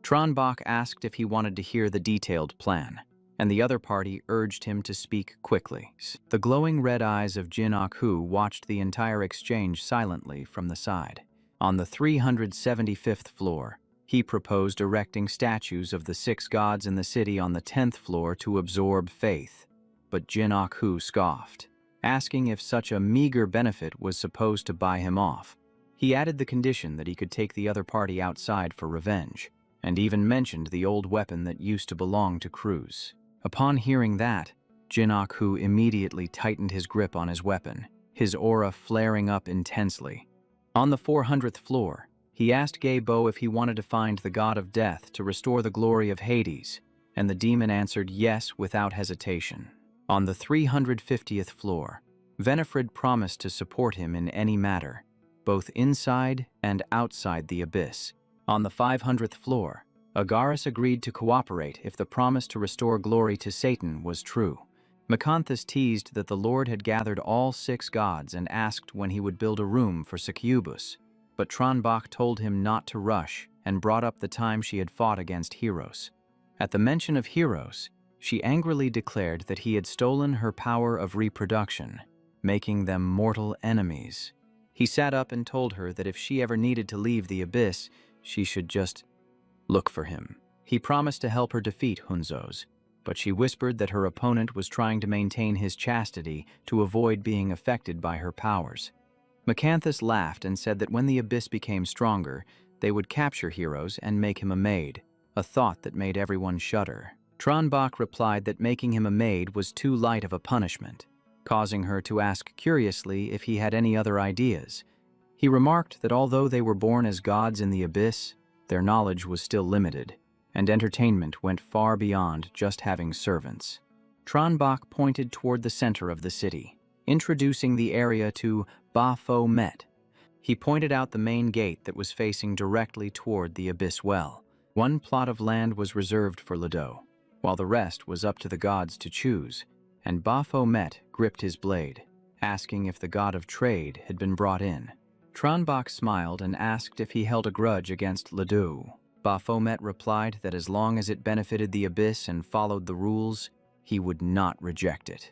Tranbach asked if he wanted to hear the detailed plan, and the other party urged him to speak quickly. The glowing red eyes of Jin Aku watched the entire exchange silently from the side. On the 375th floor, he proposed erecting statues of the 6 gods in the city on the 10th floor to absorb faith, but Jin Aku scoffed, asking if such a meager benefit was supposed to buy him off. He added the condition that he could take the other party outside for revenge, and even mentioned the old weapon that used to belong to Cruz. Upon hearing that, Jin Ok immediately tightened his grip on his weapon, his aura flaring up intensely. On the 400th floor, he asked Gabo if he wanted to find the god of death to restore the glory of Hades, and the demon answered yes without hesitation. On the 350th floor, Venifred promised to support him in any matter, both inside and outside the abyss. On the 500th floor, Agaris agreed to cooperate if the promise to restore glory to Satan was true. Macanthus teased that the Lord had gathered all 6 gods and asked when he would build a room for Succubus, but Tronbach told him not to rush and brought up the time she had fought against Heroes. At the mention of Heroes, she angrily declared that he had stolen her power of reproduction, making them mortal enemies. He sat up and told her that if she ever needed to leave the abyss, she should just look for him. He promised to help her defeat Hunzos, but she whispered that her opponent was trying to maintain his chastity to avoid being affected by her powers. Macanthus laughed and said that when the abyss became stronger, they would capture Heroes and make him a maid, a thought that made everyone shudder. Tronbach replied that making him a maid was too light of a punishment, causing her to ask curiously if he had any other ideas. He remarked that although they were born as gods in the abyss, their knowledge was still limited, and entertainment went far beyond just having servants. Tronbach pointed toward the center of the city, introducing the area to Baphomet. He pointed out the main gate that was facing directly toward the abyss well. One plot of land was reserved for Ledo, while the rest was up to the gods to choose, and Baphomet gripped his blade, asking if the god of trade had been brought in. Tronbach smiled and asked if he held a grudge against Ledo. Baphomet replied that as long as it benefited the abyss and followed the rules, he would not reject it.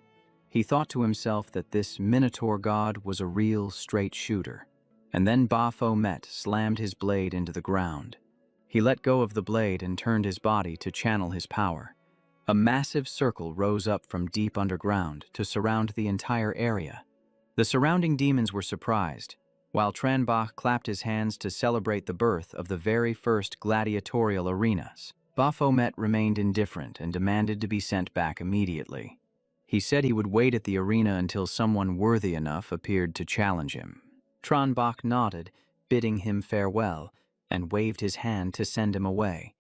He thought to himself that this Minotaur god was a real straight shooter, and then Baphomet slammed his blade into the ground. He let go of the blade and turned his body to channel his power. A massive circle rose up from deep underground to surround the entire area. The surrounding demons were surprised, while Tronbach clapped his hands to celebrate the birth of the very first gladiatorial arenas. Baphomet remained indifferent and demanded to be sent back immediately. He said he would wait at the arena until someone worthy enough appeared to challenge him. Tronbach nodded, bidding him farewell, and waved his hand to send him away.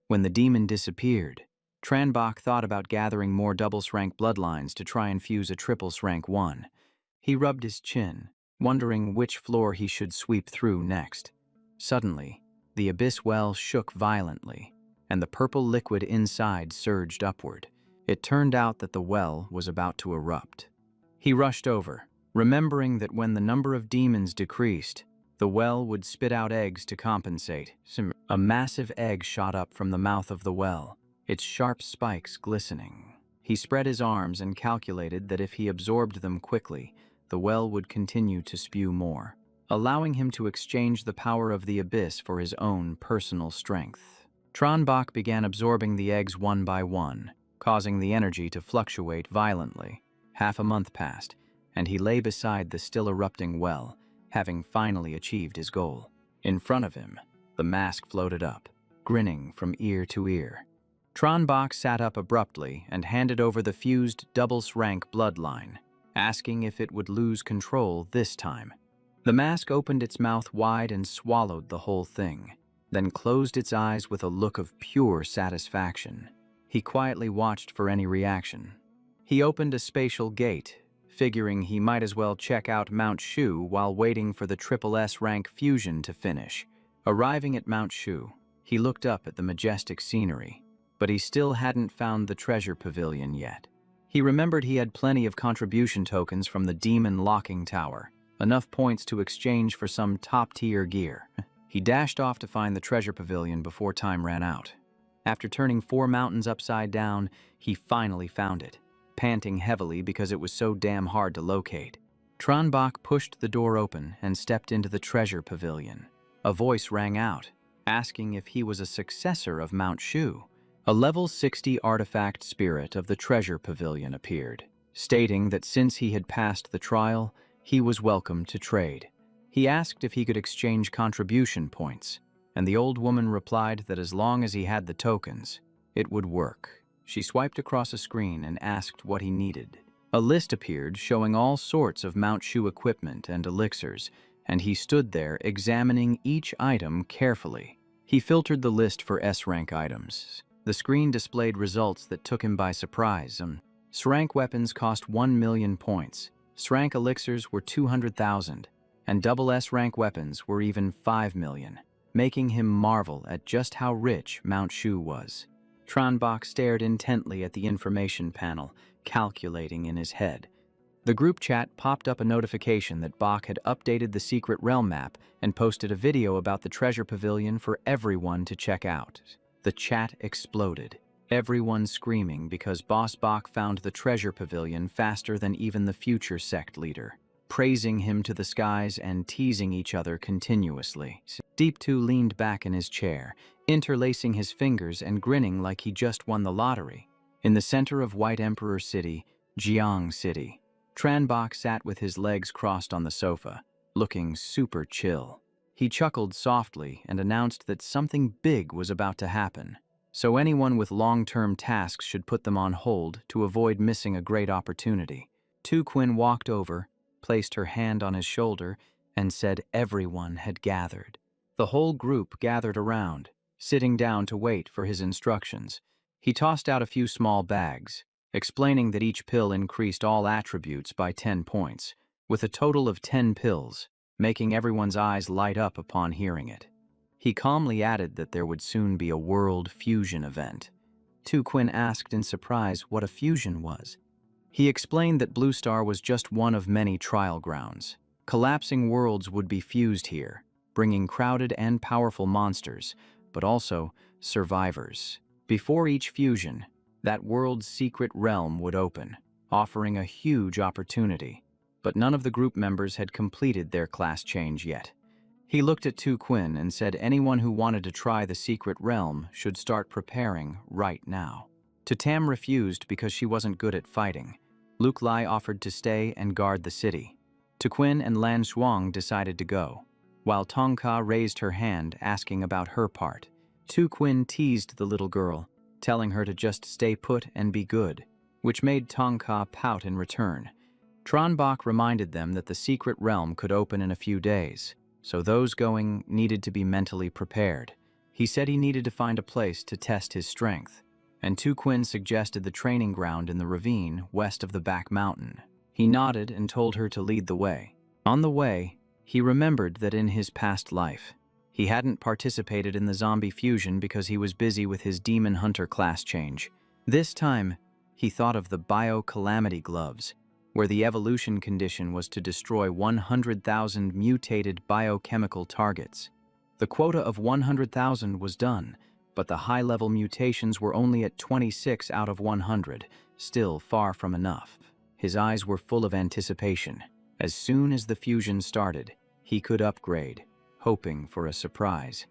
When the demon disappeared, Tronbach thought about gathering more doubles-rank bloodlines to try and fuse a triples-rank one. He rubbed his chin, wondering which floor he should sweep through next. Suddenly, the abyss well shook violently, and the purple liquid inside surged upward. It turned out that the well was about to erupt. He rushed over, remembering that when the number of demons decreased, the well would spit out eggs to compensate. A massive egg shot up from the mouth of the well, its sharp spikes glistening. He spread his arms and calculated that if he absorbed them quickly, the well would continue to spew more, allowing him to exchange the power of the abyss for his own personal strength. Tronbach began absorbing the eggs one by one, causing the energy to fluctuate violently. Half a month passed, and he lay beside the still erupting well, having finally achieved his goal. In front of him, the mask floated up, grinning from ear to ear. Tronbach sat up abruptly and handed over the fused doubles-rank bloodline, asking if it would lose control this time. The mask opened its mouth wide and swallowed the whole thing, then closed its eyes with a look of pure satisfaction. He quietly watched for any reaction. He opened a spatial gate, figuring he might as well check out Mount Shu while waiting for the SSS rank fusion to finish. Arriving at Mount Shu, he looked up at the majestic scenery, but he still hadn't found the treasure pavilion yet. He remembered he had plenty of contribution tokens from the Demon Locking Tower, enough points to exchange for some top-tier gear. He dashed off to find the treasure pavilion before time ran out. After turning 4 mountains upside down, he finally found it, panting heavily because it was so damn hard to locate. Tronbach pushed the door open and stepped into the treasure pavilion. A voice rang out, asking if he was a successor of Mount Shu. A level 60 artifact spirit of the treasure pavilion appeared, stating that since he had passed the trial, he was welcome to trade. He asked if he could exchange contribution points, and the old woman replied that as long as he had the tokens, it would work. She swiped across a screen and asked what he needed. A list appeared showing all sorts of Mount Shu equipment and elixirs, and he stood there examining each item carefully. He filtered the list for S-rank items. The screen displayed results that took him by surprise. S-rank weapons cost 1 million points, S-rank elixirs were 200,000, and double S-rank weapons were even 5 million, making him marvel at just how rich Mount Shu was. Tranbach stared intently at the information panel, calculating in his head. The group chat popped up a notification that Bach had updated the secret realm map and posted a video about the treasure pavilion for everyone to check out. The chat exploded, everyone screaming because Boss Bach found the treasure pavilion faster than even the future sect leader, praising him to the skies and teasing each other continuously. Deep 2 leaned back in his chair, interlacing his fingers and grinning like he just won the lottery. In the center of White Emperor City, Jiang City, Tranbach sat with his legs crossed on the sofa, looking super chill. He chuckled softly and announced that something big was about to happen, so anyone with long-term tasks should put them on hold to avoid missing a great opportunity. Tu Quinn walked over, placed her hand on his shoulder, and said everyone had gathered. The whole group gathered around, sitting down to wait for his instructions. He tossed out a few small bags, explaining that each pill increased all attributes by 10 points, with a total of 10 pills, making everyone's eyes light up upon hearing it. He calmly added that there would soon be a world fusion event. Tu Quinn asked in surprise what a fusion was. He explained that Blue Star was just one of many trial grounds. Collapsing worlds would be fused here, bringing crowded and powerful monsters, but also survivors. Before each fusion, that world's secret realm would open, offering a huge opportunity. But none of the group members had completed their class change yet. He looked at Tu Quinn and said anyone who wanted to try the secret realm should start preparing right now. Tam refused because she wasn't good at fighting. Luke Lai offered to stay and guard the city. Tu Quinn and Lan Shuang decided to go, while Tongka raised her hand asking about her part. Tu Quinn teased the little girl, telling her to just stay put and be good, which made Tongka pout in return. Tranbach reminded them that the secret realm could open in a few days, so those going needed to be mentally prepared. He said he needed to find a place to test his strength, and Tu Quinn suggested the training ground in the ravine west of the back mountain. He nodded and told her to lead the way. On the way, he remembered that in his past life, he hadn't participated in the zombie fusion because he was busy with his Demon Hunter class change. This time, he thought of the Bio-Calamity Gloves, where the evolution condition was to destroy 100,000 mutated biochemical targets. The quota of 100,000 was done, but the high-level mutations were only at 26 out of 100, still far from enough. His eyes were full of anticipation. As soon as the fusion started, he could upgrade, hoping for a surprise.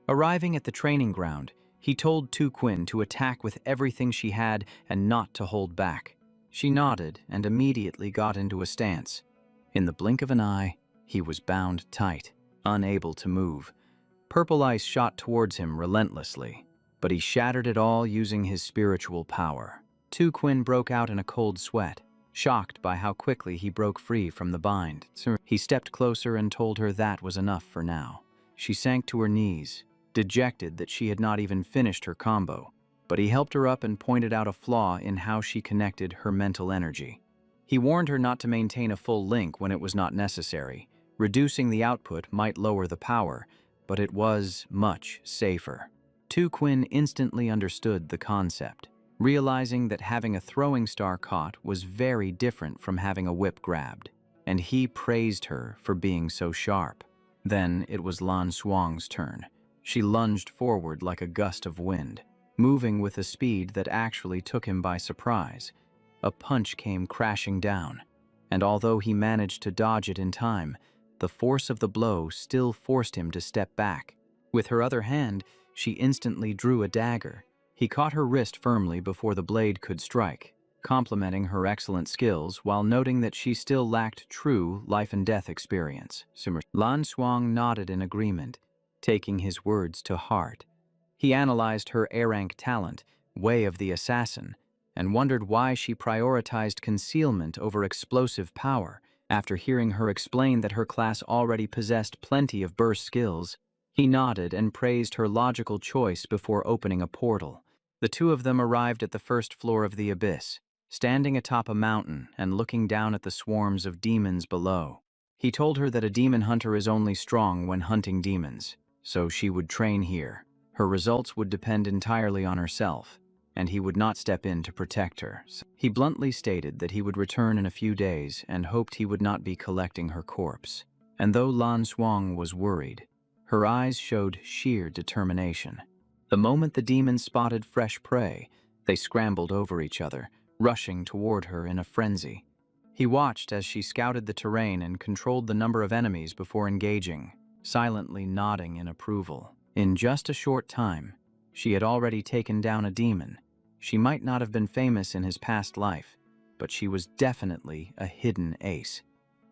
Arriving at the training ground, he told Tu Quinn to attack with everything she had and not to hold back. She nodded and immediately got into a stance. In the blink of an eye, he was bound tight, unable to move. Purple ice shot towards him relentlessly, but he shattered it all using his spiritual power. Tu Quinn broke out in a cold sweat, shocked by how quickly he broke free from the bind. He stepped closer and told her that was enough for now. She sank to her knees, dejected that she had not even finished her combo, but he helped her up and pointed out a flaw in how she connected her mental energy. He warned her not to maintain a full link when it was not necessary. Reducing the output might lower the power, but it was much safer. Tu Quinn instantly understood the concept, realizing that having a throwing star caught was very different from having a whip grabbed, and he praised her for being so sharp. Then it was Lan Shuang's turn. She lunged forward like a gust of wind, moving with a speed that actually took him by surprise. A punch came crashing down, and although he managed to dodge it in time, the force of the blow still forced him to step back. With her other hand, she instantly drew a dagger. He caught her wrist firmly before the blade could strike. complimenting her excellent skills while noting that she still lacked true life-and-death experience. Lan Xuang nodded in agreement, taking his words to heart. He analyzed her A-rank talent, Way of the Assassin, and wondered why she prioritized concealment over explosive power. After hearing her explain that her class already possessed plenty of burst skills, he nodded and praised her logical choice before opening a portal. The two of them arrived at the first floor of the abyss, standing atop a mountain and looking down at the swarms of demons below. He told her that a demon hunter is only strong when hunting demons, so she would train here. Her results would depend entirely on herself, and he would not step in to protect her. He bluntly stated that he would return in a few days and hoped he would not be collecting her corpse. And though Lan Xuang was worried, her eyes showed sheer determination. The moment the demons spotted fresh prey, they scrambled over each other, rushing toward her in a frenzy. He watched as she scouted the terrain and controlled the number of enemies before engaging, silently nodding in approval. In just a short time, she had already taken down a demon. She might not have been famous in his past life, but she was definitely a hidden ace.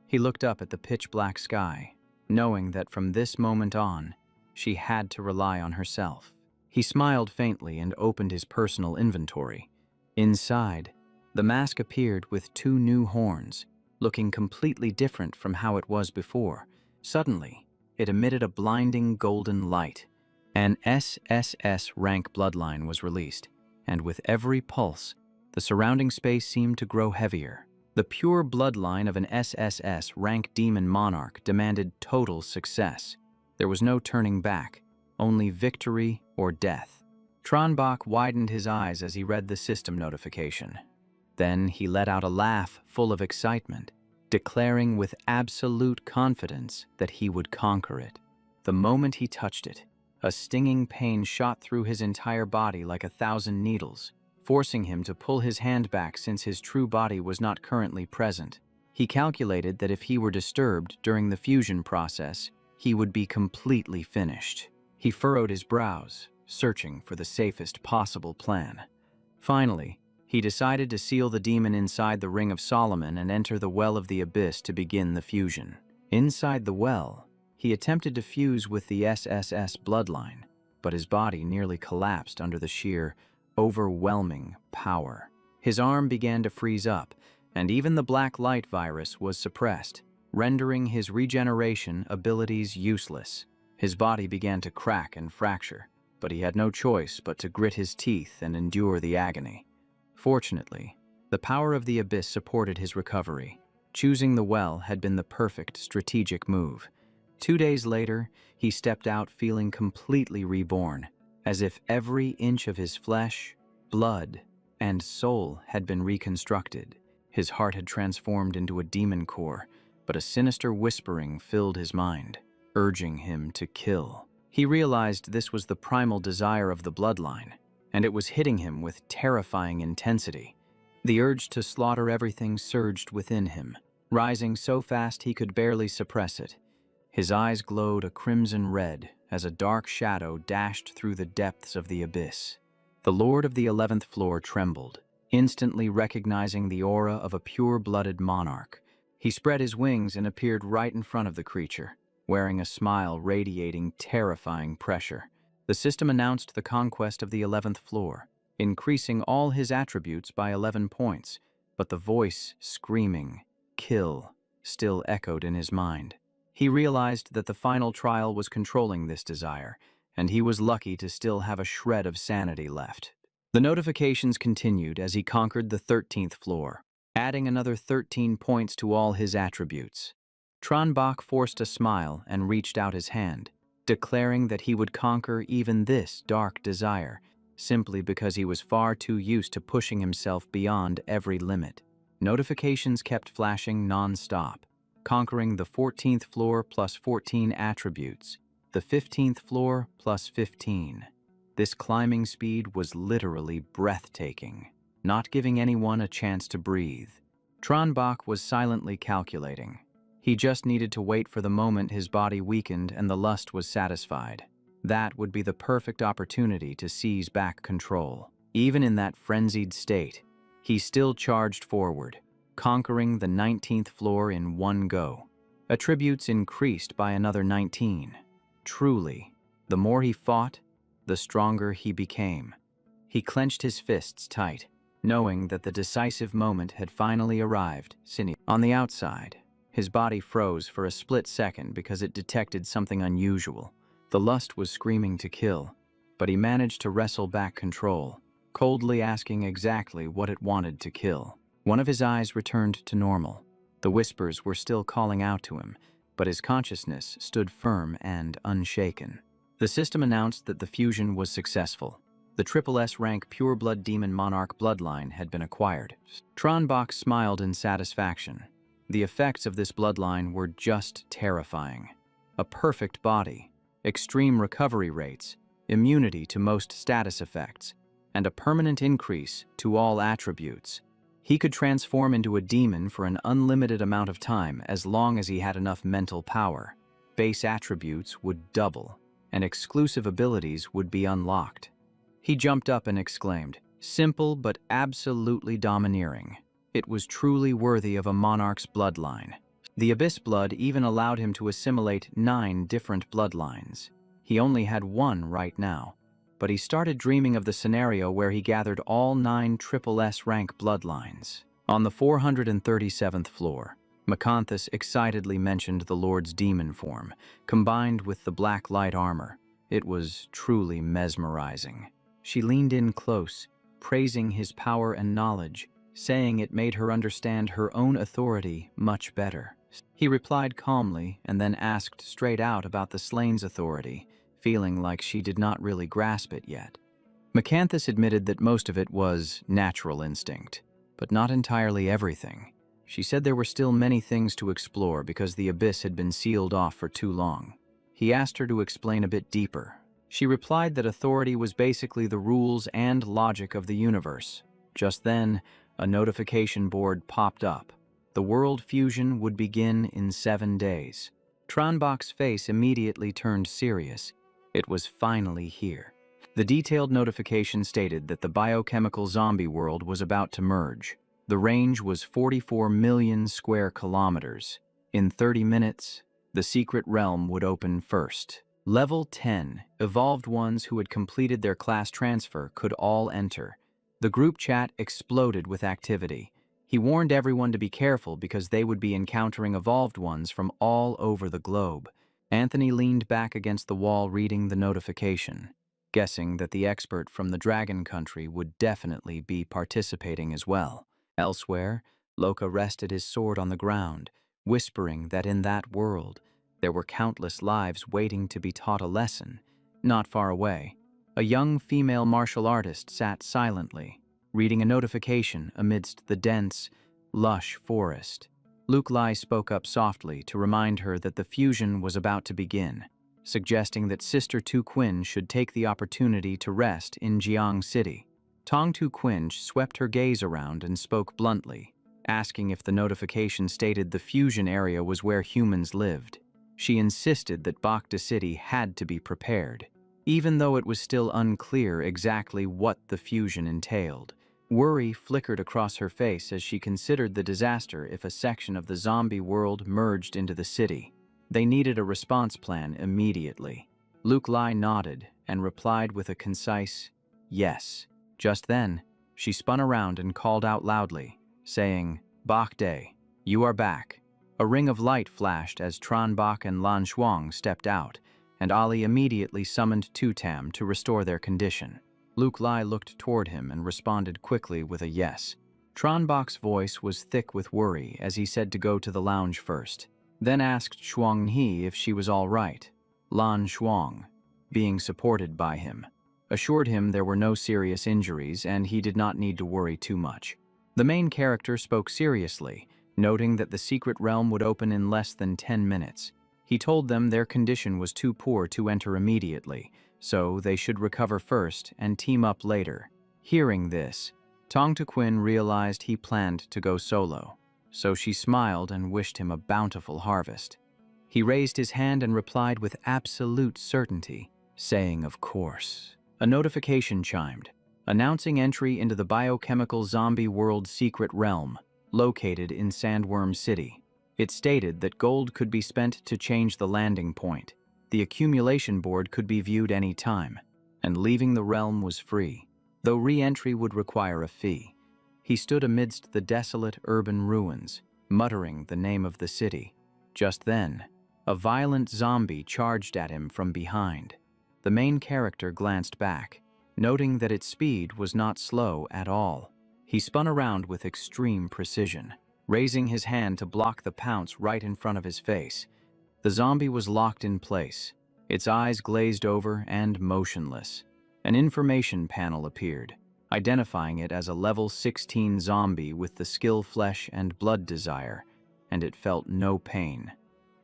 He looked up at the pitch-black sky, knowing that from this moment on, she had to rely on herself. He smiled faintly and opened his personal inventory. Inside, the mask appeared with 2 new horns, looking completely different from how it was before. Suddenly, it emitted a blinding golden light. An SSS-Rank bloodline was released, and with every pulse, the surrounding space seemed to grow heavier. The pure bloodline of an SSS-Rank demon monarch demanded total success. There was no turning back, only victory or death. Tronbach widened his eyes as he read the system notification. Then he let out a laugh full of excitement, declaring with absolute confidence that he would conquer it. The moment he touched it, a stinging pain shot through his entire body like 1,000 needles, forcing him to pull his hand back since his true body was not currently present. He calculated that if he were disturbed during the fusion process, he would be completely finished. He furrowed his brows, searching for the safest possible plan. Finally, he decided to seal the demon inside the Ring of Solomon and enter the Well of the Abyss to begin the fusion. Inside the well, he attempted to fuse with the SSS bloodline, but his body nearly collapsed under the sheer, overwhelming power. His arm began to freeze up, and even the black light virus was suppressed, rendering his regeneration abilities useless. His body began to crack and fracture, but he had no choice but to grit his teeth and endure the agony. Fortunately, the power of the abyss supported his recovery. Choosing the well had been the perfect strategic move. 2 days later, he stepped out feeling completely reborn, as if every inch of his flesh, blood, and soul had been reconstructed. His heart had transformed into a demon core, but a sinister whispering filled his mind, urging him to kill. He realized this was the primal desire of the bloodline, and it was hitting him with terrifying intensity. The urge to slaughter everything surged within him, rising so fast he could barely suppress it. His eyes glowed a crimson red as a dark shadow dashed through the depths of the abyss. The Lord of the 11th floor trembled, instantly recognizing the aura of a pure-blooded monarch. He spread his wings and appeared right in front of the creature, wearing a smile radiating terrifying pressure. The system announced the conquest of the 11th floor, increasing all his attributes by 11 points, but the voice screaming, "Kill," still echoed in his mind. He realized that the final trial was controlling this desire, and he was lucky to still have a shred of sanity left. The notifications continued as he conquered the 13th floor, adding another 13 points to all his attributes. Tronbach forced a smile and reached out his hand, declaring that he would conquer even this dark desire, simply because he was far too used to pushing himself beyond every limit. Notifications kept flashing non-stop, conquering the 14th floor plus 14 attributes, the 15th floor plus 15. This climbing speed was literally breathtaking, not giving anyone a chance to breathe. Tronbach was silently calculating. He just needed to wait for the moment his body weakened and the lust was satisfied. That would be the perfect opportunity to seize back control. Even in that frenzied state, He still charged forward, conquering the 19th floor in one go. Attributes increased by another 19. Truly, the more he fought, the stronger he became. He clenched his fists tight, knowing that the decisive moment had finally arrived. On the outside, his body froze for a split second because it detected something unusual. The lust was screaming to kill, but he managed to wrestle back control, coldly asking exactly what it wanted to kill. One of his eyes returned to normal. The whispers were still calling out to him, but his consciousness stood firm and unshaken. The system announced that the fusion was successful. The SSS-Rank pure-blood demon monarch bloodline had been acquired. Tronbach smiled in satisfaction. The effects of this bloodline were just terrifying. A perfect body, extreme recovery rates, immunity to most status effects, and a permanent increase to all attributes. He could transform into a demon for an unlimited amount of time as long as he had enough mental power. Base attributes would double, and exclusive abilities would be unlocked. He jumped up and exclaimed, "Simple but absolutely domineering." It was truly worthy of a monarch's bloodline. The Abyss blood even allowed him to assimilate 9 different bloodlines. He only had one right now, but he started dreaming of the scenario where he gathered all 9 SSS-Rank bloodlines. On the 437th floor, Macanthus excitedly mentioned the Lord's demon form, combined with the black light armor. It was truly mesmerizing. She leaned in close, praising his power and knowledge, saying it made her understand her own authority much better. He replied calmly and then asked straight out about the Slain's authority, feeling like she did not really grasp it yet. Macanthus admitted that most of it was natural instinct, but not entirely everything. She said there were still many things to explore because the Abyss had been sealed off for too long. He asked her to explain a bit deeper. She replied that authority was basically the rules and logic of the universe. Just then, a notification board popped up. The world fusion would begin in 7 days. Tronbach's face immediately turned serious. It was finally here. The detailed notification stated that the biochemical zombie world was about to merge. The range was 44 million square kilometers. In 30 minutes, the secret realm would open first. Level 10, evolved ones who had completed their class transfer could all enter. The group chat exploded with activity. He warned everyone to be careful because they would be encountering evolved ones from all over the globe. Anthony leaned back against the wall reading the notification, guessing that the expert from the Dragon Country would definitely be participating as well. Elsewhere, Loka rested his sword on the ground, whispering that in that world, there were countless lives waiting to be taught a lesson. Not far away, a young female martial artist sat silently, reading a notification amidst the dense, lush forest. Luke Lai spoke up softly to remind her that the fusion was about to begin, suggesting that Sister Tu Quinn should take the opportunity to rest in Jiang City. Tong Tu Quinn swept her gaze around and spoke bluntly, asking if the notification stated the fusion area was where humans lived. She insisted that Bakhta City had to be prepared, even though it was still unclear exactly what the fusion entailed. Worry flickered across her face as she considered the disaster if a section of the zombie world merged into the city. They needed a response plan immediately. Luke Lai nodded and replied with a concise yes. Just then, she spun around and called out loudly, saying, "Bakhta, you are back." A ring of light flashed as Tronbach and Lan Shuang stepped out, and Ali immediately summoned Tutam to restore their condition. Luke Lai looked toward him and responded quickly with a yes. Tronbach's voice was thick with worry as he said to go to the lounge first, then asked Shuang He if she was all right. Lan Shuang, being supported by him, assured him there were no serious injuries and he did not need to worry too much. The main character spoke seriously, noting that the secret realm would open in less than 10 minutes. He told them their condition was too poor to enter immediately, so they should recover first and team up later. Hearing this, Tong Tu Quinn realized he planned to go solo, so she smiled and wished him a bountiful harvest. He raised his hand and replied with absolute certainty, saying, "Of course." A notification chimed. announcing entry into the biochemical zombie world secret realm, located in Sandworm City. It stated that gold could be spent to change the landing point. The accumulation board could be viewed any time, and leaving the realm was free, though re-entry would require a fee. He stood amidst the desolate urban ruins, muttering the name of the city. Just then, a violent zombie charged at him from behind. The main character glanced back, noting that its speed was not slow at all. He spun around with extreme precision, raising his hand to block the pounce right in front of his face. The zombie was locked in place, its eyes glazed over and motionless. An information panel appeared, identifying it as a level 16 zombie with the skill flesh and blood desire, and it felt no pain.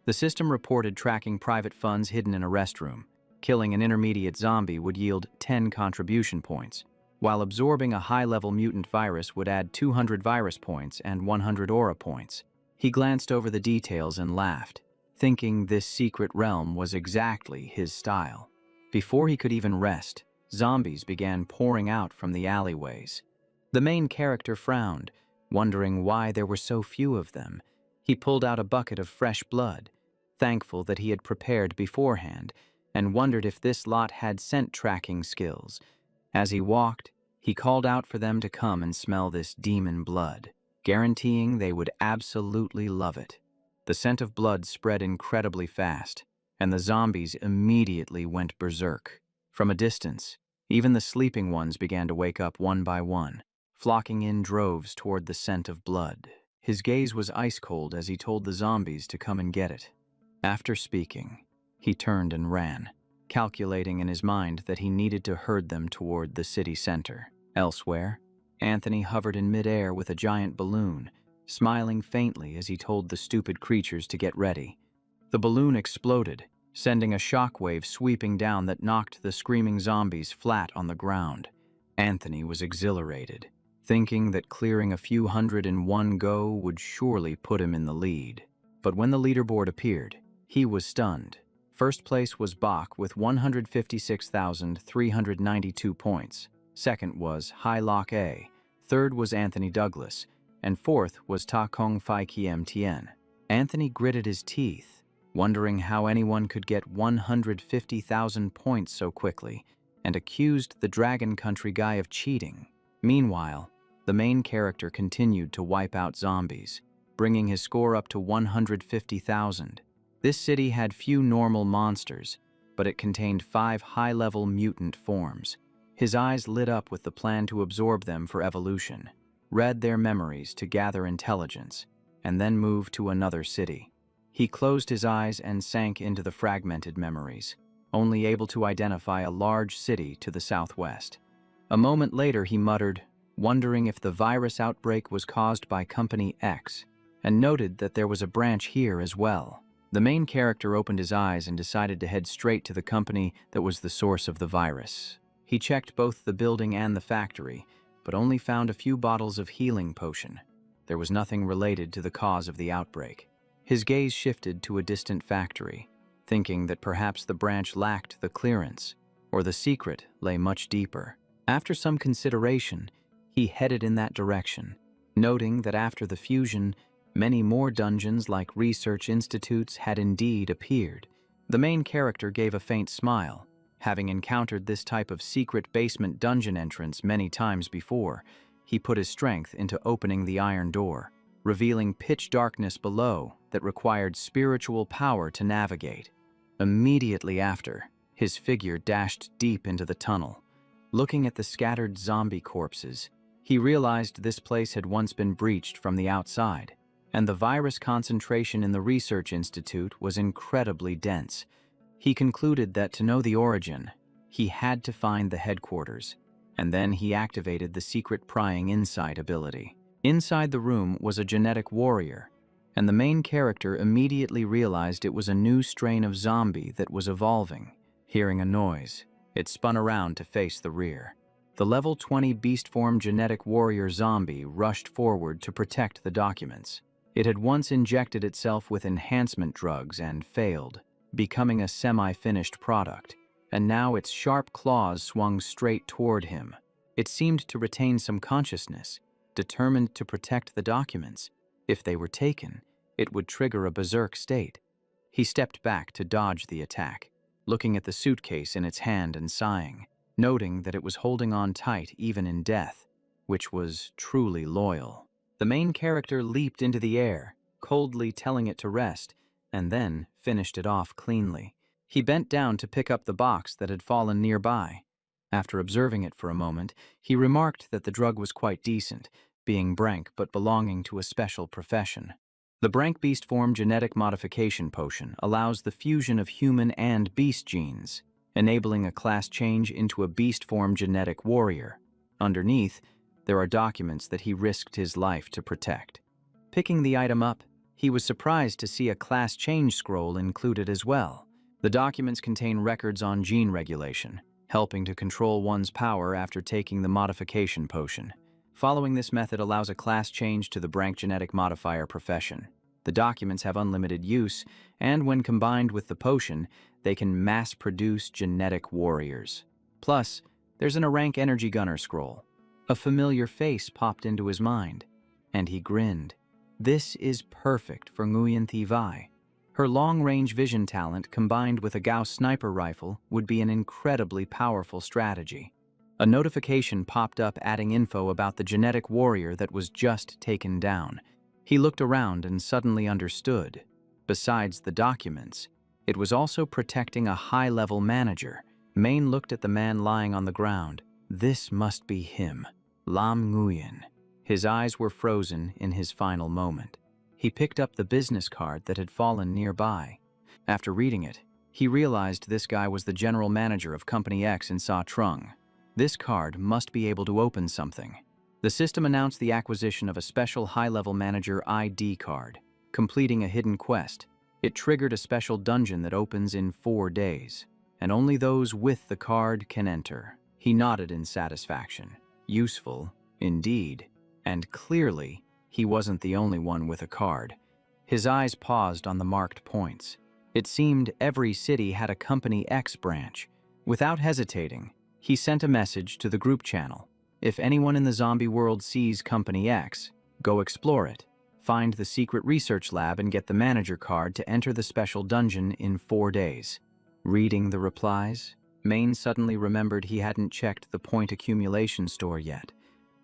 The system reported tracking private funds hidden in a restroom. Killing an intermediate zombie would yield 10 contribution points, while absorbing a high-level mutant virus would add 200 virus points and 100 aura points. He glanced over the details and laughed, thinking this secret realm was exactly his style. Before he could even rest, zombies began pouring out from the alleyways. The main character frowned, wondering why there were so few of them. He pulled out a bucket of fresh blood, thankful that he had prepared beforehand, and wondered if this lot had scent tracking skills. As he walked, he called out for them to come and smell this demon blood, guaranteeing they would absolutely love it. The scent of blood spread incredibly fast, and the zombies immediately went berserk. From a distance, even the sleeping ones began to wake up one by one, flocking in droves toward the scent of blood. His gaze was ice-cold as he told the zombies to come and get it. After speaking, he turned and ran, calculating in his mind that he needed to herd them toward the city center. Elsewhere, Anthony hovered in midair with a giant balloon, smiling faintly as he told the stupid creatures to get ready. The balloon exploded, sending a shockwave sweeping down that knocked the screaming zombies flat on the ground. Anthony was exhilarated, thinking that clearing a few hundred in one go would surely put him in the lead. But when the leaderboard appeared, he was stunned. First place was Bach with 156,392 points. Second was Hai Lok A. Third was Anthony Douglas. And fourth was Ta Kong Phai Kiem Tien. Anthony gritted his teeth, wondering how anyone could get 150,000 points so quickly, and accused the Dragon Country guy of cheating. Meanwhile, the main character continued to wipe out zombies, bringing his score up to 150,000. This city had few normal monsters, but it contained 5 high-level mutant forms. His eyes lit up with the plan to absorb them for evolution, read their memories to gather intelligence, and then move to another city. He closed his eyes and sank into the fragmented memories, only able to identify a large city to the southwest. A moment later he muttered, wondering if the virus outbreak was caused by Company X, and noted that there was a branch here as well. The main character opened his eyes and decided to head straight to the company that was the source of the virus. He checked both the building and the factory, but only found a few bottles of healing potion. There was nothing related to the cause of the outbreak. His gaze shifted to a distant factory, thinking that perhaps the branch lacked the clearance, or the secret lay much deeper. After some consideration, he headed in that direction, noting that after the fusion, many more dungeons like research institutes had indeed appeared. The main character gave a faint smile. Having encountered this type of secret basement dungeon entrance many times before, he put his strength into opening the iron door, revealing pitch darkness below that required spiritual power to navigate. Immediately after, his figure dashed deep into the tunnel. Looking at the scattered zombie corpses, he realized this place had once been breached from the outside, and the virus concentration in the research institute was incredibly dense. He concluded that to know the origin, he had to find the headquarters, and then he activated the secret prying insight ability. Inside the room was a genetic warrior, and the main character immediately realized it was a new strain of zombie that was evolving. Hearing a noise, it spun around to face the rear. The level 20 beast form genetic warrior zombie rushed forward to protect the documents. It had once injected itself with enhancement drugs and failed, becoming a semi-finished product, and now its sharp claws swung straight toward him. It seemed to retain some consciousness, determined to protect the documents. If they were taken, it would trigger a berserk state. He stepped back to dodge the attack, looking at the suitcase in its hand and sighing, noting that it was holding on tight even in death, which was truly loyal. The main character leaped into the air, coldly telling it to rest, and then finished it off cleanly. He bent down to pick up the box that had fallen nearby. After observing it for a moment, he remarked that the drug was quite decent, being brank but belonging to a special profession. The brank beast form genetic modification potion allows the fusion of human and beast genes, enabling a class change into a beast form genetic warrior. Underneath, there are documents that he risked his life to protect. Picking the item up, he was surprised to see a class change scroll included as well. The documents contain records on gene regulation, helping to control one's power after taking the modification potion. Following this method allows a class change to the brank genetic modifier profession. The documents have unlimited use, and when combined with the potion, they can mass-produce genetic warriors. Plus, there's an rank energy gunner scroll. A familiar face popped into his mind, and he grinned. This is perfect for Nguyen Thi Vi. Her long-range vision talent combined with a Gauss sniper rifle would be an incredibly powerful strategy. A notification popped up adding info about the genetic warrior that was just taken down. He looked around and suddenly understood. Besides the documents, it was also protecting a high-level manager. Main looked at the man lying on the ground. This must be him, Lam Nguyen. His eyes were frozen in his final moment. He picked up the business card that had fallen nearby. After reading it, he realized this guy was the general manager of Company X in Sa Trung. This card must be able to open something. The system announced the acquisition of a special high-level manager ID card. Completing a hidden quest, it triggered a special dungeon that opens in 4 days, and only those with the card can enter. He nodded in satisfaction. Useful, indeed, and clearly, he wasn't the only one with a card. His eyes paused on the marked points. It seemed every city had a Company X branch. Without hesitating, he sent a message to the group channel. If anyone in the zombie world sees Company X, go explore it. Find the secret research lab and get the manager card to enter the special dungeon in 4 days. Reading the replies, Main suddenly remembered he hadn't checked the point accumulation store yet.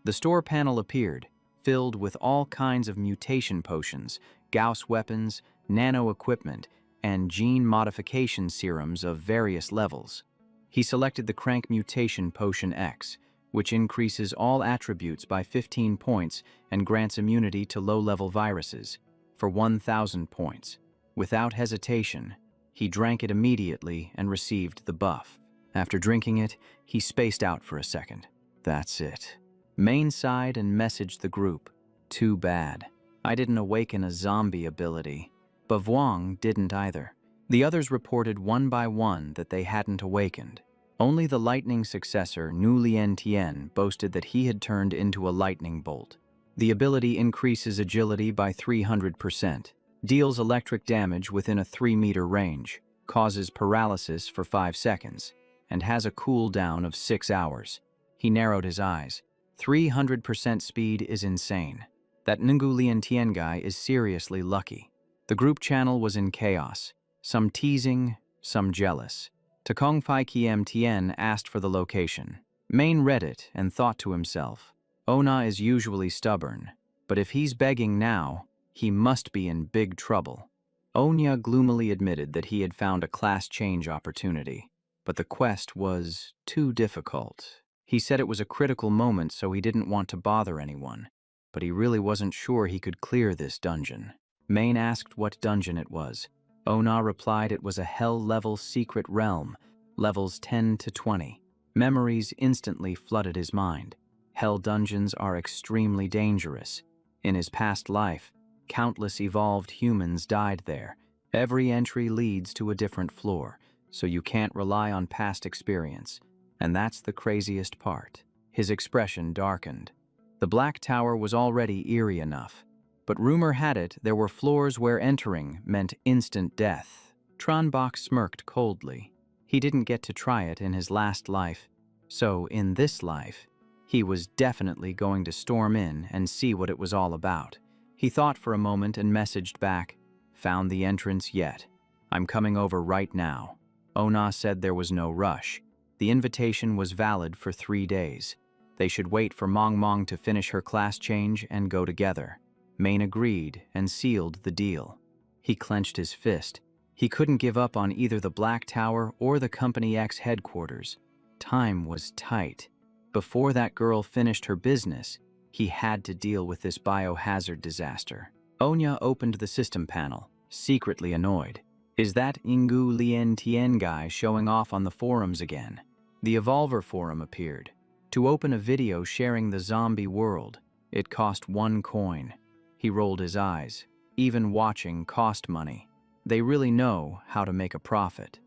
The store panel appeared, filled with all kinds of mutation potions, Gauss weapons, nano equipment, and gene modification serums of various levels. He selected the Crank Mutation Potion X, which increases all attributes by 15 points and grants immunity to low-level viruses, for 1,000 points. Without hesitation, he drank it immediately and received the buff. After drinking it, he spaced out for a second. That's it. Main sighed and messaged the group. Too bad. I didn't awaken a zombie ability. Bavwang didn't either. The others reported one by one that they hadn't awakened. Only the lightning successor, Nu Lien Tien, boasted that he had turned into a lightning bolt. The ability increases agility by 300%, deals electric damage within a 3-meter range, causes paralysis for 5 seconds, and has a cooldown of 6 hours. He narrowed his eyes. 300% speed is insane. That Ngu Lien Tien guy is seriously lucky. The group channel was in chaos, some teasing, some jealous. Takong Phai Kiem Tien asked for the location. Main read it and thought to himself, Ona is usually stubborn, but if he's begging now, he must be in big trouble. Onya gloomily admitted that he had found a class change opportunity, but the quest was too difficult. He said it was a critical moment, so he didn't want to bother anyone, but he really wasn't sure he could clear this dungeon. Main asked what dungeon it was. Ona replied it was a hell-level secret realm, levels 10 to 20. Memories instantly flooded his mind. Hell dungeons are extremely dangerous. In his past life, countless evolved humans died there. Every entry leads to a different floor, so you can't rely on past experience. And that's the craziest part. His expression darkened. The Black Tower was already eerie enough, but rumor had it there were floors where entering meant instant death. Tranbach smirked coldly. He didn't get to try it in his last life, so in this life, He was definitely going to storm in and see what it was all about. He thought for a moment and messaged back, "Found the entrance yet? I'm coming over right now." Ona said there was no rush. The invitation was valid for 3 days. They should wait for Mong to finish her class change and go together. Main agreed and sealed the deal. He clenched his fist. He couldn't give up on either the Black Tower or the Company X headquarters. Time was tight. Before that girl finished her business, he had to deal with this biohazard disaster. Onya opened the system panel, secretly annoyed. Is that Ingu Lien Tien guy showing off on the forums again? The Evolver forum appeared. To open a video sharing the zombie world, it cost 1 coin. He rolled his eyes. Even watching cost money. They really know how to make a profit.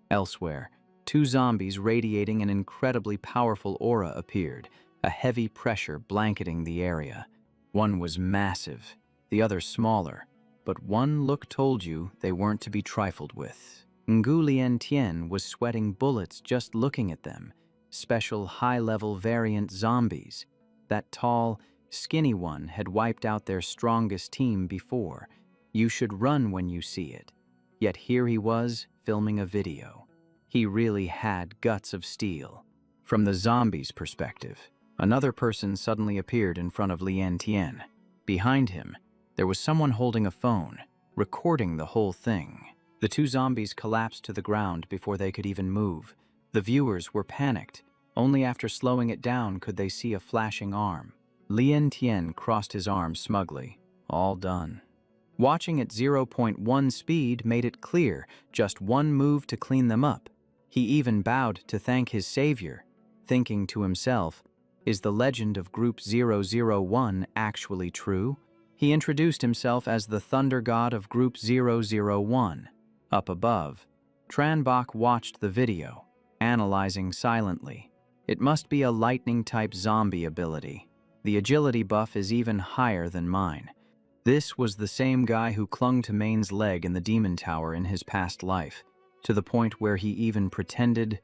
Elsewhere, 2 zombies radiating an incredibly powerful aura appeared, a heavy pressure blanketing the area. One was massive, the other smaller, but one look told you they weren't to be trifled with. Ngu Lien Tien was sweating bullets just looking at them. Special high-level variant zombies. That tall, skinny one had wiped out their strongest team before. You should run when you see it. Yet here he was, filming a video. He really had guts of steel. From the zombies' perspective, another person suddenly appeared in front of Lien Tien. Behind him, there was someone holding a phone, recording the whole thing. The 2 zombies collapsed to the ground before they could even move. The viewers were panicked. Only after slowing it down could they see a flashing arm. Lien Tien crossed his arms smugly. All done. Watching at 0.1 speed made it clear, just 1 move to clean them up. He even bowed to thank his savior, thinking to himself, is the legend of Group 001 actually true? He introduced himself as the Thunder God of Group 001. Up above, Tranbach watched the video, analyzing silently. It must be a lightning-type zombie ability. The agility buff is even higher than mine. This was the same guy who clung to Main's leg in the Demon Tower in his past life, to the point where he even pretended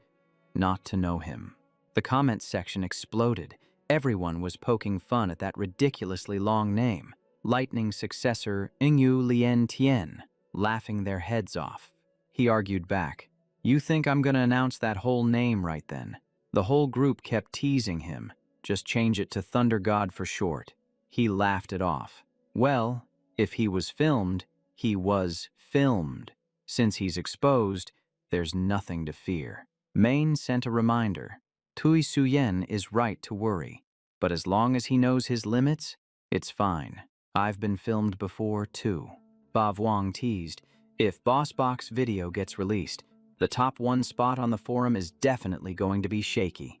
not to know him. The comments section exploded. Everyone was poking fun at that ridiculously long name. Lightning successor Ingu Lien Tien, laughing their heads off. He argued back, "You think I'm gonna announce that whole name right then?" The whole group kept teasing him. Just change it to Thunder God for short. He laughed it off. Well, if he was filmed, he was filmed. Since he's exposed, there's nothing to fear. Main sent a reminder. Tui Suyen is right to worry, but as long as he knows his limits, it's fine. I've been filmed before, too. Ba Vuong teased, if BossBox video gets released, the top 1 spot on the forum is definitely going to be shaky.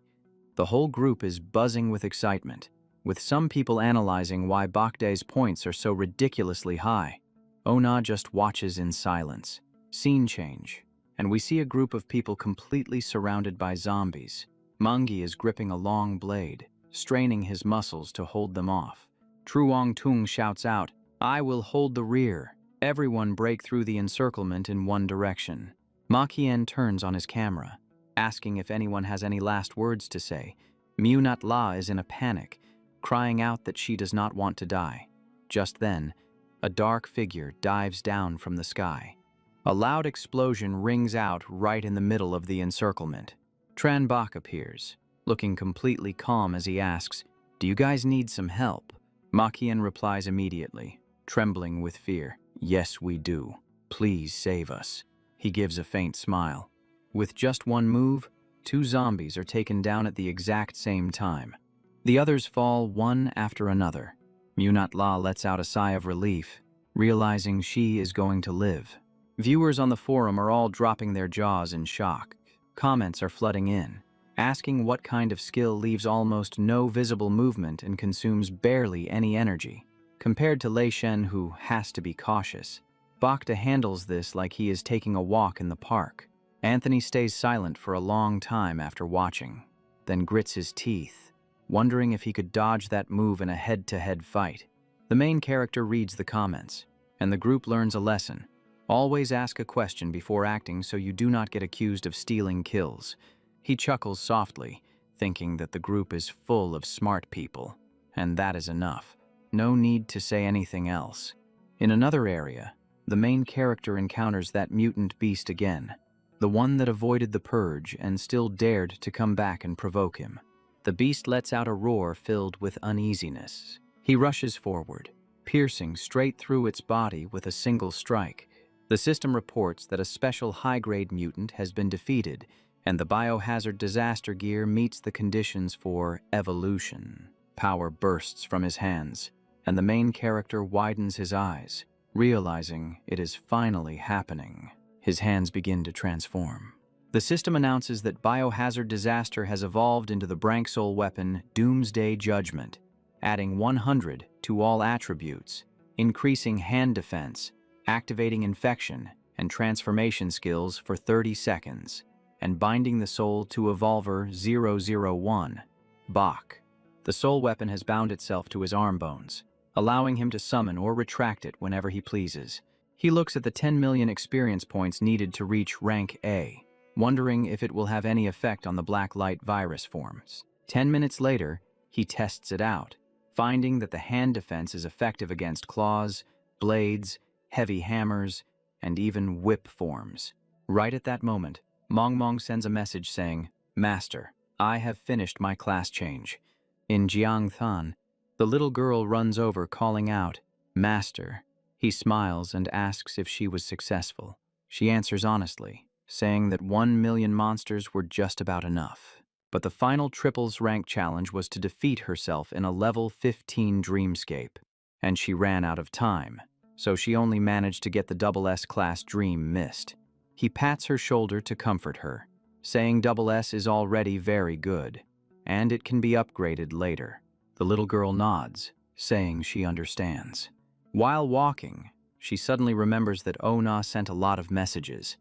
The whole group is buzzing with excitement, with some people analyzing why Bakde's points are so ridiculously high. Ona just watches in silence. Scene change, and we see a group of people completely surrounded by zombies. Mangi is gripping a long blade, straining his muscles to hold them off. Truong Tung shouts out, "I will hold the rear." Everyone break through the encirclement in one direction. Ma Qian turns on his camera, asking if anyone has any last words to say. Munat La is in a panic, crying out that she does not want to die. Just then, a dark figure dives down from the sky. A loud explosion rings out right in the middle of the encirclement. Tranbach appears, looking completely calm as he asks, "Do you guys need some help?" Ma Qian replies immediately, trembling with fear, "Yes, we do. Please save us." He gives a faint smile. With just 1 move, 2 zombies are taken down at the exact same time. The others fall one after another. Munat La lets out a sigh of relief, realizing she is going to live. Viewers on the forum are all dropping their jaws in shock. Comments are flooding in, asking what kind of skill leaves almost no visible movement and consumes barely any energy. Compared to Lei Shen, who has to be cautious, Bakda handles this like he is taking a walk in the park. Anthony stays silent for a long time after watching, then grits his teeth, wondering if he could dodge that move in a head-to-head fight. The main character reads the comments, and the group learns a lesson. Always ask a question before acting so you do not get accused of stealing kills. He chuckles softly, thinking that the group is full of smart people, and that is enough. No need to say anything else. In another area, the main character encounters that mutant beast again, the one that avoided the purge and still dared to come back and provoke him. The beast lets out a roar filled with uneasiness. He rushes forward, piercing straight through its body with a single strike. The system reports that a special high-grade mutant has been defeated, and the biohazard disaster gear meets the conditions for evolution. Power bursts from his hands, and the main character widens his eyes, realizing it is finally happening. His hands begin to transform. The system announces that biohazard disaster has evolved into the Branksol weapon Doomsday Judgment, adding 100 to all attributes, increasing hand defense, activating infection and transformation skills for 30 seconds, and binding the soul to Evolver 001, Bach. The soul weapon has bound itself to his arm bones, allowing him to summon or retract it whenever he pleases. He looks at the 10 million experience points needed to reach rank A, wondering if it will have any effect on the black light virus forms. 10 minutes later, he tests it out, finding that the hand defense is effective against claws, blades, heavy hammers, and even whip forms. Right at that moment, Mong sends a message saying, "Master, I have finished my class change." In Jiangthan, the little girl runs over calling out, "Master." He smiles and asks if she was successful. She answers honestly, saying that 1 million monsters were just about enough. But the final triples rank challenge was to defeat herself in a level 15 dreamscape, and she ran out of time, so she only managed to get the SS class dream missed. He pats her shoulder to comfort her, saying SS is already very good, and it can be upgraded later. The little girl nods, saying she understands. While walking, she suddenly remembers that Ona sent a lot of messages.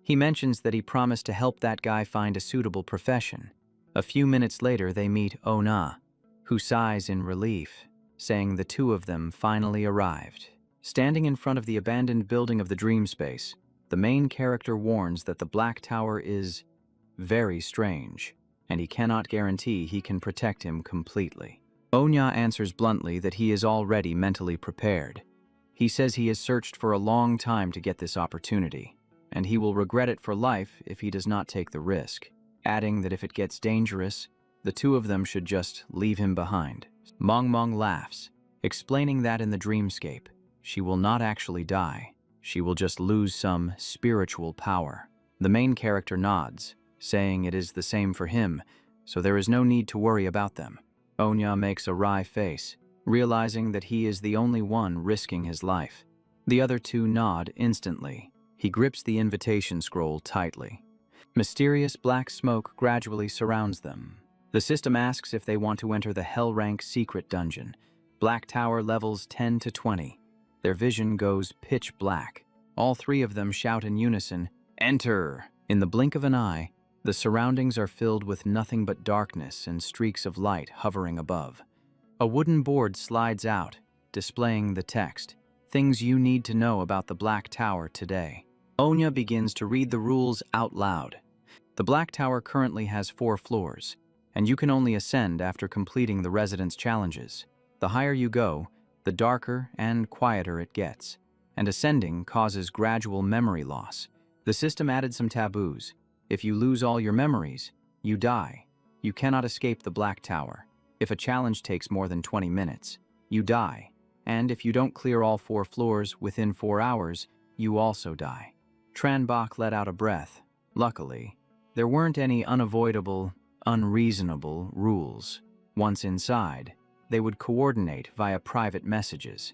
He mentions that he promised to help that guy find a suitable profession. A few minutes later, they meet Ona, who sighs in relief, saying the two of them finally arrived. Standing in front of the abandoned building of the dream space, the main character warns that the Black Tower is very strange, and he cannot guarantee he can protect him completely. Onya answers bluntly that he is already mentally prepared. He says he has searched for a long time to get this opportunity, and he will regret it for life if he does not take the risk, adding that if it gets dangerous, the two of them should just leave him behind. Mong laughs, explaining that in the dreamscape, she will not actually die. She will just lose some spiritual power. The main character nods, saying it is the same for him, so there is no need to worry about them. Onya makes a wry face, realizing that he is the only one risking his life. The other two nod instantly. He grips the invitation scroll tightly. Mysterious black smoke gradually surrounds them. The system asks if they want to enter the Hell Rank secret dungeon. Black Tower levels 10 to 20. Their vision goes pitch black. All three of them shout in unison, "Enter!" In the blink of an eye, the surroundings are filled with nothing but darkness and streaks of light hovering above. A wooden board slides out, displaying the text, "Things you need to know about the Black Tower today." Onya begins to read the rules out loud. The Black Tower currently has 4 floors, and you can only ascend after completing the residence challenges. The higher you go, the darker and quieter it gets, and ascending causes gradual memory loss. The system added some taboos. If you lose all your memories, you die. You cannot escape the Black Tower. If a challenge takes more than 20 minutes, you die. And if you don't clear all 4 floors within 4 hours, you also die. Tranbach let out a breath. Luckily, there weren't any unavoidable, unreasonable rules. Once inside, they would coordinate via private messages.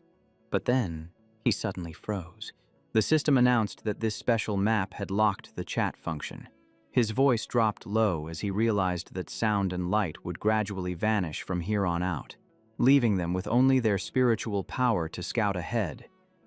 But then, he suddenly froze. The system announced that this special map had locked the chat function. His voice dropped low as he realized that sound and light would gradually vanish from here on out, leaving them with only their spiritual power to scout ahead.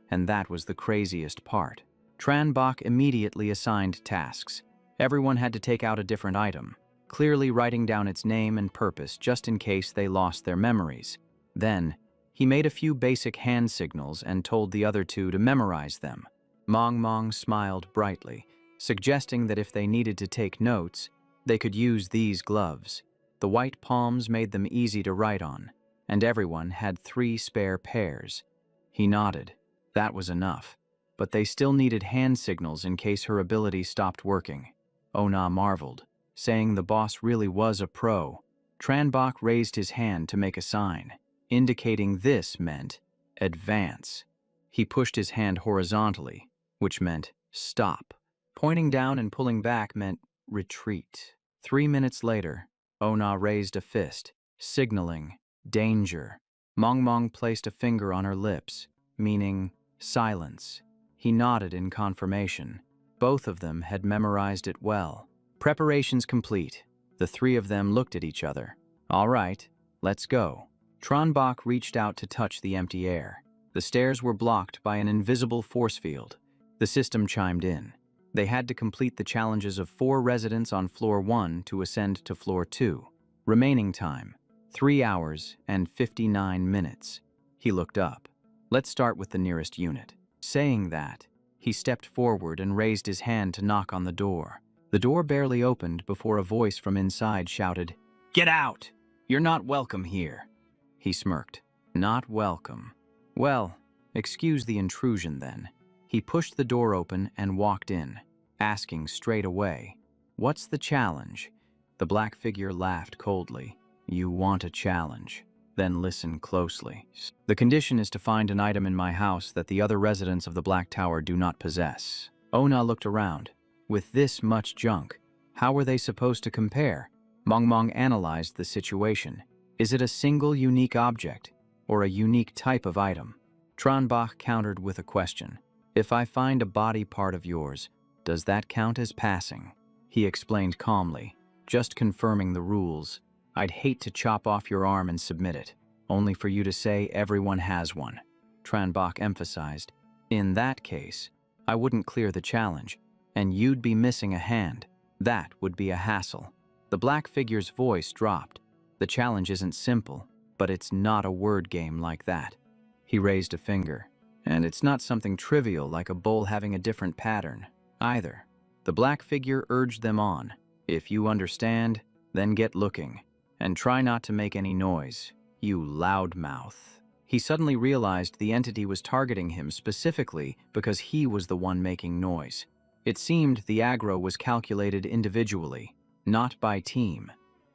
And that was the craziest part. Tranbach immediately assigned tasks. Everyone had to take out a different item, clearly writing down its name and purpose just in case they lost their memories. Then, he made a few basic hand signals and told the other two to memorize them. Mong smiled brightly, suggesting that if they needed to take notes, they could use these gloves. The The white palms made them easy to write on, and everyone had 3 spare pairs. He nodded. That was enough. But they still needed hand signals in case her ability stopped working. Ona marveled, saying the boss really was a pro. Tranbach raised his hand to make a sign, indicating this meant advance. He pushed his hand horizontally, which meant stop. Pointing down and pulling back meant retreat. 3 minutes later, Ona raised a fist, signaling danger. Mong placed a finger on her lips, meaning silence. He nodded in confirmation. Both of them had memorized it well. Preparations complete. The 3 of them looked at each other. All right, let's go. Tranbach reached out to touch the empty air. The stairs were blocked by an invisible force field. The system chimed in. They had to complete the challenges of 4 residents on floor 1 to ascend to floor 2. Remaining time, 3 hours and 59 minutes. He looked up. Let's start with the nearest unit. Saying that, he stepped forward and raised his hand to knock on the door. The door barely opened before a voice from inside shouted, "Get out! You're not welcome here." He smirked. Not welcome. Well, excuse the intrusion then. He pushed the door open and walked in, asking straight away, "What's the challenge?" The black figure laughed coldly. "You want a challenge? Then listen closely. The condition is to find an item in my house that the other residents of the Black Tower do not possess." Ona looked around. With this much junk, how were they supposed to compare? Mong analyzed the situation. Is it a single unique object, or a unique type of item? Tranbach countered with a question. If I find a body part of yours, does that count as passing? He explained calmly, just confirming the rules. I'd hate to chop off your arm and submit it, only for you to say everyone has one. Tranbach emphasized. In that case, I wouldn't clear the challenge, and you'd be missing a hand. That would be a hassle. The black figure's voice dropped. The challenge isn't simple, but it's not a word game like that. He raised a finger. And it's not something trivial like a bowl having a different pattern, either. The black figure urged them on. If you understand, then get looking. And try not to make any noise, you loudmouth. He suddenly realized the entity was targeting him specifically because he was the one making noise. It seemed the aggro was calculated individually, not by team.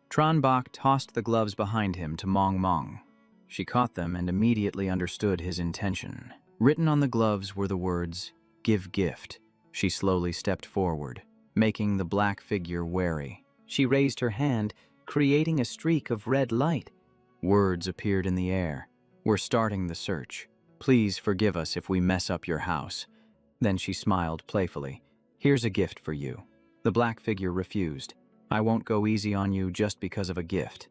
Tranbach tossed the gloves behind him to Mong. She caught them and immediately understood his intention. Written on the gloves were the words, "Give gift." She slowly stepped forward, making the black figure wary. She raised her hand, creating a streak of red light. Words appeared in the air. "We're starting the search. Please forgive us if we mess up your house." Then she smiled playfully. "Here's a gift for you." The black figure refused. "I won't go easy on you just because of a gift."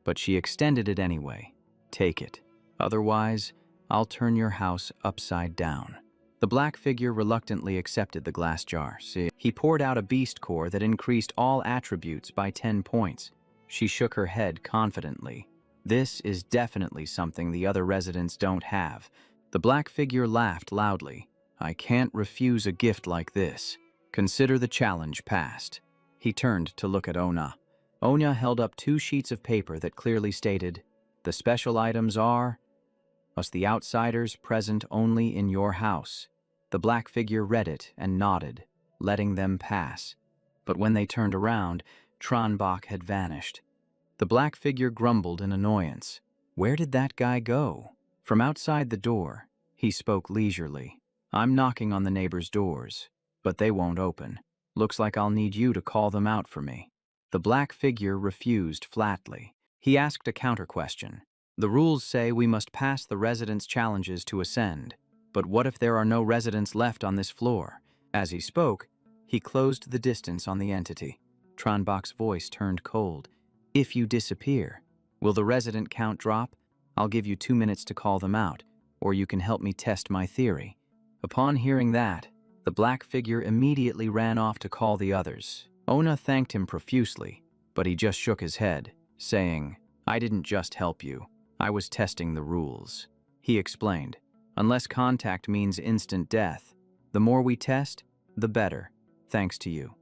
But she extended it anyway. "Take it. Otherwise, I'll turn your house upside down." The black figure reluctantly accepted the glass jar. He poured out a beast core that increased all attributes by 10 points. She shook her head confidently. This is definitely something the other residents don't have. The black figure laughed loudly. "I can't refuse a gift like this. Consider the challenge passed." He turned to look at Ona. Ona held up 2 sheets of paper that clearly stated, "The special items are us the outsiders present only in your house." The black figure read it and nodded, letting them pass. But when they turned around, Tranbach had vanished. The black figure grumbled in annoyance. Where did that guy go? From outside the door, he spoke leisurely. "I'm knocking on the neighbors' doors, but they won't open. Looks like I'll need you to call them out for me." The black figure refused flatly. He asked a counter question. "The rules say we must pass the residents' challenges to ascend, but what if there are no residents left on this floor?" As he spoke, he closed the distance on the entity. Tranbach's voice turned cold. "If you disappear, will the resident count drop? I'll give you 2 minutes to call them out, or you can help me test my theory." Upon hearing that, the black figure immediately ran off to call the others. Ona thanked him profusely, but he just shook his head, saying, "I didn't just help you. I was testing the rules." He explained, "Unless contact means instant death, the more we test, the better, thanks to you."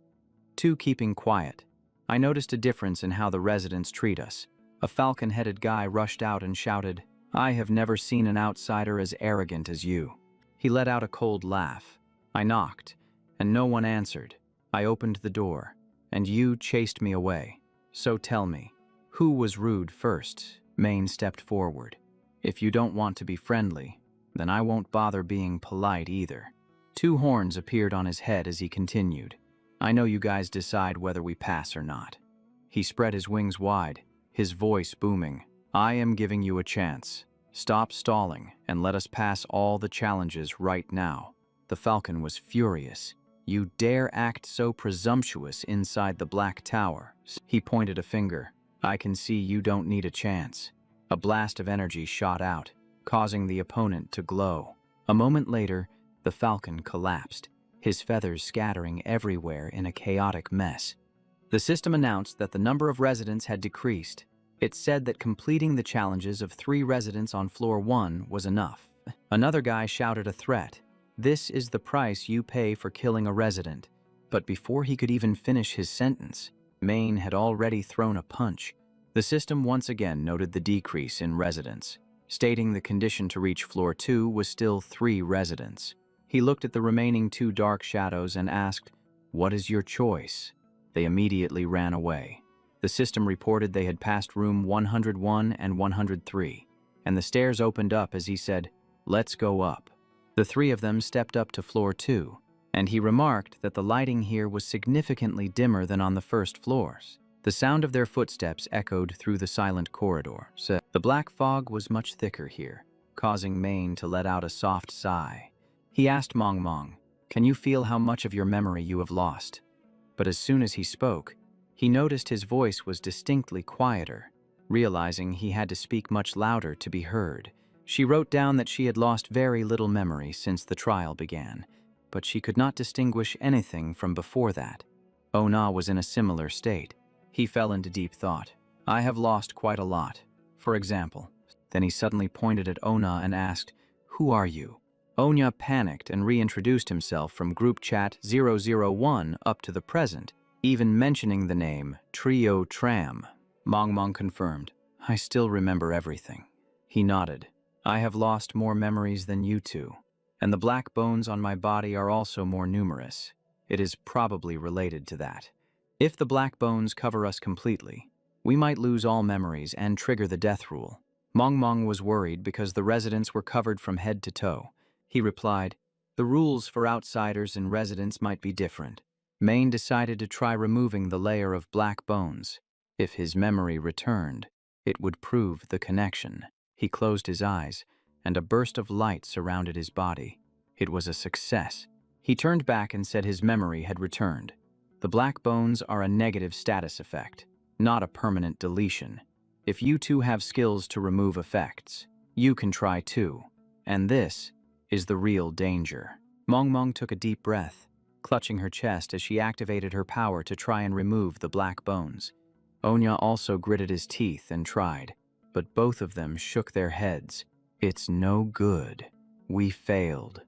2 keeping quiet. I noticed a difference in how the residents treat us. A falcon-headed guy rushed out and shouted, "I have never seen an outsider as arrogant as you." He let out a cold laugh. I knocked, and no one answered. I opened the door, and you chased me away. So tell me, who was rude first? Maine stepped forward. If you don't want to be friendly, then I won't bother being polite either. Two horns appeared on his head as he continued. I know you guys decide whether we pass or not. He spread his wings wide, his voice booming. I am giving you a chance. Stop stalling and let us pass all the challenges right now. The falcon was furious. You dare act so presumptuous inside the Black Tower. He pointed a finger. I can see you don't need a chance. A blast of energy shot out, causing the opponent to glow. A moment later, the falcon collapsed, his feathers scattering everywhere in a chaotic mess. The system announced that the number of residents had decreased. It said that completing the challenges of 3 residents on floor 1 was enough. Another guy shouted a threat. This is the price you pay for killing a resident. But before he could even finish his sentence, Maine had already thrown a punch. The system once again noted the decrease in residents, stating the condition to reach floor 2 was still 3 residents. He looked at the remaining 2 dark shadows and asked, "What is your choice?" They immediately ran away. The system reported they had passed room 101 and 103, and the stairs opened up as he said, "Let's go up." The 3 of them stepped up to floor 2, and he remarked that the lighting here was significantly dimmer than on the first floors. The sound of their footsteps echoed through the silent corridors. The black fog was much thicker here, causing Maine to let out a soft sigh. He asked Mong Mong, "Can you feel how much of your memory you have lost?" But as soon as he spoke, he noticed his voice was distinctly quieter. Realizing he had to speak much louder to be heard, she wrote down that she had lost very little memory since the trial began, but she could not distinguish anything from before that. Ona was in a similar state. He fell into deep thought. I have lost quite a lot. For example, then he suddenly pointed at Ona and asked, "Who are you?" Onya panicked and reintroduced himself from group chat 001 up to the present, even mentioning the name Trio Tram. Mong Mong confirmed, "I still remember everything." He nodded. "I have lost more memories than you two, and the black bones on my body are also more numerous. It is probably related to that. If the black bones cover us completely, we might lose all memories and trigger the death rule." Mong Mong was worried because the residents were covered from head to toe. He replied, "The rules for outsiders and residents might be different." Maine decided to try removing the layer of black bones. If his memory returned, it would prove the connection. He closed his eyes, and a burst of light surrounded his body. It was a success. He turned back and said his memory had returned. The black bones are a negative status effect, not a permanent deletion. If you two have skills to remove effects, you can try too. And this is the real danger. Mong Mong took a deep breath, clutching her chest as she activated her power to try and remove the black bones. Onya also gritted his teeth and tried, but both of them shook their heads. It's no good. We failed.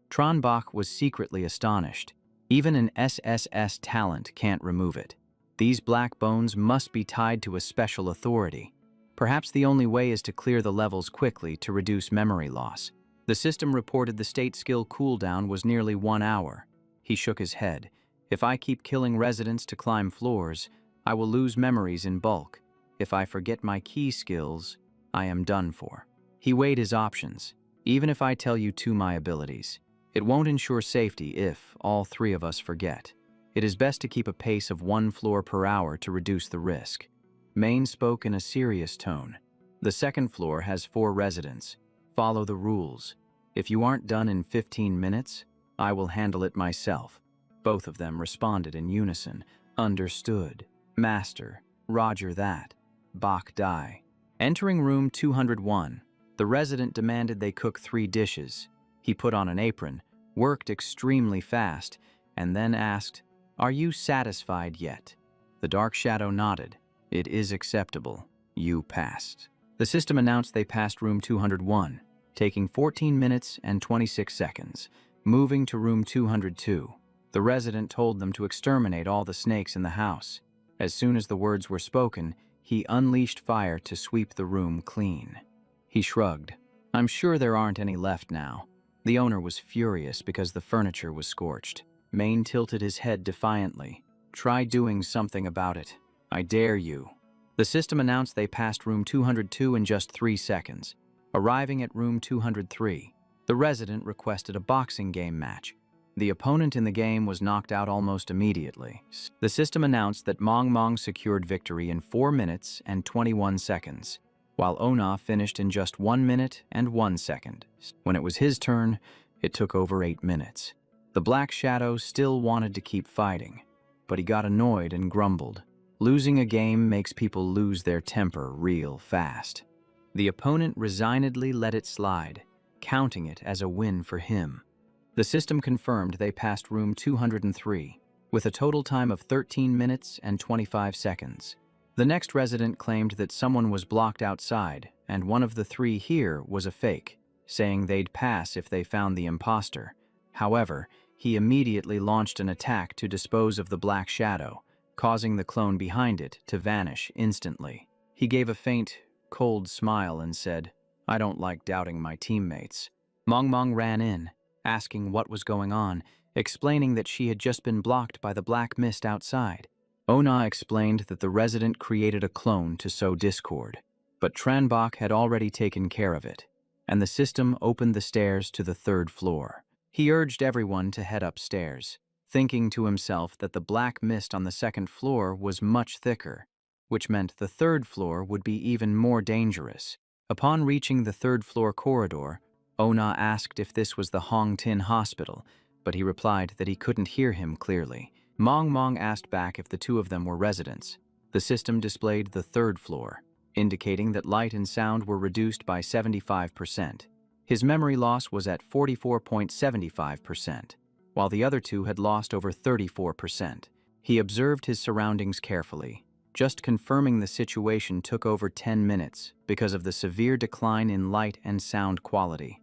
Tronbach was secretly astonished. Even an SSS talent can't remove it. These black bones must be tied to a special authority. Perhaps the only way is to clear the levels quickly to reduce memory loss. The system reported the state skill cooldown was nearly 1 hour. He shook his head. If I keep killing residents to climb floors, I will lose memories in bulk. If I forget my key skills, I am done for. He weighed his options. Even if I tell you 2 my abilities, it won't ensure safety if all 3 of us forget. It is best to keep a pace of 1 floor per hour to reduce the risk. Maine spoke in a serious tone. The second floor has 4 residents. Follow the rules. If you aren't done in 15 minutes, I will handle it myself. Both of them responded in unison. Understood. Master. Roger that. Bok Dai. Entering room 201, the resident demanded they cook 3 dishes. He put on an apron, worked extremely fast, and then asked, "Are you satisfied yet?" The dark shadow nodded. "It is acceptable. You passed." The system announced they passed room 201, taking 14 minutes and 26 seconds. Moving to room 202, the resident told them to exterminate all the snakes in the house. As soon as the words were spoken, he unleashed fire to sweep the room clean. He shrugged. I'm sure there aren't any left now. The owner was furious because the furniture was scorched. Maine tilted his head defiantly. Try doing something about it. I dare you. The system announced they passed room 202 in just 3 seconds. Arriving at room 203, the resident requested a boxing game match. The opponent in the game was knocked out almost immediately. The system announced that Mong secured victory in 4 minutes and 21 seconds, while Ona finished in just 1 minute and 1 second. When it was his turn, it took over 8 minutes. The Black Shadow still wanted to keep fighting, but he got annoyed and grumbled. Losing a game makes people lose their temper real fast. The opponent resignedly let it slide, counting it as a win for him. The system confirmed they passed room 203, with a total time of 13 minutes and 25 seconds. The next resident claimed that someone was blocked outside, and one of the 3 here was a fake, saying they'd pass if they found the imposter. However, he immediately launched an attack to dispose of the Black Shadow, causing the clone behind it to vanish instantly. He gave a faint, cold smile and said, I don't like doubting my teammates. Mong ran in, asking what was going on, explaining that she had just been blocked by the black mist outside. Ona explained that the resident created a clone to sow discord, but Tranbach had already taken care of it, and the system opened the stairs to the 3rd floor. He urged everyone to head upstairs, thinking to himself that the black mist on the 2nd floor was much thicker, which meant the 3rd floor would be even more dangerous. Upon reaching the 3rd floor corridor, Ona asked if this was the Hong Tin Hospital, but he replied that he couldn't hear him clearly. Mong asked back if the 2 of them were residents. The system displayed the 3rd floor, indicating that light and sound were reduced by 75%. His memory loss was at 44.75%, while the other 2 had lost over 34%. He observed his surroundings carefully. Just confirming the situation took over 10 minutes because of the severe decline in light and sound quality.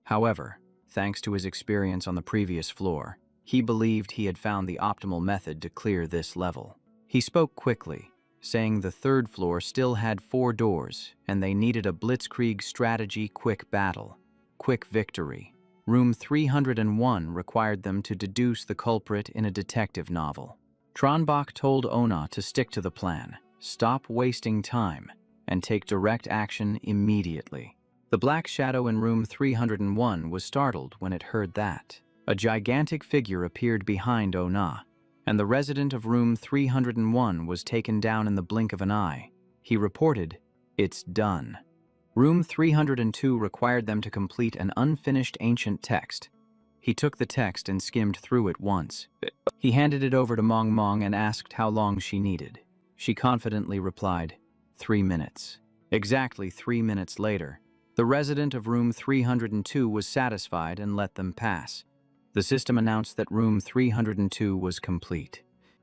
However, thanks to his experience on the previous floor, he believed he had found the optimal method to clear this level. He spoke quickly, saying the 3rd floor still had 4 doors and they needed a blitzkrieg strategy quick battle, quick victory. Room 301 required them to deduce the culprit in a detective novel. Tranbach told Ona to stick to the plan, stop wasting time, and take direct action immediately. The Black Shadow in room 301 was startled when it heard that. A gigantic figure appeared behind Ona, and the resident of room 301 was taken down in the blink of an eye. He reported, "It's done." Room 302 required them to complete an unfinished ancient text. He took the text and skimmed through it once. He handed it over to Mong and asked how long she needed. She confidently replied, 3 minutes. Exactly 3 minutes later, the resident of room 302 was satisfied and let them pass. The system announced that room 302 was complete.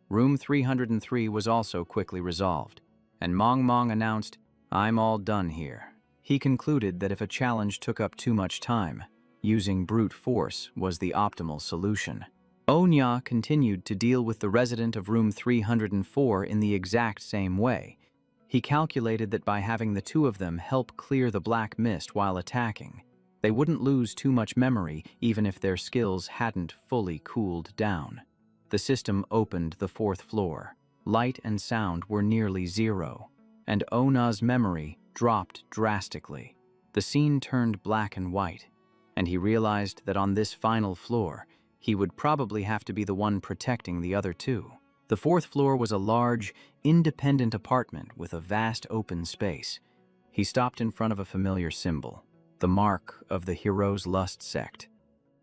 Room 303 was also quickly resolved, and Mong announced, I'm all done here. He concluded that if a challenge took up too much time, using brute force was the optimal solution. Onya continued to deal with the resident of room 304 in the exact same way. He calculated that by having the 2 of them help clear the black mist while attacking, they wouldn't lose too much memory even if their skills hadn't fully cooled down. The system opened the 4th floor. Light and sound were nearly 0, and Ona's memory dropped drastically. The scene turned black and white, and he realized that on this final floor, he would probably have to be the one protecting the other 2. The 4th floor was a large, independent apartment with a vast open space. He stopped in front of a familiar symbol, the mark of the Hero's Lust sect.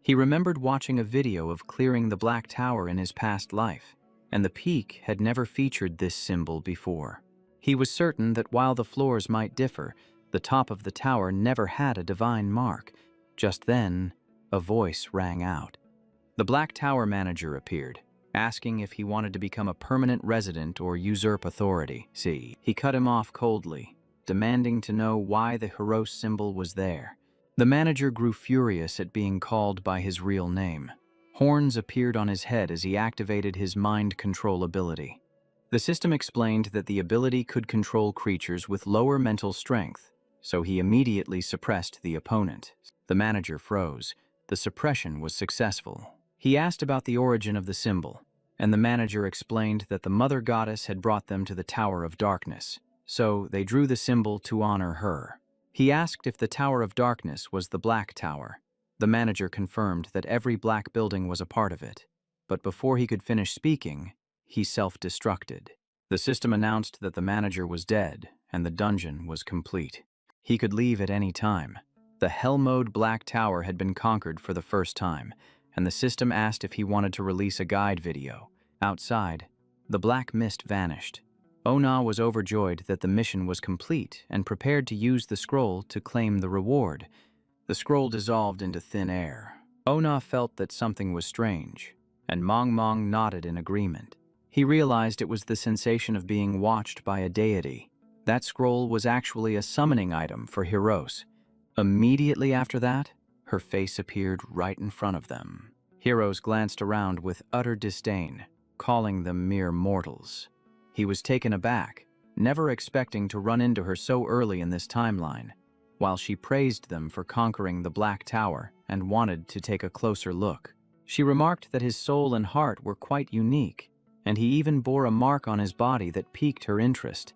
He remembered watching a video of clearing the Black Tower in his past life, and the peak had never featured this symbol before. He was certain that while the floors might differ, the top of the tower never had a divine mark. Just then, a voice rang out. The Black Tower manager appeared, asking if he wanted to become a permanent resident or usurp authority. He cut him off coldly, demanding to know why the Heros symbol was there. The manager grew furious at being called by his real name. Horns appeared on his head as he activated his mind control ability. The system explained that the ability could control creatures with lower mental strength, so he immediately suppressed the opponent. The manager froze. The suppression was successful. He asked about the origin of the symbol, and the manager explained that the Mother Goddess had brought them to the Tower of Darkness, so they drew the symbol to honor her. He asked if the Tower of Darkness was the Black Tower. The manager confirmed that every black building was a part of it, but before he could finish speaking, he self-destructed. The system announced that the manager was dead and the dungeon was complete. He could leave at any time. The Hell Mode Black Tower had been conquered for the first time, and the system asked if he wanted to release a guide video. Outside, the black mist vanished. Ona was overjoyed that the mission was complete and prepared to use the scroll to claim the reward. The scroll dissolved into thin air. Ona felt that something was strange, and Mong nodded in agreement. He realized it was the sensation of being watched by a deity. That scroll was actually a summoning item for Heroes. Immediately after that, her face appeared right in front of them. Heroes glanced around with utter disdain, calling them mere mortals. He was taken aback, never expecting to run into her so early in this timeline, while she praised them for conquering the Black Tower and wanted to take a closer look. She remarked that his soul and heart were quite unique, and he even bore a mark on his body that piqued her interest.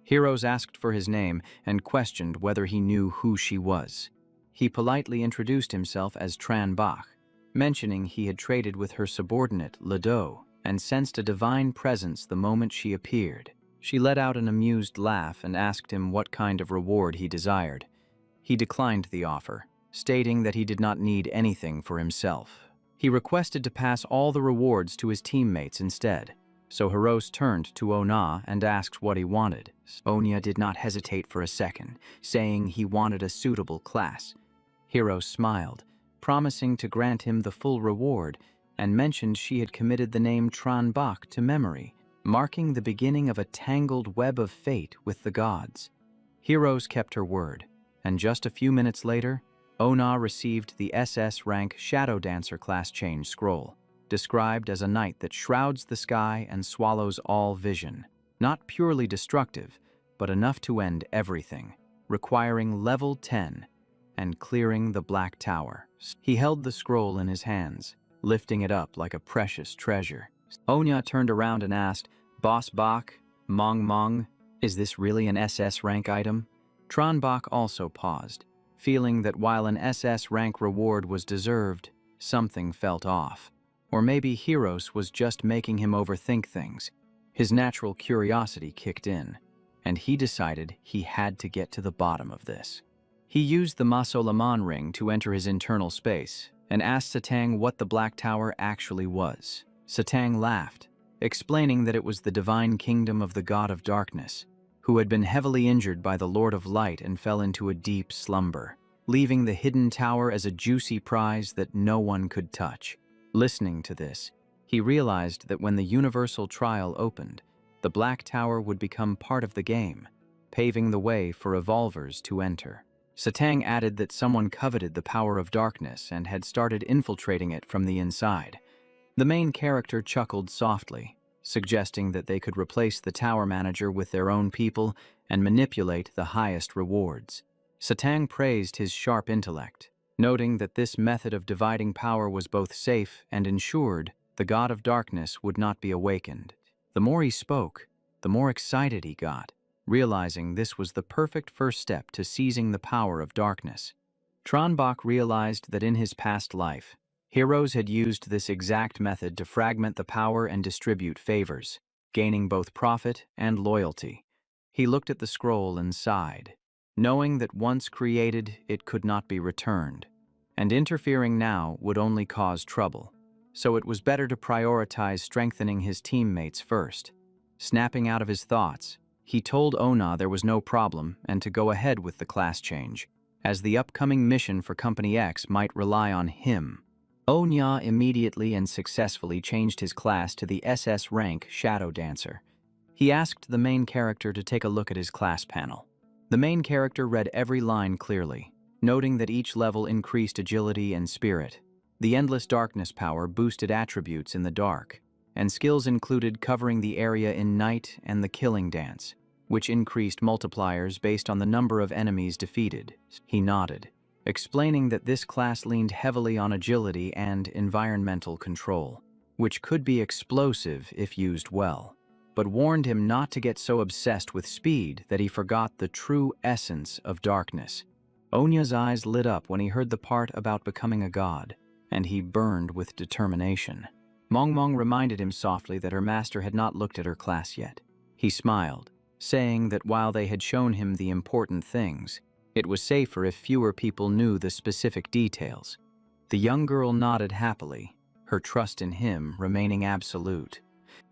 Heroes asked for his name and questioned whether he knew who she was. He politely introduced himself as Tran Bach, mentioning he had traded with her subordinate, Ledo, and sensed a divine presence the moment she appeared. She let out an amused laugh and asked him what kind of reward he desired. He declined the offer, stating that he did not need anything for himself. He requested to pass all the rewards to his teammates instead, so Heroes turned to Ona and asked what he wanted. Onya did not hesitate for a second, saying he wanted a suitable class. Heroes smiled, promising to grant him the full reward, and mentioned she had committed the name Tran Bach to memory, marking the beginning of a tangled web of fate with the gods. Heroes kept her word, and just a few minutes later, Ona received the SS-Rank Shadow Dancer class change scroll, described as a night that shrouds the sky and swallows all vision. Not purely destructive, but enough to end everything, requiring level 10 and clearing the Black Tower. He held the scroll in his hands, lifting it up like a precious treasure. Onya turned around and asked, "Boss Bach, Mong, is this really an SS rank item?" Tran Bach also paused, feeling that while an SS rank reward was deserved, something felt off. Or maybe Heroes was just making him overthink things. His natural curiosity kicked in, and he decided he had to get to the bottom of this. He used the Masolaman ring to enter his internal space and asked Satang what the Black Tower actually was. Satang laughed, explaining that it was the divine kingdom of the God of Darkness, who had been heavily injured by the Lord of Light and fell into a deep slumber, leaving the hidden tower as a juicy prize that no one could touch. Listening to this, he realized that when the universal trial opened, the Black Tower would become part of the game, paving the way for evolvers to enter. Satang added that someone coveted the power of darkness and had started infiltrating it from the inside. The main character chuckled softly, suggesting that they could replace the tower manager with their own people and manipulate the highest rewards. Satang praised his sharp intellect, noting that this method of dividing power was both safe and ensured the God of Darkness would not be awakened. The more he spoke, the more excited he got, realizing this was the perfect first step to seizing the power of darkness. Tran Bach realized that in his past life, Heroes had used this exact method to fragment the power and distribute favors, gaining both profit and loyalty. He looked at the scroll and sighed, knowing that once created, it could not be returned, and interfering now would only cause trouble. So it was better to prioritize strengthening his teammates first. Snapping out of his thoughts, he told Ona there was no problem and to go ahead with the class change, as the upcoming mission for Company X might rely on him. Onya immediately and successfully changed his class to the SS rank Shadow Dancer. He asked the main character to take a look at his class panel. The main character read every line clearly, noting that each level increased agility and spirit. The Endless Darkness power boosted attributes in the dark. and skills included covering the area in night and the killing dance, which increased multipliers based on the number of enemies defeated. He nodded, explaining that this class leaned heavily on agility and environmental control, which could be explosive if used well, but warned him not to get so obsessed with speed that he forgot the true essence of darkness. Onya's eyes lit up when he heard the part about becoming a god, and he burned with determination. Mong reminded him softly that her master had not looked at her class yet. He smiled, saying that while they had shown him the important things, it was safer if fewer people knew the specific details. The young girl nodded happily, her trust in him remaining absolute.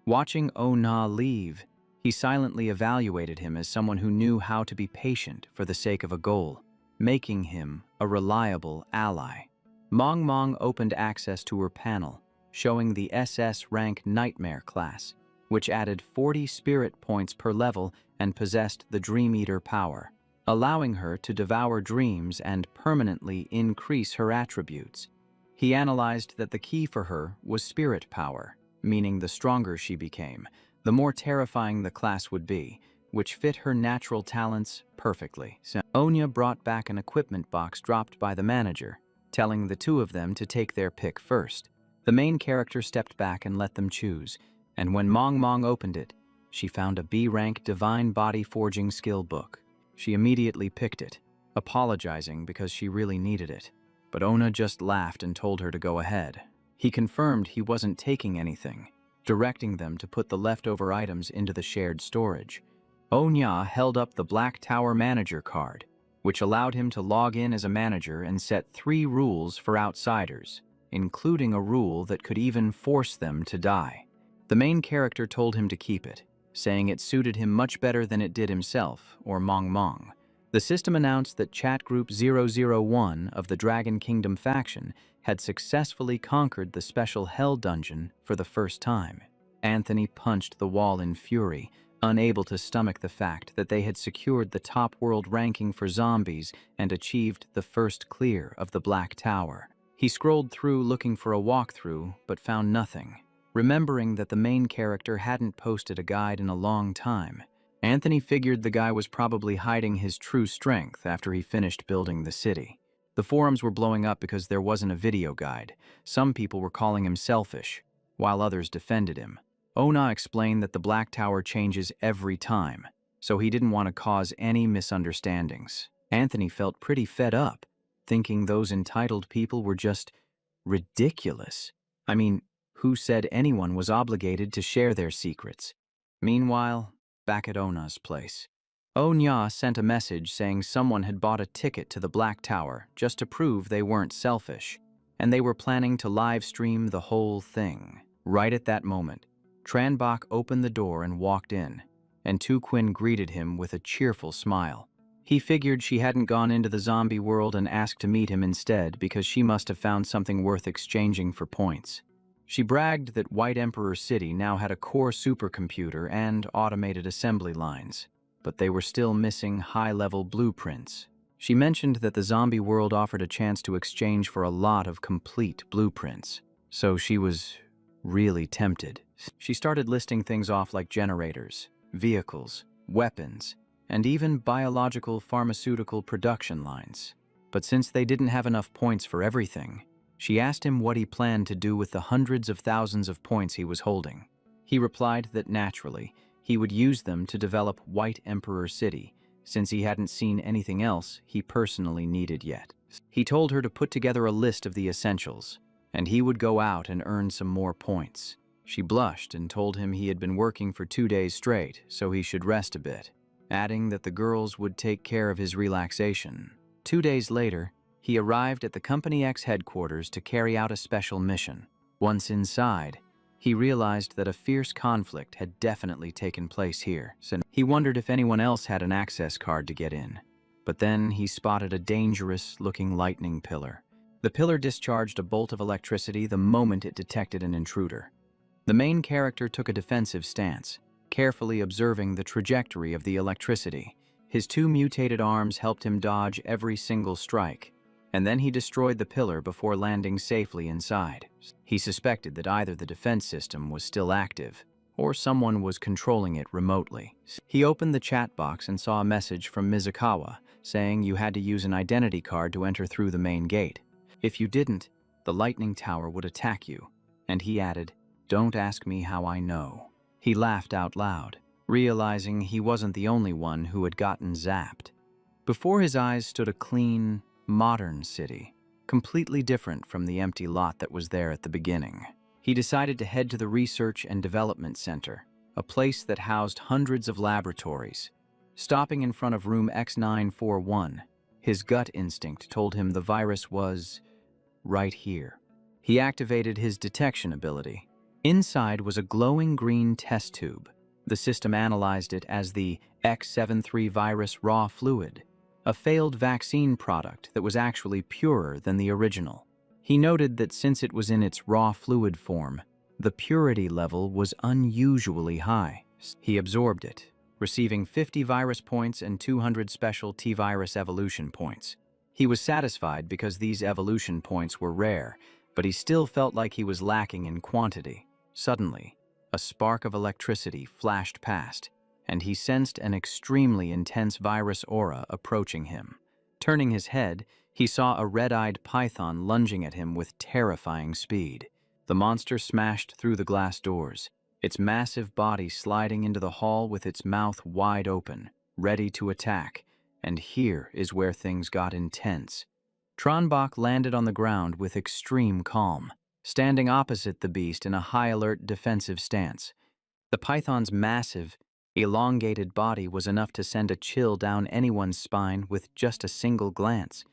Watching Ona leave, he silently evaluated him as someone who knew how to be patient for the sake of a goal, making him a reliable ally. Mong opened access to her panel, showing the SS-Rank Nightmare class, which added 40 spirit points per level and possessed the Dream Eater power, allowing her to devour dreams and permanently increase her attributes. He analyzed that the key for her was spirit power, meaning the stronger she became, the more terrifying the class would be, which fit her natural talents perfectly. Onya brought back an equipment box dropped by the manager, telling the two of them to take their pick first. The main character stepped back and let them choose, and when Mong opened it, she found a B-rank Divine Body Forging skill book. She immediately picked it, apologizing because she really needed it. But Ona just laughed and told her to go ahead. He confirmed he wasn't taking anything, directing them to put the leftover items into the shared storage. Onya held up the Black Tower Manager card, which allowed him to log in as a manager and set 3 rules for outsiders, including a rule that could even force them to die. The main character told him to keep it, saying it suited him much better than it did himself, or Mong. The system announced that Chat Group 001 of the Dragon Kingdom faction had successfully conquered the special Hell Dungeon for the first time. Anthony punched the wall in fury, unable to stomach the fact that they had secured the top world ranking for zombies and achieved the first clear of the Black Tower. He scrolled through looking for a walkthrough, but found nothing. Remembering that the main character hadn't posted a guide in a long time, Anthony figured the guy was probably hiding his true strength after he finished building the city. The forums were blowing up because there wasn't a video guide. Some people were calling him selfish, while others defended him. Ona explained that the Black Tower changes every time, so he didn't want to cause any misunderstandings. Anthony felt pretty fed up, thinking those entitled people were just ridiculous. I mean, who said anyone was obligated to share their secrets? Meanwhile, back at Ona's place, Onya sent a message saying someone had bought a ticket to the Black Tower just to prove they weren't selfish, and they were planning to live stream the whole thing. Right at that moment, Tranbach opened the door and walked in, and Tuquin greeted him with a cheerful smile. He figured she hadn't gone into the zombie world and asked to meet him instead because she must have found something worth exchanging for points. She bragged that White Emperor City now had a core supercomputer and automated assembly lines, but they were still missing high-level blueprints. She mentioned that the zombie world offered a chance to exchange for a lot of complete blueprints, so she was really tempted. She started listing things off like generators, vehicles, weapons, and even biological pharmaceutical production lines. But since they didn't have enough points for everything, she asked him what he planned to do with the hundreds of thousands of points he was holding. He replied that naturally, he would use them to develop White Emperor City, since he hadn't seen anything else he personally needed yet. He told her to put together a list of the essentials, and he would go out and earn some more points. She blushed and told him he had been working for 2 days straight, so he should rest a bit, adding that the girls would take care of his relaxation. 2 days later, he arrived at the Company X headquarters to carry out a special mission. Once inside, he realized that a fierce conflict had definitely taken place here. So he wondered if anyone else had an access card to get in. But then he spotted a dangerous-looking lightning pillar. The pillar discharged a bolt of electricity the moment it detected an intruder. The main character took a defensive stance, carefully observing the trajectory of the electricity. His 2 mutated arms helped him dodge every single strike, and then he destroyed the pillar before landing safely inside. He suspected that either the defense system was still active, or someone was controlling it remotely. He opened the chat box and saw a message from Mizukawa saying you had to use an identity card to enter through the main gate. If you didn't, the lightning tower would attack you. And he added, "Don't ask me how I know." He laughed out loud, realizing he wasn't the only one who had gotten zapped. Before his eyes stood a clean, modern city, completely different from the empty lot that was there at the beginning. He decided to head to the Research and Development Center, a place that housed hundreds of laboratories. Stopping in front of room X941, his gut instinct told him the virus was right here. He activated his detection ability. Inside was a glowing green test tube. The system analyzed it as the X73 virus raw fluid, a failed vaccine product that was actually purer than the original. He noted that since it was in its raw fluid form, the purity level was unusually high. He absorbed it, receiving 50 virus points and 200 special T-virus evolution points. He was satisfied because these evolution points were rare, but he still felt like he was lacking in quantity. Suddenly, a spark of electricity flashed past, and he sensed an extremely intense virus aura approaching him. Turning his head, he saw a red-eyed python lunging at him with terrifying speed. The monster smashed through the glass doors, its massive body sliding into the hall with its mouth wide open, ready to attack. And here is where things got intense. Tronbach landed on the ground with extreme calm, standing opposite the beast in a high-alert defensive stance. The python's massive, elongated body was enough to send a chill down anyone's spine with just a single glance.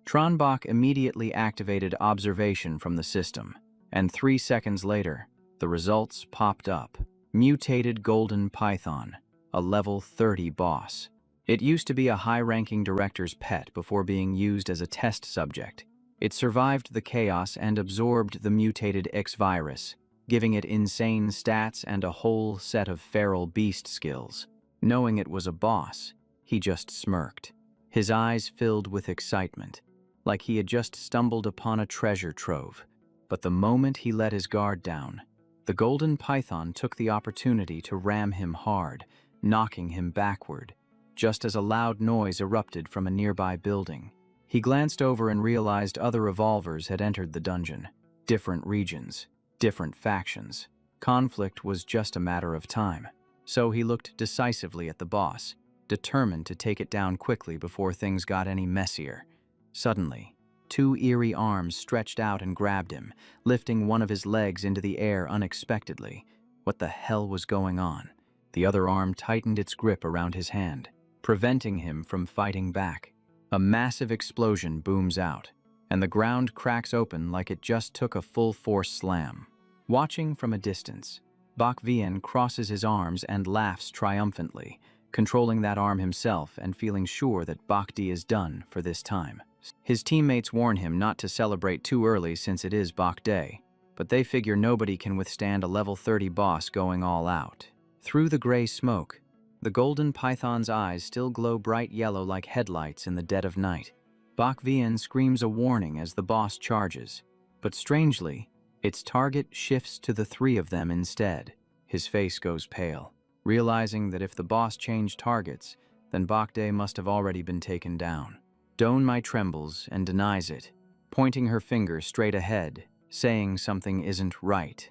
Tronbach immediately activated observation from the system, and 3 seconds later, the results popped up. Mutated golden python, a level 30 boss. It used to be a high-ranking director's pet before being used as a test subject. It survived the chaos and absorbed the mutated X-virus, giving it insane stats and a whole set of feral beast skills. Knowing it was a boss, he just smirked. His eyes filled with excitement, like he had just stumbled upon a treasure trove. But the moment he let his guard down, the golden python took the opportunity to ram him hard, knocking him backward, just as a loud noise erupted from a nearby building. He glanced over and realized other revolvers had entered the dungeon. Different regions, different factions. Conflict was just a matter of time. So he looked decisively at the boss, determined to take it down quickly before things got any messier. Suddenly, 2 eerie arms stretched out and grabbed him, lifting one of his legs into the air unexpectedly. What the hell was going on? The other arm tightened its grip around his hand, preventing him from fighting back. A massive explosion booms out, and the ground cracks open like it just took a full-force slam. Watching from a distance, Bak Vian crosses his arms and laughs triumphantly, controlling that arm himself and feeling sure that Bakdi is done for this time. His teammates warn him not to celebrate too early since it is Bak Day, but they figure nobody can withstand a level 30 boss going all out. Through the gray smoke, the golden python's eyes still glow bright yellow like headlights in the dead of night. Bak Vian screams a warning as the boss charges, but strangely, its target shifts to the 3 of them instead. His face goes pale, realizing that if the boss changed targets, then Bakde must have already been taken down. Donmai trembles and denies it, pointing her finger straight ahead, saying something isn't right.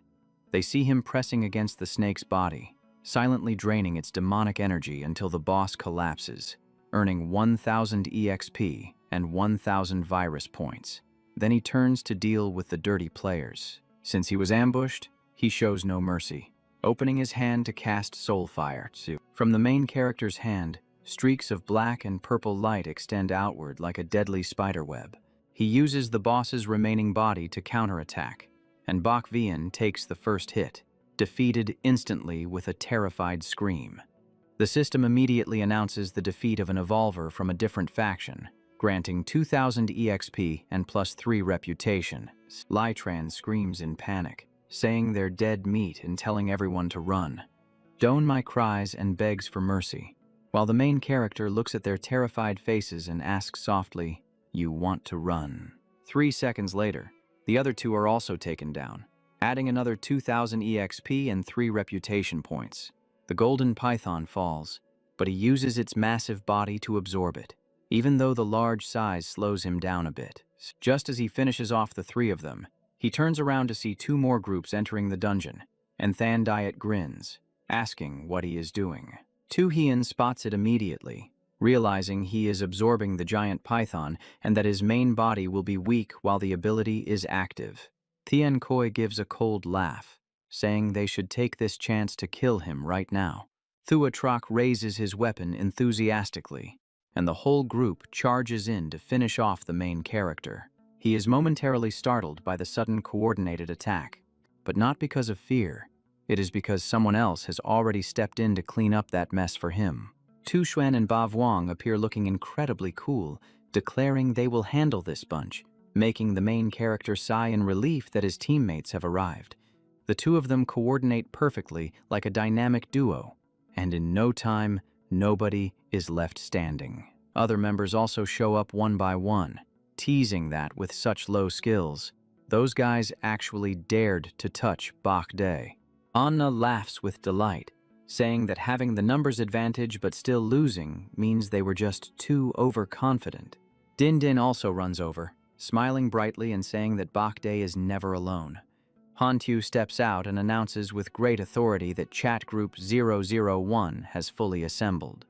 They see him pressing against the snake's body, silently draining its demonic energy until the boss collapses, earning 1,000 EXP and 1,000 virus points. Then he turns to deal with the dirty players. Since he was ambushed, he shows no mercy, opening his hand to cast Soulfire. From the main character's hand, streaks of black and purple light extend outward like a deadly spiderweb. He uses the boss's remaining body to counterattack, and Bak Vian takes the first hit, defeated instantly with a terrified scream. The system immediately announces the defeat of an evolver from a different faction, granting 2,000 EXP and +3 reputation. Lytran screams in panic, saying they're dead meat and telling everyone to run. Donmai cries and begs for mercy, while the main character looks at their terrified faces and asks softly, you want to run. 3 seconds later, the other two are also taken down, adding another 2,000 EXP and 3 reputation points. The golden python falls, but he uses its massive body to absorb it, even though the large size slows him down a bit. Just as he finishes off the 3 of them, he turns around to see 2 more groups entering the dungeon, and Thandayat grins, asking what he is doing. Tu-Hien spots it immediately, realizing he is absorbing the giant python and that his main body will be weak while the ability is active. Thien Koi gives a cold laugh, saying they should take this chance to kill him right now. Thuatroc raises his weapon enthusiastically, and the whole group charges in to finish off the main character. He is momentarily startled by the sudden coordinated attack, but not because of fear. It is because someone else has already stepped in to clean up that mess for him. Tu Xuan and Ba Vuong appear looking incredibly cool, declaring they will handle this bunch, making the main character sigh in relief that his teammates have arrived. The 2 of them coordinate perfectly like a dynamic duo, and in no time, nobody is left standing. Other members also show up one by one, teasing that with such low skills, those guys actually dared to touch Bak Day. Anna laughs with delight, saying that having the numbers advantage but still losing means they were just too overconfident. Din Din also runs over, smiling brightly and saying that Bak Day is never alone. Han Tu steps out and announces with great authority that chat group 001 has fully assembled.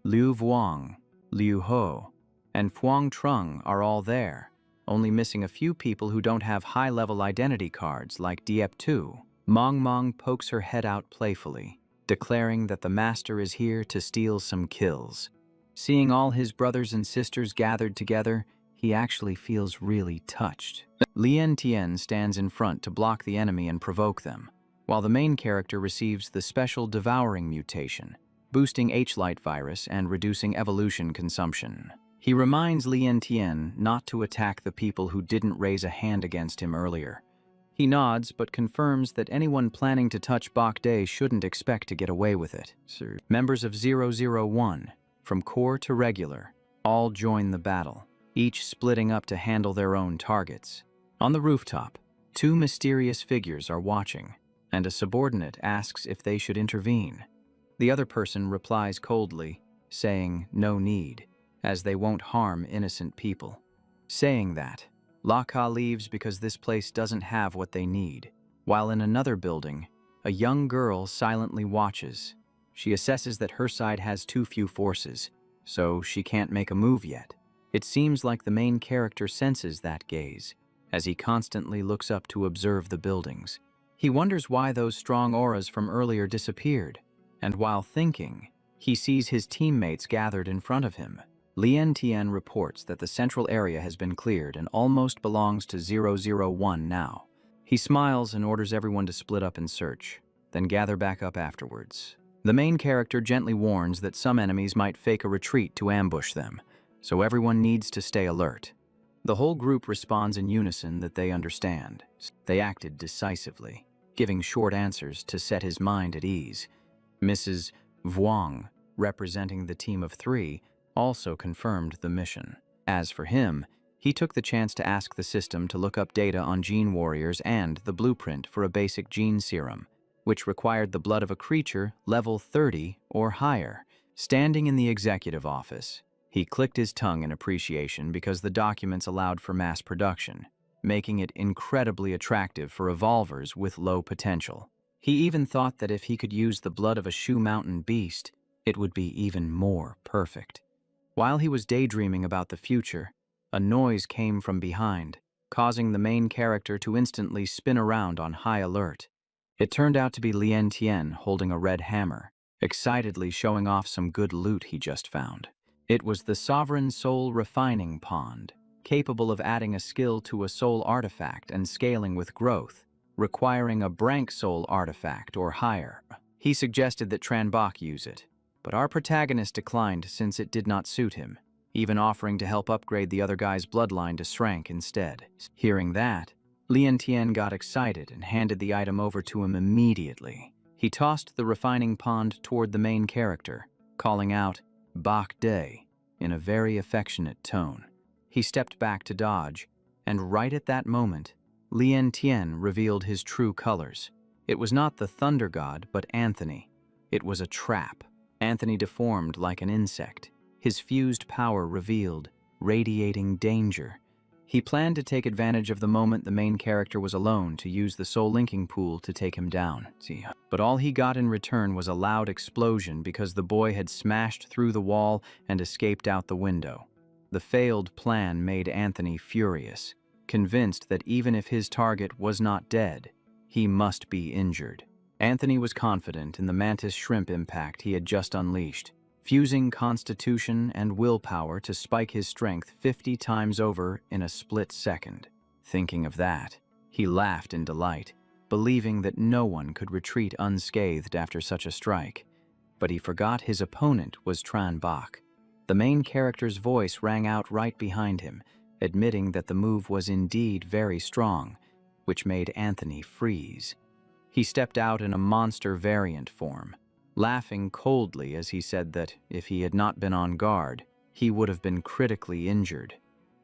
Liu Vuong, Liu Ho, and Phuong Trung are all there, only missing a few people who don't have high-level identity cards like Diep Tu. Mong Mong pokes her head out playfully, declaring that the master is here to steal some kills. Seeing all his brothers and sisters gathered together, he actually feels really touched. Lien Tien stands in front to block the enemy and provoke them, while the main character receives the special devouring mutation, boosting H-Light virus and reducing evolution consumption. He reminds Lien Tien not to attack the people who didn't raise a hand against him earlier. He nods but confirms that anyone planning to touch Bak Day shouldn't expect to get away with it. Members of 001, from core to regular, all join the battle, each splitting up to handle their own targets. On the rooftop, 2 mysterious figures are watching, and a subordinate asks if they should intervene. The other person replies coldly, saying no need, as they won't harm innocent people. Saying that, Laka leaves because this place doesn't have what they need, while in another building, a young girl silently watches. She assesses that her side has too few forces, so she can't make a move yet. It seems like the main character senses that gaze, as he constantly looks up to observe the buildings. He wonders why those strong auras from earlier disappeared, and while thinking, he sees his teammates gathered in front of him. Lien Tien reports that the central area has been cleared and almost belongs to 001 now. He smiles and orders everyone to split up and search, then gather back up afterwards. The main character gently warns that some enemies might fake a retreat to ambush them, so everyone needs to stay alert. The whole group responds in unison that they understand. They acted decisively, giving short answers to set his mind at ease. Mrs. Vuong, representing the team of 3, also confirmed the mission. As for him, he took the chance to ask the system to look up data on gene warriors and the blueprint for a basic gene serum, which required the blood of a creature level 30 or higher. Standing in the executive office, he clicked his tongue in appreciation because the documents allowed for mass production, making it incredibly attractive for evolvers with low potential. He even thought that if he could use the blood of a Shu Mountain beast, it would be even more perfect. While he was daydreaming about the future, a noise came from behind, causing the main character to instantly spin around on high alert. It turned out to be Lien Tien holding a red hammer, excitedly showing off some good loot he just found. It was the Sovereign Soul Refining Pond, capable of adding a skill to a soul artifact and scaling with growth, requiring a Brank Soul artifact or higher. He suggested that Tran Bok use it, but our protagonist declined since it did not suit him, even offering to help upgrade the other guy's bloodline to Srank instead. Hearing that, Lien Tien got excited and handed the item over to him immediately. He tossed the refining pond toward the main character, calling out, "Bak Day," in a very affectionate tone. He stepped back to dodge, and right at that moment, Lien Tian revealed his true colors. It was not the thunder god, but Anthony. It was a trap. Anthony deformed like an insect, his fused power revealed, radiating danger. He planned to take advantage of the moment the main character was alone to use the soul linking pool to take him down. But all he got in return was a loud explosion because the boy had smashed through the wall and escaped out the window. The failed plan made Anthony furious, convinced that even if his target was not dead, he must be injured. Anthony was confident in the mantis shrimp impact he had just unleashed, fusing constitution and willpower to spike his strength 50 times over in a split second. Thinking of that, he laughed in delight, believing that no one could retreat unscathed after such a strike. But he forgot his opponent was Tran Bach. The main character's voice rang out right behind him, admitting that the move was indeed very strong, which made Anthony freeze. He stepped out in a monster variant form, laughing coldly as he said that if he had not been on guard, he would have been critically injured.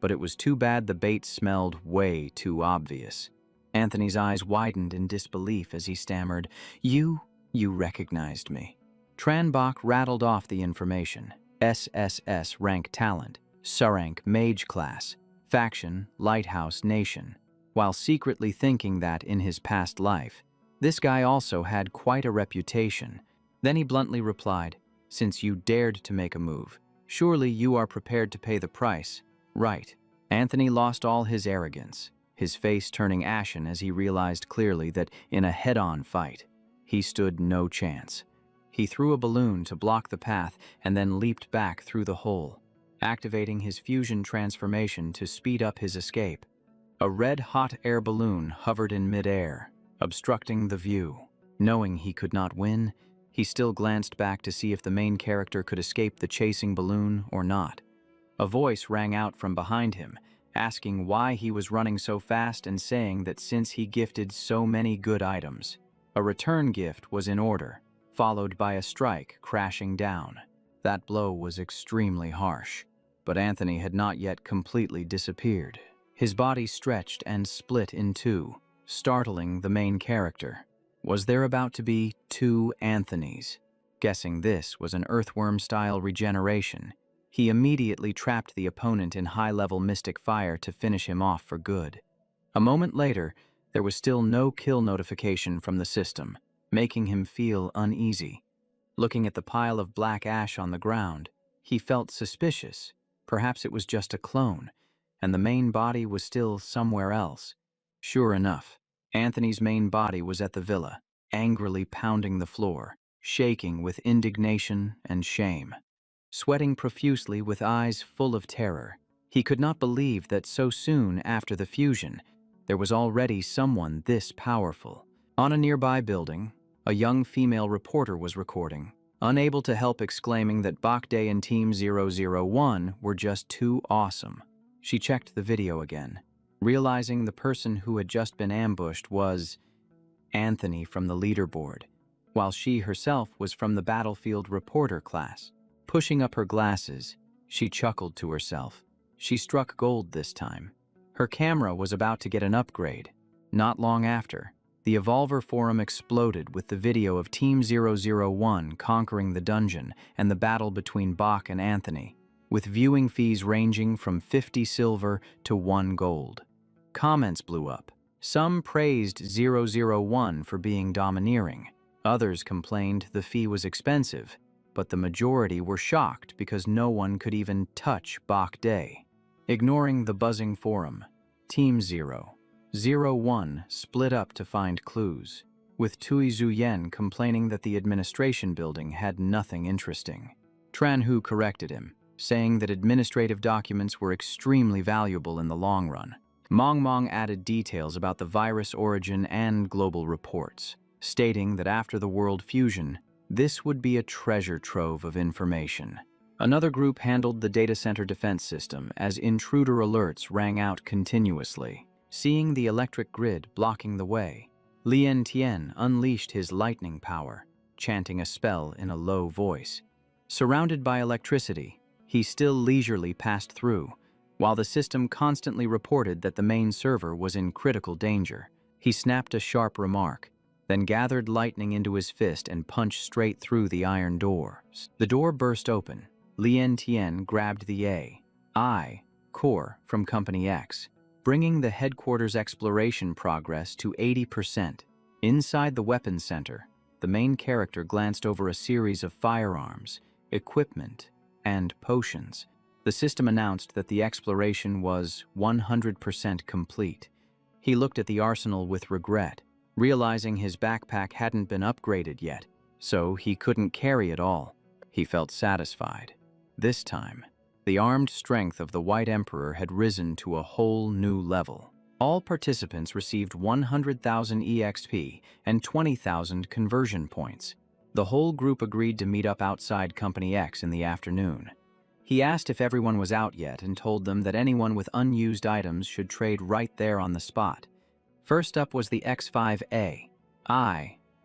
But it was too bad the bait smelled way too obvious. Anthony's eyes widened in disbelief as he stammered, You recognized me." Tran Bach rattled off the information. SSS-Rank talent, S-Rank mage class, faction, Lighthouse Nation, while secretly thinking that in his past life, this guy also had quite a reputation. Then he bluntly replied, "Since you dared to make a move, surely you are prepared to pay the price, right?" Anthony lost all his arrogance, his face turning ashen as he realized clearly that in a head-on fight, he stood no chance. He threw a balloon to block the path and then leaped back through the hole, activating his fusion transformation to speed up his escape. A red-hot air balloon hovered in midair, obstructing the view. Knowing he could not win, he still glanced back to see if the main character could escape the chasing balloon or not. A voice rang out from behind him, asking why he was running so fast and saying that since he gifted so many good items, a return gift was in order, followed by a strike crashing down. That blow was extremely harsh, but Anthony had not yet completely disappeared. His body stretched and split in two, startling the main character. Was there about to be two Anthonys? Guessing this was an earthworm-style regeneration, he immediately trapped the opponent in high-level mystic fire to finish him off for good. A moment later, there was still no kill notification from the system, making him feel uneasy. Looking at the pile of black ash on the ground, he felt suspicious. Perhaps it was just a clone, and the main body was still somewhere else. Sure enough, Anthony's main body was at the villa, angrily pounding the floor, shaking with indignation and shame. Sweating profusely with eyes full of terror, he could not believe that so soon after the fusion, there was already someone this powerful. On a nearby building, a young female reporter was recording, unable to help exclaiming that Bakday and Team 001 were just too awesome. She checked the video again, realizing the person who had just been ambushed was Anthony from the leaderboard, while she herself was from the battlefield reporter class. Pushing up her glasses, she chuckled to herself. She struck gold this time. Her camera was about to get an upgrade. Not long after, the Evolver forum exploded with the video of Team 001 conquering the dungeon and the battle between Bach and Anthony, with viewing fees ranging from 50 silver to 1 gold. Comments blew up. Some praised 001 for being domineering. Others complained the fee was expensive, but the majority were shocked because no one could even touch Bach Day. Ignoring the buzzing forum, Team 001 split up to find clues, with Tui Zuyen complaining that the administration building had nothing interesting. Tran Hu corrected him, saying that administrative documents were extremely valuable in the long run. Mong added details about the virus origin and global reports, stating that after the world fusion, this would be a treasure trove of information. Another group handled the data center defense system as intruder alerts rang out continuously. Seeing the electric grid blocking the way, Lien Tian unleashed his lightning power, chanting a spell in a low voice. Surrounded by electricity, he still leisurely passed through, while the system constantly reported that the main server was in critical danger. He snapped a sharp remark, then gathered lightning into his fist and punched straight through the iron door. The door burst open. Lien Tian grabbed the AI core from Company X, bringing the headquarters exploration progress to 80%. Inside the weapons center, the main character glanced over a series of firearms, equipment, and potions. The system announced that the exploration was 100% complete. He looked at the arsenal with regret, realizing his backpack hadn't been upgraded yet, so he couldn't carry it all. He felt satisfied. This time, the armed strength of the White Emperor had risen to a whole new level. All participants received 100,000 EXP and 20,000 conversion points. The whole group agreed to meet up outside Company X in the afternoon. He asked if everyone was out yet and told them that anyone with unused items should trade right there on the spot. First up was the X5AI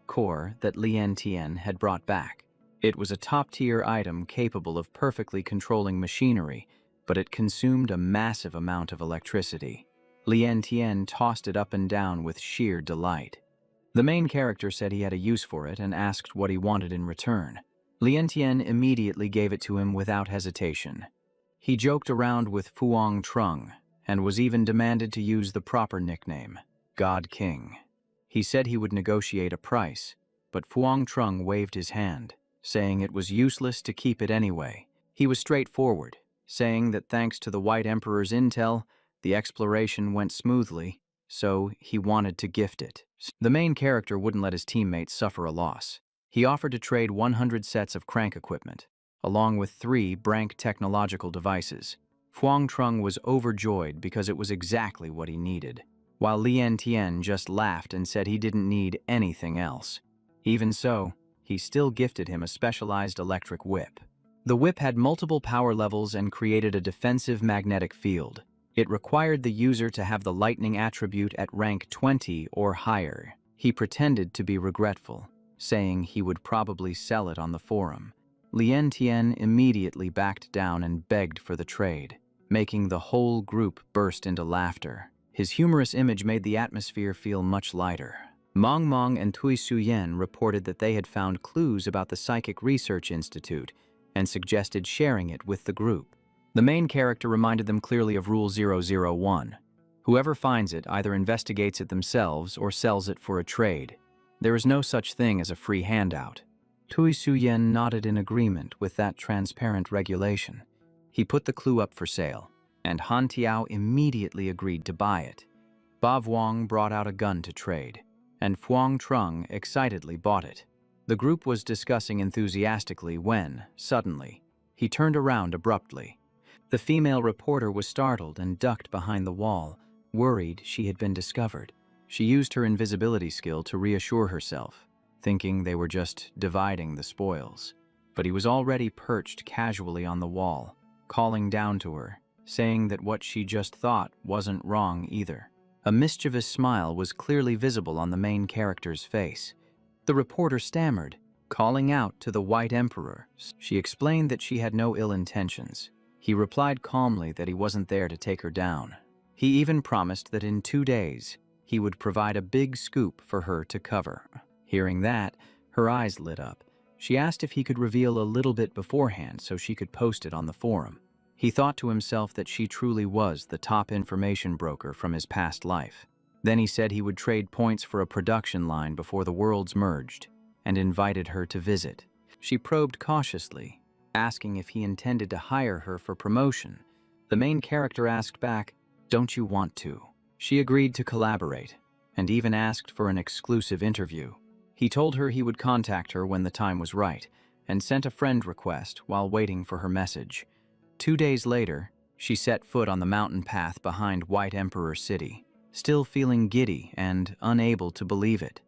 core that Lien Tian had brought back. It was a top-tier item capable of perfectly controlling machinery, but it consumed a massive amount of electricity. Lien Tian tossed it up and down with sheer delight. The main character said he had a use for it and asked what he wanted in return. Lien Tian immediately gave it to him without hesitation. He joked around with Fuang Trung and was even demanded to use the proper nickname, God King. He said he would negotiate a price, but Fuang Trung waved his hand, saying it was useless to keep it anyway. He was straightforward, saying that thanks to the White Emperor's intel, the exploration went smoothly, so he wanted to gift it. The main character wouldn't let his teammates suffer a loss. He offered to trade 100 sets of crank equipment, along with 3 Brank technological devices. Fuang Trung was overjoyed because it was exactly what he needed, while Lien Tian just laughed and said he didn't need anything else. Even so, he still gifted him a specialized electric whip. The whip had multiple power levels and created a defensive magnetic field. It required the user to have the lightning attribute at rank 20 or higher. He pretended to be regretful, saying he would probably sell it on the forum. Lien Tian immediately backed down and begged for the trade, making the whole group burst into laughter. His humorous image made the atmosphere feel much lighter. Mong Mong and Tui Suyen reported that they had found clues about the Psychic Research Institute and suggested sharing it with the group. The main character reminded them clearly of Rule 001. Whoever finds it either investigates it themselves or sells it for a trade. There is no such thing as a free handout. Tui Suyen nodded in agreement with that transparent regulation. He put the clue up for sale, and Han Tiao immediately agreed to buy it. Ba Vuong brought out a gun to trade, and Fuang Trung excitedly bought it. The group was discussing enthusiastically when, suddenly, he turned around abruptly. The female reporter was startled and ducked behind the wall, worried she had been discovered. She used her invisibility skill to reassure herself, thinking they were just dividing the spoils. But he was already perched casually on the wall, calling down to her, saying that what she just thought wasn't wrong either. A mischievous smile was clearly visible on the main character's face. The reporter stammered, calling out to the White Emperor. She explained that she had no ill intentions. He replied calmly that he wasn't there to take her down. He even promised that in 2 days, he would provide a big scoop for her to cover. Hearing that, her eyes lit up. She asked if he could reveal a little bit beforehand so she could post it on the forum. He thought to himself that she truly was the top information broker from his past life. Then he said he would trade points for a production line before the worlds merged, and invited her to visit. She probed cautiously, asking if he intended to hire her for promotion. The main character asked back, "Don't you want to?" She agreed to collaborate, and even asked for an exclusive interview. He told her he would contact her when the time was right, and sent a friend request while waiting for her message. 2 days later, she set foot on the mountain path behind White Emperor City, still feeling giddy and unable to believe it.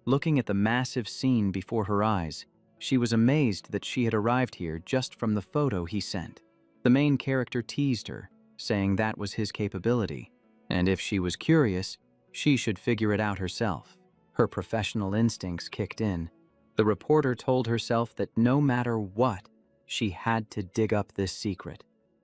Looking at the massive scene before her eyes, she was amazed that she had arrived here just from the photo he sent. The main character teased her, saying that was his capability, and if she was curious, she should figure it out herself. Her professional instincts kicked in. The reporter told herself that no matter what, she had to dig up this secret.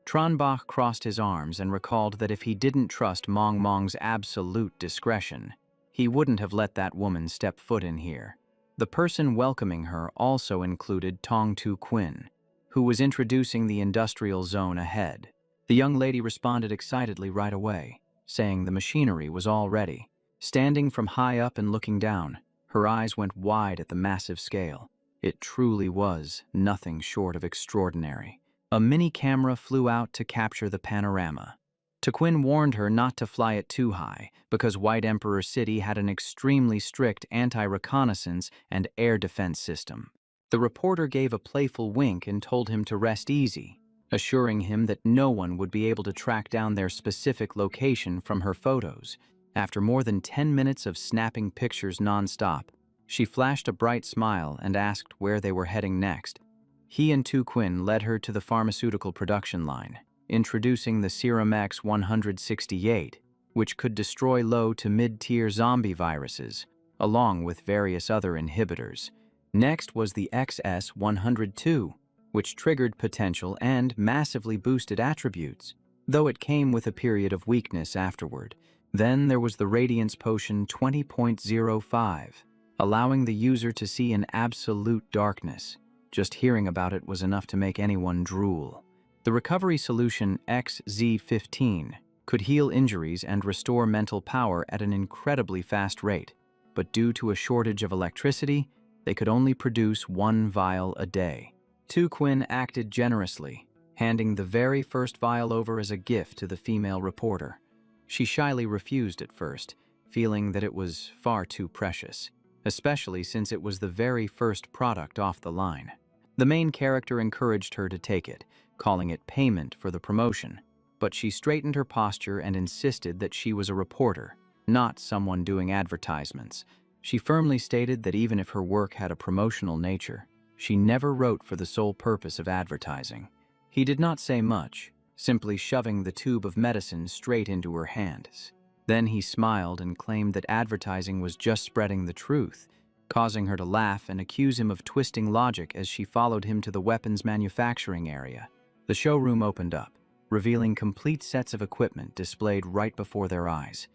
Tranbach crossed his arms and recalled that if he didn't trust Mong Mong's absolute discretion, he wouldn't have let that woman step foot in here. The person welcoming her also included Tong Tu Quinn, who was introducing the industrial zone ahead. The young lady responded excitedly right away, saying the machinery was all ready. Standing from high up and looking down, her eyes went wide at the massive scale. It truly was nothing short of extraordinary. A mini camera flew out to capture the panorama. Quinn warned her not to fly it too high, because White Emperor City had an extremely strict anti-reconnaissance and air defense system. The reporter gave a playful wink and told him to rest easy, assuring him that no one would be able to track down their specific location from her photos. After more than 10 minutes of snapping pictures non-stop, she flashed a bright smile and asked where they were heading next. He and Tu Quinn led her to the pharmaceutical production line, introducing the Serum X-168, which could destroy low to mid-tier zombie viruses, along with various other inhibitors. Next was the XS-102, which triggered potential and massively boosted attributes, though it came with a period of weakness afterward. Then there was the Radiance Potion 20.05, allowing the user to see in absolute darkness. Just hearing about it was enough to make anyone drool. The recovery solution XZ15 could heal injuries and restore mental power at an incredibly fast rate, but due to a shortage of electricity, they could only produce 1 vial a day. Tu Quinn acted generously, handing the very first vial over as a gift to the female reporter. She shyly refused at first, feeling that it was far too precious, especially since it was the very first product off the line. The main character encouraged her to take it, calling it payment for the promotion, but she straightened her posture and insisted that she was a reporter, not someone doing advertisements. She firmly stated that even if her work had a promotional nature, she never wrote for the sole purpose of advertising. He did not say much, simply shoving the tube of medicine straight into her hands. Then he smiled and claimed that advertising was just spreading the truth, causing her to laugh and accuse him of twisting logic as she followed him to the weapons manufacturing area. The showroom opened up, revealing complete sets of equipment displayed right before their eyes.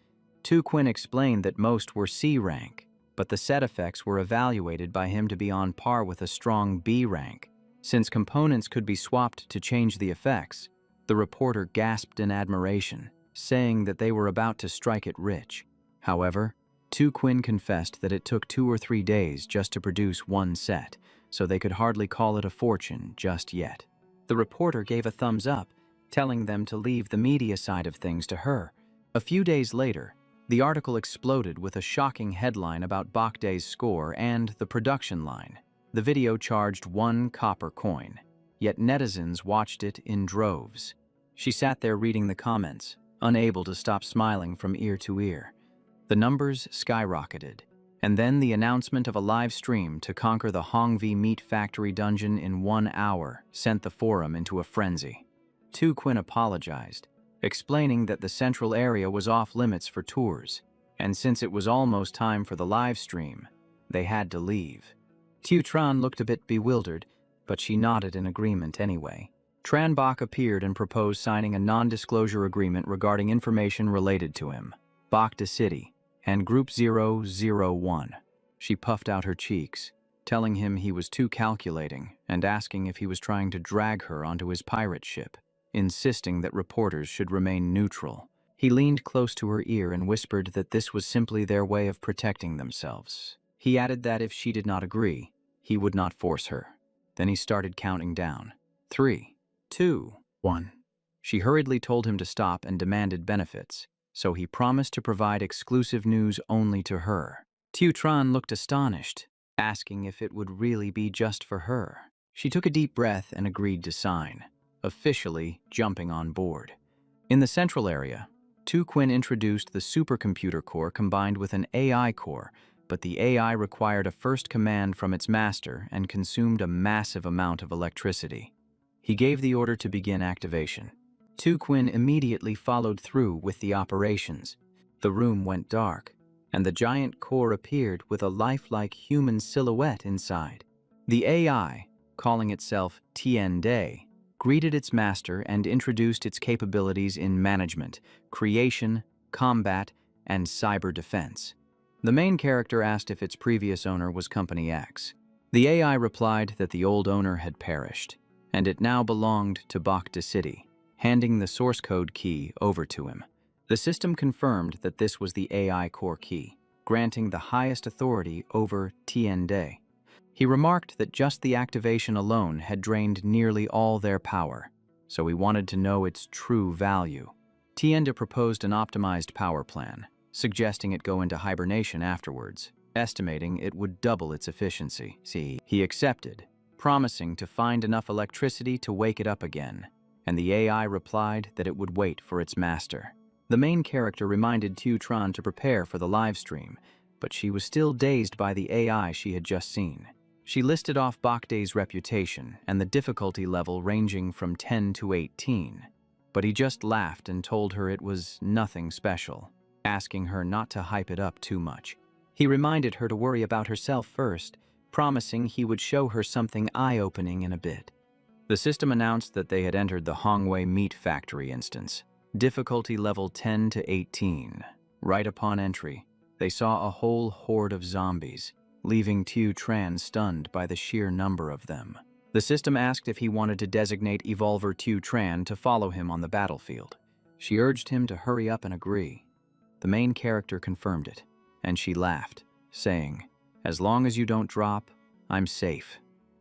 Tu Quinn explained that most were C rank, but the set effects were evaluated by him to be on par with a strong B rank. Since components could be swapped to change the effects, the reporter gasped in admiration, saying that they were about to strike it rich. However, Tu Quinn confessed that it took 2 or 3 days just to produce 1 set, so they could hardly call it a fortune just yet. The reporter gave a thumbs up, telling them to leave the media side of things to her. A few days later, the article exploded with a shocking headline about Bakde's score and the production line. The video charged 1 copper coin, yet netizens watched it in droves. She sat there reading the comments, unable to stop smiling from ear to ear. The numbers skyrocketed, and then the announcement of a live stream to conquer the Hongvi Meat Factory dungeon in 1 hour sent the forum into a frenzy. Tu Quinn apologized, explaining that the central area was off limits for tours, and since it was almost time for the live stream, they had to leave. Tu Tran looked a bit bewildered, but she nodded in agreement anyway. Tranbach appeared and proposed signing a non-disclosure agreement regarding information related to him, Bakde City, and Group 001. She puffed out her cheeks, telling him he was too calculating and asking if he was trying to drag her onto his pirate ship, insisting that reporters should remain neutral. He leaned close to her ear and whispered that this was simply their way of protecting themselves. He added that if she did not agree, he would not force her. Then he started counting down. 3, 2, 1. She hurriedly told him to stop and demanded benefits, so he promised to provide exclusive news only to her. Tu Tran looked astonished, asking if it would really be just for her. She took a deep breath and agreed to sign, officially jumping on board. In the central area, Tu Quinn introduced the supercomputer core combined with an AI core, but the AI required a first command from its master and consumed a massive amount of electricity. He gave the order to begin activation. Tu Quinn immediately followed through with the operations. The room went dark, and the giant core appeared with a lifelike human silhouette inside. The AI, calling itself Tien Day, greeted its master and introduced its capabilities in management, creation, combat, and cyber defense. The main character asked if its previous owner was Company X. The AI replied that the old owner had perished, and it now belonged to Bakhta City, handing the source code key over to him. The system confirmed that this was the AI core key, granting the highest authority over Tiende. He remarked that just the activation alone had drained nearly all their power, so he wanted to know its true value. Tiende proposed an optimized power plan, suggesting it go into hibernation afterwards, estimating it would double its efficiency. He accepted, promising to find enough electricity to wake it up again, and the AI replied that it would wait for its master. The main character reminded Tran to prepare for the live stream, but she was still dazed by the AI she had just seen. She listed off Bakhta's reputation and the difficulty level ranging from 10 to 18, but he just laughed and told her it was nothing special, asking her not to hype it up too much. He reminded her to worry about herself first, promising he would show her something eye-opening in a bit. The system announced that they had entered the Hongwei Meat Factory instance, difficulty level 10 to 18. Right upon entry, they saw a whole horde of zombies, leaving Tran stunned by the sheer number of them. The system asked if he wanted to designate Evolver Tran to follow him on the battlefield. She urged him to hurry up and agree. The main character confirmed it, and she laughed, saying, "As long as you don't drop, I'm safe."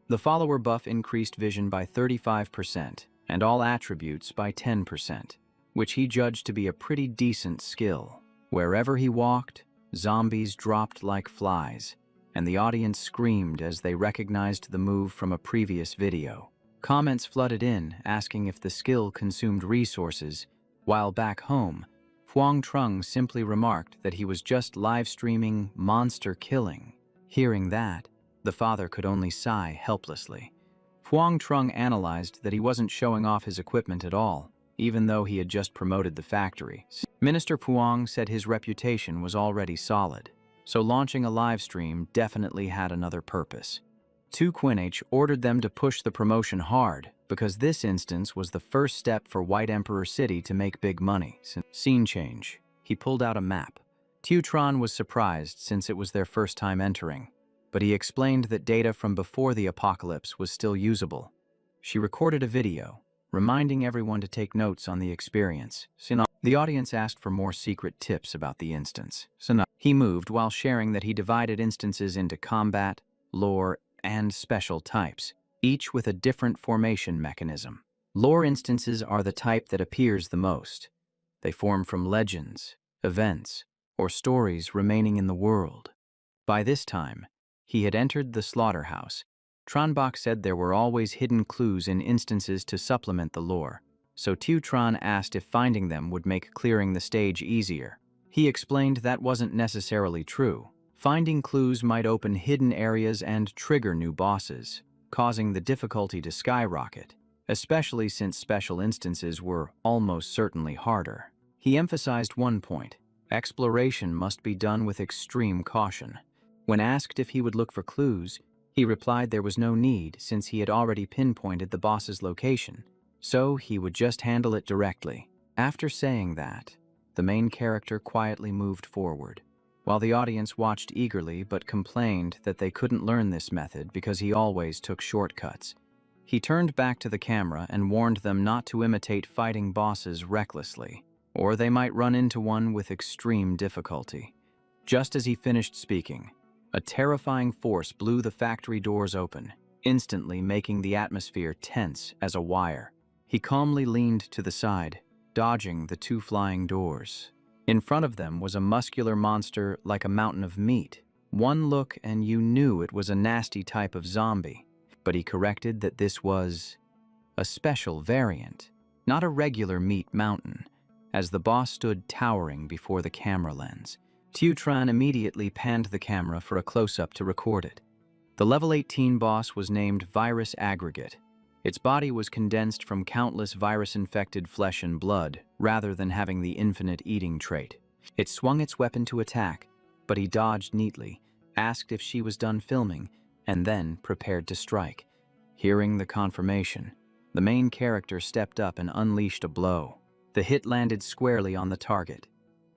The follower buff increased vision by 35% and all attributes by 10%, which he judged to be a pretty decent skill. Wherever he walked, zombies dropped like flies, and the audience screamed as they recognized the move from a previous video. Comments flooded in, asking if the skill consumed resources, while back home, Huang Trung simply remarked that he was just live streaming monster killing. Hearing that, the father could only sigh helplessly. Huang Trung analyzed that he wasn't showing off his equipment at all, even though he had just promoted the factory. Minister Puang said his reputation was already solid, so launching a live stream definitely had another purpose. Tu Quinh ordered them to push the promotion hard, because this instance was the first step for White Emperor City to make big money. Scene change. He pulled out a map. Tran was surprised since it was their first time entering, but he explained that data from before the apocalypse was still usable. She recorded a video, reminding everyone to take notes on the experience. The audience asked for more secret tips about the instance. He moved while sharing that he divided instances into combat, lore, and special types, each with a different formation mechanism. Lore instances are the type that appears the most. They form from legends, events, or stories remaining in the world. By this time, he had entered the slaughterhouse. Tranbach said there were always hidden clues in instances to supplement the lore, so Tran asked if finding them would make clearing the stage easier. He explained that wasn't necessarily true. Finding clues might open hidden areas and trigger new bosses, causing the difficulty to skyrocket, especially since special instances were almost certainly harder. He emphasized one point: exploration must be done with extreme caution. When asked if he would look for clues, he replied there was no need since he had already pinpointed the boss's location, so he would just handle it directly. After saying that, the main character quietly moved forward, while the audience watched eagerly but complained that they couldn't learn this method because he always took shortcuts. He turned back to the camera and warned them not to imitate fighting bosses recklessly, or they might run into one with extreme difficulty. Just as he finished speaking, a terrifying force blew the factory doors open, instantly making the atmosphere tense as a wire. He calmly leaned to the side, dodging the two flying doors. In front of them was a muscular monster like a mountain of meat. One look and you knew it was a nasty type of zombie, but he corrected that this was a special variant, not a regular meat mountain, as the boss stood towering before the camera lens. Tran immediately panned the camera for a close-up to record it. The level 18 boss was named Virus Aggregate. Its body was condensed from countless virus-infected flesh and blood, rather than having the infinite eating trait. It swung its weapon to attack, but he dodged neatly, asked if she was done filming, and then prepared to strike. Hearing the confirmation, The main character stepped up and unleashed a blow. The hit landed squarely on the target.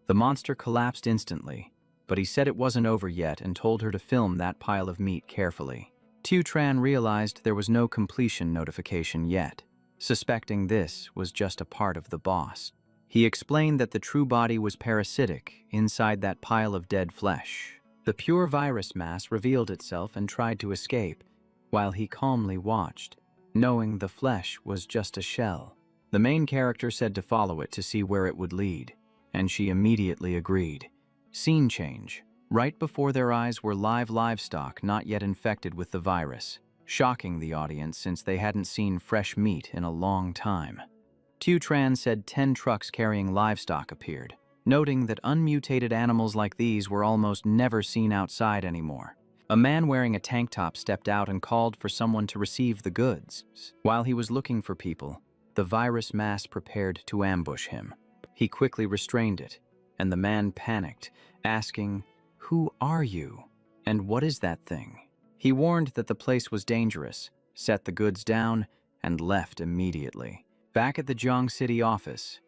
The monster collapsed instantly, but he said it wasn't over yet and told her to film that pile of meat carefully. Tran realized there was no completion notification yet, suspecting this was just a part of the boss. He explained that the true body was parasitic inside that pile of dead flesh. The pure virus mass revealed itself and tried to escape, while he calmly watched, knowing the flesh was just a shell. The main character said to follow it to see where it would lead, and she immediately agreed. Scene change. Right before their eyes were live livestock not yet infected with the virus, shocking the audience since they hadn't seen fresh meat in a long time. Tran said 10 trucks carrying livestock appeared, noting that unmutated animals like these were almost never seen outside anymore. A man wearing a tank top stepped out and called for someone to receive the goods. While he was looking for people, the virus mass prepared to ambush him. He quickly restrained it, and the man panicked, asking, "Who are you? And what is that thing?" He warned that the place was dangerous, set the goods down, and left immediately. Back at the Jiang City office,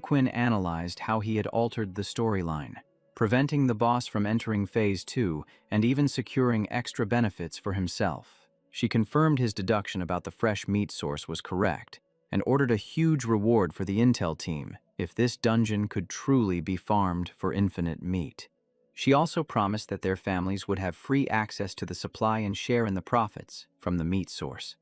Quinn analyzed how he had altered the storyline, preventing the boss from entering Phase 2 and even securing extra benefits for himself. She confirmed his deduction about the fresh meat source was correct and ordered a huge reward for the intel team if this dungeon could truly be farmed for infinite meat. She also promised that their families would have free access to the supply and share in the profits from the meat source.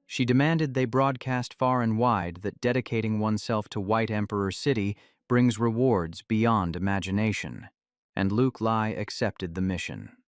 She demanded they broadcast far and wide that dedicating oneself to White Emperor City brings rewards beyond imagination, and Luke Lai accepted the mission.